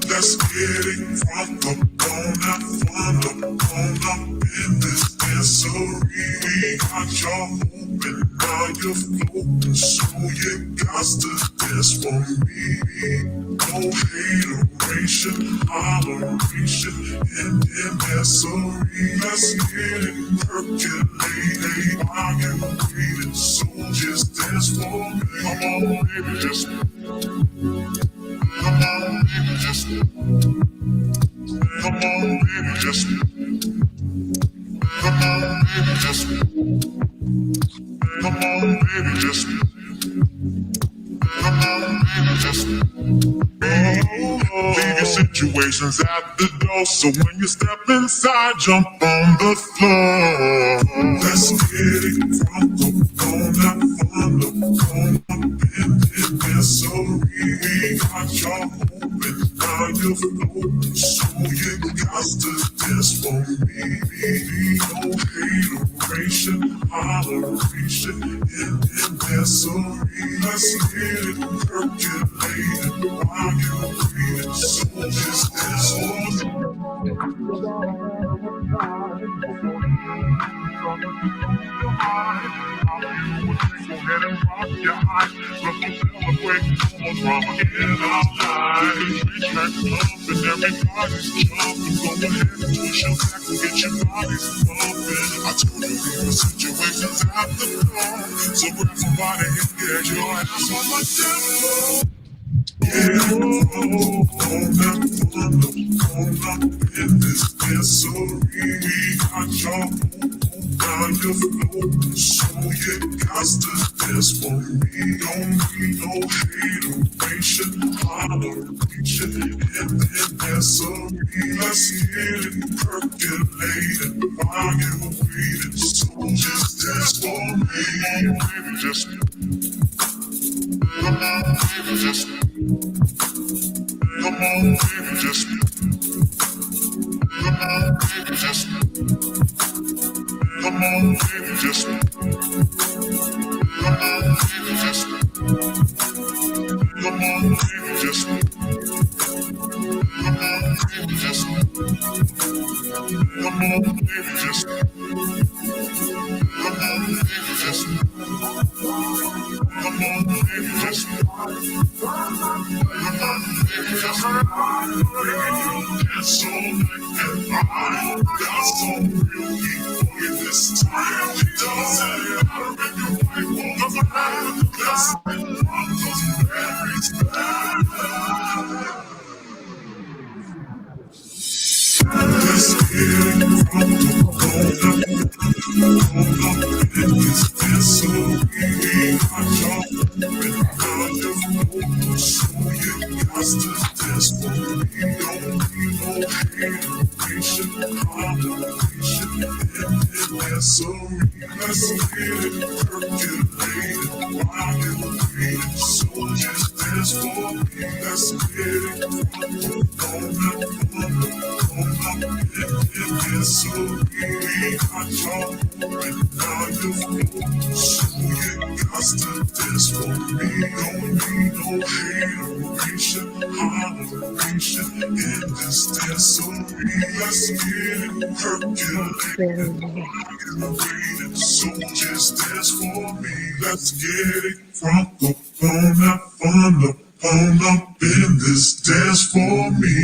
Let's get it from the bone up, from the bone up in this dancery. We got you open, now you're floating, so you got to dance for me. No hateration, holleration in dancery. Let's get it percolating while you're waiting, so just dance for me. Come on, baby, just come on, baby, just come on, baby, just come on, baby, just come on, baby, just come on, baby, just leave your situations at the door, so when you step inside, jump on the floor. Let's get it from the corner, from the corner, in dancery. We got you open, now you're floating, so you got to dance for me. No hateration, holleration in dancery. Let's get it percolated while you're waiting, so just dance for me. Go ahead and rock your eyes. Let's celebrate no more drama in our lives. We track up and everybody's jumping. Go ahead and push your back and get your bodies bumping. I told you leave your situations at the door, so grab somebody and get your ass on my dance floor. Yeah, on up in this dancery. We got your now you're floating, so you got to dance for me. Don't need no hateration, holleration in dancery. Let's get it percolated while you're waiting, so just dance for me. Baby, just come on, baby, just come on, baby, just come on, baby, just come on, baby, just come on, baby, just come on, baby, just come on, baby, just come on, baby, just just come on, baby, just come on, baby, just dance all night and I got some real heat for you this time. It doesn't matter if your wife or the man, that's right, I'm just very bad. Let's get it from the corner. In this dance so we got y'all kind of so you got to dance for me. Don't need no hateration, holleration in there. So let's get it percolated while you're waiting. So just dance for me. Let's get it from the corner. So we got y'all now you know. So you got to dance for me. Don't need no hateration, holleration in this dance. So let's get it percolated. So just dance for me. Let's get it from the phone up in this dance for me.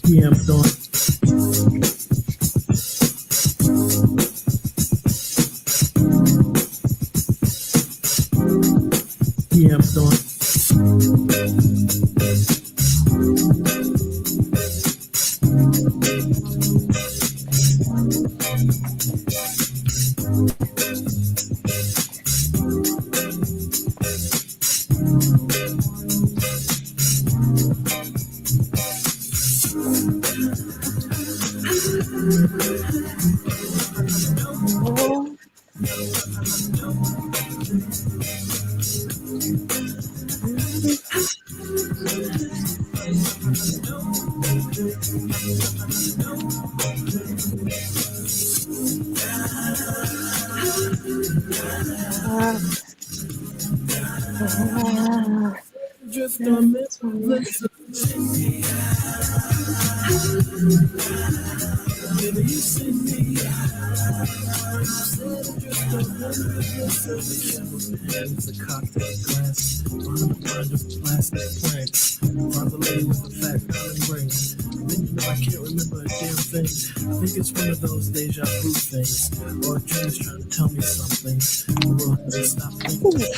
Yeah, I'm done. Yeah, I'm done. Just a minute. Baby, you see me. It's a cocktail glass behind a blind of plastic planks. Find the lady with the fat diamond ring. Then you know I can't remember a damn thing. I think it's one of those deja vu things, or a dream is trying to tell me something. The world hasn't stopped thinking.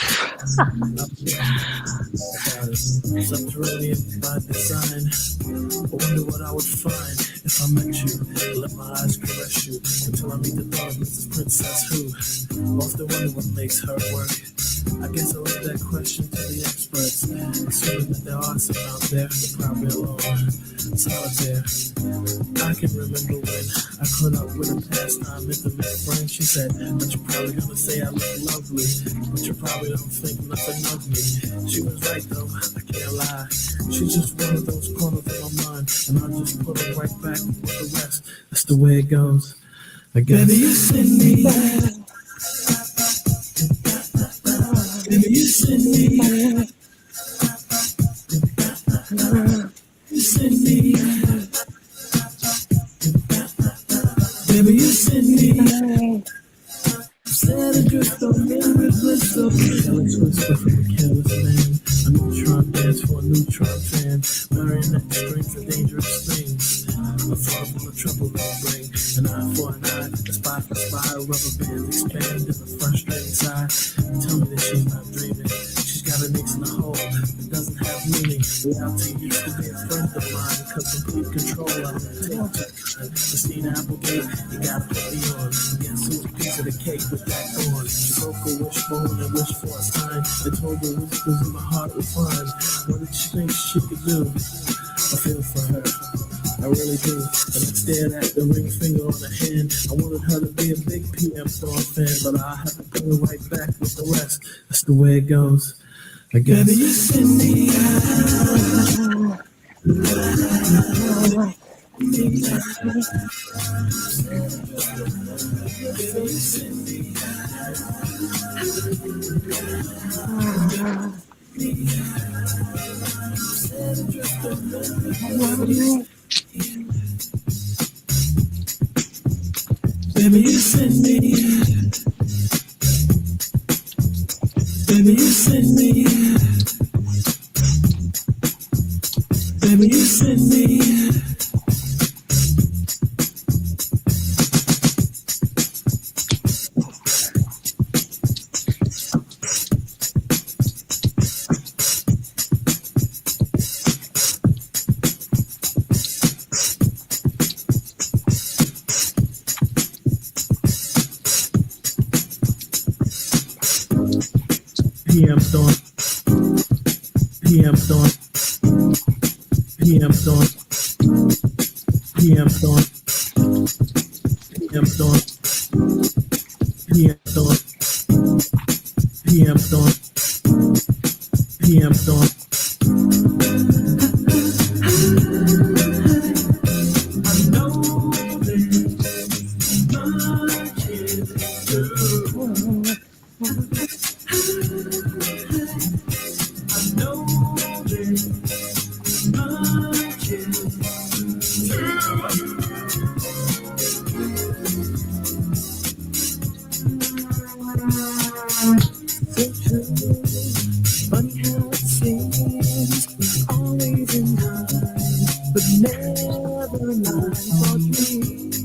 Subterranean by design. I wonder what I would find if I met you. Let my eyes caress you until I meet the thought of Mrs. Princess who often wonder what makes her work. I guess I'll leave that question to the experts. Assuming that there are some out there, they're probably alone, solitaire. I can remember when I caught up with a pastime intimate friend. She said, but you're probably gonna say I look lovely, but you probably don't think nothing of me. She was right though, I can't lie. She's just one of those corners of my mind, and I'll just put her right back with the rest. That's the way it goes, I guess. Baby, you send me. Baby, you send me. You send me. Baby, you send me. Set adrift on memory bliss of careless whisper from a careless man. A neutron dance for a neutron fan. Marionette strings are dangerous things. A thought full of trouble will bring. An eye for an eye, a spy for spy. Rubber bands expand in a frustrating sigh. Tell me that she's not dreaming. She's got an ace in the hole that doesn't have meaning. Reality used to be a friend of mine. Cause complete control, I'm gonna take to kind. Christina Applegate, you gotta put me on. Guess who's a piece of the cake with that on? She broke a wishbone and wished for a sign. And told her whispers in my heart would find. What did she think she could do? I feel for her. I really do. And I stared at the ring finger on her hand. I wanted her to be a big PM Dawn fan, but I have to put her right back with the rest. That's the way it goes, I guess. Baby, you send me out. Baby, you send me. Baby, you send me. Baby, you send me. PM Dawn. PM Dawn. PM Dawn. PM Dawn. PM Dawn. PM Dawn. PM Dawn. PM Dawn. Funny how it seems we're always in time, but never mind for dreams.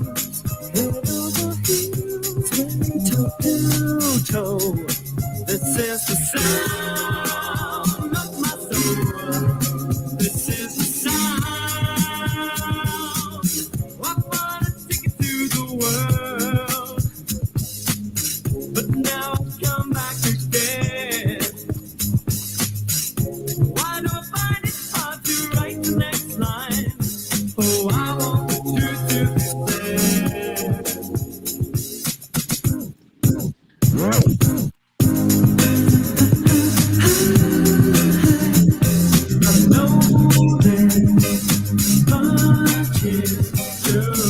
Head over heels, very toe to toe. This is the sound of my soul. This is the sound. I wanna take it to the world, but now I've come back again. Why do I find it hard to write the next line? Oh, I want the truth to be said. I know there's much is true.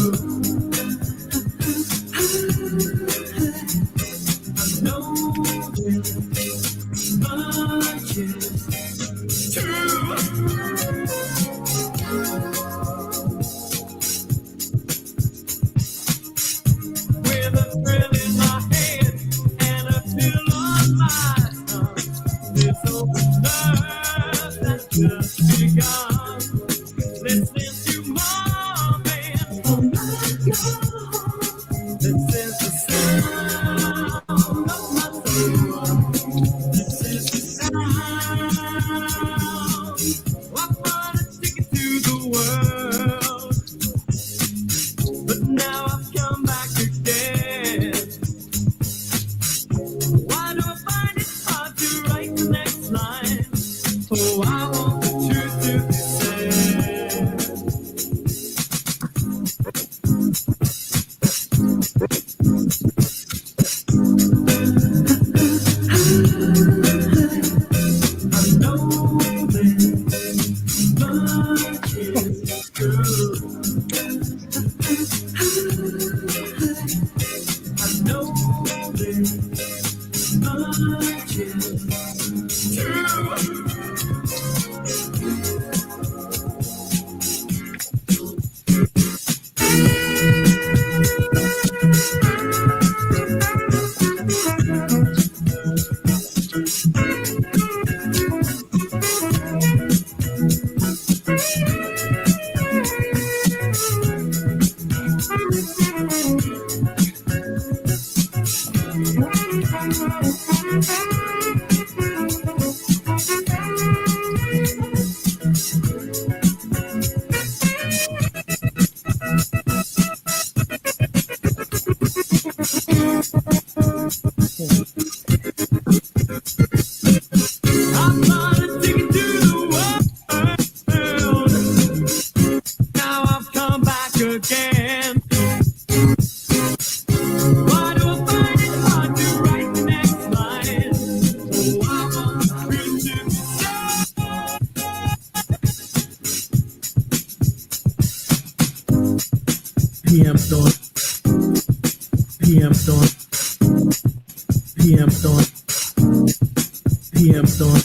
I know there's much is true. With a thrill in my head and a feel on my tongue, this open earth has just begun. Listening to Mom and this is the sound of my soul. This is the sound. I wanna take it to the world, but now I've come back again. Why do I find it hard to write the next line? Oh, I want the truth to be said. I know there's much is true. I know there's much is true. PM thought, PM thought, PM thought, PM thought,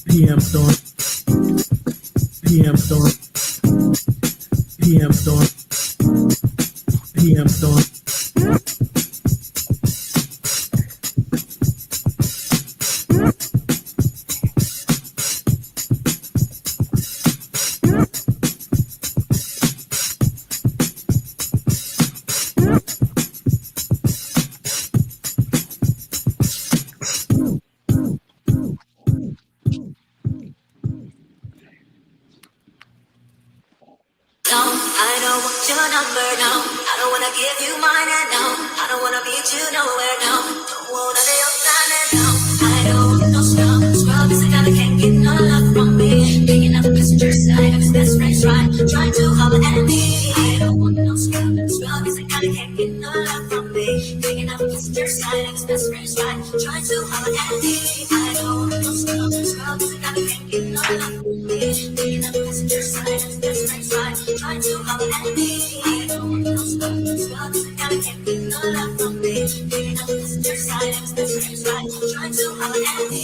PM thought, PM thought, PM thought, PM thought. No, I don't want your number, no. I don't wanna give you mine, and no, I don't wanna meet you nowhere, no. Don't want none of your time, and no. I don't want no scrub. Scrub is the guy that can't get no love from me. Picking up the passenger side of his best friend's ride, trying to holler at me. I don't want no scrub. Scrub is the guy that can't get no love from me. Picking up the passenger side of his best friend's ride, trying to holler at me. I don't want no scrub. Scrub is the guy that can't get no love from me. Picking up the passenger side of his best friend's ride, trying to holler at me. I don't want no scrub. Scrub is the guy that can't get no love from me. Picking up the passenger side of his best friend's ride, trying to holler at me.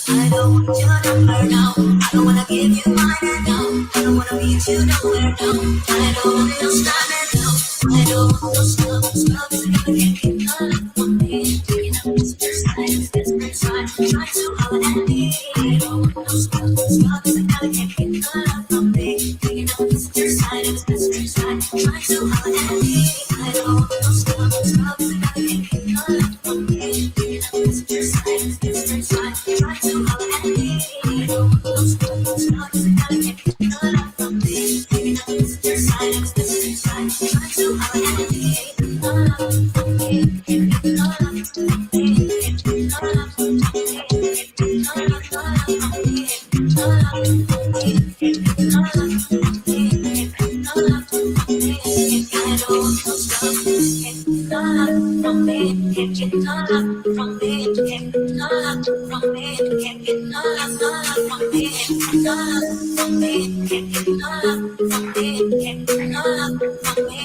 I don't want your number, no. I don't wanna give you mine, and no. I don't wanna meet you nowhere, no. I don't want no time, and no. I don't want no scrub. Scrub is the guy that can't get no love from me. Picking up the passenger side of his best friend's ride, trying to holler at me. I don't want no scrub. Scrub is the guy that can't get no love from me. Picking up the passenger side of his best friend's ride, trying to holler at me. I don't want no scrub. Scrub is the guy that can't get no love from me. Picking up the passenger side of his best friend's ride, trying to holler at me. I don't want no scrub. Scrub is the guy that can't get no love from me. Picking up the passenger side of his best friend's ride, trying to holler at me. No love from me. No love from me. No love from me. No love from me. No love from me. No love from me. No love from me. I don't want no scrub. No love from me. Can't get no love from me. Can't get no love from me. Can't get no love from me. No love from me. Can't get no love from me. Can't get no love from me.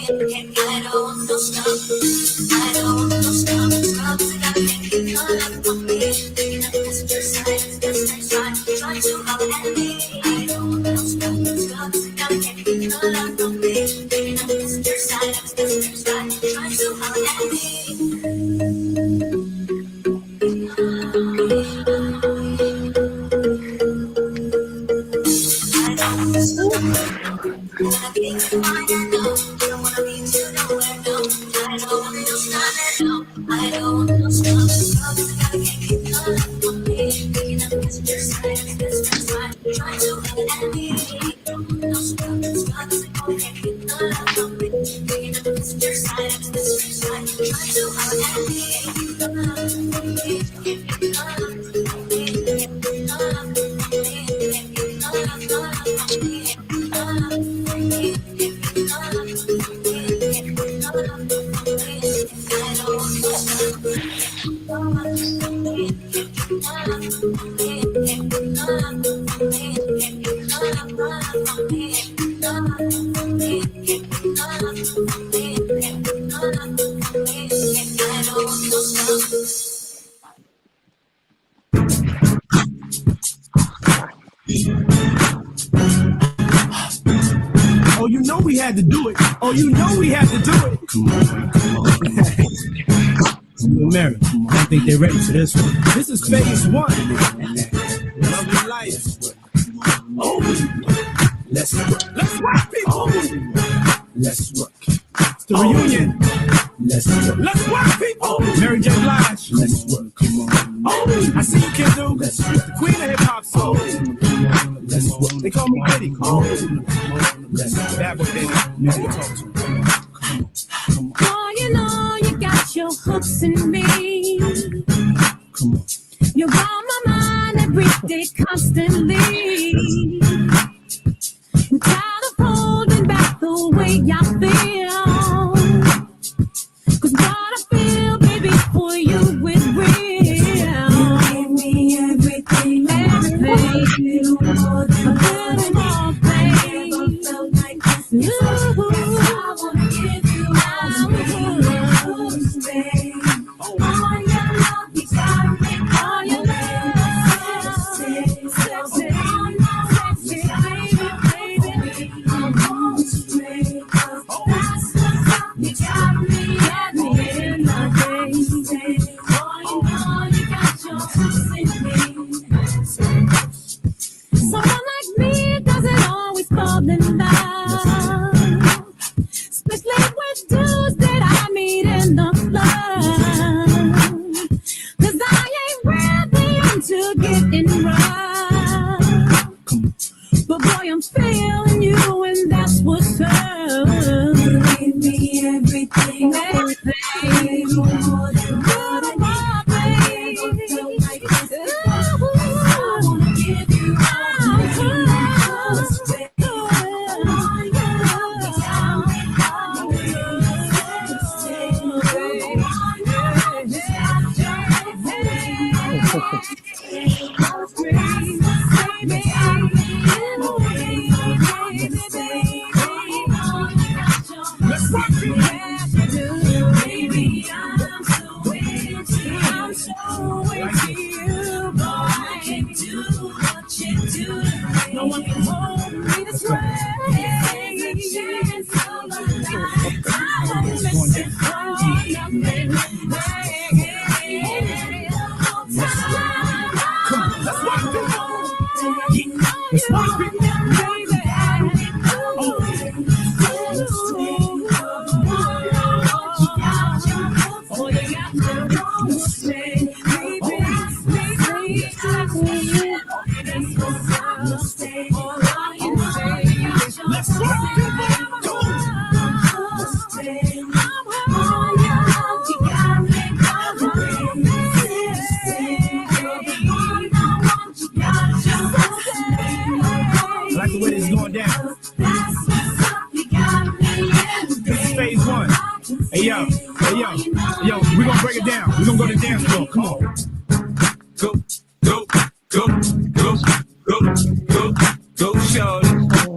I don't want no scrub. I don't want no scrub. Scrub is the guy that can't get no love from me. Picking up the passenger side of his best friend's ride, trying to holler at me. I don't want no scrub. Scrub is the guy that can't get no love from me. Picking up the passenger side of his best friend's ride, trying to holler at me. I don't want no scrub. I wanna be you mine, and no. I don't wanna meet you nowhere, no. I don't want no time, and no. I don't want no scrub. Scrub is the guy that can't get no love from me. Picking up the passenger side of his best friend's ride, trying to holler at me. I don't want no scrub. Scrub is the guy that can't get no love from me. Picking up the passenger side of his best friend's ride, trying to holler at me. No love from me. No love from me. No love from me. No love from me. No love from me. No love from me. No love from me. I don't want no scrub. No love from me. No love from me. No love from me. No love from me. No love from me. No love from me. No love from me. I don't want no scrub. Oh, you know we had to do it. Oh, you know we had to do it. Come on. Mary, I think they're ready for this one. This is phase one. Love your life. Oh, let's work. Let's work, people. Oh, let's work. It's the reunion. Let's work. Let's work, people. Mary J. Blige. Let's work. Come on. Oh, I see you can do. Let's work. The queen of hip hop soul. Let's work. They call me Diddy. Oh, let's work. Bad boy, baby. Music talk to me. Come on. Come on. Oh, you know you got your hooks in me. Come on. You're on my mind every day, constantly. I'm tired of holding back the way I feel. 'Cause what I feel, baby, for you is real. You give me everything. like the way this is going down. This is phase one. Hey yo, we're gonna break it down. We're gonna go to the dance floor. Come on. Go, go, go, go, go, go, go, shorty.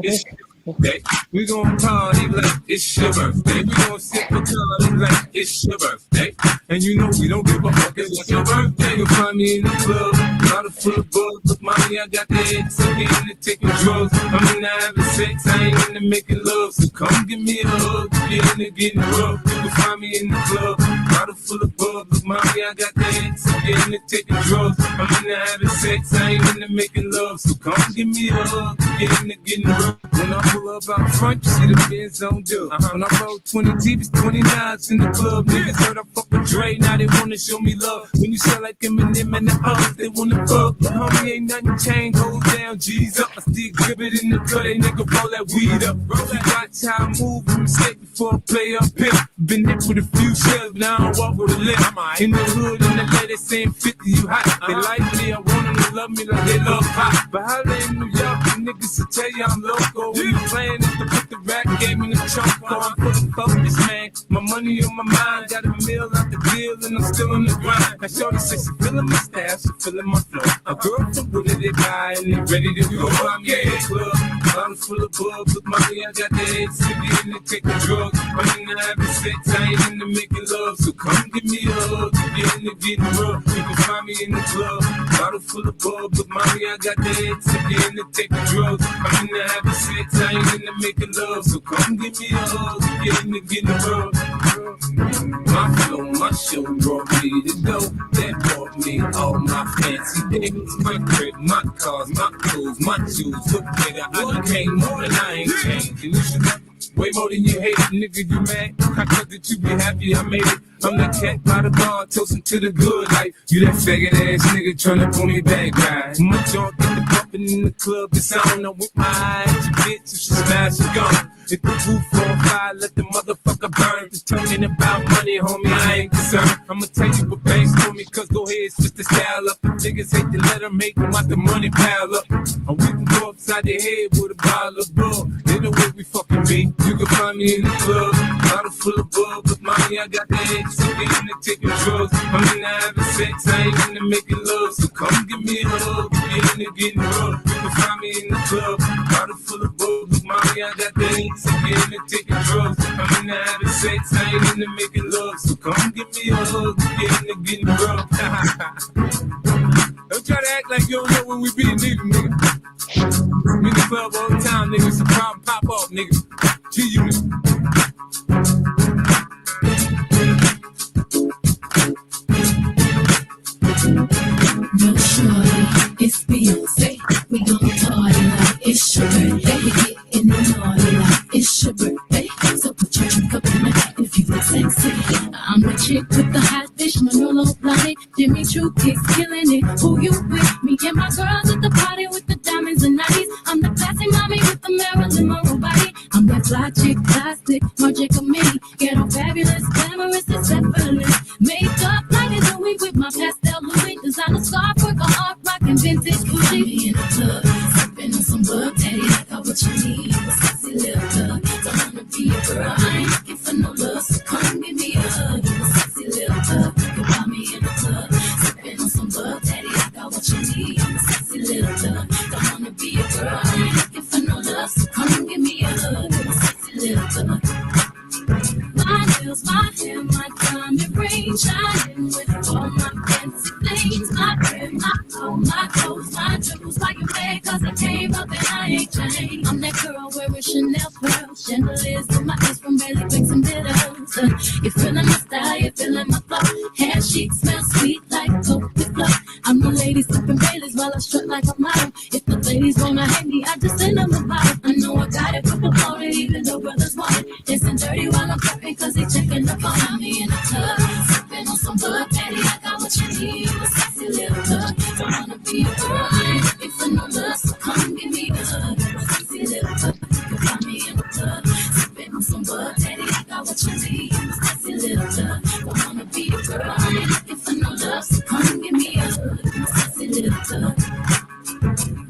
It's your birthday. We gon' party like it's your birthday. We gon' sip a party like it's your birthday. And you know we don't give a fuck, it's your birthday. You'll find me in the club, bottle full of bug. Look, mommy, I got the head, so get into taking drugs. I'm into having sex, I ain't into making love. So come give me a hug, get into getting rough. You can find me in the club, bottle full of bug. Look, mommy, I got the head, so get into taking drugs. I'm into having sex, I ain't into making love. So come give me a hug, get into getting rough. When I pull up out front, you see the Benz on dub. When I roll 20 TVs, 29s in the club, niggas heard I fuck with Dre, now they wanna show me love. When you sell like Eminem and the others, they wanna fuck. But homie, ain't nothing changed, hold down, G's up. I still grip it in the cut, they nigga roll that weed up. You watch how I move, mistake before I play up here. Been hit with a few shells, now I don't walk with a limp. In the hood, in the lady, they saying 50, you hot. They like me, I want them to love me like they love pop. But how they in New York, the niggas will tell you I'm local. When you playing is to put the rap game in the trunk. So I'm fully focused, man. My money on my mind, got a meal out the deal, and I'm still in the grind. Now shorty says she feeling my style, she feeling my flow. A girl from Wooded, they buy, and they ready to go. I'm in the club, bottle full of bug. Look, mommy, I got the head, sippy in the taking drugs. I'm in the having sex, I ain't into making love. So come give me a hug, get in the getting rough. You can find me in the club, bottle full of bug. Look, mommy, I got the head, sippy in the taking drugs. I'm in the having sex, I ain't into making love. So come give me a hug, get in the getting rough. My flow, my show brought me to go. That brought me all my fancy things. My crib, my cars, my clothes, my shoes. Look, nigga, I became more than I ain't changed. And you should way more than you hate, nigga, you mad? I thought that you be happy I made it. I'm the cat by the bar, toasting to the good life. You that faggot ass nigga tryna pull me back, right? My junk get the bumpin' in the club, it's on. I'm with my eyes, your bitch, if she smash, she gone. If the roof on fire, let the motherfucker burn. Determined about money, homie, I ain't concerned. I'ma tell you what banks for me, cause go ahead, switch the style up. Niggas hate to let them make them out the money pile up. Or we can go upside the head with a bottle of blood. They know where we fucking be. You can find me in the club, bottle full of bug. But mommy, I got the head, so get in the taking drugs. I'm in the having sex, I ain't in the making love. So come give me a hug, get in the getting rough. You can find me in the club, bottle full of bug. But mommy, I got the head, so get in the taking drugs. I'm in the having sex, I ain't in the making love. So come give me a hug, get in the getting rough. Don't try to act like you don't know when we be neither, nigga. We in the club all the time, nigga. It's a problem, pop off, nigga. G-Unit. No shorty, it's Beyonce. We gon' party like it's your birthday. We get in the naughty like it's your birthday. So put your drink up in my hat if you look sexy. I'm the chick with the hot fish, Manolo Blahnik, Jimmy Choo kicks, killing it. Who you with? Me and my girls at the party with the diamonds and nighties. I'm the classy mommy with the Marilyn Monroe body. I'm that fly chick, plastic, Margic me. Get all fabulous, glamorous, and effortless. Makeup like a Louis with my pastel Louis. Designer scarf, work a hard rock and vintage Gucci. Me in the club, sipping on some bug daddy. I got what you need, a sexy little thug. Don't wanna be a girl, I ain't looking for no love. So come give me a hug, a sexy little thug. You got me in the club, sipping on some bug daddy. I got what you need, I'm a sexy little thug. Don't wanna be a girl, I ain't looking for no love. So come give me a hug, a sexy little thug. My nails, my hair, my diamond ring, shining with all my fancy things. My bread, my phone, my clothes, my jewels. Why you mad? Cause I came up and I ain't changed. I'm that girl wearing with Chanel pearls, chandeliers in my ears from Bailey Wicks and bitters. You're feeling my style, you're feeling my flow. Hair chic, smell sweet like coke with flow. I'm the lady sipping Baileys while I strut like a model. If the ladies wanna hate me, I just send them a bottle. I know I got it, but before it, even though brothers want it. Dancing dirty while I'm prepping, cause they checking the phone. I'm in the club, sipping on some bud, daddy, I got what you need. A sexy little bug, don't wanna be a girl, I ain't looking for no love, so come give me a hug. A sexy little bug, you find me in the club, sipping on some bud, daddy, I got what you need. A sexy little bug, don't wanna be a girl, I ain't looking for no love, so come give me a hug. A sexy little bug.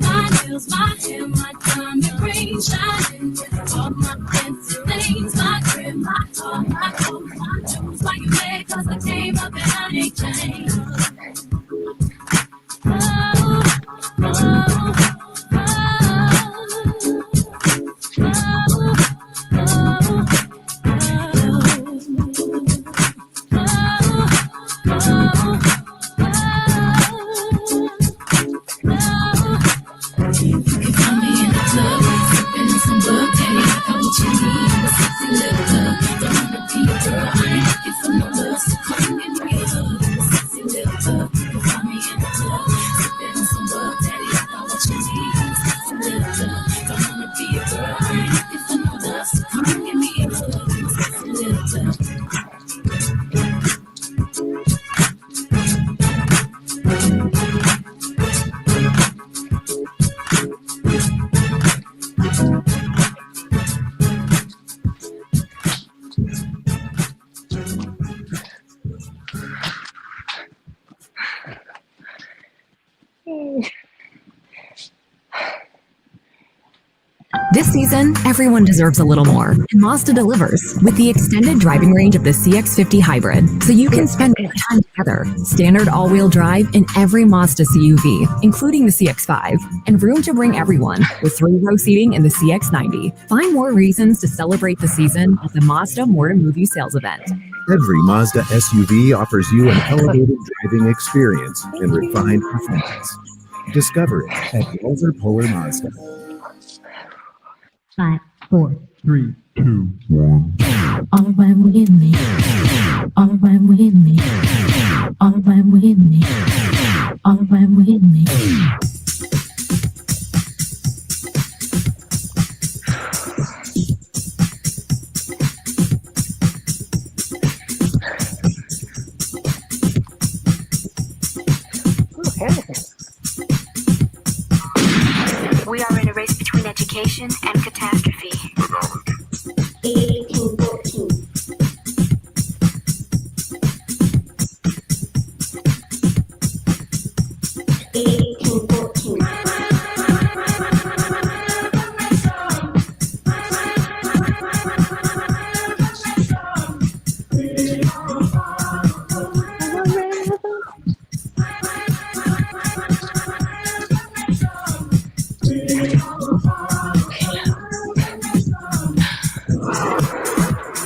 My nails, my hair, my diamond ring, shining with all my fancy things. My crib, my car, my clothes, my jewels. Why you mad? 'Cause I came up and I ain't changed. This season, everyone deserves a little more, and Mazda delivers with the extended driving range of the CX-50 Hybrid, so you can spend more time together. Standard all-wheel drive in every Mazda CUV, including the CX-5, and room to bring everyone with 3-row seating in the CX-90. Find more reasons to celebrate the season at the Mazda More to Movie sales event. Every Mazda SUV offers you an elevated driving experience and refined performance. Discover it at Walzer Polar Mazda. 5, 4, 3, 2, 1. all right with me, all right with me, all right with me, all right with me. We are in a race between education and catastrophe. 1814.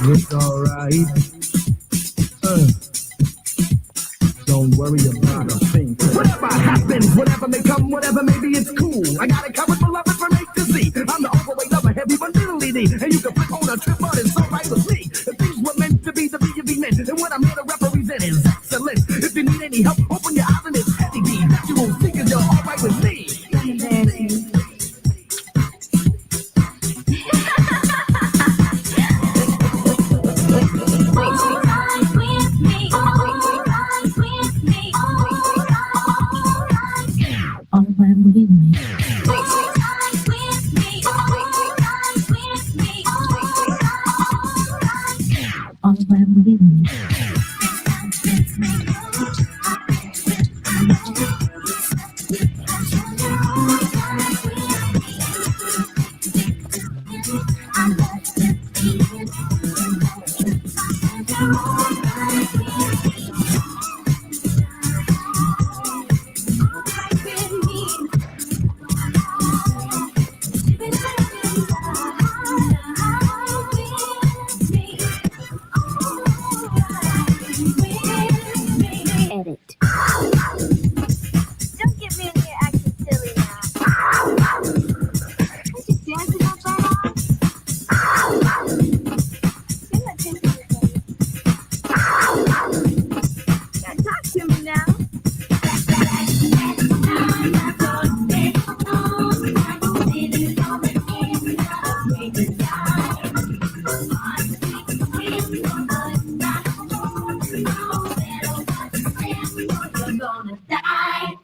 It's alright. Don't worry about a thing. Whatever happens, whatever may come, whatever may be, it's cool. I got it covered, beloved, from A to Z. I'm the overweight lover, heavy but diddly dee. And you can flip on a trip, but it's alright with me. If things were meant to be, the be you be meant. And what I'm here to represent is excellent. If you need any help, open your eyes and it's Eddie D. That you won't think you're alright with me. All right with me. All right with me. Edit. Don't get me in here acting silly now. Can't you dance without that on? gonna die.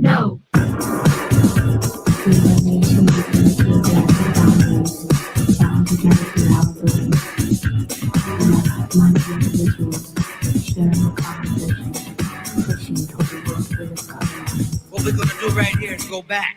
No. What we're gonna do right here is go back.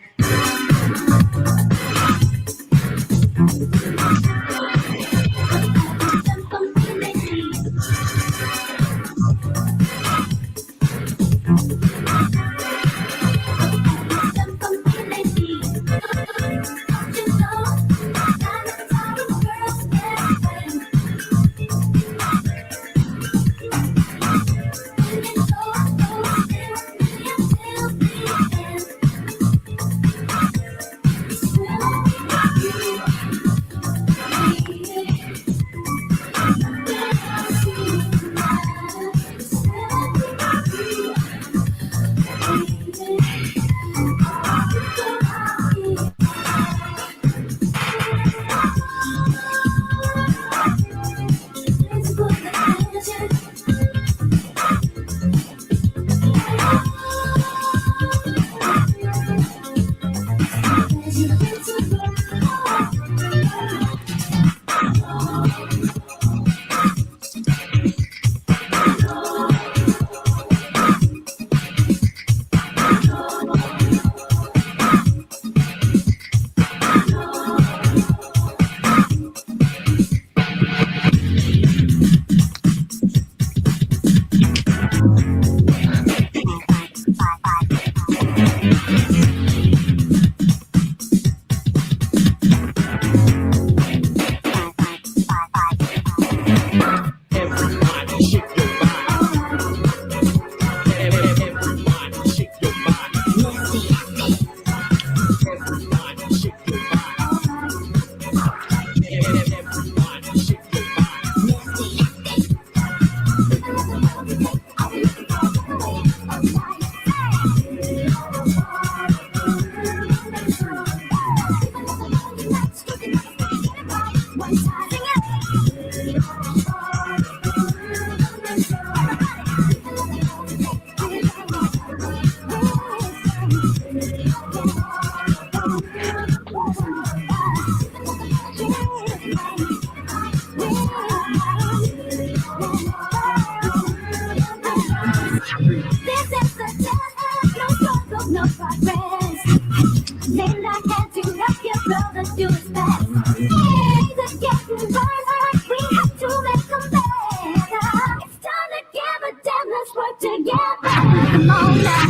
Getting better, we have to make them better. It's time to give a damn, let's work together. Come on now.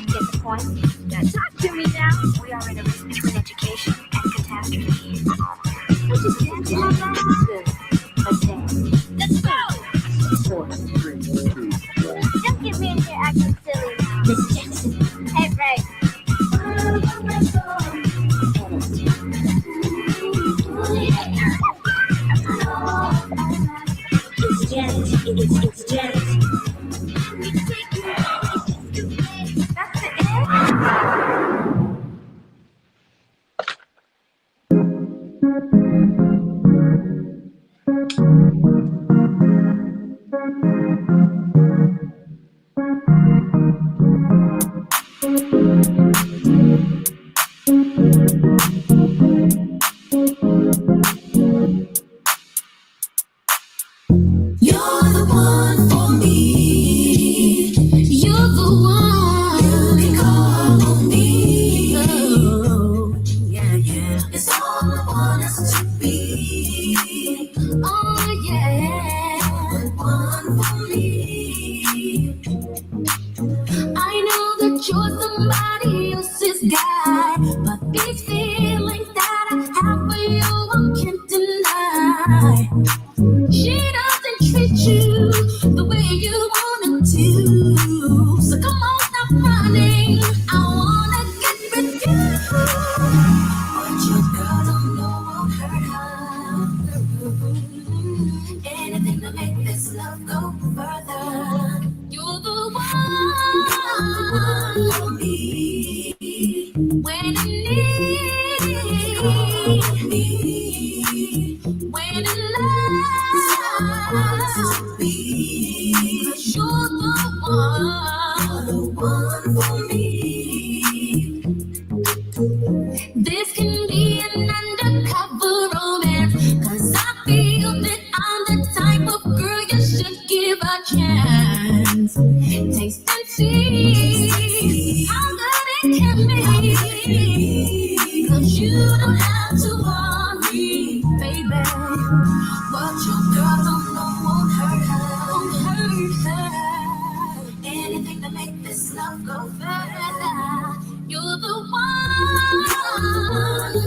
Get the point? Now talk to me now. We are in a race between education and catastrophe. Let's just dance in my mind. Good. Let's dance. Let's go. 4, 3, 2, 1. Don't get me in here acting silly now. Miss Jackson. Hey, Ray. It's Janet. It's Janet. That's the end. You're the one for me. You're the one. You can call on me. Oh, yeah, yeah. It's all I want us to be. Oh, yeah. The one for me. I know that you're somebody else's guy, but these feelings that I have for you, I can't deny. She doesn't treat you the way you wanted to. So come on, stop running. I wanna get with you. But your girl don't know won't hurt her. Anything to make this love go further. You're the one for me. When you need me. When in love to be, 'cause you're the one for me. This can be an undercover romance, 'cause I feel that I'm the type of girl you should give a chance. Taste and see how good it can be, 'cause you don't have to worry, baby. What your girl don't know won't hurt her. Won't hurt her. Anything to make this love go further. You're the one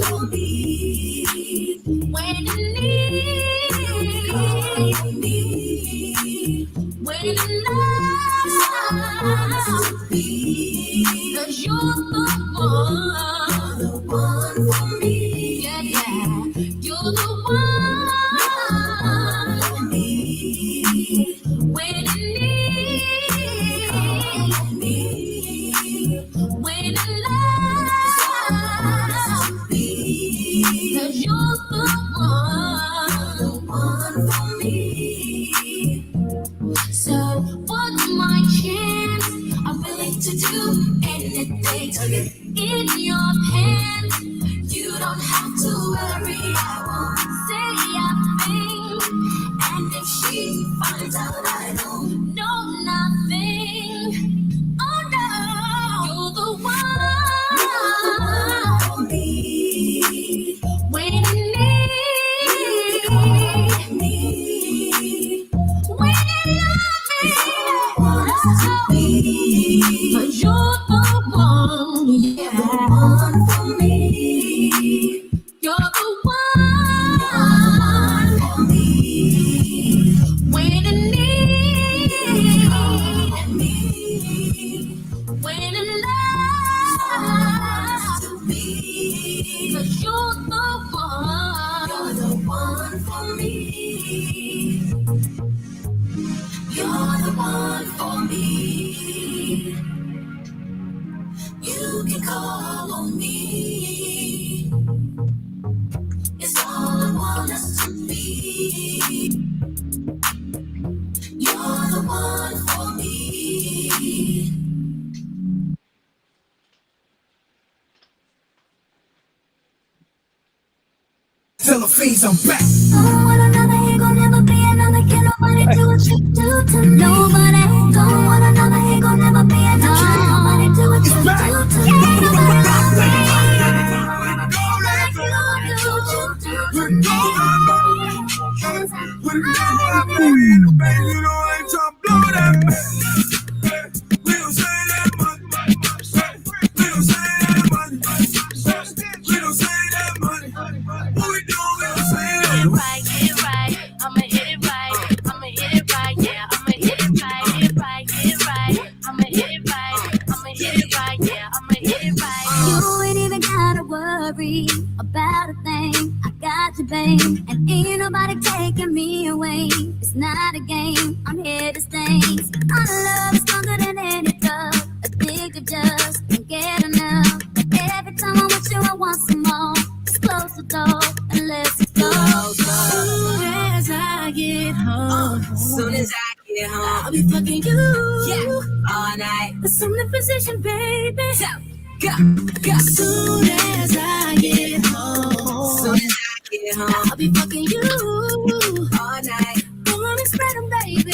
for me. When you need me. When you love to be. 'Cause you're the one for me. Yeah, yeah. You're the one for me. When you need me. When you love to be. 'Cause you're the one for me. So what's my chance? I'm willing to do anything to get in your hands. You don't have to worry, I won't say a thing. And if she finds out I don't know nothing, oh no, you're the one for me. When you need me, when you love me, 'cause you're the one, yeah, the one for me. You're the one for me. When you need me, when you love to be, 'cause you're the one for me. You're the one for me. You can call on me. It's all I want us to be. You're the one for me. Tell the fiends I'm back. Don't want another, ain't gon' never be another. Can nobody do what you do to me? Nobody. Don't want another, ain't gon' never be another. Can nobody do what you do to me? Ain't nobody love me. You ain't even gotta worry about a thing. I got you, babe, and ain't nobody taking me away. It's not a game, I'm here to stay. Our love is stronger than any drug. Addicted, just can't get enough. Every time I'm with you, I want some more. Just close the door and let's go. Soon as I get home, I'll be fucking you all night. With some position, baby. Go. Soon as I get home, I'll be fucking you all night. Wanna spread 'em, baby.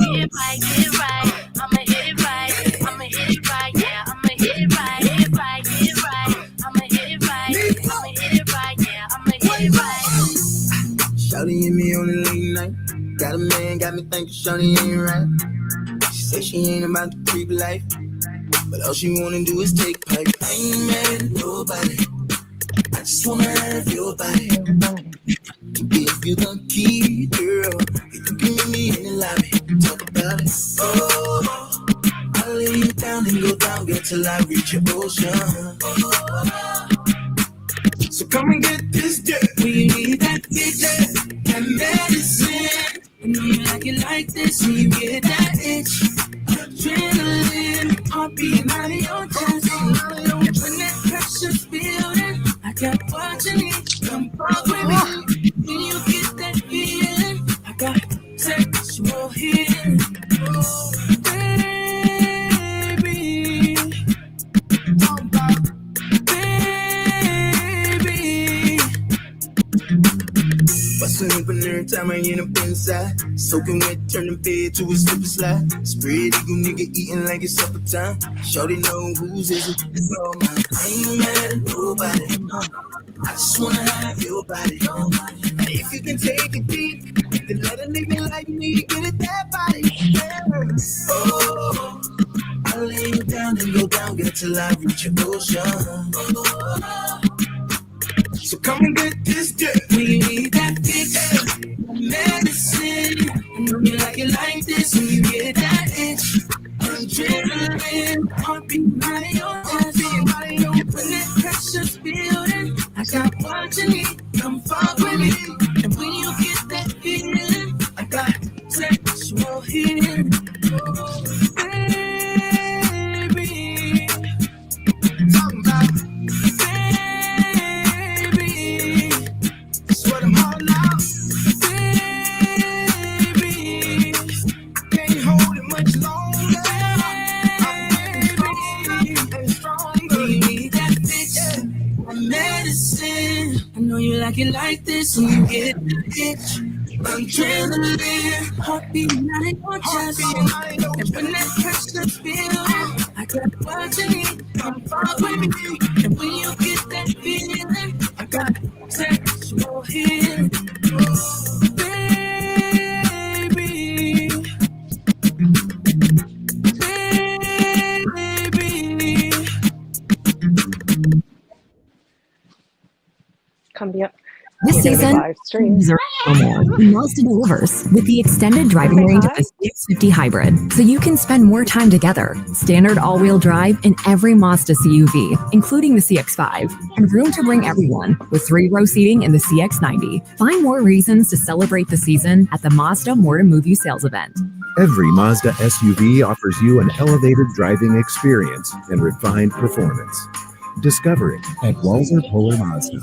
Get right, I'ma hit it right. I'ma hit it right, yeah, I'ma hit it right. Hit it right, I'ma hit it right. I'ma hit it right, yeah, I'ma hit it right. Shawty hit me on the late night. Got a man, got me thinking Shawty ain't right. She say she ain't about the creep life, but all she wanna do is take pipe. I ain't mad at nobody, I just wanna have your body. If you the key, girl, you can meet me in the lobby. Talk about it. Oh, I'll lay you down and go down, get till I reach your ocean. So come and get this dick. We need that dick, that medicine. I know you like it like this when you get that itch. Adrenaline, heart beating out of your chest. When that pressure's building, I got what you need. Come fuck with me. When you get that feeling, I got sexual healing. Baby, baby. Bustin' open every time I end up inside. Soaking wet, turn the bed to a slip and slide. Spread eagle nigga eating like it's supper time. Shorty know who's is it, it's all mine. I ain't mad at nobody, I just wanna have your body. And if you can take it deep, then let a nigga like me get it that body. Yeah. Oh, I'll lay you down and go down, get till I reach your ocean. So come and get this dick. We need that dick, medicine. I know you like it like this when you get that itch. Adrenaline, heartbeat out of your chest. When that pressure's building, I got what you need. Come fuck with me. And when you get that feeling, I got sexual healing. Baby, talking about baby, that's what I'm all about. Baby, can't hold it much longer. I'm stronger. You need that bitch, that medicine. I know you like it like this when you get the itch. Adrenaline, heartbeat out of your chest. And when that pressure's building, I got what you need. Come fuck with me. And when you get that feeling, I got sexual healing. Baby, baby. Come up. This season, deserve a little more. Mazda delivers with the extended driving range of the CX-50 Hybrid, so you can spend more time together. Standard all-wheel drive in every Mazda CUV, including the CX-5, and room to bring everyone with 3-row seating in the CX-90. Find more reasons to celebrate the season at the Mazda More to Move You sales event. Every Mazda SUV offers you an elevated driving experience and refined performance. Discover it at Walzer Polo Mazda.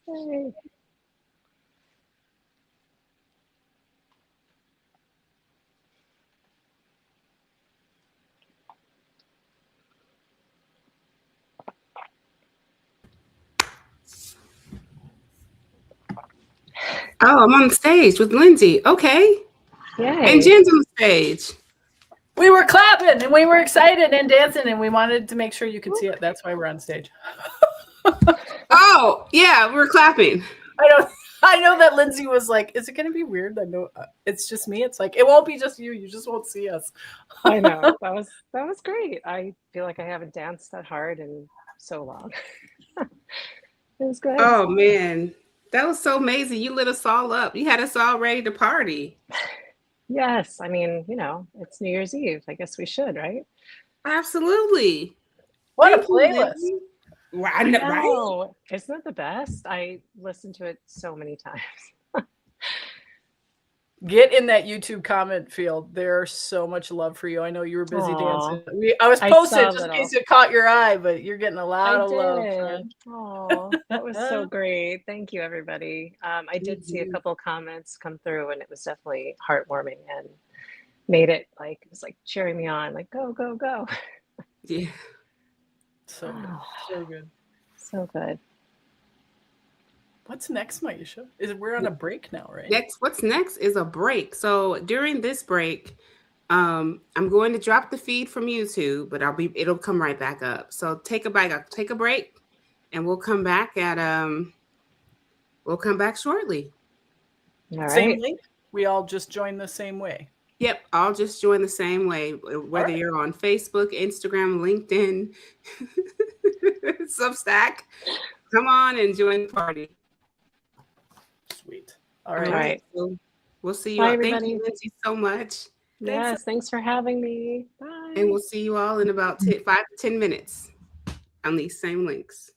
Yay. Oh, I'm on the stage with Lindsay. Okay. Yay. And Jen's on the stage. We were clapping and we were excited and dancing and we wanted to make sure you could see it. That's why we're on stage. Oh, yeah, we're clapping. I know that Lindsay was like, is it going to be weird? I know it's just me. It's like, it won't be just you. You just won't see us. I know. That was great. I feel like I haven't danced that hard in so long. It was good. Oh, man. That was so amazing. You lit us all up. You had us all ready to party. Yes. I mean, it's New Year's Eve. I guess we should, right? Absolutely. What Thank a playlist. You, I know. Right? Isn't it the best? I listened to it so many times. Get in that YouTube comment field. There's so much love for you. I know you were busy dancing. I was posted just in case it caught your eye, but you're getting a lot of love. Oh, that was so great. Thank you, everybody. I did see a couple comments come through, and it was definitely heartwarming and made it it was like cheering me on, like go, go, go. Yeah. So good. So good. So good. What's next, Maisha? We're on a break now, right? What's next is a break. So during this break, I'm going to drop the feed from YouTube, but it'll come right back up. So take a break, and we'll come back shortly. All right. Same link. We all just join the same way. Yep, I'll just join the same way, whether you're on Facebook, Instagram, LinkedIn, Substack. Come on and join the party. Sweet. All right. So we'll see you Bye, all. everybody. Thank you, Lindsay, so much. Yes, thanks for having me. Bye. And we'll see you all in about 5 to 10 minutes on these same links.